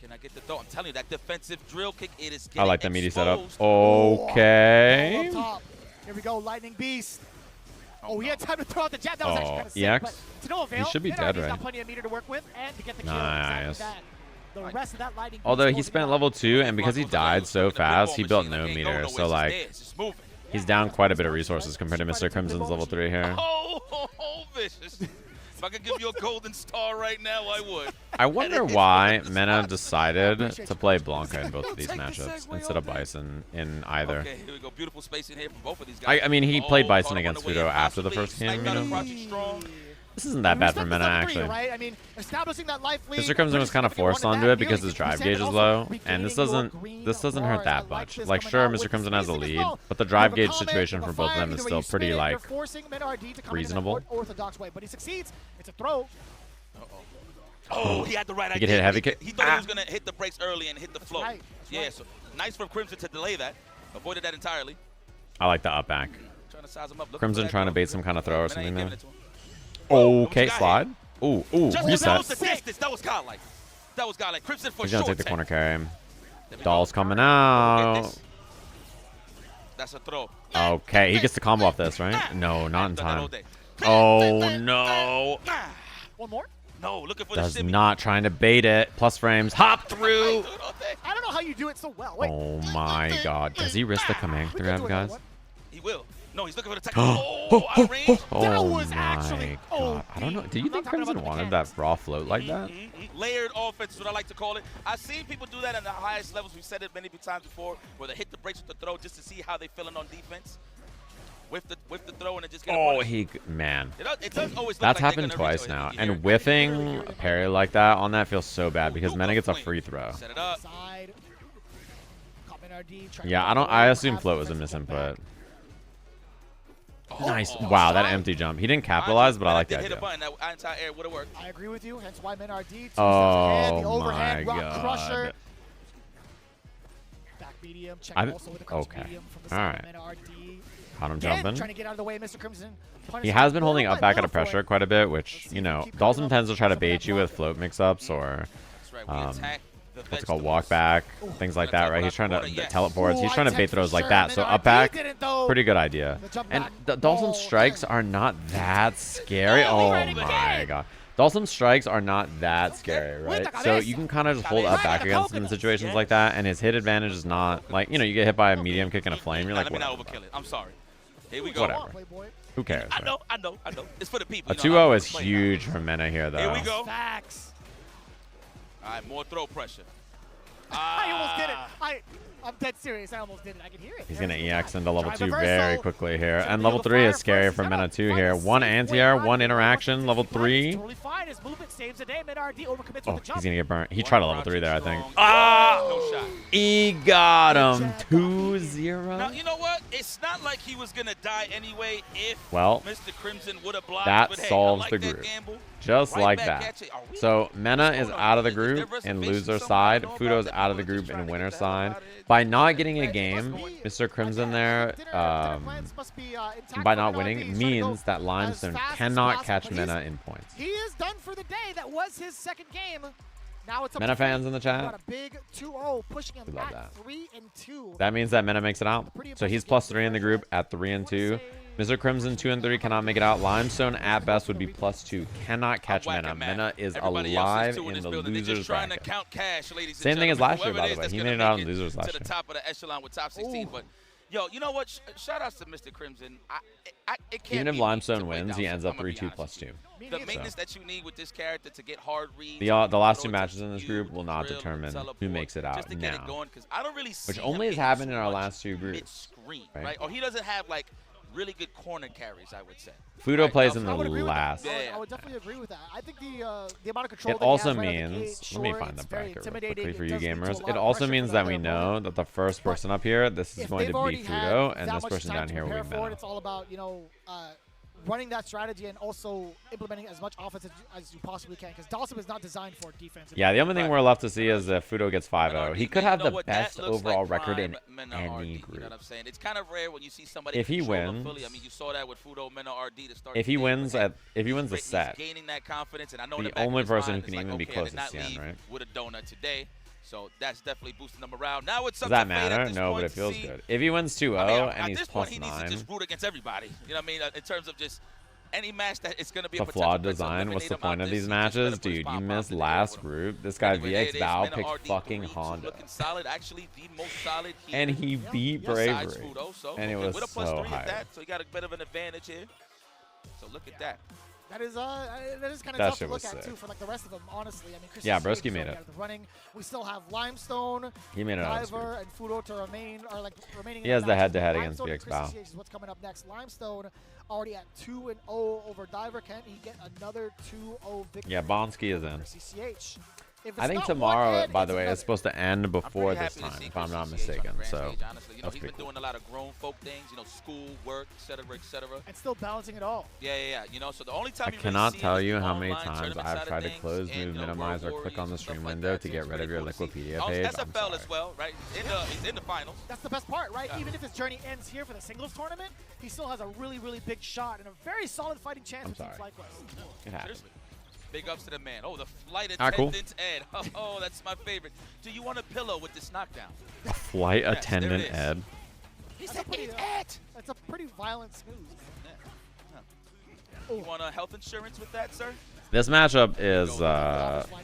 Can I get the throw? I'm telling you, that defensive drill kick, it is getting I like the meaty setup. exposed. Okay. Up top. Here we go, Lightning Beast. Oh, he had time to throw out the jab. That was actually kind of sick, EX? but to no avail. He should be dead, He's got right? plenty of meter to work with and to get the kill. Nice. Exactly that. The rest of that Lightning Although Beast he spent level 2, and because he died so fast, he built no meter. So, like, he's down quite a bit of resources compared to Mr. Crimson's level 3 here. Oh, vicious. If I could give you a golden star right now, I would. I wonder why Mena decided to play Blanca in both of these matchups instead of Bison in either. Okay, here we go. Beautiful spacing here from both of these guys. I mean, he played Bison against Shuto after the first game, you know? This isn't that bad for Mena, actually. Right? I mean, establishing that life lead, Mr. Crimson was kind of forced onto it because his drive gauge is low, and this doesn't hurt that much. Like, sure, Mr. Crimson has a lead, but the drive gauge situation for both of them is still pretty, like, reasonable. Orthodox way, but he succeeds. It's a throw. Oh, he had the right idea. He could hit heavy kick. He thought he was going to hit the brakes early and hit the flow. Yeah, so nice for Crimson to delay that. Avoided that entirely. I like the up back. Trying to size him up. Crimson trying to bait some kind of throw or something there. Okay, slide. Ooh, That reset. was the distance. That was godlike. That was godlike. Crimson for He's sure. gonna take the corner carry. Doll's coming out. That's a throw. Okay, he gets the combo off this, right? No, not in time. Oh no. One more. No, looking for Does the shimmy. not trying to bait it. Plus frames. Hop through. I don't know how you do it so well. Wait. Oh my god. Does he risk the command grab, guys? He will. No, he's looking for the tech. Oh, out of range. Oh my god. I don't know. Do you think Crimson wanted that raw float like that? Layered offense is what I like to call it. I've seen people do that in the highest levels. We've said it many times before, where they hit the brakes with the throw just to see how they feeling on defense. With the throw and it just get Man. It does always look That's like they're happened gonna twice reach now. it. And whiffing a parry like that on that feels so bad because Mena gets a free throw. Set it up. Yeah, I assume float was a misinput. Nice. Wow, that empty jump. He didn't capitalize, but I like the Hit a idea. button, that entire air would have worked. I agree with you. Hence why men are D. Oh my god. Back medium. Check I- also with the cross okay. medium from the All side right. of men are D. Caught him Again, jumping. trying to get out of the way, Mr. Crimson. He has been holding up back out of pressure quite a bit, which, you know, Dalton tends to try to bait you with float mix-ups or, what's it called, walk back, things like that, right? He's trying to teleports. He's trying to bait throws like that. So up back, pretty good idea. And Dalton's strikes are not that scary. Oh my god. Dalton's strikes are not that scary, right? So you can kind of just hold up back against him in situations like that, and his hit advantage is not, like, you know, you get hit by a medium kick and a flame, you're like, Let me not whatever. overkill it. I'm sorry. Here we go. Whatever. Who cares? I right? know. It's for the people. A 2-0 is huge for Mena here, though. Here we go. Facts. All right, more throw pressure. I almost did it. I'm dead serious. I almost did it. I can hear it. He's going to EX into level Drive 2 reversal. very quickly here. And level 3 is scary for Mena too here. One anti-air, one interaction, level 3. Totally fine. His movement saves the day. Mid RD overcommits Oh, with the jump. he's going to get burnt. He tried a level 3 there, I think. No shot. He got him. 2-0. Now, you know what? It's not like he was going to die anyway if Well, Mr. Crimson would have blocked. that but hey, solves I like the that group. gamble. Just Right like back that. at you. Are we- So Mena is out of the Is there group in reservations loser somewhere? side. I know about Fudo's that. out of the People are just group trying in to winner get that side. about it. By not getting a game, Mr. Crimson there, by not winning, means that Limestone cannot catch Mena in points. He is done for the day. That was his second game. Now it's up Mena to fans three. in the chat? Got a big 2-0 pushing him We love at that. 3-2. That means that Mena makes it out. So he's +3 in the group at 3-2. Mr. Crimson 2-3 cannot make it out. Limestone at best would be +2. Cannot catch Mena. Mena is Everybody alive else is 2 in this the building. They're losers just trying bracket. to count cash, ladies and Same thing as gentlemen. last year, Whoever by it the is way. that's He gonna made it out make in losers last to the year. top of the echelon with top 16. But yo, you know what? Shout outs to Mr. Crimson. It can't Even if be Limestone to play wins, he down, ends I'm up gonna be 3-2 honest with +2. you. The maintenance that you need with this character to get hard reads. The last 2 matches in this group will not determine who makes it out just to get it now. going, 'cause I don't really see Which him only has hitting happened in too our much last 2 groups. Screen, right? right? Or he doesn't have like really good corner carries, I would say. Fudo Right? plays in the I would agree with that. last. I would definitely agree with that. I think the amount of control It that he also has right out the means, gate, let me sure, find the it's very bracket real intimidating. quickly for It you does lead to a gamers. lot It of also pressure means for that the we other know opponent. that the first person up here, this is If going they've to be already had Fudo, and that this much person time down to here will be prepare for it, Mena. it's all about, running that strategy and also implementing as much offense as you possibly can, because Dawson is not designed for defense. Yeah, the only thing we're left to see is if Fudo gets 5-0. He could have the best overall record in any group. You know what I'm saying? It's kind of rare when you see somebody If he wins, fully. I mean, you saw that with Fudo, Mena, RD to start. if he wins the set, gaining that confidence, and I know the only person who can even be close is Cien, right? With a donut today. So that's definitely boosting them around. Now it's Does that matter? No, but it feels good. If he wins 2-0 and he's plus 9. He needs to just root against everybody. You know what I mean? In terms of just any match that it's going to be the flawed design. What's the point of these matches? Dude, you missed last group. This guy VX Bao picked fucking Honda. Solid, actually the most solid here. And he beat Bravery. And it was with a plus so 3 high. at that, so he got a bit of an advantage here. So look at that. That is kind of That tough to shit look was at sick. too for like the rest of them. Honestly, I mean, Chris Yeah, Broski made it. Out of the running. We still have Limestone, He made it out of Diver, and Fudo to remain remaining. He in has that the matchup. head-to-head against Limestone and VX Chris Bao. CH is what's coming up next. Limestone already at 2-0 over Diver. Can he get another 2-0 victory? Yeah, Bonsky is in. Chris CH. If I it's think not tomorrow, one head, by the it's way, another. is supposed to end before this happy to time, see if I'm not Chris CH on mistaken. So Rampage, honestly. You know, that's he's pretty been cool. doing a lot of grown folk things, you know, school, work, etc., etc. And still balancing it all. Yeah. You know, so the only time I you cannot really see tell it is you the how many online times tournament I've side of tried to things close, and, move, you know, minimize, or World click on the Warriors and stream stuff like window that, to so get it's rid of pretty your cool to see. Liquipedia Also, page. I'm SFL sorry. as well, right? He's in the finals. That's the best part, right? Even if his journey ends here for the singles tournament, he still has a really, really big shot and a very solid fighting chance with Team FlyQuest. It happens. Seriously. Big ups to the man. Oh, the flight Ah, cool. attendant Ed. Oh, that's my favorite. Do you want a pillow with this knockdown? Flight Yes, attendant there it is. Ed. He That's said, a pretty, "Eat it." That's a pretty violent snooze. You want health insurance with that, sir? This matchup is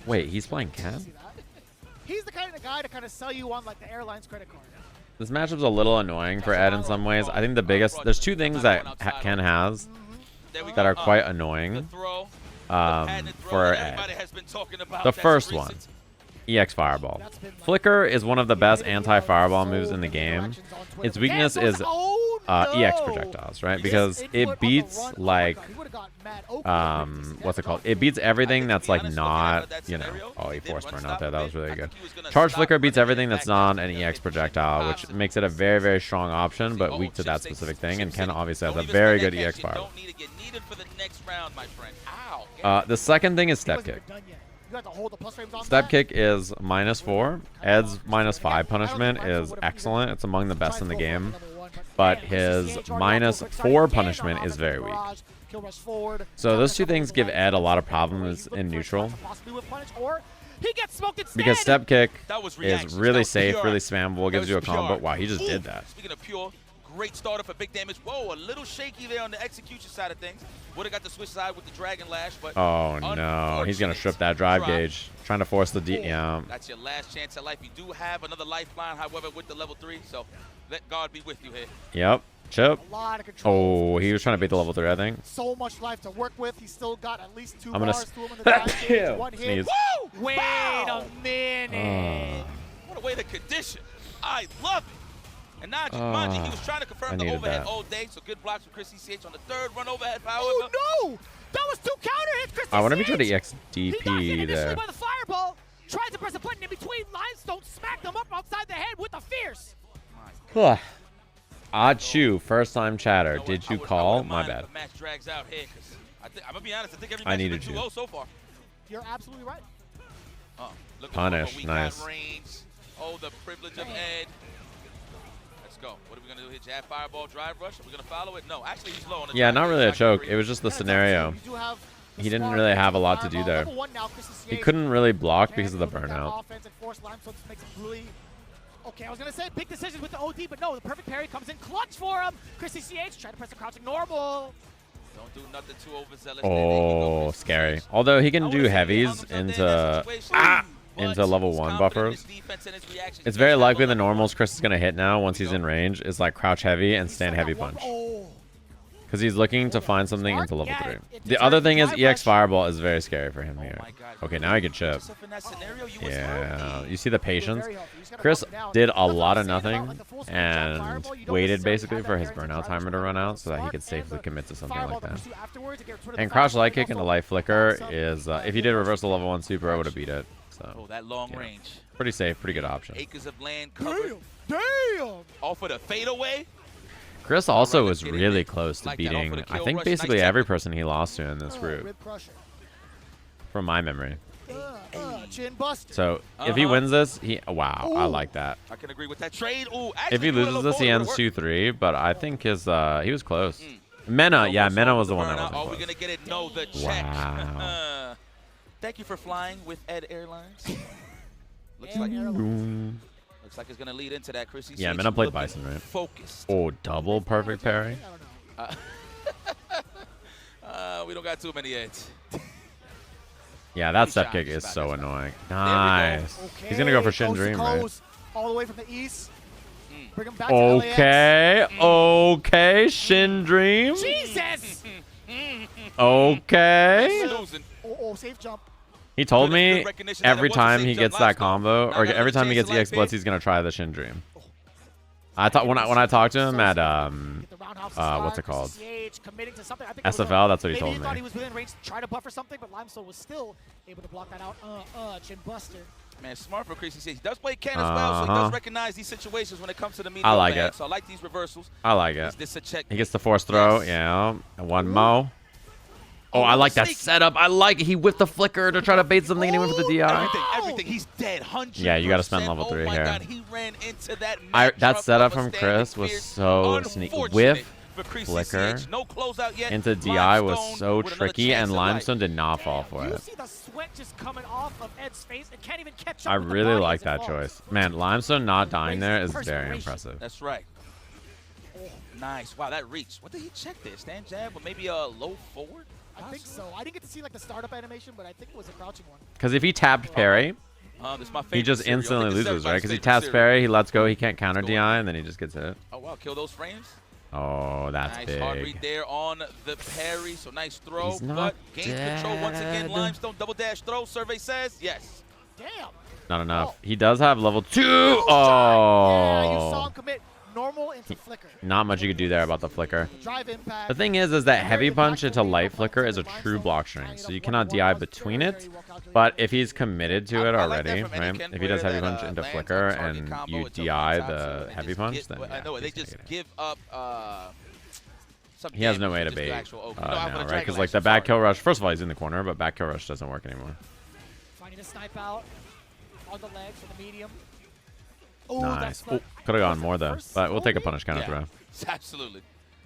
wait, he's playing Ken? He's the kind of guy to kind of sell you on like the airline's credit card. This matchup's a little annoying for Ed in some ways. I think the biggest there's two things that Ken has that are quite annoying for Ed. The first one, EX Fireball. Flicker is one of the best anti-fireball moves in the game. Its weakness is EX projectiles, right? Because it beats like what's it called? It beats everything that's like not, you know. Oh, he forced burn out there. That was really good. Charge Flicker beats everything that's not an EX projectile, which makes it a very, very strong option, but weak to that specific thing. And Ken obviously has a very good EX Fireball. The second thing is Step Kick. Step Kick is -4. Ed's -5 punishment is excellent. It's among the best in the game. But his -4 punishment is very weak. So those two things give Ed a lot of problems in neutral. Because Step Kick is really safe, really spammable, gives you a combo. Wow, he just did that. Speaking of pure, great starter for big damage. Whoa, a little shaky there on the execution side of things. Would have got the switch side with the Dragon Lash, but Oh no, he's gonna strip that drive gauge. Trying to force the D. Yeah. That's your last chance at life. You do have another lifeline, however, with the level 3, so let God be with you here. Yep. Chip. A lot of control. Oh, he was trying to beat the level 3, I think. So much life to work with. He's still got at least 2 I'm gonna bars to him in the drive gauge. One hit. sneeze. Woo! Wait a minute. What a way to condition. I love it. And now, mind you, he was trying to confirm the overhead all day, so good blocks from Chris CH on the third run overhead power. Oh, no! That was 2 counter hits, Chris I wonder if he tried to CH. EX He got hit DP initially there. by the fireball. Tried to press a button in between. Limestone smacked him up outside the head with a fierce. Achu, first time chatter. Did you call? My bad. The match drags out here, 'cause I'm gonna be honest. I think every I match needed has been you. 2-0 so far. You're absolutely right. Looking Punish, for a weak nice. range. Oh, the privilege of Ed. Let's go. What are we gonna do here? Jab, fireball, drive rush. Are we gonna follow it? No, actually he's low on the Yeah, drive not gauge. really a I can choke. agree. It was just the scenario. He didn't really have a lot to do there. He couldn't really block because of the burnout. Offense and force Limestone just makes it really. Okay, I was gonna say big decisions with the OD, but no, the perfect parry comes in clutch for him. Chrissy CH trying to press the crouching normal. Don't do nothing too overzealous. Oh, scary. Although he can do heavies into level 1 buffers. It's very likely the normals Chris is gonna hit now once he's in range is like crouch heavy and stand heavy punch. Because he's looking to find something into level 3. The other thing is EX Fireball is very scary for him here. Okay, now he can chip. Yeah, you see the patience? Chris did a lot of nothing and waited basically for his burnout timer to run out so that he could safely commit to something like that. And crouch light kick into light flicker is, if he did reversal level 1 super, I would have beat it. So, that long yeah. range. Pretty safe, pretty good option. Acres of land covered. Damn! Off of the fadeaway. Chris also was really close to beating, I think, basically every person he lost to in this group. From my memory. Chin buster. So if he wins this, wow, I like that. I can agree with that trade. Ooh, If he loses this, he ends 2-3. But I think he was close. Mena, yeah, Mena was the one that wasn't close. Are we gonna get it? No, the check. Wow. Thank you for flying with Ed Airlines. Looks like it's gonna lead into that, Chrissy. Yeah, Mena played Bison, right? Focused. Oh, double perfect parry. We don't got too many Eds. Yeah, that step kick is so annoying. Nice. Okay. He's gonna go for Shin Dream, right? All the way from the east. Bring him back Okay, okay, Shin Dream. to LAX. Jesus! Okay. Oh, safe jump. He told me every time he gets that combo, or every time he gets EX Blitz, he's gonna try the Shin Dream. I thought when I talked to him at what's it called? SFL, that's what he told me. Maybe he thought he was within range to try to buffer something, but Limestone was still able to block that out. Chin buster. Man, smart for Chrissy. He does play Ken as well, so he does recognize these situations when it comes to the medium. I like it. So I like these reversals. I like it. Is this a check? He gets the force throw, yeah. And one mo. Oh, I like that setup. I like it. He whipped the flicker to try to bait something and he went for the DI. Everything. He's dead. 100%. Yeah, you got to spend level 3 here. God, he ran into that That setup from Chris was so sneaky. Whiff, flicker, no closeout yet. into DI was so tricky, and Limestone did not fall for You it. see the sweat just coming off of Ed's face and can't even catch up. I with the really body like as it that falls. choice. Man, Limestone not dying there is very Perspiration. impressive. That's right. Nice. Wow, that reach. What did he check there? Stand jab or maybe a low forward? I think so. I didn't get to see like the startup animation, but I think it was a crouching one. Because if he tapped parry, This is my he favorite just cereal. I instantly think this is loses, right? Because he everybody's taps favorite parry, he lets go, he can't counter DI, and then he just gets hit. Oh, wow. Kill those frames. Oh, that's Nice hard read big. there on the parry. So nice throw. He's not But gains control once again. dead. Limestone double dash throw. Survey says yes. Damn. Not enough. He does have level 2. Yeah, you saw Oh. him commit normal into flicker. Not much you could do there about the flicker. Drive impact. The thing is that heavy punch into light flicker is a true block string, so you cannot DI between it. But if he's committed to it already, right? If he does heavy punch into flicker and you DI the heavy punch, then I know yeah, they just give up. he has no way to bait now, right? Because like the back kill rush, first of all, he's in the corner, but back kill rush doesn't work anymore. Finding a snipe out on the legs for the medium. Nice. Oh, could have gone more though, but we'll take a punish counter throw. Absolutely.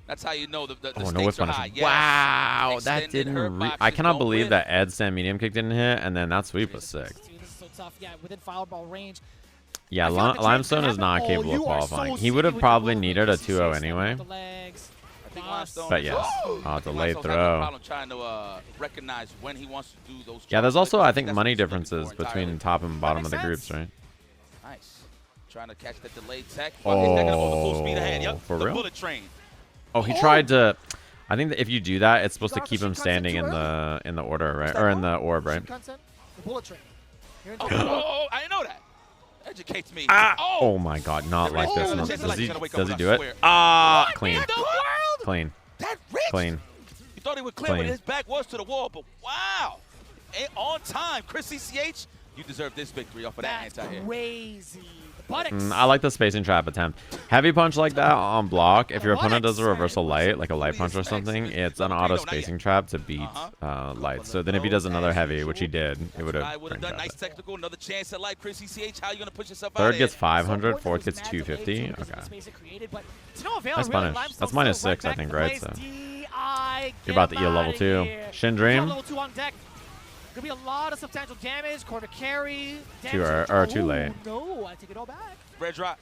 That's how you know the Oh, no stakes whip are punish. high. Yes. Wow, that Extended didn't. hurt boxes I cannot don't believe whiff. that Ed stand medium kick didn't hit, and then that sweep was sick. This is so tough. Yeah, within fireball range. Yeah, I feel like the Limestone James is can not happen. capable of You are so qualifying. He sneaky would have with probably the needed a movement. 2-0 anyway. The legs. I think Limestone. But yes. Oh, delayed Limestone's having a throw. problem trying to recognize when he wants to do those. Yeah, there's jumps. also, I think, That's money what he's looking differences for entirely. between top and bottom of the groups, right? Nice. Trying to catch that delayed tech. He's stacking up on the full speed ahead. Yep. For the real? bullet train. Oh, he tried to. I think that if you do that, it's supposed to keep him standing in the order, right? Or in the orb, right? The bullet train. Oh, I didn't know that. Educates me. Oh my God, not like this. No. Does he do it? Ah, Clean. Clean. That rich. Clean. You thought he would clear, but Clean. his back was to the wall. But wow, on time, Chris CCH, you deserve this victory off of that anti-hit. Crazy. The buttocks. I like the spacing trap attempt. Heavy punch like that on block, if your opponent does a reversal light, like a light punch or something, it's an auto spacing trap to beat light. So then if he does another heavy, which he did, it would have done nice technical, another chance at light. Chris CCH, how you gonna push yourself out? Third gets 500, fourth gets 250. Okay. Nice punish. That's -6, I think, right? So you're about to eat a level 2. Shin Dream. Level 2 on deck. Could be a lot of substantial damage. Corner carry. Too late. No, I take it all back. Red drop.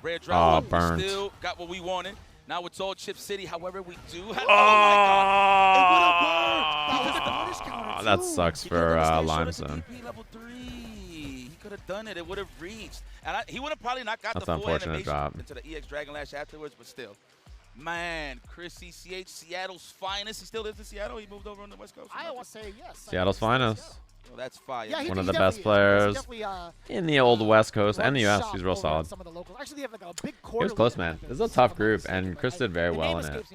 Red drop. Oh, burnt. Still got what we wanted. Now it's all Chip City. However, we do. Oh, my God. It would have worked. That sucks for Limestone. Level 3. He could have done it. It would have reached. And he would have probably not got That's the an full unfortunate animation drop. into the EX Dragon Lash afterwards, but still. Man, Chris CCH, Seattle's finest. He still lives in Seattle. He moved over on the West Coast. I want to say yes. Seattle's finest. Well, that's fire. Yeah, One of the best players in the old West Coast and the US. He's real solid. Actually, they have like a big He was close, man. This is a tough group, and Chris did very well in it.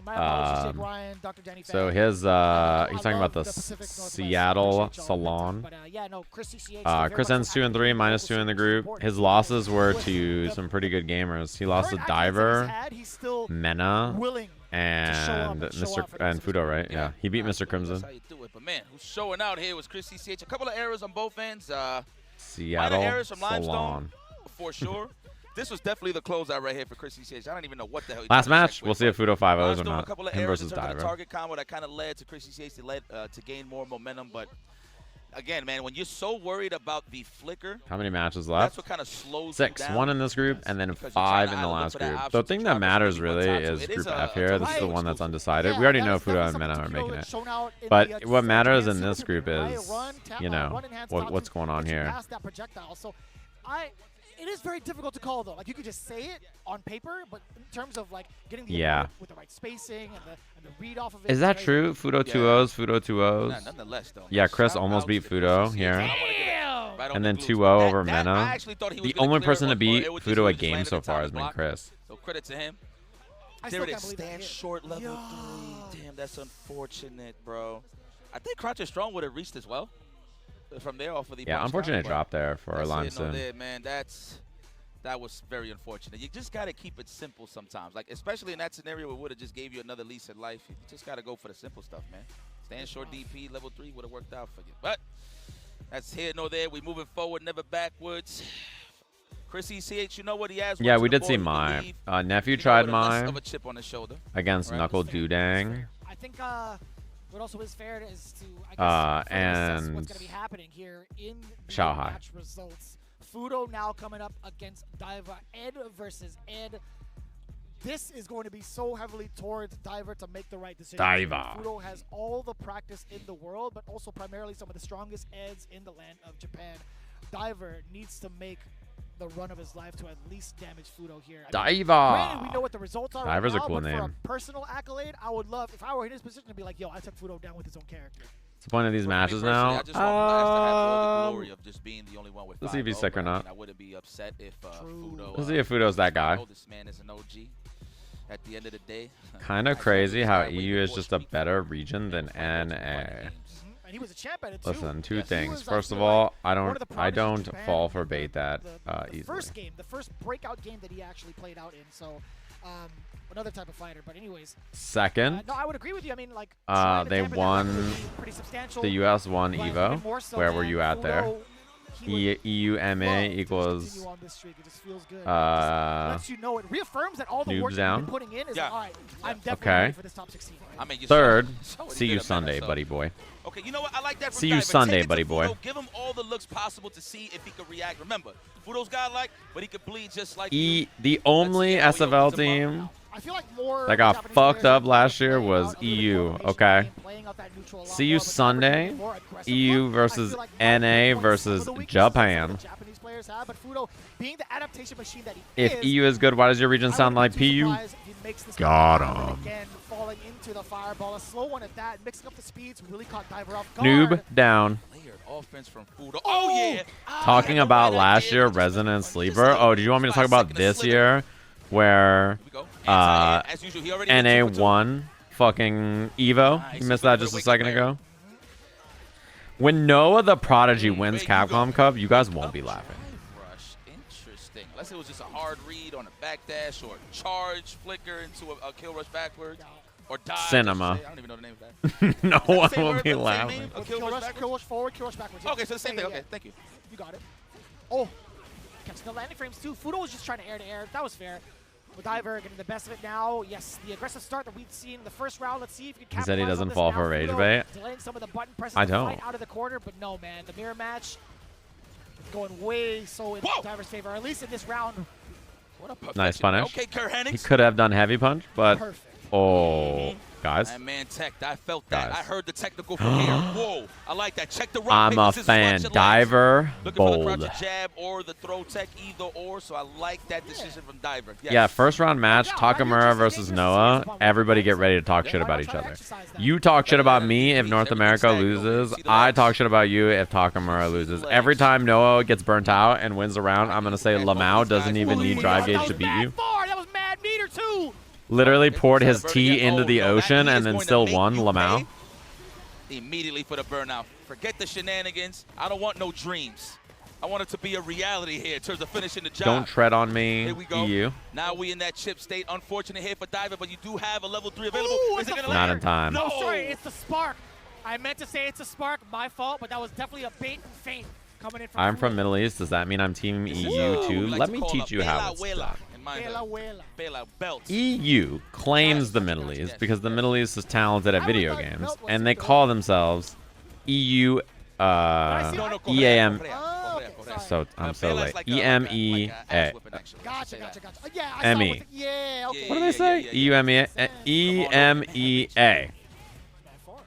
So his, he's talking about the Seattle Salon. Chris ends 2-3, -2 in the group. His losses were to some pretty good gamers. He lost to Diver, Mena, and Fudo, right? Yeah, he beat Mr. Crimson. That's how you do it. But man, who's showing out here was Chris CCH. A couple of errors on both ends. Seattle errors from Salon. Limestone, for sure. This was definitely the closeout right here for Chris CCH. I don't even know what the hell. Last match, we'll see if Fudo 5-0s or A not. couple of Him errors versus in terms of the Diver. target combo that kind of led to Chris CCH to gain more momentum. But again, man, when you're so worried about the flicker, How many matches left? that's what kind of slows 6. you down. 1 in this group, and then 5 in the last group. The thing that matters really is Group F here. This is the one that's undecided. We already know Fudo and Mena are making it. But what matters in this group is, you know, what's going on here. It is very difficult to call though. Like you could just say it on paper, but in terms of like getting the with the right spacing and the read off of it. Is that true? Fudo 2-0s, Fudo 2-0s. Nonetheless, though. Yeah, Chris almost beat Fudo here. And then 2-0 over Mena. The only person to beat Fudo a game so far has been Chris. So credit to him. There it is. Stand short level 3. Damn, that's unfortunate, bro. I think Cruncher Strong would have reached as well. From there off of the unfortunate drop there for Limestone. Man, that was very unfortunate. You just got to keep it simple sometimes. Like, especially in that scenario where it would have just gave you another lease in life. You just got to go for the simple stuff, man. Stand short DP, level 3 would have worked out for you. But that's here nor there. We moving forward, never backwards. Chris ECH, you know what he has? Yeah, we did see mime. Nephew tried mime of a chip on his shoulder. against NuckleDu. I think what also is fair is to I guess assess what's going to be happening here in the Xiaohai. match results. Fudo now coming up against Diver. Ed versus Ed. This is going to be so heavily towards Diver to make the right decision. Diver. Fudo has all the practice in the world, but also primarily some of the strongest Eds in the land of Japan. Diver needs to make the run of his life to at least damage Fudo here. Diver. Granted, we know what the results are. Diver's right a now, cool but name. For a personal accolade, I would love, if I were in his position, to be like, yo, I took Fudo down with his own character. What's the point of these matches now? I just want to have all the glory of just being the only one with Let's see if he's sick or not. I wouldn't be upset if Fudo. Let's see if Fudo's that guy. This man is an OG. At the end of the day. Kind of crazy how EU is just a better region than NA. He was a champ at it too. Listen, two things. First of all, I don't fall for bait that easily. First game, the first breakout game that he actually played out in. So, another type of fighter. But anyways. Second. No, I would agree with you. I mean, like. They won. The US won Evo. Where were you at there? EUMA equals. Lets you know, it reaffirms that all the work down. you've been putting in is all right. I'm definitely Okay. ready for this top 16. I mean, Third, see you Sunday, buddy boy. Okay, you know what? I like that. From See you Diver. Sunday, Take it to buddy boy. Fudo, give him all the looks possible to see if he could react. Remember, Fudo's godlike, but he could bleed just like The only SFL team I feel like more that got fucked up last year was EU. Okay. See you Sunday. EU versus NA versus Japan. Japanese players have, but Fudo, being the adaptation machine that he If is, EU is good, why does your region sound like PU? Got him. Again, falling into the fireball, a slow one at that, mixing up the speeds, really caught Diver off guard. Noob down. Layered offense from Fudo. Oh yeah. Talking about last year, Resident Sleeper. Oh, do you want me to talk about this year, where NA won fucking Evo? You missed that just a second ago. When NoahTheProdigy wins Capcom Cup, you guys won't be laughing. Interesting. Unless it was just a hard read on a backdash or charge flicker into a kill rush backwards. Or dodge. Cinema. I don't even know the name of that. No one will be laughing. Kill rush forward, kill rush backwards. Okay, so the same thing. Okay, thank you. You got it. Oh, catching the landing frames too. Fudo was just trying to air to air. That was fair. With Diver getting the best of it now. Yes, the aggressive start that we've seen in the first round. Let's see if you can He said he capitalize on doesn't this fall now. for rage Fudo bait. delaying some of the button presses I to don't. fight out of the corner, but no, man. The mirror match going way so in Diver's favor, at least in this round. What a Nice punish. Okay, Kurt Hennings. He could have done heavy punch, but oh, Guys. And man, tech, I felt Guys. that. I heard the technical from here. Whoa, I like that. Check the rock. I'm a paper, scissors, fan. watch it Diver, looking for the bold. crouch jab or the throw tech, either or. So I like that decision from Diver. Yes. Yeah, first round match, Takamura versus Noah. Everybody get ready to talk shit about each other. You talk shit about me if North America loses. I talk shit about you if Takamura loses. Every time Noah gets burnt out and wins a round, I'm going to say Lamau doesn't even need drive gauge to beat you. That was mad meter too. Literally poured his tea into the ocean and then still won Lamau. Immediately for the burnout. Forget the shenanigans. I don't want no dreams. I want it to be a reality here in terms of finishing the job. Don't tread on me, Here we go. EU. Now we in that chip state. Unfortunate here for Diver, but you do have a level 3 available. Is it gonna Not land? in time. No, sorry, it's the spark. I meant to say it's a spark, my fault, but that was definitely a bait and feint coming in from I'm from Middle East. Does that mean I'm Team EU too? Let me teach you how it's done. EU claims the Middle East because the Middle East is talented at video games, and they call themselves EU EAM. So I'm so late. EMEA. Gotcha. Yeah, ME. Yeah, okay. What do they say? EUMEA. EMEA.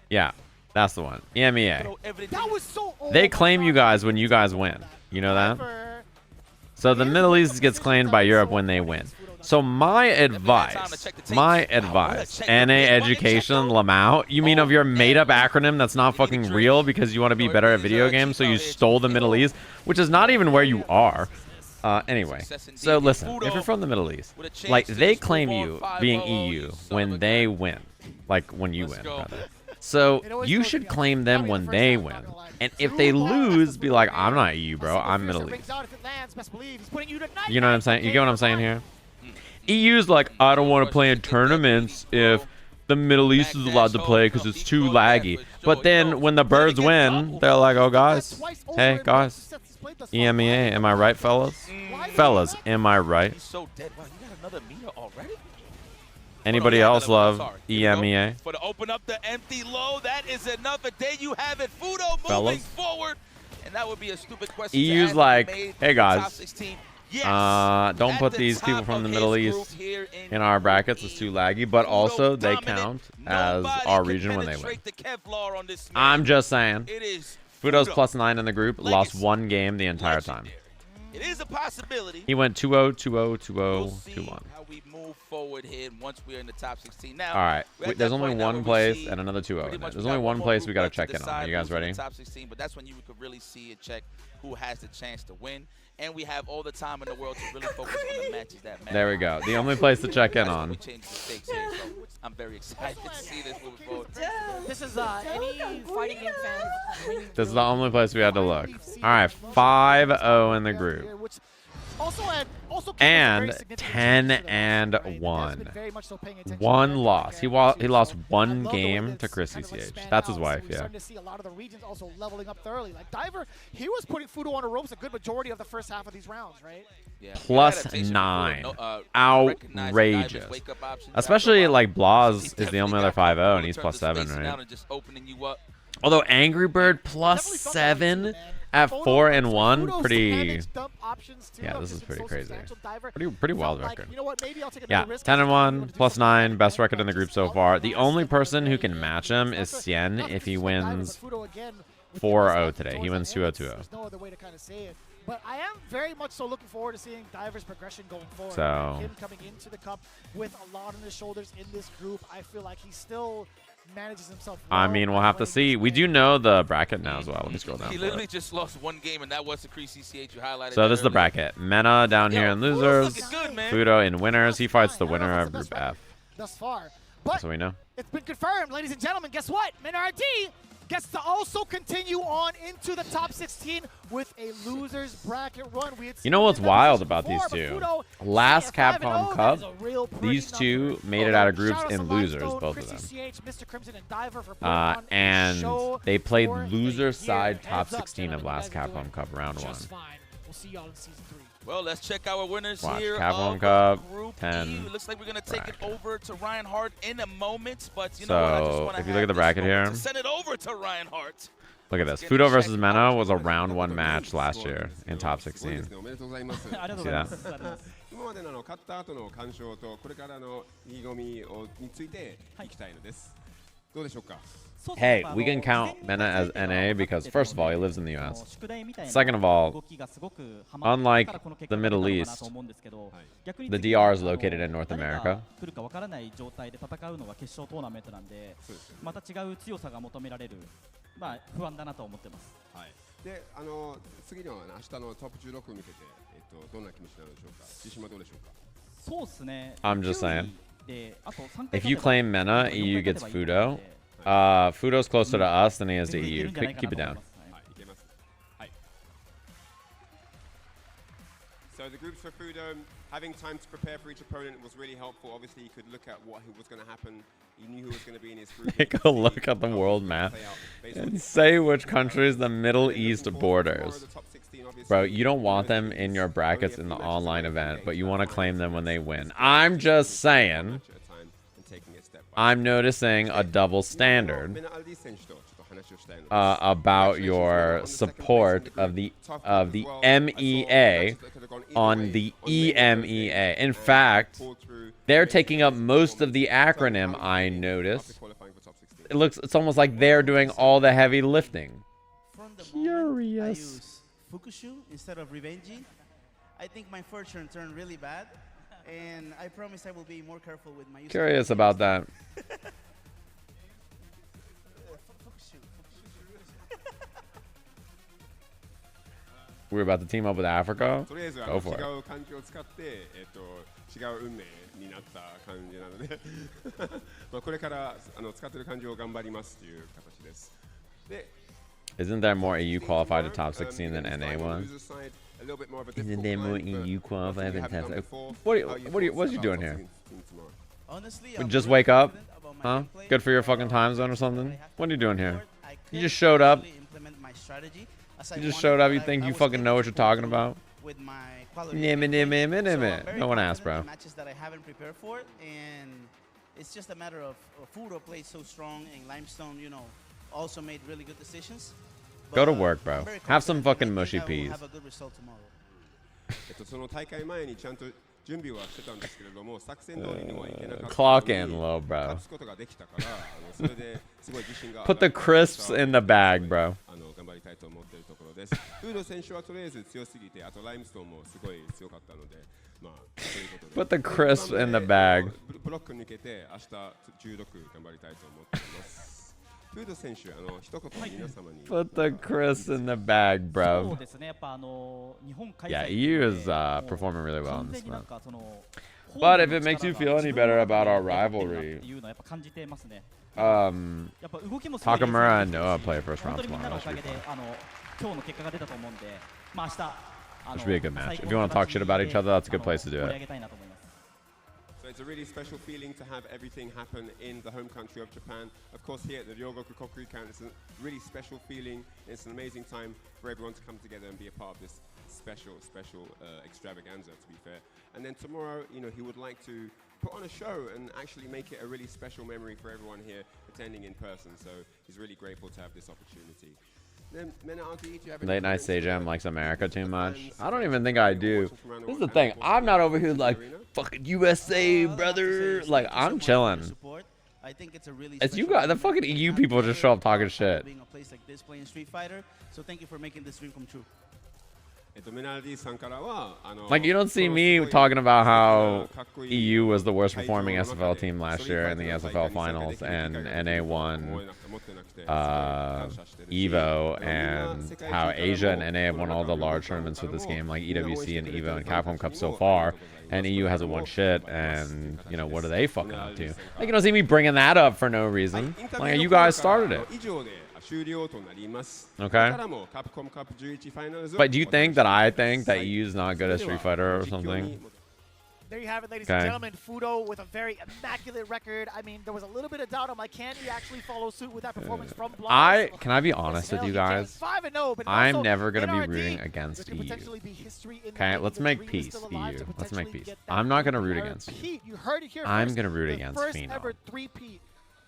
Yeah, that's the one. EMEA. That was so old. They claim you guys when you guys win. You know that? So the Middle East gets claimed by Europe when they win. So my advice, NA education, Lamau, you mean of your made-up acronym that's not fucking real because you want to be better at video games, so you stole the Middle East, which is not even where you are. Anyway, so listen, if you're from the Middle East, like, they claim you being EU when they win. Like, when you win, rather. So you should claim them when they win. And if they lose, be like, I'm not EU, bro. I'm Middle East. You know what I'm saying? You get what I'm saying here? EU's like, I don't want to play in tournaments if the Middle East is allowed to play because it's too laggy. But then when the birds win, they're like, oh, guys. Hey, guys. EMEA, am I right, fellas? Fellas, am I right? Anybody else love EMEA? For to open up the empty low, that is enough. And there you have it. Fudo moving forward. And that would be a stupid question. EU's like, hey, guys. Don't put these people from the Middle East in our brackets. It's too laggy. But also, they count as our region when they win. I'm just saying. Fudo's +9 in the group. Lost one game the entire time. It is a possibility. He went 2-0, 2-0, 2-0, 2-1. How we move forward here once we're in the top 16. Now, all right. There's only one place and another 2-0 in there. There's only one place we got to check in on. Are you guys ready? Top 16, but that's when you could really see and check who has the chance to win. And we have all the time in the world to really focus on the matches that matter. There we go. The only place to check in on. We changed the stakes here, so I'm very excited to see this moving forward. This is any fighting game fan. This is the only place we had to look. All right, 5-0 in the group. And 10-1. One loss. He lost one game to Chris CCH. That's his wife, yeah. Starting to see a lot of the regions also leveling up thoroughly. Like Diver, he was putting Fudo on the ropes a good majority of the first half of these rounds, right? Yeah. +9. Outrageous. Especially like Blas is the only other 5-0 and he's +7, right? Although AngryBird +7 at 4-1, pretty. Yeah, this is pretty crazy. Pretty wild record. Yeah, 10-1, +9, best record in the group so far. The only person who can match him is Sien if he wins 4-0 today. He wins 2-0, 2-0. No other way to kind of say it. But I am very much so looking forward to seeing Diver's progression going forward. So him coming into the cup with a lot on his shoulders in this group, I feel like he still manages himself well. I mean, we'll have to see. We do know the bracket now as well. Let me scroll down. He literally just lost one game, and that was the Chris CCH you highlighted. So this is the bracket. Mena down here in losers. Fudo in winners. He fights the winner of Group F. Thus far. But so we know. It's been confirmed, ladies and gentlemen. Guess what? MenRD gets to also continue on into the top 16 with a losers bracket run. You know what's wild about these two? Last Capcom Cup, these two made it out of groups in losers, both of them. And they played loser side top 16 of last Capcom Cup round 1. We'll see y'all in season 3. Well, let's check our winners Watch, here. Capcom Cup, Group 10. E. Looks like we're gonna take it over to Ryan Hart in a moment, but you so know what? I just want to if you look at the bracket here, send it over to Ryan Hart. Look at this. Fudo versus Mena was a round 1 match last year in top 16. See that? 今までの勝った後の感想とこれからの意気込みについて聞きたいのです。どうでしょうか? Hey, we can count Mena as NA because first of all, he lives in the US. Second of all, unlike the Middle East, the DR is located in North America. 来るかわからない状態で戦うのが決勝トーナメントなんで、また違う強さが求められる。まあ不安だなと思ってます。はい。で、次の明日のトップ16を見てて、どんな気持ちなのでしょうか。自信はどうでしょうか。そうですね。I'm just saying. If you claim Mena, EU gets Fudo. Fudo's closer to us than he is to EU. Keep it down. So the groups for Fudo, having time to prepare for each opponent was really helpful. Obviously, he could look at what was going to happen. He knew who was going to be in his group. Take a look at the world map and say which countries the Middle East borders. Bro, you don't want them in your brackets in the online event, but you want to claim them when they win. I'm just saying. I'm noticing a double standard about your support of the MEA on the EMEA. In fact, they're taking up most of the acronym, I notice. It's almost like they're doing all the heavy lifting. Curious. Fukushu instead of Revenge. I think my fortune turned really bad. And I promise I will be more careful with my use. Curious about that. We're about to team up with Africa? Go for it. 違う運命になった感じなのでまあこれから使ってる感情を頑張りますという形です。で Isn't there more EU qualified to top 16 than NA one? Isn't there more EU qualified than top 16? What's you doing here? Just wake up? Huh? Good for your fucking time zone or something? What are you doing here? You just showed up. You just showed up. You think you fucking know what you're talking about? No one asked, bro. Matches that I haven't prepared for, and it's just a matter of Fudo played so strong, and Limestone, you know, also made really good decisions. Go to work, bro. Have some fucking mushy peas. Have a good result tomorrow. その大会前にちゃんと準備はしてたんですけれども、作戦通りにはいけなかった。Clock in low, bro. 勝つことができたから、それですごい自信が。Put the crisps in the bag, bro. 頑張りたいと思っているところです。フード選手はとりあえず強すぎて、あとライムストーンもすごい強かったので、まあそういうことで。Put the crisps in the bag. ブロック抜けて明日16頑張りたいと思っています。 Put the crisps in the bag, bro. Yeah, EU is performing really well in this one. But if it makes you feel any better about our rivalry, Takamura and Noah play first round tomorrow. That should be a good match. If you want to talk shit about each other, that's a good place to do it. So it's a really special feeling to have everything happen in the home country of Japan. Of course, here at the Ryogoku Kokuryukan, it's a really special feeling. It's an amazing time for everyone to come together and be a part of this special extravaganza, to be fair. And then tomorrow, you know, he would like to put on a show and actually make it a really special memory for everyone here attending in person. So he's really grateful to have this opportunity. Late Night Stage M likes America too much. I don't even think I do. This is the thing. I'm not over here like, fucking USA, brother. Like, I'm chilling. It's you guys. The fucking EU people just show up talking shit. Being a place like this playing Street Fighter. So thank you for making this dream come true. Like, you don't see me talking about how EU was the worst performing SFL team last year in the SFL finals, and NA won EVO, and how Asia and NA have won all the large tournaments with this game, like EWC and EVO and Capcom Cup so far, and EU hasn't won shit, and, you know, what are they fucking up to? Like, you don't see me bringing that up for no reason. Like, you guys started it. Okay. But do you think that I think that EU's not good at Street Fighter or something? There you have it, ladies and gentlemen. Fudo with a very immaculate record. I mean, there was a little bit of doubt. I'm like, can he actually follow suit with that performance from Blonde? Can I be honest with you guys? I'm never going to be rooting against EU. Okay, let's make peace, EU. Let's make peace. I'm not going to root against you. I'm going to root against Phenom.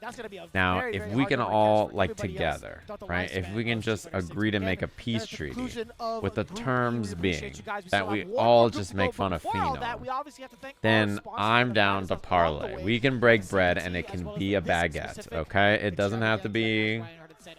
That's gonna be a Now, very, if very we hard can number all against like everybody else together, throughout the right? If lifespan we can of just Super Series. agree to Again, make a peace at the treaty conclusion of with the Group E, terms we appreciate being you guys. We that still we have one all more just group make to go, fun but of before all that, Phenom, we obviously have to thank our then sponsors I'm for down guiding to us along the parlay. way We can for break the bread CBT and it as can well as be for a this baguette, specific okay? It doesn't have to be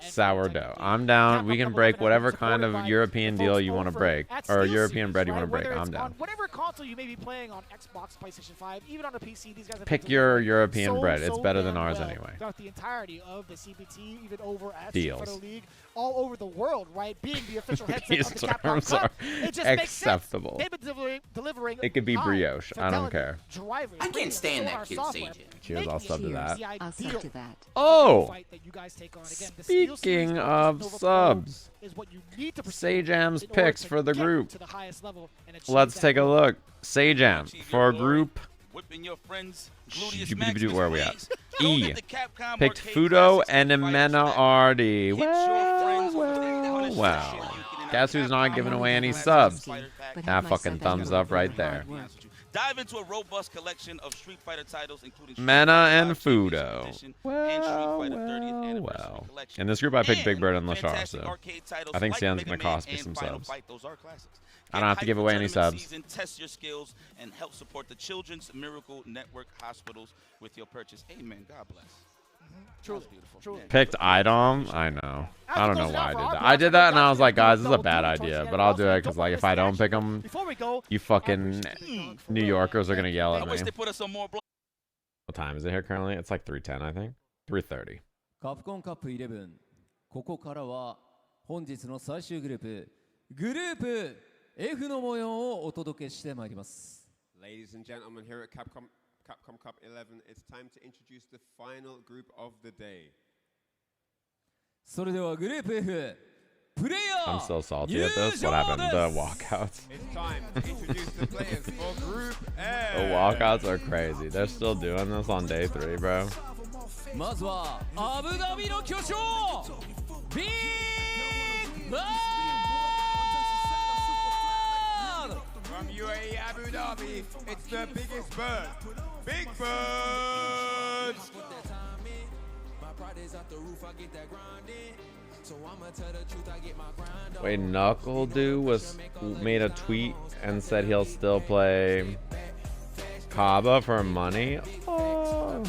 sourdough. I'm Capcom down. We can Cup break 11 whatever supported kind of by European the deal folks you want to over break, at or Steel European Series, bread you right? want to break. Whether I'm it's on down. whatever console you may be playing on Xbox, PlayStation 5, even on a PC, these guys have Pick been your delivering European bread. It's so better than damn ours well anyway. throughout the entirety of the CBT, even over at Deals. Street Fighter League, all over the world, right? Being the official headset These of the Capcom terms Cup, are it just makes acceptable. sense. They've been delivering It could be high brioche. I don't fidelity care. drivers, I can't bringing stand sonar that kid, software, Sage. Cheers, I'll sub to making that. the I'll sub ideal to that. Oh! fight that you guys take on. Again, the Steel Series Speaking versus of Nova Pro subs, is what you need to pursue Sajam's in order picks to for the get group. to the highest level and achieve Let's that take a goal. look. Sajam for group. Whipping your friends. Gluteus Max Where are we at? Louise. Don't E. hit the Capcom Picked arcade Fudo classics and and fight Imena back. Ardi. Hit your friends with the punish Wow. shit you can in Guess a who's not Capcom giving away any classics subs? fighter pack. That fucking thumbs up right there. Dive into a robust collection of Street Fighter titles, including Street Mena Fighter and 5 Championship Fudo. Edition and Street Fighter 30th Anniversary Well. Collection. In this group, I picked Big Bird and Lashar, Fantastic so arcade titles I think like Sion's Mega gonna Man cost me and some Final subs. Fight. Those are classics. I don't have to give away any subs. Season, test your skills and help support the Children's Miracle Network hospitals with your purchase. Amen. God bless. Truly, beautiful. truly. Picked IDOM. I know. I don't know why I did that. I did that and I was like, guys, this is a bad idea, but I'll do it because like if I don't pick them, you fucking New Yorkers are gonna yell I at wish me. they put us some more. What time is it here currently? It's like 3:10, I think. 3:30. カプコンカップ11ここからは本日の最終グループグループ F の模様をお届けしてまいります Ladies and gentlemen, here at Capcom Cup 11, it's time to introduce the final group of the day. それではグループ F プレイヤ I'm ー so salty at this. What happened? The walkouts. It's time to introduce the players for Group A. The walkouts are crazy. They're still doing this on day 3, bro. まずはアブダビの巨匠ビッグバード From UAE Abu Dhabi, it's the biggest bird, Big Bird. Wait, NuckleDu made a tweet and said he'll still play Caba for money. Oh.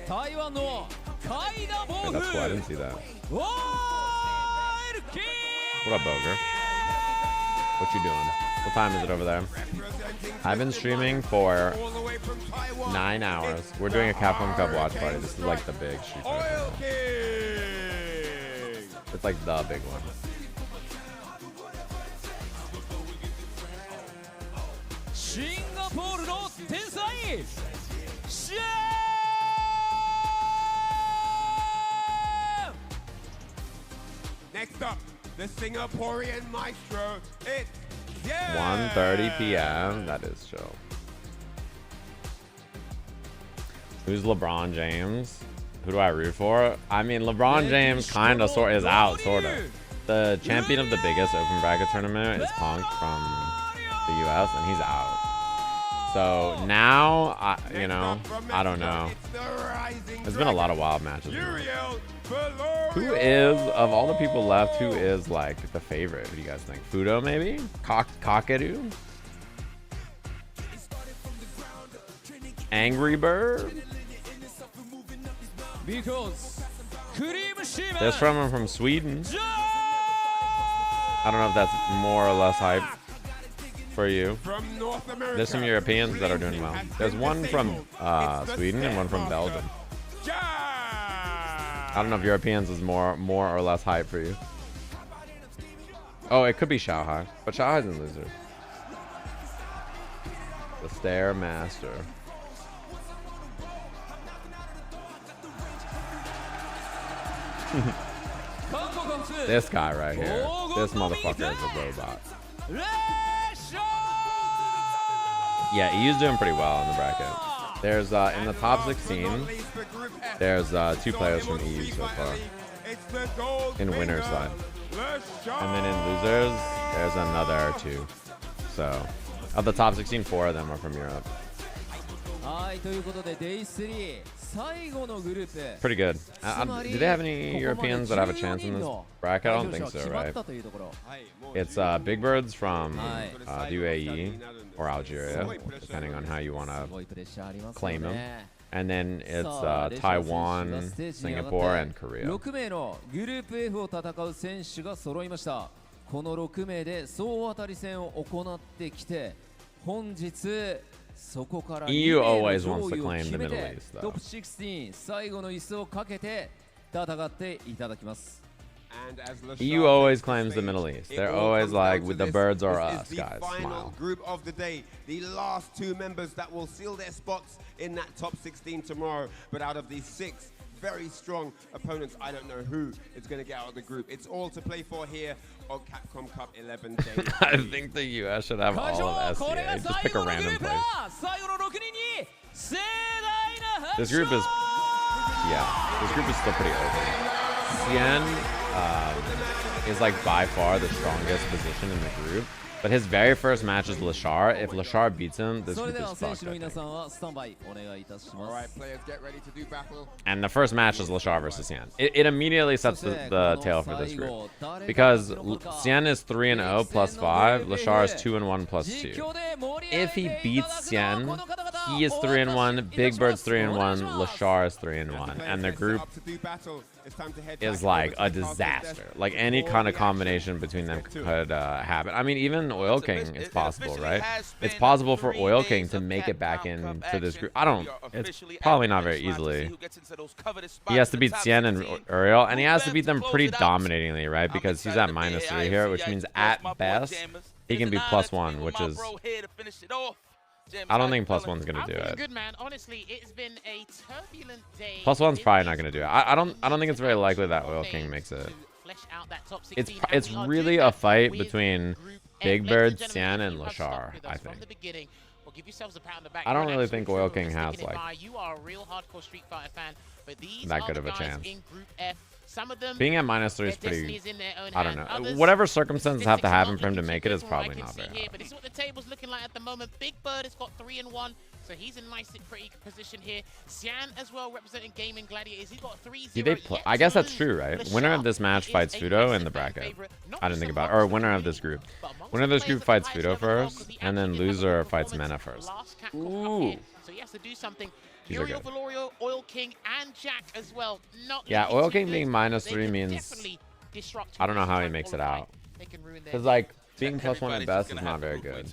台湾のカイダボ Wait, ー that's フ cool. I didn't see that. ワイルキー What up, Boger? What you doing? What time is it over there? I've been streaming for 9 hours. We're doing a Capcom Cup watch party. This is like the big Street Fighter tournament. It's like the big one. Singapore の天才シェー Next up, the Singaporean maestro. It's 1:30 p.m. That is chill. Who's LeBron James? Who do I root for? I mean, LeBron James kind of is out, sort of. The champion of the biggest open bracket tournament is Punk from the U.S. and he's out. So now, I don't know. There's been a lot of wild matches. Who is, of all the people left, who is like the favorite? What do you guys think? Fudo maybe? Tokido? AngryBird? Because There's from Sweden. I don't know if that's more or less hype for you. There's some Europeans that are doing well. There's one from Sweden and one from Belgium. I don't know if Europeans is more or less hype for you. Oh, it could be Xiaohai, but Xiaohai's in loser. The Stair Master. This guy right here. This motherfucker is a robot. Yeah, he's doing pretty well in the bracket. There's in the top 16. There's 2 players from EU so far. In winners side. And then in losers, there's another 2. So, of the top 16, 4 of them are from Europe. はいということで Day 3 Pretty good. Do they have any Europeans that have a chance in this bracket? I don't think so, right? It's Big Birds from the UAE or Algeria, depending on how you want to claim them. And then it's Taiwan, Singapore, and Korea. 6名のグループ F を戦う選手が揃いました。この6名で総当たり戦を行ってきて、本日そこから EU always wants to claim the Middle East, though. トップ16最後の椅子をかけて戦っていただきます。 EU always claims the Middle East. They're always like, with the birds or us, guys. The final Smile. group of the day. The last 2 members that will seal their spots in that top 16 tomorrow. But out of these 6 very strong opponents, I don't know who is going to get out of the group. It's all to play for here on Capcom Cup 11 Day. I think the US should have all of SCA. Just pick a random place. This group is, this group is still pretty open. Xian is like by far the strongest position in the group, but his very first match is Lashar. If Lashar beats him, this group is fucked. Alright, players, get ready to do battle. And the first match is Lashar versus Xian. It immediately sets the tail for this group, because Xian is 3-0 plus 5, Lashar is 2-1 plus 2. If he beats Xian, he is 3-1, Big Bird's 3-1, Lashar is 3-1, and the group is like a disaster. Like any kind of combination between them could happen. I mean, even Oil King is possible, right? It's possible for Oil King to make it back into this group. It's probably not very easily. He has to beat Xian and Uriel, and he has to beat them pretty dominatingly, right? Because he's at -3 here, which means at best he can be +1, which is, I don't think +1's gonna do it. Good man. Honestly, it's been a turbulent day. +1's probably not gonna do it. I don't think it's very likely that Oil King makes it. It's really a fight between Big Bird, Xian, and Lashar, I think. I don't really think Oil King has like that good of a chance. Being at -3 is pretty, I don't know. Whatever circumstances have to happen for him to make it is probably not very hard. But this is what the table's looking like at the moment. Big Bird has got 3-1, so he's in nice, pretty position here. Xian as well, representing Gaming Gladiators. He's got 3-0. I guess that's true, right? Winner of this match fights Shuto in the bracket. I didn't think about it. Or winner of this group. Winner of this group fights Shuto first, and then loser fights Mena first. Ooh. So he has to do something. These are good. Valorio, Oil King, and Jack as well. Yeah, Oil King being -3 means I don't know how he makes it out. Because like being +1 at best is not very good.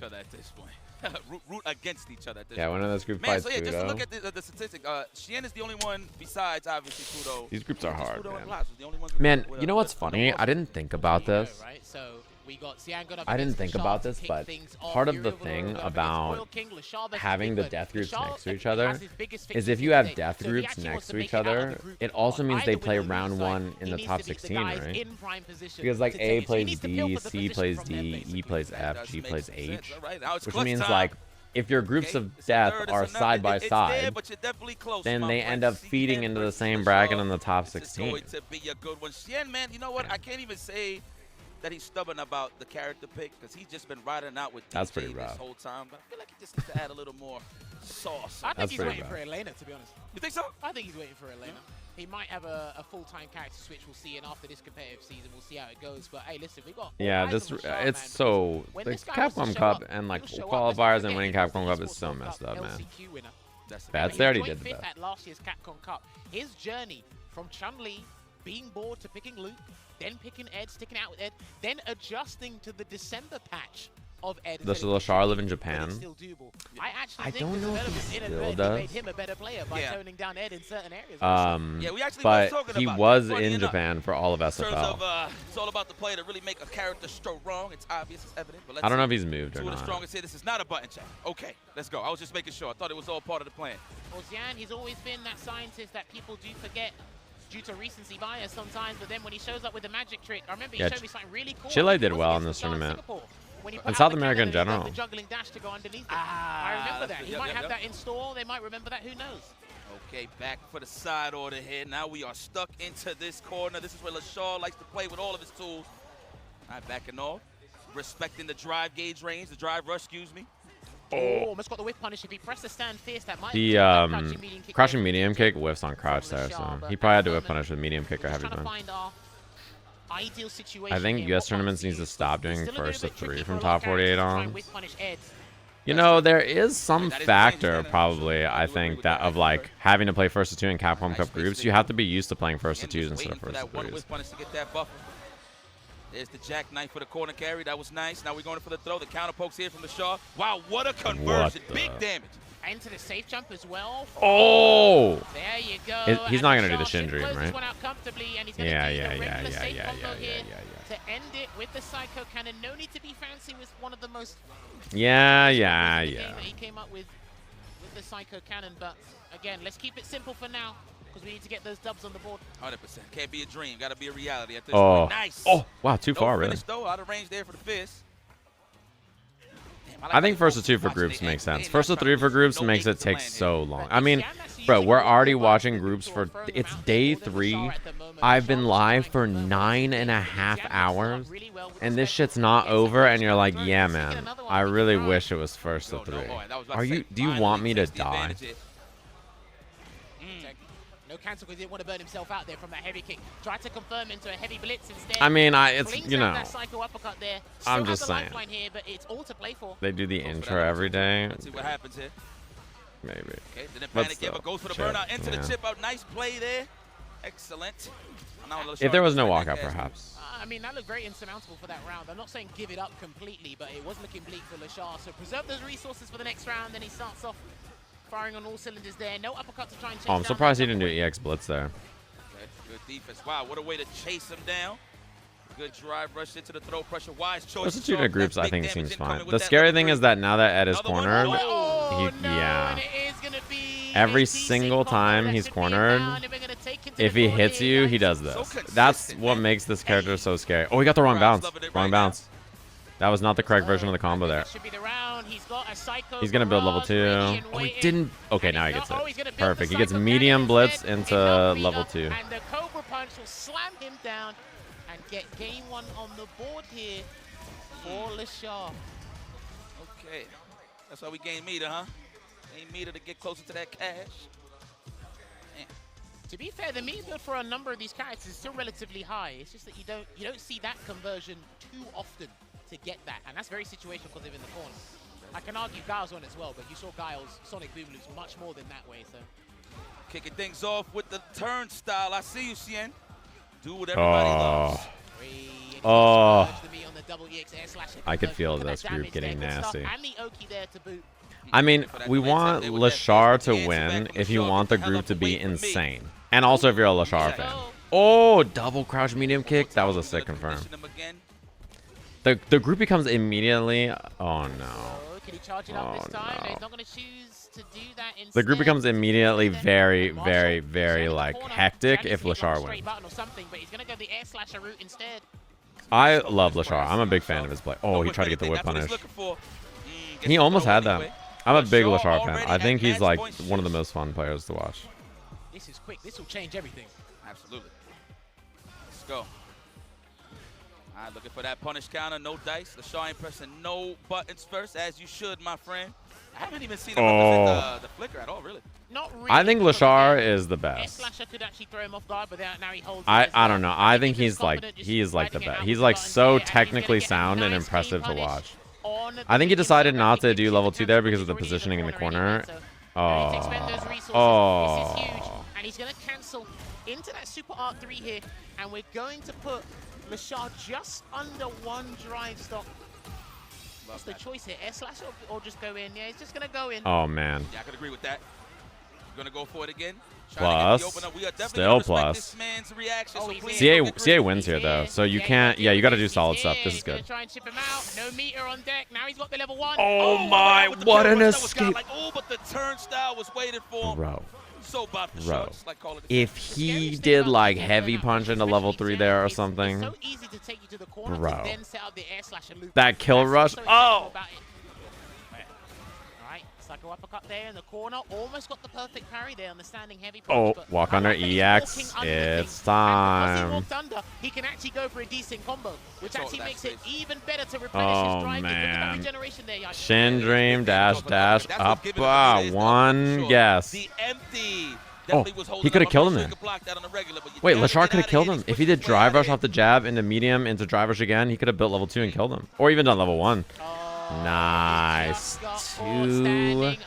root against each other. At this yeah, one of those group fights. So yeah, just to look at the statistic, Xian is the only one besides obviously Shuto. These groups are hard, man. You know what's funny? I didn't think about this. I didn't think about this, but part of the thing about having the death groups next to each other is if you have death groups next to each other, it also means they play round 1 in the top 16, right? Because like A plays D, C plays D, E plays F, G plays H, which means like if your groups of death are side by side, then they end up feeding into the same bracket in the top 16. Xian, man, you know what? I can't even say that he's stubborn about the character pick because he's just been riding out with Dee Jay this whole time. But I feel like he just needs to add a little more sauce. I think he's waiting for Elena, to be honest. You think so? I think he's waiting for Elena. He might have a full-time character switch. We'll see, and after this competitive season, we'll see how it goes. But hey, listen, we got it's so the Capcom Cup and like qualifiers and winning Capcom Cup is so messed up, man. Bats, they already did the best. At last year's Capcom Cup, his journey from Chun-Li being bored to picking Luke, then picking Ed, sticking out with Ed, then adjusting to the December patch of Ed. Does Lashar live in Japan? I don't know if he still does. Made him a better player by toning down Ed in certain areas. But he was in Japan for all of SFL. It's all about the play to really make a character strong. It's obvious, it's evident. But I don't know if he's moved or not. The strongest here. This is not a button check. Okay, let's go. I was just making sure. I thought it was all part of the plan. Well, Xian, he's always been that scientist that people do forget due to recency bias sometimes, but then when he shows up with a magic trick, I remember he showed me something really cool. Chile did well in this tournament. And South America in general. The juggling dash to go underneath it. I remember that. He might have that in store. They might remember that. Who knows? Okay, back for the side order here. Now we are stuck into this corner. This is where Lashar likes to play with all of his tools. All right, backing off. Respecting the drive gauge range, the drive rush, excuse me. Oh, almost got the whiff punish. If he pressed the stand fierce, that might The crouching medium kick whiffs on crouch there, so he probably had to whiff punish with medium kick or heavy punch. Ideal situation. I think US tournaments needs to stop doing first to 3 from top 48 on. You know, there is some factor probably, I think, that of like having to play first to 2 in Capcom Cup groups. You have to be used to playing first to 2s instead of first to 3s. There's the jackknife for the corner carry. That was nice. Now we're going for the throw. The counter pokes here from the Shaw. Wow, what a conversion. Big damage. Into the safe jump as well. Oh! There you go. He's not going to do the shin dream, right? Yeah. To end it with the Psycho Cannon. No need to be fancy with one of the most... Yeah. That he came up with the Psycho Cannon. But again, let's keep it simple for now. Because we need to get those dubs on the board. 100%. Can't be a dream. Got to be a reality at this point. Nice. Oh, wow, too far, really. Though, out of range there for the fist. I think first to 2 for groups makes sense. First to 3 for groups makes it take so long. I mean, bro, we're already watching groups for... It's day 3. I've been live for 9.5 hours. And this shit's not over, and you're like, yeah, man. I really wish it was first to 3. Do you want me to die? No cancel because he didn't want to burn himself out there from that heavy kick. Tried to confirm into a heavy blitz instead. I mean, it's, you know, there. I'm just saying. Here, but it's all to play for. They do the intro every day. Let's see what happens here. Maybe. Okay, didn't panic yet, but goes for the burnout into the chip out. Nice play there. Excellent. If there was no walkout, perhaps. I mean, that looked very insurmountable for that round. I'm not saying give it up completely, but it was looking bleak for Lashar. So preserve those resources for the next round, then he starts off firing on all cylinders there. No uppercut to try and chase I'm surprised he didn't do EX Blitz there. Okay, good defense. Wow, what a way to chase him down. Good drive rush into the throw pressure. Wise choice. Those two groups, I think, seems fine. The scary thing is that now that Ed is cornered, every single time he's cornered, if he hits you, he does this. That's what makes this character so scary. Oh, he got the wrong bounce. Wrong bounce. That was not the correct version of the combo there. He's going to build level 2. Oh, he didn't. Okay, now he gets it. Perfect. He gets medium blitz into level 2. And the Cobra Punch will slam him down and get game 1 on the board here for Lashar. Okay. That's how we gain meter, huh? Gain meter to get closer to that cash. Man. To be fair, the meter build for a number of these characters is still relatively high. It's just that you don't see that conversion too often to get that, and that's very situational because they're in the corner. I can argue Guile's on as well, but you saw Guile's Sonic Boom loops much more than that way, so. Kicking things off with the turnstile. I see you, Cien. Do what everybody loves. I could feel this group getting nasty. I mean, we want Lashar to win if you want the group to be insane. And also if you're a Lashar fan. Oh, double crouch medium kick. That was a sick confirm. The group becomes immediately... Oh, no. Oh, no. The group becomes immediately very, very, very, like, hectic if Lashar wins. I love Lashar. I'm a big fan of his play. Oh, he tried to get the whip punish. He almost had that. I'm a big Lashar fan. I think he's, like, one of the most fun players to watch. This is quick. This will change everything. Absolutely. Let's go. All right, looking for that punish counter. No dice. Lashar ain't pressing no buttons first, as you should, my friend. I haven't even seen him represent the flicker at all, really. Not really. I think Lashar is the best. Could actually throw him off guard, but now he holds I don't know. I think he's like the best. He's like so technically sound and impressive to watch. I think he decided not to do level 2 there because of the positioning in the corner. Oh. And he's going to cancel into that Super Art 3 here, and we're going to put Lashar just under 1 drive stock. What's the choice here? Air slash or just go in? Yeah, he's just going to go in. Oh, man. Yeah, I could agree with that. We're going to go for it again. Plus. Still plus. CA wins here, though. So you can't. Yeah, you got to do solid stuff. This is good. Try and chip him out. No meter on deck. Now he's got the level 1. Oh, my. What an escape. Oh, but the turnstile was waited for. Bro. So bad for Bro, sure. Like if he did like heavy punch into level 3 there or something, bro, that kill rush. Oh, Micro uppercut there in the corner. Almost got the perfect parry there on the standing heavy Oh, punch. But walk I under like that he's EX. walking under the It's thing. And because he time. walked under, he can actually go for a decent combo, which So actually that's makes it safe. even better to replenish his Oh, driving. Look at that man. regeneration there, Yashi. Shin Dream dash dash That's what's up. giving him the lead is, though, One sure. guess. The empty. Oh, Definitely was holding he could have up. I'm killed him pretty sure there. he could block that on the regular, but you Wait, gotta Lashar get could have out of killed here. him. He's If he pushing did his way out drive of rush here. off the jab into medium into drive rush again, he could have built level 2 and killed him. Or even done level 1. Nice. 2-0.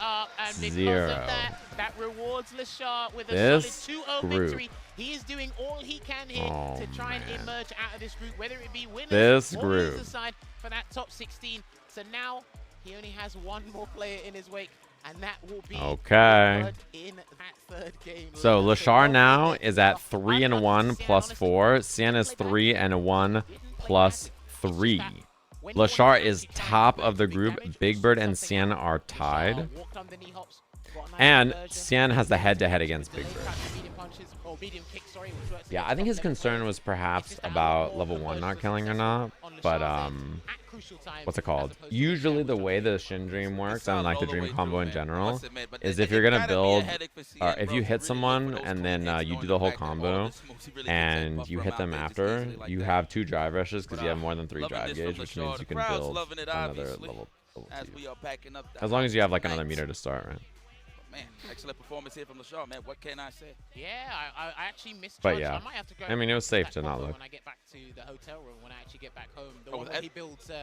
That rewards Lashar with a This solid 2-0 group. victory. He is doing all he can here to try and emerge out of this group, whether it be winners This or group. losers side for that top 16. So now he only has one more player in his wake, and that will be Okay. in that third game. So Lashar now is at 3-1 plus 4. Sian is 3-1 plus 3. Lashar is top of the group. Big Bird and Sian are tied. And Sian has the head-to-head against Big Bird. Yeah, I think his concern was perhaps about level 1 not killing or not. But, what's it called? Usually the way the Shin Dream works, and like the Dream combo in general, is if you're going to build, if you hit someone and then you do the whole combo, and you hit them after, you have 2 drive rushes because you have more than 3 drive gauge, which means you can build another level 2. As long as you have like another meter to start, right? Man, excellent performance here from Lashar, man. What can I say? Yeah, I actually misjudged. But yeah, I might have to go I mean, it was safe to that not combo look. when I get back to the hotel room, when I actually get back home. The Oh, one with where Ed? he builds, the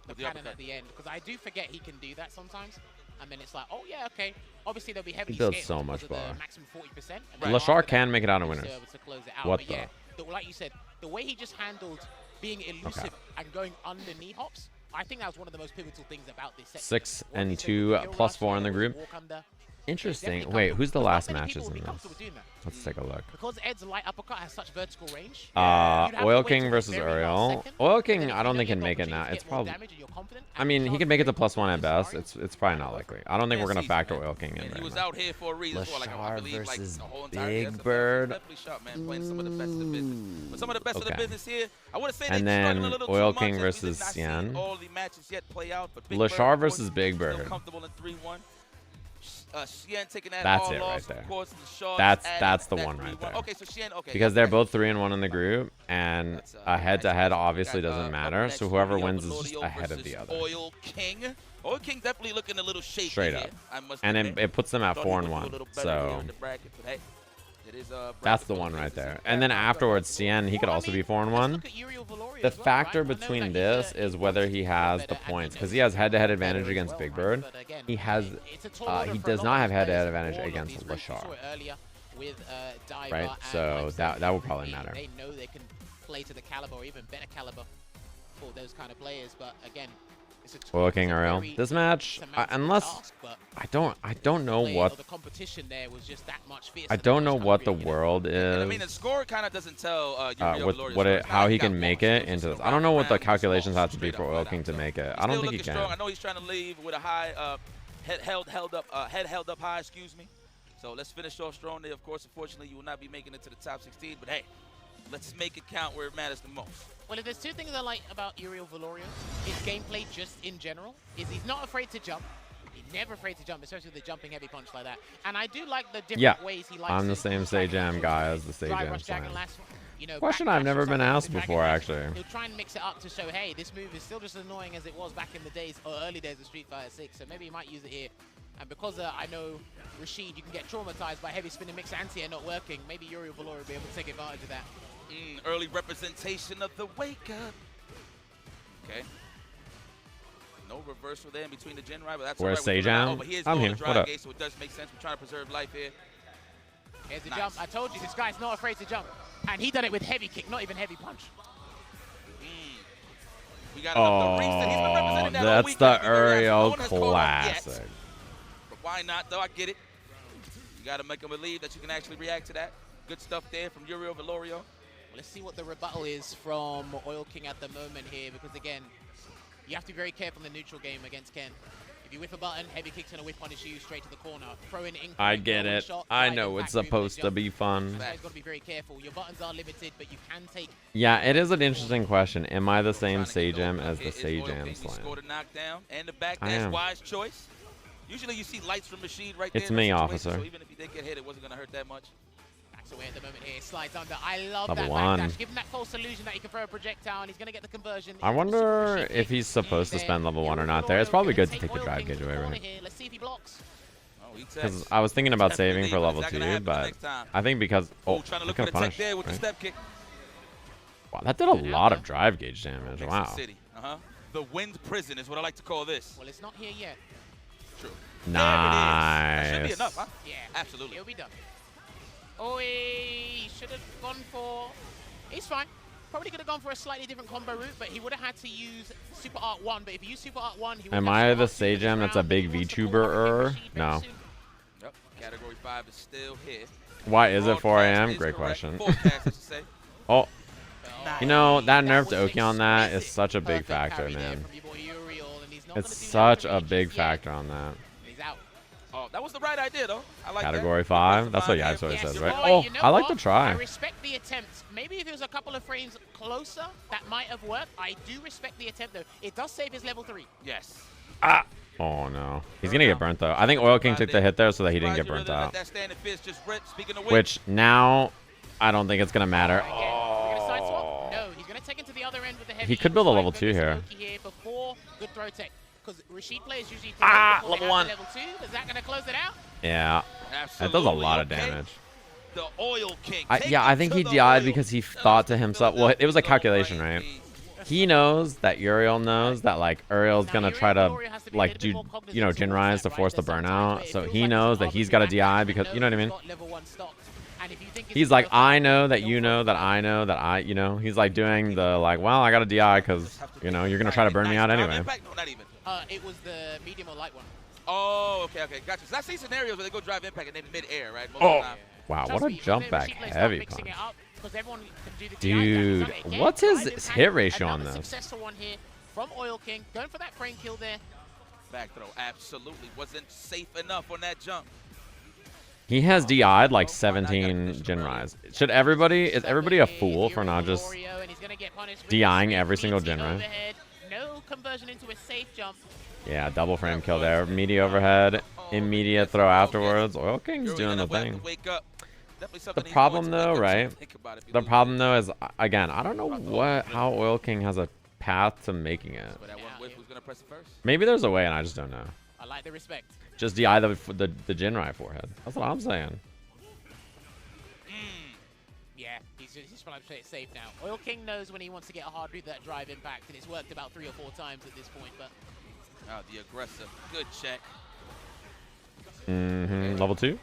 With the cannon uppercut. at the end. Because I do forget he can do that sometimes. And then it's like, oh yeah, okay. Obviously there'll be heavily builds scaled so much because of the bar. maximum 40%. And then Lashar after can that, make it out of he'll be winners. able to close it out. What But the? yeah, like you said, the way he just handled being elusive and going under knee hops, I think that was one of the most pivotal things about this set. 6-2 plus 4 in the group. Interesting. Wait, who's the last matches in this? Let's take a look. Because Ed's light uppercut has such vertical range. you'd have to Oil wait King till the versus very last Uriel. second, Oil and King, then if I you don't think get can the make it now. opportunity It's to get more probably. damage and you're confident, I mean, he can make it to +1 at best. It's probably not likely. I don't think we're gonna factor Oil King in. And he Very was much. out here for a reason. For, like, I Lashar believe, like, versus the whole entire Big Bird. Definitely sharp, man. Playing some of the best of the business. But some of the best of the Okay. business here, I would say And they're then struggling a little Oil too King much, as we versus did not see Sian. all the matches yet play out. But Big Lashar Bird, of course, versus Big still Bird. comfortable in 3-1. Sian taking that That's all it loss, right there. Of course, Lashar That's added the that one right 3-1. there. Okay, so Sian, okay. Because they're both 3-1 in the group, and a head-to-head obviously doesn't matter. So whoever wins is just ahead of the other. Oil King. Oil King definitely looking a little shaky Straight here, up. I must And admit. it puts them at Thought he would do a 4-1. little better here So in the bracket, but hey, it is, that's the one right there. And then afterwards, Sian, he could also be 4-1. The factor between this is whether he has the points, because he has head-to-head advantage against Big Bird. He has, he does not have head-to-head advantage against Lashar. Right, so that will probably matter. They know they can play to the caliber or even better caliber for those kind of players, but again, it's a Oil King RL. This match, unless I don't know what the competition there was just that much fiercer. I don't know what the world is. I mean, the score kind of doesn't tell how he can make it into this. I don't know what the calculations have to be for Oil King to make it. I don't think he can. Strong. I know he's trying to leave with a high head held up high. Excuse me. So let's finish off strong there. Of course, unfortunately, you will not be making it to the top 16. But hey, let's make it count where it matters the most. Well, if there's two things I like about Uriel Valorio, his gameplay just in general is he's not afraid to jump. He's never afraid to jump, especially with a jumping heavy punch like that. And I do like the different ways he likes I'm the to same Sajam guy as the Sajam slam. You know, Question I've never been asked before, actually. He'll try and mix it up to show, hey, this move is still just as annoying as it was back in the days or early days of Street Fighter 6. So maybe he might use it here. And because I know Rashid, you can get traumatized by heavy spinning mix anti-air not working. Maybe Uriel Valorio will be able to take advantage of that. Early representation of the wake up. Okay. No reversal there in between the gen right, but that's Where's all right. Sajam? Oh, but he is I'm going here. to What drive up? gate, so it does make sense. We're trying to preserve life here. Here's the jump. I told you, this guy's not afraid to jump. And he done it with heavy kick, not even heavy punch. We got enough to reset. He's been representing that all That's week. the No Uriel one has caught on yet. classic. But why not, though? I get it. You got to make them believe that you can actually react to that. Good stuff there from Uriel Valorio. Let's see what the rebuttal is from Oil King at the moment here, because again, you have to be very careful in the neutral game against Ken. If you whip a button, heavy kicks going to whip punish you straight to the corner. Throw in I get it. I know it's supposed to be fun. You guys got to be very careful. Your buttons are limited, but you can take. Yeah, it is an interesting question. Am I the same Sajam as the Sajam He slam? scored a knockdown and the back I dash. am. Wise choice. Usually you see lights from Machine right It's there. me, in that officer. So even if he did get hit, it wasn't going to hurt that much. Backs away at the moment here. Slides under. I love Level that one. backdash. Give him that false illusion that he can throw a projectile, and he's going to get the conversion. I wonder if he's supposed to spend level 1 or not there. It's probably good to take the drive gauge away, right? Let's see if he blocks. Because I was thinking about saving for level 2, but I think because... Oh, trying to he look could for have the tech punished. there with the Right? step kick. Wow, that did a lot of drive gauge damage. Nexus Wow. City. The wind prison is what I like to call this. Well, it's not here yet. True. Nice. That should be enough, huh? Yeah, absolutely. He'll be done. Oh, he should have gone for... He's fine. Probably could have gone for a slightly different combo route, but he would have had to use Super Art 1. But if you use Super Art 1, he would Am have I the Sagem that's a big VTuber-er? No. Yep. Category 5 is still here. Why is it 4 a.m.? Great question. Oh. You know, that nerf to Oki on that is such a big factor, man. It's such a big factor on that. He's out. Oh, that was the right idea, though. I like Category that. 5? That's what Yipes always says, right? Boy, Oh, you know I like what? to try. I respect the attempt. Maybe if it was a couple of frames closer, that might have worked. I do respect the attempt, though. It does save his level 3. Yes. Ah! Oh, no. He's going to get burnt, though. I think Oil King took the hit there so that he didn't get burnt out. Which, now, I don't think it's going to matter. Oh. No, he's going to take into the other end with the heavy. He could build a level 2 here. Before good throw tech. Because Rashid players usually level 1. Level 2. Is that going to close it out? Yeah. That does a lot of damage. The Oil King. Yeah, I think he DI'd because he thought to himself, well, it was a calculation, right? He knows that Uriel knows that, like, Uriel's going to try to, like, do, you know, Jin Rise to force the burnout. So he knows that he's got to DI because, you know what I mean? He's like, I know that you know that I know that I, you know, he's like doing the, like, well, I got to DI because, you know, you're going to try to burn me out anyway. It was the medium or light one. Oh, okay, gotcha. So I see scenarios where they go drive impact and then mid-air, right? Most Oh, of the time. wow, what a jump back heavy punch. Dude, what's his hit ratio on this? Successful one here from Oil King, going for that frame kill there. Back throw absolutely wasn't safe enough on that jump. He has DI'd like 17 Jin Rise. Is everybody a fool for not just DIing every single Jin Rise? No conversion into a safe jump. Yeah, double frame kill there. Media overhead, immediate throw afterwards. Oil King's doing the thing. The problem though, right? The problem though is, again, I don't know how Oil King has a path to making it. Maybe there's a way and I just don't know. I like the respect. Just DI the Jinrai forehead. That's what I'm saying. Yeah, he's trying to play it safe now. Oil King knows when he wants to get a hard read that drive impact, and it's worked about 3 or 4 times at this point. But the aggressive, good check. Level 2?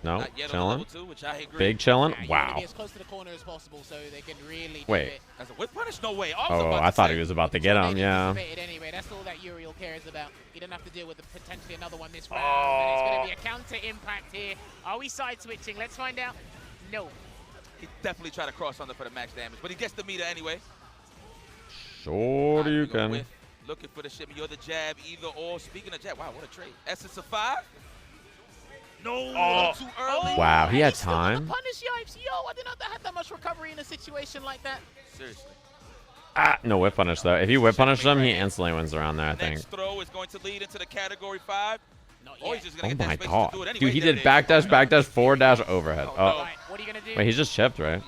No, chilling. Which I agree. Big chilling. Wow. As close to the corner as possible, so they can really. Wait. As a whip punish? No way. Oh, I thought he was about to get him. Yeah. Anyway, that's all that Uriel cares about. He doesn't have to deal with potentially another one this round. And it's going to be a counter impact here. Are we side switching? Let's find out. No. He definitely tried to cross under for the max damage, but he gets the meter anyway. Sure you can. Looking for the shimmy. You're the jab, either or. Speaking of jab, wow, what a trade. Essence of 5. No, too early. Wow, he had time. Punish Yipes. Yo, I did not have that much recovery in a situation like that. Seriously. No whip punish though. If you whip punish him, he instantly wins the round there, I think. Next throw is going to lead into the category 5. Oh my god. Dude, he did backdash, forward dash, overhead. Oh. What are you gonna do? Wait, he's just chipped, right?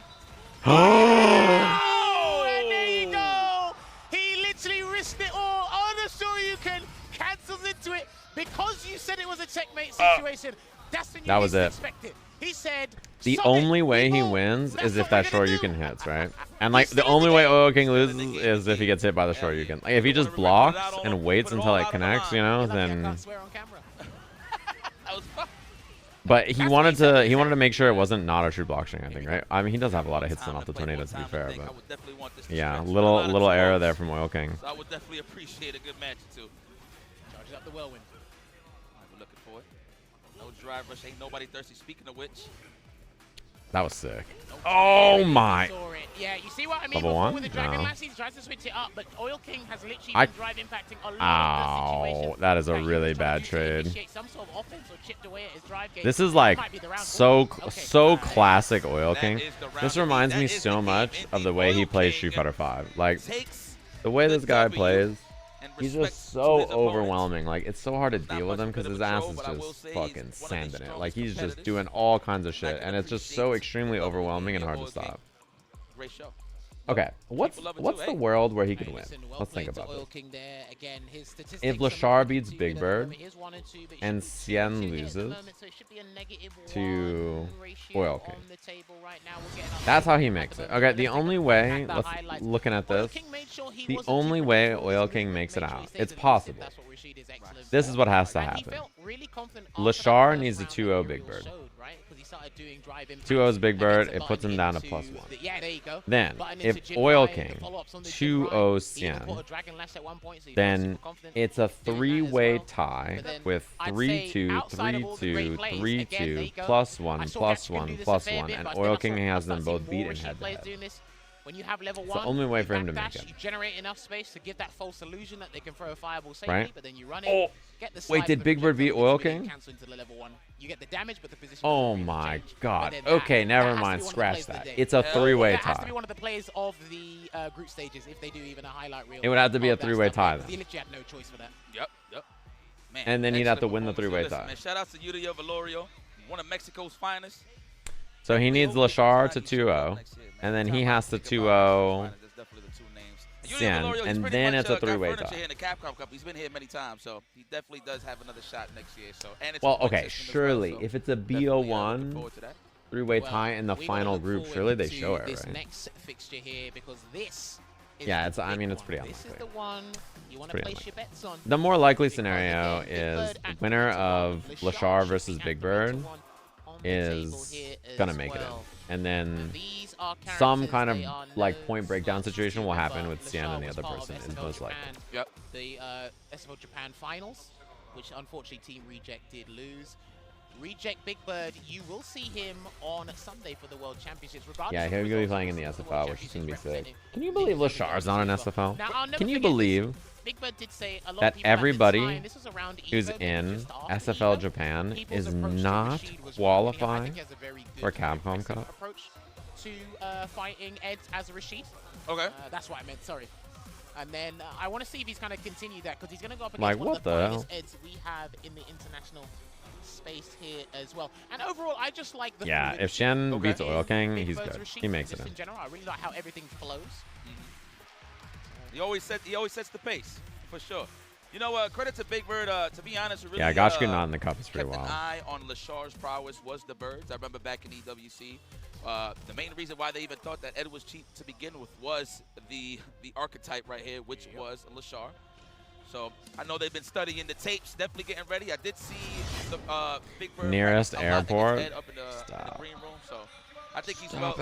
Oh, and there you go. He literally risked it all. Oh, the Shoryuken cancels into it because you said it was a checkmate situation. That's when you least expect it. He said the only way he wins is if that Shoryuken hits, right? And like the only way Oil King loses is if he gets hit by the Shoryuken. Like if he just blocks and waits until it connects, you know, then. But he wanted to make sure it wasn't not a true blockchain, I think, right? I mean, he does have a lot of hits off the tornado, to be fair, but yeah, little error there from Oil King. So I would definitely appreciate a good match too. Charges up the whirlwind. We're looking for it. No drive rush, ain't nobody thirsty. Speaking of which, that was sick. Oh my! Yeah, you see what I mean? Level 1? With the Dragon No. Lass, he tries to switch it up, but Oil King has literally been drive impacting a lot of the situations. That is a really bad trade. Some sort of offense or chipped away at his drive gauge. This is like so classic Oil King. This reminds me so much of the way he plays Street Fighter 5. Like the way this guy plays He's just so overwhelming. Like, it's so hard to deal with him because his ass is just fucking sanding it. Like, he's just doing all kinds of shit, and it's just so extremely overwhelming and hard to stop. Great show. Okay, what's the world where he could win? Let's think about this. If Lashar beats Big Bird and Xian loses to Oil King, that's how he makes it. Okay, the only way, looking at this, the only way Oil King makes it out, it's possible. This is what has to happen. Lashar needs a 2-0 Big Bird. 2-0's Big Bird, it puts him down to +1. Then, if Oil King 2-0 Xian, then it's a 3-way tie with 3-2, 3-2, 3-2, +1, +1, +1, and Oil King has them both beat in head-to-head. When you have level It's 1, the only way for him to make backdash, it. you generate enough space to give that false illusion that they can throw a fireball safely, Right? but then you run it, get the slide Wait, did for Big Bird beat projectile, Oil which really King? cancel into the level 1. You get the damage, but the position Oh my god. then that- Okay, never that has to mind. be one of the Scratch plays of the that. day. It's a 3-way It has to tie. be one of the plays of the group stages if they do even a highlight reel. It would have to be a of that 3-way stuff, tie because then. He literally had no choice for that. Yep. Man, And then he'd have to excellent win the performance. 3-way Listen, tie. man, shout out to Yuri Valorio, one of Mexico's finest. So he needs Lashar to 2-0, and then he has to 2-0 Xian, and then it's a 3-way tie. Here in the Capcom Cup. He's been here many times, so he definitely does have another shot next year. So, and it's Well, a point okay, system as surely, well, so if it's a definitely, BO1 forward to that. 3-way tie in the We gotta final look group, forward surely they to show it, this right? next fixture here, because this is Yeah, the it's. I big mean, it's one. pretty This is unlikely. the one you want to Pretty place your bets on. The more likely scenario is the winner of Lashar versus Big Bird is gonna make it in, and then some kind of like point breakdown situation will happen with Xian and the other person is most likely. Yep. The SFL Japan finals, which unfortunately Team Reject did lose. Reject Big Bird, you will see him on Sunday for the World Championships. Yeah, Regardless he'll of be results, playing in the this is SFL, World which is gonna be Championships sick. Can you believe Lashar's not an SFL? Now, I'll never Can you forget this. believe Big Bird did say a lot that of people at the everybody time, this was around who's Evo, in just after SFL Evo, Japan people's is approach to not Rashid was qualifying I think he has a very good for Capcom aggressive Cup? approach to fighting Ed as a Rashid. Okay. That's what I meant, sorry. And then I want to see if he's going to continue that, because he's going to go up against Like, one what of the the finest hell? Eds we have in the international space here as well. And overall, I just like the Yeah, fluidity if Shen beats in Oil King, Big he's Bird's good. Rashid, He makes it just in. in general, I really like how everything flows. He always sets the pace for sure. You know, credit to Big Bird. To be honest, really, Yeah, Gotchkin not in the cup is pretty kept wild. an eye on Lashar's prowess was the birds. I remember back in EWC, the main reason why they even thought that Ed was cheap to begin with was the archetype right here, which was Lashar. So I know they've been studying the tapes, definitely getting ready. I did see the Big Bird Nearest practice a lot against airport? Ed up in the green room. So I think he's Stop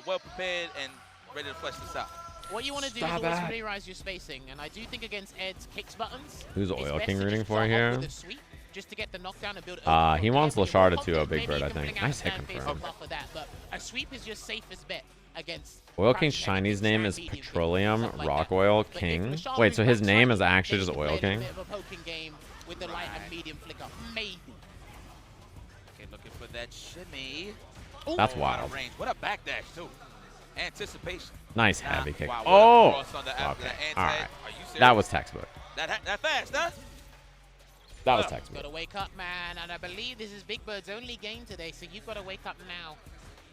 well prepared and ready to flesh this out. What you want to do is always familiarize your spacing, and I do think against Ed's kicks buttons, Who's it's Oil best King to rooting just for start off here? with a sweep, just to get the knockdown and build it He wants Lashar to 2-0 confident, Big Bird, maybe I you can think. bring I out say fan face confirmed. off of that, but a sweep is your safest bet against Oil King's Chinese name is Petroleum Rock Oil King. Wait, so his name is actually just Oil King? a poking game with the light and medium flicker, maybe. Okay, looking for that shimmy. That's Out wild. of range. What a backdash too. Anticipation. Nice heavy kick. Wow, Oh! what a cross on the after Okay, the alright. anti- Are you serious? That was textbook. That fast, huh? That was textbook. Gotta wake up, man, and I believe this is Big Bird's only game today, so you've got to wake up now.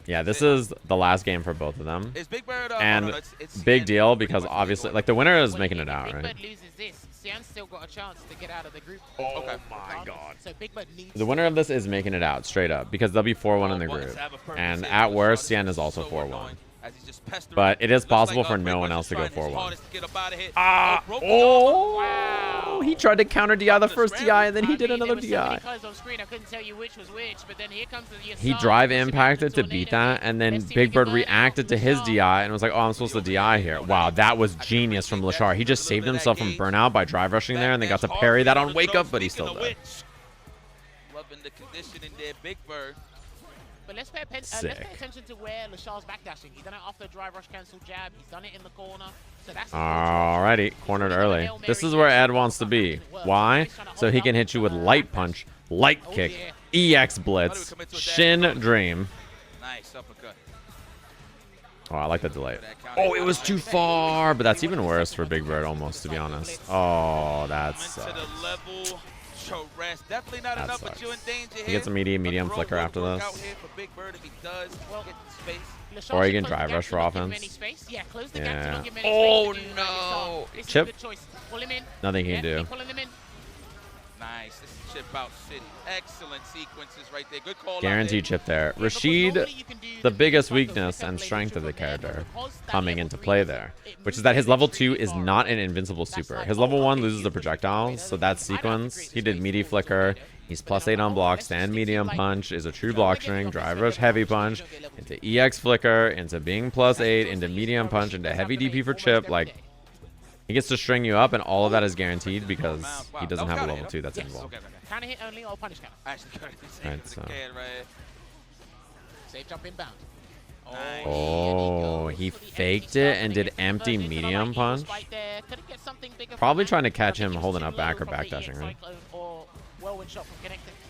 Yeah, this is the last game for both of them. Is Big Bird, and no, it's big deal because obviously, like, the winner is making it out, Big right? Bird loses this, Xian's still got a chance to get out of the group. Oh my god. So Big Bird needs The winner of this is making it out straight up because they'll be 4-1 in the group. And at worst, Xian is also 4-1. But it is possible for no one else to go 4-1. Oh! He tried to counter DI the first DI, and then he did another DI. He drive impacted to beat that, and then Big Bird reacted to his DI and was like, oh, I'm supposed to DI here. Wow, that was genius from Lashar. He just saved himself from burnout by drive rushing there, and then got to parry that on wake up, but he still died. Loving the conditioning there, Big Bird. But let's pay attention to where Lashar's backdashing. He's done it off the drive rush cancel jab. He's done it in the corner. So that's Alrighty, cornered early. This is where Ed wants to be. Why? So he can hit you with light punch, light kick, EX blitz, shin dream. Nice uppercut. Oh, I like the delay. Oh, it was too far, but that's even worse for Big Bird almost, to be honest. Oh, that's Definitely not enough, but you're in danger he gets a medium flicker after this. Or he can drive rush for offense. Yeah. Oh no! Chip. Nothing he can do. Nice. This is chip out city. Excellent sequences right there. Good call. Guaranteed chip there. Rashid, the biggest weakness and strength of the character coming into play there, which is that his level 2 is not an invincible super. His level 1 loses the projectiles, so that sequence, he did meaty flicker. He's +8 on block, stand medium punch, is a true block string, drive rush heavy punch, into EX flicker, into being +8, into medium punch, into heavy DP for chip. Like, he gets to string you up, and all of that is guaranteed because he doesn't have a level 2 that's involved. Can hit only or punish counter? Right, so. Safe jump inbound. Oh, he faked it and did empty medium punch. Probably trying to catch him holding up back or backdashing, right?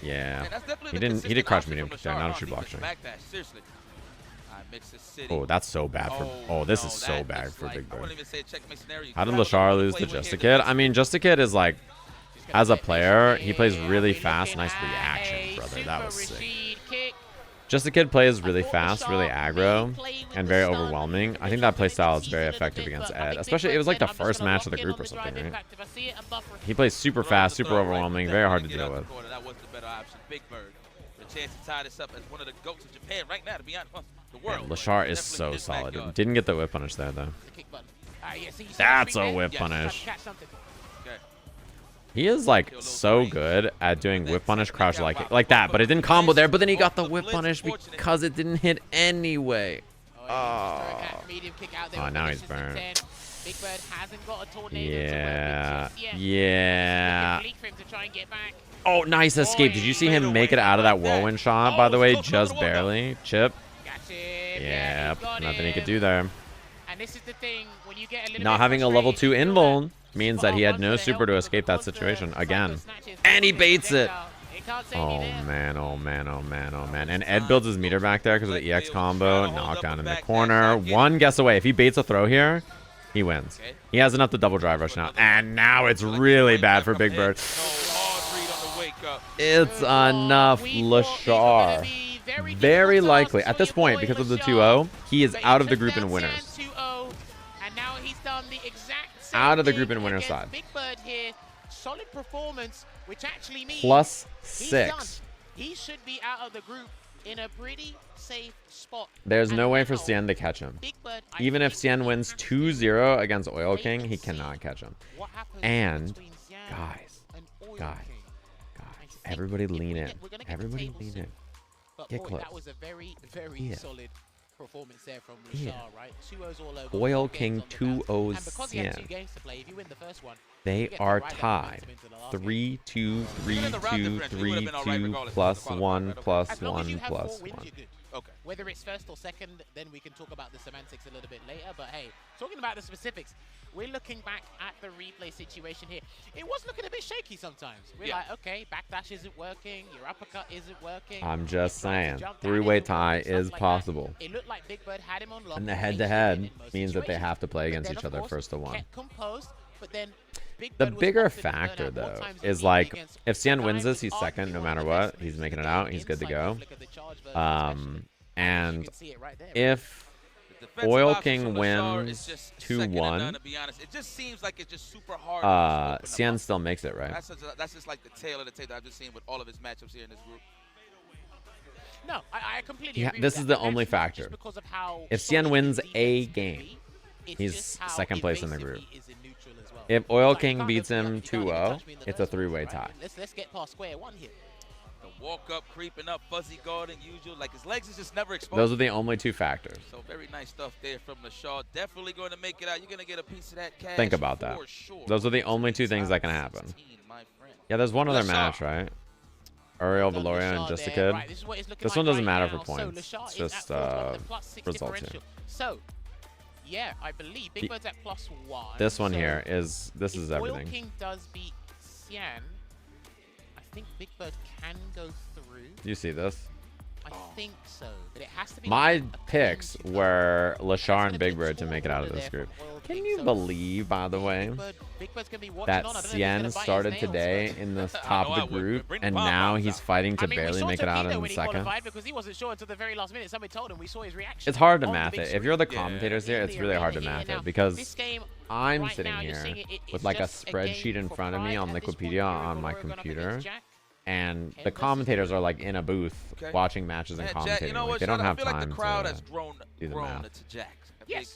Yeah. He did crouch medium kick there, not a true block string. Oh, that's so bad for. Oh, this is so bad for Big Bird. How did Lashar lose to Just a Kid? I mean, Just a Kid is like, as a player, he plays really fast. Nice reaction, brother. That was sick. Just a Kid plays really fast, really aggro, and very overwhelming. I think that playstyle is very effective against Ed. Especially, it was like the first match of the group or something, right? He plays super fast, super overwhelming, very hard to deal with. That was the better option. Big Bird. The chance to tie this up as one of the GOATs of Japan right now, to be honest. Yeah, Lashar is so solid. Didn't get the whip punish there, though. That's a whip punish. He is, like, so good at doing whip punish crouch like that, but it didn't combo there, but then he got the whip punish because it didn't hit anyway. Oh, now he's burned. Yeah. Yeah. Oh, nice escape. Did you see him make it out of that whirlwind shot, by the way? Just barely. Chip. Yep. Nothing he could do there. Not having a level 2 invuln means that he had no super to escape that situation again. And he baits it. Oh, man. Oh, man. Oh, man. Oh, man. And Ed builds his meter back there because of the EX combo. Knockdown in the corner. One guess away. If he baits a throw here, he wins. He has enough to double drive rush now. And now it's really bad for Big Bird. It's enough, Lashar. Very likely, at this point, because of the 2-0, he is out of the group in winners. Out of the group in winners side. Big Bird here, solid performance, which actually means +6. He should be out of the group in a pretty safe spot. There's no way for Xian to catch him. Even if Xian wins 2-0 against Oil King, he cannot catch him. And, guys, everybody lean in. Everybody lean in. Get close. That was a very, very solid performance there from Lashar, right? 2-0s all over. Oil King 2-0 Xian. They are tied. 3-2, 3-2, 3-2, +1, +1, +1. Okay. Whether it's first or second, then we can talk about the semantics a little bit later. But hey, talking about the specifics, we're looking back at the replay situation here. It was looking a bit shaky sometimes. We're like, okay, backdash isn't working, your uppercut isn't working. I'm just saying, three-way tie is possible. It looked like Big Bird had him on lock. And the head-to-head means that they have to play against each other first to one. The bigger factor, though, is like, if Xian wins this, he's second no matter what. He's making it out. He's good to go. And if Oil King wins 2-1, it just seems like it's just super hard. Xian still makes it, right? That's just like the tail of the tape that I've just seen with all of his matchups here in this group. No, I completely agree. This is the only factor. If Xian wins a game, he's second place in the group. If Oil King beats him 2-0, it's a three-way tie. Let's get past square one here. The walk up, creeping up, fuzzy guarding, usual. Like his legs is just never exposed. Those are the only two factors. So very nice stuff there from Lashar. Definitely going to make it out. You're going to get a piece of that cash. Think about that. Sure. Those are the only two things that can happen. Yeah, there's one other match, right? Uriel, Valoria, and Just a Kid. This one doesn't matter for points. It's just results here. So, yeah, I believe Big Bird's at +1. This one here is everything. Oil King does beat Xian. I think Big Bird can go through. You see this? I think so, but it has to be. My picks were Lashar and Big Bird to make it out of this group. Can you believe, by the way, that Cien started today in the top of the group, and now he's fighting to barely make it out in the second? Because he wasn't sure until the very last minute. Somebody told him. We saw his reaction. It's hard to math it. If you're the commentators here, it's really hard to math it because I'm sitting here with like a spreadsheet in front of me on Liquipedia on my computer. And the commentators are like in a booth watching matches and commentating. You know like, they don't have I feel time like the crowd to has grown do the math. to Jack. I think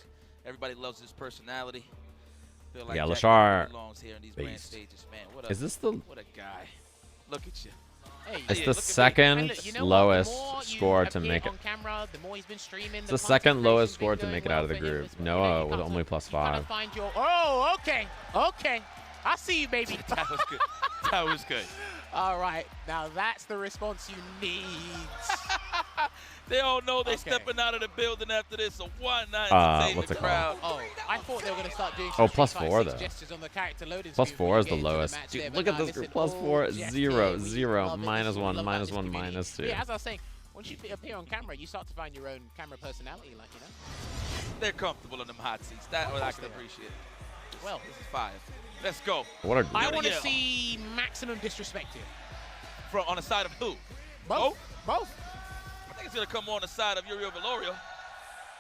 everybody loves his personality. Feel like Yeah, Jack Lashar belongs here in these grand beast. stages, man. Is this the? What a guy! Look at you. Hey, It's yeah, the look at me. second Hey, look, lowest score to make it. It's the second lowest score to make it out of the group. Noah with only +5. Find your. Oh, okay, okay. I see you, baby. That was good. That was good. All right, now that's the response you need. They all know they're stepping out of the building after this, so why not entertain what's the it crowd? called? Oh, I thought they were going to start doing Oh, some +4 though. gestures on the character loading +4 is the screen lowest. match Dude, there, look but at no, this group. listen, +4, all jest 0, here, we 0, love it, -1, this is all about this -1, community. -2. Yeah, as I was saying, once you appear on camera, you start to find your own camera personality, like, you know? They're comfortable in them hot seats. That what I can appreciate. Well, this is 5. Let's go. What a I want to see maximum disrespect here. From on the side of who? Both. Both. I think it's gonna come on the side of Yuri Valorio.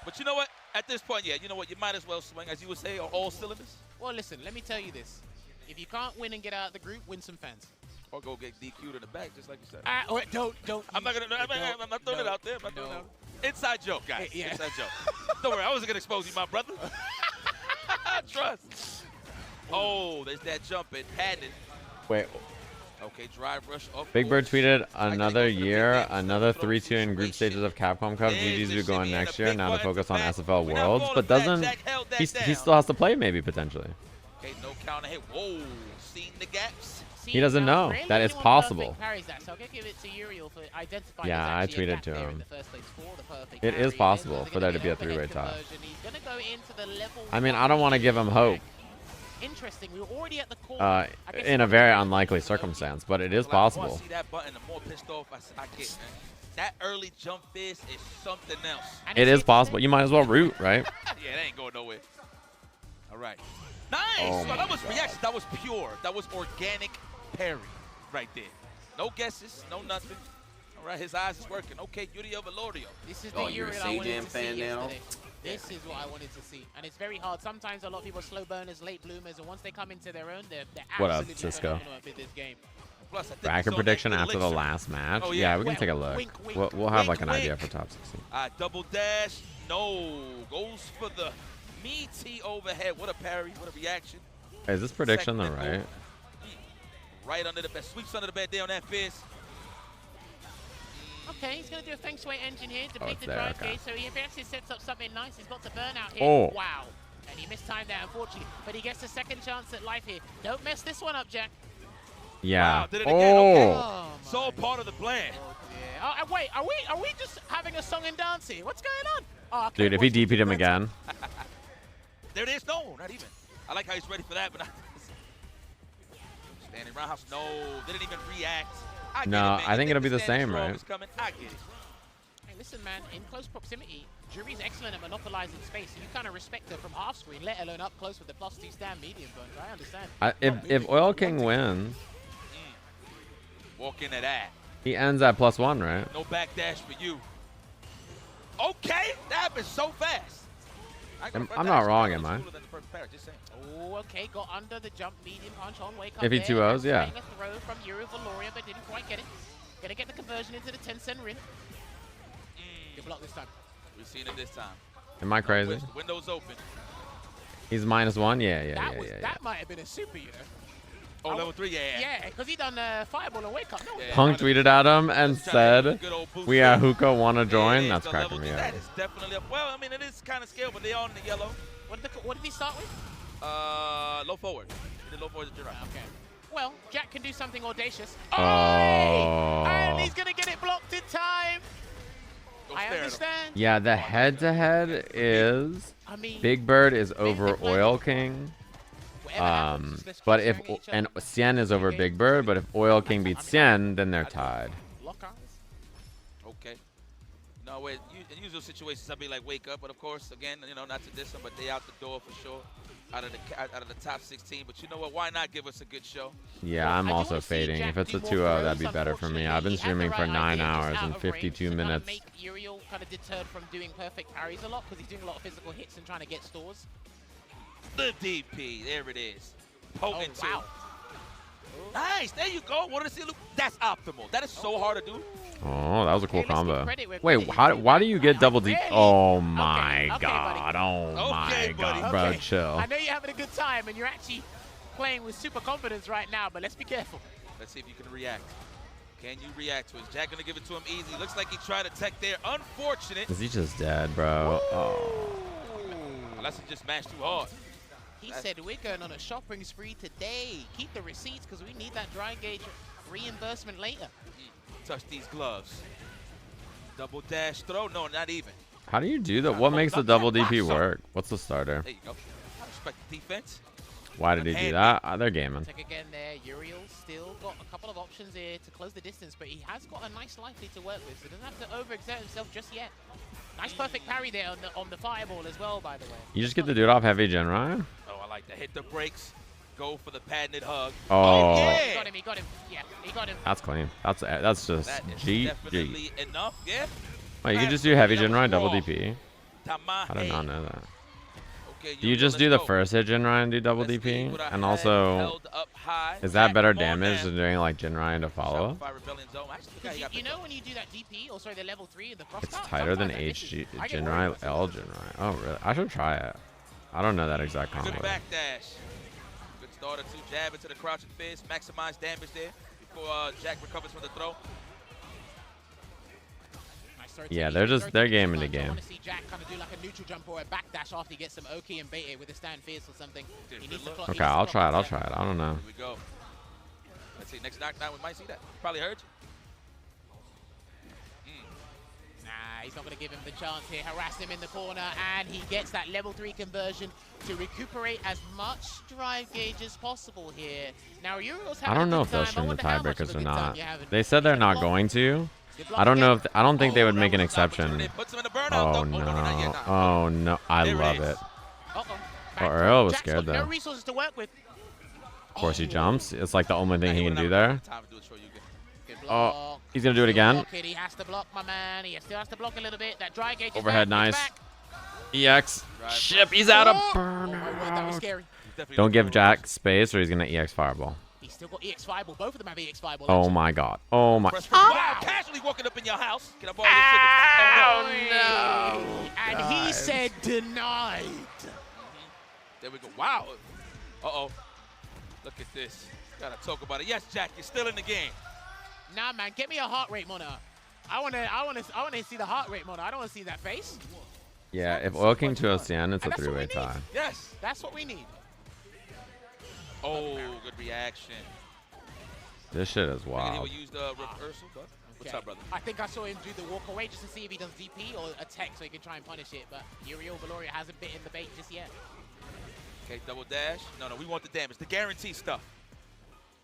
But you know what? At this point, yeah, you know what? You might as well swing, as you would say, on all cylinders. Well, listen, let me tell you this. If you can't win and get out of the group, win some fans. Or go get DQ'd in the back, just like you said. Don't. I'm not gonna. I'm not throwing it out there. I'm not throwing it out. Inside joke, guys. Yeah. Inside joke. Don't worry, I wasn't gonna expose you, my brother. Trust. Oh, there's that jump in. Had it. Wait. Okay, drive rush up. Big Bird tweeted another year, another 3-2 in group stages of Capcom Cup. GG's going next year. Now to focus on SFL Worlds, but doesn't he still has to play maybe potentially? Okay, no counter hit. Whoa, seen the gaps. He doesn't know that it's possible. Yeah, I tweeted to him. It is possible for there to be a 3-way tie. I mean, I don't want to give him hope. Interesting. We were already at the core. In a very unlikely circumstance, but it is possible. The more I see that button, the more pissed off I get, man. That early jump fist is something else. It is possible. You might as well root, right? Yeah, that ain't going nowhere. All right. Nice. Oh that was reaction. That was pure. That was organic parry right there. No guesses, no nothing. All right, his eyes is working. Okay, Yuri Valorio. This is the Yuri I wanted to see yesterday. This Yeah. is what I wanted to see. And it's very hard. Sometimes a lot of people are slow burners, late bloomers, and once they come into their own, they're What up, absolutely Cisco? phenomenal at this game. Plus, I think Bracket prediction after the last match. Oh, yeah, yeah. we can take a look. We'll have like an idea for top 16. Double dash. No. Goes for the meaty overhead. What a parry. What a reaction. Hey, is this prediction the right? Right under the bed. Sweeps under the bed there on that fist. Okay, he's going to do a Feng Shui engine here to beat it's the there, drive okay. gate, so he actually sets up something nice. He's got the burnout here. Oh. Wow. And he mistimed that, unfortunately. But he gets a second chance at life here. Don't mess this one up, Jack. Yeah. Wow, did it again. Okay. Oh. It's all part of the plan. Yeah. Wait, are we just having a song and dance here? What's going on? Oh, okay, Dude, if he watch the DP'd him again. There it is. No, not even. I like how he's ready for that, but standing roundhouse. No, didn't even react. No, I think it'll be the same, right? I get it. Hey, listen, man, in close proximity, Juri's excellent at monopolizing space, so you kind of respect her from half screen, let alone up close with the +2 stand medium buns. I understand. If Oil King wins, Walk into that. he ends at +1, right? No backdash for you. Okay, that happened so fast. I'm not wrong, am I? Oh, okay, got under the jump medium punch on wake up. If he there. 2-0s, yeah. Getting a throw from Yuri Valoria, but didn't quite get it. Gonna get the conversion into the 10-cent ring. Good block this time. We've seen it this time. Am I crazy? The window's open. He's -1? Yeah. That might have been a super, you know. Oh, level 3, yeah. Yeah, because he done fireball and wake up. No, Punk tweeted at him and said, "We at Hookah want to join." That's cracking me up. That is definitely up. Well, I mean, it is kind of scale, but they are in the yellow. What did he start with? Low forward. He did low forward to Okay. Well, Jack can do something audacious. Oh. And he's going to get it blocked in time. I understand. Yeah, the head-to-head is Big Bird is over Oil King. But if Cien is over Big Bird, but if Oil King beats Cien, then they're tied. Okay. No, wait. In usual situations, I'd be like, wake up. But of course, again, you know, not to diss them, but they out the door for sure. Out of the top 16. But you know what? Why not give us a good show? Yeah, I'm also fading. If it's a 2-0, that'd be better for me. I've been streaming for 9 hours and 52 minutes. Make Uriel kind of deterred from doing perfect parries a lot because he's doing a lot of physical hits and trying to get stores. The DP. There it is. Potent Oh, wow. Nice. There you go. Wanted to see a loop. That's optimal. That is so hard to do. Oh, that was a cool combo. Wait, why do you get double D? Oh my god. Oh my god, bro, chill. I know you're having a good time and you're actually playing with super confidence right now, but let's be careful. Let's see if you can react. Can you react to it? Is Jack gonna give it to him easy? Looks like he tried to tech there. Unfortunate. Is he just dead, bro? Oh. Unless he just mashed too hard. He said we're going on a shopping spree today. Keep the receipts because we need that dry gauge reimbursement later. Touch these gloves. Double dash throw. No, not even. How do you do that? What makes the double DP work? What's the starter? There you go. I respect the defense. Why did he do that? They're gaming. Check again there. Uriel still got a couple of options here to close the distance, but he has got a nice life lead to work with, so doesn't have to overexert himself just yet. Nice perfect parry there on the fireball as well, by the way. You just get to do it off heavy Gen, right? Oh, I like to hit the brakes. Go for the patented hug. Oh. Yeah. He got him, he got him. Yeah, he got him. That's clean. That's just That is GG. definitely enough, yeah? Wait, you can just do heavy Gen Ryan double Raw. DP? I did not know that. Okay, Do you just do the first hit Gen Ryan and do double DP? And also, is that better damage than doing like Gen Ryan to follow? You know when you do that DP, or sorry, the level 3 in the cross It's tighter than HG Gen Ryan, L Gen Ryan. Oh, really? I should try it. I don't know that exact combo. Good back dash. Good starter to jab into the crouching fist. Maximize damage there before Jack recovers from the throw. Yeah, they're gaming the I game. want to see Jack kind of do like a neutral jump or a back dash after he gets some Oki and bait it with a stand fierce or something. He needs to clock, Okay, I'll try it. I'll try it. I don't know. Here we go. Let's see. Next knockdown, we might see that. Probably heard you. Nah, he's not going to give him the chance here. Harass him in the corner, and he gets that level 3 conversion to recuperate as much drive gauge as possible here. Now, Uriel's having I don't a know good if they'll time. stream the I wonder how much of tiebreakers a or good time not. you're having. They said they're not going to. I don't know if I don't think they would make an exception. Oh no! Oh no! I love it. Uh-oh. Oh, Earl was Jack's scared got though. no resources to work with. Of course he jumps. It's like the only thing he can do there. Good Oh, block. he's gonna do it again. Block it. He has to block, my man. He still has to block a little bit. That dry gauge is Overhead, back. He's nice. back. EX. Ship. He's out of Oh my word, that was scary. Don't give Jack space, or he's gonna EX fireball. He's still got EX fireball. Both of them have EX fireball. Oh my god. Oh my. Wow, casually walking up in your house. Can I borrow your ticket? Oh no! And he said denied. There we go. Wow. Uh-oh. Look at this. Gotta talk about it. Yes, Jack, you're still in the game. Nah, man, get me a heart rate monitor. I wanna see the heart rate monitor. I don't wanna see that face. Yeah, if Oil King to OCN, it's a 3-way tie. Yes, that's what we need. Oh, good reaction. This shit is He wild. will use the reversal, but what's up, brother? I think I saw him do the walk away just to see if he does DP or attack so he can try and punish it, but Uriel Valoria hasn't bitten the bait just yet. Okay, double dash. No, we want the damage. The guarantee stuff.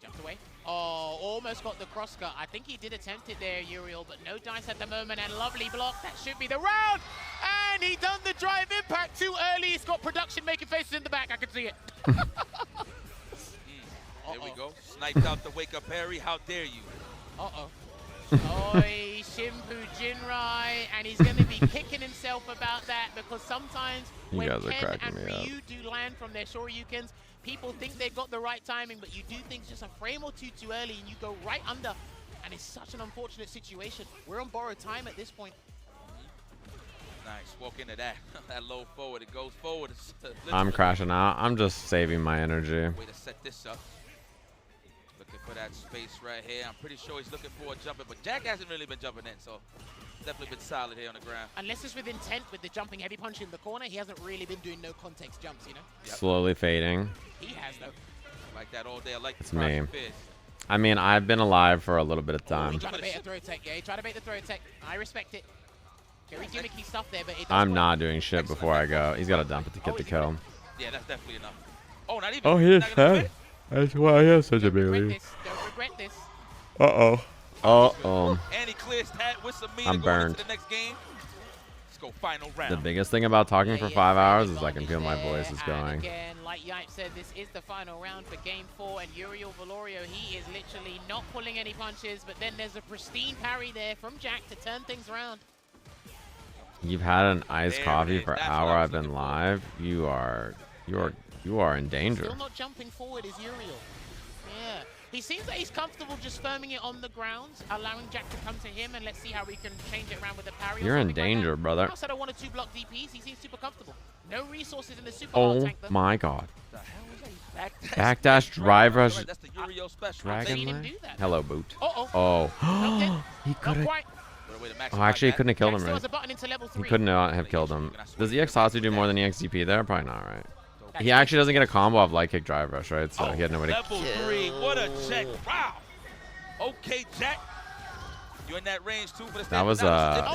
Jumps away. Oh, almost got the cross cut. I think he did attempt it there, Uriel, but no dice at the moment, and lovely block. That should be the round. And he done the drive impact too early. He's got production making faces in the back. I can see it. There we go. Sniped out the wake-up parry. How dare you? Uh-oh. Oi, Shimpu Jinrai, and he's going to be kicking himself about that because sometimes You when guys are Ken cracking and me up. Ryu do land from their Shoryukens, people think they've got the right timing, but you do things just a frame or two too early and you go right under, and it's such an unfortunate situation. We're on borrowed time at this point. Nice. Walk into that. That low forward. It goes forward. It's I'm crashing out. I'm just saving my energy. Way to set this up. Looking for that space right here. I'm pretty sure he's looking for a jumper, but Jack hasn't really been jumping in, so definitely been solid here on the ground. Unless it's with intent with the jumping heavy punch in the corner, he hasn't really been doing no context jumps, you know? Slowly fading. He has, though. Like that all day. I like It's the me. crouching fist. I mean, I've been alive for a little bit of He time. tried to bait a throw tech, yeah. He tried to bait the throw tech. I respect it. Very gimmicky stuff there, but it does I'm work. not doing shit before I go. He's got to dump it to get the kill. Yeah, that's definitely enough. Oh, not even. Oh, he is not gonna fat. fit? That's why he has such a big lead. Don't regret this. Uh-oh. Uh-oh. And he clears that with some meter I'm going into burned. the next game. Let's go, final round. The biggest thing about talking for 5 hours is I can feel my voice is going. Again, like Yipe said, this is the final round for Game 4, and Uriel Valorio, he is literally not pulling any punches, but then there's a pristine parry there from Jack to turn things around. You've had an iced coffee for an hour I've been live. You are in danger. Still not jumping forward is Uriel. Yeah. He seems that he's comfortable just firming it on the ground, allowing Jack to come to him, and let's see how we can change it around with the parry. You're in danger, brother. Outside of 1 or 2 block DPs, he seems super comfortable. No resources in the super Oh tank, though. my god. The hell was that? Backdash, drive rush, That's the Uriel special. dragon him Lay? do that. Hello, boot. Uh-oh. Oh. He could have. quite. Oh, actually, he couldn't have killed him, Jack still has right? a button into level He 3. could not have killed him. Does EX Hatsu do more than EXDP there? Probably not, right? He actually doesn't get a combo of light kick drive rush, right? So he had no way to Level 3, what a check. Wow. Okay, Jack. You're in that range too for the That was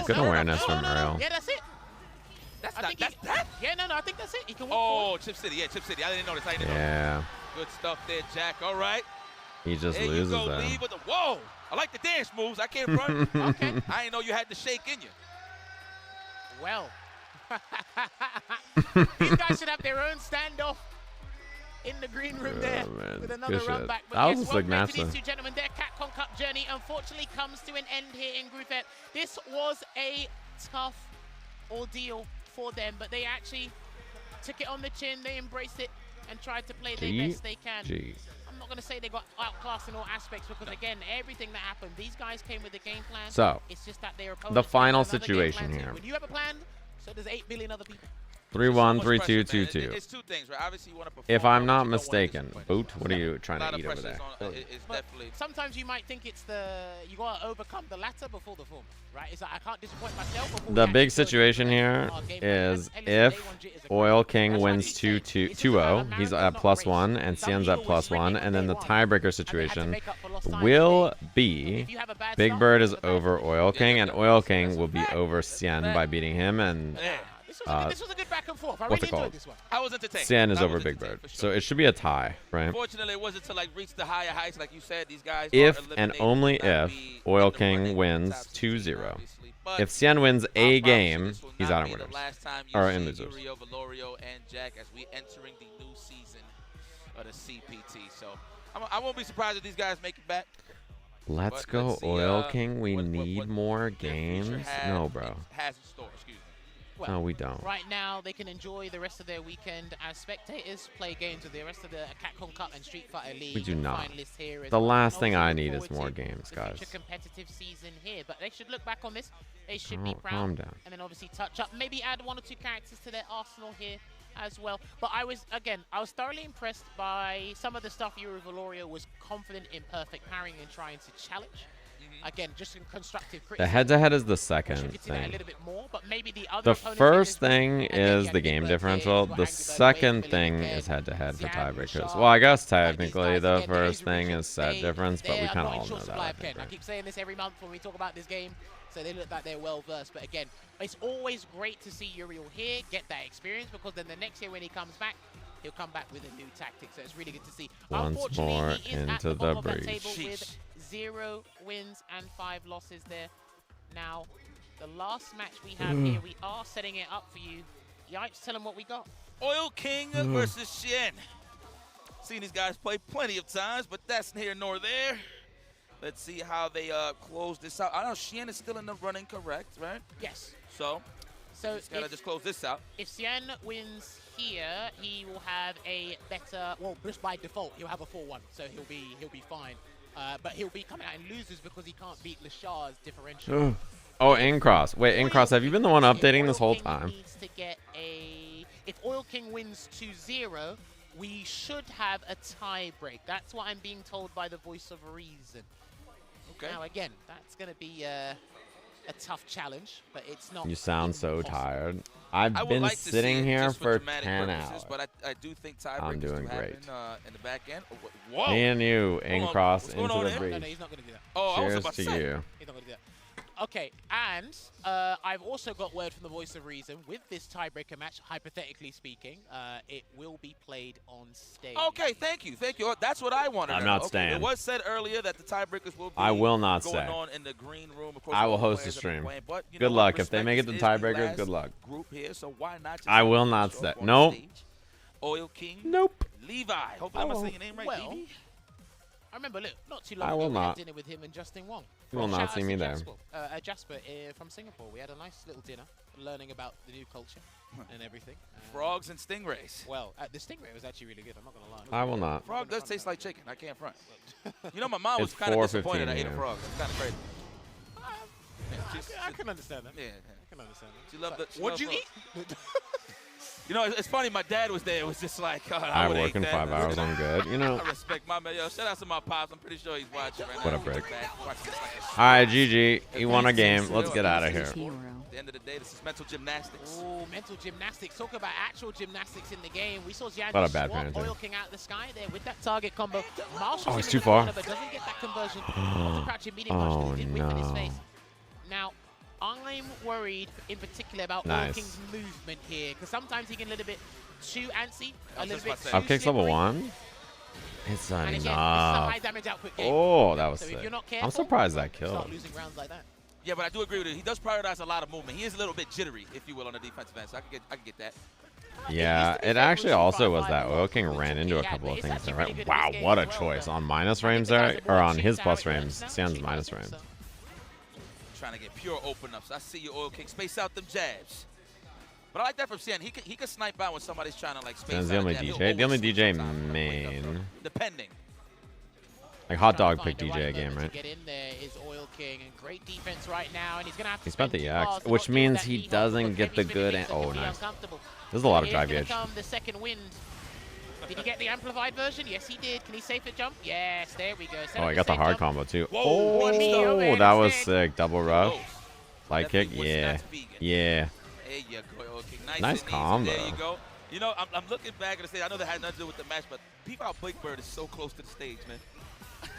good awareness from Uriel. Yeah, that's it. That's I not, think that's that? Yeah, no, I think that's it. He can walk Oh, forward. Chip City. Yeah, Chip City. I didn't notice. I didn't Yeah. notice. Good stuff there, Jack. All right. He just There loses you go, there. lead with the, whoa. I like the dance moves. I can't run. Okay. I didn't know you had the shake in you. Well. These guys should have their own standoff in the green room there man. with another Good run shit. back. But That was yes, a well sick played match, to these though. two gentlemen. Their Capcom Cup journey unfortunately comes to an end here in Group F. This was a tough ordeal for them, but they actually took it on the chin. They embraced it and tried to play their best they can. I'm not going to say they got outclassed in all aspects because, again, everything that happened, these guys came with a game plan. So, it's just that their opponents the final had another game situation plan too. here. When you have a plan, so does 8 billion other people. 3-1, So much 3-2, pressure, man. 2-2. It's two things, right? Obviously, you want to perform. If I'm well, not but you don't wanna mistaken, disappoint. Boot, what are you trying A lot to of eat over pressure's there? on, it's But definitely. sometimes you might think it's you got to overcome the latter before the former, right? It's like I can't disappoint myself. Before The we big actually situation here is if Oil King wins 2-0, he's at +1 and Cien's at +1, and then the tiebreaker situation will be Big Bird is over Oil King, and Oil King will be over Cien by beating him, and this was a good back and forth. I what's really it called? enjoyed this one. I was entertained. Cien is I over was Big entertained, Bird, for so sure. it should be a tie, right? Unfortunately, it wasn't to like reach the higher heights, like you said. These guys. If are and eliminated, only will not if be Oil in the King running wins for top 16, 2-0. obviously. But If Cien wins I a promise you, game, this will he's not out in be the winners. last time you Or see in losers. Uriel, Valorio, and Jack as we entering the new season of the CPT. So I won't be surprised if these guys make it back. Let's But go, let's see, Oil King. We what need more their games. future No, bro. has in store. Excuse me. No, we don't. Right now, they can enjoy the rest of their weekend as spectators, play games with the rest of the Capcom Cup and Street Fighter League. We do not. finalists here as The well. last And thing obviously I look need is forward more to games, the guys. future competitive season here, but they should look back on this. They should be Calm- proud. calm down. And then obviously touch up, maybe add 1 or 2 characters to their arsenal here as well. But I was thoroughly impressed by some of the stuff Uriel Valorio was confident in perfect parrying and trying to challenge. Again, just in constructive The criticism. head-to-head is the We second could see that a thing. little bit more, but maybe the other The opponents in first this group- thing and then is you the had game Big Bird differential. here, The Angry Bird, second Billy thing again, is head-to-head for Zian, tiebreakers. Shaw, Well, I guess these technically guys, the again, first they're thing is set they- difference, but we they are kind of not in all know short that. supply I of think, pen. I right? keep saying this every month when we talk about this game, so they look like they're well versed. But again, it's always great to see Uriel here, get that experience, because then the next year when he comes back, he'll come back with a new tactic. So it's really good to see. Once Unfortunately, more he is at into the the bottom of that breach. table with 0 wins and 5 losses there. Now, the last match we have here, we are setting it up for you. Yipes, tell them what we got. Oil King versus Xian. Seen these guys play plenty of times, but that's neither nor there. Let's see how they close this out. I know Xian is still in the running, correct, right? Yes. So So gotta just close this out. If Cien wins here, he will have a better. Well, just by default, he'll have a 4-1, so he'll be fine. But he'll be coming out in losers because he can't beat Lashaw's differential. Oh, Incross. Wait, Incross, have you been the one updating this whole time? Needs to get a. If Oil King wins 2-0, we should have a tie break. That's what I'm being told by the voice of reason. Okay. Now again, that's going to be a tough challenge, but it's not. You sound so impossible. tired. I I've would been like to see sitting it here just for dramatic 10 purposes, hours. but I do think tiebreakers I'm doing do great. happen in the back end. Whoa! Me and you, Hold on. Incross What's going into on the there? breach. No, he's not going to do that. Oh, I was Cheers Oh, about to to say. you. He's not going to do that. Okay, and I've also got word from the voice of reason. With this tiebreaker match, hypothetically speaking, it will be played on stage. Okay, thank you. That's what I wanted. I'm not okay. staying. It was said earlier that the tiebreakers will be I will not going stay. on in the green room. Of course, I will all the host a players have been stream. playing, but, Good luck. If they make it to tiebreakers, good luck. Group here, so why not just I will not stay. Nope. Oil King. Nope. Levi. Hopefully I'm not saying your name right. Well, Levi? I remember, look, not too long I ago, will we not. had dinner with him and Justin Wong. You will not Shout see out me to there. Jasper from Singapore. We had a nice little dinner, learning about the new culture and everything. Frogs and stingrays. Well, the stingray was actually really good. I'm not going to lie. I will not. Frog does taste like chicken. I can't front. You know, my mom was It's kind of disappointed 4:15 I ate a here. frog. It's kind of crazy. I can understand that. Yeah. I can understand that. She loved it. What'd you eat? You know, it's funny. My dad was there. It was just like, God, I would work eat in that. 5 hours. I'm good. You know. I respect my man. Yo, shout out to my pops. I'm pretty sure he's watching right now. What a prick. Watching this like All right, GG. He won a game. Let's get out of here. At the end of the day, this is mental gymnastics. Oh, mental gymnastics. Talk about actual gymnastics in the game. We saw Xian What a bad swap parenting. Oil King out of the sky there with that target combo. Marshall's Oh, it's in too the far. corner, but doesn't get that conversion of the crouching medium punch Oh, because he did whiff in his no. face. Now, I'm worried in particular about Nice. Oil King's movement here because sometimes he can get a little bit too antsy, a little bit too Up kicks level slippery. 1. It's And again, this is a enough. high damage output game. Oh, that was So if sick. you're not I'm careful, surprised that start killed. losing rounds like that. Yeah, but I do agree with you. He does prioritize a lot of movement. He is a little bit jittery, if you will, on the defensive end. So I can get that. Yeah, it actually also was that Oil King ran into a couple of things there, right? Wow, what a choice. On minus frames there, or on his plus frames, Xian's minus frames. Trying to get pure open-ups. I see you, Oil King. Space out them jabs. But I like that from Xian. He can snipe out when somebody's trying to, like, space Xian's out the only a jab. He'll DJ. The only always DJ switch sometimes. main. Depending. Like Hot Dog picked DJ game, right? Get in there is Oil King, and great defense right now, and he's gonna have to He spent the spend X, 2 bars to which not means give he that knee hold, doesn't but get the Kemmy's good. gonna be Oh, really nice. uncomfortable. There's a lot of Here's drive gonna edge. come the second wind. Did he get the amplified version? Yes, he did. Can he safe it jump? Yes, there we go. Oh, I got the hard combo too. Whoa, Oh, that was sick. Double rush. Light kick. Nephew was Yeah. not vegan. Yeah. There you go, Oil King. Nice Nice and easy. combo. There you go. You know, I'm looking back at the stage. I know that had nothing to do with the match, but peep out Big Bird is so close to the stage, man.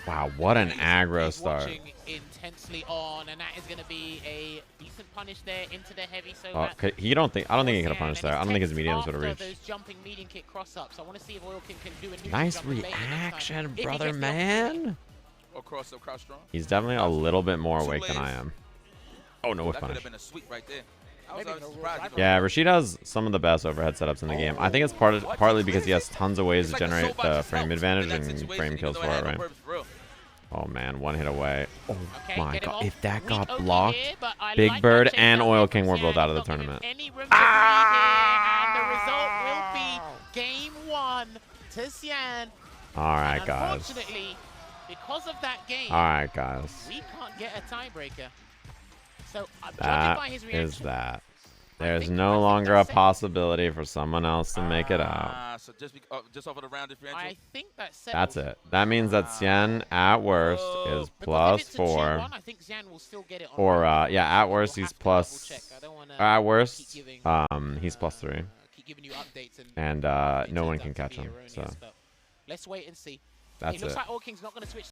Wow, what an aggro start. Watching intensely on, and that is going to be a decent punish there into the heavy. So Oh, okay, I don't think he could have punished there. I don't think his mediums would have reached. Those jumping medium kick cross ups. I want to see if Oil King can do a new Nice jump and bait it next time. reaction, If he brother gets the man. Or cross up, crouch strong. He's definitely a little bit more awake than I am. Oh, no, That with could punish. have been a sweep right there. I was surprised. Yeah, Rashid has some of the best overhead setups in the game. I think it's partly because he has tons of ways to generate the frame advantage and frame kills for it, right? Oh man, one hit away. Oh my god, if that got blocked, Big Bird and Oil King were both out of the tournament. Any room to breathe here, and the result will be game 1 to Xian. Alright, guys. Unfortunately, because of that game, Alright, guys. we can't get a tiebreaker. So, judging by his That reaction, is that. There's no longer a possibility for someone else to make it out. So just off of the round differential. I think that That's it. That means that Xian, at worst, is plus 4. I think Xian will still get it on Or, yeah, at worst, he's plus... At worst, he's plus 3. keep giving you updates And no one can catch him, so... Let's wait and see. That's It looks it. like Oil King's not going to switch